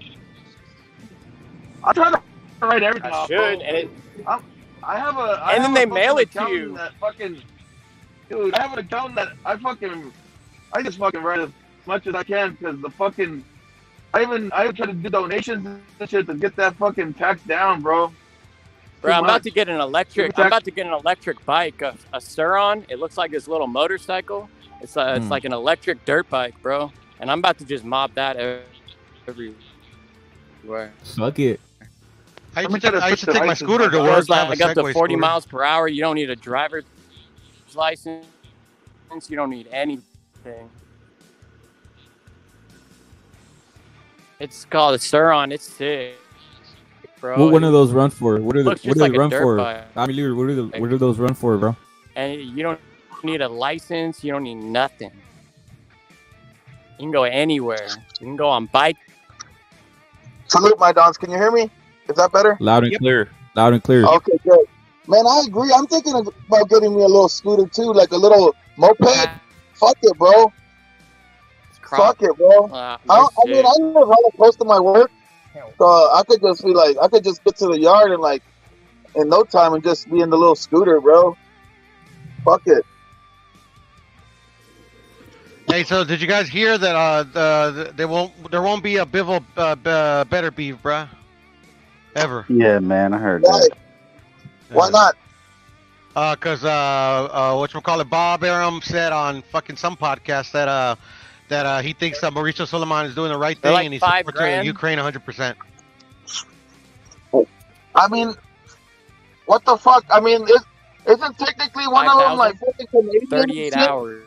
I'm trying to write everything off. I should, and I have a. And then they mail it to you. Dude, I have an account that I just fucking write as much as I can because the fucking. I even try to do donations and shit to get that fucking tax down, bro. Bro, I'm about to get an electric bike, a Suron. It looks like this little motorcycle. It's like an electric dirt bike, bro. And I'm about to just mob that everywhere. Fuck it. I used to take my scooter to work. Like up to 40 miles per hour. You don't need a driver's license. You don't need anything. It's called a Suron. It's sick, bro. What one of those run for? What do they run for? I mean, what do those run for, bro? And you don't need a license. You don't need nothing. You can go anywhere. You can go on bike. Salute, my dons. Can you hear me? Is that better? Loud and clear. Loud and clear. Okay, good. Man, I agree. I'm thinking about getting me a little scooter too, like a little moped. Fuck it, bro. Fuck it, bro. I mean, I live really close to my work, so I could just get to the yard and like in no time and just be in the little scooter, bro. Fuck it. Hey, so did you guys hear that there won't be a Bivol better beef, bruh? Ever. Yeah, man, I heard that. Why not? Cause whatchamacallit, Bob Arum said on fucking some podcast that he thinks that Mauricio Suleiman is doing the right thing, like and he's $5 supporting grand. Ukraine 100%. I mean, what the fuck? I mean, isn't technically one of them like fucking Canadian? 38 hours.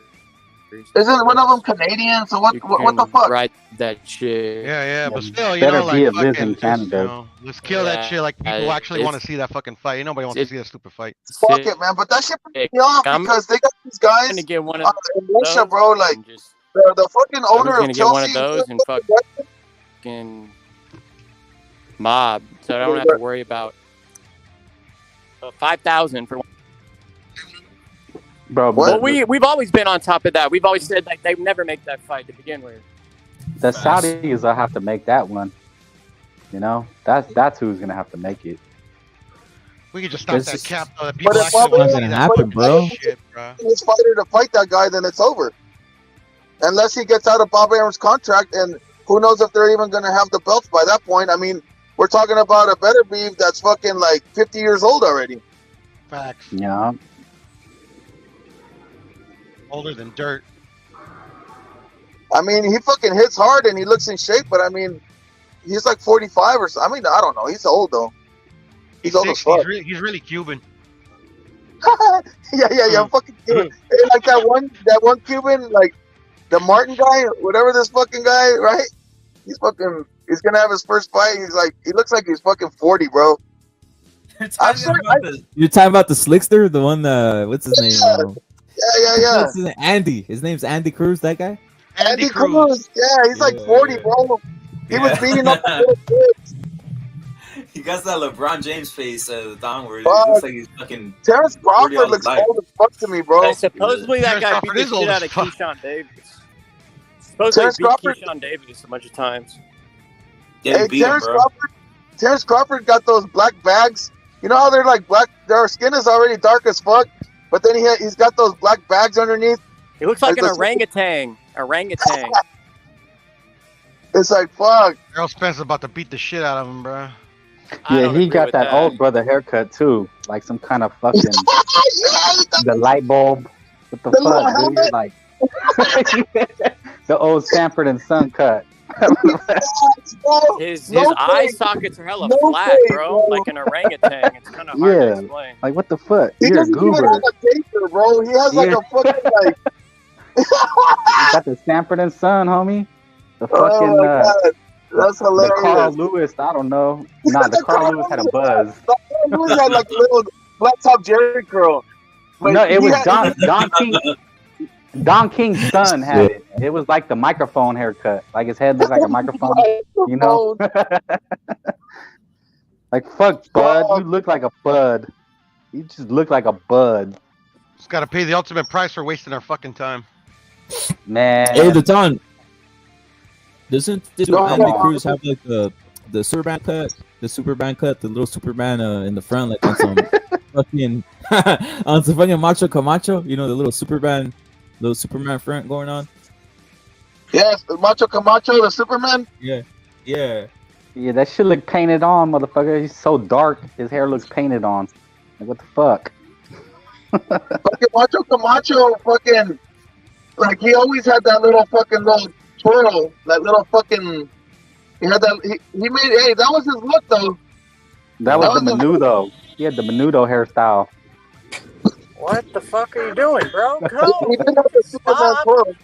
Isn't one of them Canadian? So what the fuck? Right, that shit. Yeah, but still, you Better know, be like a live fucking, in Canada. you know, let's kill that shit. Like people actually want to see that fucking fight. Nobody wants to see that stupid fight. Fuck it, man. But that shit pisses me off because they got these guys gonna get one in of Russia, bro. Like the fucking owner of get Chelsea. one of those and fucking mob, so I don't have to worry about 5,000 for one. Bro, well, we've always been on top of that. We've always said like they never make that fight to begin with. The Saudis will have to make that one. You know, that's who's gonna have to make it. We could just stop that cap. But if not gonna happen, bro. This fighter to fight that guy, then it's over. Unless he gets out of Bob Arum's contract, and who knows if they're even gonna have the belts by that point. I mean, we're talking about a better beef that's fucking like 50 years old already. Facts. Yeah. Older than dirt. I mean, he fucking hits hard and he looks in shape, but I mean, he's like 45 or so. I mean, I don't know. He's old though. He's old as fuck. He's really Cuban. yeah. Fucking Cuban. Hey, like that one Cuban, like the Martin guy, whatever this fucking guy, right? He's gonna have his first fight. He looks like he's fucking 40, bro. You're talking about the slickster, the one. What's his name? Yeah. What's his name? Andy. His name's Andy Cruz. That guy. Andy Cruz. Yeah, he's like 40, bro. He was beating up the little kids. He got that LeBron James face, downward. It looks like he's fucking. Terrence Crawford looks old as fuck to me, bro. Supposedly that guy beat the shit out of Keyshawn Davis. Supposedly beat Keyshawn Davis a bunch of times. Hey, Terrence Crawford got those black bags. You know how they're like black? Their skin is already dark as fuck, but then he's got those black bags underneath. He looks like an orangutan. Orangutan. It's like, fuck. Errol Spence is about to beat the shit out of him, bro. Yeah, he got that old brother haircut too, like some kind of fucking the light bulb. What the fuck, dude? Like the old Sanford and Son cut. His eye sockets are hella flat, bro. Like an orangutan. It's kind of hard to explain. Like what the fuck? He You're a doesn't even goober. have a taper, bro. He has like a fucking like. You got the Sanford and Son, homie. The fucking that's hilarious. The Carl Lewis, I don't know. Nah, the Carl Lewis had a buzz. The Carl Lewis had like a little flat top Jerry curl. But no, it was Don King. Don King's son had it. It was like the microphone haircut. Like his head looked like a microphone. You know? Like, fuck, bud. You look like a bud. You just look like a bud. Just gotta pay the ultimate price for wasting our fucking time. Man. Hey, the Don. Doesn't Andy Cruz have like the Superman cut? The Superman cut, the little Superman in the front, like on some fucking on some fucking Macho Camacho. You know, the little Superman front going on. Yes, Macho Camacho, the Superman. Yeah. Yeah, that shit look painted on, motherfucker. He's so dark, his hair looks painted on. Like, what the fuck? Fucking Macho Camacho, fucking, like he always had that little fucking little twirl, that little fucking. He had that. He made. Hey, that was his look though. That was the menudo. He had the menudo hairstyle. What the fuck are you doing, bro? Come on.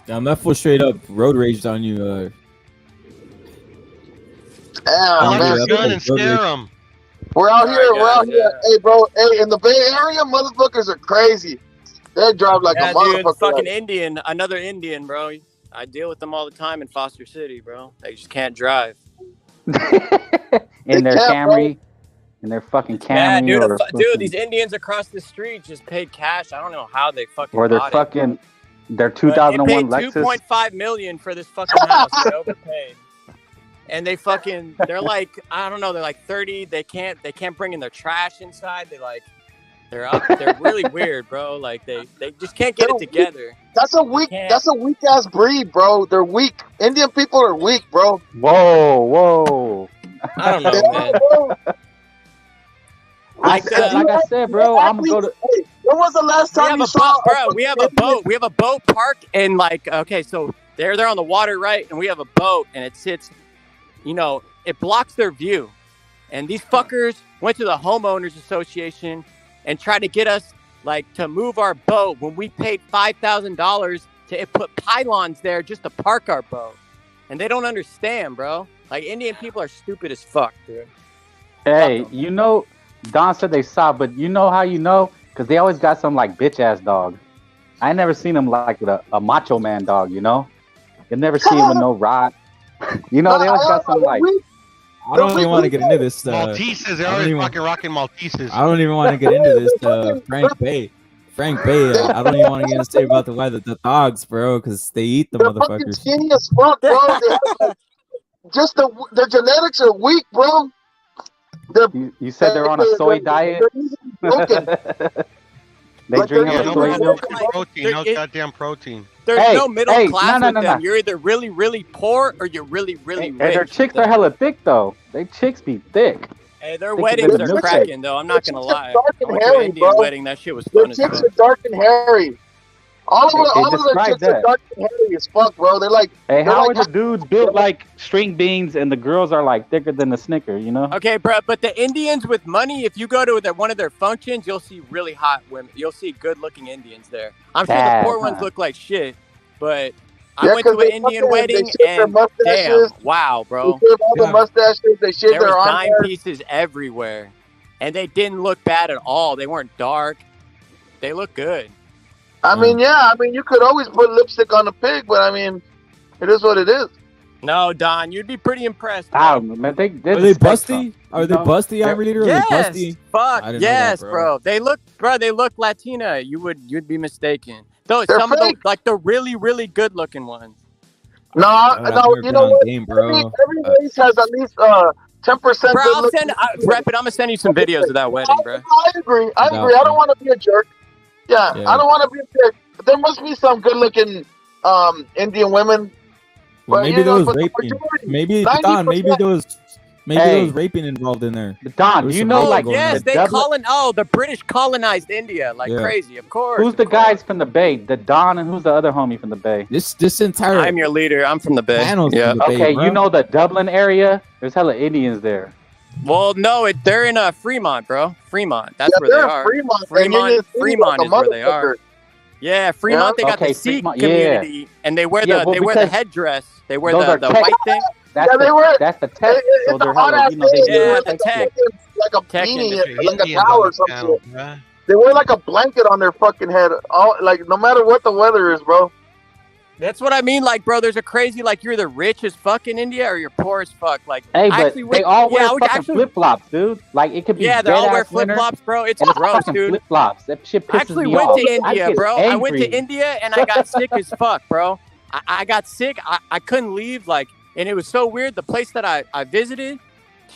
I'm not full straight up road raged on you. Gun and scare them. We're out here. Hey, bro. Hey, in the Bay Area, motherfuckers are crazy. They drive like a motherfucker. Dude, fucking Indian, another Indian, bro. I deal with them all the time in Foster City, bro. They just can't drive. In their Camry. In their fucking Camry. Yeah, dude, these Indians across the street just paid cash. I don't know how they fucking or their bought fucking their 2001 Lexus. $2.5 million for this fucking house. They overpaid. And they're like, I don't know, they're like 30. They can't bring in their trash inside. They're really weird, bro. Like they just can't get it together. That's a weak ass breed, bro. They're weak. Indian people are weak, bro. Whoa. I don't know, man. Like I said, bro, I'm gonna go to. Hey, when was the last time you saw? We have a boat. We have a boat parked, and so they're on the water, right? And we have a boat, and it sits. It blocks their view. And these fuckers went to the homeowners association and tried to get us to move our boat when we paid $5,000 to put pylons there just to park our boat. And they don't understand, bro. Like, Indian people are stupid as fuck, dude. Hey, Don said they saw, but you know how you know? Because they always got some bitch ass dog. I ain't never seen them with a macho man dog, You never see him with no rod. They always got some I don't even want to get into this. Malteses, they're always fucking rocking Malteses. I don't even want to get into this. Frank Bay. I don't even want to get into about the dogs, bro, because they eat the motherfuckers. Fucking skinny as fuck, bro. Just the genetics are weak, bro. You said they're on a soy diet. They Like, drink they're hella eating soy milk. Protein, no goddamn protein. There's no middle class no, with no, them. no. You're either really, really poor or you're really, really And rich. their chicks are hella thick though. They chicks be thick. Hey, their Thicker weddings than are milkshake. cracking though. I'm not gonna lie. dark I and went to an hairy, Indian bro. wedding. That shit was Their fun as chicks fuck. are dark and hairy. All of They the describe chicks are that. dark and hairy as fuck, bro. They're like, Hey, they're how like are the dudes built like string beans and the girls are like thicker than the Snicker? You know? Okay, bro, but the Indians with money, if you go to one of their functions, you'll see really hot women. You'll see good-looking Indians there. I'm sure the poor ones look like shit, but I went to an Indian wedding and damn, wow, bro. They shave all the mustaches. They shave There their was arm dime hair. pieces everywhere, and they didn't look bad at all. They weren't dark. They look good. I mean, you could always put lipstick on a pig, but I mean, it is what it is. No, Don, you'd be pretty impressed. I don't know, man. Are they busty? Are they busty, Iron Leader? Yes, Are they busty? fuck, I didn't know yes, that, bro. They look Latina. You'd be mistaken. Though They're some of fake. the really, really good looking ones. No, I've no, never you been know on what? game, bro. Every race has at least 10% Bro, good I'll looking. send. Rep it. I'm gonna send you some videos of that wedding, bro. I agree. I don't want to be a jerk. Yeah, Yeah. I don't want to be a jerk. But there must be some good looking Indian women. Well, But, maybe you there know, was but the raping. majority, Maybe 90%. Don. Maybe there was Hey. raping involved in there. Don, There do was you some know raping like going Yes, on. they Dublin- the British colonized India like Yeah. crazy. Of course. Who's the guys from the Bay? The Don and who's the other homie from the Bay? This entire I'm your leader. I'm from the Bay. panel's Yeah. from the Bay, Okay, bro. you know the Dublin area? There's hella Indians there. Well, no, they're in Fremont, bro. Fremont. That's Yeah, where they they're in are. Fremont, and Fremont, Indian City Fremont like is a where they are. motherfucker. Yeah, Fremont. They got Okay, the Sikh Fremont, yeah. community, and they wear Yeah, well, they wear the because headdress. They wear those are the tech- white thing. That's Yeah, the, they were- that's the tech. It's So a they're hot hella, ass you know, they thing. do Yeah, the the tech tech. shit. Like a Tech beanie, industry. like a Indians towel on or the some panel, shit. bruh. They wear like a blanket on their fucking head. All like no matter what the weather is, bro. That's what I mean. Like, bro, there's a crazy like you're either rich as fuck in India or you're poor as fuck. Like, Hey, I but actually they went- all wear yeah, I would fucking actually- flip flops, dude. Like it could be Yeah, they all wear dead-ass winter, flip flops, bro. It's and it's gross, fucking dude. flip flops. That shit pisses I actually me went off. to India, get bro. I went to angry. India and I got sick as fuck, bro. I got sick. I couldn't leave. Like, and it was so weird. The place that I visited,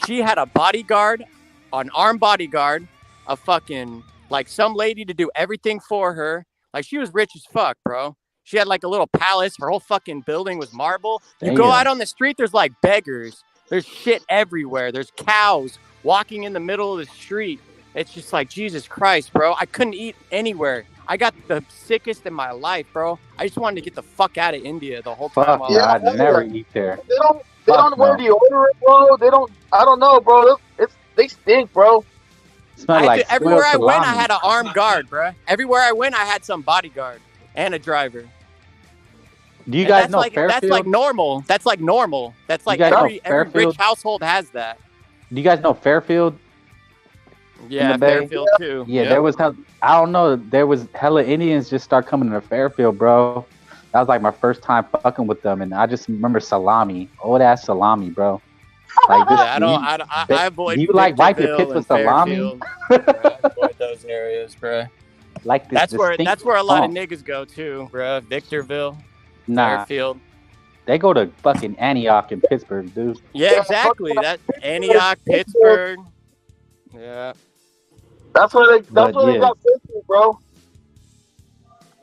she had a bodyguard, an armed bodyguard, a fucking like some lady to do everything for her. Like she was rich as fuck, bro. She had like a little palace. Her whole fucking building was marble. You go Damn. out on the street, there's like beggars. There's shit everywhere. There's cows walking in the middle of the street. It's just like, Jesus Christ, bro. I couldn't eat anywhere. I got the sickest in my life, bro. I just wanted to get the fuck out of India the whole time. Fuck while no, I I'd was never there. eat there. They don't Fuck wear no. deodorant, bro. They don't. I don't know, bro. They stink, bro. Smell like Everywhere I spoiled went, I salami. had an armed guard, bro. Everywhere I went, I had some bodyguard and a driver. Do you And guys that's know like, Fairfield? That's like normal. That's like normal. That's like guys know every rich Fairfield? household has that. Do you guys know Fairfield? Yeah, the Bay? Fairfield too. Yeah, Yep. there was I don't know. There was hella Indians just start coming to Fairfield, bro. That was like my first time fucking with them, and I just remember salami, old ass salami, bro. Like this, Yeah, I avoid. you like wipe your Victorville pits with and salami? Fairfield. I avoid those areas, bro. Like this. That's where distinct a lot of funk. niggas go too, bro. Victorville, Nah, Fairfield. they go to fucking Antioch and Pittsburgh, dude. Yeah, exactly. That Antioch, Pittsburgh. Yeah, That's where they. But, That's where they yeah. got safety, bro.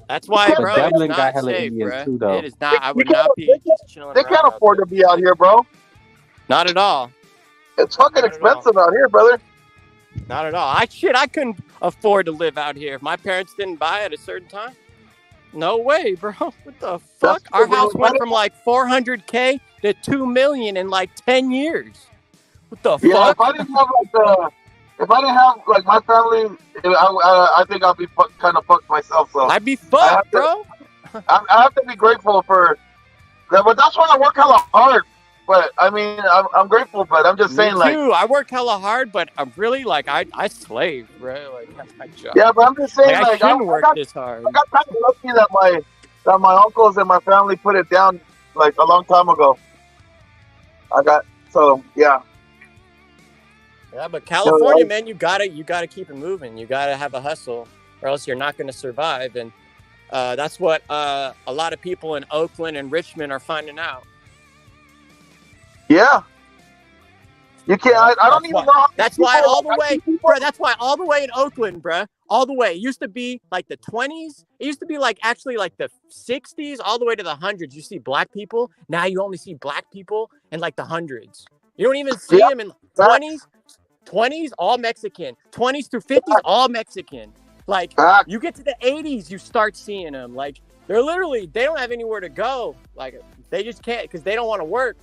that's why, But bro. Dublin It's got not hella safe, Indians bro. too, though. It is not. I would can't- not be just chilling. They around can't out afford to be out here, bro. there. Not at all. It's fucking Not at all. expensive out here, brother. Not at all. I couldn't afford to live out here if my parents didn't buy at a certain time. No way, bro. What the fuck? That's Our true, house bro. went from like $400K to $2 million in like 10 years. What the Yeah, fuck? if I didn't have like my family, I think I'd be kind of fucked myself. So I'd be fucked, bro. I have to be grateful for that, but that's why I work hella hard. But I mean, I'm grateful, but I'm just saying, Me like, too. I work hella hard, but I'm really like I slave, bro. Like that's my job. yeah, but I'm just saying, Like, I like, shouldn't work this hard. I got kind of lucky that my uncles and my family put it down like a long time ago. Yeah. Yeah, but California, man, you gotta keep it moving. You gotta have a hustle, or else you're not gonna survive. And that's what a lot of people in Oakland and Richmond are finding out. Yeah. You can't. I don't even know. That's why all the way, bro. That's why all the way in Oakland, bro. all the way. It used to be like the 20s. It used to be like actually like the 60s all the way to the hundreds. You see black people. Now you only see black people in like the hundreds. You don't even see them in 20s, all Mexican. 20s through 50s, all Mexican. Like you get to the 80s, you start seeing them. Like they don't have anywhere to go. Like they just can't because they don't want to work.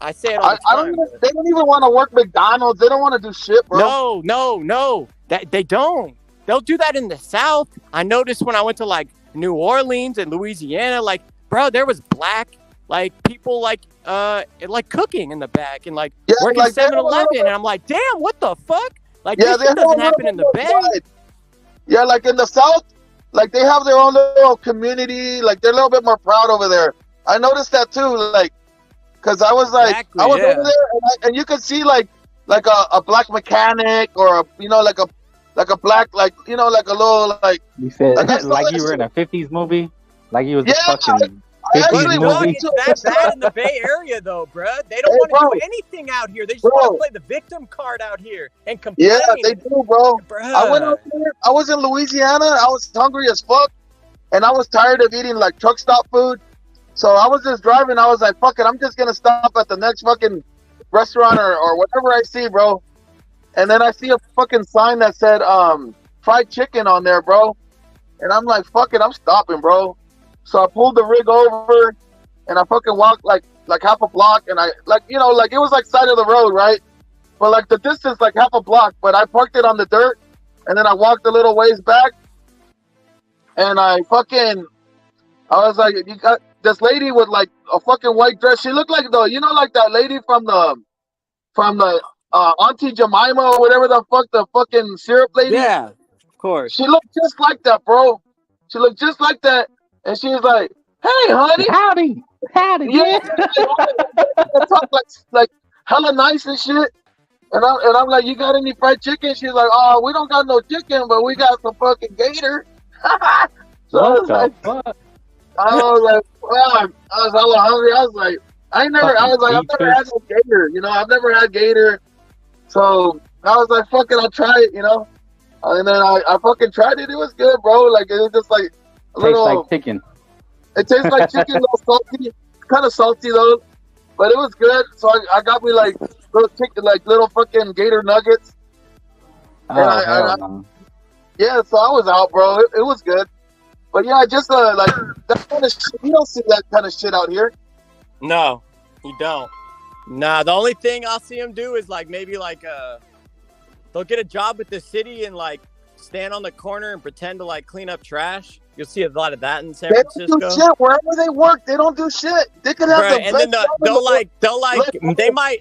I say it all the time. They don't even want to work McDonald's. They don't want to do shit, bro. No. They don't. They'll do that in the South. I noticed when I went to like New Orleans and Louisiana, like, bro, there was black like people like cooking in the back and like working like 7-Eleven, and I'm like, damn, what the fuck? Like this shit doesn't happen in the Bay. Yeah, like in the South, like they have their own little community. Like they're a little bit more proud over there. I noticed that too. Like, cause I was like, I was over there, and you could see like a black mechanic or like a black, like a little like. You said like you were in a 50s movie, like you was the fucking 50s movie. It's that bad in the Bay Area though, bro. They don't want to do anything out here. They just want to play the victim card out here and complain. Yeah, they do, bro. I went out there. I was in Louisiana. I was hungry as fuck, and I was tired of eating like truck stop food. So I was just driving. I was like, fuck it. I'm just gonna stop at the next fucking restaurant or whatever I see, bro. And then I see a fucking sign that said fried chicken on there, bro. And I'm like, fuck it, I'm stopping, bro. So I pulled the rig over and I fucking walked like half a block, and I like it was like side of the road, right? But like the distance like half a block, but I parked it on the dirt and then I walked a little ways back and I was like, you got this lady with like a fucking white dress. She looked like like that lady from the Auntie Jemima or whatever the fuck, the fucking syrup lady. Yeah, of course. She looked just like that, bro. She looked just like that, and she was like, "Hey, honey, howdy, yeah." Talk like hella nice and shit. And I'm like, "You got any fried chicken?" She's like, "Oh, we don't got no chicken, but we got some fucking gator." So I was like, fuck. I was hella hungry. I was like, I've never had no gator. I've never had gator. So I was like, fuck it, I'll try it, And then I fucking tried it. It was good, bro. Like, it was just like a little. Tastes like chicken. It tastes like chicken, a little salty. Kind of salty, though. But it was good. So I got me, like, little chicken, like, little fucking gator nuggets. Yeah, so I was out, bro. It was good. But, yeah, just, like, that kind of shit. You don't see that kind of shit out here. No, you don't. Nah, the only thing I'll see them do is like maybe like they'll get a job with the city and like stand on the corner and pretend to like clean up trash. You'll see a lot of that in San Francisco. They don't do shit wherever they work. They don't do shit. They could have the and then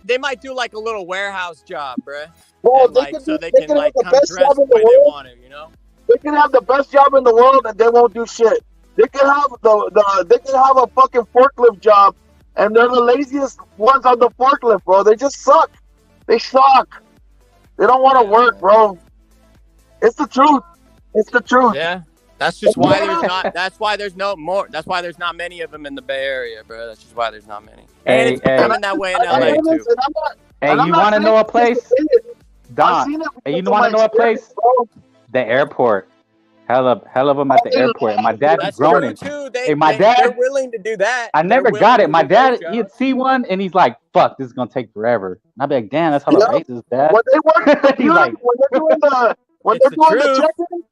they might do like a little warehouse job, bruh. Well, they can like come dressed the way they want to, They can have the best job in the world and they won't do shit. They can have they can have a fucking forklift job. And they're the laziest ones on the forklift, bro. They just suck. They suck. They don't want to work, bro. It's the truth. It's the truth. Yeah. That's just why there's not. That's why there's no more. That's why there's not many of them in the Bay Area, bro. That's just why there's not many. And it's coming that way in LA too. Hey, you want to know a place? Don. Hey, you want to know a place? The airport. Hell of them at the airport. My dad is groaning. Hey, they're willing to do that. I never got it. My dad, he'd see one and he's like, "Fuck, this is gonna take forever." And I'd be like, "Damn, that's how the racist, Dad." When they work, he's like, when they're doing the check-in,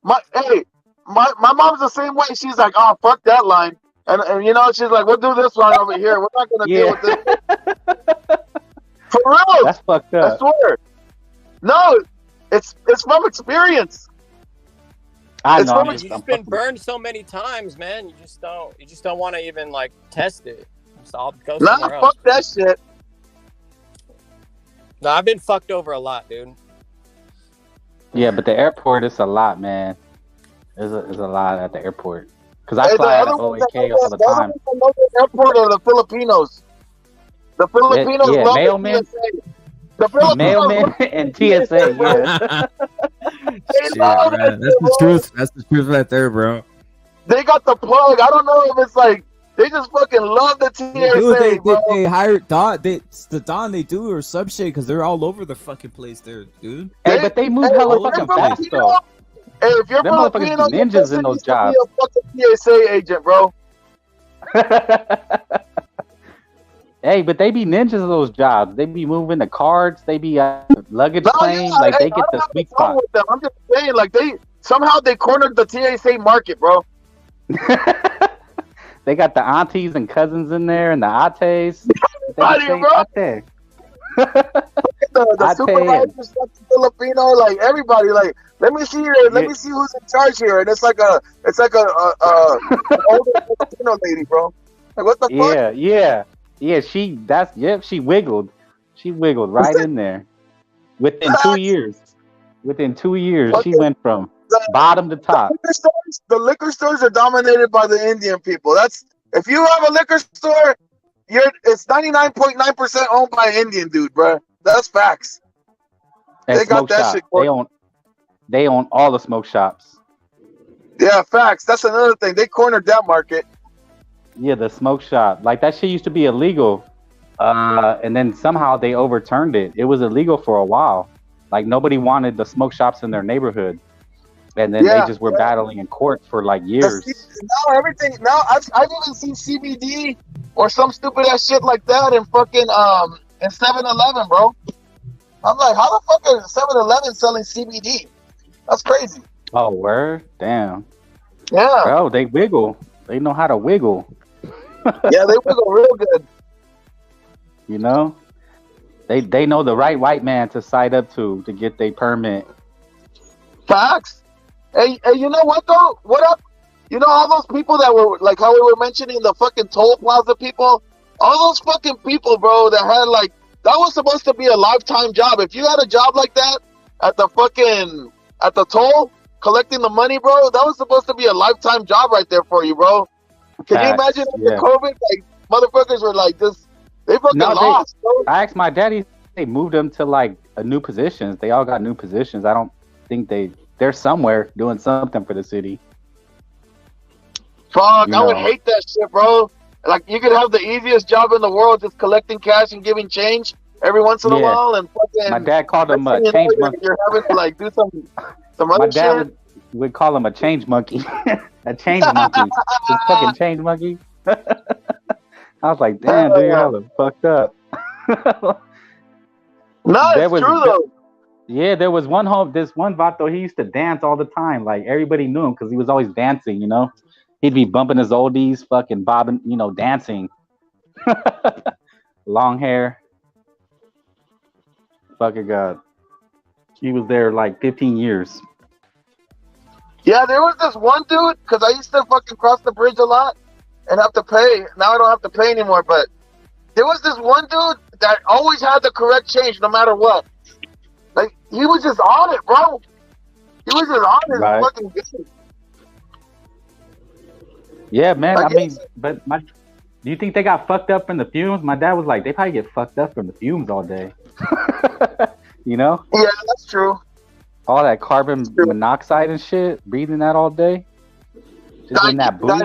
my mom's the same way. She's like, "Oh, fuck that line," and she's like, "We'll do this line over here. We're not gonna deal with this." For real, that's fucked up. I swear. No, it's from experience. I know. You've just been burned so many times, man. You just don't want to even like test it. So I'll go somewhere else. Fuck that shit. No, I've been fucked over a lot, dude. Yeah, but the airport is a lot, man. There's a lot at the airport. Because I fly out of OAK all the time. The airport are the Filipinos. The Filipinos love mailmen. The mailman and TSA, yeah. Shit, man. That's the truth. That's the truth right there, bro. They got the plug. I don't know if it's like they just fucking love the TSA. They hired Don. The Don they do or some shit because they're all over the fucking place there, dude. Hey, but they move hella fucking fast though. Hey, if you're Them motherfuckers Filipino, be your ninjas person in those needs to be jobs. a fucking TSA agent, bro. Hey, but they be ninjas of those jobs. They be moving the cards. They be luggage No, claim. yeah, Like hey, they I get don't the have a sweet problem spot. with them. I'm just saying, like they cornered the TSA market, bro. They got the aunties and cousins in there and the ates. They Out be here, saying bro. ate. The Ate supervisors, fucking Filipino, like everybody, like let me see who's in charge here, and it's like a an older Filipino lady, bro. Like what the fuck? Yeah. She wiggled. She wiggled right in there. Within 2 years. Within 2 years, she went from bottom to top. The liquor stores are dominated by the Indian people. That's if you have a liquor store, it's 99.9% owned by Indian dude, bro. That's facts. And They got smoke that shop. shit. They own all the smoke shops. Yeah, facts. That's another thing. They cornered that market. Yeah, the smoke shop. Like that shit used to be illegal. And then somehow they overturned it. It was illegal for a while. Like nobody wanted the smoke shops in their neighborhood. And then they just were battling in court for like years. Now I've even seen CBD or some stupid ass shit like that in fucking in 7-Eleven, bro. I'm like, how the fuck are 7-Eleven selling CBD? That's crazy. Oh, word? Damn. Yeah. Bro, they wiggle. They know how to wiggle. Yeah, they wiggle real good. You know? They know the right white man to side up to get their permit. Facts. Hey, you know what though? What up? You know all those people that were like how we were mentioning the fucking toll plaza people? All those fucking people, bro, that had like that was supposed to be a lifetime job. If you had a job like that at the toll collecting the money, bro, that was supposed to be a lifetime job right there for you, bro. Can you imagine after COVID, like motherfuckers were like this? They fucking lost, bro. I asked my daddy, they moved them to like new positions. They all got new positions. I don't think they're somewhere doing something for the city. Fuck, I would hate that shit, bro. Like you could have the easiest job in the world, just collecting cash and giving change every once in a while, and fucking. My dad called him a change monkey. You're having to like do some other my dad shit. would call him a change monkey, a change monkey, this fucking change monkey. I was like, damn, dude, you're hella fucked up. No, it's true though. Yeah, there was this one vato, he used to dance all the time. Like everybody knew him because he was always dancing, you know? He'd be bumping his oldies, fucking bobbing, you know, dancing. Long hair. Fucking God. He was there like 15 years. Yeah, there was this one dude, because I used to fucking cross the bridge a lot and have to pay. Now I don't have to pay anymore, but there was this one dude that always had the correct change no matter what. Like, he was just on it, bro. He was just on it. Right. Fucking good. Yeah, man. I mean, but do you think they got fucked up from the fumes? My dad was like, they probably get fucked up from the fumes all day. You know? Yeah, that's true. All that carbon monoxide and shit, breathing that all day. Just in that booth.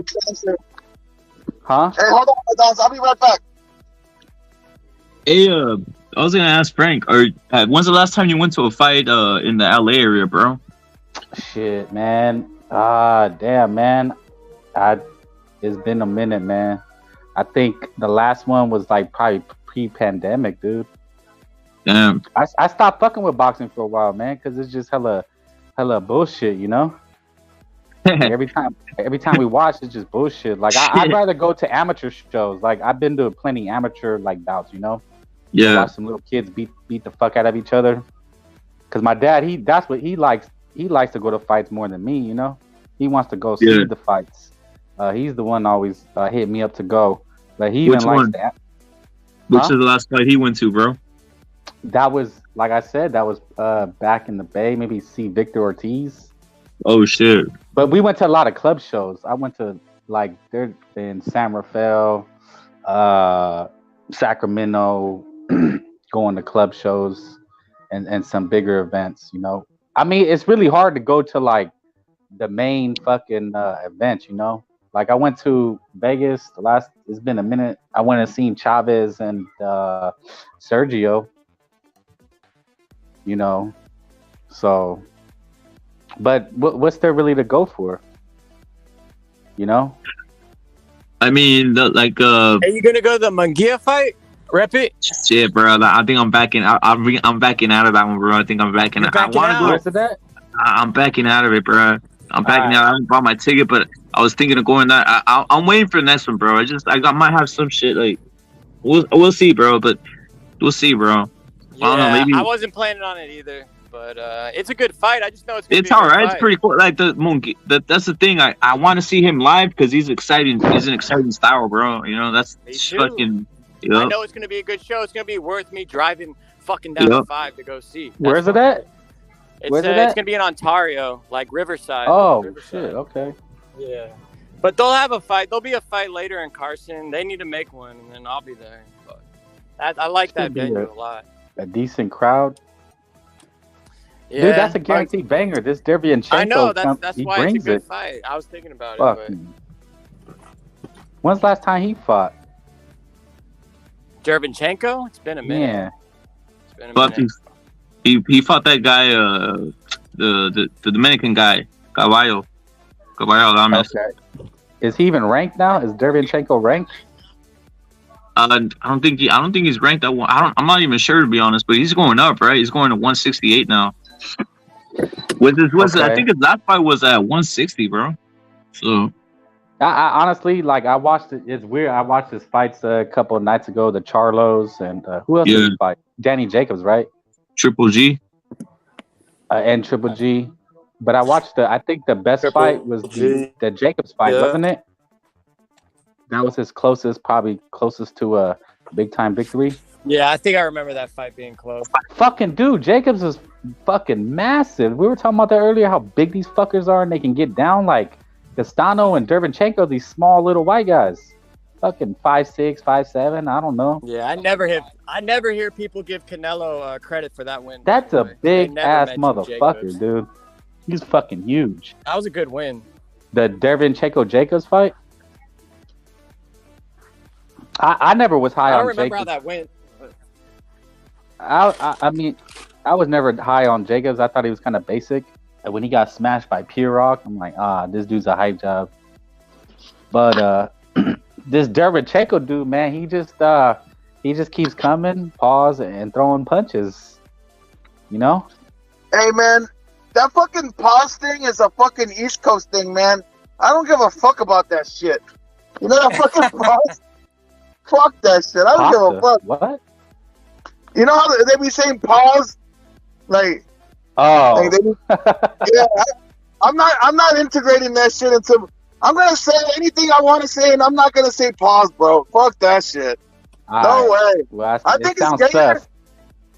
Huh? Hey, hold on, I'll be right back. Hey, I was gonna ask Frank, when's the last time you went to a fight in the LA area, bro? Shit, man. Damn, man. It's been a minute, man. I think the last one was like probably pre-pandemic, dude. Damn. I stopped fucking with boxing for a while, man, because it's just hella bullshit, you know. every time we watch, it's just bullshit. Like I'd rather go to amateur shows. Like I've been to plenty amateur like bouts, you know. Yeah. Watch some little kids beat the fuck out of each other. Cause my dad, that's what he likes. He likes to go to fights more than me, you know. He wants to go see the fights. He's the one always hit me up to go. But he even likes that. Which is the last fight he went to, bro? That was, like I said, that was back in the Bay. Maybe see Victor Ortiz. Oh shit! But we went to a lot of club shows. I went to like they're in San Rafael, Sacramento, going to club shows and some bigger events. You know, I mean, it's really hard to go to like the main fucking events. You know, like I went to Vegas. It's been a minute. I went and seen Chavez and Sergio. You know, so But what's there really to go for? You know? I mean, Are you gonna go to the Mungia fight? Rep it. Shit, bro. I think I'm backing. I'm backing out of that one, bro. I think I'm backing. I want to go. Where's that? I'm backing out of it, bro. I'm backing out. I haven't bought my ticket, but I was thinking of going that. I'm waiting for the next one, bro. I might have some shit like. We'll see, bro. But we'll see, bro. Yeah, I don't know, maybe I wasn't planning on it either, but it's a good fight. I just know it's all right. It's pretty cool. Like that's the thing. I want to see him live because he's exciting. He's an exciting style, bro. You know, that's fucking. Yep. I know it's gonna be a good show. It's gonna be worth me driving fucking down to 5 to go see. Where's it at? It's gonna be in Ontario, like Riverside. Oh Riverside. shit! Okay. Yeah, but they'll have a fight. There'll be a fight later in Carson. They need to make one, and then I'll be there. But I like that venue a lot. A decent crowd. Yeah, dude, that's a guaranteed banger. This Derevyanchenko. I know that's why it's a good fight. I was thinking about it. But... When's the last time he fought? Derevyanchenko? It's been a minute. Yeah. It's been a minute. He fought that guy, the Dominican guy, Caballo Lames. Okay. Is he even ranked now? Is Derevyanchenko ranked? I don't think he's ranked at one. I'm not even sure, to be honest, but he's going up, right? He's going to 168 now. I think his last fight was at 160, bro. So I honestly, like, I watched it. It's weird. I watched his fights a couple of nights ago. The Charlos and who else did he fight? Danny Jacobs, right? Triple G. And Triple G. But I watched I think the best fight was the Jacobs fight, wasn't it? That was his probably closest to a big time victory. Yeah, I think I remember that fight being close. Fucking dude, Jacobs is fucking massive. We were talking about that earlier, how big these fuckers are, and they can get down like Castano and Derevyanchenko, these small little white guys. Fucking 5'6", 5'7", I don't know. Yeah, I never hear people give Canelo credit for that win. That's a big ass motherfucker, Jacobs. Dude. He's fucking huge. That was a good win. The Derevyanchenko Jacobs fight. I never was high on Jacobs. I don't remember how that went. I mean, I was never high on Jacobs. I thought he was kind of basic. And when he got smashed by P-Rock, I'm like, this dude's a hype job. But this Derevyanchenko dude, man, he just keeps coming, pause, and throwing punches. You know? Hey, man, that fucking pause thing is a fucking East Coast thing, man. I don't give a fuck about that shit. You know that fucking pause? Fuck that shit. I don't give a fuck. What? You know how they be saying pause? Like, like I'm not integrating that shit into. I'm gonna say anything I want to say, and I'm not gonna say pause, bro. Fuck that shit. No way. Well, I think it's gayer.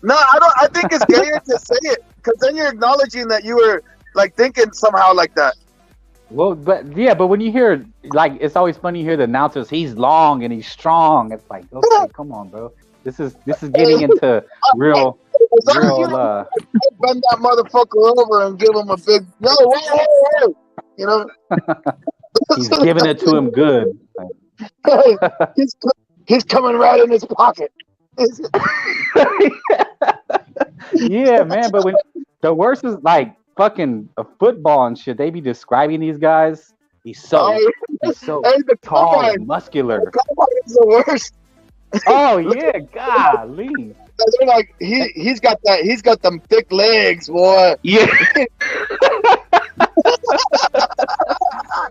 No, I don't. I think it's gayer to say it, because then you're acknowledging that you were like thinking somehow like that. Well, but when you hear, like, it's always funny to hear the announcers, he's long and he's strong. It's like, okay, come on, bro. This is getting into real. Bend that motherfucker over and give him a big whoa. You know, he's giving it to him good. he's coming right in his pocket. Yeah, man. But when the worst is like fucking a football and shit, they be describing these guys. He's so tall and muscular. The combine is the worst. Oh yeah, golly. They're like he's got them thick legs, boy. Yeah.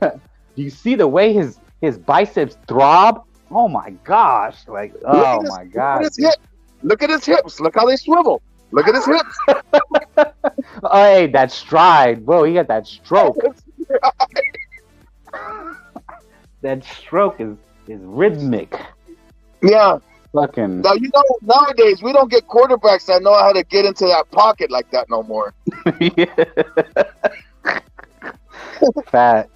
Do you see the way his biceps throb? Oh my gosh! Like, oh my god! Look at his hips. Look how they swivel. Look at his hips. Oh, hey, that stride, bro. He got that stroke. That stroke is rhythmic. Yeah. Fucking. Now, you know, nowadays we don't get quarterbacks that know how to get into that pocket like that no more. Fat.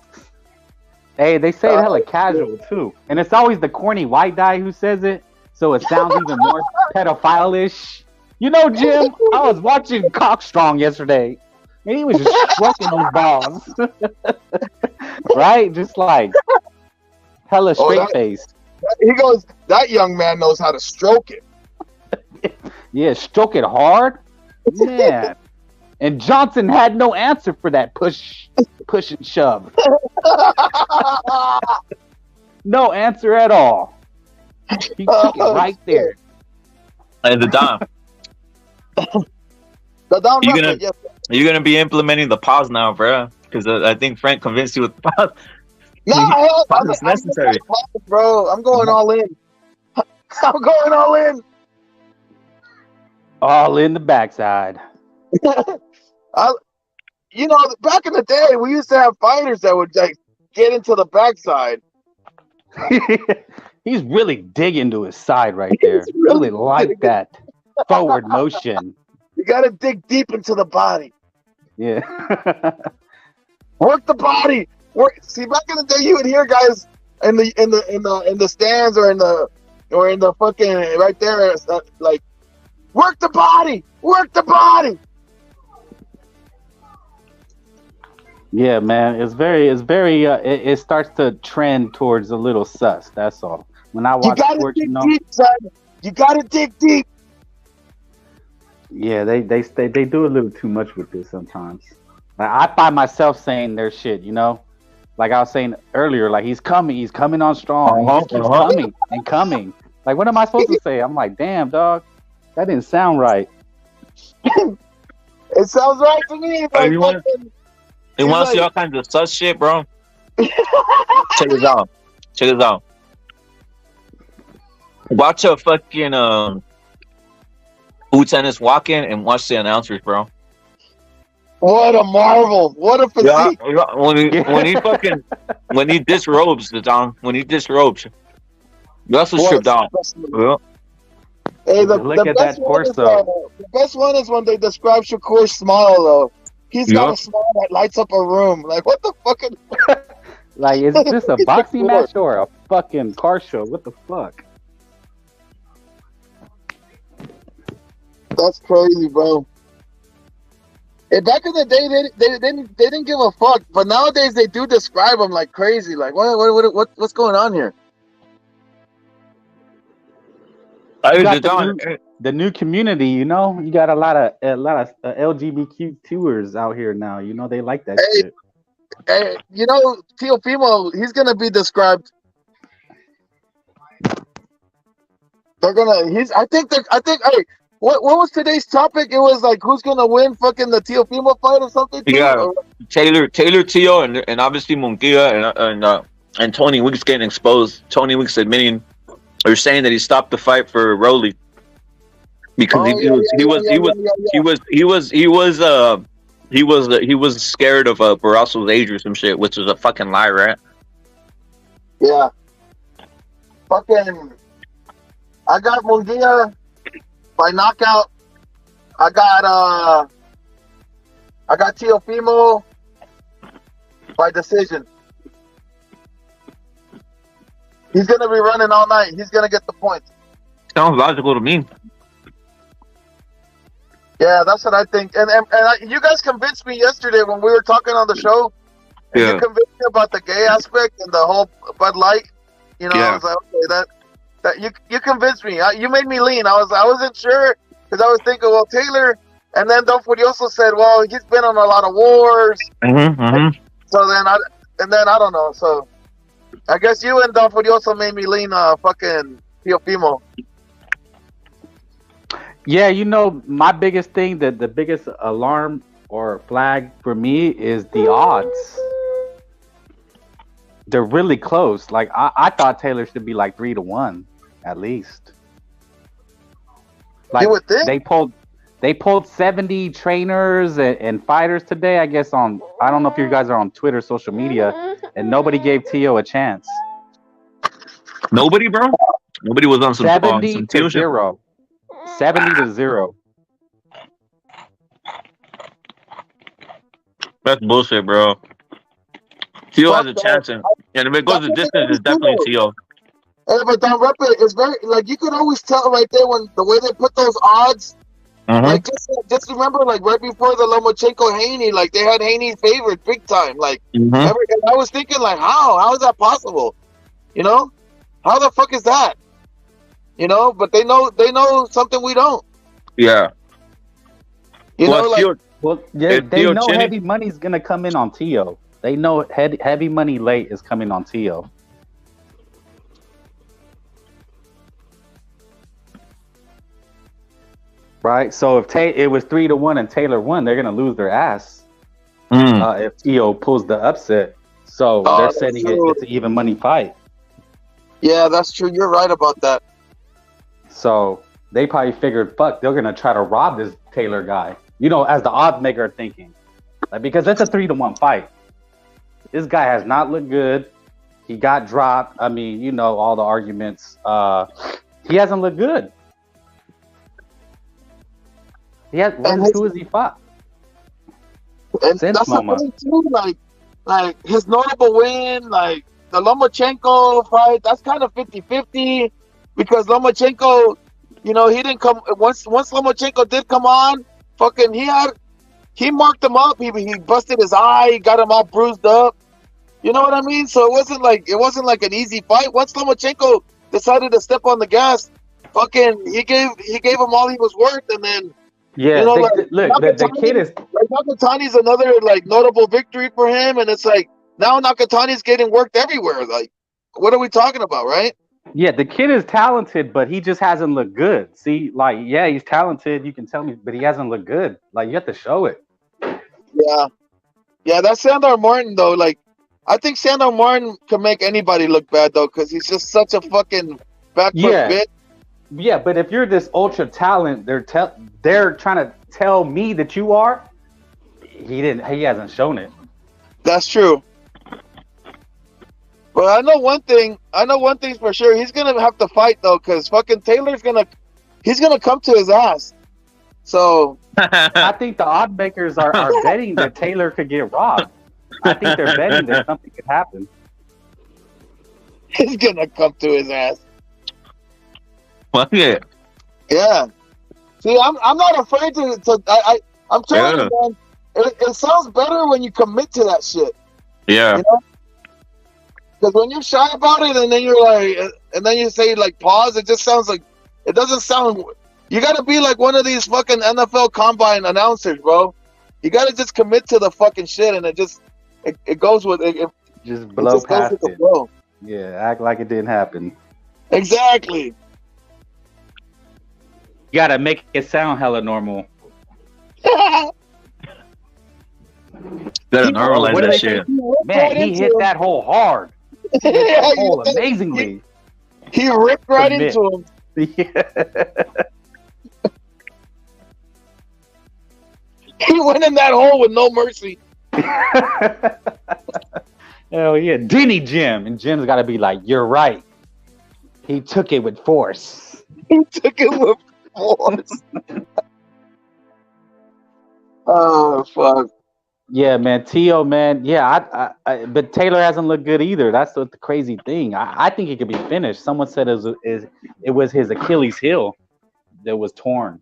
Hey, they say it hella casual too, and it's always the corny white guy who says it, so it sounds even more pedophile-ish. You know, Jim, I was watching Cockstrong yesterday, and he was just stroking those balls, right? Just like hella straight face. He goes, that young man knows how to stroke it. Yeah, stroke it hard, man. And Johnson had no answer for that push and shove. No answer at all. He took it right there. Hey, the Dom. You're gonna be implementing the pause now, bro. Because I think Frank convinced you with the pause. No, it's necessary, bro. I'm going all in. I'm going all in. All in the backside. You know, back in the day, we used to have fighters that would like get into the backside. He's really digging to his side right there. Really like that forward motion. You got to dig deep into the body. Yeah. Work the body. See, back in the day, you would hear guys in the stands or in the fucking right there, like, work the body. Work the body. Yeah, man, it's very. It starts to trend towards a little sus. That's all. When I watch sports, dig deep, son. You gotta dig deep. Yeah, they do a little too much with this sometimes. Like, I find myself saying their shit, you know, like I was saying earlier, like he's coming on strong, he just keeps coming and coming. Like, what am I supposed to say? I'm like, damn, dog, that didn't sound right. It sounds right to me. Like, you want to see all kinds of sus shit, bro? Check this out. Watch a fucking tennis walk in and watch the announcers, bro. What a marvel! What a physique! Yeah, when he disrobes the Dom, you also strip down. Yeah. Hey, the best one is when they describe Shakur's smile, though. He's got a smile that lights up a room. Like, what the fuck? Like, is this a boxing match or a fucking car show? What the fuck? That's crazy, bro. And back in the day, they didn't give a fuck, but nowadays they do describe them like crazy. Like, what's going on here? The new community, you know, you got a lot of LGBTQers out here now. You know, they like that shit. Hey, you know, Teofimo, he's gonna be described. I think. Hey, what was today's topic? It was like, who's gonna win, fucking the Teofimo fight or something? Yeah, Taylor Teo, and obviously Mungia and Tony Weeks getting exposed. Tony Weeks admitting or saying that he stopped the fight for Rolly because he was scared of Barraso's age or some shit, which was a fucking lie, right? Yeah. Fucking. I got Mungia by knockout. I got Teofimo by decision. He's gonna be running all night. He's gonna get the points. Sounds logical to me. Yeah, that's what I think. And you guys convinced me yesterday when we were talking on the show. Yeah. You convinced me about the gay aspect and the whole Bud Light. You know, I was like, okay, that you convinced me. You made me lean. I wasn't sure because I was thinking, well, Taylor, and then Don Furioso said, well, he's been on a lot of wars. So then I don't know. So I guess you and Don Furioso made me lean fucking Teofimo. Yeah, you know, my biggest thing, the biggest alarm or flag for me is the odds. They're really close. Like, I thought Taylor should be like 3-1 at least. Like, they pulled 70 trainers and fighters today, I guess, on, I don't know if you guys are on Twitter, social media, and nobody gave Teo a chance. Nobody, bro? Nobody was on some 70 to 0. 70-0. That's bullshit, bro. Teo has a chance, and if it goes the distance, it's definitely Teo. Hey, but Don Rep, it's very, like, you could always tell right there when the way they put those odds. Like, just remember, like, right before the Lomachenko-Haney, like, they had Haney favored big time. Like, and I was thinking, like, how is that possible? You know, how the fuck is that? You know, but they know something we don't. Yeah. You know, Well, they know heavy money's gonna come in on Tio. They know heavy money late is coming on Tio. Right. So if it was 3-1 and Taylor won, they're gonna lose their ass. If Tio pulls the upset. So they're setting it's an even money fight. Yeah, that's true. You're right about that. So they probably figured, fuck, they're gonna try to rob this Taylor guy. You know, as the odds maker are thinking, like, because it's a 3-1 fight. This guy has not looked good. He got dropped. I mean, you know, all the arguments. He hasn't looked good. Who has he fought? And that's the thing too. Like his notable win, like the Lomachenko fight, that's kind of 50-50 because Lomachenko, you know, he didn't come once Lomachenko did come on. Fucking, he marked him up. He busted his eye. He got him all bruised up. You know what I mean? So it wasn't like an easy fight. Once Lomachenko decided to step on the gas, fucking, he gave him all he was worth, and then. Yeah, you know, the kid is like Nakatani's another like notable victory for him, and it's like now Nakatani's getting worked everywhere. Like, what are we talking about, right? Yeah, the kid is talented, but he just hasn't looked good. See, like, yeah, he's talented. You can tell me, but he hasn't looked good. Like, you have to show it. Yeah, that's Sandor Martin though. Like, I think Sandor Martin can make anybody look bad though, because he's just such a fucking back foot bitch. Yeah, but if you're this ultra talent, they're trying to tell me that you are. He hasn't shown it. That's true. But I know one thing for sure. He's gonna have to fight though, because fucking Taylor's gonna come to his ass. So I think the odd makers are betting that Taylor could get robbed. I think they're betting that something could happen. He's gonna come to his ass. Fuck it. Yeah. See, I'm not afraid to I'm telling you, man. It sounds better when you commit to that shit. Yeah. You know? Because when you're shy about it, and then you're like, and then you say like pause, it just sounds like it doesn't sound. You got to be like one of these fucking NFL combine announcers, bro. You got to just commit to the fucking shit, and it goes with it. Just blow past it. Flow. Yeah, act like it didn't happen. Exactly. You gotta make it sound hella normal. Gotta normalize that shit. Man, he hit that hole hard. He hit that hole amazingly. He ripped right into him. Yeah. He went in that hole with no mercy. Hell yeah. Denny Jim. And Jim's gotta be like, you're right. He took it with force. He took it with force. Oh, fuck. Yeah, man. Tio, man. Yeah, but Taylor hasn't looked good either. That's the crazy thing. I think he could be finished. Someone said it was his Achilles heel that was torn.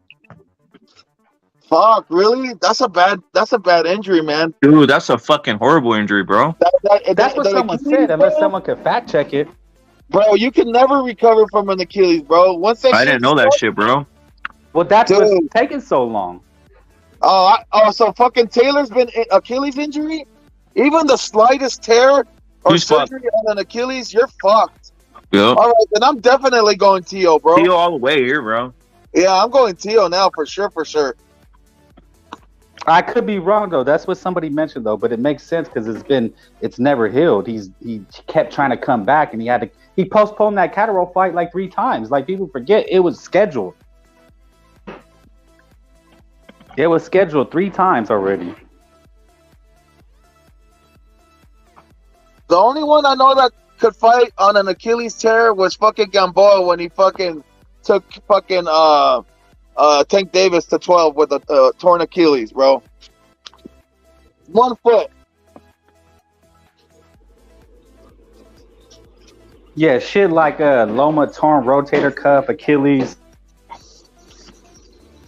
Fuck, really? That's a bad injury, man. Dude, that's a fucking horrible injury, bro. That's what someone said, unless someone could fact check it. Bro, you can never recover from an Achilles, bro. I didn't know that shit, bro. Well, that's what's taking so long. So fucking Taylor's been Achilles injury? Even the slightest tear or surgery on an Achilles, you're fucked. Yeah. All right, then I'm definitely going Tio, bro. Tio all the way here, bro. Yeah, I'm going Tio now for sure. I could be wrong though. That's what somebody mentioned though, but it makes sense because it's never healed. He kept trying to come back, and he postponed that Catterall fight like 3 times. Like, people forget it was scheduled. It was scheduled 3 times already. The only one I know that could fight on an Achilles tear was fucking Gamboa when he fucking took fucking Tank Davis to 12 with a torn Achilles, bro. 1 foot. Yeah, shit like Loma torn rotator cuff, Achilles.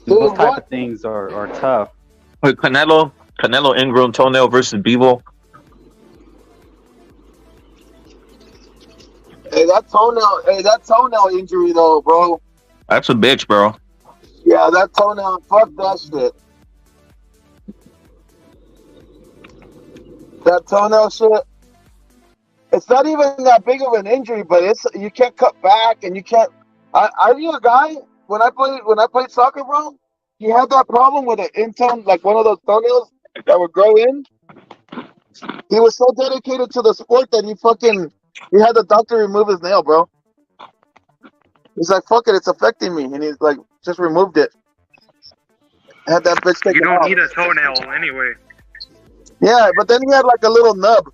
Those type of things are tough. Wait, Canelo ingrown toenail versus Bivol. Hey, that toenail injury though, bro. That's a bitch, bro. Yeah, that toenail, fuck that shit. That toenail shit. It's not even that big of an injury, but you can't cut back and you can't. I knew a guy when I played soccer, bro. He had that problem with an intone, like one of those toenails that would grow in. He was so dedicated to the sport that he had the doctor remove his nail, bro. He's like, fuck it, it's affecting me, and he's like, just removed it. Had that bitch taken out. You don't out. need a toenail anyway. Yeah, but then he had like a little nub.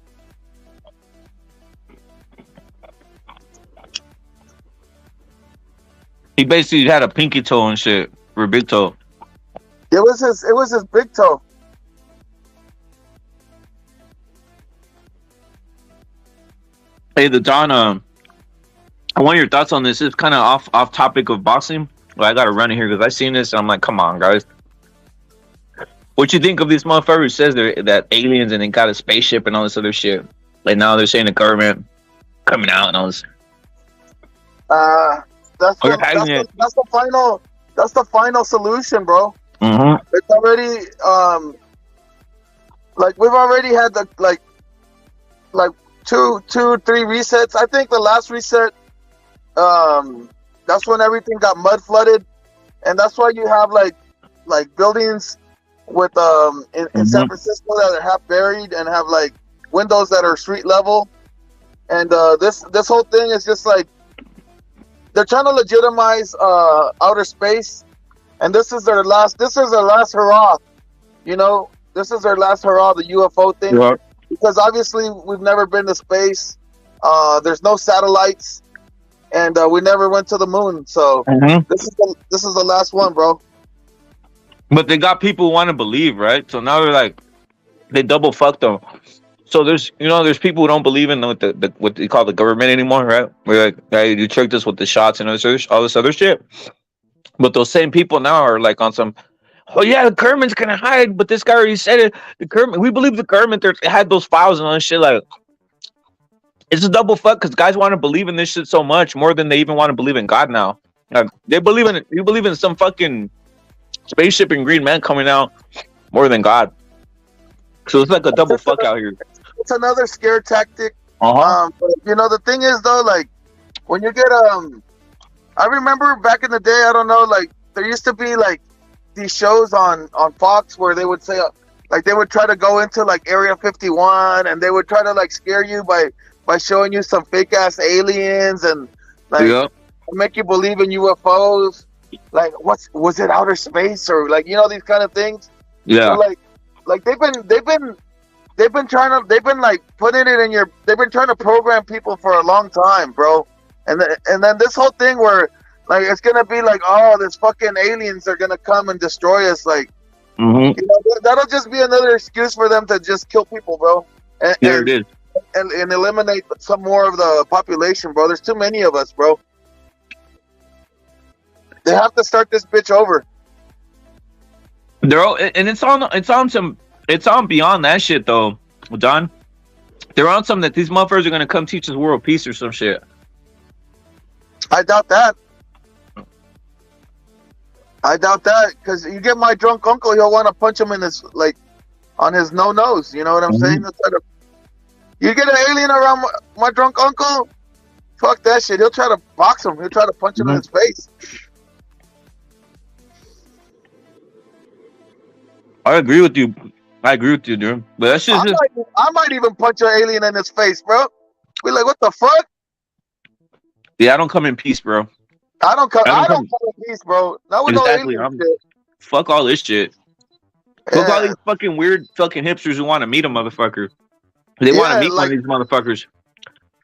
He basically had a pinky toe and shit, or a big toe. It was his big toe. Hey, the Don. I want your thoughts on this. It's kind of off topic of boxing. But I gotta run it here because I seen this and I'm like, come on, guys. What you think of this motherfucker who says that aliens and they got a spaceship and all this other shit? Like now they're saying the government coming out and all this. That's the final solution, bro. Mm-hmm. It's already like we've already had the like 2, 3 resets. I think the last reset, that's when everything got mud flooded, and that's why you have like buildings with in San Francisco that are half buried and have like windows that are street level, and this whole thing is just like they're trying to legitimize outer space, and this is their last hurrah, you know. This is their last hurrah, the UFO thing. Yeah. Because obviously we've never been to space. There's no satellites, and we never went to the moon. So this is the last one, bro. But they got people who want to believe, right? So now they're like, they double fucked them. So there's people who don't believe in what they call the government anymore, right? We're like, hey, you tricked us with the shots and all this other shit. But those same people now are like on some, oh yeah, the government's gonna hide, but this guy already said it. The government, we believe the government. They had those files and all this shit. Like, it's a double fuck because guys want to believe in this shit so much more than they even want to believe in God now. Like, they believe in it. You believe in some fucking spaceship and green man coming out more than God. So it's like a double fuck out here. It's another scare tactic. Uh-huh. But, you know, the thing is though, like when you get I remember back in the day, I don't know, like there used to be like these shows on Fox where they would say like they would try to go into like Area 51 and they would try to like scare you by showing you some fake ass aliens and like make you believe in UFOs. Like was it outer space or like, you know, these kind of things. Yeah. So, like they've been trying to program people for a long time, bro. And then this whole thing where like it's gonna be like, oh, this fucking aliens are gonna come and destroy us, like you know, that'll just be another excuse for them to just kill people, bro. And eliminate some more of the population, bro. There's too many of us, bro. They have to start this bitch over. They're all, and it's on beyond that shit though, Don. They're on something that these motherfuckers are gonna come teach us world peace or some shit. I doubt that. Because you get my drunk uncle, he'll want to punch him in his on his nose. You know what I'm saying? You get an alien around my drunk uncle, fuck that shit. He'll try to box him. He'll try to punch him in his face. I agree with you. Dude. But that's just I might even punch an alien in his face, bro. Be like, what the fuck? Yeah, I don't come in peace, bro. I don't come in peace, bro. Not with exactly. No alien shit. Fuck all this shit. Fuck all these fucking weird fucking hipsters who want to meet a motherfucker. They want to meet one of these motherfuckers.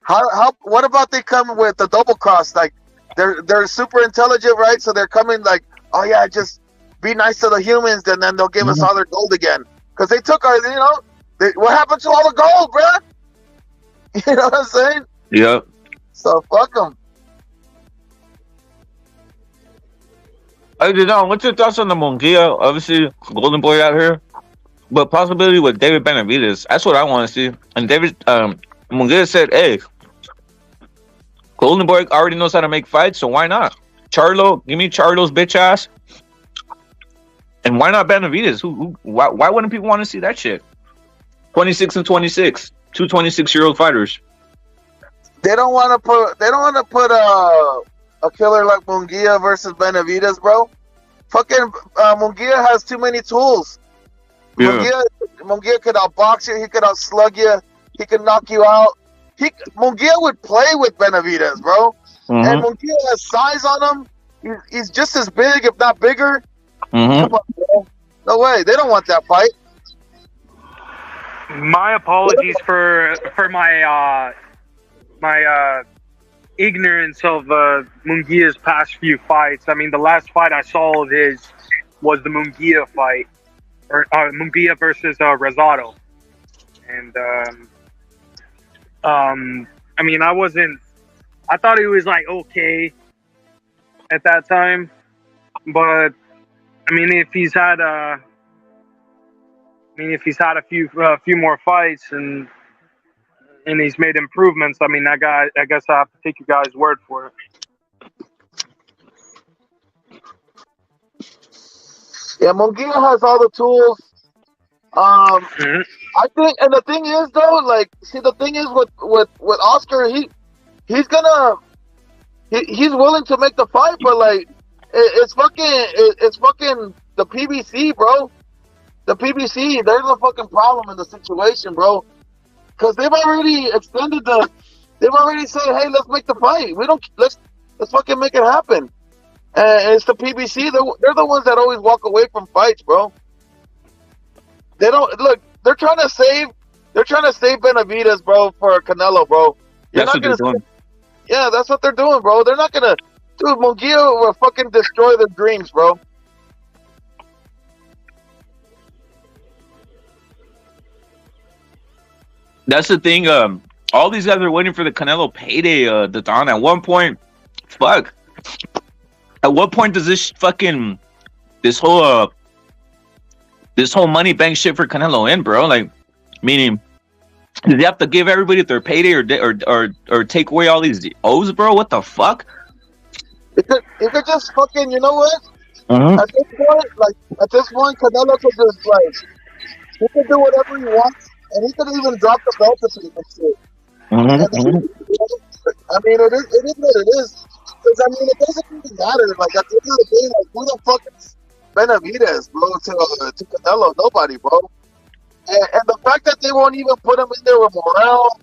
How? What about they come with the double cross? Like they're super intelligent, right? So they're coming like, oh yeah, just be nice to the humans, and then they'll give us all their gold again. Because they took our, you know, what happened to all the gold, bro? You know what I'm saying? Yeah. So fuck them. I don't know. What's your thoughts on the Mungia? Obviously, Golden Boy out here, but possibility with David Benavidez. That's what I want to see. And David Mungia said, "Hey, Golden Boy already knows how to make fights, so why not? Charlo, give me Charlo's bitch ass, and why not Benavidez? Why wouldn't people want to see that shit?" 26 and 26. Two 26-year-old fighters. They don't want to put. They don't want to put a killer like Mungia versus Benavidez, bro. Fucking Mungia has too many tools. Yeah. Mungia could outbox you. He could outslug you. He could knock you out. Mungia would play with Benavidez, bro. And Mungia has size on him. He's just as big, if not bigger. Come on, bro. No way. They don't want that fight. My apologies for my my ignorance of Mungia's past few fights. I mean, the last fight I saw of his was the Mungia fight, or Mungia versus Rosado, and I mean, I thought he was like okay at that time, but I mean, if he's had a few more fights and he's made improvements, I mean, I guess I have to take you guys' word for it. Yeah, Mungia has all the tools. I think, and the thing is though, like, see, the thing is with Oscar, he's willing to make the fight, but like, it's fucking the PBC, bro. The PBC, they're the fucking problem in the situation, bro. Because they've already extended they've already said, hey, let's make the fight. Let's fucking make it happen. And it's the PBC. They're the ones that always walk away from fights, bro. They don't look. They're trying to save Benavidez, bro, for Canelo, bro. That's what they're doing. Yeah, that's what they're doing, bro. They're not gonna. Dude, Mungia will fucking destroy their dreams, bro. That's the thing. All these guys are waiting for the Canelo payday. The Don. At one point, fuck. At what point does this whole money bank shit for Canelo end, bro? Like, meaning, do they have to give everybody their payday or take away all these O's, bro? What the fuck? It could just fucking, you know what? At this point, Canelo could just he could do whatever he wants. And he could even drop the belt to some shit. I mean, it is what it is. Because, I mean, it doesn't even matter. Like, at the end of the day, like, who the fuck is Benavidez, bro, to Canelo? Nobody, bro. And the fact that they won't even put him in there with Morel,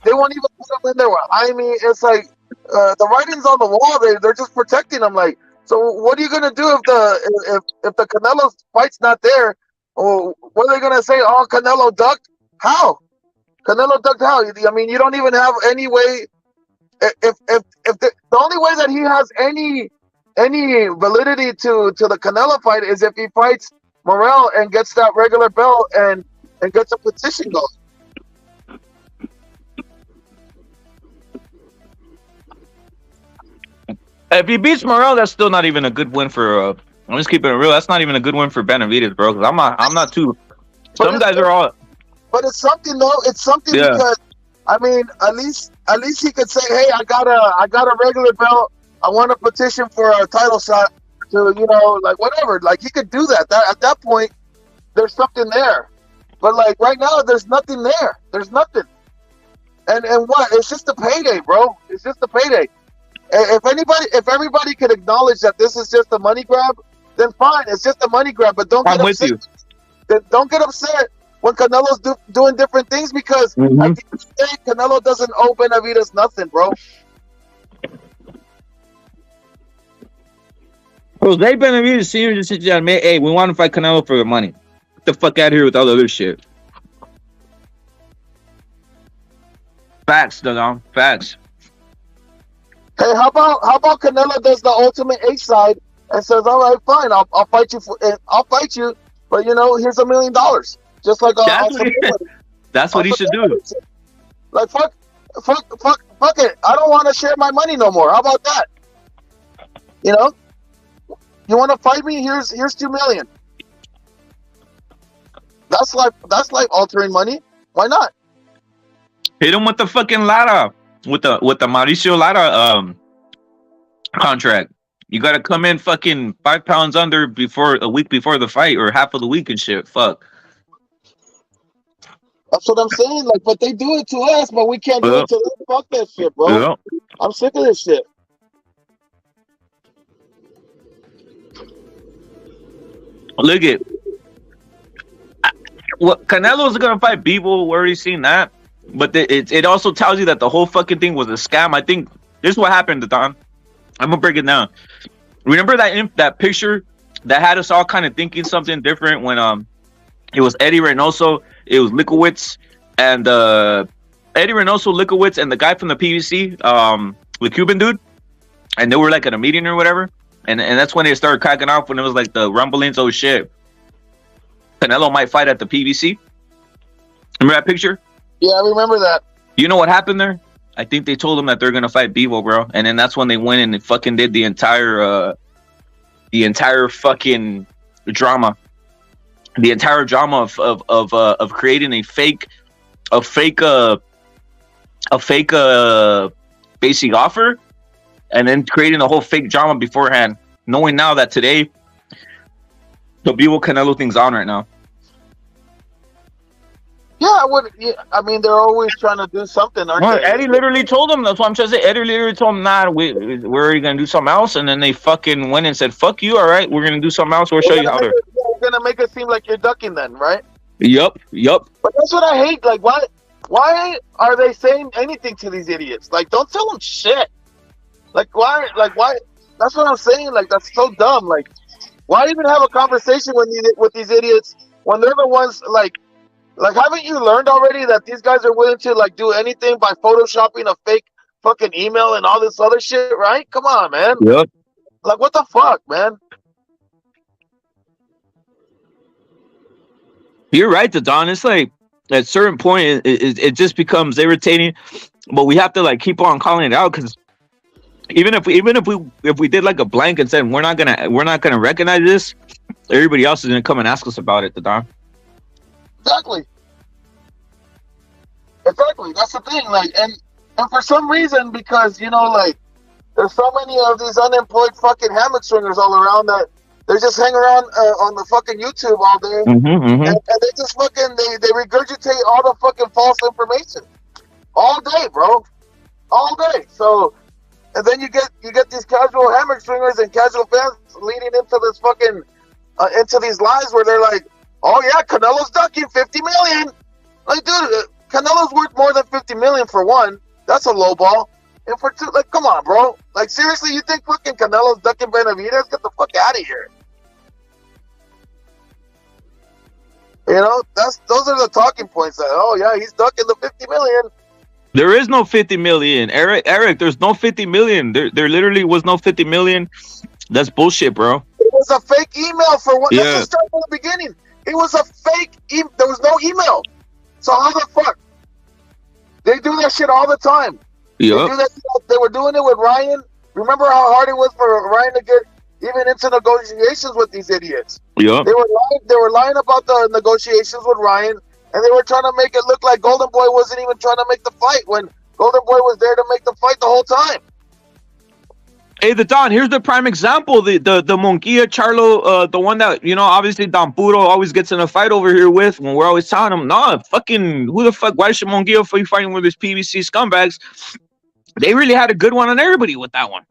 they won't even put him in there with Jaime, it's like, the writing's on the wall. They're just protecting him. Like, so what are you going to do if the Canelo fight's not there? Or what are they going to say? Oh, Canelo ducked? How? Canelo ducked how? I mean, you don't even have any way. If the only way that he has any validity to the Canelo fight is if he fights Morel and gets that regular belt and gets a petition going. If he beats Morel, that's still not even a good win for. I'm just keeping it real. That's not even a good win for Benavidez, bro. Because I'm not too. Some guys are all. But it's something, though. It's something because, I mean, at least he could say, "Hey, I got a regular belt. I want a petition for a title shot to, like whatever." Like, he could do that. At that point, there's something there. But like right now, there's nothing there. There's nothing. And what? It's just a payday, bro. It's just a payday. If everybody could acknowledge that this is just a money grab, then fine. It's just a money grab. But don't get upset. Don't get upset when Canelo's doing different things, because at the end of the day, Canelo doesn't owe Benavidez nothing, bro. Jose Benavidez Sr. just said, hey, we want to fight Canelo for the money. Get the fuck out of here with all the other shit. Facts, Dodon. Facts. Hey, how about Canelo does the ultimate H side and says, all right, fine, I'll fight you, but here's $1 million. Just like that's what he should do. Like fuck it. I don't want to share my money no more. How about that? You want to fight me? Here's $2 million. That's life altering money. Why not? Hit him with the fucking Lara, with the Mauricio Lara contract. You gotta come in fucking 5 pounds under a week before the fight, or half of the week and shit. Fuck. That's what I'm saying. Like, but they do it to us, but we can't do it to them. Fuck that shit, bro. I'm sick of this shit. Look at what Canelo's gonna fight Bivol. We already seen that, but it also tells you that the whole fucking thing was a scam. I think this is what happened, Don. I'm gonna break it down. Remember that picture that had us all kind of thinking something different when it was Eddie Reynoso, it was Likowitz, and Eddie Reynoso, Likowitz, and the guy from the PVC, the Cuban dude, and they were like at a meeting or whatever, and that's when they started cracking off when it was like the rumblings. Oh shit, Canelo might fight at the PVC. Remember that picture? Yeah, I remember that. You know what happened there? I think they told them that they're gonna fight Bivol, bro, and then that's when they went and fucking did the entire fucking drama, the entire drama of creating a fake basic offer, and then creating a whole fake drama beforehand, knowing now that today the Bivol Canelo thing's on right now. Yeah, I would. Yeah, I mean, they're always trying to do something, aren't they? Eddie literally told them. That's what I'm trying to say. Eddie literally told them, "Nah, we're already gonna do something else," and then they fucking went and said, "Fuck you, all right, we're gonna do something else. We'll show you how to." We're gonna make it seem like you're ducking, then, right? Yup. But that's what I hate. Like, why are they saying anything to these idiots? Like, don't tell them shit. Like, why? That's what I'm saying. Like, that's so dumb. Like, why even have a conversation with these idiots when they're the ones like, haven't you learned already that these guys are willing to like do anything by photoshopping a fake fucking email and all this other shit, right? Come on, man. Yep. Like, what the fuck, man? You're right, Don. It's like at a certain point, it just becomes irritating, but we have to like keep on calling it out because even if we did like a blank and said we're not gonna recognize this, everybody else is gonna come and ask us about it, Don. Exactly. That's the thing. Like, and for some reason, because like there's so many of these unemployed fucking hammock swingers all around that they just hang around on the fucking YouTube all day, and they just fucking they regurgitate all the fucking false information all day, bro, all day. So, and then you get these casual hammock swingers and casual fans leading into this fucking into these lies where they're like, oh yeah, Canelo's ducking 50 million. Like, dude, Canelo's worth more than 50 million for one. That's a low ball. And for two, like, come on, bro. Like, seriously, you think fucking Canelo's ducking Benavidez? Get the fuck out of here. Those are the talking points. That, oh yeah, he's ducking the 50 million. There is no 50 million, Eric. There's no 50 million. There literally was no 50 million. That's bullshit, bro. It was a fake email for what? Yeah. Let's just start from the beginning. It was a fake email. There was no email. So how the fuck? They do that shit all the time. Yeah. They were doing it with Ryan. Remember how hard it was for Ryan to get even into negotiations with these idiots? Yeah. They were lying about the negotiations with Ryan, and they were trying to make it look like Golden Boy wasn't even trying to make the fight when Golden Boy was there to make the fight the whole time. Hey, Don, here's the prime example. The Mungia Charlo, the one that, obviously Don Puro always gets in a fight over here with, when we're always telling him, nah, fucking, who the fuck, why should Mungia be fighting with his PVC scumbags? They really had a good one on everybody with that one.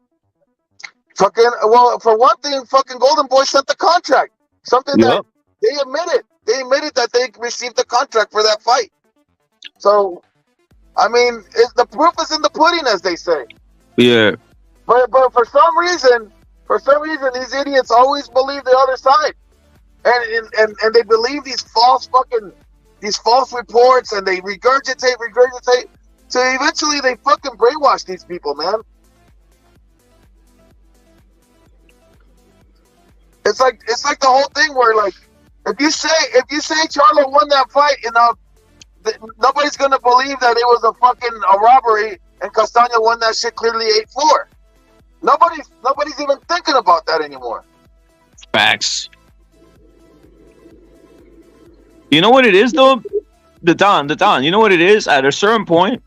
Well, for one thing, fucking Golden Boy sent the contract. Something that they admitted. They admitted that they received the contract for that fight. So, I mean, the proof is in the pudding, as they say. Yeah. But for some reason, these idiots always believe the other side, and they believe these false reports, and they regurgitate, so eventually they fucking brainwash these people, man. It's like the whole thing where, like, if you say Charlo won that fight, nobody's gonna believe that it was a robbery and Castaño won that shit clearly 8-4. Nobody's even thinking about that anymore. Facts. You know what it is, though? The Don. You know what it is? At a certain point,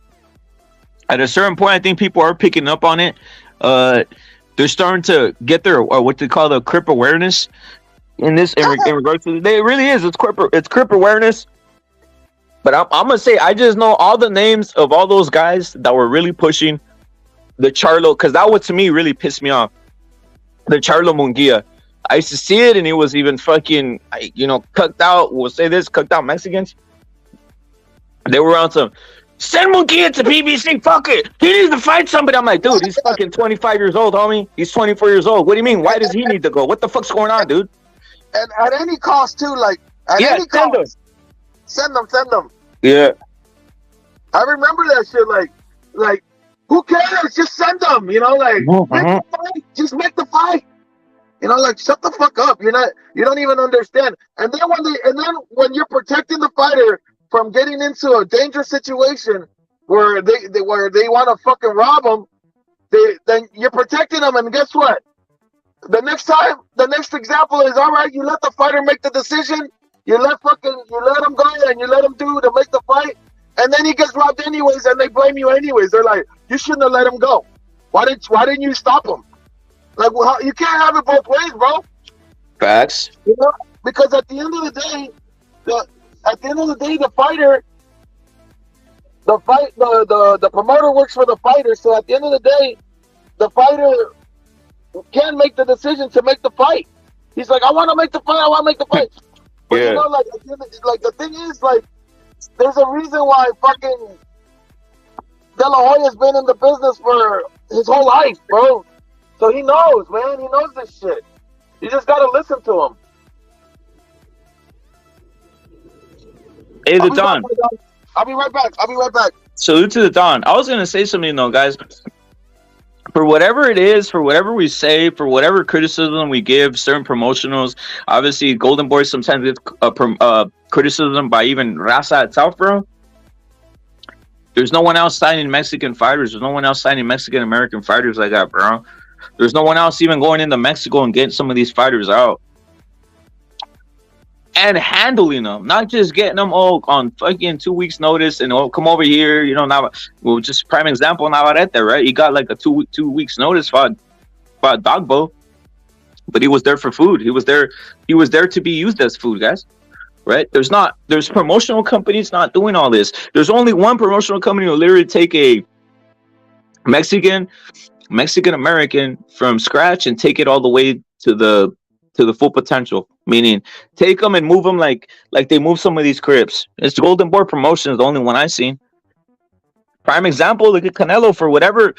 I think people are picking up on it. They're starting to get their what they call the crip awareness in regards to it really is. It's crip awareness. But I'm gonna say I just know all the names of all those guys that were really pushing the Charlo, because that would to me really pissed me off. The Charlo Mungia. I used to see it, and it was even fucking, cucked out. We'll say this, cucked out Mexicans. They were on some, send Mungia to PBC, fuck it. He needs to fight somebody. I'm like, dude, he's fucking 25 years old, homie. He's 24 years old. What do you mean? Why does he need to go? What the fuck's going on, dude? And at any cost, too, like, at any cost, send them. Yeah. I remember that shit, like, who cares? Just send them, make the fight. Just make the fight. Like, shut the fuck up. You don't even understand. And then when you're protecting the fighter from getting into a dangerous situation where they want to fucking rob them, then you're protecting them. And guess what? The next example is, all right, you let the fighter make the decision. You let him go and you let him do to make the fight. And then he gets robbed anyways, and they blame you anyways. They're like, you shouldn't have let him go. Why didn't you stop him? Like, well, you can't have it both ways, bro. Facts. Because at the end of the day, the fighter, the promoter works for the fighter. So at the end of the day, the fighter can make the decision to make the fight. He's like, I want to make the fight. But yeah. Like the thing is, like, there's a reason why fucking De La Hoya's been in the business for his whole life, bro. So he knows, man. He knows this shit. You just gotta listen to him. Hey, the Don. I'll be right back. Salute to the Don. I was gonna say something though, guys. For whatever it is, for whatever we say, for whatever criticism we give certain promotionals, obviously Golden Boy sometimes gets criticism by even Raza itself, bro. There's no one else signing Mexican fighters. There's no one else signing Mexican American fighters like that, bro. There's no one else even going into Mexico and getting some of these fighters out and handling them, not just getting them all on fucking 2 weeks notice and come over here. Now, well, just prime example, Navarrete, right? He got like a two weeks notice for Dogbo, but he was there for food. He was there to be used as food, guys. Right? There's promotional companies not doing all this. There's only one promotional company who literally take a Mexican American from scratch and take it all the way to the full potential. Meaning, take them and move them like they move some of these Crips. It's Golden Boy Promotions, the only one I've seen. Prime example, look at Canelo for whatever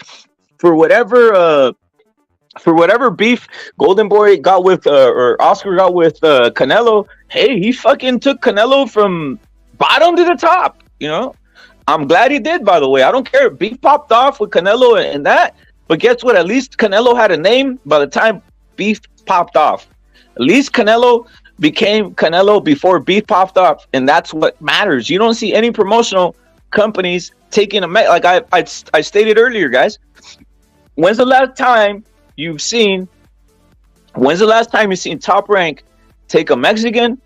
beef Golden Boy got with or Oscar got with Canelo. Hey, he fucking took Canelo from bottom to the top. I'm glad he did. By the way, I don't care. Beef popped off with Canelo and that, but guess what? At least Canelo had a name by the time beef popped off. At least Canelo became Canelo before beef popped off, and that's what matters. You don't see any promotional companies taking like I stated earlier, guys. When's the last time you've seen Top Rank take a Mexican?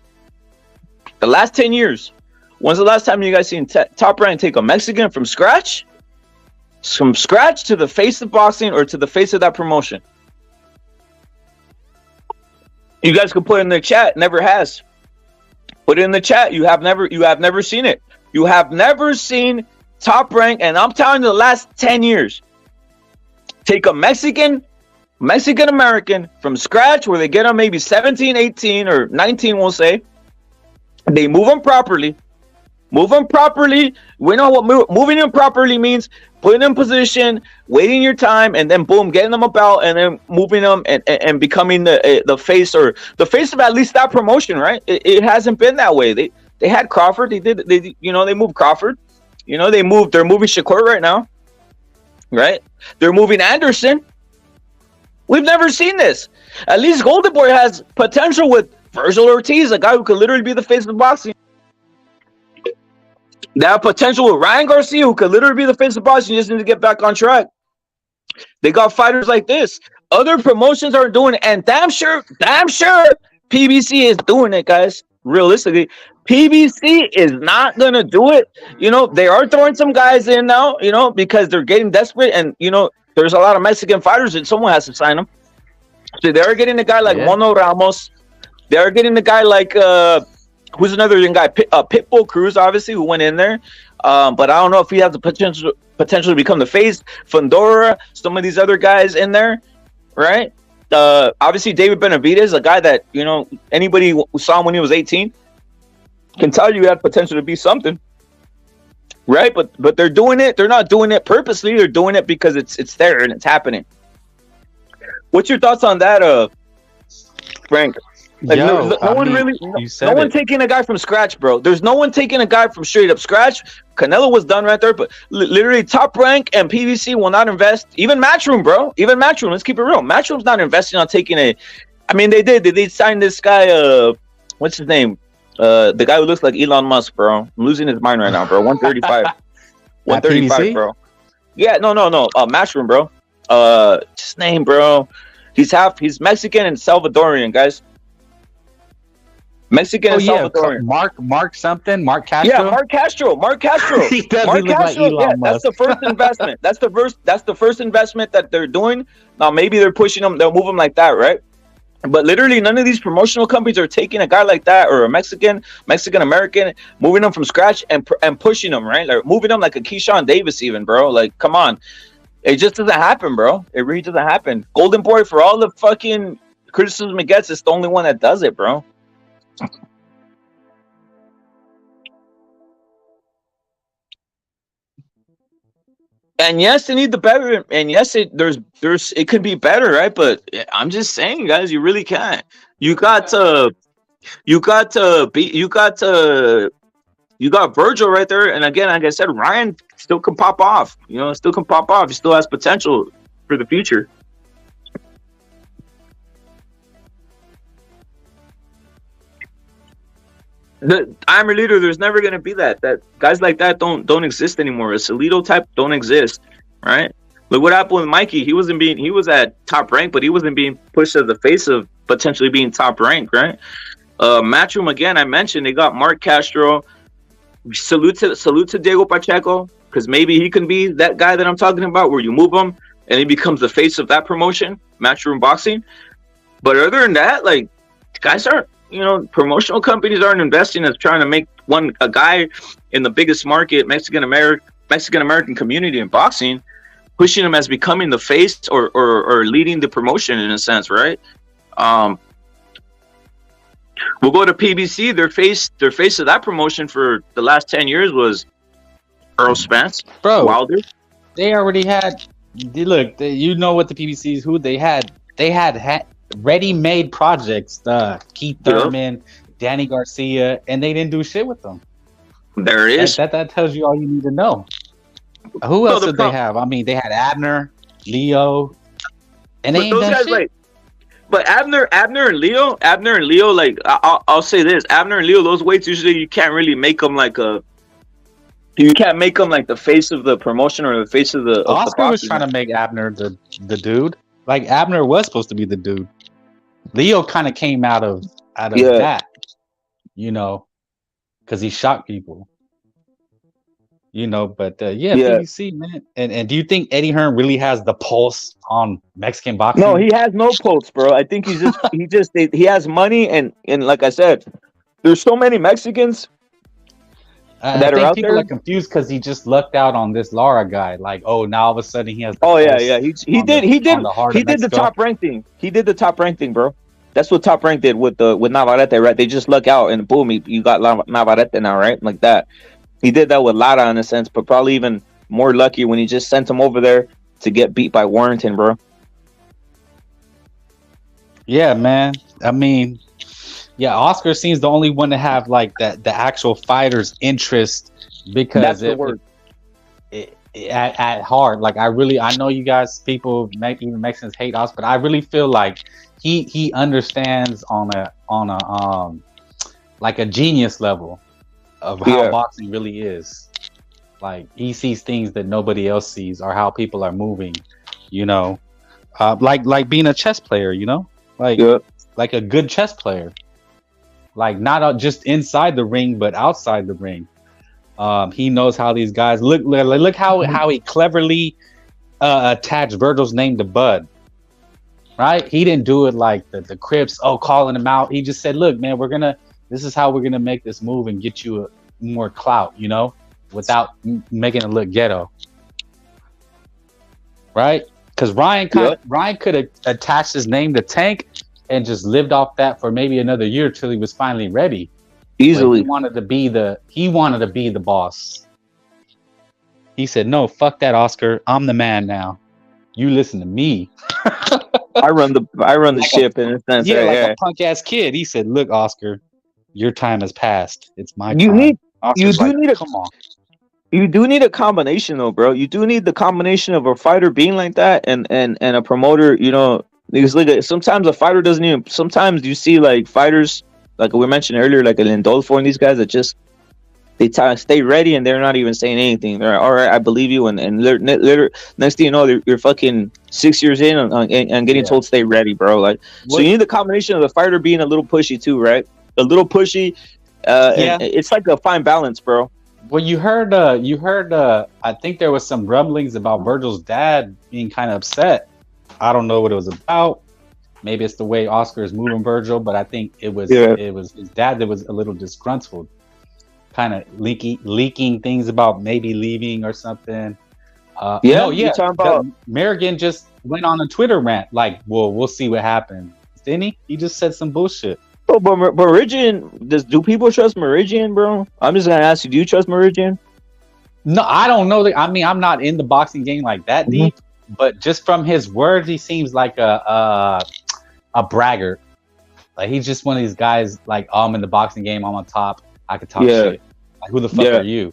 The last 10 years. When's the last time you guys seen Top Rank take a Mexican from scratch? From scratch to the face of boxing or to the face of that promotion? You guys can put it in the chat. Never has. Put it in the chat. You have never seen it. You have never seen Top Rank, and I'm telling you, the last 10 years, take a Mexican American from scratch where they get them maybe 17, 18, or 19, we'll say. They move them properly. We know what moving them properly means. Putting them in position, waiting your time, and then boom, getting them about, and then moving them and becoming the face or the face of at least that promotion, right? It hasn't been that way. They had Crawford. They moved Crawford. They're moving Shakur right now, right? They're moving Anderson. We've never seen this. At least Golden Boy has potential with Virgil Ortiz, a guy who could literally be the face of boxing. They have potential with Ryan Garcia, who could literally be the face of boxing. You just need to get back on track. They got fighters like this. Other promotions aren't doing it, and damn sure PBC is doing it, guys. Realistically, PBC is not gonna do it. They are throwing some guys in now, because they're getting desperate, and there's a lot of Mexican fighters, and someone has to sign them. So they are getting a guy like Mono Ramos. They are getting a guy like who's another young guy? Pitbull Cruz, obviously, who went in there. But I don't know if he has the potential to become the face. Fundora, some of these other guys in there, right? Obviously, David Benavidez, a guy that, you know, anybody who saw him when he was 18 can tell you he had potential to be something, right? But they're doing it. They're not doing it purposely. They're doing it because it's there and it's happening. What's your thoughts on that, Frank? Like, no one taking a guy from scratch, bro. There's no one taking a guy from straight up scratch. Canelo was done right there, but literally Top Rank and PBC will not invest. Even Matchroom, bro. Even Matchroom. Let's keep it real. Matchroom's not investing on taking a. I mean, they did. They signed this guy. What's his name? The guy who looks like Elon Musk, bro. I'm losing his mind right now, bro. 135. 135, bro. Yeah, no. Matchroom, bro. His name, bro. He's Mexican and Salvadorian, guys. Mexican and Salvadorian. Mark something. Mark Castro. Yeah, Mark Castro. He does look like Elon Musk. That's the first investment. That's the first investment that they're doing. Now maybe they're pushing them. They'll move them like that, right? But literally, none of these promotional companies are taking a guy like that or a Mexican American, moving them from scratch and pushing them, right? Like moving them like a Keyshawn Davis, even, bro. Like, come on, it just doesn't happen, bro. It really doesn't happen. Golden Boy, for all the fucking criticism it gets, it's the only one that does it, bro. And yes, they need the better. And yes, it could be better, right? But I'm just saying, guys, you really can't. You got Virgil right there, and again, like I said, Ryan still can pop off. You know, still can pop off. He still has potential for the future. I'm a leader. There's never gonna be that guys like that don't exist anymore. A Salito type don't exist, right? Look what happened with Mikey. He was at top rank, but he wasn't being pushed as the face of potentially being top rank, right? Matchroom again. I mentioned they got Mark Castro. Salute to Diego Pacheco, because maybe he can be that guy that I'm talking about, where you move him and he becomes the face of that promotion, Matchroom Boxing. But other than that, like, guys aren't. You know, promotional companies aren't investing as trying to make a guy in the biggest market, Mexican American community in boxing, pushing him as becoming the face or leading the promotion in a sense, right? We'll go to PBC. Their face of that promotion for the last 10 years was Earl Spence, bro. Wilder. They already had. Look, you know what the PBC is? Who they had? They had ready-made projects, Keith Thurman, Danny Garcia, and they didn't do shit with them. There it is. That tells you all you need to know. Who else did they have? I mean, they had Abner, Leo, and they ain't done shit. Like, but Abner and Leo, like I'll say this: Abner and Leo, those weights usually you can't really make them like the face of the promotion or the face of the. Oscar was trying to make Abner the dude. Like Abner was supposed to be the dude. Leo kind of came out of that, you know, because he shot people, you know. But PBC, man. And do you think Eddie Hearn really has the pulse on Mexican boxing? No, he has no pulse, bro. I think he has money and like I said, there's so many Mexicans that are out people there. Are confused because he just lucked out on this Lara guy. Like, oh, now all of a sudden he has. He did the top rank thing. He did the top rank thing, bro. That's what Top Rank did with Navarrete, right? They just luck out and boom, you got Navarrete now, right? Like that. He did that with Lara in a sense, but probably even more lucky when he just sent him over there to get beat by Warrington, bro. Yeah, man. I mean, yeah, Oscar seems the only one to have like that the actual fighter's interest, because that's the word. At heart, like I know you guys, people, even Mexicans hate Oscar, but I really feel like he understands on a like a genius level of how boxing really is. Like he sees things that nobody else sees, or how people are moving, you know, like being a chess player, you know, like a good chess player, like not just inside the ring but outside the ring. He knows how these guys look how he cleverly attached Virgil's name to Bud. Right? He didn't do it like the Crips, calling him out. He just said, look, man, we're gonna This is how we're gonna make this move and get you more clout, you know, without making it look ghetto, right? Because Ryan could have attached his name to Tank and just lived off that for maybe another year till he was finally ready. Easily, he wanted to be the boss. He said, "No, fuck that, Oscar. I'm the man now. You listen to me." I run the ship in a sense. Yeah, like a punk ass kid. He said, "Look, Oscar, your time has passed. It's my time." You do need a combination though, bro. You do need the combination of a fighter being like that and a promoter, you know, because like sometimes a fighter doesn't even. Sometimes you see like fighters like we mentioned earlier, like Lindolfo and these guys that just stay ready and they're not even saying anything. They're like, all right, I believe you, and next thing you know, you're fucking 6 years in and getting told stay ready, bro. Like, so you need the combination of the fighter being a little pushy too, right? A little pushy. And it's like a fine balance, bro. Well, you heard. I think there was some rumblings about Virgil's dad being kind of upset. I don't know what it was about. Maybe it's the way Oscar is moving Virgil, but I think it was his dad that was a little disgruntled, kind of leaking things about maybe leaving or something. Talking about Merrigan just went on a Twitter rant like, "Well, we'll see what happens." Didn't he? He just said some bullshit. Oh, but Meridian, do people trust Meridian, bro? I'm just gonna ask you, do you trust Meridian? No, I don't know. I mean, I'm not in the boxing game like that deep, but just from his words, he seems like a braggart. Like he's just one of these guys. Like, oh, I'm in the boxing game. I'm on top. I could talk shit. Like, who the fuck are you?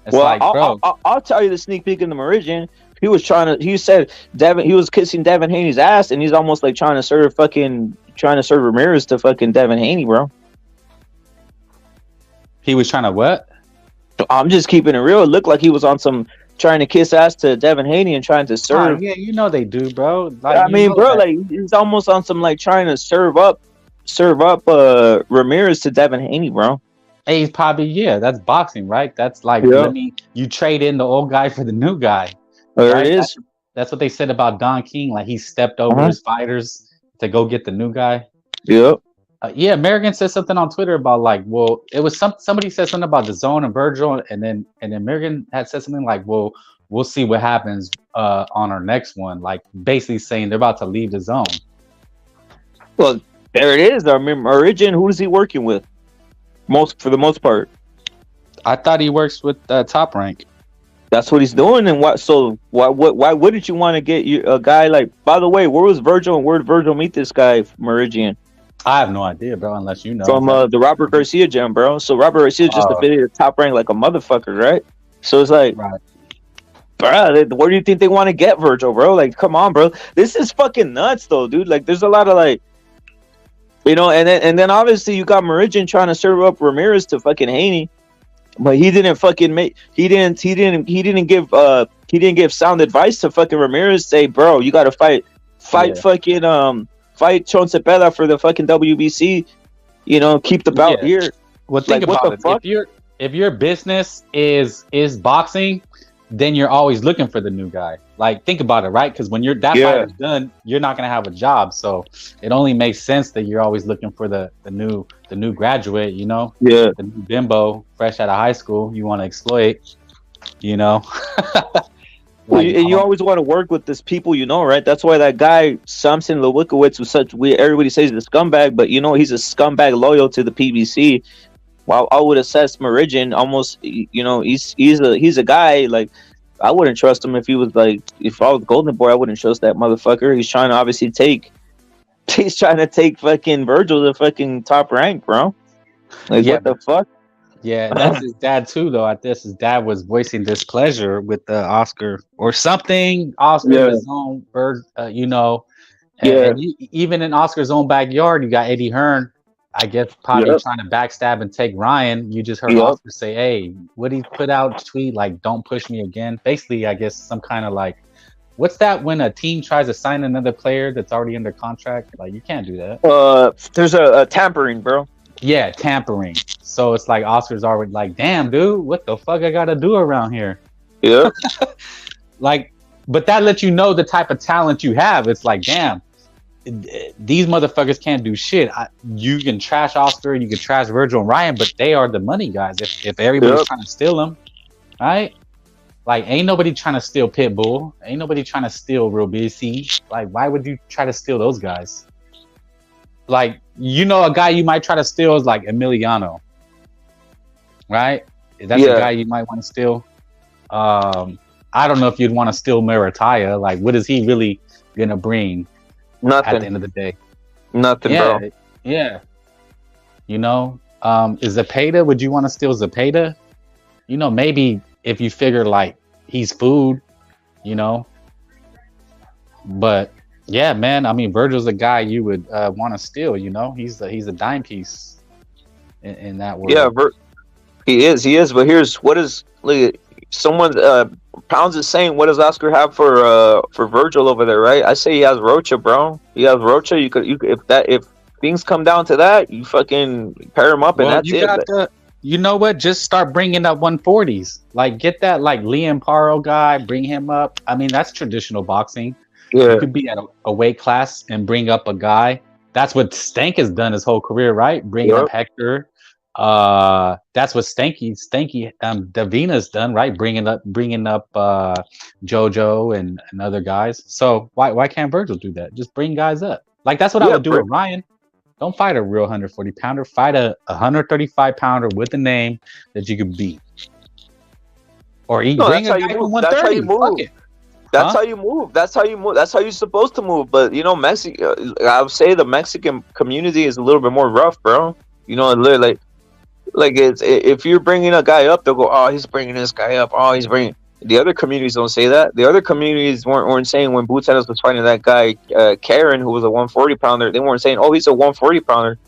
It's like, bro. I'll tell you the sneak peek in the Meridian. He said he was kissing Devin Haney's ass, and he's almost like trying to serve Ramirez to fucking Devin Haney, bro. He was trying to what? I'm just keeping it real. It looked like he was on some trying to kiss ass to Devin Haney and trying to serve. Yeah, you know they do, bro. Like, I mean, bro, like he's almost on some like trying to serve up Ramirez to Devin Haney, bro. Hey, he's probably that's boxing, right? That's like you trade in the old guy for the new guy. There it is. That's what they said about Don King. Like he stepped over his fighters to go get the new guy. Yep. Merrigan said something on Twitter about like, well, it was somebody said something about the zone and Virgil, and then Merrigan had said something like, well, we'll see what happens on our next one. Like basically saying they're about to leave the zone. Well, there it is. I mean, Origin, who is he working with? For the most part, I thought he works with Top Rank. That's what he's doing, and why wouldn't you want to get a guy like? By the way, where was Virgil and where did Virgil meet this guy, Meridian? I have no idea, bro. Unless you know from the Robert Garcia gym, bro. So Robert Garcia just affiliated Top Rank like a motherfucker, right? So it's like, bro, where do you think they want to get Virgil, bro? Like, come on, bro. This is fucking nuts, though, dude. Like, there's a lot of like, you know, and then obviously you got Meridian trying to serve up Ramirez to fucking Haney. But he didn't fucking he didn't give sound advice to fucking Ramirez. Say, bro, you gotta fight fucking fight Chon Cepeda for the fucking WBC. You know, keep the belt here. Well, think about it. If your business is boxing, then you're always looking for the new guy. Like, think about it, right? Because when that fight is done, you're not gonna have a job. So it only makes sense that you're always looking for the new graduate, you know? Yeah. The new bimbo, fresh out of high school, you want to exploit, you know? You always want to work with this people, you know, right? That's why that guy Samson Lewikowicz was everybody says he's a scumbag, but you know he's a scumbag loyal to the PBC. Well, I would assess Meridian almost, you know, he's a guy like I wouldn't trust him if he was like if I was Golden Boy, I wouldn't trust that motherfucker. He's trying to obviously take fucking Virgil to fucking Top Rank, bro. Like what the fuck? Yeah, that's his dad too, though. I guess his dad was voicing displeasure with the Oscar or something. Oscar's own, you know. And even in Oscar's own backyard, you got Eddie Hearn. I guess probably trying to backstab and take Ryan. You just heard Oscar say, "Hey, what he put out tweet like, don't push me again." Basically, I guess some kind of like, what's that when a team tries to sign another player that's already under contract? Like, you can't do that. There's a tampering, bro. Yeah, tampering. So it's like Oscar's already like, damn, dude, what the fuck I gotta do around here? Yeah. Like, but that lets you know the type of talent you have. It's like, damn, these motherfuckers can't do shit. You can trash Oscar, you can trash Virgil and Ryan, but they are the money guys. If everybody's trying to steal them, right? Like, ain't nobody trying to steal Pitbull. Ain't nobody trying to steal Real BC. Like, why would you try to steal those guys? Like, you know, a guy you might try to steal is like Emiliano, right? That's a guy you might want to steal. I don't know if you'd want to steal Marataya. Like, what is he really gonna bring? Nothing. At the end of the day, nothing, bro. Yeah. You know, is Zepeda? Would you want to steal Zepeda? You know, maybe if you figure like he's food, you know. But yeah, man. I mean, Virgil's a guy you would want to steal. You know, he's a dime piece in that world. Yeah, he is. But here's what is like, someone Pounds is saying, what does Oscar have for Virgil over there, right? I say he has Rocha, bro. He has Rocha. You could if things come down to that, you fucking pair him up, and that's it. You know what? Just start bringing up 140s. Like, get that like Liam Paro guy, bring him up. I mean, that's traditional boxing. Yeah. You could be at a weight class and bring up a guy. That's what Stank has done his whole career, right? Bringing up Hector. That's what Stanky Davina's done, right? Bringing up Jojo and other guys. So why can't Virgil do that? Just bring guys up. Like, that's what I would do with Ryan. Don't fight a real 140 pounder. Fight a 135 pounder with a name that you could beat. Or bring a guy from 130. That's how you move. That's how you move. That's how you're supposed to move. But you know, I would say the Mexican community is a little bit more rough, bro. You know, like it's, if you're bringing a guy up, they'll go, oh, he's bringing this guy up. Oh, he's bringing. The other communities don't say that. The other communities weren't saying when Boots Ennis was fighting that guy Karen, who was a 140 pounder. They weren't saying, oh, he's a 140 pounder.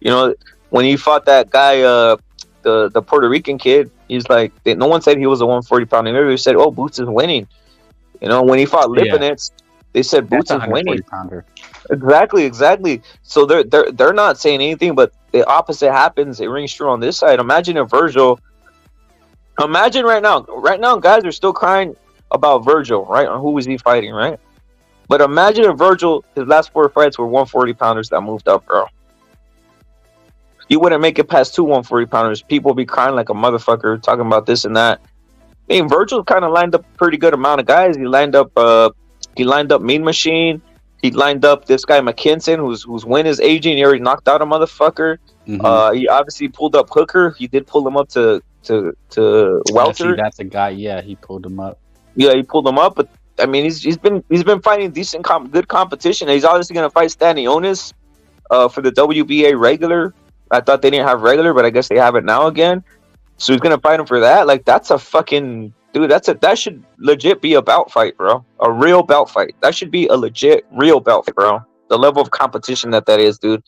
You know, when he fought that guy, the Puerto Rican kid, he's like, no one said he was a 140 pounder. Everybody said, oh, Boots is winning. You know, when he fought Lipinets, they said Boots is winning. Pounder. Exactly. So they're not saying anything, but the opposite happens. It rings true on this side. Imagine if Virgil. Imagine right now, guys are still crying about Virgil, right? On who was he fighting, right? But imagine if Virgil, his last 4 fights were 140 pounders that moved up, bro. You wouldn't make it past 2 140 pounders. People would be crying like a motherfucker, talking about this and that. I mean, Virgil kind of lined up a pretty good amount of guys. He lined up Mean Machine. He lined up this guy McKinson, whose win is aging. He already knocked out a motherfucker. Mm-hmm. He obviously pulled up Hooker. He did pull him up to welter. That's a guy. Yeah, he pulled him up. Yeah, he pulled him up. But I mean, he's been fighting decent, good competition. He's obviously going to fight Stanionis for the WBA regular. I thought they didn't have regular, but I guess they have it now again. So he's going to fight him for that. Like, that's a fucking dude. That should legit be a bout fight, bro. A real bout fight. That should be a legit real bout fight, bro. The level of competition that is, dude.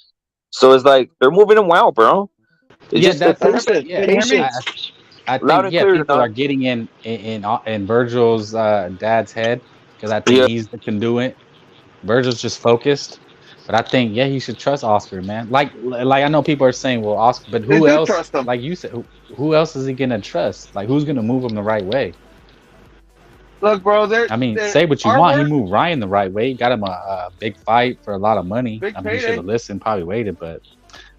So it's like they're moving him well, bro. It's I think people are getting in Virgil's dad's head, because I think he's the conduit. Virgil's just focused, but I think he should trust Oscar, man. Like I know people are saying, well, Oscar, but who else? Like you said, who else is he gonna trust? Like, who's gonna move him the right way? Look, bro. Say what you want. He moved Ryan the right way. He got him a big fight for a lot of money. He should have listened, probably waited, but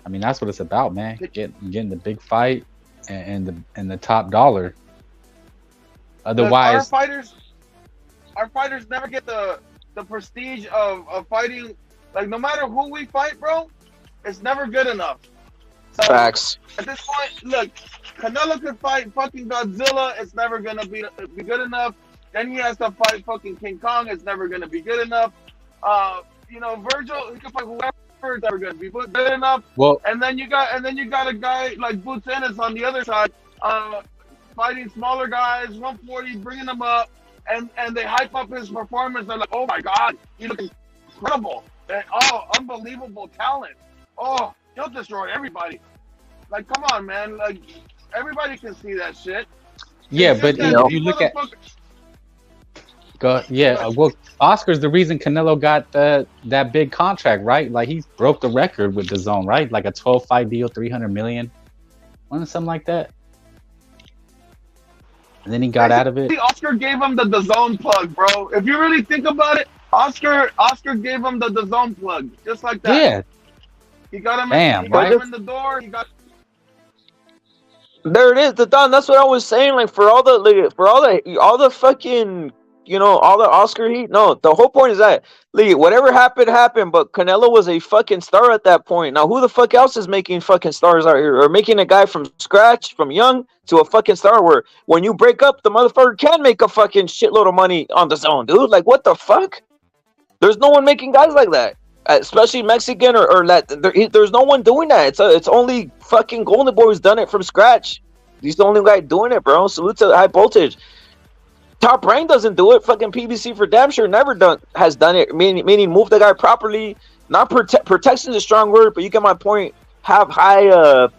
I mean, that's what it's about, man. Getting the big fight and the top dollar. Otherwise, our fighters never get the prestige of fighting. Like, no matter who we fight, bro, it's never good enough. So, facts. At this point, look, Canelo could fight fucking Godzilla. It's never gonna be good enough. Then he has to fight fucking King Kong. It's never gonna be good enough. You know, Virgil, he can fight whoever. It's never gonna be good enough. Well, and then you got a guy like Boots Ennis on the other side, fighting smaller guys, 140, bringing them up, and they hype up his performance. They're like, oh my god, he looks incredible. And, unbelievable talent. Oh, he'll destroy everybody. Like, come on, man. Like, everybody can see that shit. Yeah, but if you look at... well, Oscar's the reason Canelo got that big contract, right? Like, he broke the record with DAZN, right? Like a 12-fight deal, $300 million, something like that. And then he got out of it. Oscar gave him the DAZN plug, bro. If you really think about it, Oscar gave him the zone plug, just like that. Yeah. He got him. Damn, He got right? him in the door. He got. There it is, the Don. That's what I was saying. Like for all the fucking, all the Oscar heat. No, the whole point is that whatever happened. But Canelo was a fucking star at that point. Now who the fuck else is making fucking stars out here, or making a guy from scratch, from young to a fucking star? Where when you break up, the motherfucker can make a fucking shitload of money on the zone, dude. Like what the fuck? There's no one making guys like that. Especially Mexican or there's no one doing that. It's only fucking Golden Boy who's done it from scratch. He's the only guy doing it, bro. Salute to High Voltage. Top Rank doesn't do it. Fucking PBC for damn sure has done it. Meaning move the guy properly. Not protection is a strong word, but you get my point. Have high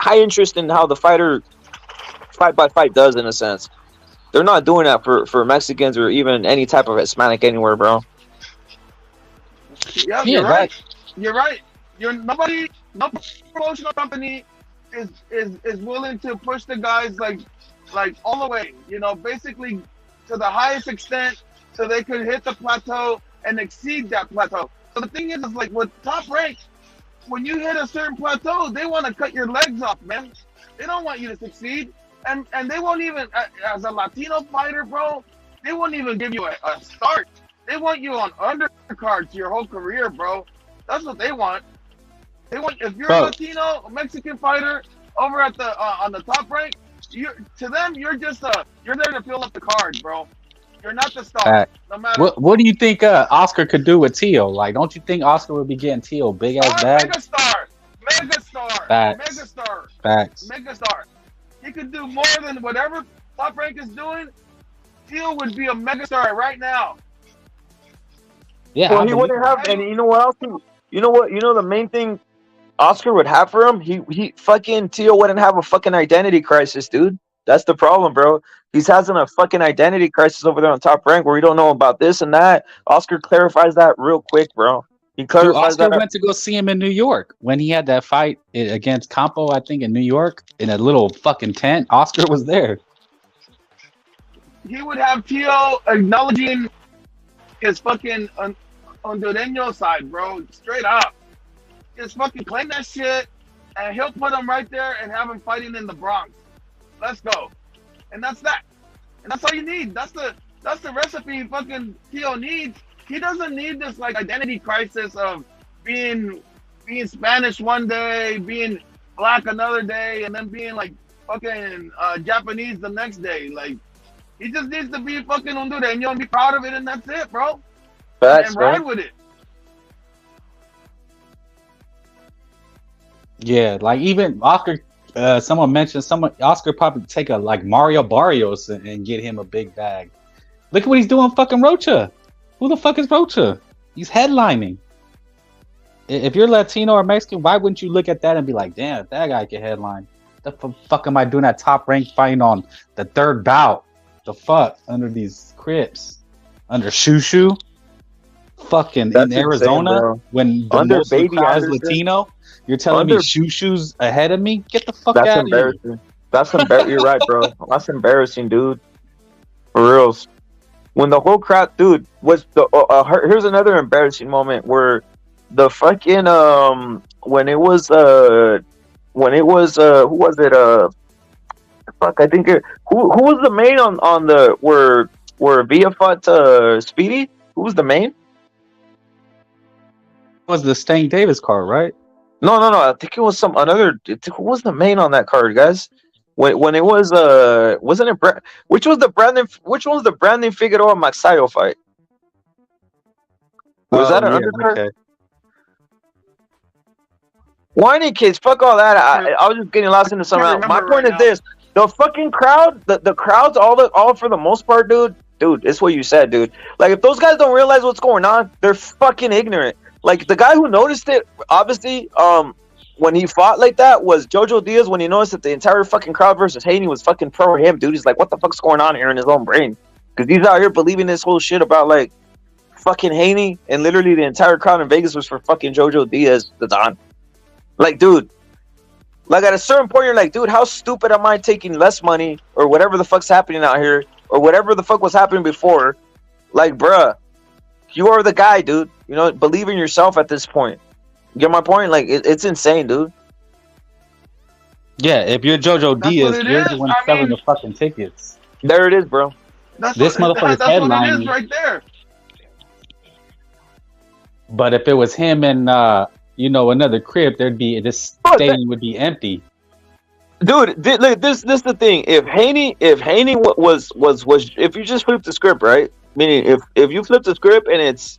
interest in how the fighter fight by fight does, in a sense. They're not doing that for Mexicans or even any type of Hispanic anywhere, bro. Yeah, you're right. You're right. No promotional company is willing to push the guys like all the way. Basically to the highest extent, so they could hit the plateau and exceed that plateau. So the thing is like with Top Rank, when you hit a certain plateau, they want to cut your legs off, man. They don't want you to succeed, and they won't even, as a Latino fighter, bro, they won't even give you a start. They want you on undercards your whole career, bro. That's what they want. They want, if you're a Latino, a Mexican fighter over at the on the Top Rank, to them you're just you're there to fill up the card, bro. You're not the star. No matter what do you think Oscar could do with Tio? Like, don't you think Oscar would be getting Tio big ass bag? Megastar. He could do more than whatever Top Rank is doing. Tio would be a megastar right now. Yeah, well, he wouldn't have, and you know what else? The main thing Oscar would have for him, he fucking Tio wouldn't have a fucking identity crisis, dude. That's the problem, bro. He's having a fucking identity crisis over there on Top Rank where we don't know about this and that. Oscar clarifies that real quick, bro. He clarifies Oscar went to go see him in New York when he had that fight against Campo, I think, in New York, in a little fucking tent. Oscar was there. He would have Tio acknowledging his fucking Hondureño side, bro. Straight up. Just fucking claim that shit, and he'll put him right there and have him fighting in the Bronx. Let's go. And that's that. And that's all you need. That's the recipe fucking Tio needs. He doesn't need this like identity crisis of being Spanish one day, being black another day, and then being like fucking Japanese the next day. Like, he just needs to be fucking Hondureño and be proud of it, and that's it, bro. Facts, and ride with it. Yeah, like even Oscar, someone mentioned Oscar probably take a like Mario Barrios and get him a big bag. Look at what he's doing, fucking Rocha. Who the fuck is Rocha? He's headlining. If you're Latino or Mexican, why wouldn't you look at that and be like, damn, if that guy can headline? The fuck am I doing that Top Rank fighting on the third bout? The fuck under these Crips, under Shushu, fucking in Arizona, insane, when the under most baby crowd is Anderson. Latino. You're telling me Shushu's ahead of me? Get the fuck out of here. That's embarrassing. You're right, bro. That's embarrassing, dude. For reals. When the whole crowd, dude, was the here's another embarrassing moment where the fucking when it was who was it fuck, I think who was the main on the where Villa fought Speedy? Who was the main? It was the Stank Davis card, right? No. I think it was who was the main on that card, guys? When it was wasn't it which was the Brandon Figueroa Maxayo fight? Was that an undercard? Okay. Whiny kids, fuck all that. I was just getting lost into something else. My point is this: the fucking crowd, the crowds, all for the most part, dude, it's what you said, dude. Like, if those guys don't realize what's going on, they're fucking ignorant. Like, the guy who noticed it, obviously, when he fought like that was Jojo Diaz. When he noticed that the entire fucking crowd versus Haney was fucking pro him, dude, he's like, what the fuck's going on here in his own brain? Because he's out here believing this whole shit about like fucking Haney, and literally the entire crowd in Vegas was for fucking Jojo Diaz, the Don. Like, dude, like at a certain point, you're like, dude, how stupid am I taking less money or whatever the fuck's happening out here or whatever the fuck was happening before Like, bruh, you are the guy, dude. You know, believe in yourself at this point. You get my point? Like, it's insane, dude. Yeah, if you're JoJo Diaz, you're the one selling the fucking tickets. There it is, bro. This motherfucker's that's what it is headlining. right there. But if it was him and another crib, this stadium would be empty. Dude, look, this is the thing. If Haney was if you just flip the script, right? Meaning if you flip the script and it's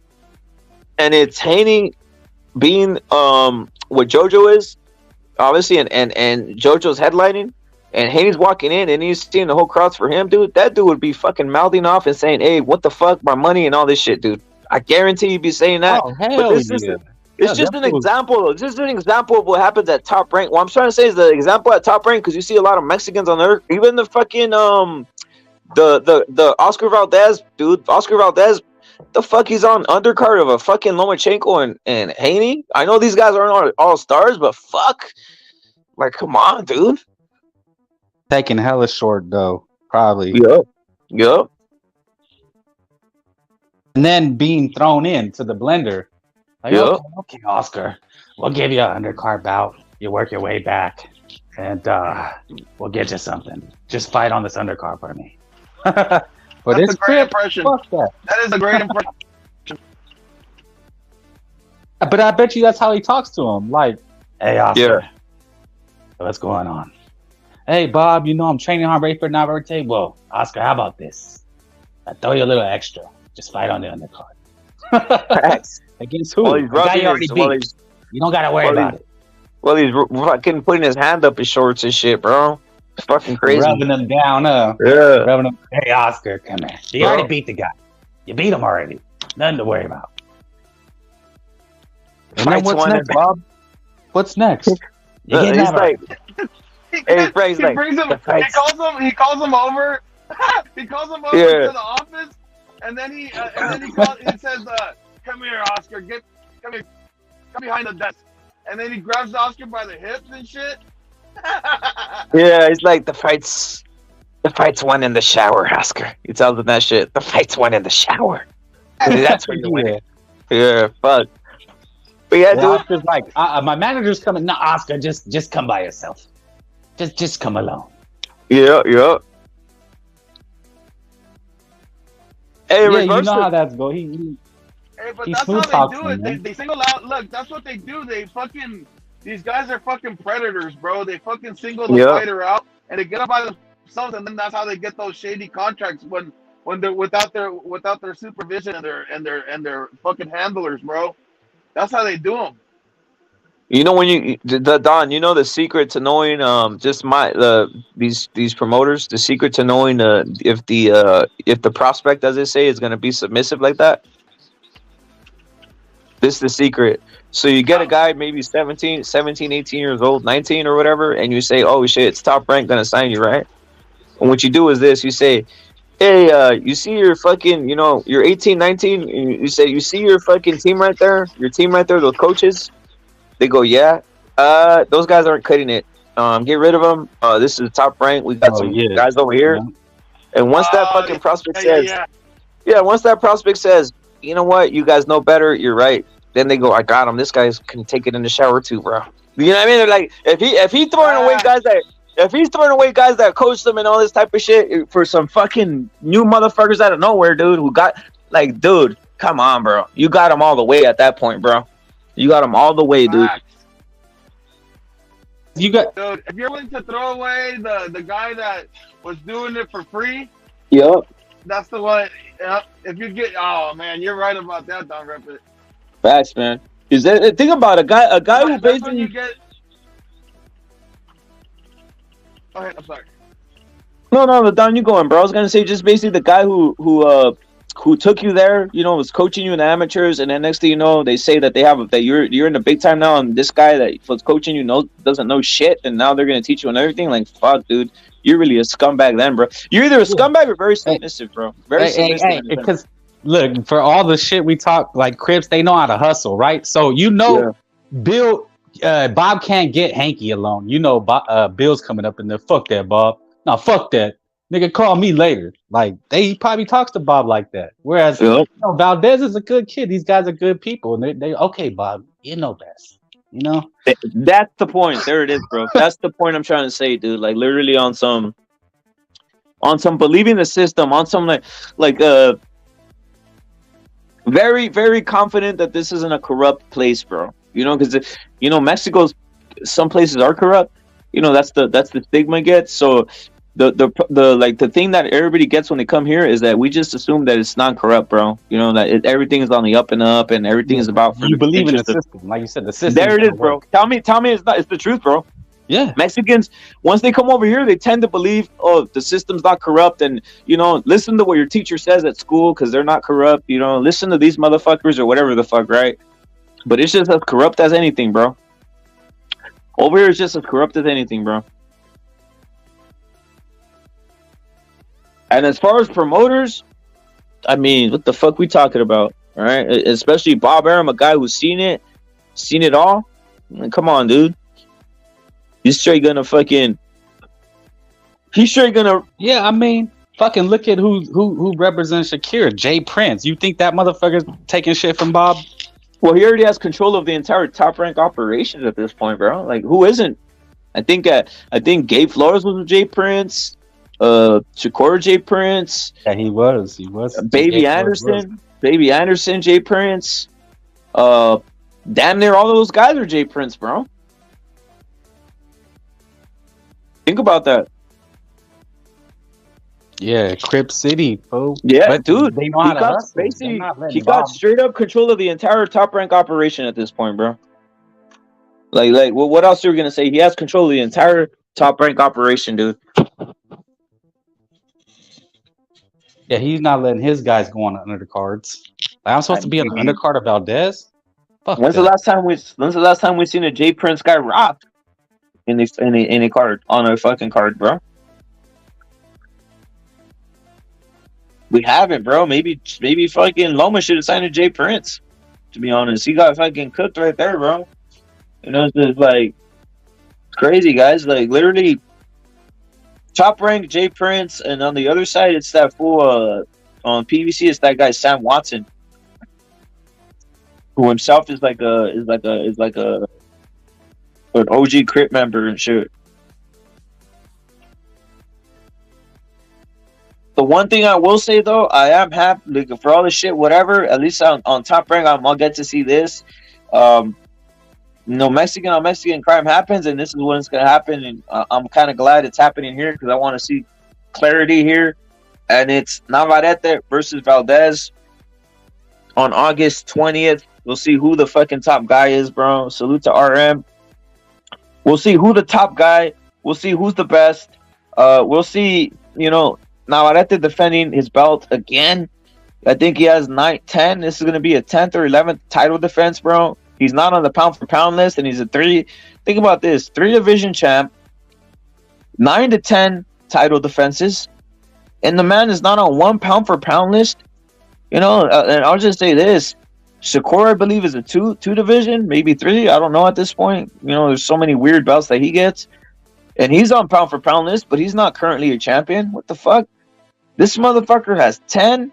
Haney being what JoJo is, obviously, and JoJo's headlining, and Haney's walking in and he's seeing the whole crowds for him, dude, that dude would be fucking mouthing off and saying, "Hey, what the fuck, my money and all this shit, dude." I guarantee you'd be saying that. Oh, hell yeah. It's just an example. It's just an example of what happens at Top Rank. What I'm trying to say is the example at Top Rank, because you see a lot of Mexicans on there. Even the fucking the Oscar Valdez dude, Oscar Valdez, the fuck he's on undercard of a fucking Lomachenko and Haney. I know these guys aren't all stars, but fuck, like, come on, dude. Taking hella short though, probably. Yep. And then being thrown into the blender. Like, okay, Oscar, we'll give you an undercard bout. You work your way back, and we'll get you something. Just fight on this undercard for me. But that's a great impression. Fuck that. That is a great impression. But I bet you that's how he talks to him. Like, hey, Oscar, what's going on? Hey, Bob, I'm training hard, ready for an birthday. Well, Oscar, how about this? I throw you a little extra. Just fight on the undercard. Against who? The guy you already beat. You don't gotta worry about it. Well, he's fucking putting his hand up his shorts and shit, bro. It's fucking crazy. Rubbing them down, Yeah. Rubbing them. Hey, Oscar, come here. You already beat the guy. You beat him already. Nothing to worry about. And then what's next, Bob? What's next? He's like, hey, Frank's like, he calls him over. He calls him over to the office, and then he says, "Come here, Oscar. Come here. Come behind the desk." And then he grabs Oscar by the hips and shit. Yeah, it's like the fight's won in the shower, Oscar. He tells him that shit. The fight's won in the shower. That's when you win. Yeah, fuck. But yeah, dude. Oscar's like, my manager's coming. No, Oscar, just come by yourself. Just come alone. Yeah. Hey, yeah, you know how that's going. Hey, but that's how they do it. They single out. Look, that's what they do. They fucking. These guys are fucking predators, bro. They fucking single the fighter out and they get them by themselves, and then that's how they get those shady contracts when they're without their supervision and their fucking handlers, bro. That's how they do them. You know when Don, you know the secret to knowing these promoters, the secret to knowing if the prospect, as they say, is going to be submissive like that. This is the secret. So you get a guy maybe 17, 18 years old, 19 or whatever, and you say, "Oh shit, it's Top Rank going to sign you, right?" And what you do is this: you say, "Hey, you see your fucking, you're 18, 19. You say, you see your fucking team right there, those coaches." They go, "Yeah, those guys aren't cutting it. Get rid of them. This is Top Rank. We got some guys over here." Yeah. And once that fucking prospect once that prospect says, "You know what? You guys know better. You're right." Then they go, "I got him. This guy can take it in the shower too, bro." You know what I mean? They're like, if he's throwing away guys that coach them and all this type of shit for some fucking new motherfuckers out of nowhere, dude, who got dude, come on, bro. You got them all the way at that point, bro. You got them all the way, dude. Dude, if you're willing to throw away the guy that was doing it for free, that's the one. If you get, oh man, you're right about that, Don Rep. Facts, man. Is that think about a guy who basically get. Go ahead. I'm sorry. No, Don, you going, bro? I was gonna say just basically the guy who took you there, was coaching you in the amateurs, and then next thing you know, they say that you're in the big time now, and this guy that was coaching you doesn't know shit, and now they're gonna teach you and everything. Like, fuck, dude, you're really a scumbag then, bro. You're either a scumbag or very submissive, bro. Very submissive. Because look, for all the shit we talk, like Crips, they know how to hustle, right? So Bill, Bob can't get Hanky alone. Bill's coming up in there. Fuck that, Bob. No, fuck that. Nigga, call me later. Like he probably talks to Bob like that. Whereas Valdez is a good kid. These guys are good people, and they okay, Bob. You know best. You know. That's the point. There it is, bro. That's the point I'm trying to say, dude. Like literally on some believing the system, on some like very, very confident that this isn't a corrupt place, bro. You know, because Mexico's some places are corrupt. You know, that's the stigma it gets. So the thing that everybody gets when they come here is that we just assume that it's not corrupt, bro. You know that everything is on the up and up, and everything is about. You believe in the system, like you said, the system. There it is, bro. Tell me, it's the truth, bro. Yeah, Mexicans, once they come over here, they tend to believe, oh, the system's not corrupt, and listen to what your teacher says at school because they're not corrupt. Listen to these motherfuckers or whatever the fuck, right? But it's just as corrupt as anything, bro. Over here, it's just as corrupt as anything, bro. And as far as promoters, I mean, what the fuck we talking about, all right? Especially Bob Arum, a guy who's seen it all. I mean, come on, dude. He's straight gonna. Yeah, I mean, fucking look at who represents Shakira. Jay Prince. You think that motherfucker's taking shit from Bob? Well, he already has control of the entire Top Rank operations at this point, bro. Like, who isn't? I think Gabe Flores was with Jay Prince. Shakur Jay Prince. Yeah, he was. Baby Anderson, Jay Prince. Damn near all those guys are Jay Prince, bro. Think about that. Yeah, Crip City, folks. Yeah, but dude, they know how to hustle. He got straight up control of the entire Top Rank operation at this point, bro. Like, what else are we gonna say? He has control of the entire Top Rank operation, dude. Yeah, he's not letting his guys go on the undercards. Like, I'm supposed to be on the undercard of Valdez. When's the last time we seen a Jay Prince guy rocked in a card on a fucking card, bro? We haven't, bro. Maybe fucking Loma should have signed a Jay Prince. To be honest, he got fucking cooked right there, bro. It's just like crazy, guys. Like literally, Top Rank Jay Prince, and on the other side, it's that fool on PVC. It's that guy Sam Watson, who himself is like an OG Crip member and shit. The one thing I will say though, I am happy, like, for all the shit, whatever. At least on Top Rank, I'll get to see this. Mexican on Mexican crime happens, and this is when it's gonna happen. And I'm kind of glad it's happening here because I want to see clarity here. And it's Navarrete versus Valdez on August 20th. We'll see who the fucking top guy is, bro. Salute to RM. We'll see who the top guy. We'll see who's the best. We'll see. Navarrete defending his belt again. I think he has 9-10. This is going to be a 10th or 11th title defense, bro. He's not on the pound-for-pound list, and he's a 3. Think about this. 3-division champ. 9-10 title defenses. And the man is not on 1 pound-for-pound list. And I'll just say this. Shakur, I believe, is a 2-division, maybe 3. I don't know at this point. There's so many weird belts that he gets. And he's on pound-for-pound list, but he's not currently a champion. What the fuck? This motherfucker has 10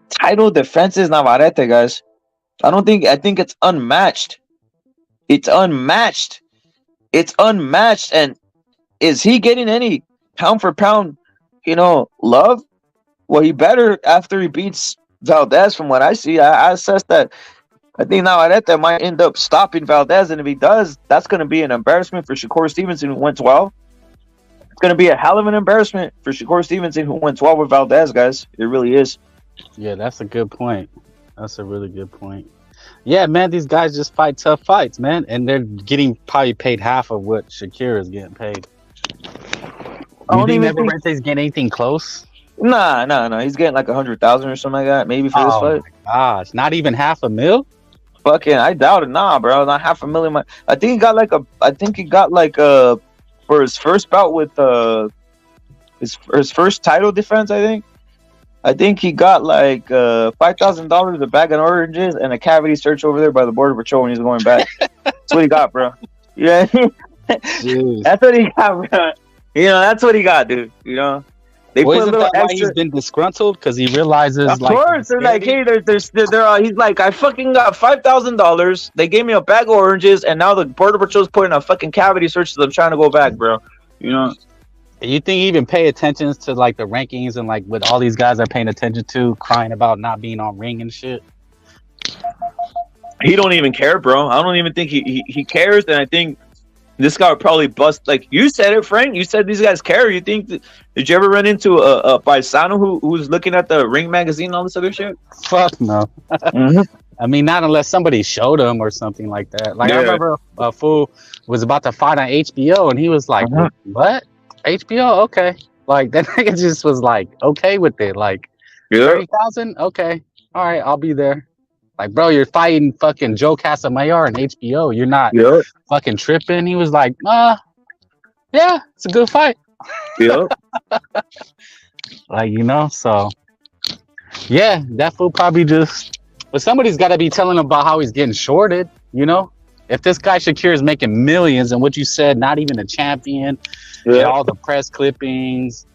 title defenses, Navarrete, guys. I think it's unmatched. It's unmatched. And is he getting any pound for pound, love? Well, he better after he beats Valdez, from what I see. I assess that I think Navarrete might end up stopping Valdez, and if he does, that's going to be an embarrassment for Shakur Stevenson, who went 12. It's going to be a hell of an embarrassment for Shakur Stevenson, who went 12 with Valdez, guys. It really is. Yeah, that's a good point. That's a really good point. Yeah, man, these guys just fight tough fights, man, and they're getting probably paid half of what Shakira is getting paid. You think Navarrete's getting anything close? Nah. He's getting like 100,000 or something like that, maybe for this fight. Oh my gosh, not even $500,000? Fucking, I doubt it. Nah, bro, not $500,000. I think he got like for his first bout with his first title defense. I think he got like $5,000, a bag of oranges, and a cavity search over there by the border patrol when he's going back. That's what he got, bro. Yeah, that's what he got, bro. That's what he got, dude. They put a isn't little that why extra. he's been disgruntled? Because he realizes, Of course, they're like, hey, he's like, I fucking got $5,000. They gave me a bag of oranges, and now the Border Patrol's putting a fucking cavity search to them trying to go back, bro. You think he even pay attention to like the rankings and like what all these guys are paying attention to, crying about not being on ring and shit? He don't even care, bro. I don't even think he cares, and I think this guy would probably bust. Like you said it, Frank. You said these guys care. You think? Did you ever run into a paisano who's looking at the Ring magazine and all this other shit? Fuck no. I mean, not unless somebody showed him or something like that. Like I remember a fool was about to fight on HBO, and he was like, "What? HBO? Okay." Like that nigga just was like, okay with it. Like 30,000? Okay, all right, I'll be there. Like, bro, you're fighting fucking Joe Casamayor on HBO. You're not fucking tripping. He was like, yeah, it's a good fight. Yep. Like, so yeah, that fool probably just, but somebody's got to be telling him about how he's getting shorted. If this guy Shakir is making millions and what you said, not even a champion, and all the press clippings,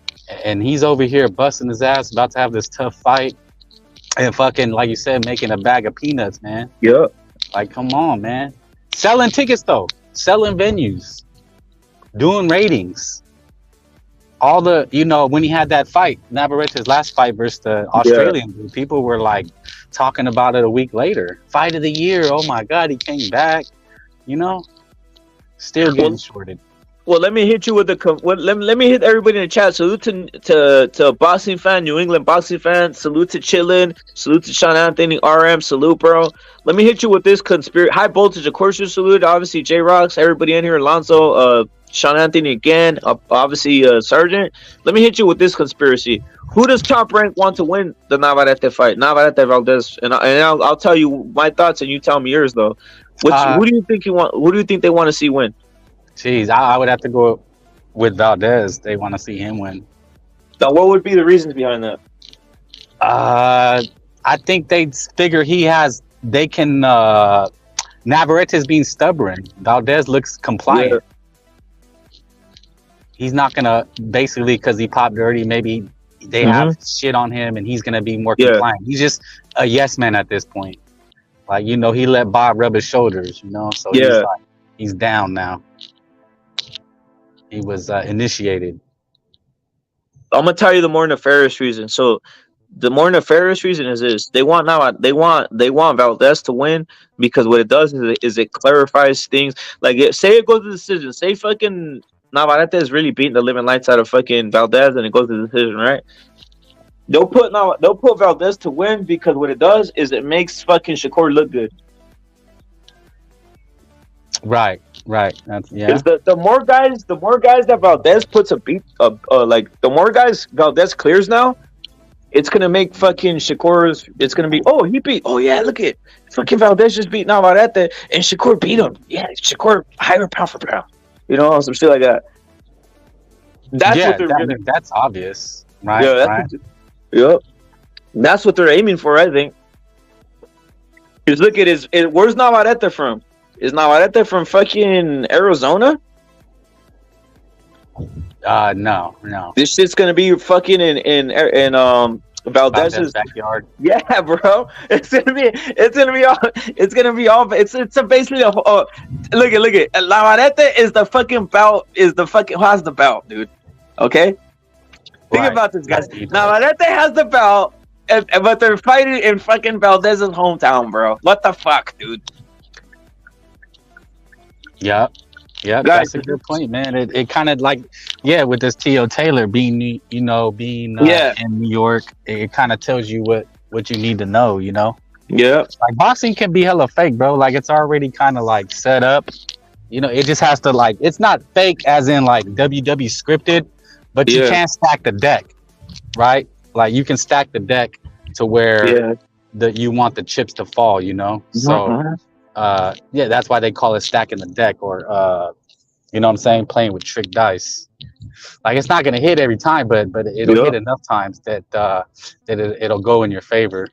and he's over here busting his ass about to have this tough fight. And fucking, like you said, making a bag of peanuts, man. Yeah. Like, come on, man. Selling tickets, though. Selling venues. Doing ratings. All the, when he had that fight, Navarrete's last fight versus the Australian, people were, like, talking about it a week later. Fight of the year. Oh, my God, he came back. Still getting shorted. Well, let me hit you with let me hit everybody in the chat. Salute to boxing fan, New England boxing fan. Salute to Chillin. Salute to Sean Anthony, RM. Salute, bro. Let me hit you with this conspiracy. High voltage, of course, you salute. Obviously, J Rocks, everybody in here. Alonso, Sean Anthony again. Obviously, Sergeant. Let me hit you with this conspiracy. Who does Top Rank want to win the Navarrete fight? Navarrete Valdez, and I'll tell you my thoughts, and you tell me yours though. Who do you think you want? Who do you think they want to see win? Jeez, I would have to go with Valdez. They want to see him win. Now, what would be the reasons behind that? I think they figure they can. Navarrete is being stubborn. Valdez looks compliant. Yeah. He's not gonna, basically, because he popped dirty. Maybe they have shit on him, and he's gonna be more compliant. He's just a yes man at this point. Like, he let Bob rub his shoulders. So he's down now. He was initiated. I'm gonna tell you the more nefarious reason. So, the more nefarious reason is this: they want Valdez to win, because what it does is it clarifies things. Like, say it goes to decision. Say fucking Navarrete is really beating the living lights out of fucking Valdez, and it goes to decision, right? They'll put Valdez to win, because what it does is it makes fucking Shakur look good. Right. That's, the more guys that Valdez puts the more guys Valdez clears now, it's gonna make fucking Shakur's. It's gonna be, look at fucking Valdez just beat Navarrete, and Shakur beat him. Yeah, Shakur higher pound for pound. Some shit like that. That's obvious, right? Yeah, that's what they're aiming for, I think. Because look at where's Navarrete from? Is Navarrete from fucking Arizona? No. This shit's gonna be fucking in Valdez's backyard. Yeah, bro. It's gonna be all. It's basically look at Navarrete is the fucking belt. Who has the belt, dude? Okay. Think about this, guys. Navarrete has the belt, but they're fighting in fucking Valdez's hometown, bro. What the fuck, dude? Yeah, that's a good point, man. It kind of like, with this T.O. Taylor being in New York, it kind of tells you what you need to know, Yeah. Like, boxing can be hella fake, bro. Like, it's already kind of like set up. It just has to, like, it's not fake as in like WWE scripted, but you can't stack the deck, right? Like, you can stack the deck to where you want the chips to fall, So. That's why they call it stacking the deck, or you know what I'm saying, playing with trick dice. Like, it's not gonna hit every time, but it'll hit enough times that it'll go in your favor.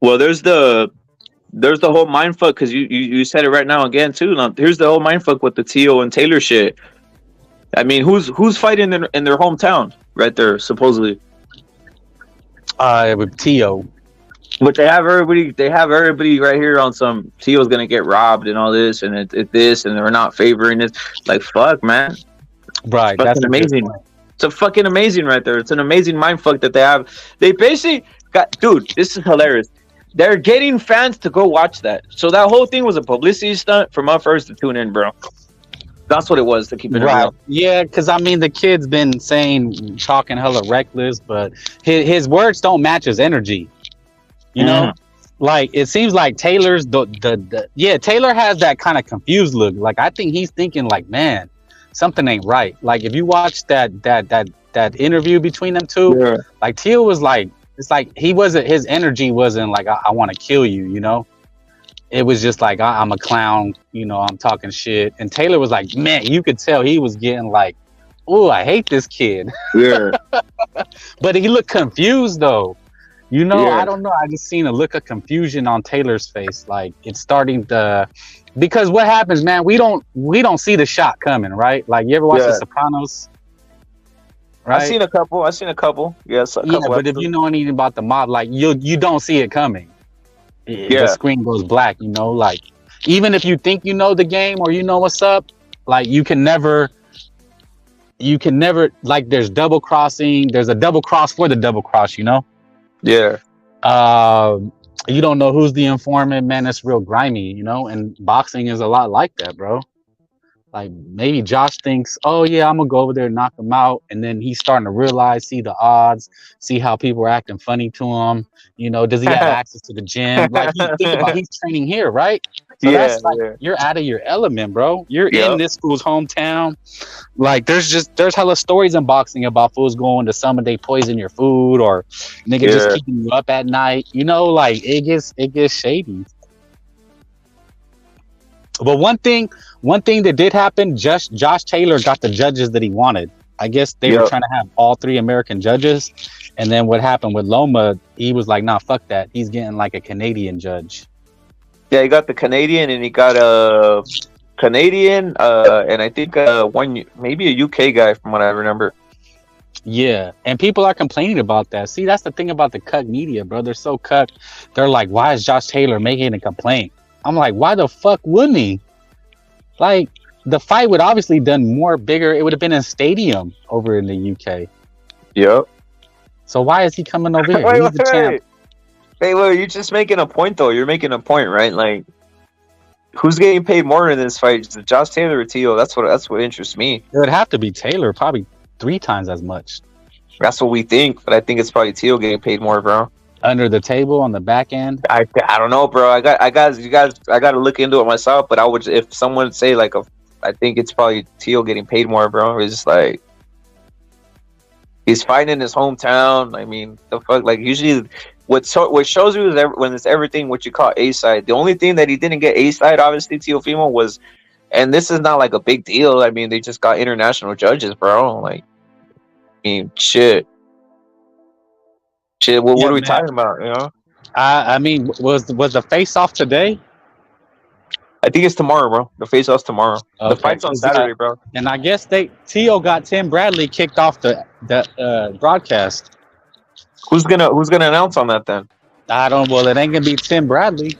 Well, there's the whole mindfuck, because you said it right now again too. Now, here's the whole mindfuck with the T.O. and Taylor shit. I mean, who's fighting in their hometown right there, supposedly? With Tio. But they have everybody right here on some Tio's gonna get robbed and all this and it this and they're not favoring this. Like fuck, man. Right, that's amazing. It's a fucking amazing right there. It's an amazing mind fuck that they have. They basically got, dude, this is hilarious. They're getting fans to go watch that. So that whole thing was a publicity stunt for motherfuckers to tune in, bro. That's what it was, to keep it real. Yeah, because I mean the kid's been talking hella reckless, but his words don't match his energy. You know, like it seems like Taylor's Taylor has that kind of confused look. Like I think he's thinking like, man, something ain't right. Like if you watch that interview between them two, like Teal was like, it's like his energy wasn't like I want to kill you, you know. It was just like I'm a clown, you know, I'm talking shit. And Taylor was like, man, you could tell he was getting like, oh, I hate this kid. Yeah. But he looked confused though. You know, I don't know. I just seen a look of confusion on Taylor's face. Like it's starting to, because what happens, man, we don't see the shot coming, right? Like you ever watch The Sopranos? Right? I've seen a couple. Yes. But if you know anything about the mob, like you don't see it coming. The screen goes black, you know, like even if you think you know the game or you know what's up, like you can never like there's double crossing, there's a double cross for the double cross, you know? Yeah. You don't know who's the informant, man. It's real grimy, you know, and boxing is a lot like that, bro. Like maybe Josh thinks, oh yeah, I'm gonna go over there and knock him out, and then he's starting to realize, see the odds, see how people are acting funny to him. You know, does he have access to the gym? Like you think about, he's training here, right? So that's like you're out of your element, bro. You're in this fool's hometown. Like there's hella stories in boxing about fools going to some and they poison your food or nigga just keeping you up at night. You know, like it gets shady. But one thing that did happen, Josh Taylor got the judges that he wanted. I guess they were trying to have all 3 American judges. And then what happened with Loma, he was like, nah, fuck that. He's getting like a Canadian judge. Yeah, he got the Canadian and he got a Canadian and I think maybe a UK guy from what I remember. Yeah, and people are complaining about that. See, that's the thing about the cuck media, bro. They're so cuck. They're like, why is Josh Taylor making a complaint? I'm like, why the fuck wouldn't he? Like, the fight would obviously done more bigger. It would have been a stadium over in the UK. Yep. So why is he coming over here? He's the champ. Hey, look, you're just making a point, though. You're making a point, right? Like, who's getting paid more in this fight? Is it Josh Taylor or Tio? That's what interests me. It would have to be Taylor, probably 3 times as much. That's what we think, but I think it's probably Tio getting paid more, bro. Under the table on the back end. I don't know, bro. I got to look into it myself. But I would, if someone would say like I think it's probably Tio getting paid more, bro. It's just like he's fighting in his hometown. I mean, the fuck. Like usually, what shows you is when it's everything what you call A side. The only thing that he didn't get A side, obviously, Teofimo was, and this is not like a big deal. I mean, they just got international judges, bro. Like, I mean, shit. What are we talking about? You know, I mean, was the face off today? I think it's tomorrow, bro. The face off's tomorrow. Okay. The fight's on Saturday, bro. And I guess Tio got Tim Bradley kicked off the broadcast. Who's gonna announce on that then? I don't. Well, it ain't gonna be Tim Bradley.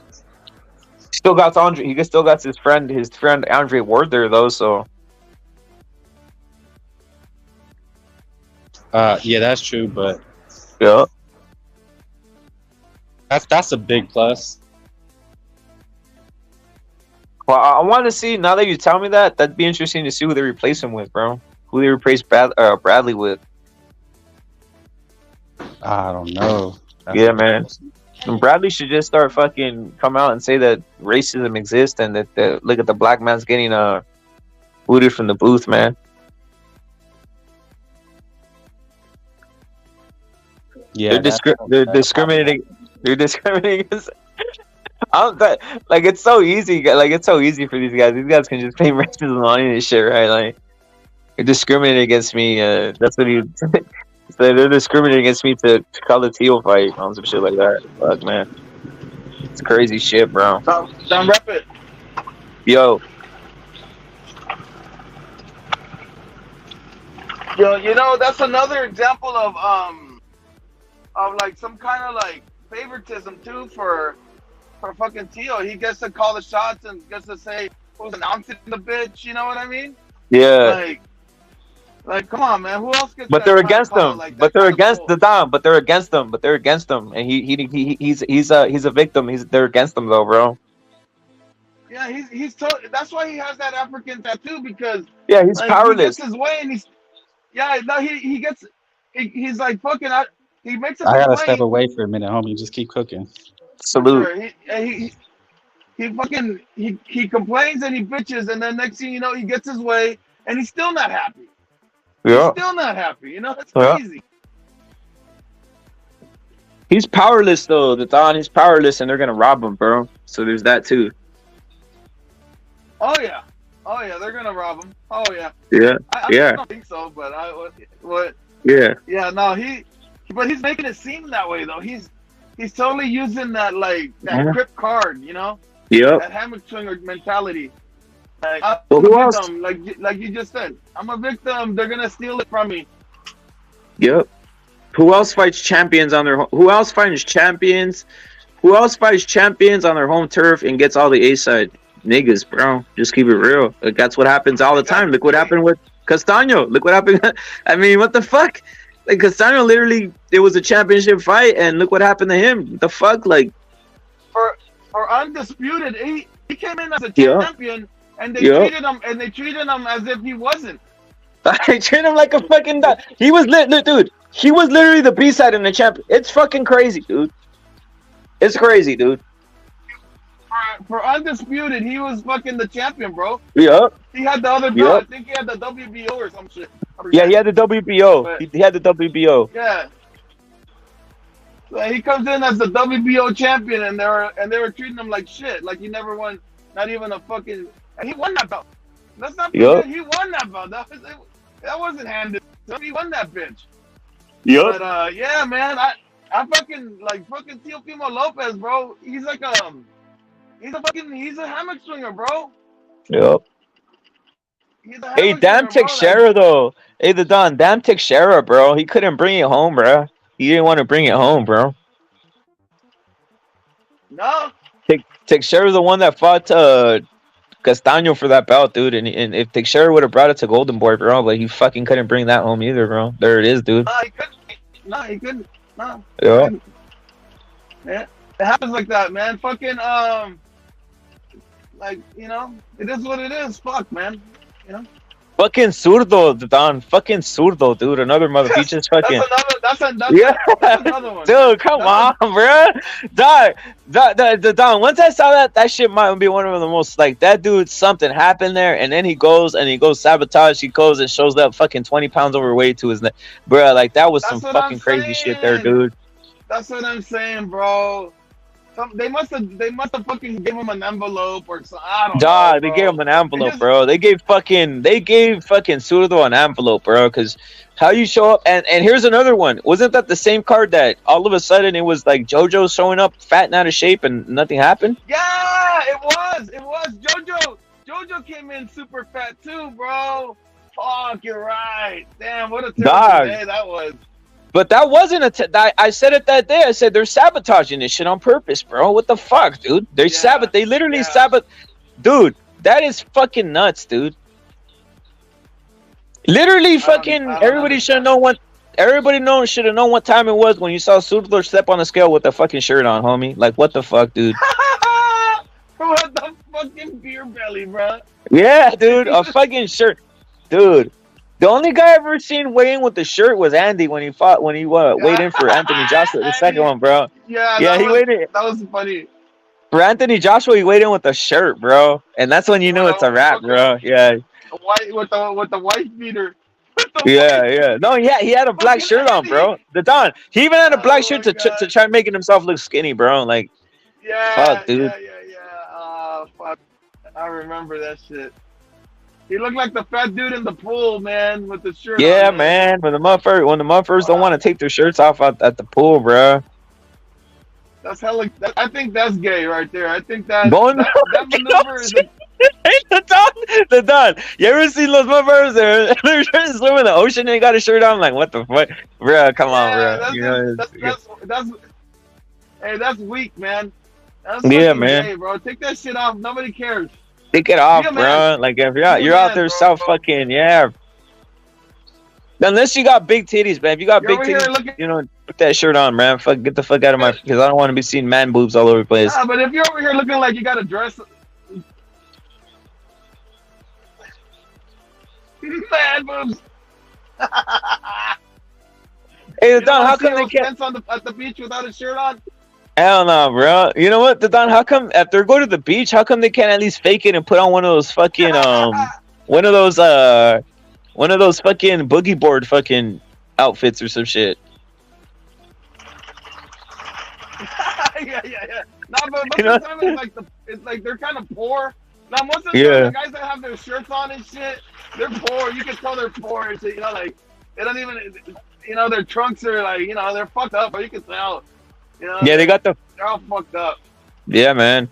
Still got Andre. He still got his friend Andre Ward there though. So. Yeah, that's true, but. Yeah. That's a big plus. Well, I want to see, now that you tell me that'd be interesting to see who they replace him with, bro. Who they replace Bradley with. I don't know. Yeah, man. And Bradley should just start fucking come out and say that racism exists and that look at the black man's getting booted from the booth, man. Yeah, they're discriminating. They're discriminating against. Like it's so easy. Like it's so easy for these guys. These guys can just play racism on any shit, right? Like they're discriminating against me. That's what he. They're discriminating against me to call the Teal fight on some shit like that. Fuck, man, it's crazy shit, bro. Sound rapid. Yo. Yo, you know, that's another example of like some kind of like favoritism too for fucking Tio. He gets to call the shots and gets to say who's announcing the bitch. You know what I mean? Yeah. Like, come on, man. Who else gets? But they're against them. But they're against the Dom. But they're against them. But they're against them. And he's a victim. They're against them though, bro. Yeah, he's that's why he has that African tattoo, because he's powerless. He gets his way, and he's like fucking. He makes it. I gotta step away for a minute, homie. Just keep cooking. Salute. He complains and he bitches, and then next thing you know, he gets his way, and he's still not happy. Yeah. He's still not happy. You know, that's crazy. He's powerless though. The Don, he's powerless, and they're gonna rob him, bro. So there's that too. Oh yeah, they're gonna rob him. Oh yeah. Yeah. I don't think so, but what? Yeah. Yeah, no, but he's making it seem that way though. He's totally using that Crip card, you know. Yep. That hammock swinger mentality. Like, well, who else? Like you just said, I'm a victim. They're gonna steal it from me. Yep. Who else fights champions on their? Who else fights champions? Who else fights champions on their home turf and gets all the A side? Niggas, bro. Just keep it real. Like, that's what happens all the time. Look what happened with Castaño. Look what happened. I mean, what the fuck? Like, Castaño literally, it was a championship fight, and look what happened to him. What the fuck? Like, for undisputed, he came in as a champion, and they treated him as if he wasn't. They treated him like a fucking dog. He was dude. He was literally the B side in the champion. It's fucking crazy, dude. It's crazy, dude. For undisputed, he was fucking the champion, bro. Yep. He had the other belt. I think he had the WBO or some shit. Yeah, he had the WBO. He had the WBO. Yeah. So he comes in as the WBO champion, and they were treating him like shit. Like he never won, not even a fucking. And he won that belt. Let's not forget, he won that belt. That wasn't handed. He won that bitch. Yep. But yeah, man, I fucking fucking Teofimo Lopez, bro. He's like he's a hammock swinger, bro. Yep. Hey, damn Teixeira though. Hey, the Don, damn Teixeira, bro. He couldn't bring it home, bro. He didn't want to bring it home, bro. No. Teixeira's the one that fought Castaño for that belt, dude. And if Teixeira would have brought it to Golden Boy, bro, like he fucking couldn't bring that home either, bro. There it is, dude. No, he couldn't. No. Yeah. Yeah. It happens like that, man. Fucking like, you know, it is what it is. Fuck, man. You know. Fucking Zurdo, Don. Fucking Zurdo, dude. Another mother. He just fucking. That's another one. Dude, come on, bro. Don. Once I saw that shit might be one of the most, like, that dude, something happened there, and then he goes sabotage. He goes and shows that fucking 20 pounds overweight to his neck, bro. Like, that was some fucking crazy shit there, dude. That's what I'm saying, bro. They must have fucking gave him an envelope or something. I don't know. They gave him an envelope, bro. They gave fucking Zurdo an envelope, bro. Because how you show up, and here's another one. Wasn't that the same card that all of a sudden it was like JoJo showing up fat and out of shape and nothing happened? Yeah, it was. JoJo came in super fat too, bro. Fuck, you're right. Damn, what a terrible day that was. But that wasn't I said it that day. I said they're sabotaging this shit on purpose, bro. What the fuck, dude? They literally sabotage. Dude, that is fucking nuts, dude. Literally, fucking everybody should have known what. Everybody should have known what time it was when you saw Zurdo step on the scale with the fucking shirt on, homie. Like, what the fuck, dude? What the fucking beer belly, bro? Yeah, dude, a fucking shirt, dude. The only guy I've ever seen weigh in with the shirt was Andy when he weighed in for Anthony Joshua, the second one, bro. Yeah, he weighed in. That was funny. For Anthony Joshua, he weighed in with a shirt, bro, and that's when you knew it's a wrap, bro. Yeah. With the white beater. Yeah. No, he had a black shirt on, bro. The Don. He even had a black shirt to try making himself look skinny, bro. Like, fuck, dude. Yeah. Fuck. I remember that shit. He looked like the fat dude in the pool, man, with the shirt on. Yeah, man. When the motherfuckers don't want to take their shirts off at the pool, bro. That's hella. I think that's gay right there. I think that maneuver is. The Don. You ever seen those motherfuckers? They're trying to swim in the ocean and they got a shirt on. I'm like, what the fuck, bro? Come on, bro. You know, that's weak, man. That's man. gay, bro. Take that shit off. Nobody cares. Take it off, bro. Like if you're out there self fucking Unless you got big titties, man. If you got big titties, you know, put that shirt on, man. Get the fuck out of my, because I don't want to be seeing man boobs all over the place. But if you're over here looking like you got a dress, man boobs. Hey, Don, how come they can't at the beach without a shirt on? Hell no, bro. You know what, Don? How come if they're going to the beach, how come they can't at least fake it and put on one of those fucking one of those fucking boogie board fucking outfits or some shit? yeah. No, but most of the time it's like they're kind of poor. Now most of the time the guys that have their shirts on and shit, they're poor. You can tell they're poor. So, you know, like they don't even, you know, their trunks are like, you know, they're fucked up, but you can tell. You know, yeah, they're all fucked up. Yeah, man.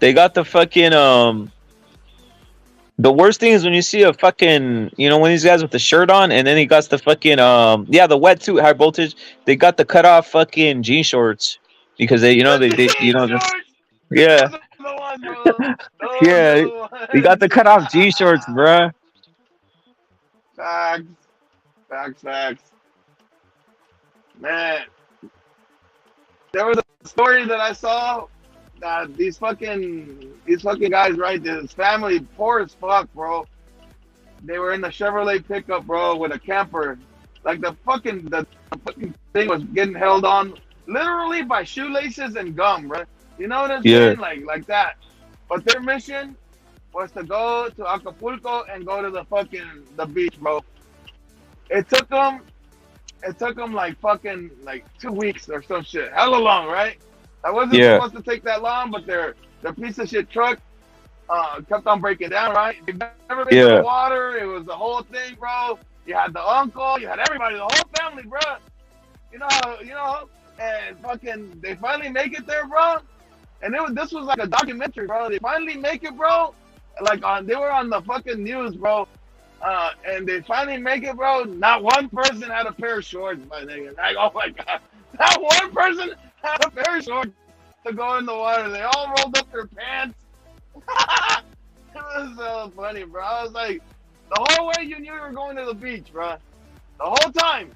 They got the fucking the worst thing is when you see a fucking, you know, one of these guys with the shirt on and then he got the fucking the wetsuit, high voltage, they got the cut off fucking jean shorts because they, you know, they you know, yeah. Yeah, they got the cut off jean shorts, bruh. Facts. Man, there was a story that I saw that these fucking guys, right? This family, poor as fuck, bro. They were in the Chevrolet pickup, bro, with a camper. Like the fucking thing was getting held on literally by shoelaces and gum, bro. You know what I'm saying? Like that. But their mission was to go to Acapulco and go to the beach, bro. It took them like fucking 2 weeks or some shit. Hella long, right? I wasn't supposed to take that long, but their piece of shit truck kept on breaking down, right? They've never been in the water. It was the whole thing, bro. You had the uncle, you had everybody, the whole family, bro. You know, and fucking they finally make it there, bro. And this was like a documentary, bro. They finally make it, bro. They were on the fucking news, bro. And they finally make it, bro. Not one person had a pair of shorts, my nigga. Like, oh my god, not one person had a pair of shorts to go in the water. They all rolled up their pants. It was so funny, bro. I was like, the whole way you knew you were going to the beach, bro. The whole time.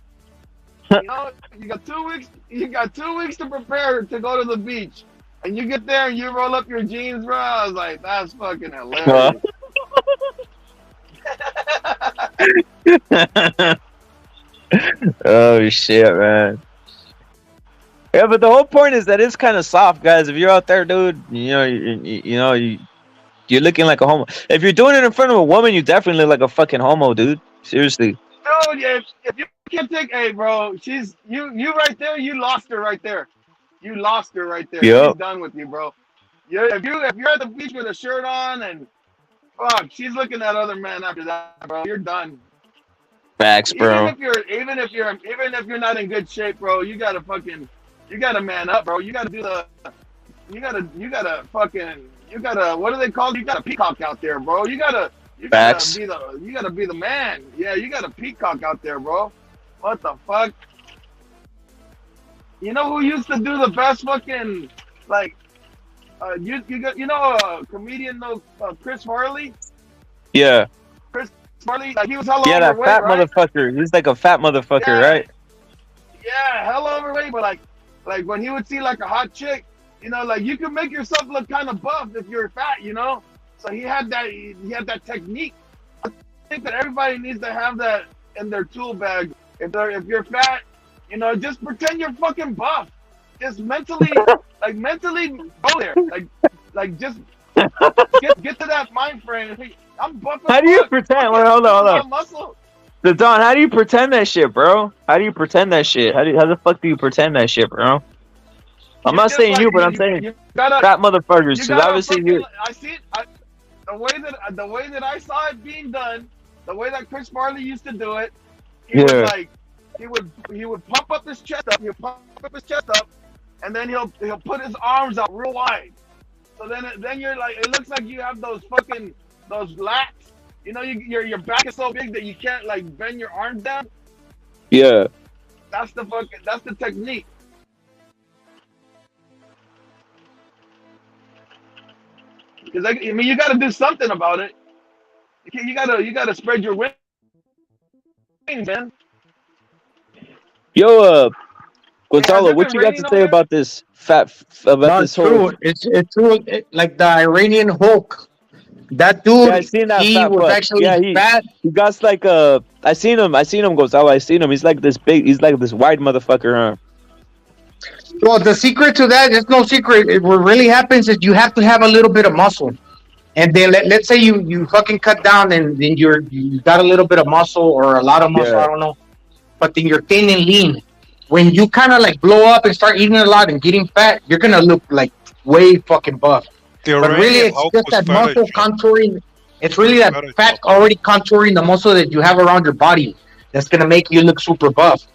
You know, you got 2 weeks. You got 2 weeks to prepare to go to the beach, and you get there and you roll up your jeans, bro. I was like, that's fucking hilarious. Oh shit, man. Yeah, but the whole point is that it's kind of soft, guys. If you're out there, dude, you're looking like a homo. If you're doing it in front of a woman, you definitely look like a fucking homo, dude. Seriously. Dude, if you can't take, hey, bro, she's you right there. You lost her right there. You lost her right there. Yep. She's done with you, bro. If you're at the beach with a shirt on and fuck, she's looking at other men after that, bro. You're done. Facts, bro. Even if you're not in good shape, bro, you gotta man up, bro. You gotta what do they call it? You gotta peacock out there, bro. You gotta be the man. Yeah, you gotta peacock out there, bro. What the fuck? You know who used to do the best fucking comedian Chris Farley? Yeah. Chris Farley, he was hella that overweight, fat right? motherfucker. He's like a fat motherfucker, right? Yeah, hella overweight, but like when he would see like a hot chick, you know, like you can make yourself look kind of buff if you're fat, you know. So he had that technique. I think that everybody needs to have that in their tool bag. If you're fat, you know, just pretend you're fucking buff. Just mentally go there. Like just get to that mind frame. I'm buff. How do you pretend? Wait, hold on. Muscle. The Don, how do you pretend that shit, bro? How do you pretend that shit? How the fuck do you pretend that shit, bro? I'm not saying you, but I'm saying fat motherfuckers. Because obviously you. I see it. The way that I saw it being done, the way that Chris Farley used to do it, he would pump up his chest up. He'll pump up his chest up, and then he'll put his arms out real wide. So then you're like, it looks like you have those lats. You know, your back is so big that you can't like bend your arms down. Yeah. That's the technique. Because I mean, you got to do something about it. You gotta spread your wings, man. Yo, Gonzalo, what you got to say about this whole? It's true. Like the Iranian Hulk. That dude, yeah, I seen that he fat was butt. actually fat. He got like I seen him, Gonzalo. I seen him. He's like this wide motherfucker, huh? Well, the secret to that, there's no secret. What really happens is you have to have a little bit of muscle. And then let's say you fucking cut down and then you got a little bit of muscle or a lot of muscle, I don't know. But then you're thin and lean. When you kind of like blow up and start eating a lot and getting fat, you're going to look like way fucking buff. But really, it's just that muscle contouring. It's really that fat already contouring the muscle that you have around your body that's going to make you look super buff.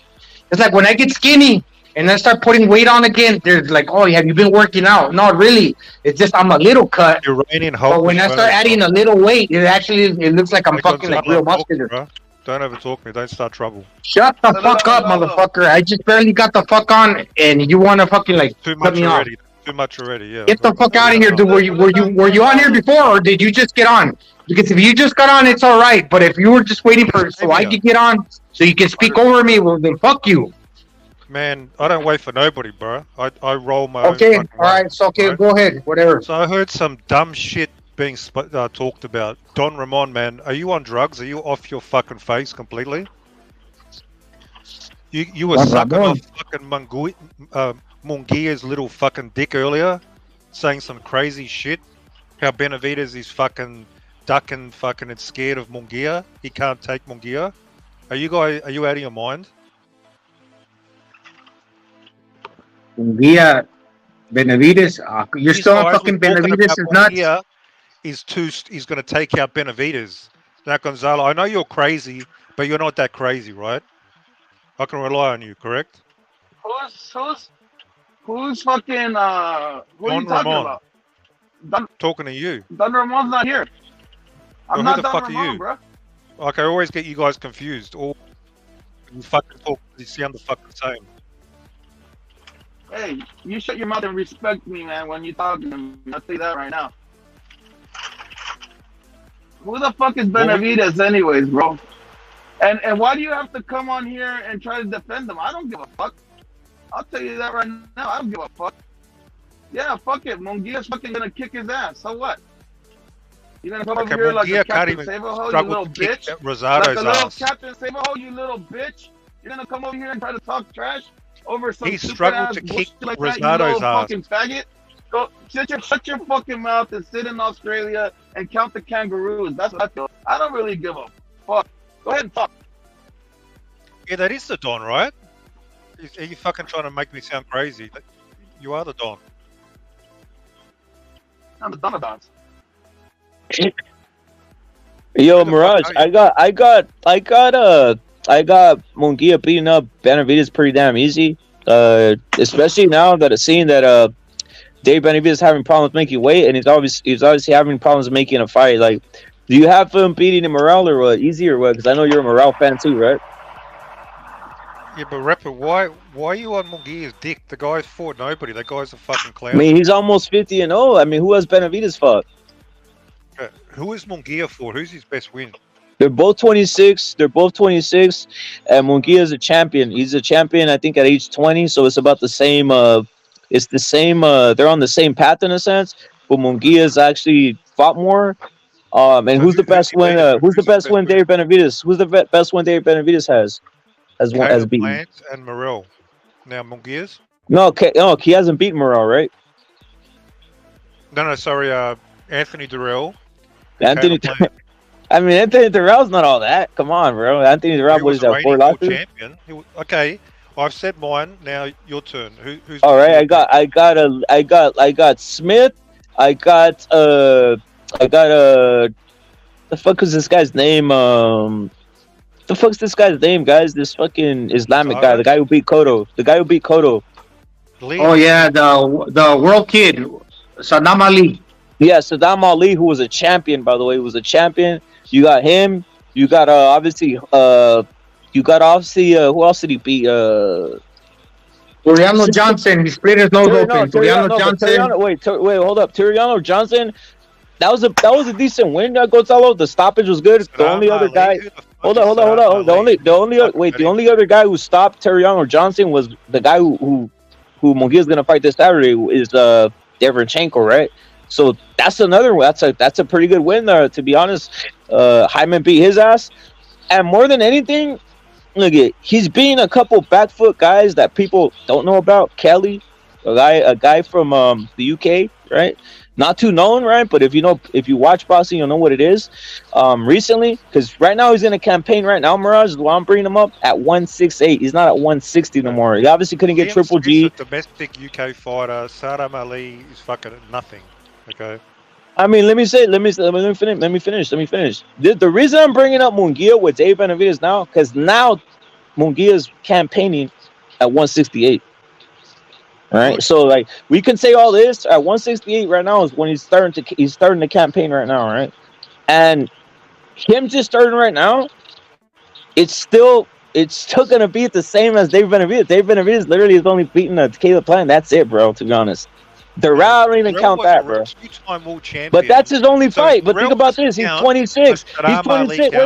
It's like when I get skinny and then start putting weight on again, there's like, oh, have you been working out? No, really. It's just I'm a little cut. But when I start adding a little weight, it looks like I'm fucking like real muscular. Don't ever talk to me. Don't start trouble. Shut the fuck up, motherfucker. I just barely got the fuck on and you want to fucking like cut me off. Too much already, yeah. Get the fuck out of here, dude. Were you on here before or did you just get on? Because if you just got on, it's all right. But if you were just waiting for so I could get on so you can speak over me, well then fuck you. Man, I don't wait for nobody, bro. I roll my own. Okay, all right. So okay, go ahead. Whatever. So I heard some dumb shit being talked about. Don Ramon, man, are you on drugs? Are you off your fucking face completely? You were sucking off fucking Mungia's little fucking dick earlier, saying some crazy shit. How Benavidez is fucking ducking fucking and scared of Mungia. He can't take Mungia. Are you out of your mind? Mungia, Benavidez, you're still on fucking Benavidez is nuts. He's going to take out Benavidez. Now, Gonzalo, I know you're crazy, but you're not that crazy, right? I can rely on you, correct? Who's fucking who are you talking about? Talking to you. Don Ramon's not here. I'm not Don Ramon, bro. Like, I always get you guys confused. All you fucking talk, you sound the fucking same. Hey, you shut your mouth and respect me, man, when you talking to me. I'll say that right now. Who the fuck is Benavidez anyways, bro? And why do you have to come on here and try to defend them? I don't give a fuck. I'll tell you that right now. I don't give a fuck. Yeah, fuck it. Mungia's fucking gonna kick his ass. So what? You're gonna come over here like a Captain Save-A-Ho, you little bitch? Like a little Captain Save-A-Ho, you little bitch? You're gonna come over here and try to talk trash over some he struggled to kick like Rosado's ass. Fucking faggot. Go shut your fucking mouth and sit in Australia and count the kangaroos. That's what I feel. I don't really give a fuck. Go ahead and talk. Yeah, that is the Don, right? Are you fucking trying to make me sound crazy? You are the Don. I'm the Don of Dons. Yo, Mirage, I got Mungia beating up Benavidez pretty damn easy. Especially now that it's seen that Dave Benavidez is having problems making weight, and he's obviously having problems making a fight. Like, do you have him beating him Morale or what? Easy or what? Because I know you're a Morale fan too, right? Yeah, but Rapper, why are you on Mungia's dick? The guy's fought nobody. That guy's a fucking clown. I mean, he's almost 50-0. I mean, who has Benavidez fought? Who is Mungia for? Who's his best win? They're both 26. And Mungia is a champion. He's a champion, I think, at age 20. So it's about the same. It's the same. They're on the same path in a sense. But Mungia's actually fought more. And so who's the best win? Who's the best win Dave Benavidez? Who's the best win Dave Benavidez has beaten? Lance and Morel. Now Mungia's? No, he hasn't beaten Morel, right? No, sorry. Anthony Durrell. Anthony Durrell's not all that. Come on, bro. Anthony Durrell was that 4 losses. Champion. Okay, I've said mine. Now your turn. Who's all right? I got Smith. I got the fuck is this guy's name? The fuck's this guy's name, guys? This fucking Islamic guy, the guy who beat Cotto. Oh yeah, the world kid. Saddam Ali. Yeah, Saddam Ali, who was a champion, by the way, was a champion. You got him. You got obviously who else did he beat? Turiano Johnson. He split his nose open. Turiano Johnson. Wait, hold up. Turiano Johnson. That was a decent win. Gonzalo. The stoppage was good. The only other guy. Hold on. The only other guy who stopped Turiano Johnson was the guy who Mungia is gonna fight this Saturday is Deverchenko, right? So that's another one. That's a pretty good win there, to be honest. Hyman beat his ass, and more than anything, he's beating a couple back foot guys that people don't know about. Kelly, a guy from the UK, right? Not too known, right? But if you watch boxing, you'll know what it is. Recently, because right now he's in a campaign. Right now, Mirage is why I'm bringing him up at 168. He's not at 160 no more. He obviously couldn't get Triple G. Domestic UK fighter, Saddam Ali is fucking nothing. Okay. I mean, let me finish. The reason I'm bringing up Mungia with Dave Benavidez now, because now Mungia is campaigning at 168. All right, so like we can say all this at 168 right now is when he's starting the campaign right now, right? And him just starting right now, it's still gonna be the same as Dave Benavidez. Dave Benavidez literally is only beating Caleb Plant. That's it, bro. To be honest. The round don't even count that, bro. But that's his only fight. But think about this: he's 26. He's 26.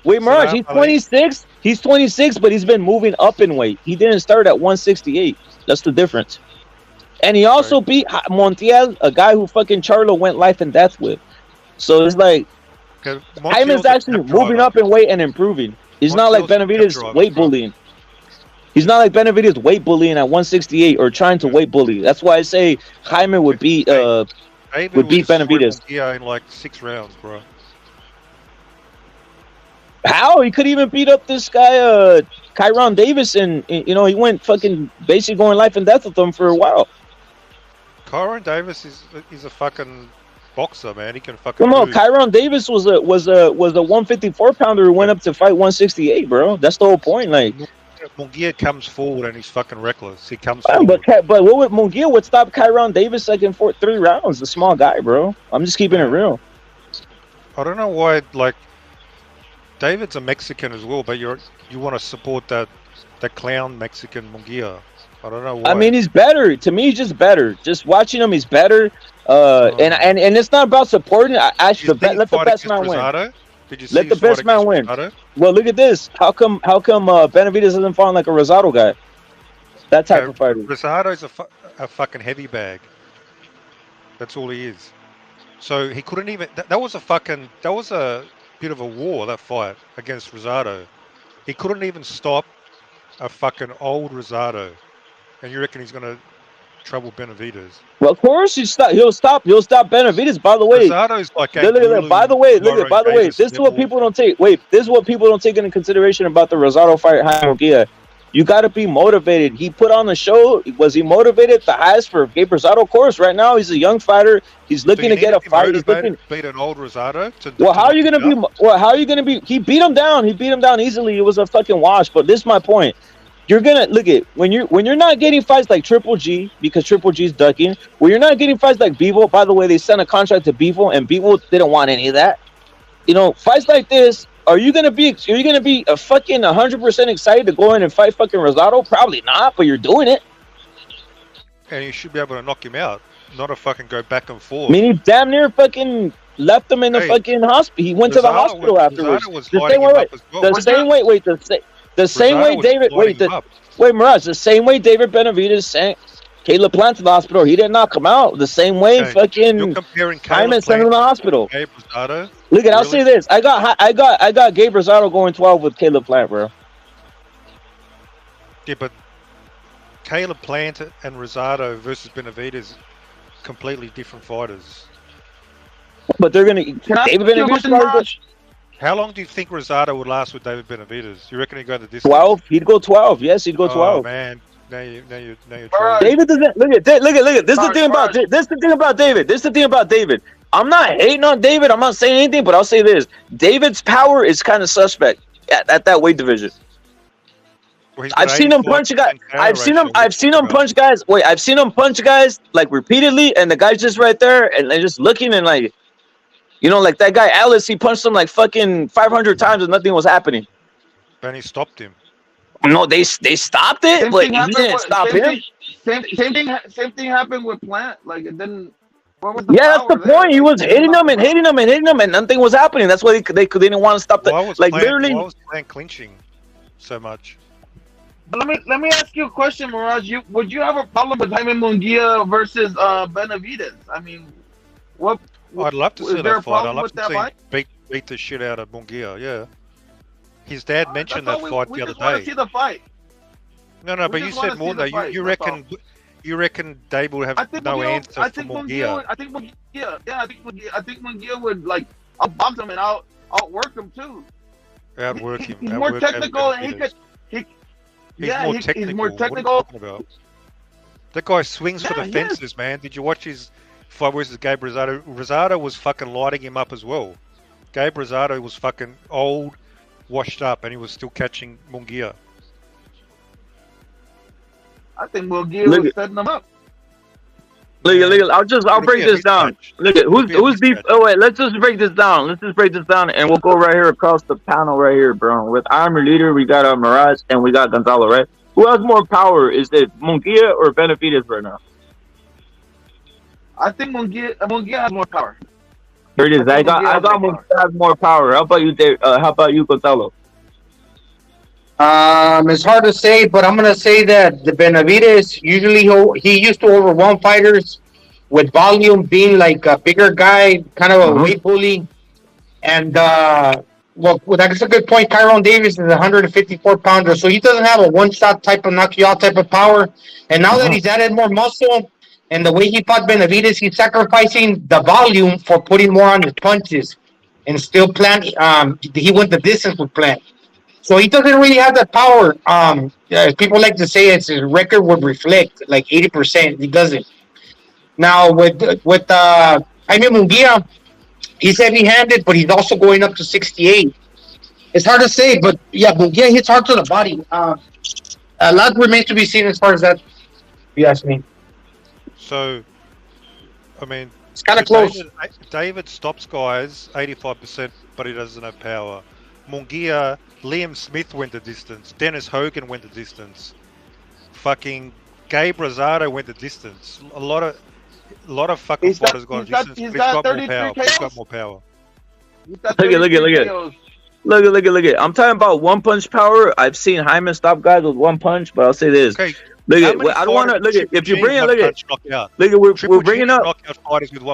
Wait, Mirage. He's 26. He's 26, but he's been moving up in weight. He didn't start at 168. That's the difference. And he also beat Montiel, a guy who fucking Charlo went life and death with. So it's like Hyman's actually moving up in weight and improving. He's not like Benavidez weight bullying. He's not like Benavidez weight bullying at 168 or trying to weight bully. That's why I say Hyman would beat Benavidez. Yeah, in like 6 rounds, bro. How? He could even beat up this guy, Kyron Davis, and he went fucking basically going life and death with him for a while. Kyron Davis is a fucking boxer, man. He can fucking. No, Kyron Davis was a 154 pounder who went up to fight 168, bro. That's the whole point, like. Mungia comes forward and he's fucking reckless. He comes forward. But what would Mungia would stop Kyron Davis like in 3 rounds? The small guy, bro. I'm just keeping it real. I don't know why, like, David's a Mexican as well, but you want to support that clown Mexican Mungia. I don't know why. I mean, he's better. To me, he's just better. Just watching him, he's better. And it's not about supporting. Let the best man win. Did you see let the best man win. Well, look at this. How come Benavidez doesn't fight like a Rosado guy? That type of fighter. Rosado's a fucking heavy bag. That's all he is. So he couldn't even. That was a bit of a war, that fight against Rosado. He couldn't even stop a fucking old Rosado, and you reckon he's gonna trouble Benavidez? Well, of course he'll stop Benavidez. By the way, Rosado's like by the way, this is what people don't take. This is what people don't take into consideration about the Rosado fight. Mungia, you got to be motivated. He put on the show. Was he motivated? The highest for Gabe Rosado? Of course. Right now, he's a young fighter. He's looking to get a fight. He's looking beat an old Rosado. How are you gonna be? Well, how are you gonna be? He beat him down. He beat him down easily. It was a fucking wash. But this is my point. You're gonna look at when you're not getting fights like Triple G because Triple G's ducking. When you're not getting fights like Bivol. By the way, they sent a contract to Bivol, and Bivol didn't want any of that. Fights like this. Are you gonna be a fucking 100% excited to go in and fight fucking Rosado? Probably not, but you're doing it. And you should be able to knock him out, not a fucking go back and forth. I mean, he damn near fucking left him in the fucking hospital. He went to the hospital afterwards. The same way David Mirage, the same way David Benavidez sent Caleb Plant to the hospital. He didn't knock him out. The same way fucking Hyman sent him to the hospital. Look at, I'll say this. I got Gabe Rosado going 12 with Caleb Plant, bro. Yeah, but Caleb Plant and Rosado versus Benavidez, completely different fighters. But they're gonna David Benavidez. How long do you think Rosado would last with David Benavidez? You reckon he'd go the distance? 12. He'd go 12. Yes, he'd go 12. Oh man, now you're David doesn't look at. This is the thing about David. This is the thing about David. I'm not hating on David. I'm not saying anything, but I'll say this: David's power is kind of suspect at that weight division. I've seen him punch guys. I've seen him punch guys. Wait, I've seen him punch guys like repeatedly, and the guy's just right there, and they're just looking and like, like that guy Alice. He punched him like fucking 500 times, and nothing was happening. And he stopped him. No, they stopped it, but he didn't stop him. Same thing happened with Plant. Like it didn't. Yeah, that's the point. He was hitting him and hitting him and hitting him, and nothing was happening. That's why they didn't want to stop the literally. Why was Plant clinching so much? But let me ask you a question, Mirage. Would you have a problem with Jaime Mungia versus Benavidez? I mean, what? I'd love to see that fight. I'd love to see fight? beat the shit out of Mungia. Yeah. His dad mentioned that fight the other day. See the fight. No, but you said more though. You reckon Dave will have no answer for Mungia? I think Mungia would like outbox him and outwork him too. Outwork him. He's more technical, and he's more technical. That guy swings for the fences, man. Did you watch his fight versus Gabe Rosado? Rosado was fucking lighting him up as well. Gabe Rosado was fucking old, washed up, and he was still catching Mungia. I think Mungia was setting him up. Look, I'll break this down. Look at who's deep. Oh wait, let's just break this down. And we'll go right here across the panel right here, bro. With I'm your leader, we got Mirage and we got Gonzalo, right? Who has more power? Is it Mungia or Benavidez right now? I think Mungia has more power. Here it is. I got Mungia has more power. How about you, Dave? How about you, Gonzalo? It's hard to say, but I'm gonna say that the Benavidez usually he used to overwhelm fighters with volume, being like a bigger guy, kind of a weight bully. And well, that's a good point. Tyrone Davis is a 154 pounder, so he doesn't have a one shot type of knock you out type of power. And now that he's added more muscle, and the way he fought Benavidez, he's sacrificing the volume for putting more on his punches. And still Plant, he went the distance with Plant. So he doesn't really have that power. People like to say his record would reflect like 80%. He doesn't. Now with Jaime Mungia, he's heavy-handed, but he's also going up to 68. It's hard to say, but yeah, Mungia hits hard to the body. A lot remains to be seen as far as that, if you ask me. So, I mean, it's kind of close. David stops guys 85%, but he doesn't have power. Mungia, Liam Smith went the distance. Dennis Hogan went the distance. Fucking Gabe Rosado went the distance. A lot of fucking fighters got the distance. He's got more power. He's got more power. Look at. I'm talking about one punch power. I've seen Hyman stop guys with one punch, but I'll say this. Okay. Look at. I don't want to look at. If you bring it, look at. We're bringing up.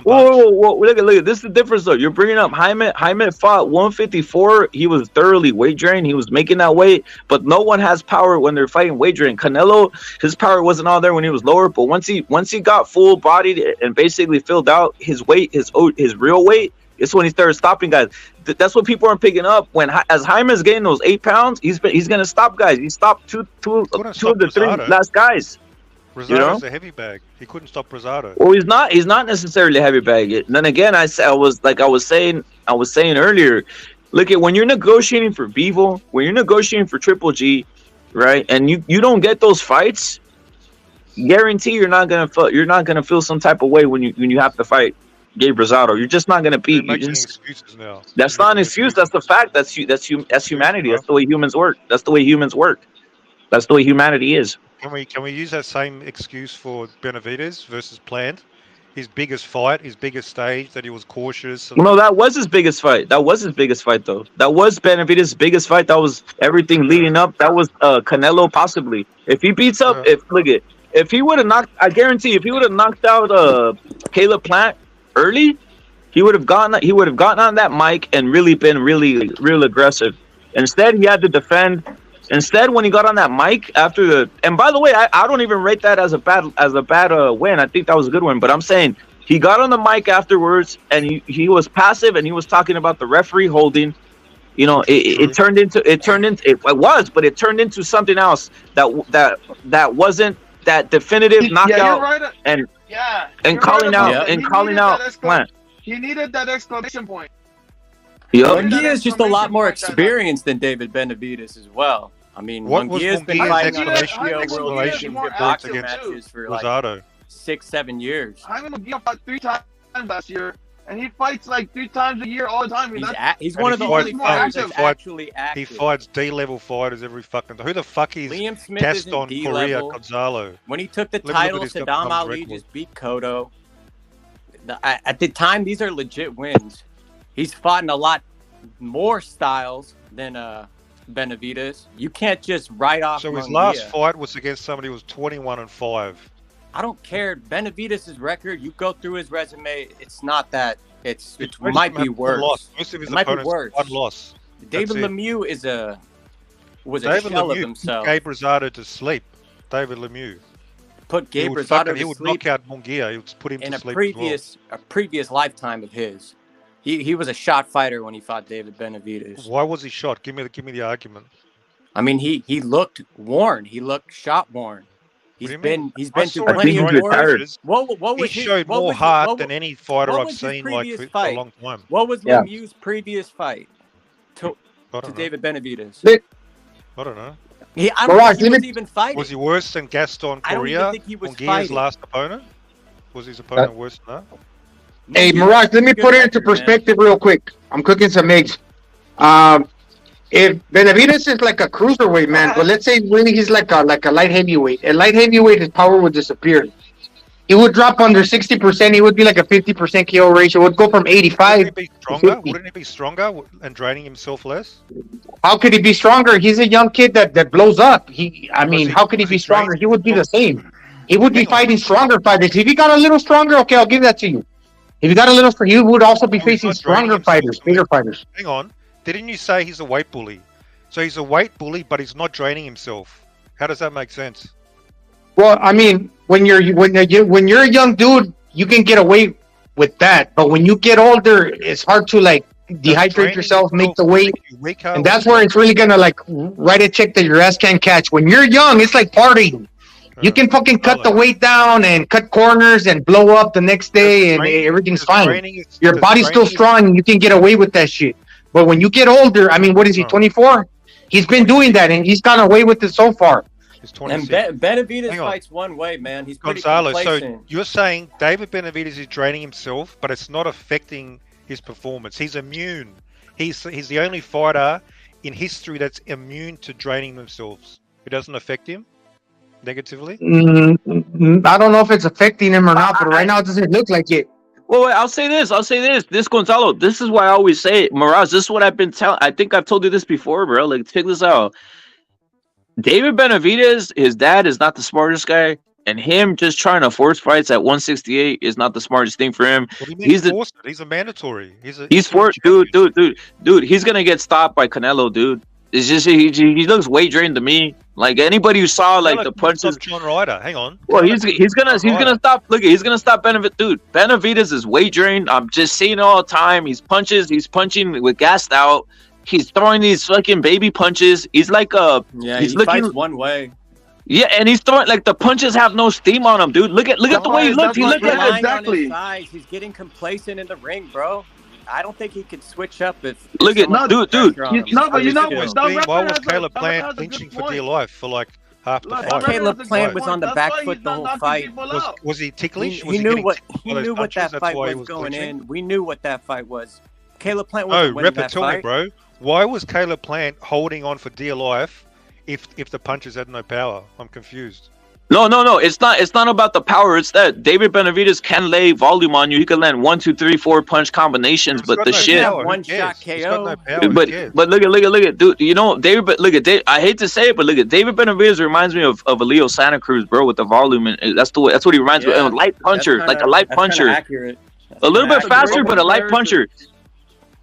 Whoa, look at. This is the difference though. You're bringing up Hyman. Hyman fought 154. He was thoroughly weight drained. He was making that weight, but no one has power when they're fighting weight drain. Canelo, his power wasn't all there when he was lower, but once he got full bodied and basically filled out his weight, his real weight, it's when he started stopping guys. That's what people aren't picking up. As Hyman's getting those 8 pounds, he's gonna stop guys. He stopped two of the 3 last guys. Rosado's a heavy bag. He couldn't stop Rosado. Well, he's not necessarily a heavy bag. And then again, I was saying earlier. Look at when you're negotiating for Bivol, when you're negotiating for Triple G, right? And you don't get those fights. Guarantee you're not gonna feel some type of way when you have to fight Gabe Rosado. You're just not gonna beat. Excuses now. That's not an excuse. That's the fact. That's humanity. That's the way humans work. That's the way humanity is. Can we use that same excuse for Benavidez versus Plant? His biggest fight, his biggest stage, that he was cautious. No, that was his biggest fight. That was Benavidez's biggest fight. That was everything leading up. That was Canelo possibly. If he beats up, if he would have knocked, I guarantee, if he would have knocked out Caleb Plant early, he would have gotten on that mic and really been real aggressive. Instead, he had to defend. Instead, when he got on that mic after and by the way, I don't even rate that as a bad win. I think that was a good win. But I'm saying he got on the mic afterwards and he was passive and he was talking about the referee holding. It turned into something else that wasn't that definitive knockout calling out Plant. He needed that exclamation point. Mungia is just a lot more experienced than David Benavidez as well. I mean, What was Mungia's been Mungia's fighting on explanation boxing against matches for Rosado? like 6-7 years. Jaime Mungia fought 3 times last year, and he fights like 3 times a year all the time. He's one of the only fighters that's actually He active. fights D-level fighters every fucking. Who the fuck is Liam Smith Gaston isn't Correa D-level. Gonzalo? When he took the Let me look at title, his Saddam Dom Ali record. just beat Cotto. At the time, these are legit wins. He's fought in a lot more styles than Benavidez. You can't just write off. So his Mungia. last fight was against somebody who was 21-5. I don't care. Benavidez's record, you go through his resume, it's not that. It Most might of them be have worse. lost. Most of his It might be opponents worse. one loss. David That's it. Lemieux was a David shell of Lemieux himself. put Gabe Rosado to sleep. David Lemieux. Put Gabe He would Rosado he to would sleep knock out Mungia. He would put him in to a sleep previous lifetime of his. He was a shot fighter when he fought David Benavidez. as well. Why was he shot? Give me the argument. I mean, he looked worn. He looked shot worn. He's do you been mean? he's I been saw through him plenty of during wars. Paris. What was He his, showed what more was, heart what, than any fighter what I've was his seen like previous for a fight? long time. What was Yeah. Lemieux's previous fight to David Benavidez? I don't know. I don't think he was even fighting. Was he worse than Gaston I don't even Correa, think he was Mungia's fighting. last opponent? Was his opponent worse than that? Hey, Mirage, let me put it into perspective real quick. I'm cooking some eggs. If Benavidez is like a cruiserweight, man, but let's say really he's like a light heavyweight. At light heavyweight, his power would disappear. He would drop under 60%. He would be like a 50% KO ratio. It would go from 85 Wouldn't he be to stronger? 50. Wouldn't he be stronger and draining himself less? How could he be stronger? He's a young kid that blows up. How could he be stronger? He would be the same. He would be fighting stronger fighters. If he got a little stronger, okay, I'll give that to you. If he got a little, he would also be facing stronger fighters, bigger fighters. Hang on. Didn't you say he's a weight bully? So he's a weight bully, but he's not draining himself. How does that make sense? Well, I mean, when you're a young dude, you can get away with that. But when you get older, it's hard to like dehydrate yourself, make the weight, and that's where it's really gonna like write a check that your ass can't catch. When you're young, it's like partying. You can fucking cut the weight down and cut corners and blow up the next day, and everything's fine. Your body's still strong, and you can get away with that shit. But when you get older, I mean, what is he, 24? He's been doing that, and he's gone away with it so far. And Benavidez fights one way, man. He's pretty Gonzalo, complacent. so you're saying David Benavidez is draining himself, but it's not affecting his performance. He's immune. He's the only fighter in history that's immune to draining themselves. It doesn't affect him negatively? I don't know if it's affecting him or not, but right now it doesn't look like it. Well, wait, I'll say this. This Gonzalo, this is why I always say it. Mirage, this is what I've been telling. I think I've told you this before, bro. Like, check this out. David Benavidez, his dad is not the smartest guy, and him just trying to force fights at 168 is not the smartest thing for him. What do you mean he's a mandatory. He's forced, dude. He's gonna get stopped by Canelo, dude. It's just he looks weight drained to me. Like anybody who saw like the punches. John Ryder, hang on. Well, he's gonna stop. Look, he's gonna stop Benavidez, dude. Benavidez is weight drained. I'm just seeing it all the time. He's punching with gassed out. He's throwing these fucking baby punches. He's like he fights one way. Yeah, and he's throwing like the punches have no steam on him, dude. Look at the way he looks. He looks like exactly. He's getting complacent in the ring, bro. I don't think he could switch up if. Look at dude. Why was Caleb Plant clinching for dear life for like half the fight? Caleb Plant was on the back foot the whole fight. Was he ticklish? He knew what that fight was going in. We knew what that fight was. Caleb Plant was winning that fight. Tell me, bro. Why was Caleb Plant holding on for dear life if the punches had no power? I'm confused. No. It's not about the power. It's that David Benavidez can lay volume on you. He can land 1, 2, 3, 4 punch combinations, but the shit. One shot KO. But look at dude. You know David. I hate to say it, but look at David Benavidez reminds me of a Leo Santa Cruz, bro, with the volume, and that's what he reminds me of. A light puncher, like a light puncher. Accurate. A little bit faster, but a light puncher.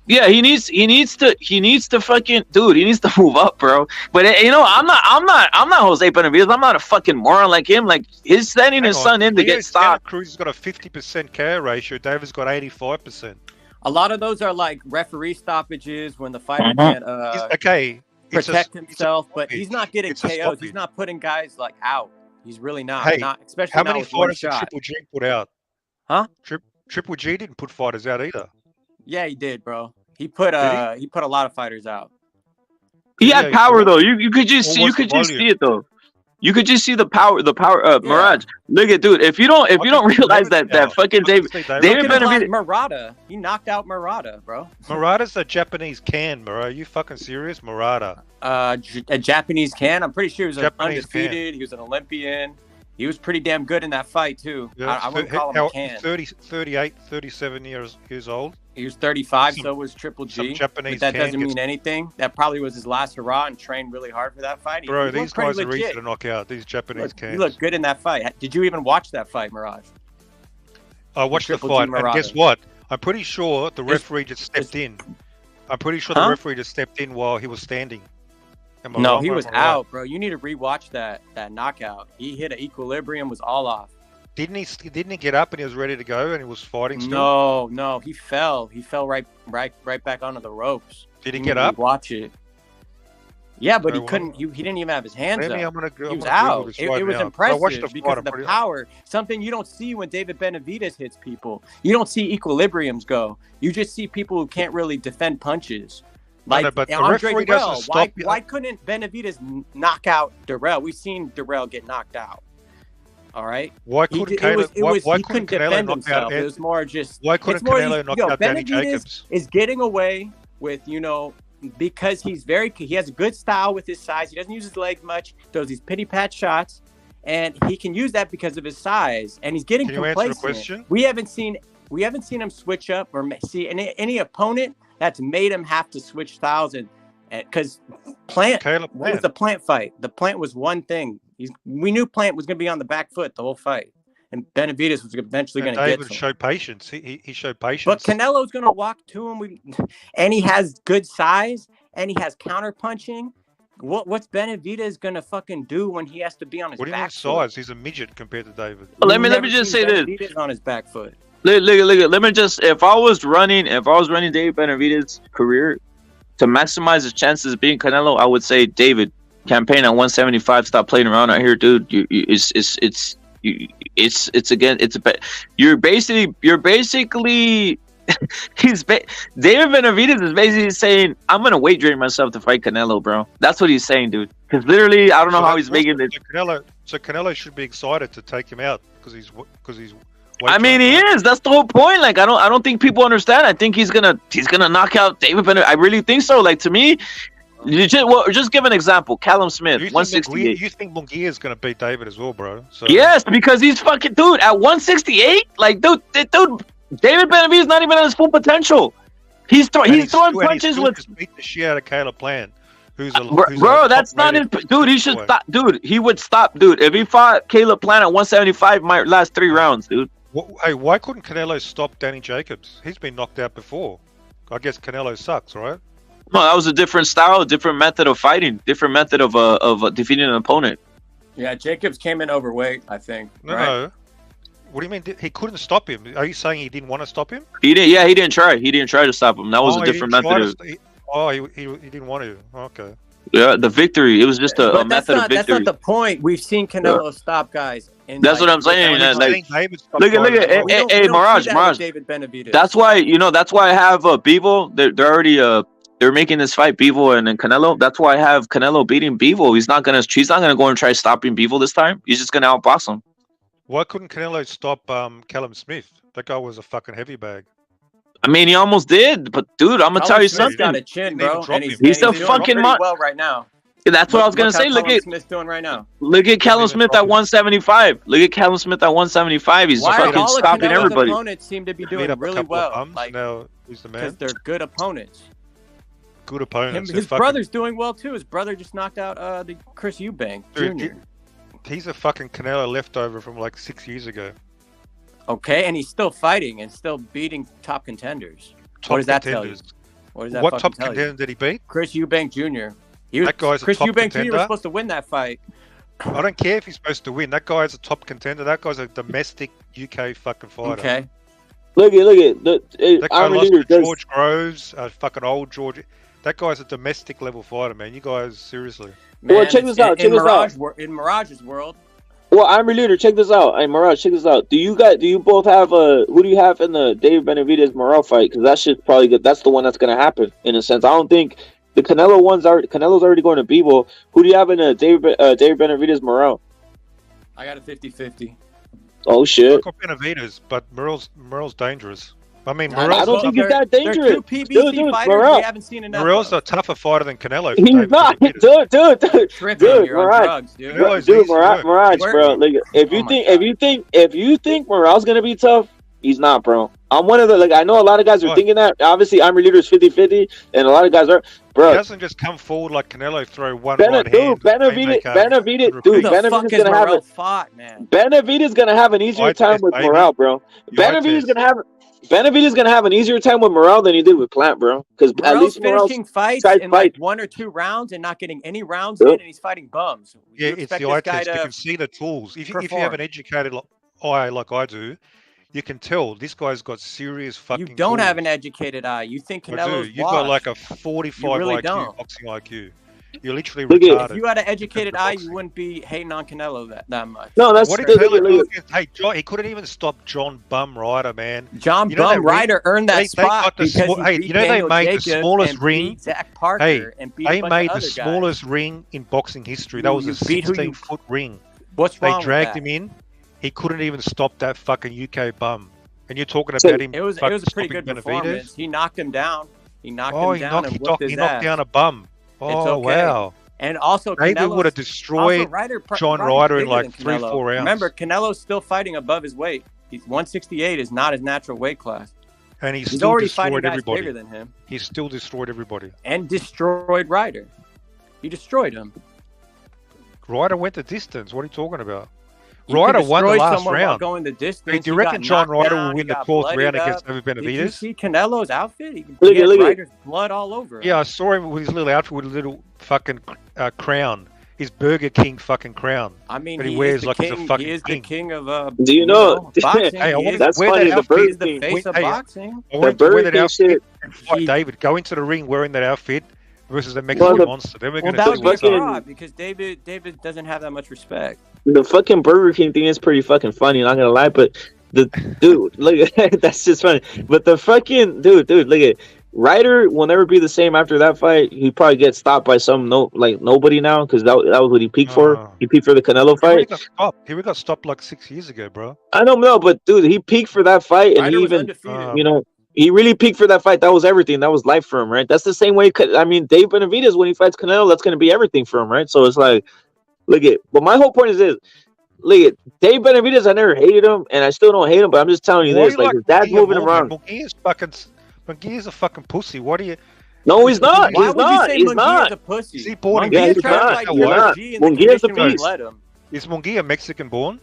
Yeah, he needs to fucking dude. He needs to move up, bro. But I'm not Jose Benavidez. I'm not a fucking moron like him. Like he's sending his son in to get stopped. Cruz has got a 50% KO ratio. David's got 85%. A lot of those are like referee stoppages when the fighter can't protect himself, but he's not getting KOs. He's not putting guys like out. He's really not. Hey, not especially how not many with one fighters did shot. Triple G put out? Huh? Triple G didn't put fighters out either. Yeah, he did, bro. He put a lot of fighters out. He had power though. You could just see it though. You could just see the power. Mirage. Look at dude. If you don't realize that fucking David Benavidez, Murata. He knocked out Murata, bro. Murata's a Japanese can, bro. Are you fucking serious, Murata? A Japanese can. I'm pretty sure he was undefeated. He was an Olympian. He was pretty damn good in that fight too. Yeah, I wouldn't call him a can. 38, 37 years old. He was 35, so was Triple G. Japanese but that doesn't mean anything. That probably was his last hurrah, and trained really hard for that fight. Bro, these guys are easy to knock out. These Japanese cans. He looked good in that fight. Did you even watch that fight, Mirage? I watched the fight, and guess what? I'm pretty sure the referee just stepped in. I'm pretty sure the referee just stepped in while he was standing. No, he was out, bro. You need to rewatch that knockout. He hit an equilibrium, was all off. Didn't he get up and he was ready to go and he was fighting still? No, he fell. He fell right back onto the ropes. Did he get up? Watch it. Yeah, but he couldn't. He didn't even have his hands up. He was out. It was impressive because of the power. Something you don't see when David Benavidez hits people. You don't see equilibriums go. You just see people who can't really defend punches. Like but the Andre referee Durrell. doesn't stop you. Why couldn't Benavidez knock out Durrell? We've seen Durrell get knocked out. All right. Why couldn't he couldn't defend himself? It was more just. Why couldn't Canelo knock out Danny Jacobs? Is getting away with because he has a good style with his size. He doesn't use his legs much. Does these pity pat shots, and he can use that because of his size. And he's getting complacent. Can you answer the question? We haven't seen him switch up or see any opponent that's made him have to switch styles and because what was the Plant fight? The Plant was one thing. We knew Plant was going to be on the back foot the whole fight, and Benavidez was eventually going to get David showed patience. He showed patience. But Canelo's going to walk to him, and he has good size, and he has counter punching. What's Benavidez going to fucking do when he has to be on his back foot? What do you mean size? He's a midget compared to David. Let me just say this. Benavidez on his back foot. Look. Let me just. If I was running David Benavidez's career to maximize his chances of beating Canelo, I would say David. Campaign at 175. Stop playing around out here, dude. You're basically David Benavidez is basically saying I'm gonna weight drain myself to fight Canelo, bro. That's what he's saying, dude. Because literally, I don't know how he's making it. So Canelo should be excited to take him out because he's. I mean, he is. That's the whole point. Like, I don't think people understand. I think he's gonna knock out David Benavidez. I really think so. Like, to me. Just give an example. Callum Smith, 168. You think Mungia is going to beat David as well, bro? So. Yes, because he's fucking dude at 168. Like, dude, David Benavidez is not even at his full potential. He's throwing punches with. Beat the shit out of Caleb Plant, bro. That's not his dude. He should stop, dude. He would stop, dude. If he fought Caleb Plant at 175, might last 3 rounds, dude. Hey, why couldn't Canelo stop Danny Jacobs? He's been knocked out before. I guess Canelo sucks, right? No, that was a different style, a different method of fighting, different method of defeating an opponent. Yeah, Jacobs came in overweight, I think. No. What do you mean? He couldn't stop him? Are you saying he didn't want to stop him? He didn't. Yeah, he didn't try. He didn't try to stop him. That was a different method. He didn't want to. Okay. Yeah, the victory. It was just a method of victory. That's not the point. We've seen Canelo stop guys. That's what I'm saying. Look at hey, Mirage. David Benavidez. That's why I have Bivol. They're already they're making this fight, Bivol and Canelo. That's why I have Canelo beating Bivol. He's not gonna go and try stopping Bivol this time. He's just gonna outbox him. Why couldn't Canelo stop Callum Smith? That guy was a fucking heavy bag. I mean, he almost did, but dude, I'm gonna tell you something. Got a chin, bro. He's the fucking well right now. That's what I was gonna say. Look at Smith doing right now. Look at Callum Smith at 175. Look at Callum Smith at 175. He's fucking stopping everybody. Opponents seem to be doing really well. Now who's the man? Because they're good opponents. Good opponents. His brother's doing well too. His brother just knocked out the Chris Eubank Jr. He's a fucking Canelo leftover from like 6 years ago. Okay, and he's still fighting and still beating top contenders. What does that tell you? What top contender did he beat? Chris Eubank Jr. Chris Eubank Jr. was supposed to win that fight. I don't care if he's supposed to win. That guy's a top contender. That guy's a domestic UK fucking fighter. Okay. Look at that guy lost to George Groves, fucking old George. That guy's a domestic level fighter, man. You guys, seriously. Man, well, check this out. In Mirage's world. Well, I'm a leader. Check this out. Hey, Mirage, check this out. Do you both have who do you have in the David Benavidez Morale fight? Because that shit's probably good. That's the one that's gonna happen in a sense. I don't think The Canelo's already going to Bivol. Who do you have in a David Benavidez Morale? I got a 50-50. Oh shit! I got Benavidez, but Morale's dangerous. I mean, I don't think he's that dangerous. They're two PBC fighters. Morale. We haven't seen enough. Morale's a tougher fighter than Canelo. He's not, dude. You're on drugs, dude. Mirage, bro. Like, if you think Morale's gonna be tough, he's not, bro. I'm one of the I know a lot of guys are thinking that. Obviously, I'm your leader is 50-50, and a lot of guys are, bro. He doesn't just come forward like Canelo, throw one right hand. Benavidez, Benavidez gonna have an easier time with Morale, bro. Benavidez gonna have an easier time with Morale than he did with Plant, bro. Because at least Morale's finishing fights in like 1 or 2 rounds and not getting any rounds in, and he's fighting bums. Yeah, it's the eye test. You can see the tools. If you have an educated eye like I do, you can tell this guy's got serious fucking. You don't tools. have an educated eye. You think Canelo's You've got like a 45 really IQ, boxing IQ. You're literally retarded. If you had an educated eye, you wouldn't be hating on Canelo that much. No, that's Hey, John, he couldn't even stop John Bum Ryder, man. John Bum Ryder earned that spot because they made the smallest ring. Zach Parker and beat they made the smallest ring in boxing history. That was a 16-foot ring. What's wrong They dragged with that? him in. He couldn't even stop that fucking UK bum. And you're talking about him. It was a pretty good performance. He knocked him down. He knocked him down and whooped his He knocked ass. down a bum. Oh, wow. And also, David would have destroyed John Ryder in like 3-4 rounds. Remember, Canelo's still fighting above his weight. He's 168 is not his natural weight class. And he's He's still already fighting destroyed guys everybody. bigger than him. He still destroyed everybody. And destroyed Ryder. He destroyed him. Ryder went the distance. What are you talking about? You Ryder can won the destroy last someone while round. going the distance. Hey, do you He reckon got John knocked Ryder down, will win he the got 4th round bloodied against up. David Did you Benavidez? see Canelo's outfit? He Look had at Ryder's blood all over him. Yeah, I saw him with his little outfit with a little fucking crown. His Burger King fucking crown. I mean, that he he wears is the like king. he's a fucking He is the king of Do you know? boxing. Hey, I He want is- That's wear funny. that The outfit. Burger He's the King. face of boxing. I want The to wear Burger that King outfit shit. and fight David. Go into the ring wearing that outfit versus the Mexican the- monster. Then we're Well, going that to would be a fucking- fraud because David doesn't have that much respect. The fucking Burger King thing is pretty fucking funny. Not gonna lie, but the dude, look at that's just funny. But the fucking dude, look at Ryder will never be the same after that fight. He probably gets stopped by nobody now because that was what he peaked for. He peaked for the Canelo fight. He got stopped like 6 years ago, bro. I don't know, but dude, he peaked for that fight, and Ryder he was even undefeated. he really peaked for that fight. That was everything. That was life for him, right? That's the same way. I mean, Dave Benavidez when he fights Canelo, that's gonna be everything for him, right? So it's like, look at. But my whole point is this. Look at Dave Benavidez. I never hated him, and I still don't hate him. But I'm just telling you Why this: do you like his dad's Mungia moving him more, man? around. Mungia's a fucking pussy. What do you? No, he's not. Why He's would you not. say He's Mungia's not. a pussy? Is he born in Yeah, he's Mexico? not. He's not. Mungia's a Mungia's a beast. let him. Is Mungia Mexican born?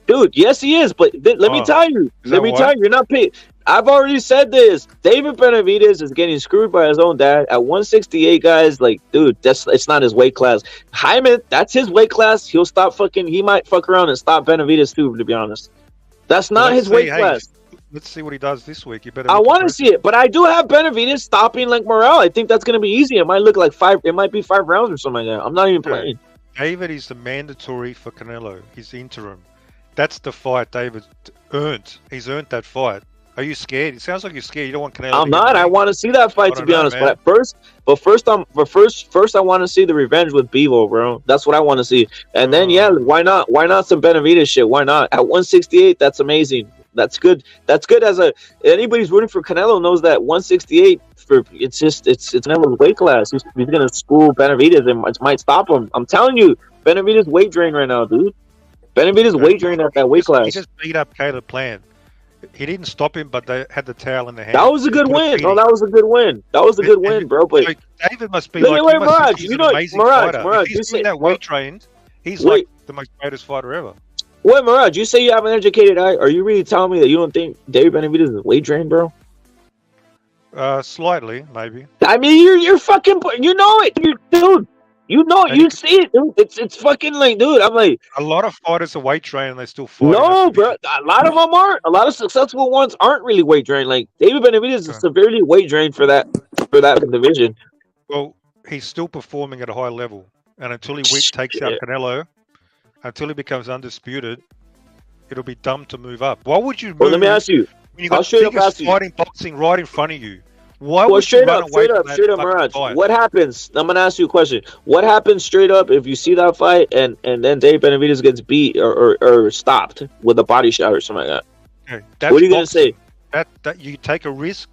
Dude, yes, he is. But let me tell you. Let me tell you, you're not paid. I've already said this. David Benavidez is getting screwed by his own dad at 168, guys. Like, dude, it's not his weight class. Hyman, that's his weight class. He might fuck around and stop Benavidez too, to be honest. That's not his weight class. Let's see what he does this week. You better. I want to see it, but I do have Benavidez stopping like Morale. I think that's going to be easy. It might look like 5. It might be 5 rounds or something like that. I'm not even playing. David is the mandatory for Canelo. He's interim. That's the fight David earned. He's earned that fight. Are you scared? It sounds like you're scared. You don't want Canelo. I'm not. I want to see that fight, to be honest. Man. But first, I want to see the revenge with Bivol, bro. That's what I want to see. And then, why not? Why not some Benavidez shit? Why not? At 168, that's amazing. That's good. That's good. Anybody's rooting for Canelo knows that 168 it's Canelo's weight class. He's gonna school Benavidez and it might stop him. I'm telling you, Benavidez weight drain right now, dude. Benavidez weight drain at that weight class. He just beat up Caleb Plant. He didn't stop him, but they had the towel in the hand. That was a good win. Oh, that was a good win. That was a good win, bro. But David must be like, Mirage, he's an amazing fighter. If he's doing that weight trained, he's like the most greatest fighter ever. Wait, Mirage, you say you have an educated eye. Are you really telling me that you don't think David Benavidez is weight drained, bro? Slightly, maybe. I mean, you're fucking, you know it, dude. You know it, you see it, dude. It's fucking like, dude. I'm like, a lot of fighters are weight trained and they still fight. No, bro. A lot of them aren't. A lot of successful ones aren't really weight drained. Like David Benavidez is severely weight drained for that division. Well, he's still performing at a high level, and until he takes out Canelo, until he becomes undisputed, it'll be dumb to move up. Why would you move? Well, let me ask you. When you got the biggest fight in boxing right in front of you, Why well, would straight you run up, away straight from up, that straight up, fucking Mirage. fight? What happens? I'm gonna ask you a question. What happens straight up if you see that fight and then Dave Benavidez gets beat or stopped with a body shot or something like that? Okay, that's What are you gonna boxing. say? That you take a risk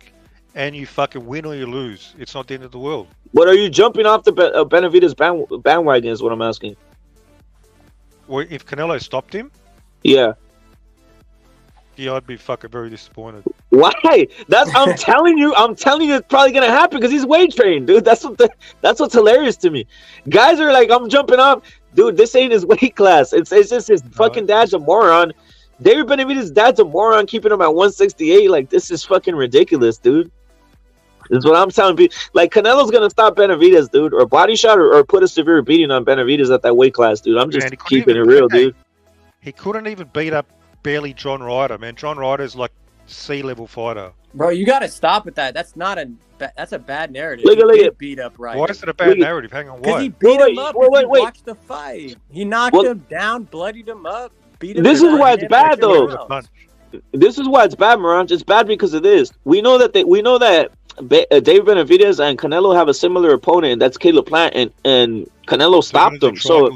and you fucking win or you lose. It's not the end of the world. What are you jumping off the Benavidez bandwagon? Is what I'm asking. Well, if Canelo stopped him, Yeah. yeah, I'd be fucking very disappointed. Why? That's I'm telling you, it's probably gonna happen because he's weight trained, dude. That's what's hilarious to me. Guys are like, I'm jumping up, dude. This ain't his weight class. It's just his fucking dad's a moron. David Benavidez's dad's a moron, keeping him at 168. Like, this is fucking ridiculous, dude. This is what I'm telling people. Like, Canelo's gonna stop Benavidez, dude, or body shot, or put a severe beating on Benavidez at that weight class, dude. I'm just keeping it real, dude. He couldn't even beat up barely John Ryder, man. John Ryder's like C-level fighter. Bro, you got to stop with that. That's not that's a bad narrative. Look He at did beat up Ryder. Why is it a bad narrative? Hang on, Because why? he beat him up. wait. Watch the fight. He knocked him down, bloodied him up, beat him. This to is the why it's hand bad, for 10 though. rounds. This is why it's bad, Mirage. It's bad because of this. We know that David Benavidez and Canelo have a similar opponent, and that's Caleb Plant, and Canelo stopped them. So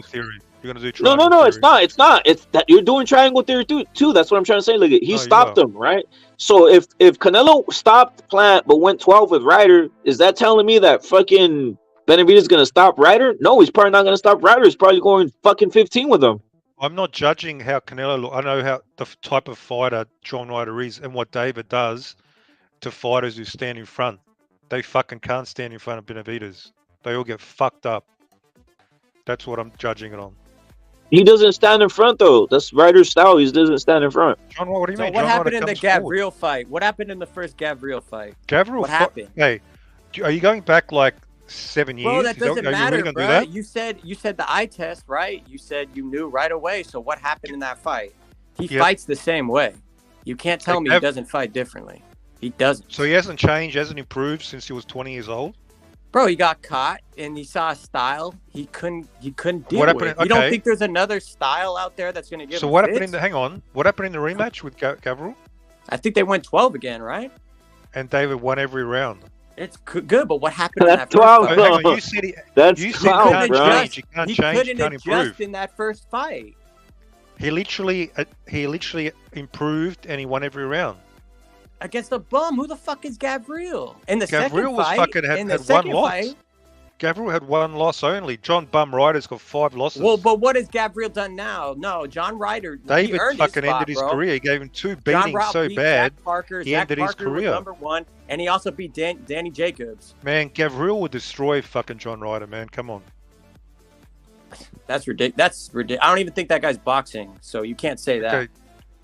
you're gonna do no, it's not. It's that you're doing triangle theory too. That's what I'm trying to say. Look, he stopped them, right? So if Canelo stopped Plant but went 12 with Ryder, is that telling me that fucking Benavidez is gonna stop Ryder? No, he's probably not gonna stop Ryder. He's probably going fucking 15 with him. I'm not judging how Canelo. I know how the type of fighter John Ryder is and what David does to fighters who stand in front. They fucking can't stand in front of Benavidez. They all get fucked up. That's what I'm judging it on. He doesn't stand in front though. That's Ryder's style. He doesn't stand in front. John, what do you So mean? what John happened Ryder in the comes Gabriel forward. fight? What happened in the first Gabriel fight? Gabriel What happened? Hey, are you going back like 7 years? Bro, that doesn't Are you matter, really gonna bro. do that? You said the eye test, right? You said you knew right away. So what happened in that fight? He fights the same way. You can't tell me he doesn't fight differently. He doesn't. So he hasn't changed, hasn't improved since he was 20 years old? Bro, he got caught and he saw a style he couldn't deal What with. happened- You don't okay. think there's another style out there that's going to give So him what happened fits? in the? Hang on. What happened in the rematch with Gabriel? I think they went 12 again, right? And David won every round. It's good, but what happened in That's that first 12, fight? Hang on, you said he. That's you said 12, you can't bro. change. You can't He change. You couldn't can't adjust improve. in that first fight. He literally improved and he won every round. Against a bum. Who the fuck is Gabriel? In the Gabriel second was fight, fucking in the had one second loss. fight, Gabriel had one loss only. John Bum Ryder's got 5 losses. well, but what has Gabriel done now? No, John Ryder. he David earned fucking his spot, ended his bro. career. He gave him 2 John beatings Ryder so beat bad. Zach Parker. He Zach ended his Parker was career. #1, and he also beat Danny Jacobs. Man, Gabriel would destroy fucking John Ryder, man. Come on. That's ridiculous. I don't even think that guy's boxing, so you can't say that. Okay.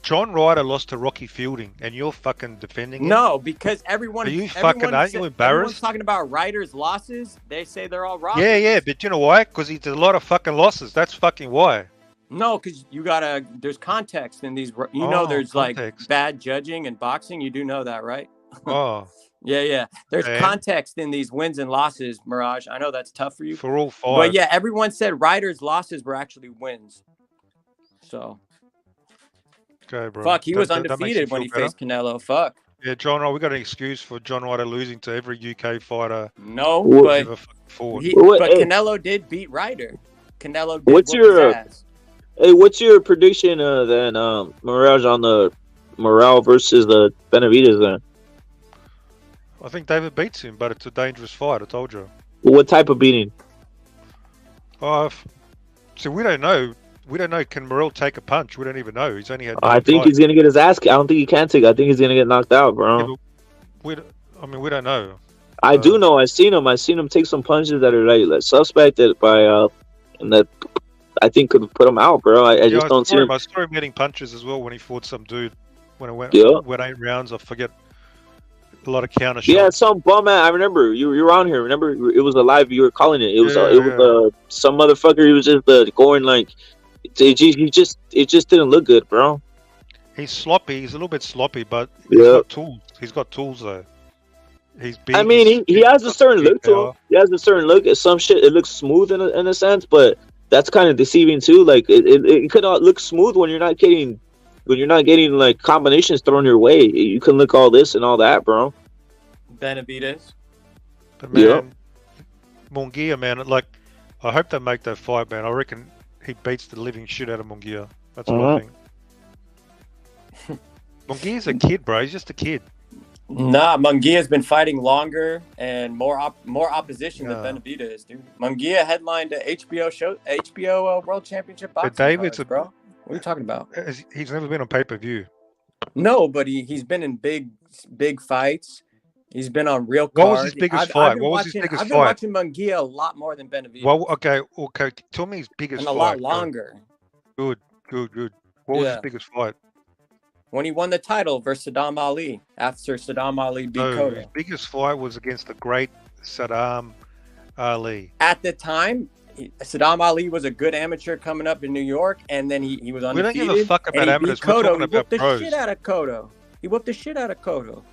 John Ryder lost to Rocky Fielding, and you're fucking defending him? No, because everyone. Are you everyone fucking- aren't you everyone's embarrassed? talking about Ryder's losses. They say they're all wrong. Yeah, but you know why? Because he did a lot of fucking losses. That's fucking why. No, because you gotta. There's context in these. You know, there's like bad judging in boxing. You do know that, right? Oh. Yeah. There's Man. context in these wins and losses, Mirage. I know that's tough for you. For all 5. But yeah, everyone said Ryder's losses were actually wins. So Okay, bro. fuck, he was That makes you undefeated when feel he better? faced Canelo. Fuck. Yeah, John, we got an excuse for John Ryder losing to every UK fighter. No, ever but fucking fought. but Canelo did beat Ryder. Canelo did What's whoop his your ass. what's your prediction then, Mirage, on the Morale versus the Benavidez then? I think David beats him, but it's a dangerous fight. I told you. What type of beating? So we don't know. We don't know. Can Morrell take a punch? We don't even know. He's only had. I 9 think fights. he's gonna get his ass kicked. I don't think he can take. I think he's gonna get knocked out, bro. Yeah, but we don't know. I do know. I seen him take some punches that are like suspected by and that I think could put him out, bro. I just don't see him. I saw him getting punches as well when he fought some dude. When it went 8 rounds, I forget. A lot of counter shots. Yeah, some bum ass. I remember you were on here. Remember it was a live. You were calling it. It was some motherfucker. He was just going like. It just didn't look good, bro. He's sloppy. He's a little bit sloppy, but he's got tools. He's got tools though. He's big. I mean, he has a certain look to him. He has a certain look. At some shit, it looks smooth in a sense, but that's kind of deceiving too. Like it could not look smooth when you're not getting like combinations thrown your way. You can look all this and all that, bro. Benavidez. But man, Mungia, man, like, I hope they make that fight, man. I reckon he beats the living shit out of Mungia. That's what I think. Mungia's a kid, bro. He's just a kid. Nah, Mungia's been fighting longer and more opposition than Benavidez, dude. Mungia headlined the HBO World Championship boxing. But David's bro. What are you talking about? He's never been on pay-per-view. No, but he's been in big fights. He's been on real cards. What was his biggest fight? What was his biggest fight? I've been watching Mungia a lot more than Benavidez. Well, okay. Tell me his biggest fight. And a lot longer. Good. What was his biggest fight? When he won the title versus Saddam Ali after Saddam Ali beat Cotto. His biggest fight was against the great Saddam Ali. At the time, Saddam Ali was a good amateur coming up in New York, and then he was undefeated. We don't give a fuck about amateurs. We're talking about pros. He whooped the shit out of Cotto.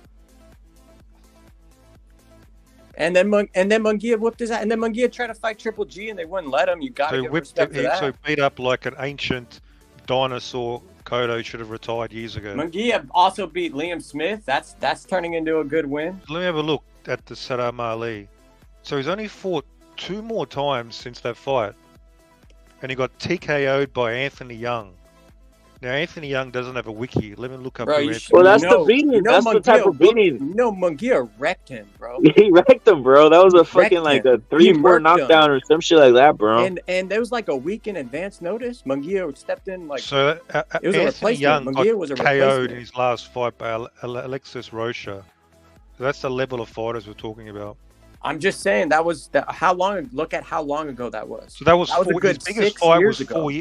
And then Mungia whooped his ass. And then Mungia tried to fight Triple G, and they wouldn't let him. You got to give respect to that. So beat up like an ancient dinosaur. Cotto should have retired years ago. Mungia also beat Liam Smith. That's turning into a good win. Let me have a look at the Saddam Ali. So he's only fought 2 more times since that fight, and he got TKO'd by Anthony Young. Now Anthony Young doesn't have a wiki. Let me look up. Well, that's the beating. That's the type of beating. Mungia wrecked him, bro. He wrecked him, bro. That was a fucking like a 3-4 knockdown or some shit like that, bro. And there was like a week in advance notice. Mungia stepped in like so. It was a replacement. Young Mungia was a KO'd in his last fight by Alexis Rocha. So that's the level of fighters we're talking about. I'm just saying that was how long. Look at how long ago that was. So that was a good his biggest 6 fight years was ago.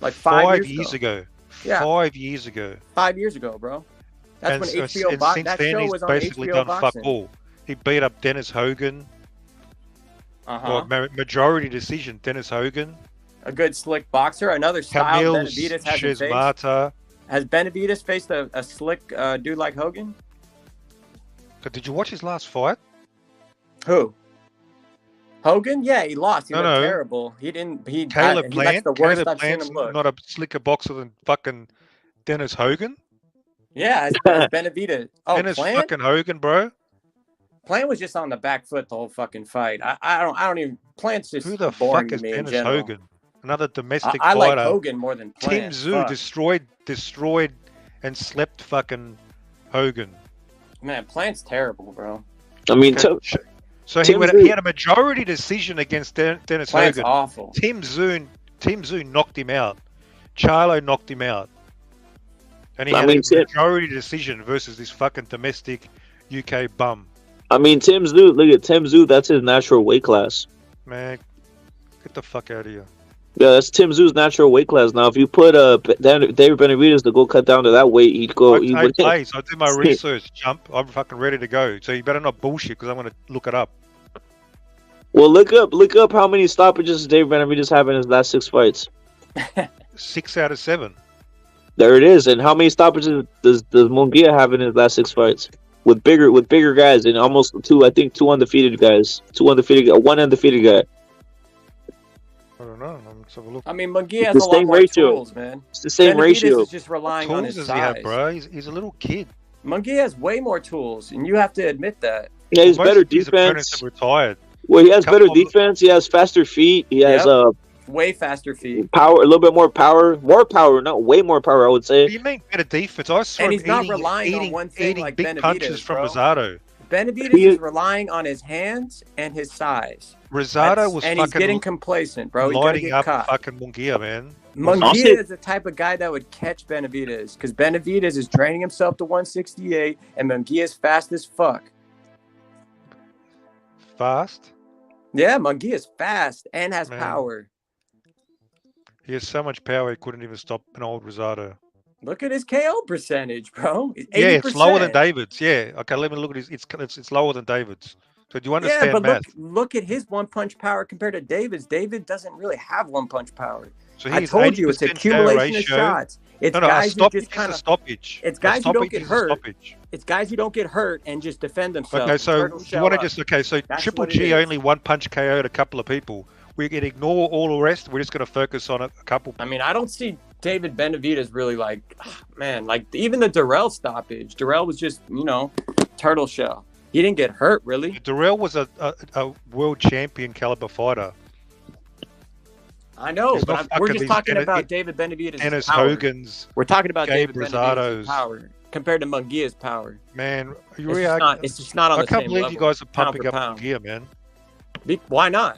Like 5 years ago. Yeah. 5 years ago. 5 years ago, bro. That's when HBO boxing. That then show he's was on basically HBO done boxing. fuck all. He beat up Dennis Hogan. Uh-huh. Well, majority decision, Dennis Hogan. A good slick boxer. Another style Kamil Benavidez hasn't faced. Shizmata. Has Benavidez faced a slick dude like Hogan? Did you watch his last fight? Who? Hogan? Yeah, he lost. He No, looked no. terrible. He didn't. Caleb That's Plant. the worst Caleb I've seen Plant's him look. not a slicker boxer than fucking Dennis Hogan. Yeah, as Benavidez. Oh, Dennis Plant? fucking Hogan, bro. Plant was just on the back foot the whole fucking fight. I don't even. Plant's just Who the boring fuck to is me in Dennis general. Hogan? Another domestic I fighter. like Hogan more than Plant. Tim Tszyu destroyed and slept fucking Hogan. Man, Plant's terrible, bro. I mean, So he had a majority decision against Dennis Plant's Hogan. awful. Tim Tszyu knocked him out. Charlo knocked him out. And he had a majority decision versus this fucking domestic UK bum. I mean, Tim Tszyu, look at Tim Tszyu, that's his natural weight class. Man, get the fuck out of here. Yeah, that's Tim Tszyu's natural weight class. Now, if you put David Benavidez to go cut down to that weight, he'd go. I did my research, chump. I'm fucking ready to go. So you better not bullshit because I'm going to look it up. Well, look up how many stoppages David Benavidez have in his last 6 fights. 6 out of 7. There it is. And how many stoppages does Mungia have in his last 6 fights? With bigger guys and almost 2 undefeated guys. 1 undefeated guy. I don't know. Let's have a look. I mean, Mungia has a lot more tools, man. It's the same ratio. Is just relying on his tools size. does he have, bro? He's a little kid. Mungia has way more tools, and you have to admit that. Yeah, he's better His opponents defense. have retired. Well, he has better defense. He has faster feet. He has way faster feet. Power, a little bit more power. More power, not way more power, I would say. What do you mean better defense? I saw And him he's not relying on one thing eating like big Benavidez, punches from bro. Rosado. Benavidez is relying on his hands and his size. Rosado was and fucking he's getting complacent, bro. He's gonna lighting get up caught. fucking Mungia, man. Mungia is the type of guy that would catch Benavidez because Benavidez is training himself to 168 and Mungia is fast as fuck. Fast? Yeah, Mungia is fast and has power. He has so much power he couldn't even stop an old Rosado. Look at his KO percentage, bro. 80%. Yeah, it's lower than David's. Yeah, okay. Let me look at his. It's lower than David's. So do you understand but math? look at his one punch power compared to David's. David doesn't really have one punch power. So I told you it's accumulation of shots. It's guys who just kind of stoppage. It's guys who don't get hurt. It's guys who don't get hurt and just defend themselves. Okay, so you want to just so That's Triple what it G is. only one punch KO'd a couple of people. We can ignore all the rest. We're just going to focus on a couple. I mean, I don't see David Benavidez really like, man, like even the Durrell stoppage. Durrell was just, turtle shell. He didn't get hurt, really. Durrell was a world champion caliber fighter. I know, but we're just talking about David Benavidez' Dennis power. Hogan's. We're talking about Gabe David Benavidez' Rosado's. power compared to Mungia's power. Man, it's just not on the same level. I can't believe you guys are pumping up pound. Mungia, man. Why not?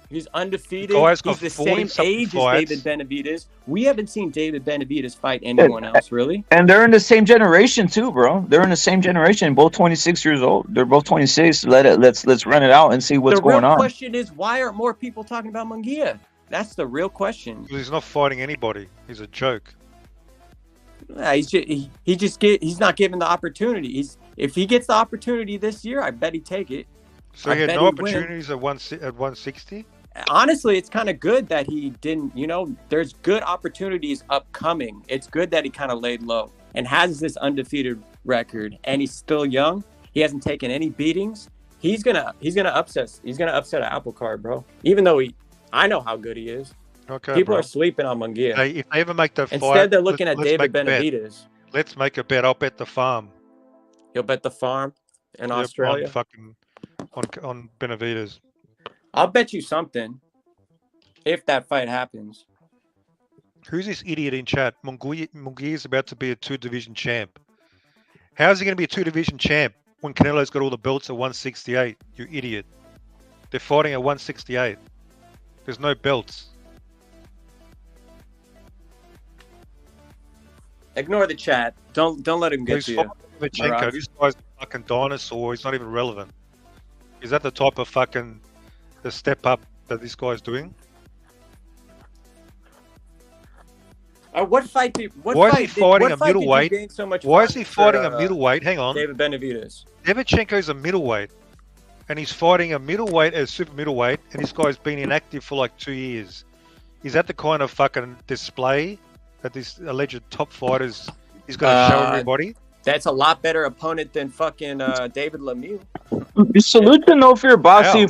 He's undefeated. He's the same age as David Benavidez. We haven't seen David Benavidez fight anyone else, really. And they're in the same generation too, bro. They're in the same generation. Both 26 years old. They're both 26. Let's run it out and see what's going on. The real question is, why aren't more people talking about Mungia? That's the real question. He's not fighting anybody. He's a joke. He's not given the opportunity. If he gets the opportunity this year, I bet he'd take it. So he had no opportunities at 160? Honestly, it's kind of good that he didn't, there's good opportunities upcoming. It's good that he kind of laid low and has this undefeated record, and he's still young. He hasn't taken any beatings. He's gonna upset an apple cart, bro. Even though I know how good he is. Okay, people are sleeping on Mungia. Hey, if they ever make that fight, instead they're looking at David Benavidez. Let's make a bet. I'll bet the farm. You'll bet the farm in Australia on Benavidez. I'll bet you something if that fight happens. Who's this idiot in chat? Mungia is about to be a 2-division champ. How is he going to be a 2-division champ when Canelo's got all the belts at 168? You idiot. They're fighting at 168. There's no belts. Ignore the chat. Don't let him get to you. This guy's a fucking dinosaur. He's not even relevant. Is that the type of fucking the step up that this guy's doing? What fight? Why is he fighting a middleweight? Why is he fighting a middleweight? Hang on. David Benavidez. Devchenko's a middleweight, and he's fighting a middleweight as super middleweight, and this guy's been inactive for like 2 years. Is that the kind of fucking display that this alleged top fighter is going to show everybody? That's a lot better opponent than fucking David Lemieux. Salute to No Fear Bossy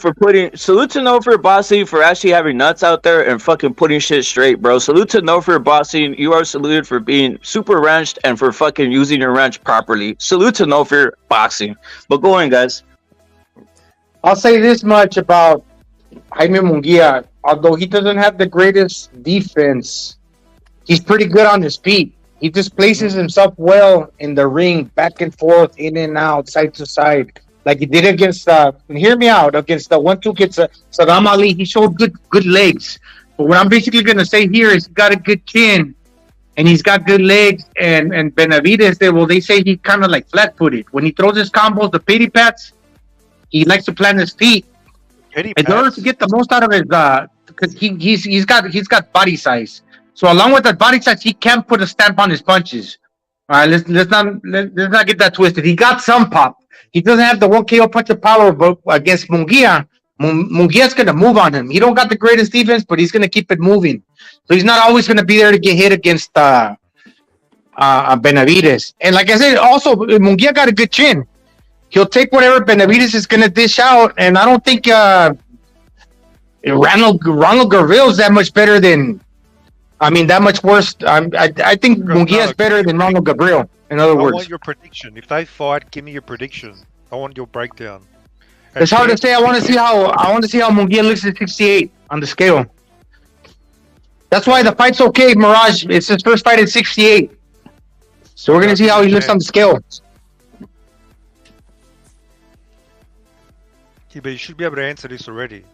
for actually having nuts out there and fucking putting shit straight, bro. Salute to No Fear Bossy. You are saluted for being super ranched and for fucking using your ranch properly. Salute to No Fear Boxing. But go on, guys. I'll say this much about Jaime Mungia. Although he doesn't have the greatest defense, he's pretty good on his feet. He just places himself well in the ring, back and forth, in and out, side to side. Like he did against, hear me out, against the 1-2 kids, Saddam Ali. He showed good legs. But what I'm basically going to say here is he's got a good chin, and he's got good legs. And Benavidez, they say he's kind of like flat-footed. When he throws his combos, the pity pats, he likes to plant his feet. In order to get the most out of his, because he's got body size. So along with that body size, he can't put a stamp on his punches. All right, let's not get that twisted. He got some pop. He doesn't have the 1 KO punch of power, but against Mungia, Mungia's gonna move on him. He don't got the greatest defense, but he's gonna keep it moving. So he's not always gonna be there to get hit against Benavidez. And like I said, also Mungia got a good chin. He'll take whatever Benavidez is gonna dish out, and I don't think Ronald Gavrill's that much better than. That much worse. I think Mungia is better than Ronald Gabriel. In other words, I want your prediction. If they fight, give me your prediction. I want your breakdown. It's hard to say. I want to see how Mungia looks at 68 on the scale. That's why the fight's okay, Mirage. It's his first fight at 68, so we're gonna see how he looks on the scale. Yeah, but you should be able to answer this already.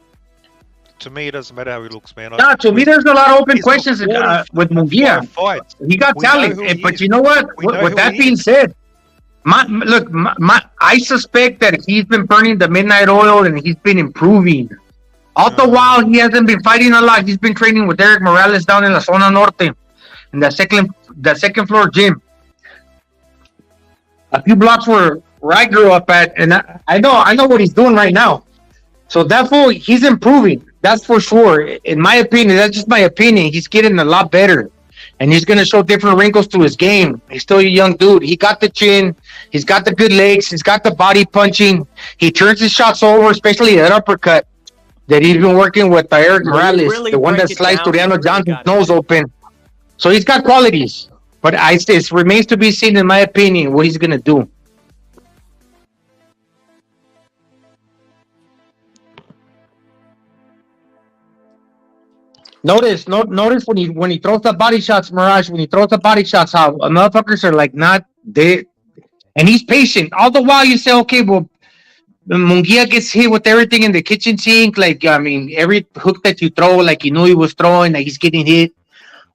To me, it doesn't matter how he looks, man. To me, there's a lot of open questions with Mungia. He got talent, but you know what? With that being said, I suspect that he's been burning the midnight oil and he's been improving. All the while, he hasn't been fighting a lot. He's been training with Eric Morales down in La Zona Norte, in the second floor gym. A few blocks where I grew up at, and I know what he's doing right now. So therefore, he's improving. That's for sure. In my opinion, that's just my opinion. He's getting a lot better. And he's going to show different wrinkles to his game. He's still a young dude. He got the chin. He's got the good legs. He's got the body punching. He turns his shots over, especially that uppercut that he's been working with Eric Morales, the one that sliced Toriano Johnson's nose open. So he's got qualities. But it remains to be seen, in my opinion, what he's going to do. Notice when he throws the body shots, Mirage. When he throws the body shots, how motherfuckers are like not they, and he's patient. All the while, you say, okay, well, Mungia gets hit with everything in the kitchen sink. Like, I mean, every hook that you throw, like you knew he was throwing, like he's getting hit.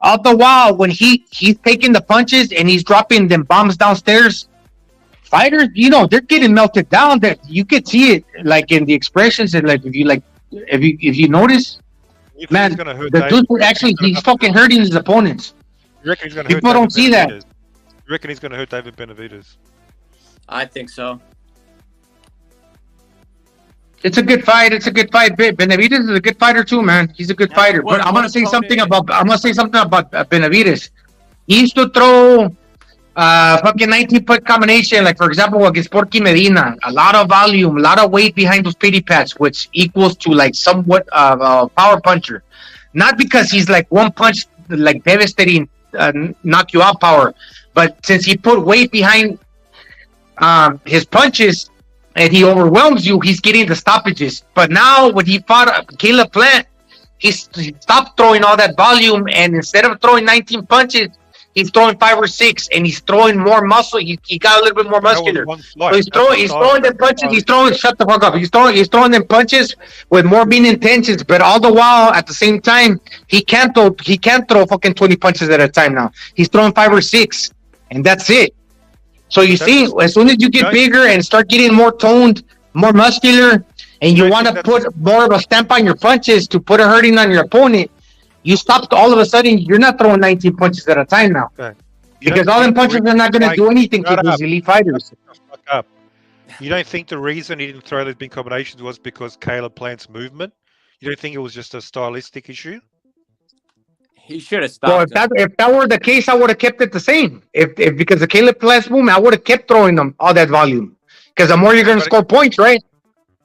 All the while, when he's taking the punches and he's dropping them bombs downstairs, fighters, they're getting melted down. That you could see it, like in the expressions, and like if you notice, man, the dude actually he's fucking hurting his opponents. You reckon he's gonna People don't see that. You reckon he's going to hurt David Benavidez? I think so. It's a good fight. Benavidez is a good fighter too, man. He's a good fighter. But I'm gonna say something about Benavidez. He used to throw fucking 19-point combination, like for example against Porky Medina. A lot of volume, a lot of weight behind those pity pads, which equals to like somewhat a power puncher. Not because he's like one punch, like devastating, knock you out power, but since he put weight behind his punches. And he overwhelms you, he's getting the stoppages. But now, when he fought Caleb Plant, he stopped throwing all that volume, and instead of throwing 19 punches, he's throwing 5 or 6, and he's throwing more muscle. He got a little bit more muscular. So he's throwing them punches. Shut the fuck up. He's throwing them punches with more mean intentions. But all the while, at the same time, he can't throw fucking 20 punches at a time now. He's throwing 5 or 6, and that's it. So you see, as soon as you get bigger and start getting more toned, more muscular, and you want to put more of a stamp on your punches to put a hurting on your opponent, you stop. All of a sudden, you're not throwing 19 punches at a time now. Okay. Because all them punches are not going to do anything to these elite fighters. You don't think the reason he didn't throw those big combinations was because Caleb Plant's movement? You don't think it was just a stylistic issue? He should have stopped. Well, if that were the case, I would have kept it the same. If because of Caleb Plant's movement, I would have kept throwing them all that volume. Because the more you're going to score points, right?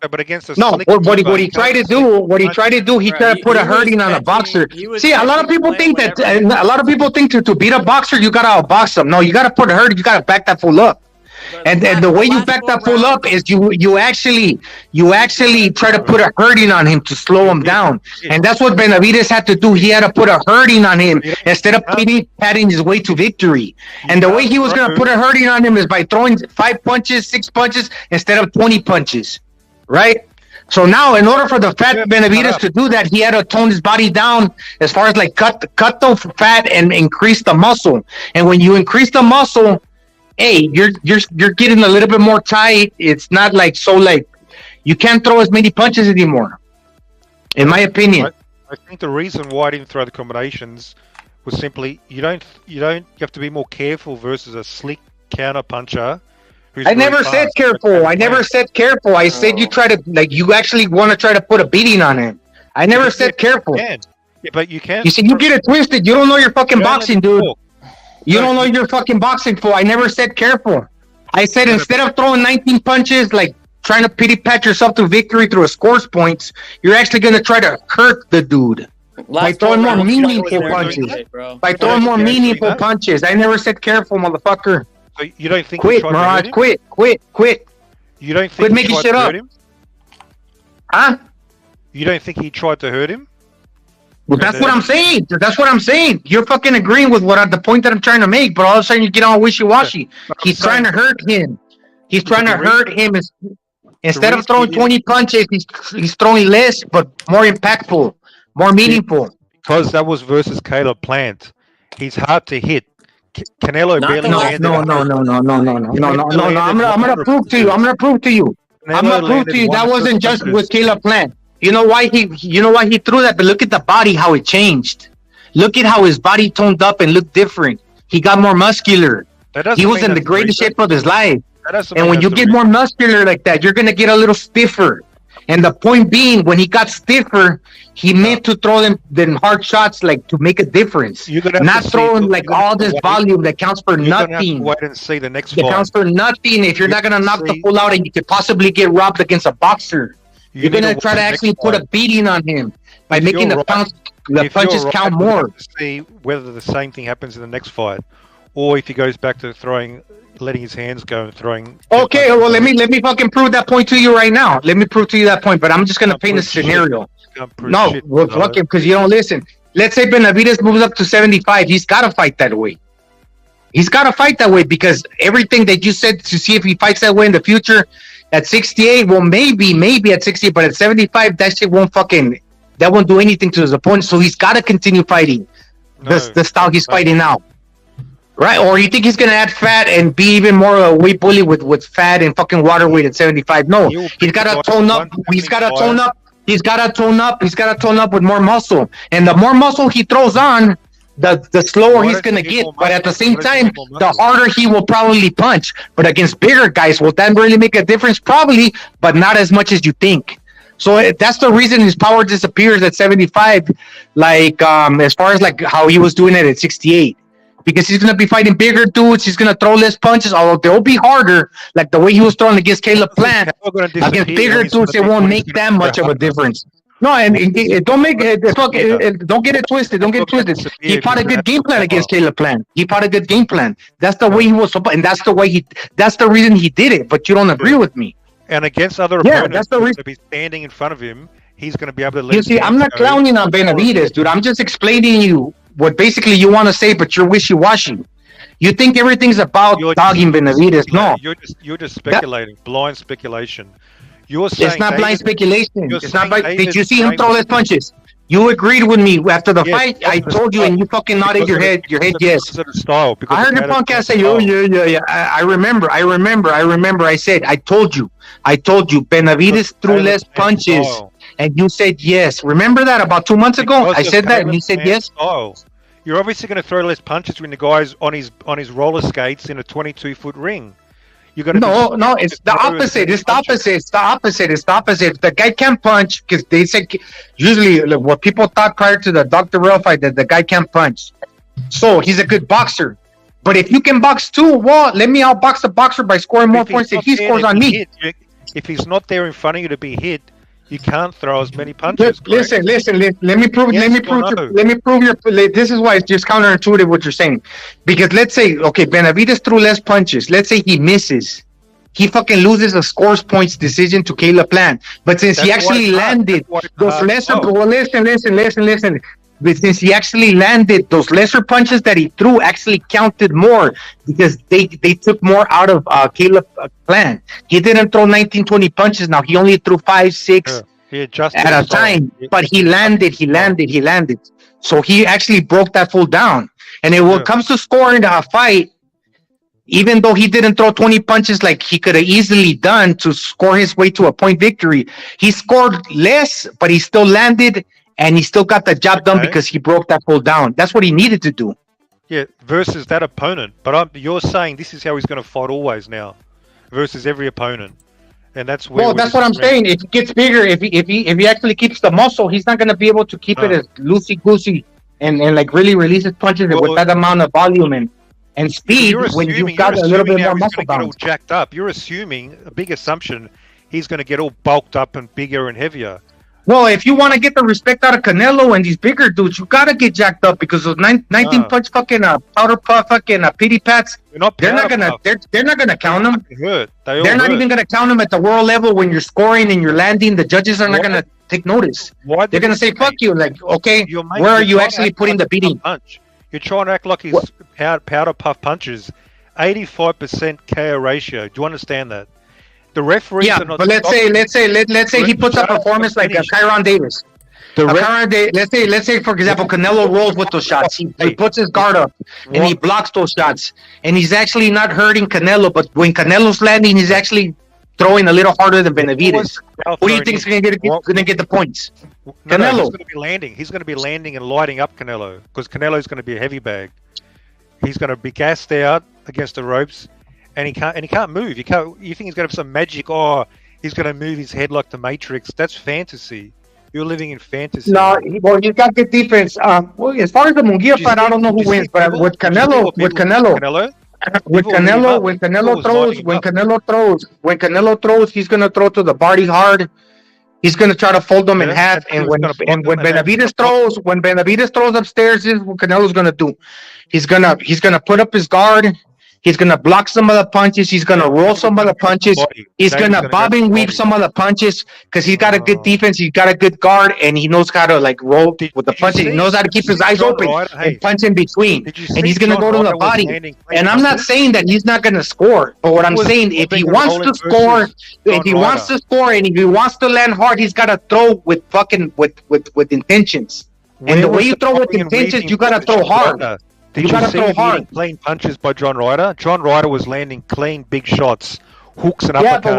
But against what he tried to do, he tried to put a hurting on a boxer. See, a lot of people think to beat a boxer, you gotta outbox them. No, you gotta put a hurting. You gotta back that fool up. And the way you back that fool up is you actually try to put a hurting on him to slow him down. And that's what Benavidez had to do. He had to put a hurting on him instead of patting his way to victory. And the way he was going to put a hurting on him is by throwing 5 punches, 6 punches instead of 20 punches. Right? So now, in order for the fat Benavidez to do that, he had to tone his body down as far as like cut the fat and increase the muscle. And when you increase the muscle, hey, you're getting a little bit more tight. It's not like you can't throw as many punches anymore. In my opinion, I think the reason why I didn't throw the combinations was simply you have to be more careful versus a slick counter puncher. I never said careful. I said you try to you actually want to try to put a beating on him. I never said careful. Yeah, but you can't. You see, you get it twisted. You don't know your fucking boxing, dude. You don't know your fucking boxing, fool. I never said careful. I said instead of throwing 19 punches, like trying to pity pat yourself to victory through a scores points, you're actually going to try to hurt the dude by throwing more meaningful punches. I never said careful, motherfucker. So you don't think quit, Mirage? Quit. You don't think quit making shit up? Huh? You don't think he tried to hurt him? Well, that's what I'm saying. You're fucking agreeing with the point that I'm trying to make, but all of a sudden you get all wishy-washy. He's trying to hurt him. Instead of throwing 20 punches, he's throwing less, but more impactful, more meaningful. Because that was versus Caleb Plant. He's hard to hit. Canelo barely landed. No. I'm gonna prove to you. That wasn't just with Caleb Plant. You know why he threw that? But look at the body, how it changed. Look at how his body toned up and looked different. He got more muscular. He was in the greatest shape of his life. And when you get more muscular like that, you're gonna get a little stiffer. And the point being, when he got stiffer, he meant to throw them hard shots like to make a difference. Not throwing like all this volume that counts for nothing. Wait and see the next fight. It counts for nothing if you're not gonna knock the fool out and you could possibly get robbed against a boxer. You're going to try to actually put a beating on him by making the punches count more. See whether the same thing happens in the next fight, or if he goes back to letting his hands go and throwing. Okay, well let me fucking prove that point to you right now. Let me prove to you that point, but I'm just going to paint a scenario. No, fucking because you don't listen. let's say Benavidez moves up to 75. He's got to fight that way. He's got to fight that way because everything that you said to see if he fights that way in the future at 68, well, maybe at 68, but at 75, that shit won't do anything to his opponent. So he's got to continue fighting the style he's fighting now. Right? Or you think he's going to add fat and be even more a weight bully with fat and fucking water weight at 75? No, he's got to tone up. He's got to tone up. He's got to tone up. He's got to tone up with more muscle. And the more muscle he throws on, the slower he's going to get. But at the same time, the harder he will probably punch. But against bigger guys, will that really make a difference? Probably, but not as much as you think. So that's the reason his power disappears at 75, like as far as like how he was doing it at 68. Because he's going to be fighting bigger dudes. He's going to throw less punches, although they'll be harder. Like the way he was throwing against Caleb Plant. Against bigger dudes, it won't make that much of a difference. No, and don't make it. Don't get it twisted. Don't get it twisted. He fought a good game plan against Caleb Plant. He fought a good game plan. That's the way he was, and that's the way that's the reason he did it. But you don't agree with me. And against other opponents, that's the reason. To be standing in front of him, he's going to be able to. You see, I'm not clowning on Benavidez, dude. I'm just explaining you what basically you want to say, but you're wishy-washy. You think everything's about dogging Benavidez. No. You're just speculating, blind speculation. You're saying it's not blind speculation. It's not blind. Did you see him throw less punches? You agreed with me after the fight. I told you, and you fucking nodded your head. Your head, yes. I heard your podcast say, "Oh, yeah." I remember. I said, I told you. Benavidez threw less punches, and you said yes. Remember that about 2 months ago? I said that, and you said yes. You're obviously going to throw less punches when the guy's on his roller skates in a 22-foot ring. No, it's the opposite. It's the opposite. The guy can't punch because they said usually what people thought prior to the Dr. Real fight that the guy can't punch. So he's a good boxer. But if you can box too, well, let me outbox the boxer by scoring more points than he scores on me. If he's not there in front of you to be hit, you can't throw as many punches. Listen. Let me prove. This is why it's just counterintuitive what you're saying. Because let's say, okay, Benavidez threw less punches. Let's say he misses. He fucking loses a scores points decision to Caleb Plant. But since he actually landed those lesser, listen. But since he actually landed those lesser punches that he threw, actually counted more because they took more out of Caleb Plant. He didn't throw 19, 20 punches. Now he only threw 5, 6 at a time. But he landed. So he actually broke that full down. And when it comes to scoring a fight, even though he didn't throw 20 punches like he could have easily done to score his way to a point victory, he scored less, but he still landed. And he still got the job done because he broke that full down. That's what he needed to do. Yeah, versus that opponent. But you're saying this is how he's going to fight always now, versus every opponent, and that's where. Well, that's what I'm saying. If he gets bigger, if he actually keeps the muscle, he's not going to be able to keep it as loosey goosey and like really release his punches with that amount of volume and speed when you've got a little bit more muscle get all jacked up. You're assuming a big assumption. He's going to get all bulked up and bigger and heavier. Well, if you want to get the respect out of Canelo and these bigger dudes, you gotta get jacked up because those 19 punch fucking powder puff fucking pity pats. They're not gonna count them. They're not even gonna count them at the world level when you're scoring and you're landing. The judges are not gonna take notice. They're gonna say fuck you. Like, okay, where are you actually putting the beating? You're trying to act like he's powder puff punches. 85% KO ratio. Do you understand that? The referees are not. But let's say he puts up a performance like Kyron Davis. Let's say for example Canelo rolls with those shots. He puts his guard up and he blocks those shots, and he's actually not hurting Canelo. But when Canelo's landing, he's actually throwing a little harder than Benavidez. Who do you think is going to get the points? Canelo. He's going to be landing. He's going to be landing and lighting up Canelo because Canelo's going to be a heavy bag. He's going to be gassed out against the ropes. And he can't move. You think he's going to have some magic? Oh, he's going to move his head like the Matrix. That's fantasy. You're living in fantasy. No, well, you got good defense. Well, as far as the Mungia fight, I don't know who wins, but with Canelo, when Canelo throws, he's going to throw to the body hard. He's going to try to fold them in half. And when Benavidez throws upstairs, this is what Canelo's going to do. He's going to put up his guard. He's gonna block some of the punches. He's gonna roll some of the punches. He's gonna bob and weave some of the punches because he's got a good defense. He's got a good guard, and he knows how to like roll with the punches. He knows how to keep his eyes open and punch in between. And he's gonna go to the body. And I'm not saying that he's not gonna score, but what I'm saying, if he wants to score, and if he wants to land hard, he's gotta throw with fucking with intentions. And the way you throw with intentions, you gotta throw hard. Did you see him clean punches by John Ryder? John Ryder was landing clean, big shots, hooks and uppercuts. Yeah, but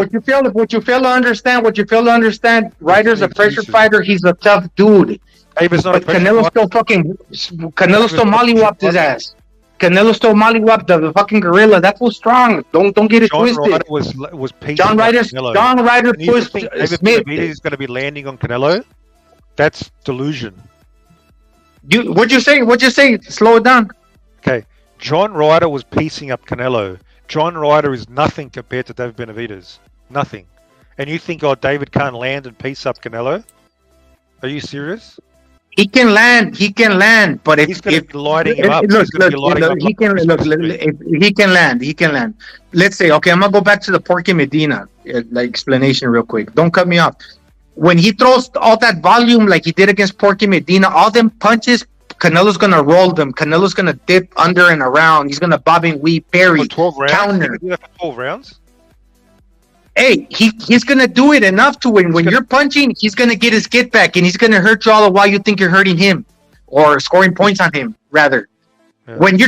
what you fail to understand, Ryder's a pressure fighter. He's a tough dude. David's not but Canelo still mollywopped his ass. Canelo still mollywopped the fucking gorilla. That was strong. Don't get it twisted. John Ryder was John Ryder pushed David Smith. Benavidez is going to be landing on Canelo. That's delusion. What'd you say? Slow it down. Okay, John Ryder was piecing up Canelo. John Ryder is nothing compared to David Benavidez. Nothing. And you think, David can't land and piece up Canelo? Are you serious? He can land, but if he's going to be lighting him up, he can land. Let's say, okay, I'm gonna go back to the Porky Medina explanation real quick. Don't cut me off. When he throws all that volume like he did against Porky Medina, all them punches, Canelo's gonna roll them. Canelo's gonna dip under and around. He's gonna bob and weave, parry, for 12 rounds? counter. He can do that for 12 rounds? Hey, he's gonna do it enough to when you're punching, he's gonna get his get back, and he's gonna hurt you all the while you think you're hurting him or scoring points on him, rather. Yeah. When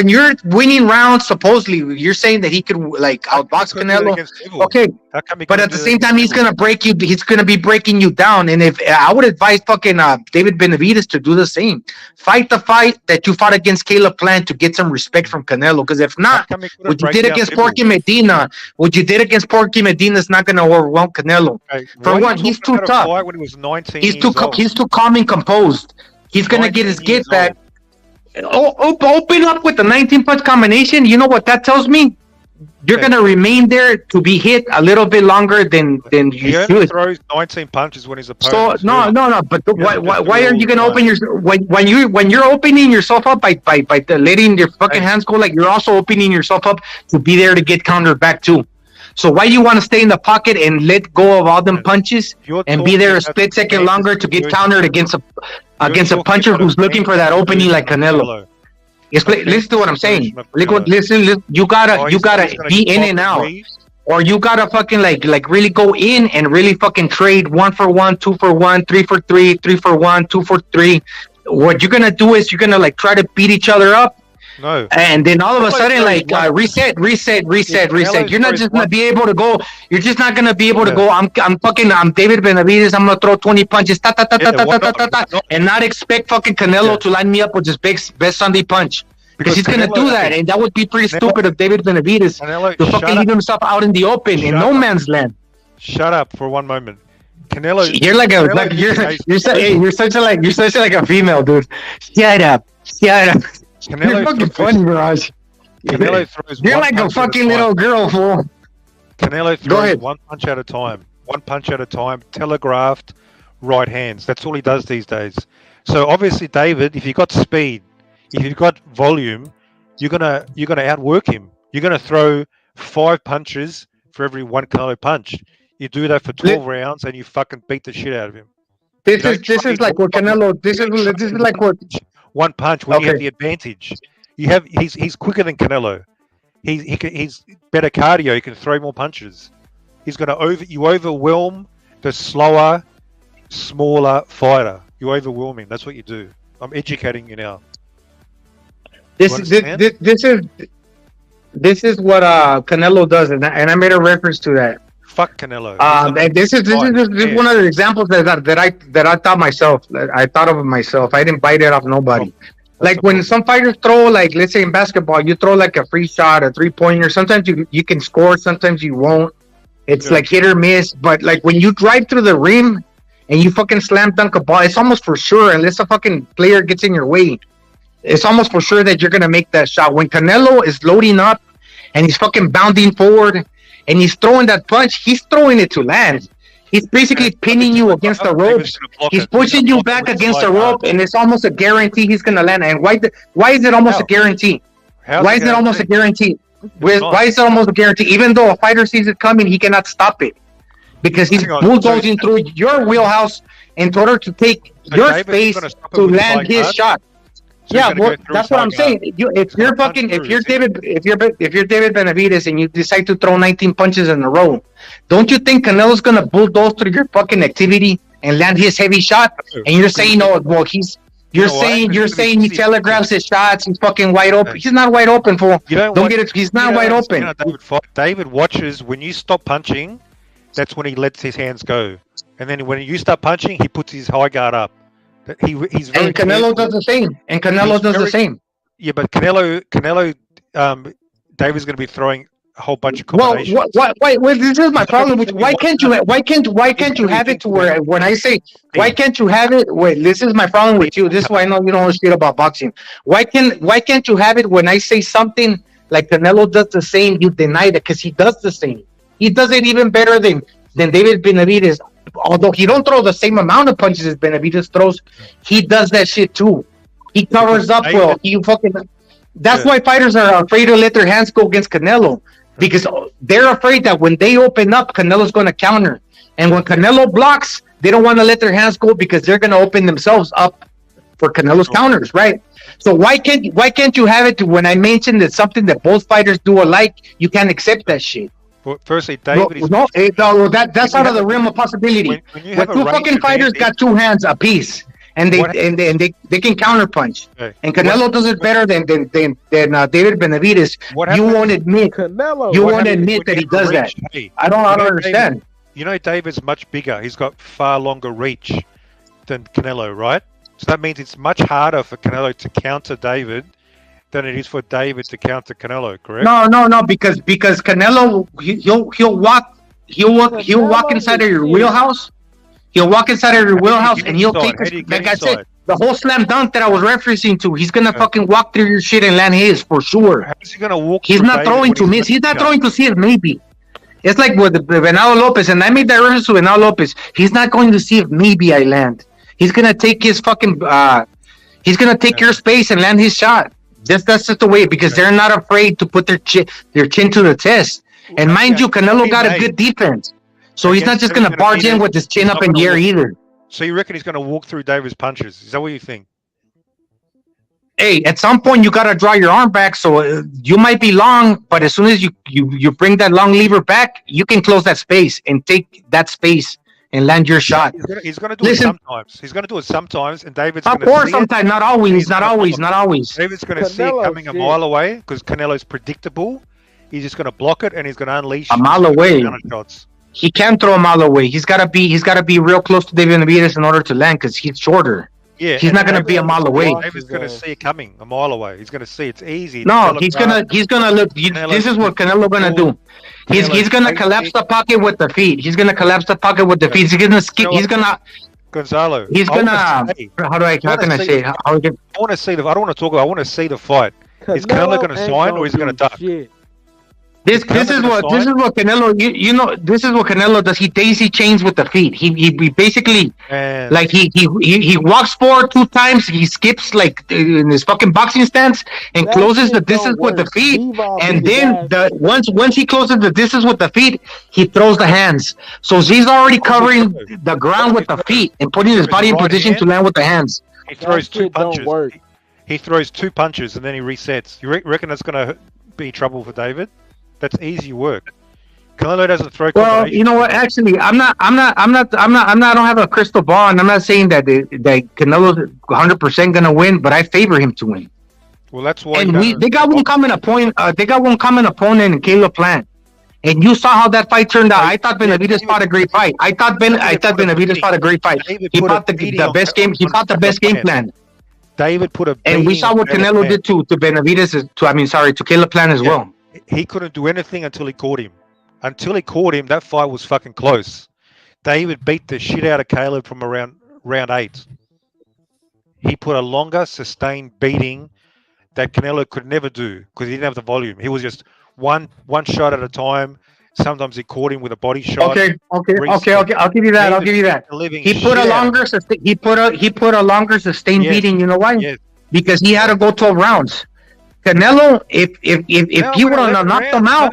you're winning rounds, supposedly you're saying that he could outbox Canelo. Okay, but at the same time, he's gonna break you. He's gonna be breaking you down. And if I would advise fucking David Benavidez to do the same, fight the fight that you fought against Caleb Plant to get some respect from Canelo. Because if not, what you did against Porky Medina, is not gonna overwhelm Canelo. Okay. For one, he's too tough. When he was 19 he's too calm and composed. He's gonna get his get back. Open up with the 19-punch combination. You know what that tells me? You're gonna remain there to be hit a little bit longer than you should. He throws 19 punches when he's opponent. So no. But why are you gonna open your when you're opening yourself up by letting your fucking hands go? Like you're also opening yourself up to be there to get countered back too. So why you want to stay in the pocket and let go of all them punches and be there a split second longer to get countered against a puncher who's looking for that opening like Canelo? Listen to what I'm saying. Listen. You gotta be in and out, or you gotta fucking like really go in and really fucking trade 1 for 1, 2 for 1, 3 for 3, 3 for 1, 2 for 3. What you're gonna do is you're gonna try to beat each other up. No. And then all of a sudden, reset. You're not just gonna be able to go. You're just not gonna be able to go. I'm David Benavidez. I'm gonna throw 20 punches, and not expect fucking Canelo to line me up with his best Sunday punch. Because he's gonna do that, and that would be pretty stupid of David Benavidez to fucking leave himself out in the open in no man's land. Shut up for one moment. Canelo, you're such a female, dude. Shut up. You're fucking funny, Mirage. You're like a fucking little girl, fool. Canelo throws one punch at a time. Telegraphed right hands. That's all he does these days. So obviously, David, if you've got speed, if you've got volume, you're gonna outwork him. You're gonna throw 5 punches for every 1 Canelo punch. You do that for 12 rounds, and you fucking beat the shit out of him. This is like what Canelo. This is like what. One punch when you have the advantage. He's quicker than Canelo. He's better cardio. He can throw more punches. He's gonna overwhelm the slower, smaller fighter. You overwhelm him. That's what you do. I'm educating you now. This is what Canelo does, and I made a reference to that. Fuck Canelo. This is one of the examples that I thought myself. I thought of it myself. I didn't bite it off nobody. Like when some fighters throw, like let's say in basketball, you throw like a free shot, a 3-pointer. Sometimes you can score, sometimes you won't. It's like hit or miss. But like when you drive through the rim and you fucking slam dunk a ball, it's almost for sure, unless a fucking player gets in your way, it's almost for sure that you're gonna make that shot. When Canelo is loading up and he's fucking bounding forward, and he's throwing that punch, he's throwing it to land. He's basically pinning you against the ropes. He's pushing you back against the rope, and it's almost a guarantee he's going to land. And why is it almost a guarantee? Why is it almost a guarantee? Why is it almost a guarantee? Even though a fighter sees it coming, he cannot stop it because he's bulldozing through your wheelhouse in order to take your space to land his shot. Yeah, well, that's what I'm saying. If you're David Benavidez and you decide to throw 19 punches in a row, don't you think Canelo's gonna bulldoze through your fucking activity and land his heavy shot? And you're saying, oh, well, you're saying he telegraphs his shots. He's fucking wide open. He's not wide open, fool. Don't get it. He's not wide open. David watches when you stop punching. That's when he lets his hands go, and then when you start punching, he puts his high guard up. He's very and Canelo does the same. The same. Yeah, but Canelo, David's going to be throwing a whole bunch of combinations. Well, this is my problem. Why can't you have it to where when I say why can't you have it? Wait, this is my problem with you. This is why I know you don't know shit about boxing. Why can't you have it when I say something like Canelo does the same? You deny it because he does the same. He does it even better than David Benavidez. Although he don't throw the same amount of punches as Benavidez throws, he does that shit too. He covers up well. That's why fighters are afraid to let their hands go against Canelo, because they're afraid that when they open up, Canelo's going to counter. And when Canelo blocks, they don't want to let their hands go because they're going to open themselves up for Canelo's counters, right? So why can't you have it to when I mentioned that something that both fighters do alike, you can't accept that shit. Well, firstly, David that's out of the realm of possibility. When two fucking fighters got two hands apiece, and they can counterpunch, and Canelo does it better than David Benavidez. You won't admit that he does that. I don't understand. You know, David's much bigger. He's got far longer reach than Canelo, right? So that means it's much harder for Canelo to counter David than it is for David to counter Canelo, correct? No, because Canelo he'll walk inside of your wheelhouse. He'll walk inside of your wheelhouse and he'll take like I said, the whole slam dunk that I was referencing to. He's gonna fucking walk through your shit and land his for sure. How's he gonna walk? He's not throwing to miss. He's not throwing to see it maybe. It's like with Venado Lopez, and I made that reference to Venado Lopez. He's not going to see if maybe I land. He's gonna take his fucking he's gonna take your space and land his shot. That's just the way, because they're not afraid to put their chin to the test. And mind you, Canelo got a good defense, so he's not just gonna barge in with his chin up in the air either. So you reckon he's gonna walk through David's punches? Is that what you think? Hey, at some point you gotta draw your arm back, so you might be long, but as soon as you bring that long lever back, you can close that space and take that space and land your shot. He's gonna do it sometimes. He's gonna do it sometimes, and David's of course sometimes, not always. David's gonna see it coming a mile away because Canelo's predictable. He's just gonna block it and he's gonna unleash a mile away. Shots. He can't throw a mile away. He's gotta be real close to David Benavidez in order to land because he's shorter. Yeah, he's not gonna be a mile away. David's gonna see it coming a mile away. He's gonna see it's easy. No, he's gonna look. This is what Canelo gonna do. He's gonna collapse the pocket with the feet. He's gonna collapse the pocket with the feet. He's gonna skip. He's gonna. Gonzalo. He's gonna. How can I say? I want to see the. I don't want to talk about. I want to see the fight. Is Canelo gonna sign or is he gonna duck? This is what Canelo you know this is what Canelo does. He daisy chains with the feet. He basically like he walks forward 2 times. He skips like in his fucking boxing stance and closes the distance with the feet. And then once he closes the distance with the feet, he throws the hands. So he's already covering the ground with the feet and putting his body in position to land with the hands. He throws 2 punches. He throws 2 punches and then he resets. You reckon that's gonna be trouble for David? That's easy work. Canelo doesn't throw. Well, you know what? Actually, I don't have a crystal ball, and I'm not saying that Canelo's 100% gonna win, but I favor him to win. Well, that's why. And they got one common opponent. They got one common opponent in Caleb Plant, and you saw how that fight turned out. I thought Benavidez fought a great fight. I thought Benavidez fought a great fight. He fought the best game. He fought the best game plan. David put a. And we saw what Canelo did to Benavidez. To Caleb Plant as well. He couldn't do anything until he caught him. Until he caught him, that fight was fucking close. David beat the shit out of Caleb from around round 8. He put a longer, sustained beating that Canelo could never do because he didn't have the volume. He was just one shot at a time. Sometimes he caught him with a body shot. Okay. I'll give you that. He put a longer sustained beating. You know why? Yes. Because he had to go 12 rounds. Canelo, if he would have knocked him out,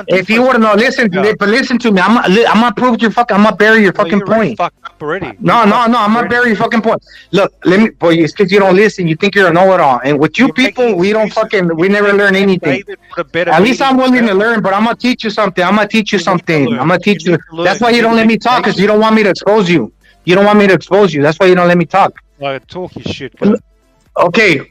if he would have not listened, but listen to me, I'm gonna prove your fucking, I'm gonna bury your fucking point. Fucked up already. No, I'm gonna bury your fucking point. Look, let me, boy, it's because you don't listen. You think you're a know-it-all, and with you people, we we never learn anything. At least I'm willing to learn, but I'm gonna teach you something. I'm gonna teach you something. I'm gonna teach you. That's why you don't let me talk, because you don't want me to expose you. You don't want me to expose you. That's why you don't let me talk. Talk your shit. Okay.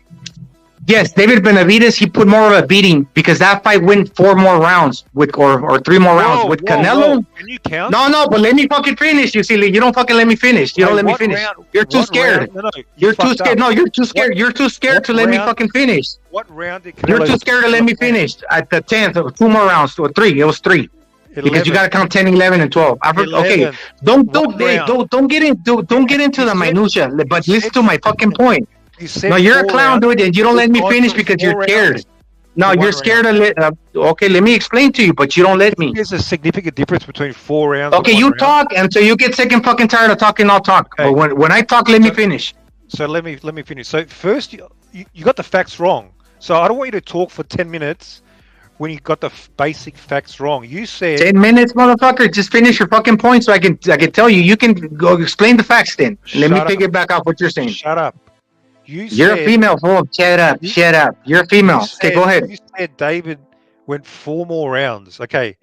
Yes, David Benavidez, he put more of a beating because that fight went 4 more rounds or 3 more rounds. With Canelo. Can you count? No, but let me fucking finish. You see, you don't fucking let me finish. You don't let me finish. You're too scared. You're too scared. No, you're too scared. You're too scared to let me fucking finish. What round did Canelo? You're too scared to let me finish. At the 10th, 2 more rounds or 3. It was 3. 11. Because you got to count 10, 11, and 12. Okay, don't get into the minutia. But listen to my fucking point. No, you're a clown, dude, and you don't let me finish because you're scared. No, you're scared to let. Okay, let me explain to you, but you don't let me. There's a significant difference between 4 rounds. Okay, you talk until you get sick and fucking tired of talking. I'll talk. Okay. But when I talk, let me finish. So let me finish. So first, you got the facts wrong. So I don't want you to talk for 10 minutes when you got the basic facts wrong. You said 10 minutes, motherfucker. Just finish your fucking point, so I can tell you. You can go explain the facts then. Let me pick it back off what you're saying. Shut up. You're a female, fool. Shut up. You're a female. Okay, go ahead. You said David went 4 more rounds. Okay.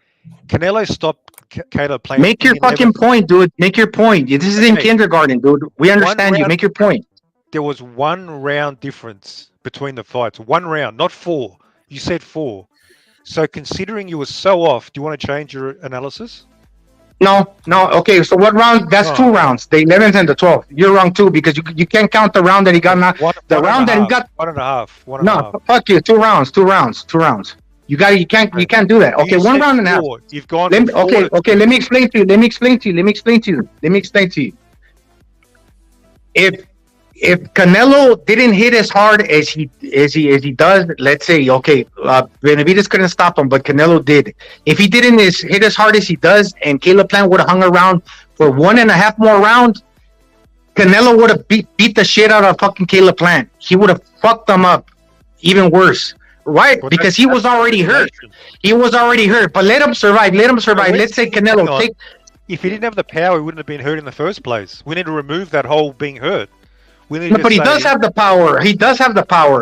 Canelo stopped Caleb playing. Make your fucking point, dude. Make your point. This is in kindergarten, dude. We understand you. Make your point. There was 1 round difference between the fights. 1 round, not 4. You said 4. So considering you were so off, do you want to change your analysis? No. Okay, so what round? That's 2 rounds. The 11th and the 12th. You're wrong too because you can't count the round that he got knocked. The round that he got 1.5. No, fuck you. 2 rounds. You can't do that. Okay, 1 round and a half. You've gone. Okay. Let me explain to you. If Canelo didn't hit as hard as he does, let's say, okay, Benavidez couldn't stop him, but Canelo did. If he didn't hit as hard as he does, and Caleb Plant would have hung around for 1.5 more rounds, Canelo would have beat the shit out of fucking Caleb Plant. He would have fucked them up even worse, right? Because he was already hurt. But let him survive. Let's say Canelo take. If he didn't have the power, he wouldn't have been hurt in the first place. We need to remove that whole being hurt. No, but he does have the power.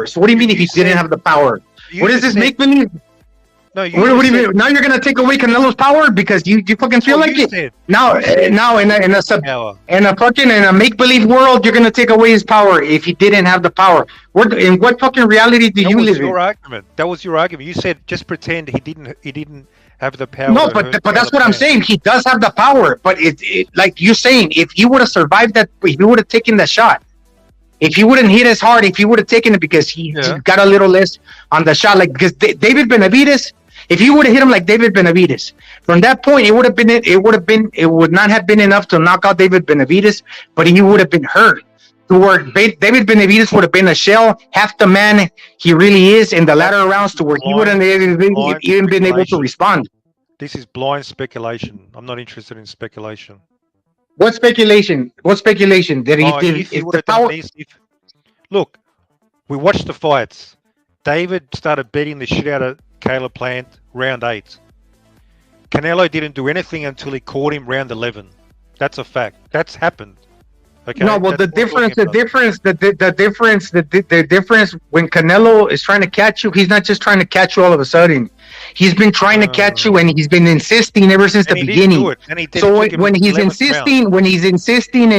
So what do you mean if he didn't have the power? What is this make believe? No, what do you mean? Now you're gonna take away Canelo's power because you fucking feel like it. Now in a make believe world, you're gonna take away his power if he didn't have the power. In what fucking reality do you live in? That was your argument. You said just pretend he didn't have the power. No, but that's what I'm saying. He does have the power, but it like you're saying, if he would have survived that, if he would have taken the shot. If he wouldn't hit as hard, if he would have taken it because he got a little less on the shot, like because David Benavidez, if he would have hit him like David Benavidez, from that point it would not have been enough to knock out David Benavidez, but he would have been hurt. To where David Benavidez would have been a shell, half the man he really is in the latter rounds, to where he wouldn't have even been able to respond. This is blind speculation. I'm not interested in speculation. What speculation? That he did? The power. Look, we watched the fights. David started beating the shit out of Caleb Plant round 8. Canelo didn't do anything until he caught him round 11. That's a fact. That's happened. Okay. No, well, the difference when Canelo is trying to catch you, he's not just trying to catch you all of a sudden. He's been trying to catch you, and he's been insisting ever since the beginning. So when he's insisting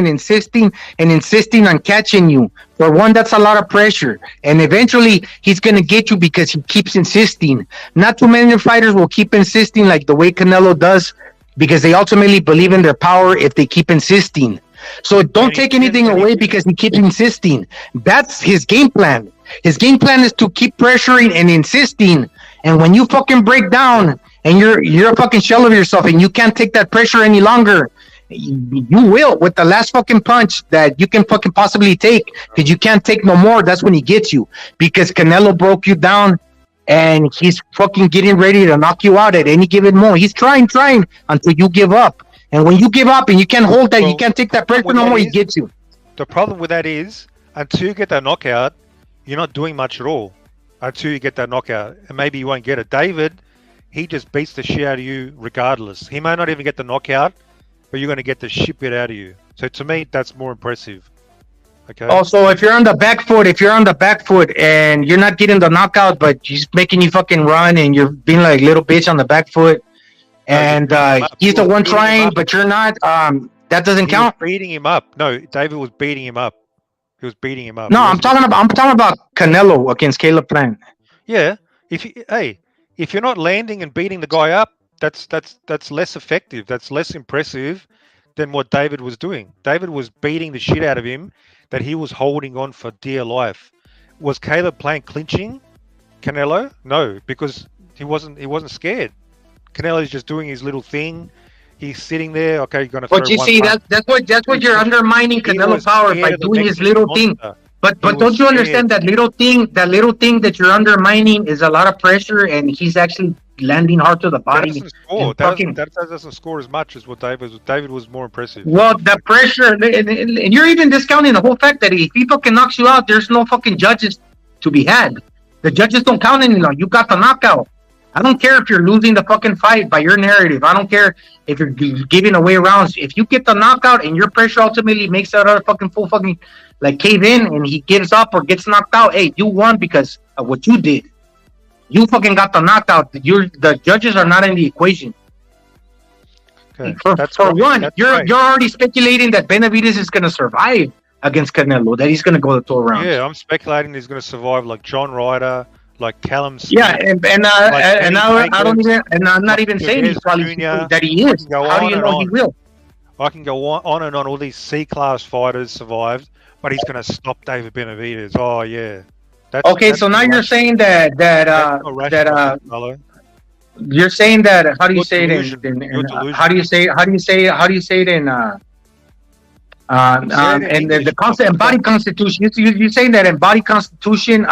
on catching you, for one, that's a lot of pressure, and eventually he's gonna get you because he keeps insisting. Not too many fighters will keep insisting like the way Canelo does, because they ultimately believe in their power if they keep insisting. So don't take anything away because he keeps insisting. That's his game plan. His game plan is to keep pressuring and insisting. And when you fucking break down and you're a fucking shell of yourself and you can't take that pressure any longer, you will with the last fucking punch that you can fucking possibly take, because you can't take no more. That's when he gets you, because Canelo broke you down and he's fucking getting ready to knock you out at any given moment. He's trying until you give up. And when you give up and you can't hold that, you can't take that pressure no more, he gets you. The problem with that is, until you get that knockout, you're not doing much at all. until you get that knockout, and maybe you won't get it. David, he just beats the shit out of you regardless. He may not even get the knockout, but you're going to get the shit bit out of you. So to me, that's more impressive. Okay. Also, if you're on the back foot and you're not getting the knockout, but he's making you fucking run and you're being like little bitch on the back foot, and he's the one trying, but you're not, that doesn't count. Beating him up. No, David was beating him up. He was beating him up. No, I'm talking about Canelo against Caleb Plant. Yeah. If you're not landing and beating the guy up, that's less effective. That's less impressive than what David was doing. David was beating the shit out of him that he was holding on for dear life. Was Caleb Plant clinching Canelo? No, because he wasn't scared. Canelo's just doing his little thing. He's sitting there. Okay, you're gonna. But you see, that's what you're undermining Canelo's power by doing his little thing. But don't you understand that little thing that you're undermining is a lot of pressure, and he's actually landing hard to the body. That doesn't score as much as what David was. David was more impressive. Well, the pressure, and you're even discounting the whole fact that if he fucking knocks you out, there's no fucking judges to be had. The judges don't count anymore. You got the knockout. I don't care if you're losing the fucking fight by your narrative. I don't care if you're giving away rounds. If you get the knockout and your pressure ultimately makes that other fucking full fucking like cave in and he gives up or gets knocked out, hey, you won because of what you did. You fucking got the knockout. The judges are not in the equation. Okay. For one, you're already speculating that Benavidez is going to survive against Canelo, that he's going to go the 12 rounds. Yeah, I'm speculating he's going to survive like John Ryder, like Callum Smith. Yeah, and I'm not even saying he's probably that he is. How do you know he will? I can go on and on. All these C-class fighters survived, but he's going to stop David Benavidez. Oh yeah. So now you're saying that you're saying that how do you say it in how do you say it in the concept body constitution? You're saying that in body constitution,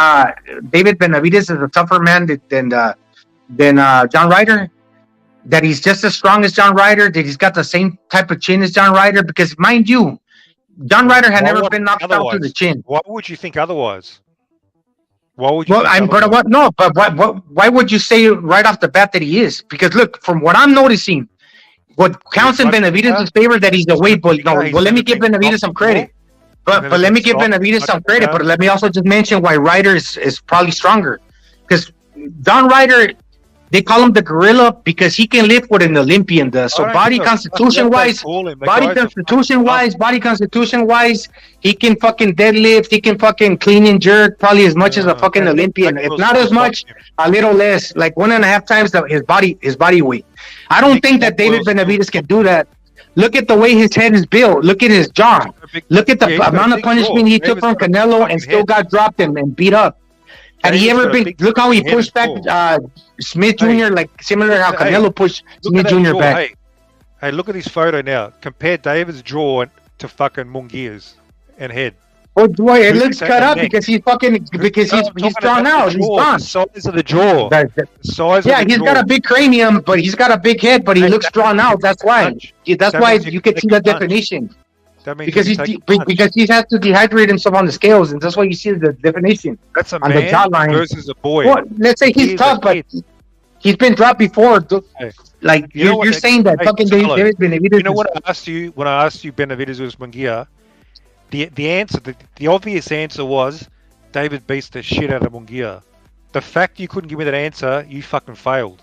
David Benavidez is a tougher man than John Ryder. That he's just as strong as John Ryder. That he's got the same type of chin as John Ryder. Because mind you, John Ryder had never been knocked out to the chin. Why would you think otherwise? Why would you? Why would you say right off the bat that he is? Because look, from what I'm noticing, what counts in Benavidez' favor that he's the weight boy. No, well, let me give Benavidez some credit. But let me give Benavidez some credit. But let me also just mention why Ryder is probably stronger. Because John Ryder, they call him the gorilla because he can lift with an Olympian does. So body constitution wise, he can fucking deadlift, he can fucking clean and jerk probably as much as a fucking Olympian. If not as much, a little less, like 1.5 times his body weight. I don't think that David Benavidez can do that. Look at the way his head is built. Look at his jaw. Look at the amount of punishment he took from Canelo and still got dropped and beat up. Had he ever been? Look how he pushed back Smith Jr. like similar to how Canelo pushed Smith Jr. back. Hey, look at this photo now. Compare David's jaw to fucking Mungia's and head. Oh boy, it looks cut up because he's drawn out. He's gone. The size of the jaw. He's got a big cranium, but he's got a big head, but he looks drawn out. That's why. That's why you can see the definition. Because he has to dehydrate himself on the scales, and that's why you see the definition. That's a on man the jawline versus a boy. Well, let's say he's tough, but he's been dropped before. Like you're saying that fucking David Benavidez. You know what I asked you when I asked you Benavidez versus Mungia? The answer, the obvious answer was David beats the shit out of Mungia. The fact you couldn't give me that answer, you fucking failed.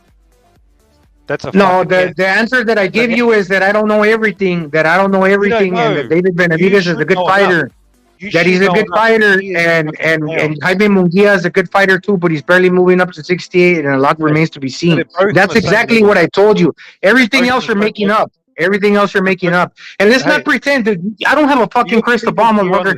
That's a the answer that I give you is that I don't know everything. And that David Benavidez is a good fighter. That he's a good fighter, and Jaime Mungia is a good fighter too, but he's barely moving up to 68, and a lot remains to be seen. That's exactly what I told you. Everything else you're making up. And let's not pretend that I don't have a fucking crystal ball. Look,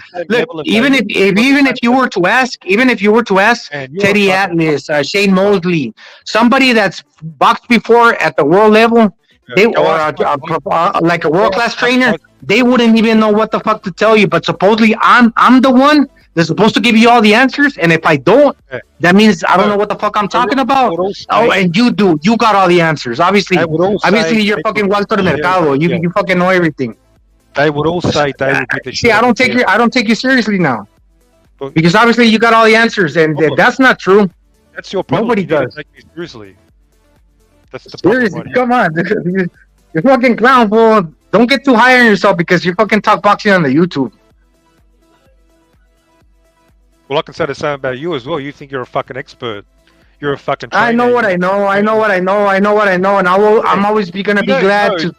even if you were to ask Teddy Atlas, Shane Mosley, somebody that's boxed before at the world level, like a world-class trainer, they wouldn't even know what the fuck to tell you. But supposedly I'm the one that's supposed to give you all the answers, and if I don't, that means I don't know what the fuck I'm talking about. And you do. You got all the answers. Obviously you're fucking Walter Mercado. You fucking know everything. They would all say David. See, I don't take you seriously now. Because obviously you got all the answers, and that's not true. That's your problem. Nobody You need to does. take me seriously. That's the Seriously, problem. come on. You're fucking clown, fool. Don't get too high on yourself because you fucking talk boxing on the YouTube. Well, I can say the same about you as well. You think you're a fucking expert. You're a fucking trainer. I know what I know. I know what I know. I know what I know, and I'm always gonna be glad to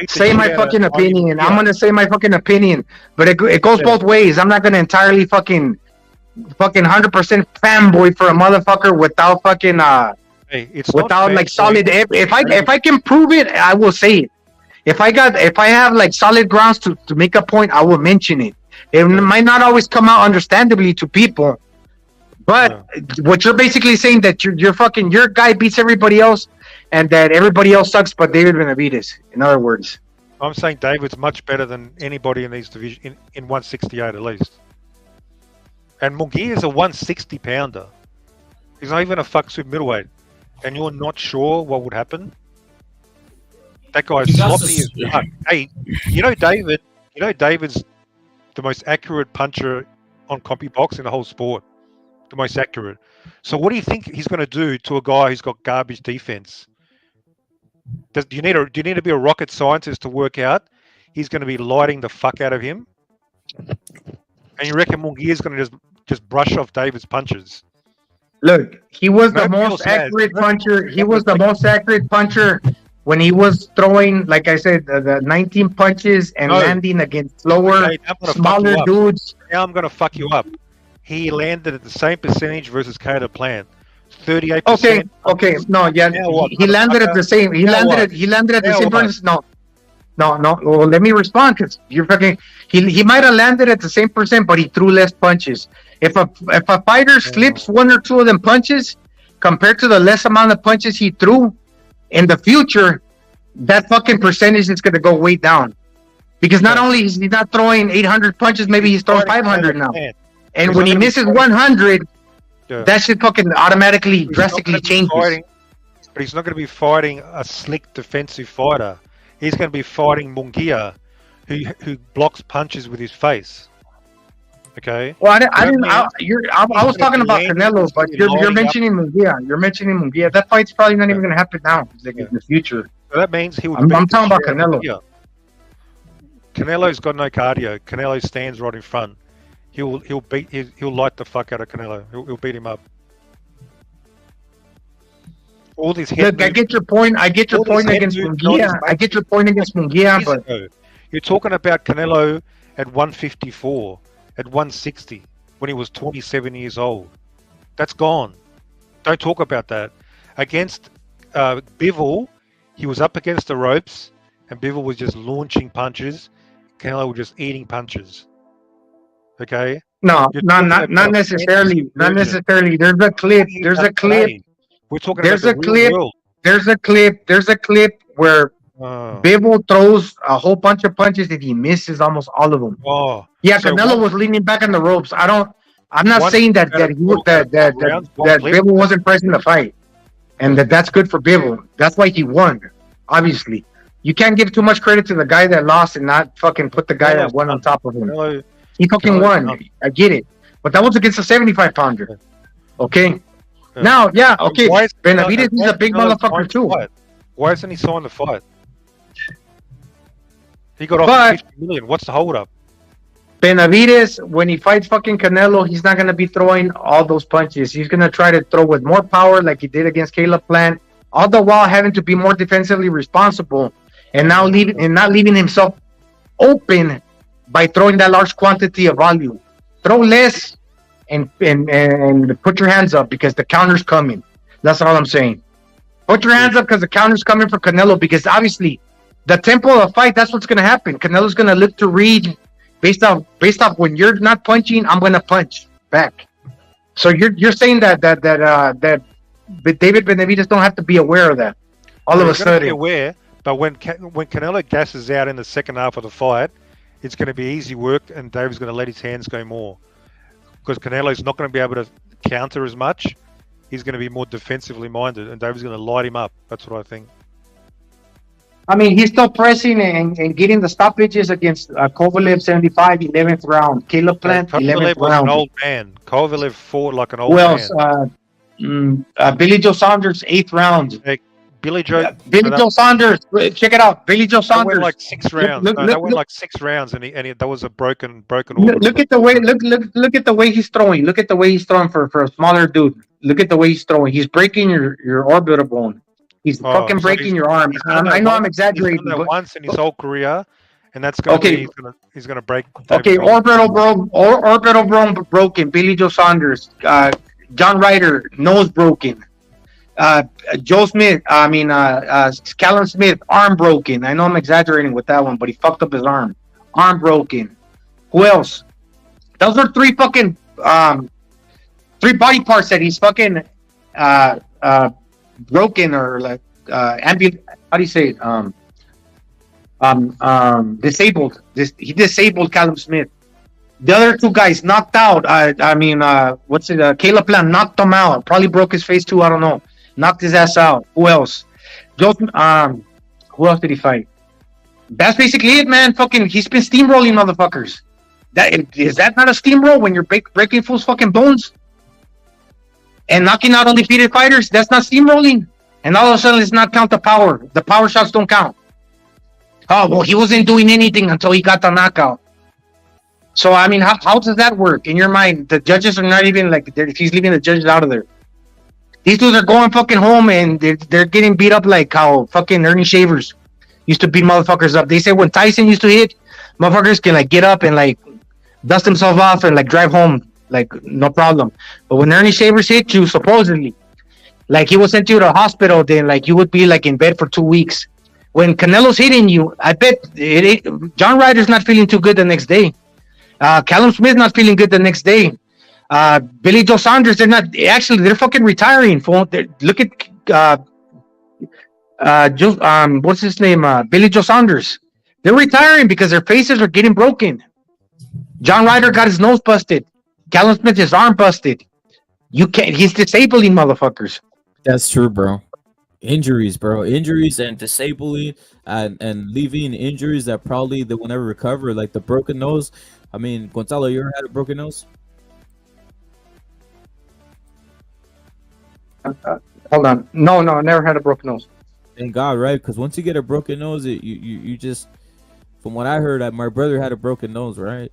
say my fucking opinion. I'm gonna say my fucking opinion, but it goes both ways. I'm not gonna entirely fucking 100% fanboy for a motherfucker without fucking without like solid. If I can prove it, I will say it. If I have like solid grounds to make a point, I will mention it. It might not always come out understandably to people. But what you're basically saying that your guy beats everybody else, and that everybody else sucks, but David Benavidez. In other words, I'm saying David's much better than anybody in these division in 168 at least. And Mungia is a 160 pounder. He's not even a fuck super middleweight, and you're not sure what would happen. That guy's sloppy as fuck. Hey, you know David. You know David's the most accurate puncher on CompuBox in the whole sport. The most accurate. So what do you think he's going to do to a guy who's got garbage defense? Do you need to be a rocket scientist to work out he's going to be lighting the fuck out of him? And you reckon Mungia is going to just brush off David's punches? Look, he was the most accurate puncher. He was the most accurate puncher when he was throwing, like I said, the 19 punches and landing against slower, smaller dudes. Now I'm going to fuck you up. He landed at the same percentage versus Caleb Plant, 38%. Okay. No, yeah, he landed at the same. He landed at the same percentage. No. Well, let me respond because you're fucking. He might have landed at the same percent, but he threw less punches. If a fighter slips one or two of them punches compared to the less amount of punches he threw in the future, that fucking percentage is going to go way down. Because not only is he not throwing 800 punches, maybe he's throwing 500 now. And when he misses 100, that should fucking automatically, drastically change. But he's not going to be fighting a slick defensive fighter. He's going to be fighting Mungia, who blocks punches with his face. Okay. Well, I was talking about Canelo, but you're mentioning Mungia. You're mentioning Mungia. That fight's probably not even going to happen now. It's like in the future. So that means he would. I'm talking about Canelo. Canelo's got no cardio. Canelo stands right in front. He'll light the fuck out of Canelo. He'll beat him up. All these Look, I get your point. I get your point against Mungia. I get your point against Mungia, but you're talking about Canelo at 154, at 160, when he was 27 years old. That's gone. Don't talk about that. Against Bivol, he was up against the ropes, and Bivol was just launching punches. Canelo was just eating punches. Okay. No, not necessarily. Not necessarily. There's a clip. We're talking there's about a clip where Bivol throws a whole bunch of punches and he misses almost all of them. Oh, yeah, so Canelo was leaning back on the ropes. I'm not saying that Bivol wasn't pressing the fight, and that's good for Bivol. That's why he won. Obviously, you can't give too much credit to the guy that lost and not fucking put the guy that won on top of him. He fucking won. I get it, but that was against a 75-pounder. Okay. Now, okay. Benavidez is a big motherfucker too. Why isn't he signed the fight? He got offered $50 million. What's the holdup? Benavidez, when he fights fucking Canelo, he's not going to be throwing all those punches. He's going to try to throw with more power like he did against Caleb Plant, all the while having to be more defensively responsible and not leaving himself open by throwing that large quantity of volume. Throw less and put your hands up because the counter's coming. That's all I'm saying. Put your hands up because the counter's coming for Canelo, because obviously the tempo of the fight, that's what's going to happen. Canelo's going to look to read based off when you're not punching, I'm going to punch back. So you're saying that David Benavidez don't have to be aware of that all of a sudden. Be aware, but when Canelo gasses out in the second half of the fight, it's going to be easy work, and David's going to let his hands go more because Canelo's not going to be able to counter as much. He's going to be more defensively minded, and David's going to light him up. That's what I think. I mean, he's still pressing and getting the stoppages against Kovalev 75, 11th round. Caleb Plant, 11th Kovalev was round. an old man. Kovalev fought like an old Who man. else? Billy Joe Saunders, 8th round. Hey, Billy Joe. Billy Joe Saunders. Check it out. Billy Joe That Saunders. went like 6 rounds. That went like 6 rounds, and that was a broken order. Look at the way. Look at the way he's throwing. Look at the way he's throwing for a smaller dude. Look at the way he's throwing. He's breaking your orbital bone. He's fucking breaking your arm. I know I'm exaggerating. He's done that once in his whole career, and that's going to be he's going to break. Okay, orbital bone broken. Billy Joe Saunders, John Ryder, nose broken. Joe Smith, Callum Smith, arm broken. I know I'm exaggerating with that one, but he fucked up his arm. Arm broken. Who else? Those are 3 fucking 3 body parts that he's fucking broken or like how do you say it? Disabled. He disabled Callum Smith. The other 2 guys knocked out. Caleb Plant knocked him out. Probably broke his face too. I don't know. Knocked his ass out. Who else? Who else did he fight? That's basically it, man. Fucking, he's been steamrolling motherfuckers. Is that not a steamroll when you're breaking fools' fucking bones and knocking out undefeated fighters? That's not steamrolling. And all of a sudden, let's not count the power. The power shots don't count. Oh, well, he wasn't doing anything until he got the knockout. So, I mean, how does that work? In your mind, the judges are not even like, he's leaving the judges out of there. These dudes are going fucking home and they're getting beat up like how fucking Ernie Shavers used to beat motherfuckers up. They say when Tyson used to hit, motherfuckers can like get up and like dust themselves off and like drive home, like no problem. But when Ernie Shavers hit you, supposedly, like he was sent you to a hospital, then like you would be like in bed for 2 weeks. When Canelo's hitting you, I bet John Ryder's not feeling too good the next day. Callum Smith not feeling good the next day. Billy Joe Saunders, they're fucking retiring. Look at what's his name? Billy Joe Saunders. They're retiring because their faces are getting broken. John Ryder got his nose busted. Callum Smith his arm busted. He's disabling motherfuckers. That's true, bro. Injuries, bro. Injuries and disabling and leaving injuries that probably they will never recover, like the broken nose. I mean, Gonzalo, you ever had a broken nose? Hold on. No, I never had a broken nose. Thank God, right? Because once you get a broken nose, you just, from what I heard, my brother had a broken nose, right?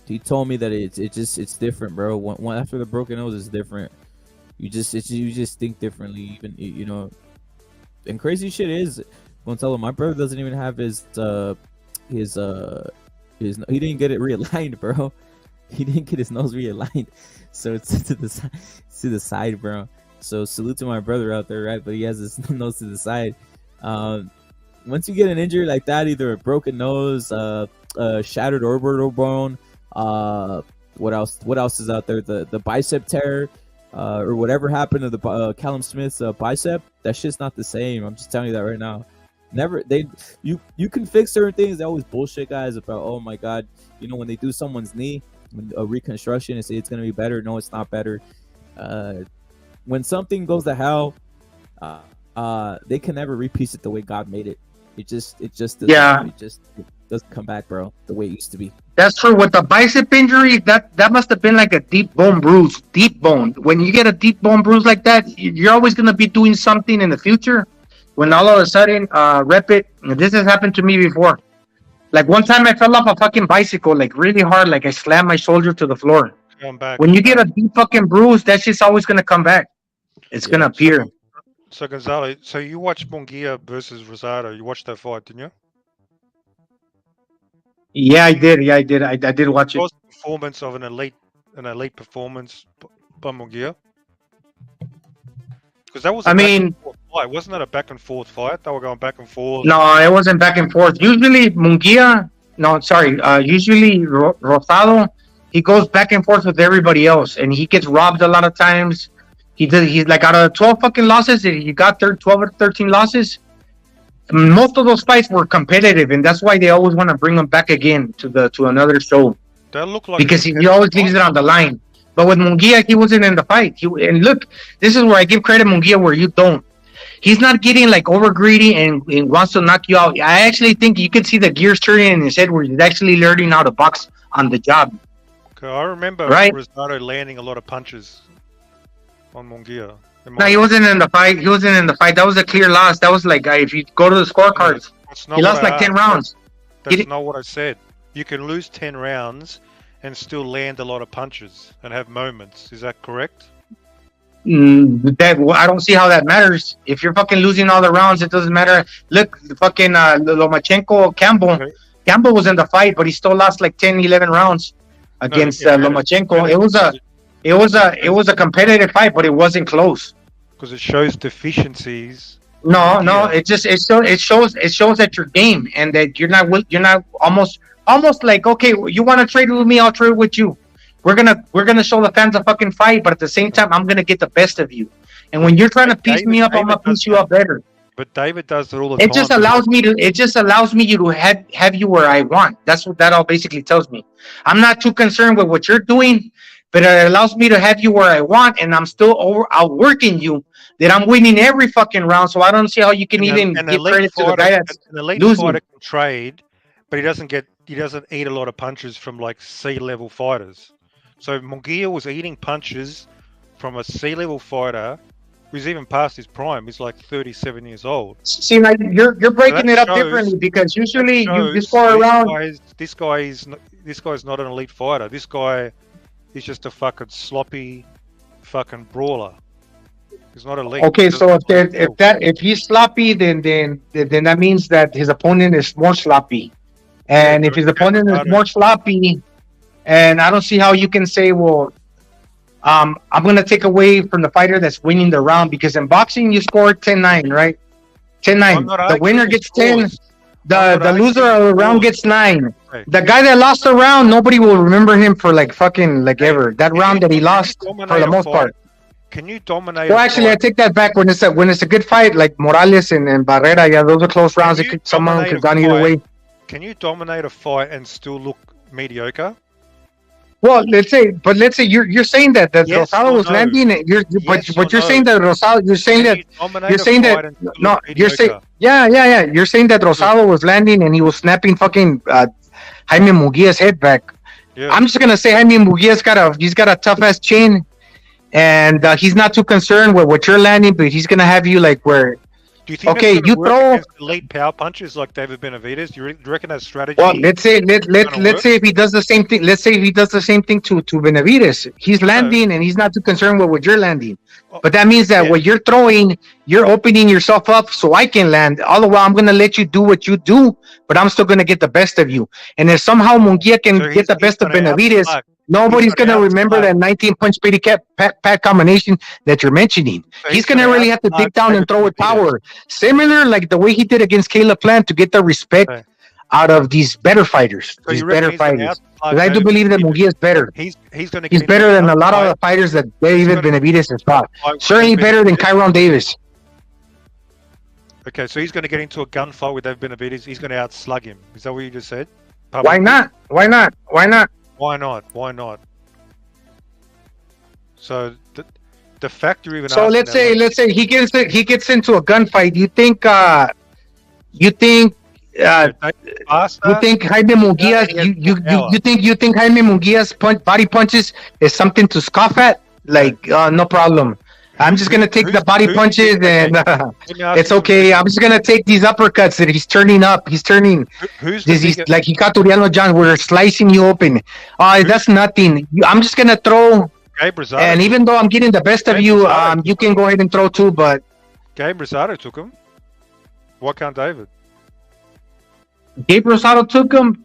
He told me that it's different, bro. One after the broken nose is different. You just think differently, even, you know. And crazy shit is, Gonzalo, my brother doesn't even have his he didn't get it realigned, bro. He didn't get his nose realigned, so it's to the side, bro. So salute to my brother out there, right? But he has his nose to the side. Once you get an injury like that, either a broken nose, shattered orbital bone, what else is out there? The bicep tear, or whatever happened to the Callum Smith's bicep. That shit's not the same. I'm just telling you that right now. You can fix certain things. They always bullshit guys about, oh my god, you know, when they do someone's knee, a reconstruction, and say it's gonna be better. No, it's not better. When something goes to hell, they can never repiece it the way God made it. It just doesn't come back, bro, the way it used to be. That's true. With the bicep injury, that must have been like a deep bone bruise. Deep bone. When you get a deep bone bruise like that, you're always gonna be doing something in the future. When all of a sudden, rep it. This has happened to me before. Like one time I fell off a fucking bicycle, like really hard, like I slammed my shoulder to the floor. When you get a deep fucking bruise, that shit's always gonna come back. It's gonna appear. So Gonzalo, so you watched Mungia versus Rosado. You watched that fight, didn't you? Yeah, I did. I did watch it. What was the performance of an elite performance by Mungia? Because that was fight. Wasn't that a back and forth fight? They were going back and forth. No, it wasn't back and forth. Usually Mungia, usually Rosado, he goes back and forth with everybody else, and he gets robbed a lot of times. He's like, out of 12 fucking losses, he got 12 or 13 losses. Most of those fights were competitive, and that's why they always want to bring him back again to another show. That looked like because he always leaves it on the line. But with Mungia, he wasn't in the fight. And look, this is where I give credit Mungia where you don't. he's not getting like over greedy and wants to knock you out. I actually think you can see the gears turning in his head where he's actually learning how to box on the job. I remember Rosado landing a lot of punches on Mungia. No, he wasn't in the fight. That was a clear loss. That was like, if you go to the scorecards, he lost like 10 rounds. That's not what I said. You can lose 10 rounds and still land a lot of punches and have moments. Is that correct? I don't see how that matters. If you're fucking losing all the rounds, it doesn't matter. Look, fucking Lomachenko, Campbell was in the fight, but he still lost like 10, 11 rounds against Lomachenko. It was a competitive fight, but it wasn't close. Because it shows deficiencies. No, it shows that you're game and that you're not almost like, okay, you want to trade with me, I'll trade with you. We're gonna show the fans a fucking fight, but at the same time, I'm gonna get the best of you. And when you're trying to piece me up, I'm gonna piece you up better. But David does it all the time. It just allows me to have you where I want. That's what that all basically tells me. I'm not too concerned with what you're doing, but it allows me to have you where I want, and I'm still outworking you. That I'm winning every fucking round, so I don't see how you can even give credit to the guy that's losing. Fighter can trade, but he doesn't eat a lot of punches from like C-level fighters. So Mungia was eating punches from a C-level fighter who's even past his prime. He's like 37 years old. See, like you're breaking it up differently because usually you score around. This guy is not an elite fighter. This guy is just a fucking sloppy fucking brawler. He's not elite. Okay, so if he's sloppy, then that means that his opponent is more sloppy, and if his opponent is more sloppy, and I don't see how you can say, well, I'm gonna take away from the fighter that's winning the round, because in boxing you score 10-9, right? 10-9. The winner gets 10. The loser of the round gets 9. The guy that lost the round, nobody will remember him for like fucking like ever. That round that he lost for the most part. Can you dominate? Well, actually, I take that back. When it's a good fight, like Morales and Barrera, yeah, those are close rounds. Someone could have gone either way. Can you dominate a fight and still look mediocre? Well, let's say you're saying that yes, Rosado was landing. You're saying that Rosado. You're saying that You're saying that Rosado was landing and he was snapping fucking Jaime Munguia's head back. Yeah. I'm just gonna say Jaime Munguia's got a tough ass chin. And he's not too concerned with what you're landing, but he's gonna have you like where. Do you think you throw late power punches like David Benavidez? Do you reckon that's strategy? Well, let's say if he does the same thing. Let's say if he does the same thing to Benavidez. He's landing and he's not too concerned with what you're landing. But that means that what you're throwing, you're opening yourself up so I can land. All the while, I'm gonna let you do what you do, but I'm still gonna get the best of you. And if somehow Mungia can get the best of Benavidez. Nobody's going to remember that 19-punch pat combination that you're mentioning. He's going to really have to dig down and throw with power. Similar like the way he did against Caleb Plant to get the respect out of these better fighters. These better fighters. I do believe that Mungia is better. He's better than a lot of the fighters that David Benavidez has fought. Certainly better than Kyron Davis. Okay, so he's going to get into a gunfight with David Benavidez. He's going to outslug him. Is that what you just said? Why not? Why not? Why not? So the fact you're even. So let's say he gets into a gunfight. You think Jaime Munguia? You think Jaime Munguia's body punches is something to scoff at? Like no problem. I'm just gonna take the body punches and it's okay. I'm just gonna take these uppercuts that he's turning up. He's turning. He's like Hikaturiano John, where they're slicing you open. That's nothing. I'm just gonna throw. And even though I'm getting the best of you, you can go ahead and throw too. But Gabe Rosado took him. Why can't David? Gabe Rosado took him.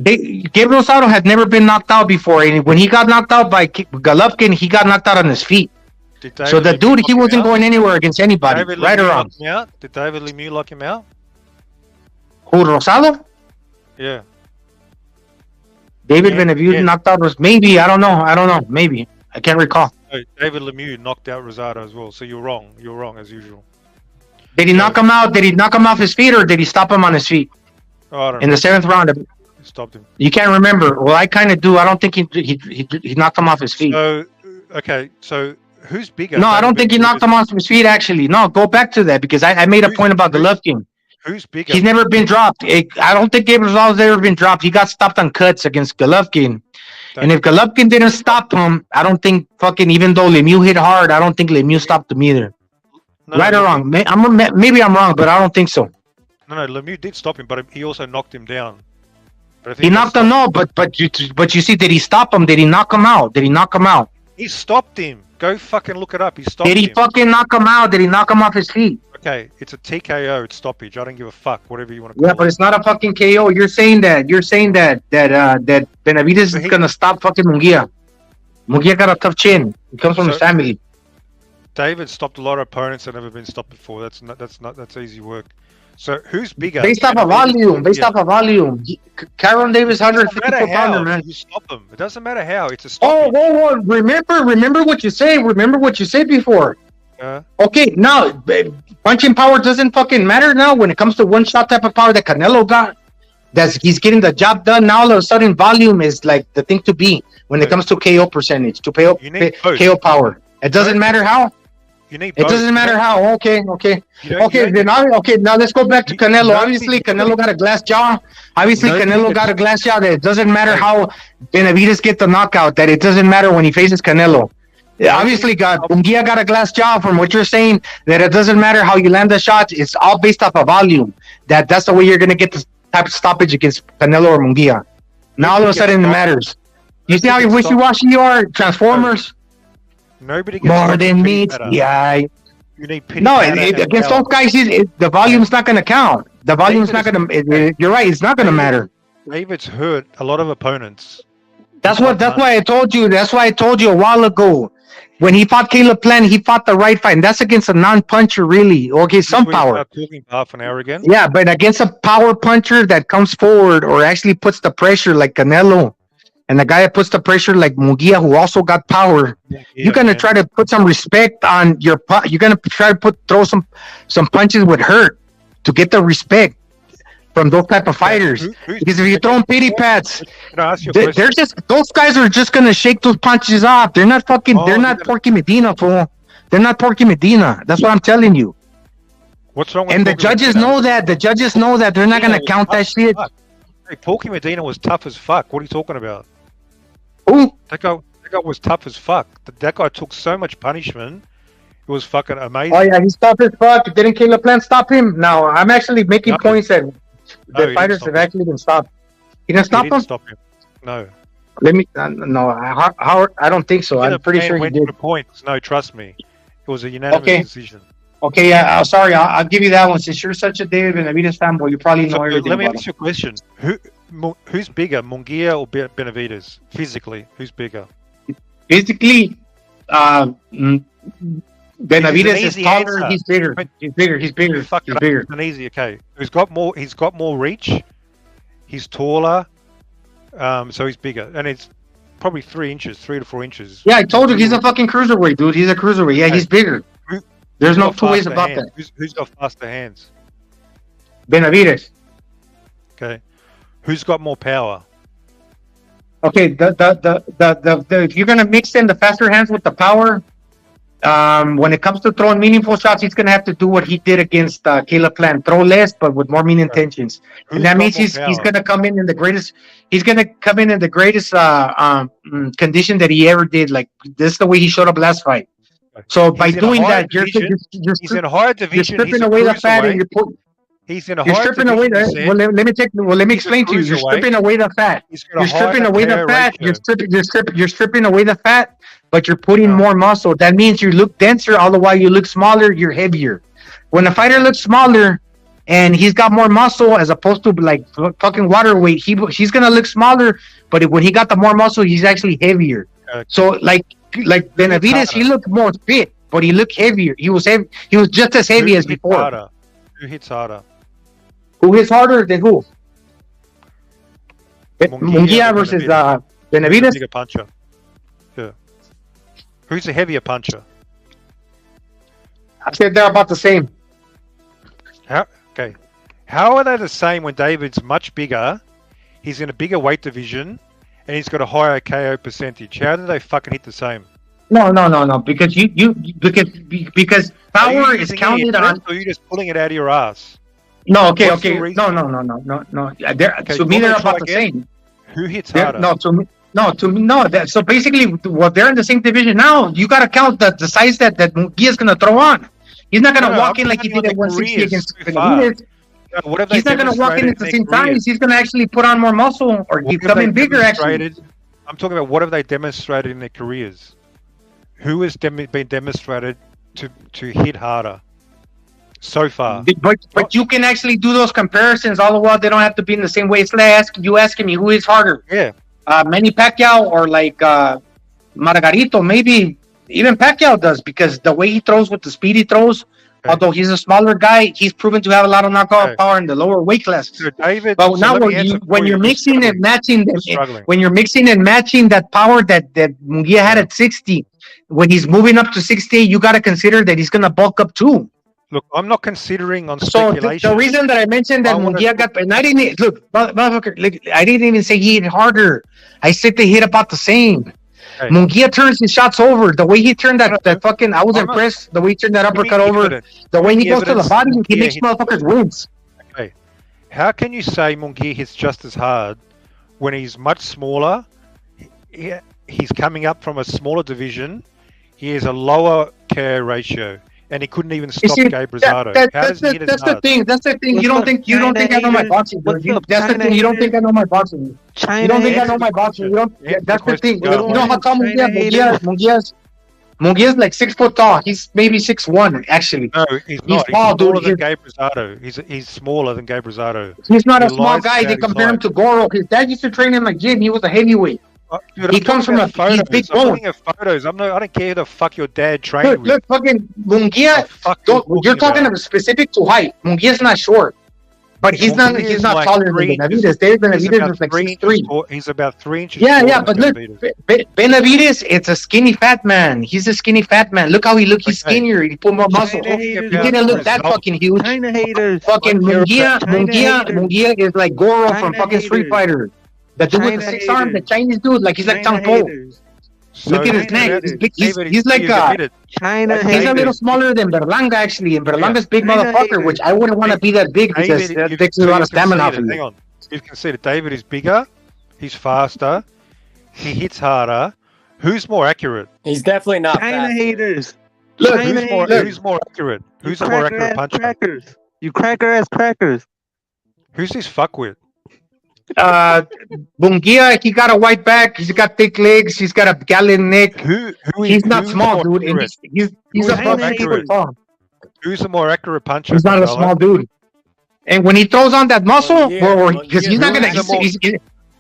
Gabe Rosado had never been knocked out before, and when he got knocked out by Golovkin, he got knocked out on his feet. So the dude, he wasn't going anywhere against anybody, right or wrong. Did David Lemieux lock him out? Who, Rosado? Yeah. David Benavidez knocked out was maybe, I don't know, maybe. I can't recall. David Lemieux knocked out Rosado as well, so you're wrong as usual. Did he knock him out? Did he knock him off his feet or did he stop him on his feet? I don't know. In the 7th round. He stopped him. You can't remember. Well, I kind of do. I don't think he knocked him off his feet. So, okay, so who's bigger? No, I don't think he knocked him off his feet. Actually, no. Go back to that because I made a point about Golovkin. Who's bigger? He's never been dropped. I don't think Gabriel Rosales ever been dropped. He got stopped on cuts against Golovkin. And if Golovkin didn't stop him, I don't think fucking, even though Lemieux hit hard, I don't think Lemieux stopped him either. Right or wrong? Maybe I'm wrong, but I don't think so. No, Lemieux did stop him, but he also knocked him down. He knocked him, no, but you see, did he stop him? Did he knock him out? Did he knock him out? He stopped him. Go fucking look it up. He stopped him. Did he fucking knock him out? Did he knock him off his feet? Okay, it's a TKO. It's stoppage. I don't give a fuck. Whatever you want to call it. Yeah, but it's not a fucking KO. You're saying that Benavidez is gonna stop fucking Mungia. Mungia got a tough chin. He comes from his family. David stopped a lot of opponents that have never been stopped before. That's easy work. So who's bigger? Based off of volume. Caron Davis, 154 pounder, man. You stop him. It doesn't matter how. It's a stoppage. Oh, remember what you say. Remember what you said before. Okay, now punching power doesn't fucking matter now when it comes to one shot type of power that Canelo got. He's getting the job done. Now all of a sudden volume is like the thing to be when it comes to KO percentage, to KO power. It doesn't matter how. You need it doesn't matter how. Okay. Now let's go back to Canelo. Obviously, Canelo got a glass jaw. That it doesn't matter how Benavidez get the knockout. That it doesn't matter when he faces Canelo. Obviously, Mungia got a glass jaw. From what you're saying, that it doesn't matter how you land the shots. It's all based off of volume. That's the way you're gonna get the type of stoppage against Canelo or Mungia. Now all of a sudden it matters. You see how wishy-washy you are, Transformers. Nobody gets more than meat. Yeah. You need pity. No, against those guys, the volume's not going to count. The volume's not going to. You're right. It's not going to matter. David's hurt a lot of opponents. That's why I told you. That's why I told you a while ago. When he fought Caleb Plant, he fought the right fight, and that's against a non-puncher, really. Okay, some power. Talking half an hour again. Yeah, but against a power puncher that comes forward or actually puts the pressure, like Canelo. And the guy that puts the pressure like Mungia, who also got power, you're gonna try to put some respect on your. You're gonna try to throw some punches with hurt to get the respect from those type of fighters. Because if you're throwing pity pats, they're just those guys are just gonna shake those punches off. They're not fucking. They're not Porky Medina, fool. They're not Porky Medina. That's what I'm telling you. What's wrong with and the judges know that. The judges know that they're not gonna count that shit. Hey, Porky Medina was tough as fuck. What are you talking about? Who? That guy was tough as fuck. That guy took so much punishment. It was fucking amazing. Oh yeah, he's tough as fuck. Didn't Caleb Plant stop him? No, I'm actually making points that the fighters have actually been stopped. He didn't stop him? Stop him. No. Let me. No, I don't think so. I'm pretty sure he did. The points. No, trust me. It was a unanimous decision. Okay, yeah. Sorry, I'll give you that one. Since you're such a David Benavidez fanboy, you probably know everything. Let me ask you a question. Who's bigger, Mungia or Benavidez? Physically, who's bigger? Physically, Benavidez is taller. Answer. He's bigger. He's bigger. It's an easy. Okay. He's got more reach. He's taller. So he's bigger, and it's probably 3 to 4 inches. Yeah, I told you he's a fucking cruiserweight, dude. He's a cruiserweight. Yeah, he's bigger. There's no two ways about that. Who's got faster hands? Benavidez. Okay. Who's got more power? Okay, if you're gonna mix in the faster hands with the power, when it comes to throwing meaningful shots, he's gonna have to do what he did against Caleb Plant, throw less but with more mean intentions, and that means he's gonna come in the greatest. He's gonna come in the greatest condition that he ever did. Like this is the way he showed up last fight. So by doing that, he's in a hard division. You're stripping away the fat and you're putting. He's in a you're hard stripping away division. Let me explain to you. You're stripping away the fat. You're stripping away the fat. You're stripping away the fat, but you're putting more muscle. That means you look denser, all the while you look smaller. You're heavier. When a fighter looks smaller and he's got more muscle as opposed to like fucking water weight, he's gonna look smaller. But when he got the more muscle, he's actually heavier. So like Benavidez, he looked more fit, but he looked heavier. He was heavy. He was just as heavy as before. Who hits harder? Who hits harder than who? Mungia versus Benavidez. Bigger puncher. Yeah. Who's a heavier puncher? I said they're about the same. How are they the same when David's much bigger? He's in a bigger weight division, and he's got a higher KO percentage. How do they fucking hit the same? No. Because power is counted on. Or are you just pulling it out of your ass? No, okay. No. To me, they're about the same. Who hits harder? To me, no. So basically, they're in the same division now. You got to count the size that Mungia's going to throw on. He's not going to walk in like he did at 160 against Benavidez. He's not going to walk in at the same size. He's going to actually put on more muscle or come in bigger. Actually, I'm talking about what have they demonstrated in their careers? Who has been demonstrated to hit harder so far? But you can actually do those comparisons all the while. They don't have to be in the same way. It's like you asking me who is harder. Yeah. Manny Pacquiao or like Margarito. Maybe even Pacquiao does, because the way he throws with the speed he throws. Okay. Although he's a smaller guy, he's proven to have a lot of knockout power in the lower weight classes. So David, but now when you're mixing and matching that power that Mungia had at 60, when he's moving up to 68, you got to consider that he's going to bulk up too. Look, I'm not considering on speculation. So the reason that I mentioned that Mungia got, and I didn't look, motherfucker, I didn't even say he hit harder. I said they hit about the same. Okay. Mungia turns his shots over. The way he turned that fucking, I was impressed. The way he turned that uppercut over. The way he goes to the body, he makes motherfuckers wins. Okay. How can you say Mungia hits just as hard when he's much smaller? He's coming up from a smaller division. He has a lower KO ratio, and he couldn't even stop Gabe Rosado. That's the thing. That's the thing. You don't think I know my boxing, bro. That's the thing. You don't think I know my boxing. You don't think I know my boxing. That's the thing. You know how tall Mungia's like 6 foot tall. He's maybe 6'1", actually. No, he's not. He's smaller than Gabe Rosado. He's smaller than Gabe Rosado. He's not a small guy. They compare him to Goro. His dad used to train in my gym. He was a heavyweight. Dude, he comes from he's big bone. Photos. I don't care who the fuck your dad trained with. Look, fucking Mungia. You're talking about specific to height. Mungia's not short, but he's not like taller than Benavidez. Benavidez is like 6'3". He's about 3 inches. Yeah, but look, Benavidez, it's a skinny fat man. He's a skinny fat man. Look how he looks. He's skinnier. He put more muscle. He didn't look that fucking huge. China haters. Fucking Mungia is like Goro from fucking Street Fighter. The dude with the 6 arms, the Chinese dude, like he's like Tang Po. Look at his neck. He's like he's a little smaller than Berlanga actually, and Berlanga's big motherfucker, which I wouldn't want to be that big because that takes a lot of stamina for you. Hang on, you can see that David is bigger, he's faster, he hits harder. Who's more accurate? He's definitely not. China haters. Look, who's more accurate? Who's the more accurate puncher? Crackers. You cracker ass crackers. Who's this fuckwit? Mungia, he got a white back. He's got thick legs. He's got a gallon neck. He's not small, dude. And he's about 6 foot tall. Who's the more accurate puncher? He's not a small dude. And when he throws on that muscle, because he's not gonna,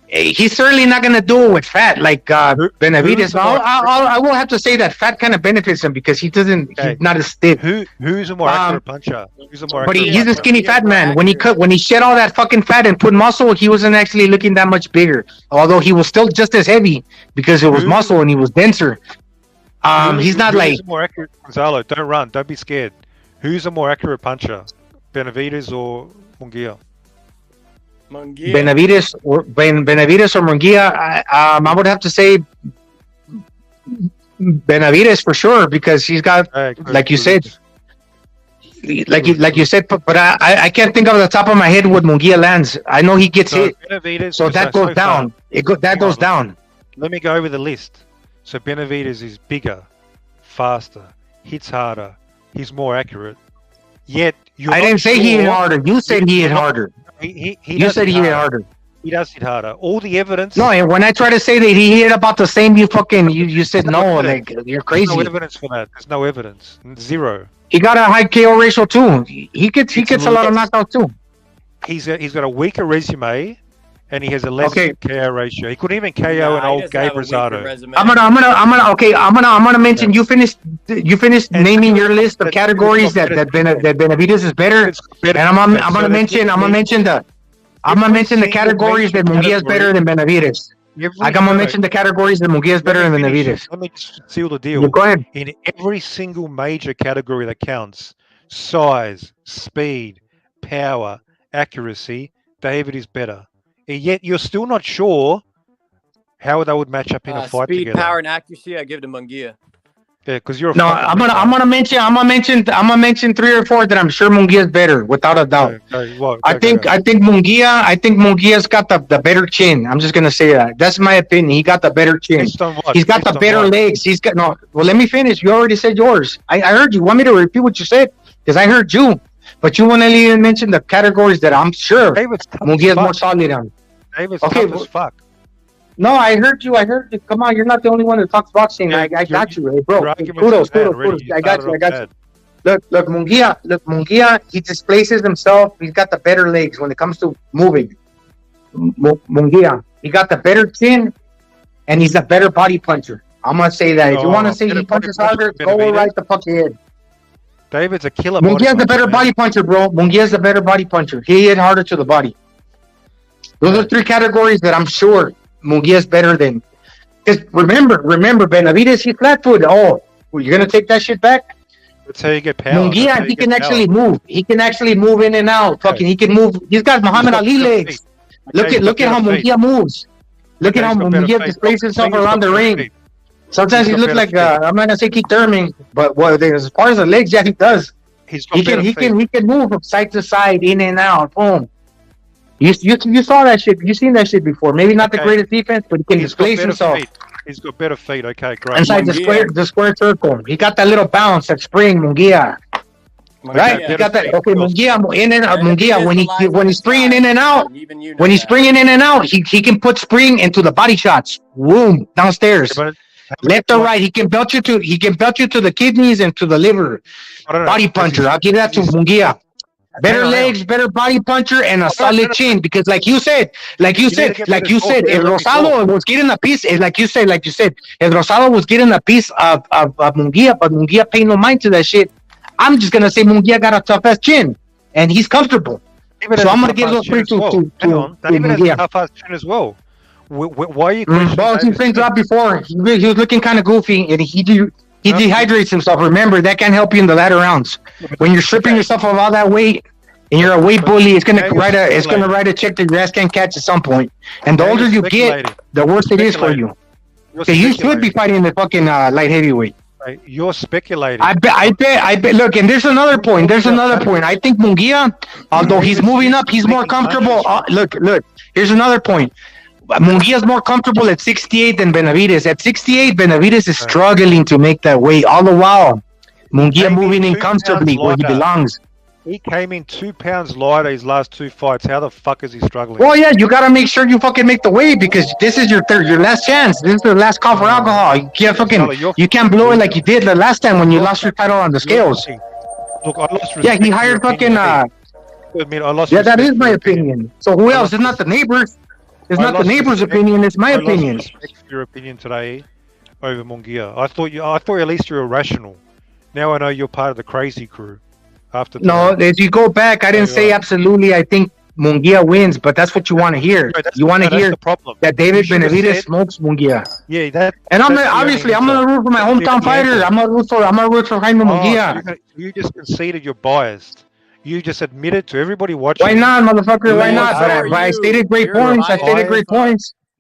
he's certainly not gonna do it with fat like Benavidez. I will have to say that fat kind of benefits him because he doesn't. He's not as stiff. Who's a more accurate puncher? But he's a skinny fat man. When he shed all that fucking fat and put muscle, he wasn't actually looking that much bigger. Although he was still just as heavy because it was muscle and he was denser. He's not like. Who's a more accurate? Gonzalo, don't run. Don't be scared. Who's a more accurate puncher? Benavidez or Mungia? Benavidez or Mungia, I would have to say Benavidez for sure because he's got, like you said, but I can't think of the top of my head what Mungia lands. I know he gets hit, so that goes down. That goes down. Let me go over the list. So Benavidez is bigger, faster, hits harder, he's more accurate. Yet I didn't say he hit harder. You said he hit harder. You said he hit harder. He does hit harder. All the evidence. No, and when I try to say that he hit about the same, you said no. Like you're crazy. There's no evidence for that. There's no evidence. Zero. He got a high KO ratio too. He gets a lot of knockouts too. He's got a weaker resume, and he has a less KO ratio. He couldn't even KO an old Gabe Rosado. I'm gonna mention you finished naming your list of categories that Benavidez is better, and I'm gonna mention the categories that Mungia is better than Benavidez. I'm gonna mention the categories that Mungia is better than Benavidez. Let me seal the deal. Go ahead. In every single major category that counts, size, speed, power, accuracy, David is better. And yet you're still not sure how they would match up in a fight speed, together. Power, and accuracy, I give it to Mungia. Yeah, because you're. No, I'm gonna mention 3 or 4 that I'm sure Mungia's better, without a doubt. I think Mungia's got the better chin. I'm just gonna say that. That's my opinion. He got the better chin. He's got the better legs. He's got no. Well, let me finish. You already said yours. I heard you. Want me to repeat what you said? Because I heard you, but you won't even mention the categories that I'm sure Mungia's more solid on. David's tough as fuck. No, I heard you. Come on, you're not the only one that talks boxing. I got you, hey, bro. Kudos. I got you. Look, Mungia. He displaces himself. He's got the better legs when it comes to moving. Mungia. He got the better chin, and he's a better body puncher. I'm gonna say that. If you want to say he punches harder, go right the fuck ahead. David's a killer. Mungia's the better body puncher, bro. Mungia's the better body puncher. He hit harder to the body. Those are 3 categories that I'm sure Mungia's better than. Because remember, Benavidez, he's flat-footed. Oh, well, you're gonna take that shit back? That's how you get power. Mungia, he can actually move. He can actually move in and out. Fucking, he can move. He's got Muhammad Ali legs. Look at how Mungia moves. Look at how Mungia displays himself around the ring. Sometimes he looks like I'm not gonna say Keith Thurman, but as far as the legs, yeah, he does. He can move from side to side, in and out. Boom. You saw that shit. You've seen that shit before. Maybe not the greatest defense, but he can displace himself. He's got better feet. Okay, great. Inside the square circle. He got that little bounce, that spring, Mungia. Right? He got that. Okay, Mungia in and out. Mungia when he's springing in and out, he can put spring into the body shots. Boom, downstairs. Left or right, he can belt you to the kidneys and to the liver. Body puncher. I'll give that to Mungia. Better legs, better body puncher, and a solid chin. Because, like you said, if Rosado was getting a piece, if Rosado was getting a piece of Mungia, but Mungia paid no mind to that shit. I'm just gonna say Mungia got a tough ass chin, and he's comfortable. So I'm gonna give those 3 to Mungia. A tough ass chin as well. Why are you? Well, he's been dropped before. He was looking kind of goofy, and he dehydrates himself. Remember, that can help you in the latter rounds. When you're stripping yourself of all that weight, and you're a weight bully, it's gonna write a check that your ass can't catch at some point. And the older you get, the worse it is for you. Because you should be fighting the fucking light heavyweight. Right. You're speculating. I bet. Look, and there's another point. I think Mungia, although he's moving up, he's more comfortable. Look. Here's another point. Mungia's more comfortable at 68 than Benavidez. At 68, Benavidez is struggling to make that weight. All the while, Mungia moving in comfortably where he belongs. He came in 2 pounds lighter his last 2 fights. How the fuck is he struggling? Well, yeah, you gotta make sure you fucking make the weight because this is your last chance. This is the last call for alcohol. You can't blow it like you did the last time when you lost your title on the scales. Look, I lost respect. Yeah, he hired fucking. I lost. Yeah, that is my opinion. So who else? It's not the neighbors. It's not the neighbor's opinion. It's my opinion. I respect your opinion today over Mungia. I thought at least you were rational. Now I know you're part of the crazy crew. If you go back, I didn't say absolutely. I think Mungia wins, but that's what you want to hear. You want to hear that David Benavidez smokes Mungia. Yeah, that. And I'm gonna root for my hometown fighter. I'm gonna root for Jaime Mungia. You just conceded you're biased. You just admitted to everybody watching. Why not, motherfucker? Why not? But I stated great points.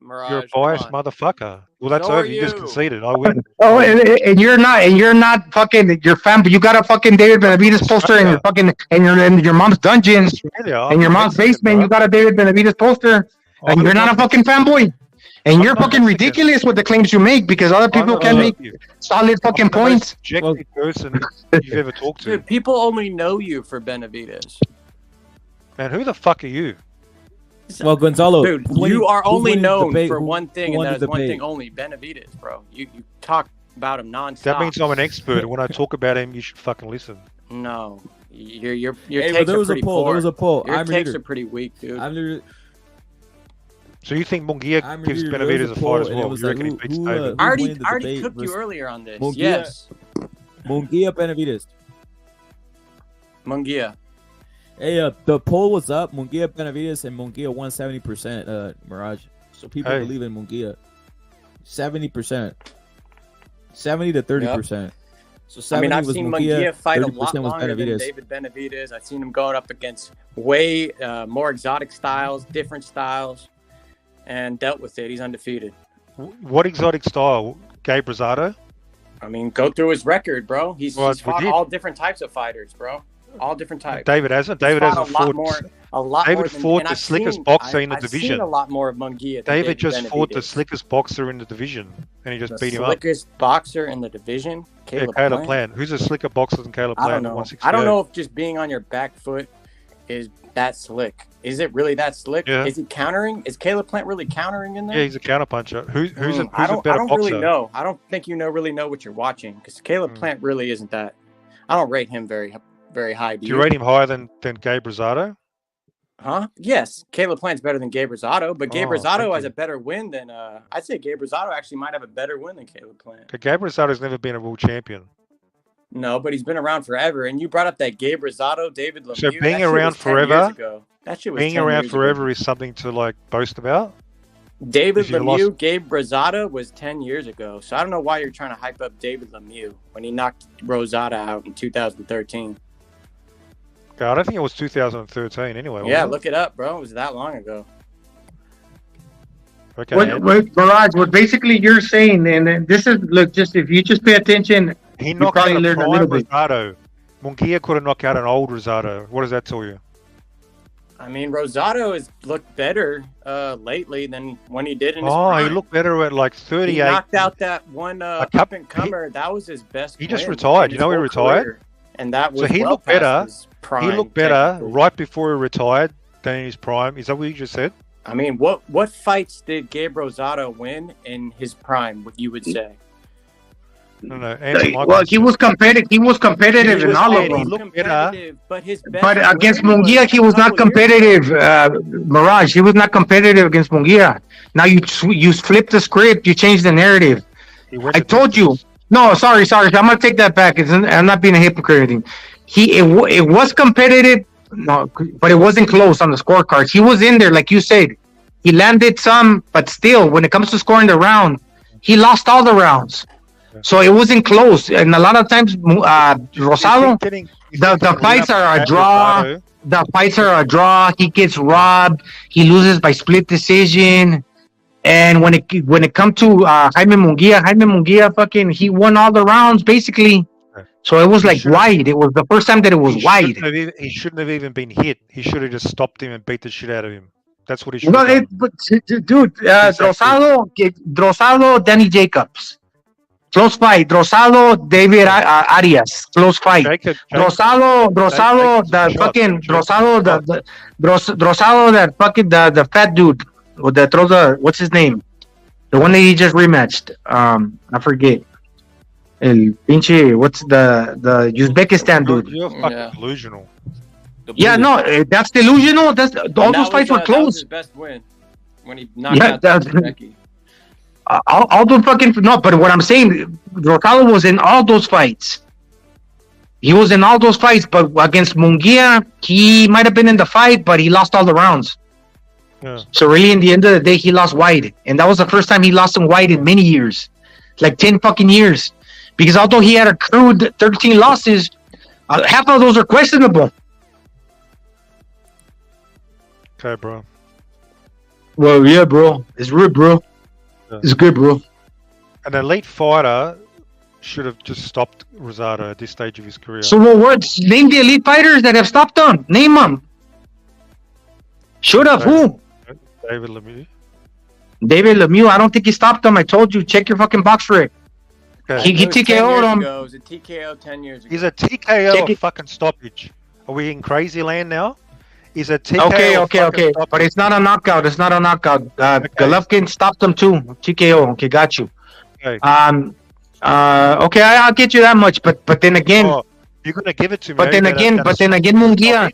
You're a biased motherfucker. Well, that's over. You just conceded. I win. Oh, and you're not fucking your fan. You got a fucking David Benavidez poster in your fucking in your mom's dungeon, in your mom's basement. You got a David Benavidez poster, and you're not a fucking fanboy. And you're fucking ridiculous with the claims you make because other people can make solid fucking points. Objective person you've ever talked to. Dude, people only know you for Benavidez. Man, who the fuck are you? Well, Gonzalo, dude, you are only known for one thing, and that is one thing only: Benavidez, bro. You talk about him nonstop. That means I'm an expert. When I talk about him, you should fucking listen. No, your takes are pretty poor. There was a poll. Your takes are pretty weak, dude. So you think Mungia gives Benavidez a fight as well? You reckon he beats David? I already cooked you earlier on this. Yes. Mungia Benavidez. Mungia. Hey, the poll was up. Mungia Benavidez and Mungia won 70%. Mirage. So people believe in Mungia. 70%. 70 to 30%. Yep. So 70 I've was seen Mungia fight a lot longer than David Benavidez. I've seen him going up against way more exotic styles, different styles, and dealt with it. He's undefeated. What exotic style? Gabe Rosado? I mean, go through his record, bro. He's fought all different types of fighters, bro. All different types. David hasn't. David hasn't fought. A lot David more fought the slickest boxer in the I've division. seen a lot more of Mungia. David just fought the slickest boxer in the division, and he just beat him up. Slickest boxer in the division, Caleb Plant. Who's a slicker boxer than Caleb Plant? I don't know. I don't know if just being on your back foot is that slick. Is it really that slick? Yeah. Is he countering? Is Caleb Plant really countering in there? Yeah, he's a counter puncher. Who's a better I don't boxer? really know. I don't think you really know what you're watching because Caleb Plant really isn't that. I don't rate him very high. Do you rate him higher than Gabe Rosado? Huh? Yes, Caleb Plant's better than Gabe Rosado, but Gabe Rosado has a better win than I'd say Gabe Rosado actually might have a better win than Caleb Plant. Gabe Rosado's never been a world champion. No, but he's been around forever. And you brought up that Gabe Rosado, David Lemieux. So being around forever, that shit was being 10 around years forever ago. is something to like boast about. David Lemieux, Gabe Rosado was 10 years ago. So I don't know why you're trying to hype up David Lemieux when he knocked Rosado out in 2013. God, I don't think it was 2013 anyway. Yeah, look it up, bro. It was that long ago. Okay. What Mirage, what basically you're saying, and this is, look, just if you just pay attention, He you knocked out probably a learn a prime little bit. Rosado. Mungia could have knocked out an old Rosado. What does that tell you? I mean, Rosado has looked better lately than when he did in his Oh, prime. he looked better at like 38. He knocked out that one up and comer. That was his best. He just win retired. in You know his he whole retired? career. And that was So he well looked past better. his prime, He looked better technically. right before he retired than in his prime. Is that what you just said? I mean, what fights did Gabe Rosado win in his prime? What you would say? No, answer my Well, he was competitive. He was competitive in all of He them. looked better. But his But against Mungia, he was not competitive. Mirage, he was not competitive against Mungia. Now you flip the script. You change the narrative. I told you. No, sorry. I'm gonna take that back. I'm not being a hypocrite or anything. It was competitive, no, but it wasn't close on the scorecards. He was in there, like you said. He landed some, but still, when it comes to scoring the round, he lost all the rounds. So it wasn't close. And a lot of times, Rosado, the fights are a draw. The fights are a draw. He gets robbed. He loses by split decision. And when it comes to Jaime Mungia fucking, he won all the rounds basically. So it was like wide. It was the first time that it was wide. He shouldn't have even been hit. He should have just stopped him and beat the shit out of him. That's what he should have done. But dude, Rosado, Danny Jacobs. Close fight. Rosado, David Arias. Close fight. Rosado, that fucking the fat dude that throws what's his name? The one that he just rematched. I forget. El pinche, what's the Uzbekistan dude? You're fucking delusional. Yeah, no, that's delusional. All those fights were That was close. his best win when he knocked out Uzbeki. All the fucking no, but what I'm saying, Rosado was in all those fights. He was in all those fights, but against Mungia, he might have been in the fight, but he lost all the rounds. Yeah. So really, in the end of the day, he lost wide, and that was the first time he lost him wide in many years, like 10 fucking years. Because although he had accrued 13 losses, half of those are questionable. Okay, bro. Well, yeah, bro, it's rude, bro. It's good, bro. An elite fighter should have just stopped Rosado at this stage of his career. So, name the elite fighters that have stopped him. Name them. Should have. Who? David Lemieux. David Lemieux. I don't think he stopped him. I told you. Check your fucking box rec. Okay. He TKO'd him. It was a TKO 10 years ago. He's a TKO a fucking stoppage. Are we in crazy land now? He's a TKO. Okay. But it's not a knockout. Golovkin stopped him too. TKO. Okay, got you. Okay. Okay, I'll get you that much. But then again, you're gonna give it to me. But then again, Mungia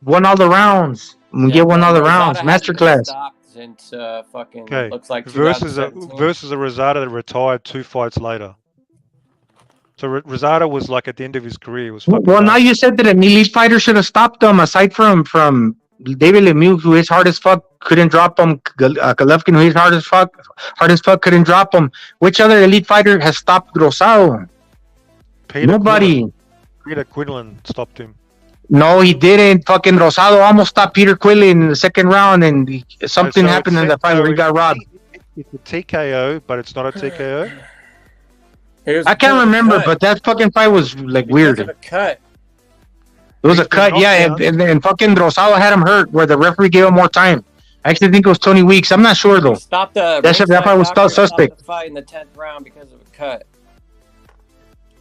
won all the rounds. Mungia won all the rounds. Masterclass. Since fucking Okay. looks like versus a 2017. Rosado that retired 2 fights later. So Rosado was like at the end of his career. Was Well, now you said that an elite fighter should have stopped him. Aside from David Lemieux, who is hard as fuck, couldn't drop him. Golovkin, who is hard as fuck, couldn't drop him. Which other elite fighter has stopped Rosado? Nobody. Peter Quinlan stopped him. No, he didn't. Fucking Rosado almost stopped Peter Quinlan in the second round, and something happened in the fight where he got robbed. It's a TKO, but it's not a TKO. I can't remember, but that fucking fight was like weird. Of a cut. It was a cut, yeah, and fucking Rosado had him hurt where the referee gave him more time. I actually think it was Tony Weeks. I'm not sure though. Stopped the that fight was suspect. the fight in the 10th round because of a cut.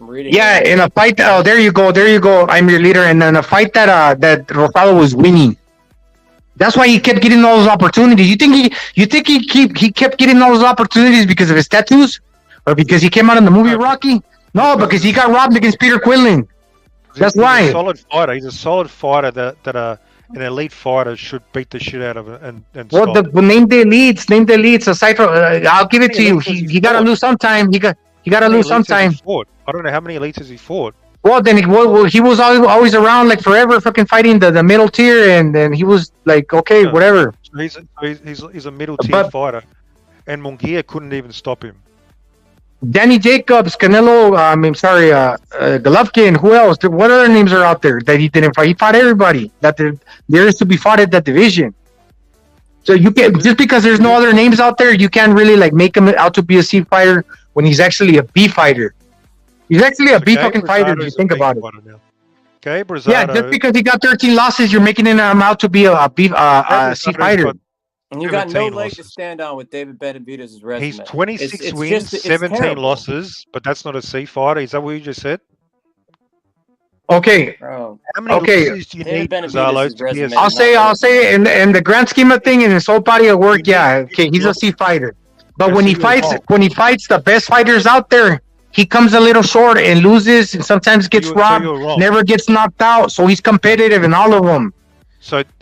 I'm reading. Yeah, in a fight. Oh, there you go. I'm your leader. And then a fight that Rosado was winning. That's why he kept getting all those opportunities. You think he kept getting all those opportunities because of his tattoos, or because he came out in the movie Rocky? No, because he got robbed against Peter Quinlan. That's why. He's a solid fighter. He's a solid fighter that an elite fighter should beat the shit out of and well, stop. name the elites. Aside from, I'll give it to you. He got to lose sometime. He got to lose sometime. I don't know how many elites has he fought. Well, then he was always around like forever, fucking fighting the middle tier, and then he was like, okay, whatever. So he's a middle tier fighter, and Mungia couldn't even stop him. Danny Jacobs, Canelo, Golovkin, who else? What other names are out there that he didn't fight? He fought everybody that there is to be fought at that division. So you can, just because there's no other names out there, you can't really like make him out to be a C fighter when he's actually a B fighter. He's actually a B fucking fighter if you think about it. Okay, Brazado. Yeah, just because he got 13 losses, you're making him out to be a C fighter. And you got no leg to stand on with David Benavidez' resume. He's 26 wins, 17 losses, but that's not a C fighter. Is that what you just said? Okay. Bro. How many losses do you need, Gonzalo, to be a I'll say in the grand scheme of things, in his whole body of work, yeah, okay, he's a C fighter. But when he fights the best fighters out there, he comes a little short and loses, and sometimes gets robbed, never gets knocked out. So he's competitive in all of them.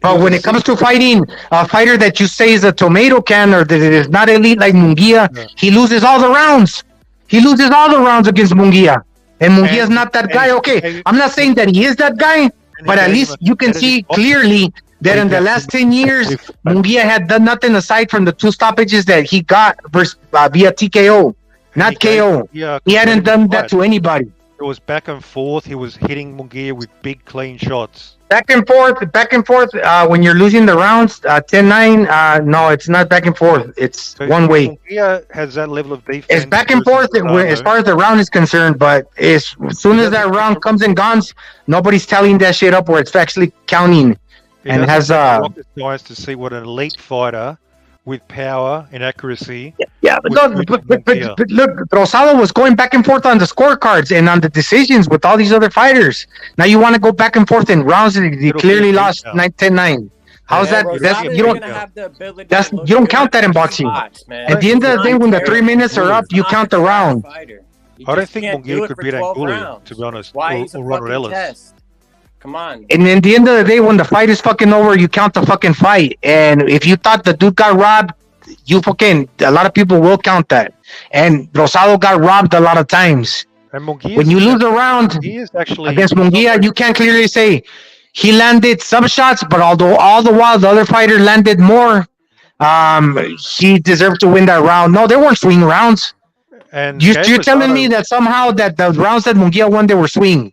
But when it comes to fighting a fighter that you say is a tomato can or that is not elite like Mungia, he loses all the rounds. He loses all the rounds against Mungia. And Mungia's not that guy. Okay, I'm not saying that he is that guy, but at least you can see clearly that in the last 10 years, Mungia had done nothing aside from the 2 stoppages that he got via TKO, not KO. He hadn't done that to anybody. It was back and forth. He was hitting Mungia with big, clean shots. Back and forth. When you're losing the rounds, 10-9. No, it's not back and forth. It's one way. Mungia has that level of defense. It's back and forth as far as the round is concerned. But as soon as that round comes and goes, nobody's tallying that shit up where it's actually counting. And has rocket science to see what an elite fighter with power and accuracy. Yeah, but look, Rosado was going back and forth on the scorecards and on the decisions with all these other fighters. Now you want to go back and forth in rounds that he clearly lost 10-9. How's that? You don't count that in boxing. At the end of the day, when the 3 minutes are up, you count the round. I don't think Mungia could beat Angulo, to be honest, or Ronald Ellis. Come on. And at the end of the day, when the fight is fucking over, you count the fucking fight. And if you thought the dude got robbed, a lot of people will count that. And Rosado got robbed a lot of times. And when you lose a round against Mungia, you can't clearly say he landed some shots, but although all the while the other fighter landed more, he deserved to win that round. No, there weren't swing rounds. And you're telling me that somehow that the rounds that Mungia won, they were swing.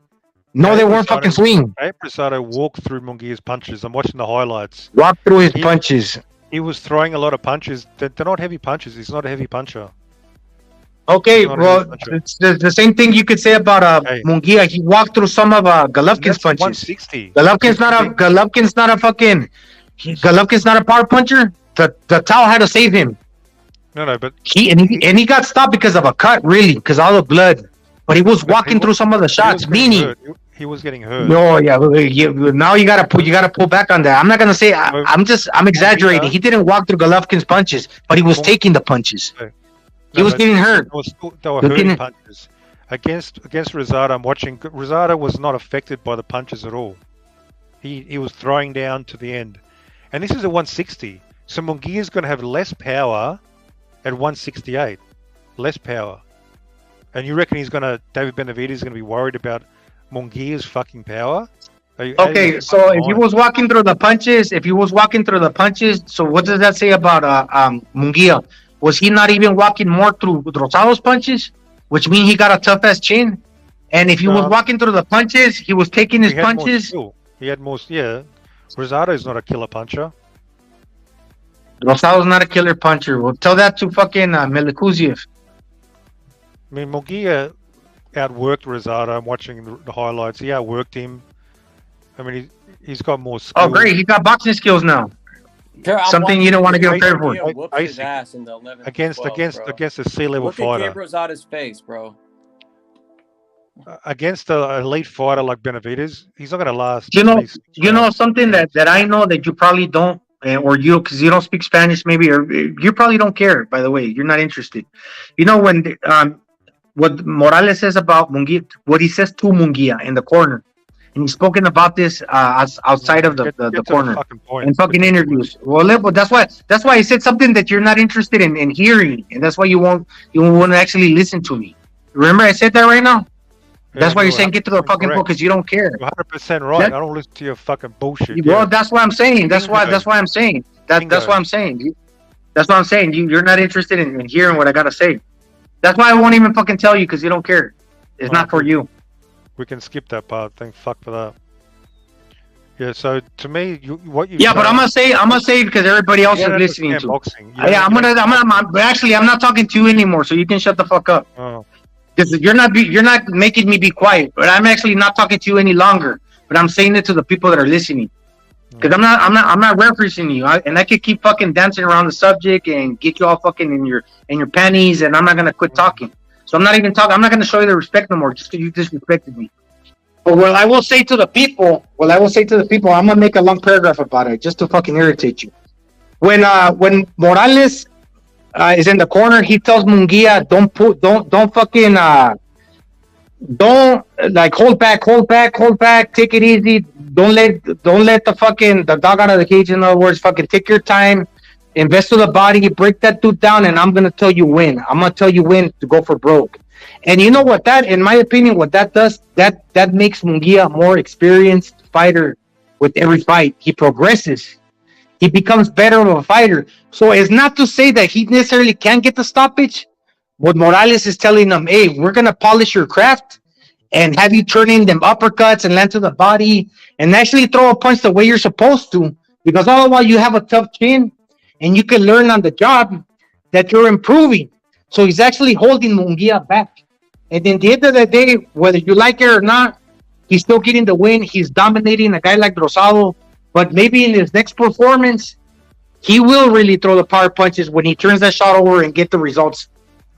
No, they weren't fucking swing. Rosado walked through Mungia's punches. I'm watching the highlights. Walked through his punches. He was throwing a lot of punches. They're not heavy punches. He's not a heavy puncher. Okay, well, it's the same thing you could say about Mungia. He walked through some of Golovkin's punches. 160. Golovkin's not a power puncher. The towel had to save him. No, but he got stopped because of a cut, really, because all the blood. But he was walking through some of the shots, meaning he was getting hurt. No, yeah. Now you gotta pull back on that. I'm not gonna say I'm exaggerating. He didn't walk through Golovkin's punches, but he was taking the punches. He was getting hurt. They were hurting punches. Against Rosado, I'm watching. Rosado was not affected by the punches at all. He was throwing down to the end, and this is a 160. So Mungia is going to have less power at 168. Less power. And you reckon David Benavidez is going to be worried about Mungia's fucking power? Okay, so if he was walking through the punches, so what does that say about Mungia? Was he not even walking more through Rosado's punches? Which means he got a tough ass chin. And if he was walking through the punches, he was taking his punches. He had more, yeah. Rosado is not a killer puncher. Rosado's not a killer puncher. Well, tell that to fucking Milikuziev. I mean, Mungia outworked Rosado. I'm watching the highlights. He outworked him. I mean, he's got more skills. Oh, great. He got boxing skills now. Something you don't want to give him credit for. Whooped his ass in the 11th Against a C-level fighter. Look at Gabe Rosada's face, bro. Against an elite fighter like Benavidez, he's not going to last. You know something that I know that you probably don't, or you, because you don't speak Spanish, maybe, or you probably don't care. By the way, you're not interested. You know when what Morales says about Mungia, what he says to Mungia in the corner, and he's spoken about this outside of the corner in fucking interviews. Well, that's why he said something that you're not interested in hearing, and that's why you won't actually listen to me. Remember, I said that right now. That's why you're saying get to the fucking book because you don't care. You're 100% right. I don't listen to your fucking bullshit. Well, that's what I'm saying. That's why I'm saying. That's what I'm saying. That's what I'm saying. You're not interested in hearing what I gotta say. That's why I won't even fucking tell you because you don't care. It's not for you. We can skip that part. Thank fuck for that. Yeah. So to me, Yeah, but I'm gonna say because everybody else is listening to. Boxing. I'm not talking to you anymore, so you can shut the fuck up. Oh. Because you're not making me be quiet, but I'm actually not talking to you any longer. But I'm saying it to the people that are listening. Because I'm not referencing you, and I could keep fucking dancing around the subject and get you all fucking in your panties, and I'm not gonna quit talking. So I'm not even talking. I'm not gonna show you the respect no more, just because you disrespected me. But what I will say to the people, I'm gonna make a long paragraph about it, just to fucking irritate you. When Morales is in the corner, he tells Mungia, don't like hold back, take it easy, don't let the dog out of the cage. In other words, fucking take your time, invest to the body, break that dude down, and I'm gonna tell you when to go for broke. And you know what in my opinion, what that does, that makes Mungia a more experienced fighter with every fight. He progresses. He becomes better of a fighter. So it's not to say that he necessarily can't get the stoppage. What Morales is telling them, hey, we're going to polish your craft and have you turn in them uppercuts and land to the body and actually throw a punch the way you're supposed to. Because all the while you have a tough chin and you can learn on the job that you're improving. So he's actually holding Mungia back. And at the end of the day, whether you like it or not, he's still getting the win. He's dominating a guy like Rosado. But maybe in his next performance, he will really throw the power punches when he turns that shot over and get the results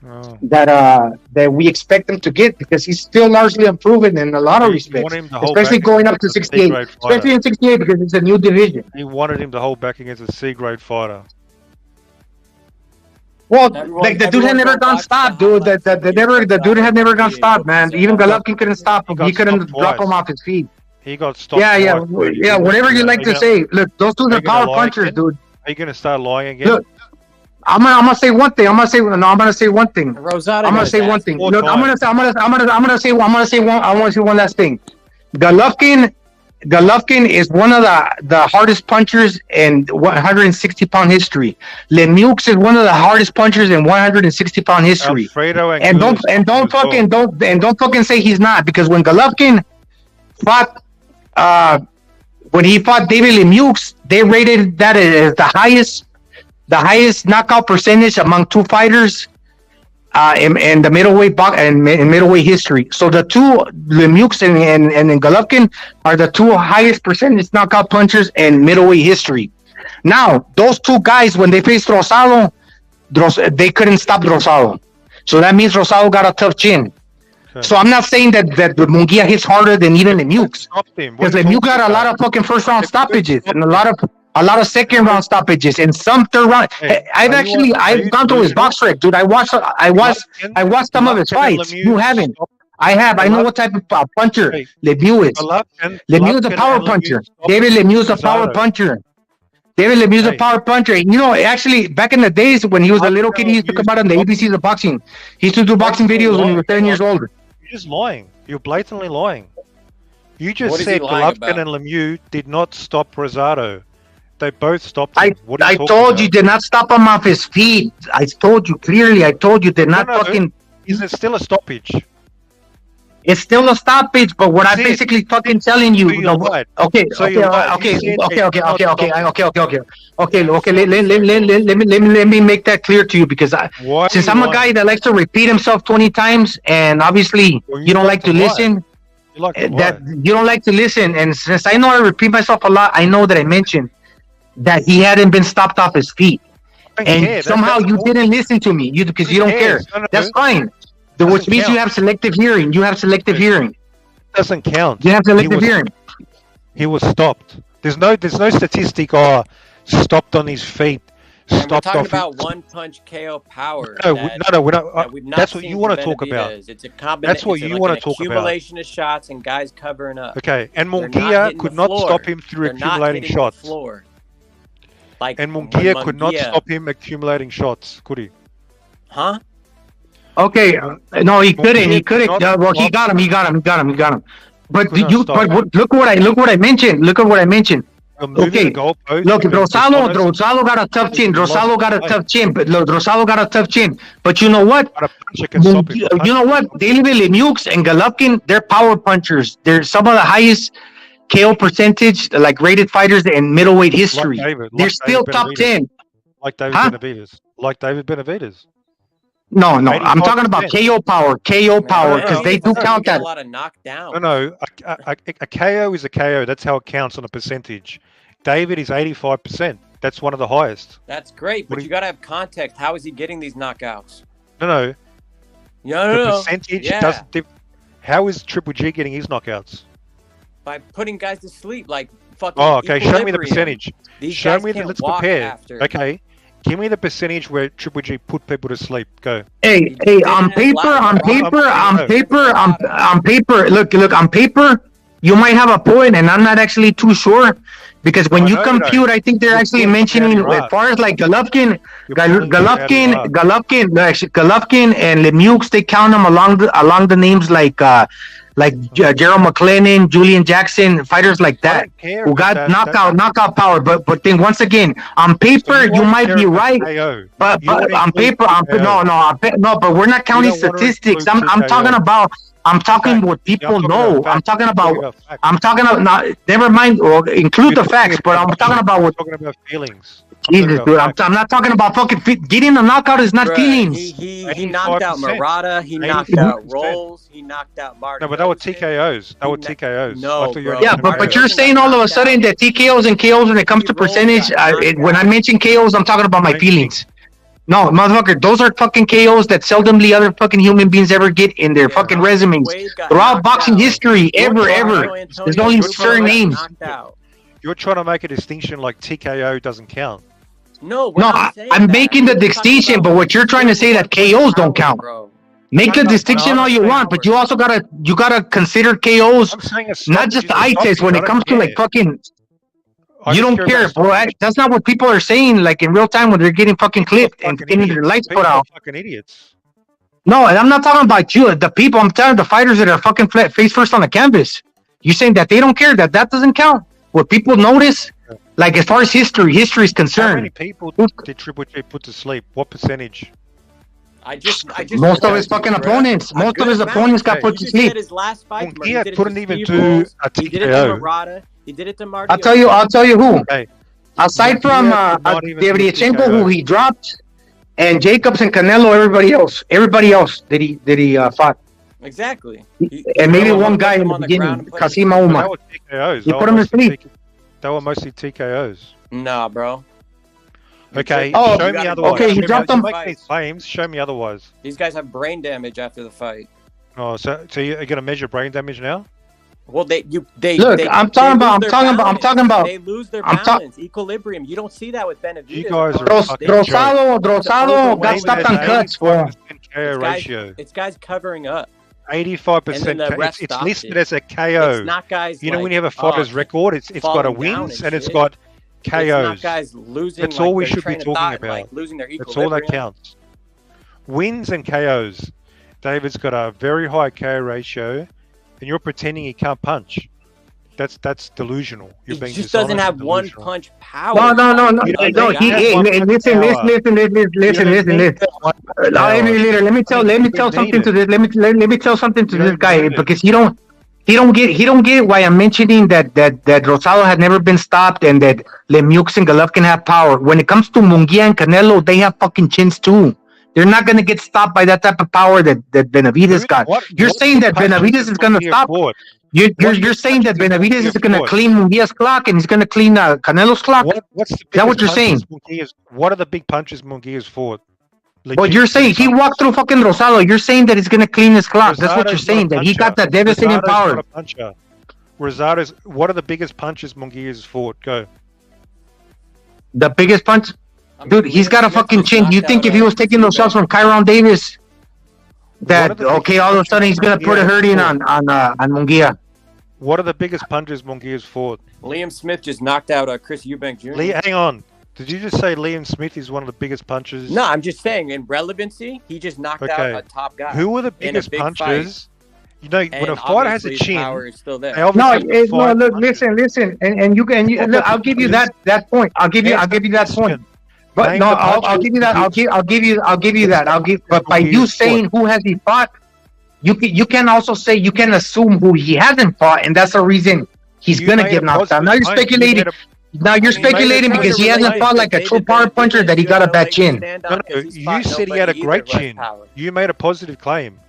that we expect him to get, because he's still largely unproven in a lot of respects, especially going up to 68, especially in 68 because it's a new division. He wanted him to hold back against a C-grade fighter. Well, like the dude had never gone stopped, dude. The dude had never gone stopped, man. Even Golovkin couldn't stop him. He couldn't drop him off his feet. He got stopped. Yeah. Whatever you like to say. Look, those two are power punchers, dude. Are you gonna start lying again? Look, I'm gonna say one thing. I'm gonna say one thing. Rosado. I'm gonna say one thing. Look, I'm gonna say one last thing. Golovkin is one of the hardest punchers in 160-pound history. Lemieux is one of the hardest punchers in 160-pound history. And don't fucking say he's not, because when Golovkin fought David Lemieux, they rated that as the highest knockout percentage among two fighters in the middleweight history. So the two, Lemieux and Golovkin, are the two highest percentage knockout punchers in middleweight history. Now, those two guys, when they faced Rosado, they couldn't stop Rosado. So that means Rosado got a tough chin. Okay. So I'm not saying that Mungia hits harder than even Lemieux, because Lemieux got a lot of fucking first round stoppages and a lot of second round stoppages and some third round. I've gone through his box rec, dude. I watched some of his fights. You haven't. I have. I know what type of puncher Lemieux is. Lemieux is a power puncher. David Lemieux is a power puncher. You know, actually, back in the days when he was a little kid, he used to come out on the ABCs of boxing. He used to do boxing videos when he was 10 years old. You're just lying. You're blatantly lying. You just said Golovkin and Lemieux did not stop Rosado. They both stopped him. I told you did not stop him off his feet. I told you clearly. I told you did not fucking. Is it still a stoppage? It's still a stoppage, but what I'm basically fucking telling you, So okay, okay. Let me make that clear to you because since I'm a guy that likes to repeat himself 20 times, and obviously you don't like to listen. That you don't like to listen, and since I know I repeat myself a lot, I know that I mentioned that he hadn't been stopped off his feet, and somehow you didn't listen to me, because you don't care. That's fine. Which means you have selective hearing. You have selective hearing. Doesn't count. You have selective hearing. He was stopped. There's no statistic stopped on his feet. And we're talking about one punch KO power. No, we're not. That's what you want to talk about. It's a combination. That's what you want to talk about. Accumulation of shots and guys covering up. Okay, and Mungia could not stop him through accumulating shots. Like, and Mungia could not stop him accumulating shots, could he? Huh? Okay, no, he couldn't. He couldn't. Well, he got him. But look what I mentioned. Look at what I mentioned. Okay, look, Rosalo got a tough chin. Rosalo got a tough chin. But look, Rosalo got a tough chin. But you know what? You know what? David Lemieux and Golovkin, they're power punchers. They're some of the highest KO percentage, like rated fighters in middleweight history. They're still top 10. Like David Benavidez. Like David Benavidez. No, I'm talking about KO power, because they do count that. A lot of knockdown. No, a KO is a KO. That's how it counts on a percentage. David is 85%. That's one of the highest. That's great, but you got to have context. How is he getting these knockouts? No. The percentage doesn't. How is Triple G getting his knockouts? By putting guys to sleep, like fucking. Oh, okay. Show me the percentage. Show me the. Let's compare. Okay. Give me the percentage where Triple G put people to sleep. Go. Hey, on paper. Look, on paper, you might have a point, and I'm not actually too sure, because when you compute, I think they're actually mentioning as far as like Golovkin and Lemieux, they count them along the names like Gerald McLennan, Julian Jackson, fighters like that who got knockout power. But then once again, on paper, you might be right. But on paper, but we're not counting statistics. I'm talking what people know. I'm talking about. Never mind. Or include the facts, but I'm talking about what. Talking about feelings. Jesus, dude, I'm not talking about fucking getting a knockout is not feelings. He knocked out Murata. He knocked out Rolls. He knocked out Martin. No, but that were TKOs. No, but you're saying all of a sudden that TKOs and KOs when it comes to percentage. When I mention KOs, I'm talking about my feelings. No, motherfucker, those are fucking KOs that seldomly other fucking human beings ever get in their fucking resumes. Throughout boxing history, ever. There's only certain names. You're trying to make a distinction like TKO doesn't count. No, I'm making the distinction, but what you're trying to say that KOs don't count. Make the distinction all you want, but you also gotta consider KOs, not just the eye test when it comes to like fucking. You don't care, bro. That's not what people are saying. Like in real time when they're getting fucking clipped and getting their lights put out. Fucking idiots. No, and I'm not talking about you. The people. I'm telling the fighters that are fucking face first on the canvas. You saying that they don't care, that doesn't count. What people notice. Like as far as history is concerned. How many people did Triple J put to sleep? What percentage? I just most of his fucking opponents. Most of his opponents got put to sleep. His last fight, he couldn't even do a TKO. He did it to Murata. He did it to Marty. I'll tell you who. Hey, aside from Devrichenko, who he dropped, and Jacobs and Canelo, everybody else that he fought. Exactly. And maybe one guy in the beginning, Kasim Auma. He put him to sleep. They were mostly TKOs. Nah, bro. Okay, show me otherwise. Okay, he dropped them. Claims. Show me otherwise. These guys have brain damage after the fight. Oh, so you're gonna measure brain damage now? Well, they look. I'm talking about. They lose their balance, equilibrium. You don't see that with Benavidez. You guys are Rosado got stopped on cuts, bro. KO ratio. It's guys covering up. 85%. It's listed as a KO. It's not guys. You know when you have a fighter's record, it's got a wins and it's got KOs. It's not guys losing. That's all we should be talking about. Like losing their that's all that counts. Wins and KOs. David's got a very high KO ratio, and you're pretending he can't punch. That's delusional. You're being just doesn't have one punch power. No. Listen. Let me tell something to this. Let me tell something to this guy because he don't get why I'm mentioning that Rosado had never been stopped and that Lemieux and Golovkin have power. When it comes to Mungia and Canelo, they have fucking chins too. They're not gonna get stopped by that type of power that Benavidez got. You're saying that Benavidez is gonna stop. You're saying that Benavidez is gonna clean Mungia's clock and he's gonna clean Canelo's clock. Is that what you're saying? What are the big punches Mungia's fought? Well, you're saying he walked through fucking Rosado. You're saying that he's gonna clean his clock. That's what you're saying. That he got that devastating power. Rosado's. What are the biggest punches Mungia's fought? Go. The biggest punch, dude. He's got a fucking chin. You think if he was taking those shots from Kyron Davis, that okay, all of a sudden he's gonna put a hurting on Mungia? What are the biggest punches Mungia's fought? Liam Smith just knocked out Chris Eubank Jr. Hang on. Did you just say Liam Smith is one of the biggest punches? No, I'm just saying in relevancy, he just knocked out a top guy. Who are the biggest punches? You know, when a fighter has a chin, power is still there. No, look, listen, and you look, I'll give you that point. I'll give you that point. But no, I'll give you that. I'll give you that. But by you saying who has he fought, you can also say you can assume who he hasn't fought, and that's the reason he's gonna get knocked out. Now you're speculating. Because he hasn't fought like a true power puncher that he got a bad chin. No, you said he had a great chin. You made a positive claim.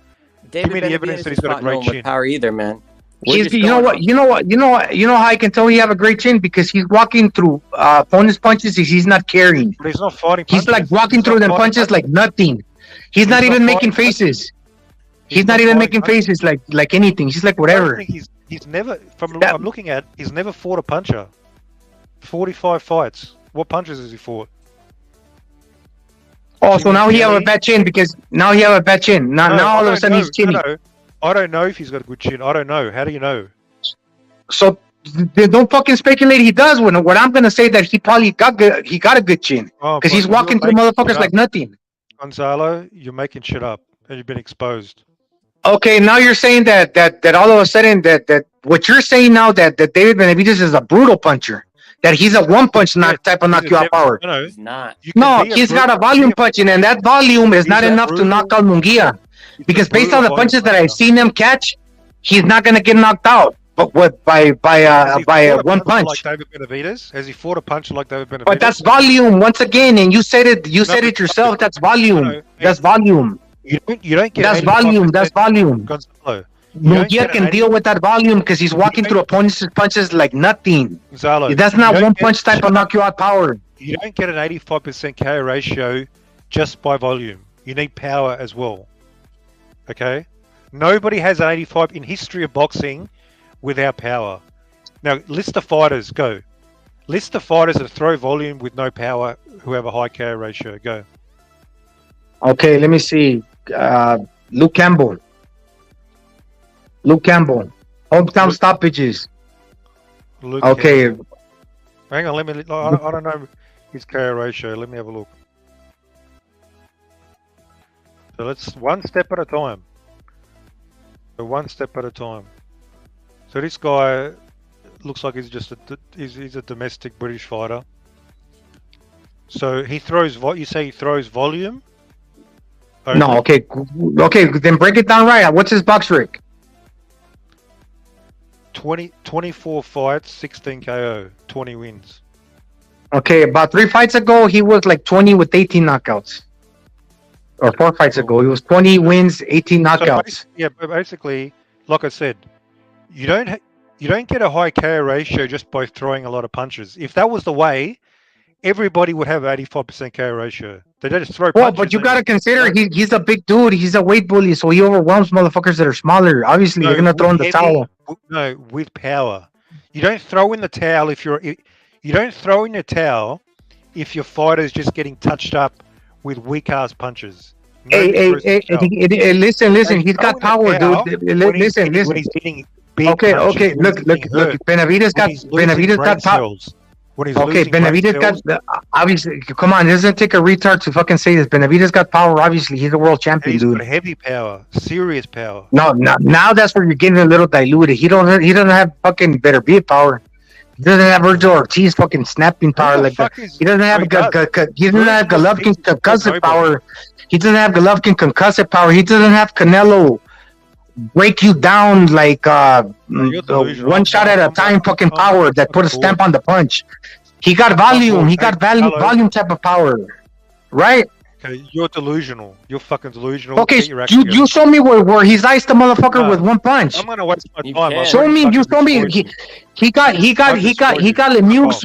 Give me the evidence that he's got a great chin. Power either, man. You know how I can tell he have a great chin? Because he's walking through opponent's punches. He's not carrying. But he's not fighting. He's like walking through them punches like nothing. He's not even making faces. He's not even making faces like anything. He's like whatever. He's never. I'm looking at. He's never fought a puncher. 45 fights. What punches has he fought? Oh, so now he have a bad chin because now all of a sudden he's chinny. I don't know if he's got a good chin. I don't know. How do you know? So don't fucking speculate. He does. What I'm gonna say that he probably got good. He got a good chin because he's walking through motherfuckers like nothing. Gonzalo, you're making shit up and you've been exposed. Okay, now you're saying that all of a sudden that what you're saying now that David Benavidez is a brutal puncher. That he's a one-punch type of knockout power. No, he's not. No, he's got a volume punching, and that volume is not enough to knock out Mungia. Because based on the punches that I've seen him catch, he's not going to get knocked out. But by one punch. Like David Benavidez? Has he fought a punch like David Benavidez? But that's volume once again, and you said it. You said it yourself. That's volume. That's volume. You don't get. That's volume. That's volume. Gonzalo. Mungia can deal with that volume because he's walking through opponents' punches like nothing. Gonzalo, that's not one punch type of knock you out power. You don't get an 85% KO ratio just by volume. You need power as well. Okay? Nobody has an 85 in history of boxing without power. Now, list the fighters. Go. List the fighters that throw volume with no power who have a high KO ratio. Go. Okay, let me see. Luke Campbell. Hometown stoppages. Okay. Hang on, I don't know his KO ratio. Let me have a look. So let's one step at a time. So this guy looks like he's just he's a domestic British fighter. So he throws you say he throws volume? No, okay, then break it down right. What's his box rig? 24 fights, 16 KO, 20 wins. Okay, about 3 fights ago, he was like 20 with 18 knockouts. Or 4 fights ago, he was 20 wins, 18 knockouts. But basically, like I said, you don't get a high KO ratio just by throwing a lot of punches. If that was the way, everybody would have 85% KO ratio. They just throw punches. Well, but you got to consider he's a big dude. He's a weight bully, so he overwhelms motherfuckers that are smaller. Obviously, you're going to throw in the towel. No, with power. You don't throw in the towel if your fighter is just getting touched up with weak ass punches. Hey, listen. He's got power, dude. Listen. Okay. Look. Benavidez got power. Okay, Benavidez got obviously. Come on, it doesn't take a retard to fucking say this. Benavidez got power. Obviously, he's a world champion, dude. Got heavy power, serious power. No, now that's where you're getting a little diluted. He don't have fucking better beat power. He doesn't have Virgil Ortiz fucking snapping power like that. He doesn't have Golovkin concussive power. He doesn't have Golovkin concussive power. He doesn't have Canelo break you down like one shot at a time fucking power that put a stamp on the punch. He got volume. He got volume type of power, right? Okay, you're delusional. You're fucking delusional. Okay, you show me where he's iced the motherfucker with one punch. I'm gonna waste my time. Show me. You show me. He got Lemieux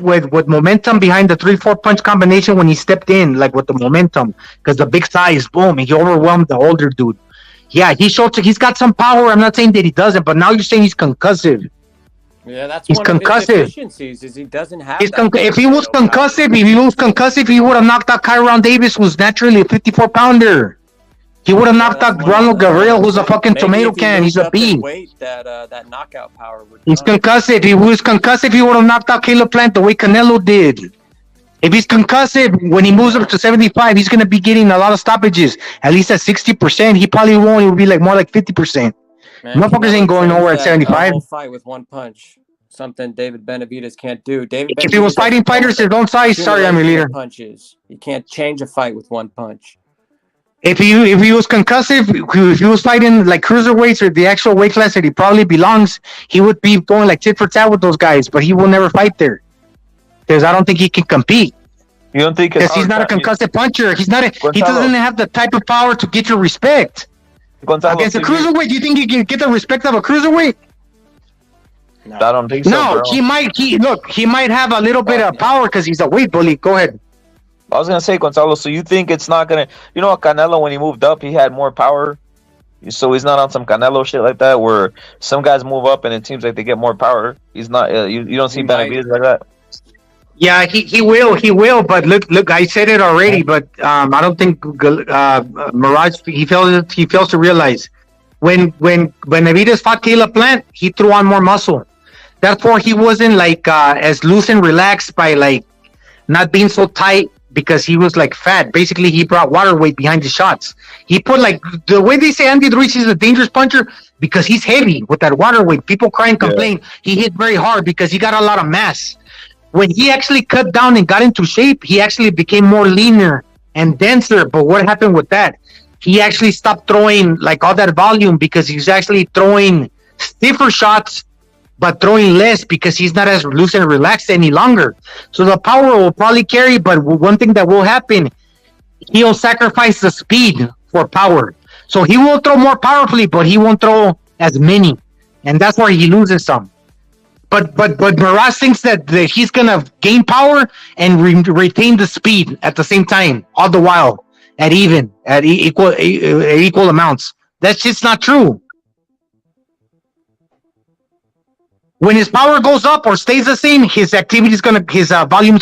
with momentum behind the 3-4 punch combination when he stepped in, like with the momentum, because the big size, boom, he overwhelmed the older dude. Yeah, he's got some power. I'm not saying that he doesn't, but now you're saying he's concussive. Yeah, that's he's one concussive. of his deficiencies is he doesn't have. If he was concussive, he would have knocked out Kyron Davis, who's naturally a 54-pounder. He would have knocked out Ronald Gabriel, who's a fucking tomato can. He's a beast. That knockout power would. He's concussive. If he was concussive, he would have knocked out Caleb Plant the way Canelo did. If he's concussive, when he moves up to 75, he's going to be getting a lot of stoppages. At least at 60%. He probably won't. It will be like more like 50%. Motherfuckers ain't going nowhere at 75. Whole fight with one punch, something David Benavidez can't do. If he was fighting fighters his own size, sorry, I'm your leader. Punches. You can't change a fight with one punch. If he was concussive, if he was fighting like cruiserweights or the actual weight class that he probably belongs, he would be going like tit for tat with those guys. But he will never fight there because I don't think he can compete. You don't think? Because he's not a concussive puncher. He doesn't have the type of power to get your respect. Against a cruiserweight, do you think he can get the respect of a cruiserweight? No. I don't think so. No, bro. He might have a little bit of power because he's a weight bully. Go ahead. I was gonna say, Gonzalo. So you think it's not gonna? You know, Canelo when he moved up, he had more power. So he's not on some Canelo shit like that, where some guys move up and it seems like they get more power. He's not. You don't see Benavidez like that. Yeah, he will. But look, I said it already. But I don't think Mirage. He fails to realize when Benavidez fought Caleb Plant, he threw on more muscle. Therefore, he wasn't like as loose and relaxed by like not being so tight because he was like fat. Basically, he brought water weight behind his shots. He put like the way they say Andy Ruiz is a dangerous puncher because he's heavy with that water weight. People cry and complain. He hit very hard because he got a lot of mass. When he actually cut down and got into shape, he actually became more leaner and denser. But what happened with that? He actually stopped throwing like all that volume because he's actually throwing stiffer shots, but throwing less because he's not as loose and relaxed any longer. So the power will probably carry, but one thing that will happen, he'll sacrifice the speed for power. So he will throw more powerfully, but he won't throw as many. And that's where he loses some. But Mirage thinks that he's gonna gain power and retain the speed at the same time, all the while at equal amounts. That's just not true. When his power goes up or stays the same, his volume is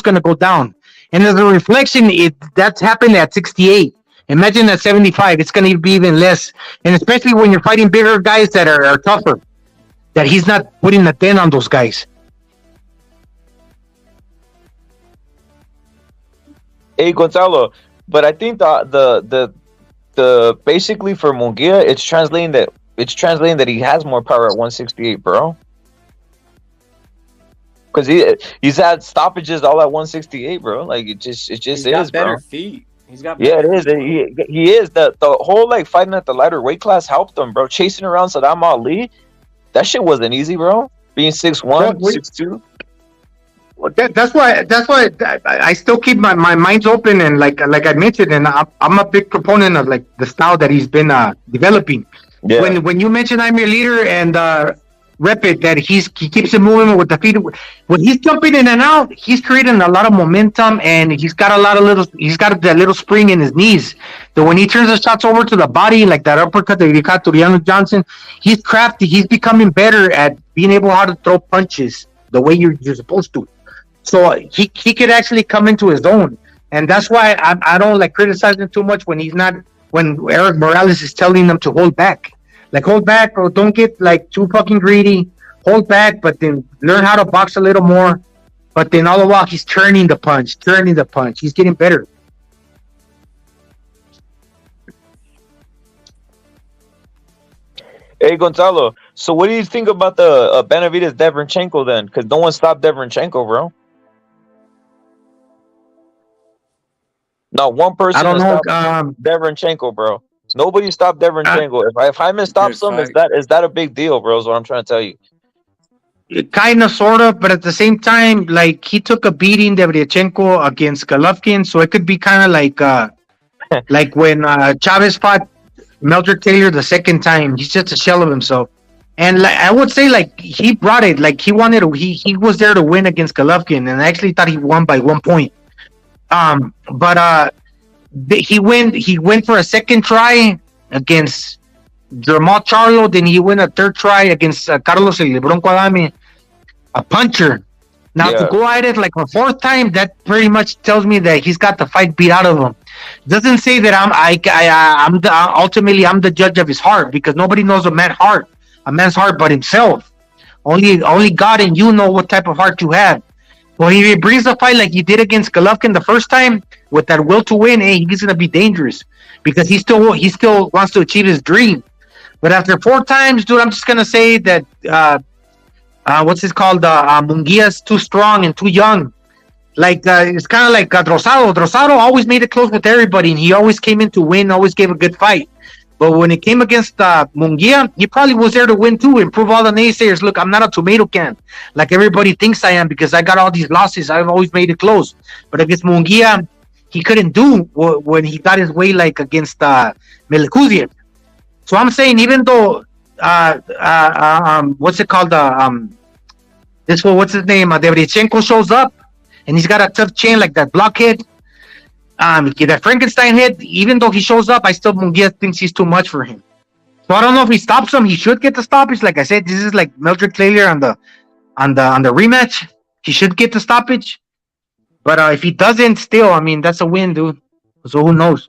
gonna go down, and as a reflection, that's happened at 68. Imagine at 75, it's gonna be even less, and especially when you're fighting bigger guys that are tougher. That he's not putting a dent on those guys. Hey Gonzalo, but I think the basically for Mungia, it's translating that he has more power at 168, bro. Because he's had stoppages all at 168, bro. Like it just is, got better bro. Feet. He's got better it is. He is the whole like fighting at the lighter weight class helped him, bro. Chasing around Saddam Ali. That shit wasn't easy, bro. Being 6'1", 6'2". Well, that's why I still keep my minds open and like I mentioned, and I'm a big proponent of like the style that he's been developing. Yeah. When you mention I'm your leader and rep it that he keeps it moving with the feet. When he's jumping in and out, he's creating a lot of momentum and he's got that little spring in his knees. So when he turns the shots over to the body, like that uppercut that he got to Rihanna Johnson, he's crafty. He's becoming better at being able how to throw punches the way you're supposed to. So he could actually come into his own, and that's why I don't like criticize him too much when Eric Morales is telling them to hold back. Like, hold back or don't get, like, too fucking greedy. Hold back, but then learn how to box a little more. But then all the while, he's turning the punch. He's getting better. Hey Gonzalo, so what do you think about the Benavidez Deverenchenko then? Because no one stopped Deverenchenko, bro. Not one person I don't has know. stopped Deverenchenko, bro. Nobody stopped Deverenchenko. If Hyman stops him, is that a big deal, bro? Is what I'm trying to tell you. Kind of, sort of, but at the same time, like he took a beating, Deverenchenko, against Golovkin, so it could be kind of like when Chavez fought Meldrick Taylor the second time. He's just a shell of himself, and like I would say, like he brought it, like he wanted to, he was there to win against Golovkin, and I actually thought he won by 1 point. But he went for a second try against Jermall Charlo, then he went a third try against Carlos El Lebron Cuadame, a puncher. Now to go at it like a fourth time, that pretty much tells me that he's got the fight beat out of him. Doesn't say that ultimately I'm the judge of his heart, because nobody knows a man's heart but himself. Only God and you know what type of heart you have. Well, if he brings the fight like he did against Golovkin the first time with that will to win, hey, he's gonna be dangerous because he still wants to achieve his dream. But after 4 times, dude, I'm just gonna say that what's it called? Mungia's too strong and too young. Like it's kind of like Rosado. Rosado always made it close with everybody, and he always came in to win, always gave a good fight. But when it came against Mungia, he probably was there to win too and prove all the naysayers, look, I'm not a tomato can like everybody thinks I am because I got all these losses. I've always made it close. But against Mungia, he couldn't do when he got his way, like against Melikuziev. So I'm saying, even though what's it called? This one, what's his name? Deverenchenko shows up and he's got a tough chin like that blockhead. That Frankenstein hit, even though he shows up, I still Mungia thinks he's too much for him. So I don't know if he stops him. He should get the stoppage. Like I said, this is like Meldrick Taylor on the rematch. He should get the stoppage. But if he doesn't, still, I mean, that's a win, dude. So who knows?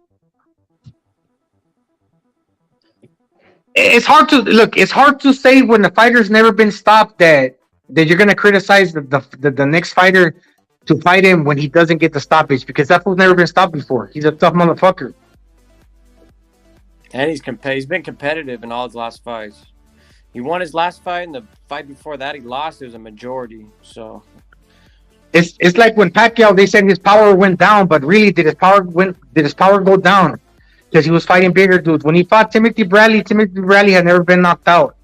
It's hard to say when the fighter's never been stopped that you're gonna criticize the next fighter to fight him when he doesn't get the stoppage, because that fool's never been stopped before. He's a tough motherfucker. And he's been competitive in all his last fights. He won his last fight, and the fight before that he lost. It was a majority. So it's like when Pacquiao, they said his power went down, but really did his power go down? Because he was fighting bigger dudes. When he fought Timothy Bradley had never been knocked out.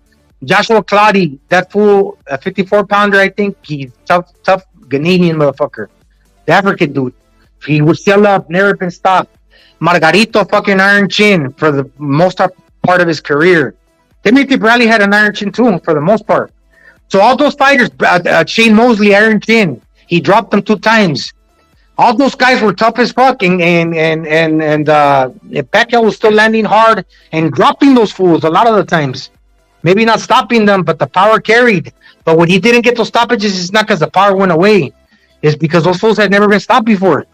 Joshua Clottey, that fool, a 54-pounder, I think, he's tough Ghanaian motherfucker. The African dude. He would still up, never been stopped. Margarito, fucking iron chin for the most part of his career. Timothy Bradley had an iron chin too, for the most part. So all those fighters, Shane Mosley, iron chin, he dropped them 2 times. All those guys were tough as fuck, and Pacquiao was still landing hard and dropping those fools a lot of the times. Maybe not stopping them, but the power carried. But when he didn't get those stoppages, it's not because the power went away. It's because those fools had never been stopped before.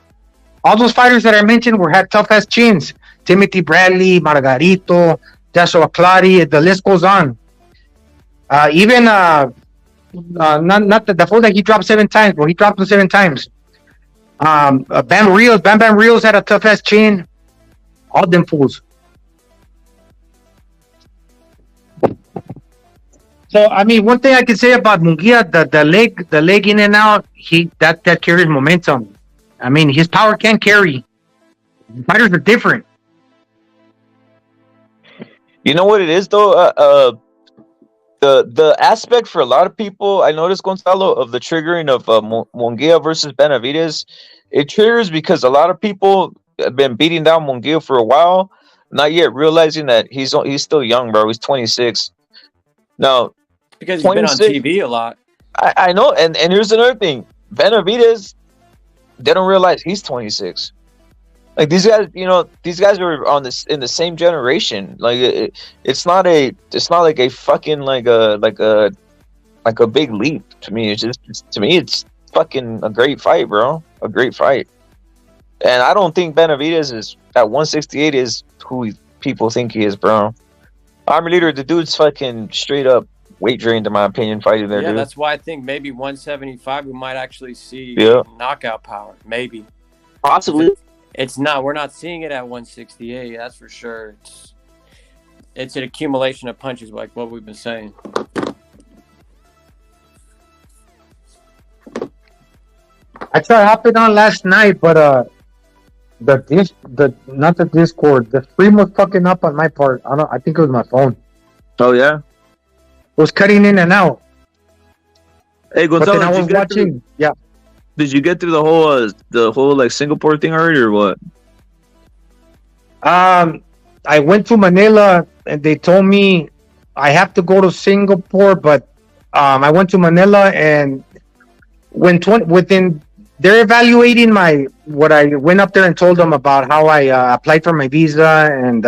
All those fighters that I mentioned had tough-ass chins. Timothy Bradley, Margarito, Joshua Clottey, the list goes on. Even not the fool that he dropped 7 times, but he dropped them 7 times. Bam Rios had a tough-ass chin. All them fools. So I mean, one thing I can say about Mungia, the leg in and out, that carries momentum. I mean, his power can carry. Fighters are different. You know what it is though? The aspect for a lot of people, I noticed, Gonzalo, of the triggering of Mungia versus Benavidez, it triggers because a lot of people have been beating down Mungia for a while, not yet realizing that he's still young, bro. He's 26. Now, because he's been on TV a lot. I know, and here's another thing: Benavidez, they don't realize he's 26. Like these guys, these guys are in the same generation. Like it's not like a fucking like a big leap to me. It's fucking a great fight, bro. A great fight. And I don't think Benavidez is at 168 is who people think he is, bro. Army leader, the dude's fucking straight up weight drained, in my opinion, fighting there. Yeah, dude. that's why I think maybe 175 we might actually see knockout power. Maybe. Possibly. It's not. We're not seeing it at 168. That's for sure. it's an accumulation of punches, like what we've been saying. I tried hopping on last night, but not the Discord, the stream was fucking up on my part. I think it was my phone. Oh yeah, it was cutting in and out. Hey, Gonzalo, I was watching. Yeah. Did you get through the whole like Singapore thing already, or what? I went to Manila and they told me I have to go to Singapore, but I went to Manila and they're evaluating what I went up there and told them about how I applied for my visa, and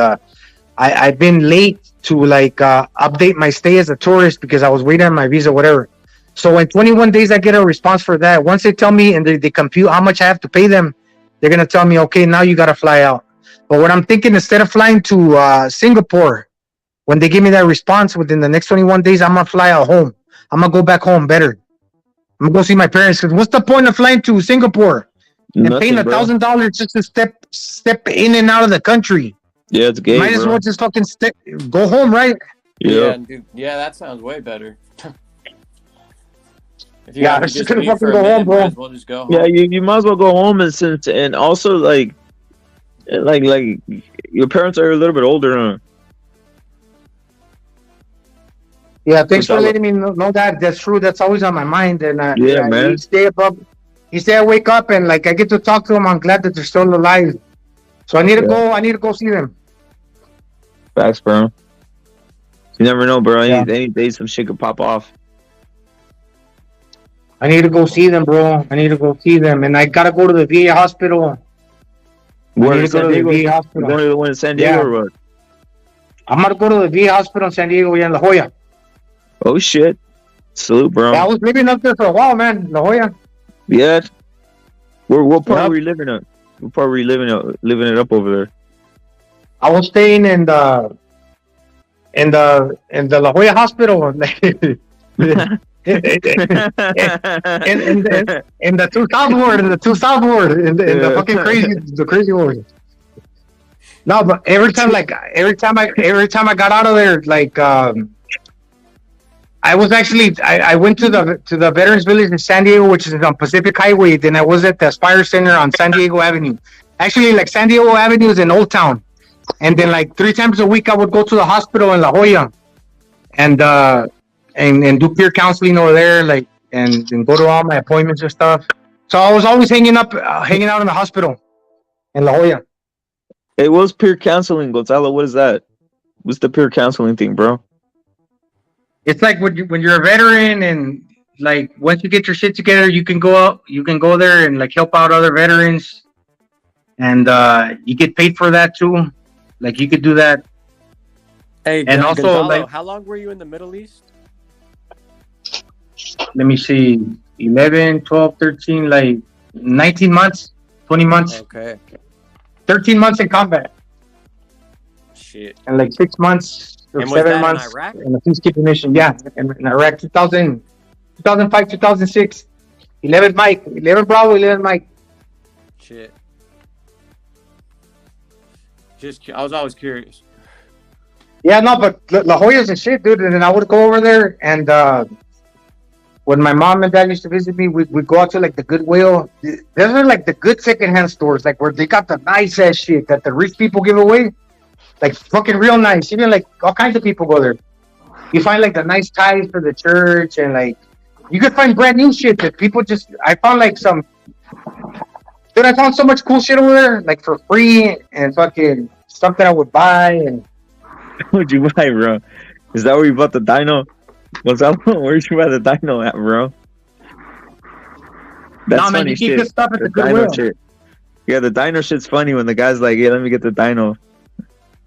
I've been late to update my stay as a tourist because I was waiting on my visa, whatever. So in 21 days I get a response for that. Once they tell me and they compute how much I have to pay them, they're gonna tell me, okay, now you gotta fly out. But what I'm thinking, instead of flying to Singapore, when they give me that response within the next 21 days, I'm gonna fly out home. I'm gonna go back home better. I'm gonna go see my parents. Because what's the point of flying to Singapore and paying $1,000 just to step in and out of the country? Yeah, it's gay. Might as well just fucking go home, right? Yeah, dude, yeah, that sounds way better. Yeah, I'm just gonna fucking go home, bro. Might as well just go home. Yeah, you might as well go home, and also like your parents are a little bit older, huh? Yeah, thanks for letting me know that. That's true. That's always on my mind. And yeah, man. Each day I wake up and I get to talk to them. I'm glad that they're still alive. So I need to go. I need to go see them. Facts, bro. You never know, bro. Any day some shit could pop off. I need to go see them, bro. I need to go see them, and I gotta go to the VA hospital. Where in San Diego? You going to the one in San Diego or what? I'm gonna go to the VA hospital in San Diego, in La Jolla. Oh shit! Salute, bro. Yeah, I was living up there for a while, man. La Jolla. Yeah. What part were you living at? What part were you living it up over there? I was staying in the La Jolla hospital. in the two south ward, in the fucking crazy ward. No, but every time I got out of there, I was actually I went to the Veterans Village in San Diego, which is on Pacific Highway. Then I was at the Aspire Center on San Diego Avenue. Actually, San Diego Avenue is in Old Town, and then 3 times a week I would go to the hospital in La Jolla, and do peer counseling over there, and go to all my appointments and stuff. So I was always hanging out in the hospital in La Jolla. Hey, what's peer counseling, Gonzalo? What is that? What's the peer counseling thing, bro? It's when you're a veteran, and once you get your shit together, you can go there and help out other veterans, and you get paid for that too. You could do that. Hey, and also Gonzalo, how long were you in the Middle East? Let me see, 11, 12, 13, 19 months, 20 months. Okay. 13 months in combat. Shit. And 6 months or 7 months in a peacekeeping mission. Yeah, in Iraq, 2005, 2006. 11 Bravo, 11 Mike. Shit. I was always curious. Yeah, no, but La Jolla's and shit, dude. And then I would go over there, and when my mom and dad used to visit me, we'd go out to the Goodwill. Those are the good secondhand stores, where they got the nice ass shit that the rich people give away. Fucking real nice. Even all kinds of people go there. You find the nice ties for the church, and you could find brand new shit that people just. I found some. Dude, I found so much cool shit over there, for free, and fucking stuff that I would buy. And what'd you buy, bro? Is that where you bought the dyno? Where'd you buy the dyno at, bro? That's man, funny you shit. keep this stuff at the dyno Goodwill. shit. Yeah, the dyno shit's funny when the guy's like, "Hey, let me get the dyno."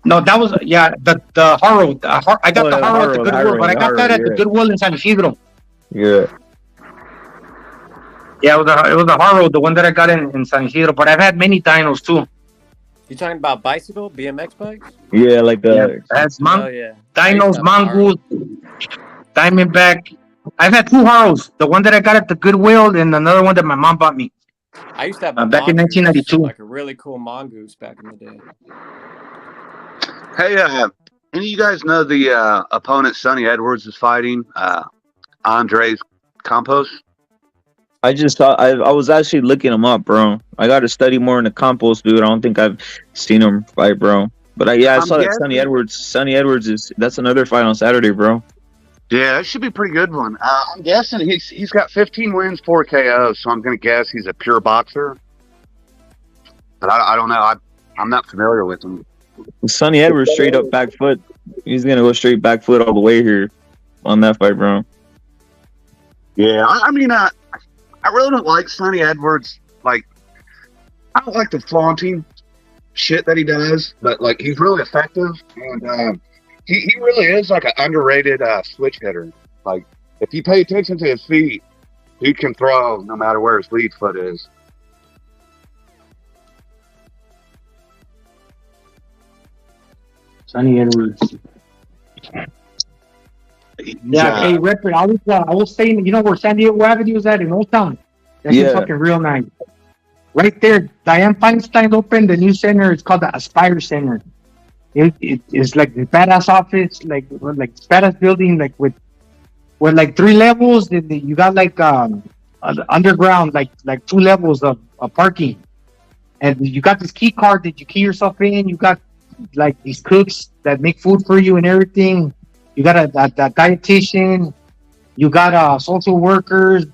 No, that was the Haro. I got the Haro at the Goodwill, but I got that at the Goodwill in San Isidro. Yeah. Yeah, it was the Haro, the one that I got in San Isidro. But I've had many dynos too. You talking about bicycle, BMX bikes? Yeah, that's dynos, mongoose, Diamondback. I've had 2 Haros. The one that I got at the Goodwill, and another one that my mom bought me. I used to have back in 1992. A really cool mongoose back in the day. Hey, Any of you guys know the opponent Sonny Edwards is fighting? Andres Campos? I just thought I was actually looking him up, bro. I got to study more in the Campos, dude. I don't think I've seen him fight, bro. But I saw that Sonny Edwards that's another fight on Saturday, bro. Yeah, that should be a pretty good one. I'm guessing he's got 15 wins, 4 KOs, so I'm going to guess he's a pure boxer. But I don't know. I'm not familiar with him. Sonny Edwards straight up back foot. He's going to go straight back foot all the way here on that fight, bro. Yeah, I mean, I really don't like Sonny Edwards. Like, I don't like the flaunting shit that he does, but, like, he's really effective, and he really is, like, an underrated switch hitter. Like, if you pay attention to his feet, he can throw no matter where his lead foot is. Sonny Edwards. Yeah, hey, Redford, I was saying, you know where San Diego Avenue is at in Old Town? That's fucking real nice. Right there, Diane Feinstein opened the new center. It's called the Aspire Center. It's like the badass office, like badass building, like with like 3 levels. You got like underground, like 2 levels of parking, and you got this key card that you key yourself in. You got like these cooks that make food for you and everything. You got a dietitian. You got social workers.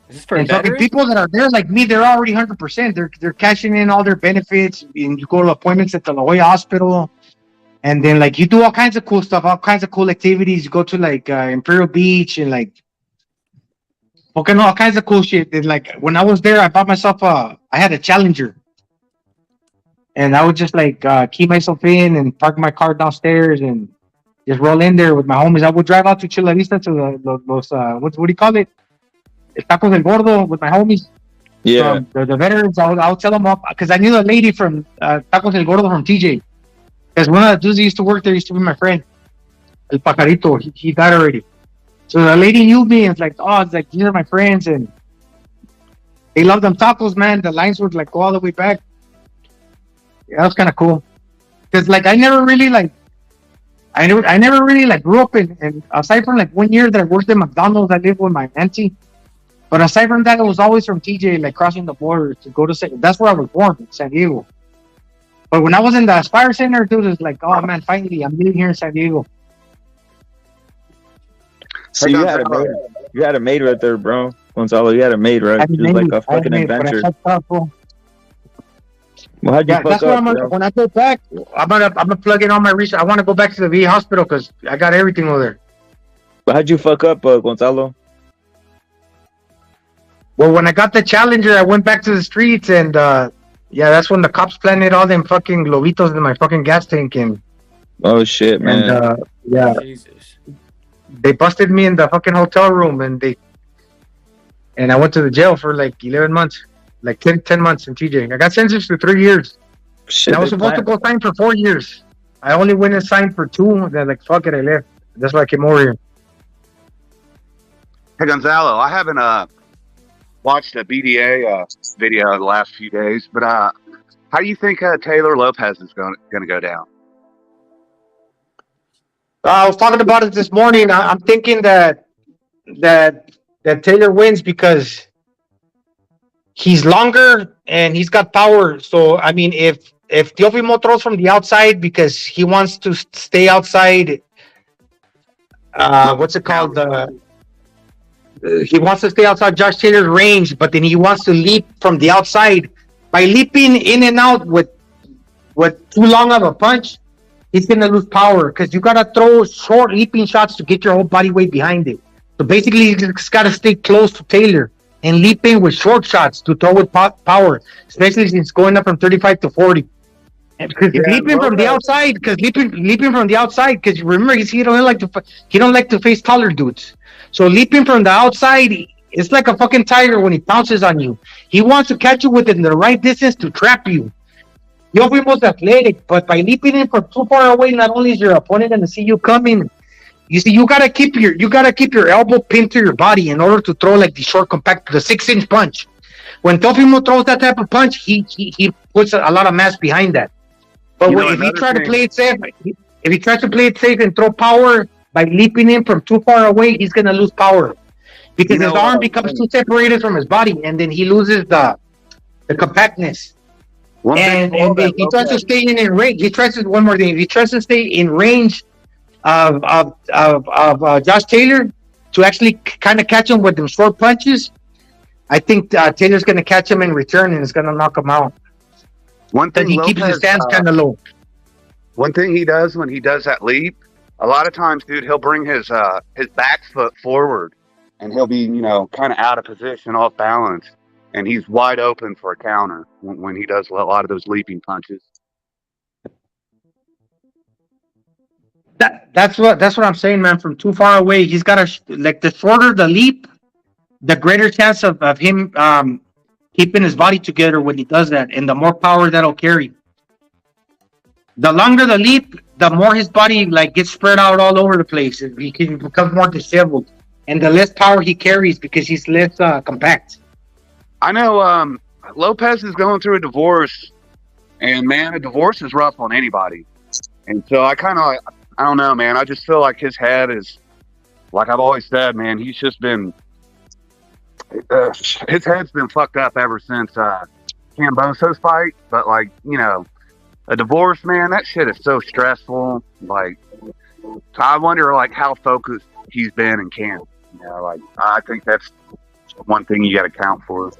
And fucking people that are there like me, they're already 100%. They're cashing in all their benefits, and you go to appointments at the La Jolla Hospital, and then like you do all kinds of cool stuff, all kinds of cool activities. You go to like Imperial Beach and like fucking all kinds of cool shit. And like when I was there, I bought myself I had a Challenger, and I would just like key myself in and park my car downstairs and just roll in there with my homies. I would drive out to Chula Vista to those what do you call it? Tacos del Gordo with my homies. Yeah. The veterans. I would tell them up because I knew the lady from Tacos del Gordo from TJ. Because one of the dudes that used to work there used to be my friend, El Pajarito. He died already. So the lady knew me and it's like, oh, it's like these are my friends and they love them tacos, man. The lines would like go all the way back. Yeah, that was kind of cool. Because like I never really grew up in aside from like 1 year that I worked at McDonald's, I lived with my auntie. But aside from that, it was always from TJ, like crossing the border to go to that's where I was born, in San Diego. But when I was in the Aspire Center, dude, it's like, oh man, finally, I'm living here in San Diego. So you had a maid right there, bro. Gonzalo, you had a maid, right? It was like a fucking adventure. Well, how'd you fuck up, when I go back, I'm gonna plug in all my research. I want to go back to the VA hospital because I got everything over there. But how'd you fuck up, Gonzalo? Well, when I got the Challenger, I went back to the streets, and that's when the cops planted all them fucking globitos in my fucking gas tank. And oh shit, man! And Jesus. They busted me in the fucking hotel room, and I went to the jail for like 11 months, like 10 months in TJ. I got sentenced to 3 years. Shit, and I was supposed to go sign for 4 years. I only went and signed for 2. They're like, fuck it, I left. That's why I came over here. Hey Gonzalo, I haven't watched a BDA video the last few days, but how do you think Taylor Lopez is going to go down? I was talking about it this morning. I'm thinking that Taylor wins because he's longer and he's got power. So I mean, if Teofimo throws from the outside because he wants to stay outside, what's it called? He wants to stay outside Josh Taylor's range, but then he wants to leap from the outside. By leaping in and out with too long of a punch, he's going to lose power because you got to throw short leaping shots to get your whole body weight behind it. So basically, you just got to stay close to Taylor and leaping with short shots to throw with power, especially since going up from 35 to 40. Because leaping from the outside, because remember, he don't like to face taller dudes. So leaping from the outside, it's like a fucking tiger when he pounces on you. He wants to catch you within the right distance to trap you. Teofimo's athletic, but by leaping in from too far away, not only is your opponent going to see you coming, you gotta keep your elbow pinned to your body in order to throw like the short compact, the 6-inch punch. When Teofimo throws that type of punch, he puts a lot of mass behind that. But if he try to play it safe, If he tries to play it safe and throw power by leaping in from too far away, he's gonna lose power because his arm becomes too separated from his body, and then he loses the compactness. And if he tries to stay in range, he tries to one more thing. If he tries to stay in range of Josh Taylor to actually kind of catch him with them short punches, I think Taylor's going to catch him in return and is going to knock him out. One thing he keeps his stance kind of low. One thing he does when he does that leap, a lot of times, dude, he'll bring his back foot forward, and he'll be, kind of out of position, off balance, and he's wide open for a counter when he does a lot of those leaping punches. That's what I'm saying, man. From too far away, he's got the shorter the leap, the greater chance of him keeping his body together when he does that, and the more power that'll carry. The longer the leap, the more his body gets spread out all over the place. He can become more disheveled, and the less power he carries because he's less compact. I know Lopez is going through a divorce, and man, a divorce is rough on anybody. And so I don't know, man. I just feel like his head is, like I've always said, man, he's just been, his head's been fucked up ever since Camboso's fight. But a divorce, man, that shit is so stressful. So I wonder how focused he's been in camp. I think that's one thing you got to count for.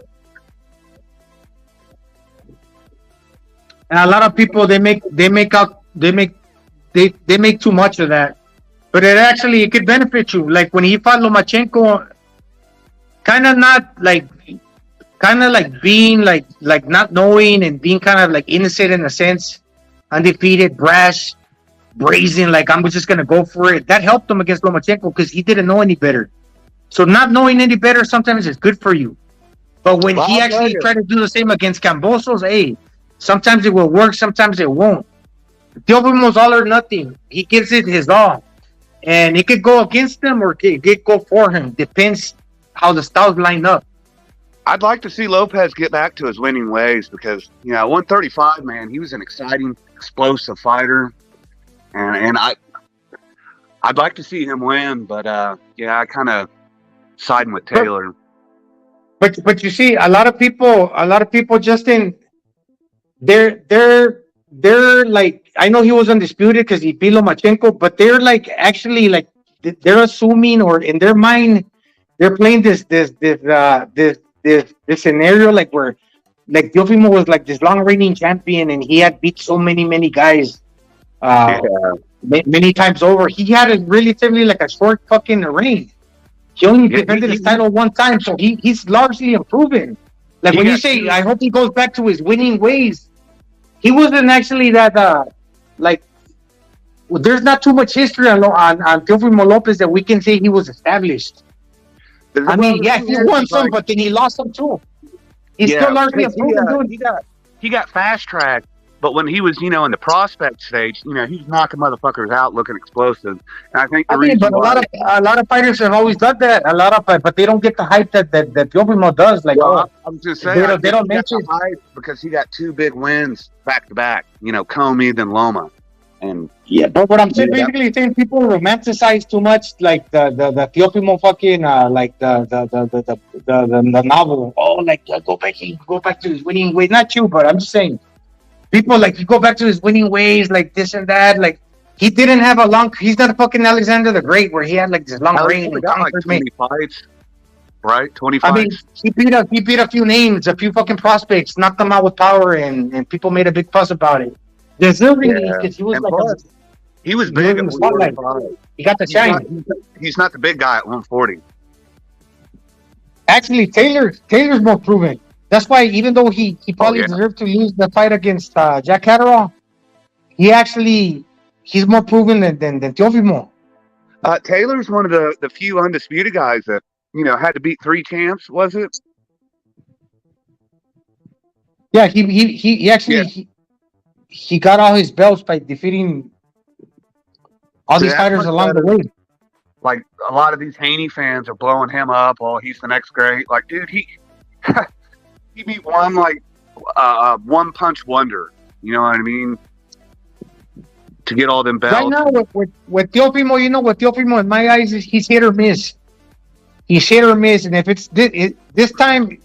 And a lot of people they make too much of that, but it could benefit you. Like when he fought Lomachenko, kind of being not knowing and being kind of innocent in a sense, undefeated, brash, brazen. I'm just gonna go for it. That helped him against Lomachenko because he didn't know any better. So not knowing any better sometimes is good for you. But when he actually tried to do the same against Cambosos, hey, sometimes it will work, sometimes it won't. Teofimo's all or nothing. He gives it his all. And it could go against him or it could go for him. Depends how the styles line up. I'd like to see Lopez get back to his winning ways because, 135, man, he was an exciting, explosive fighter. And I'd like to see him win, but I kind of siding with Taylor. But you see, a lot of people, Justin, they're I know he was undisputed because he beat Lomachenko, but they're they're assuming, or in their mind they're playing this scenario where Teofimo was this long reigning champion and he had beat so many guys many times over. He had a relatively a short fucking reign. He only defended his title one time, so he's largely improving. When you say, I hope he goes back to his winning ways, he wasn't actually that, there's not too much history on Teofimo Lopez that we can say he was established. He won some, but then he lost some too. He's still largely improving. He got fast-tracked, but when he was, in the prospect stage, he was knocking motherfuckers out looking explosive. And I think a lot of fighters have always done that. But they don't get the hype that Teofimo does. I'm just saying, they don't mention the hype because he got two big wins back to back. Comey then Loma, and But what I'm saying, basically, saying people romanticize too much, the Teofimo fucking the novel. Go back to his winning ways. Not you, but I'm just saying. People you go back to his winning ways, this and that. He didn't have a long. He's not a fucking Alexander the Great where he had this long reign. He got 20 fights, right? 20 fights. I mean, he beat a few names, a few fucking prospects, knocked them out with power, and people made a big fuss about it. Deservingly, because he was he was big at 145. He got the shine. He's not the big guy at 140. Actually, Taylor's more proven. That's why, even though he probably deserved to lose the fight against Jack Catterall, he's more proven than Teofimo. Taylor's one of the few undisputed guys that had to beat 3 champs. Was it? Yeah, he actually he got all his belts by defeating all these fighters along the way. A lot of these Haney fans are blowing him up. Oh, he's the next great. Dude, he beat one one punch wonder. You know what I mean? to get all them belts. Right now, with Teofimo, with Teofimo, in my eyes, he's hit or miss. He's hit or miss, and if it's this time,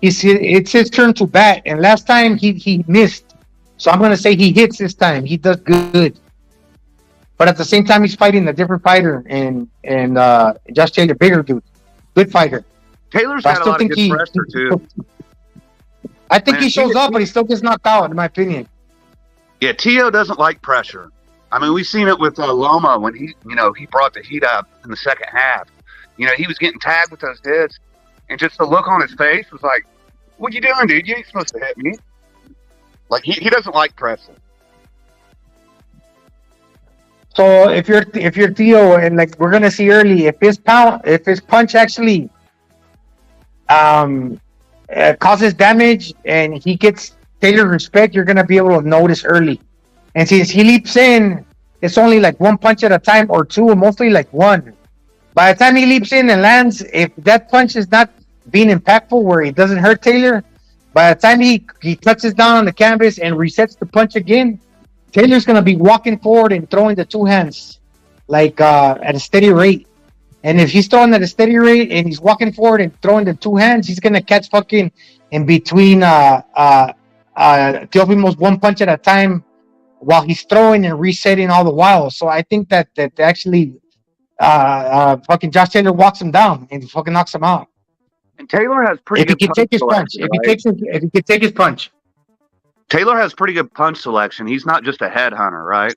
it's his turn to bat. And last time he missed, so I'm gonna say he hits this time. He does good, but at the same time, he's fighting a different fighter, and Josh Taylor, bigger dude, good fighter. Taylor's got a lot of good pressure too. I think he shows up, but he still gets knocked out, in my opinion. Yeah, Tio doesn't like pressure. I mean, we've seen it with Loma when he brought the heat up in the second half. He was getting tagged with those hits, and just the look on his face was like, "What you doing, dude? You ain't supposed to hit me." Like he doesn't like pressure. So if you're Tio, and like we're gonna see early, if his punch actually causes damage and he gets Taylor respect, you're gonna be able to notice early. And since he leaps in, it's only like one punch at a time or two, mostly like one. By the time he leaps in and lands, if that punch is not being impactful where it doesn't hurt Taylor, by the time he touches down on the canvas and resets the punch again, Taylor's gonna be walking forward and throwing the two hands like at a steady rate. And if he's throwing at a steady rate and he's walking forward and throwing the two hands, he's gonna catch fucking in between Teofimo's one punch at a time while he's throwing and resetting all the while. So I think that actually fucking Josh Taylor walks him down and fucking knocks him out. And Taylor has pretty good punch selection. If he can take his punch. Taylor has pretty good punch selection. He's not just a headhunter, right?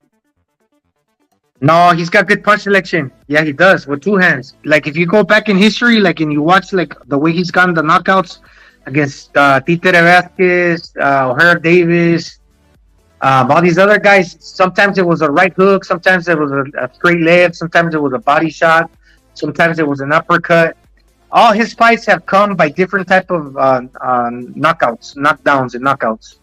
No, he's got good punch selection. Yeah, he does with two hands. Like if you go back in history, like and you watch like the way he's gotten the knockouts against Títere Vázquez, O'Hara Davis, all these other guys. Sometimes it was a right hook, sometimes it was a straight left, sometimes it was a body shot, sometimes it was an uppercut. All his fights have come by different type of knockouts, knockdowns, and knockouts.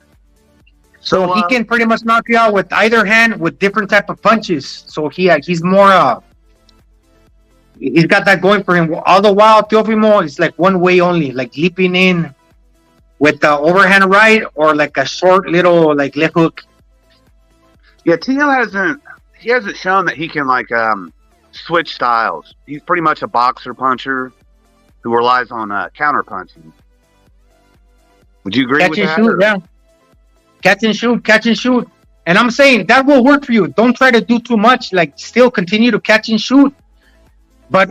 So he can pretty much knock you out with either hand with different type of punches. So he's more he's got that going for him. All the while, Teofimo is like one way only, like leaping in with the overhand right or like a short little like left hook. Yeah, Tio hasn't shown that he can like switch styles. He's pretty much a boxer puncher who relies on counter punching. Would you agree with that? Yeah. Catch and shoot. And I'm saying that will work for you. Don't try to do too much. Like still continue to catch and shoot. But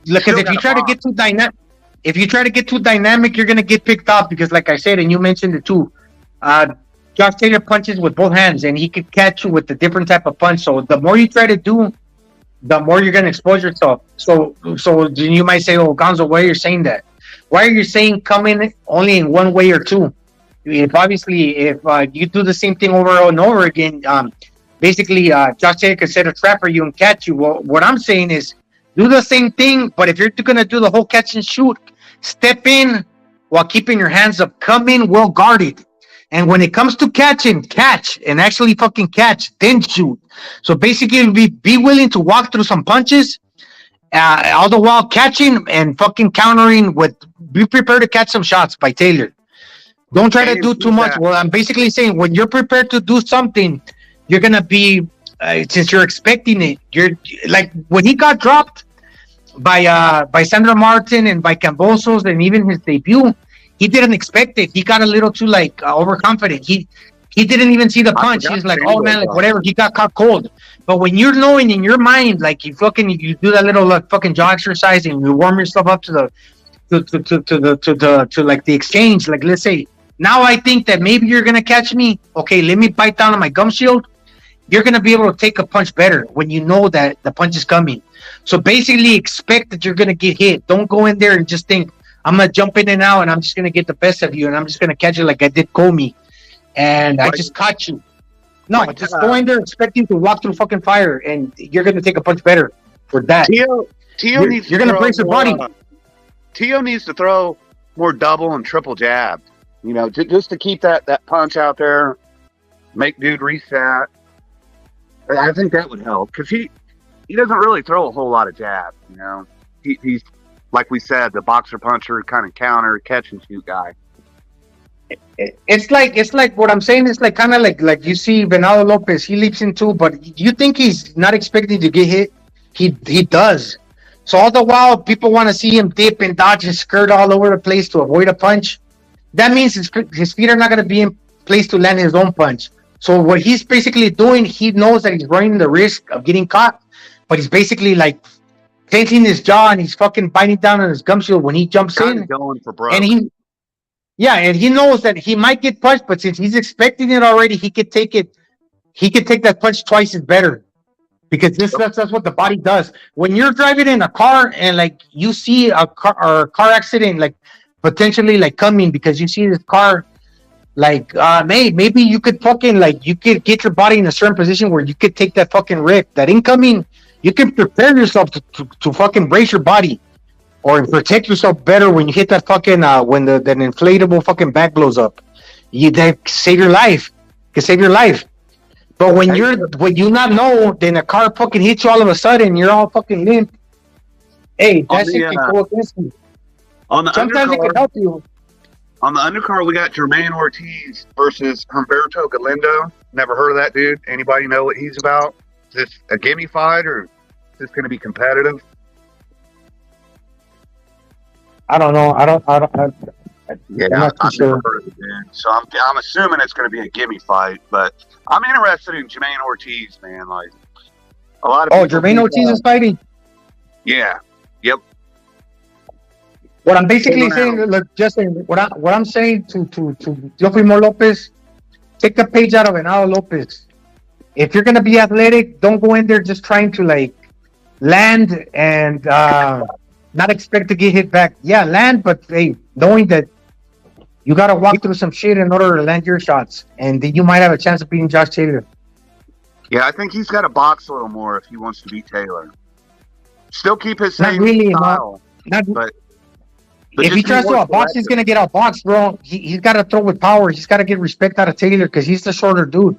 because if you try to get too dynamic, you're gonna get picked off because like I said, and you mentioned it too, Josh Taylor punches with both hands and he could catch you with a different type of punch. So the more you try to do, the more you're gonna expose yourself. So you might say, "Oh, Gonzo, why are you saying that? Why are you saying come in only in one way or two?" If you do the same thing over and over again, basically Josh Taylor could set a trap for you and catch you. Well, what I'm saying is do the same thing, but if you're going to do the whole catch and shoot, step in while keeping your hands up. Come in well guarded. And when it comes to catch and actually fucking catch, then shoot. So basically be willing to walk through some punches, all the while catching and fucking countering be prepared to catch some shots by Taylor. Don't try to do too much. Well, I'm basically saying when you're prepared to do something, you're going to be, since you're expecting it, you're like when he got dropped by Sandra Martin and by Cambosos and even his debut, he didn't expect it. He got a little too overconfident. He didn't even see the punch. He's like, oh man, like whatever. He got caught cold. But when you're knowing in your mind, like you do that little fucking jaw exercise and you warm yourself up to like the exchange, like let's say, now I think that maybe you're going to catch me. Okay, let me bite down on my gum shield. You're going to be able to take a punch better when you know that the punch is coming. So basically expect that you're going to get hit. Don't go in there and just think, I'm going to jump in and out and I'm just going to get the best of you and I'm just going to catch you like I did Comey. And I just caught you. No, just go in there expecting to walk through fucking fire and you're going to take a punch better for that. You're going to brace your body. Tio needs to throw more double and triple jabs. Just to keep that punch out there, make dude reset. I think that would help because he doesn't really throw a whole lot of jabs. He's like we said, the boxer puncher kind of counter catch and shoot guy. it's like what I'm saying is like kind of like you see Venado Lopez, he leaps in too, but you think he's not expecting to get hit? He does. So all the while people want to see him dip and dodge and skirt all over the place to avoid a punch. That means his feet are not going to be in place to land his own punch. So what he's basically doing, he knows that he's running the risk of getting caught, but he's basically like clenching his jaw and he's fucking biting down on his gum shield when he jumps in. Going for broke. And he knows that he might get punched, but since he's expecting it already, he could take it. He could take that punch twice as better, because that's what the body does. When you're driving in a car and like you see a car accident like potentially like coming, because you see this car like maybe you could fucking like you could get your body in a certain position where you could take that fucking rip, that incoming. You can prepare yourself to fucking brace your body or protect yourself better when you hit that fucking when that inflatable fucking bag blows up. That save your life. Can save your life. But when you not know, then a car fucking hits you all of a sudden, you're all fucking limp. Hey, that shit can go against you. Sometimes it can help you. On the undercard, we got Jermaine Ortiz versus Humberto Galindo. Never heard of that dude. Anybody know what he's about? Is this a gimme fight or is this going to be competitive? I don't know. I've never heard of it, dude. So I'm assuming it's going to be a gimme fight, but I'm interested in Jermaine Ortiz, man. Like a lot of Jermaine Ortiz is fighting. Yeah. Yep. What I'm basically saying, look, Justin, what I'm saying to Teofimo Lopez, take a page out of Venado Lopez. If you're gonna be athletic, don't go in there just trying to like land and not expect to get hit back. Yeah, land, but hey, knowing that you gotta walk through some shit in order to land your shots, and then you might have a chance of beating Josh Taylor. Yeah, I think he's got to box a little more if he wants to beat Taylor. Still keep his same style, but if he tries to outbox, he's gonna get outboxed, bro. He's got to throw with power. He's got to get respect out of Taylor because he's the shorter dude.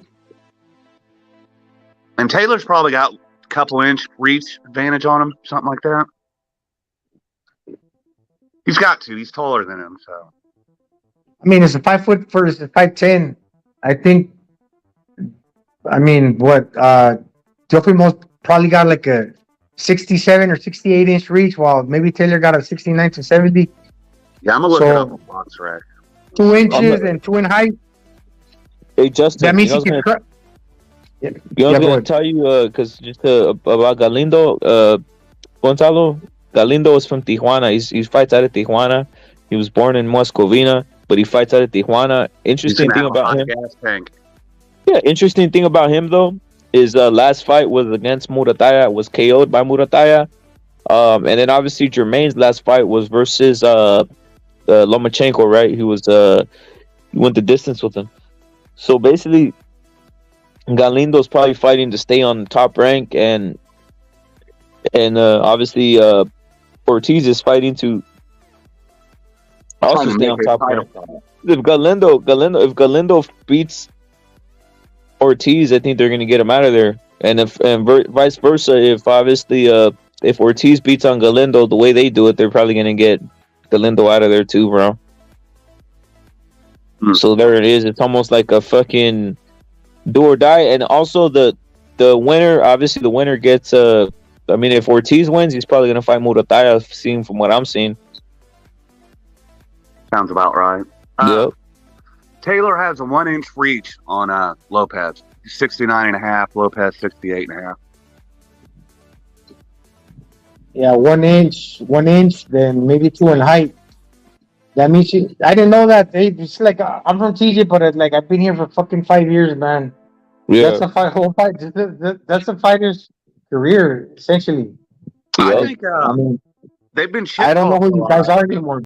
And Taylor's probably got a couple inch reach advantage on him, something like that. He's got to. He's taller than him, so. I mean, it's a 5 foot versus a 5'10". I think. I mean, Teofimo's probably got like a 67 or 68 inch reach, while maybe Taylor got a 69 to 70. Yeah, I'm gonna look it up on Box Rack. 2 inches and 2 in height. Hey, Justin, that means I was going to tell you, because just about Galindo, Gonzalo, Galindo is from Tijuana. He fights out of Tijuana. He was born in Moscovina, but he fights out of Tijuana. Interesting thing about him. Yeah, interesting thing about him, though, is last fight was against Murataya, was KO'd by Murataya. And then obviously Jermaine's last fight was versus Lomachenko, right? He went the distance with him. So basically, Galindo's probably fighting to stay on the top rank, and obviously Ortiz is fighting to also stay on top rank. If Galindo beats Ortiz, I think they're going to get him out of there, and vice versa, if obviously if Ortiz beats on Galindo the way they do it, they're probably going to get Galindo out of there too, bro. So there it is. It's almost like a fucking do or die. And also the winner, obviously the winner gets I mean, if Ortiz wins, he's probably gonna fight Murataya, seeing from what I'm seeing. Sounds about right. Yep. Taylor has a 1 inch reach on Lopez. 69.5, Lopez 68.5. Yeah, 1 inch, then maybe 2 in height. That means I didn't know that. It's like I'm from TJ, but I've been here for fucking 5 years, man. Yeah. That's a fight. That's a fighter's career, essentially. I think they've been shit. I don't know who you guys are anymore.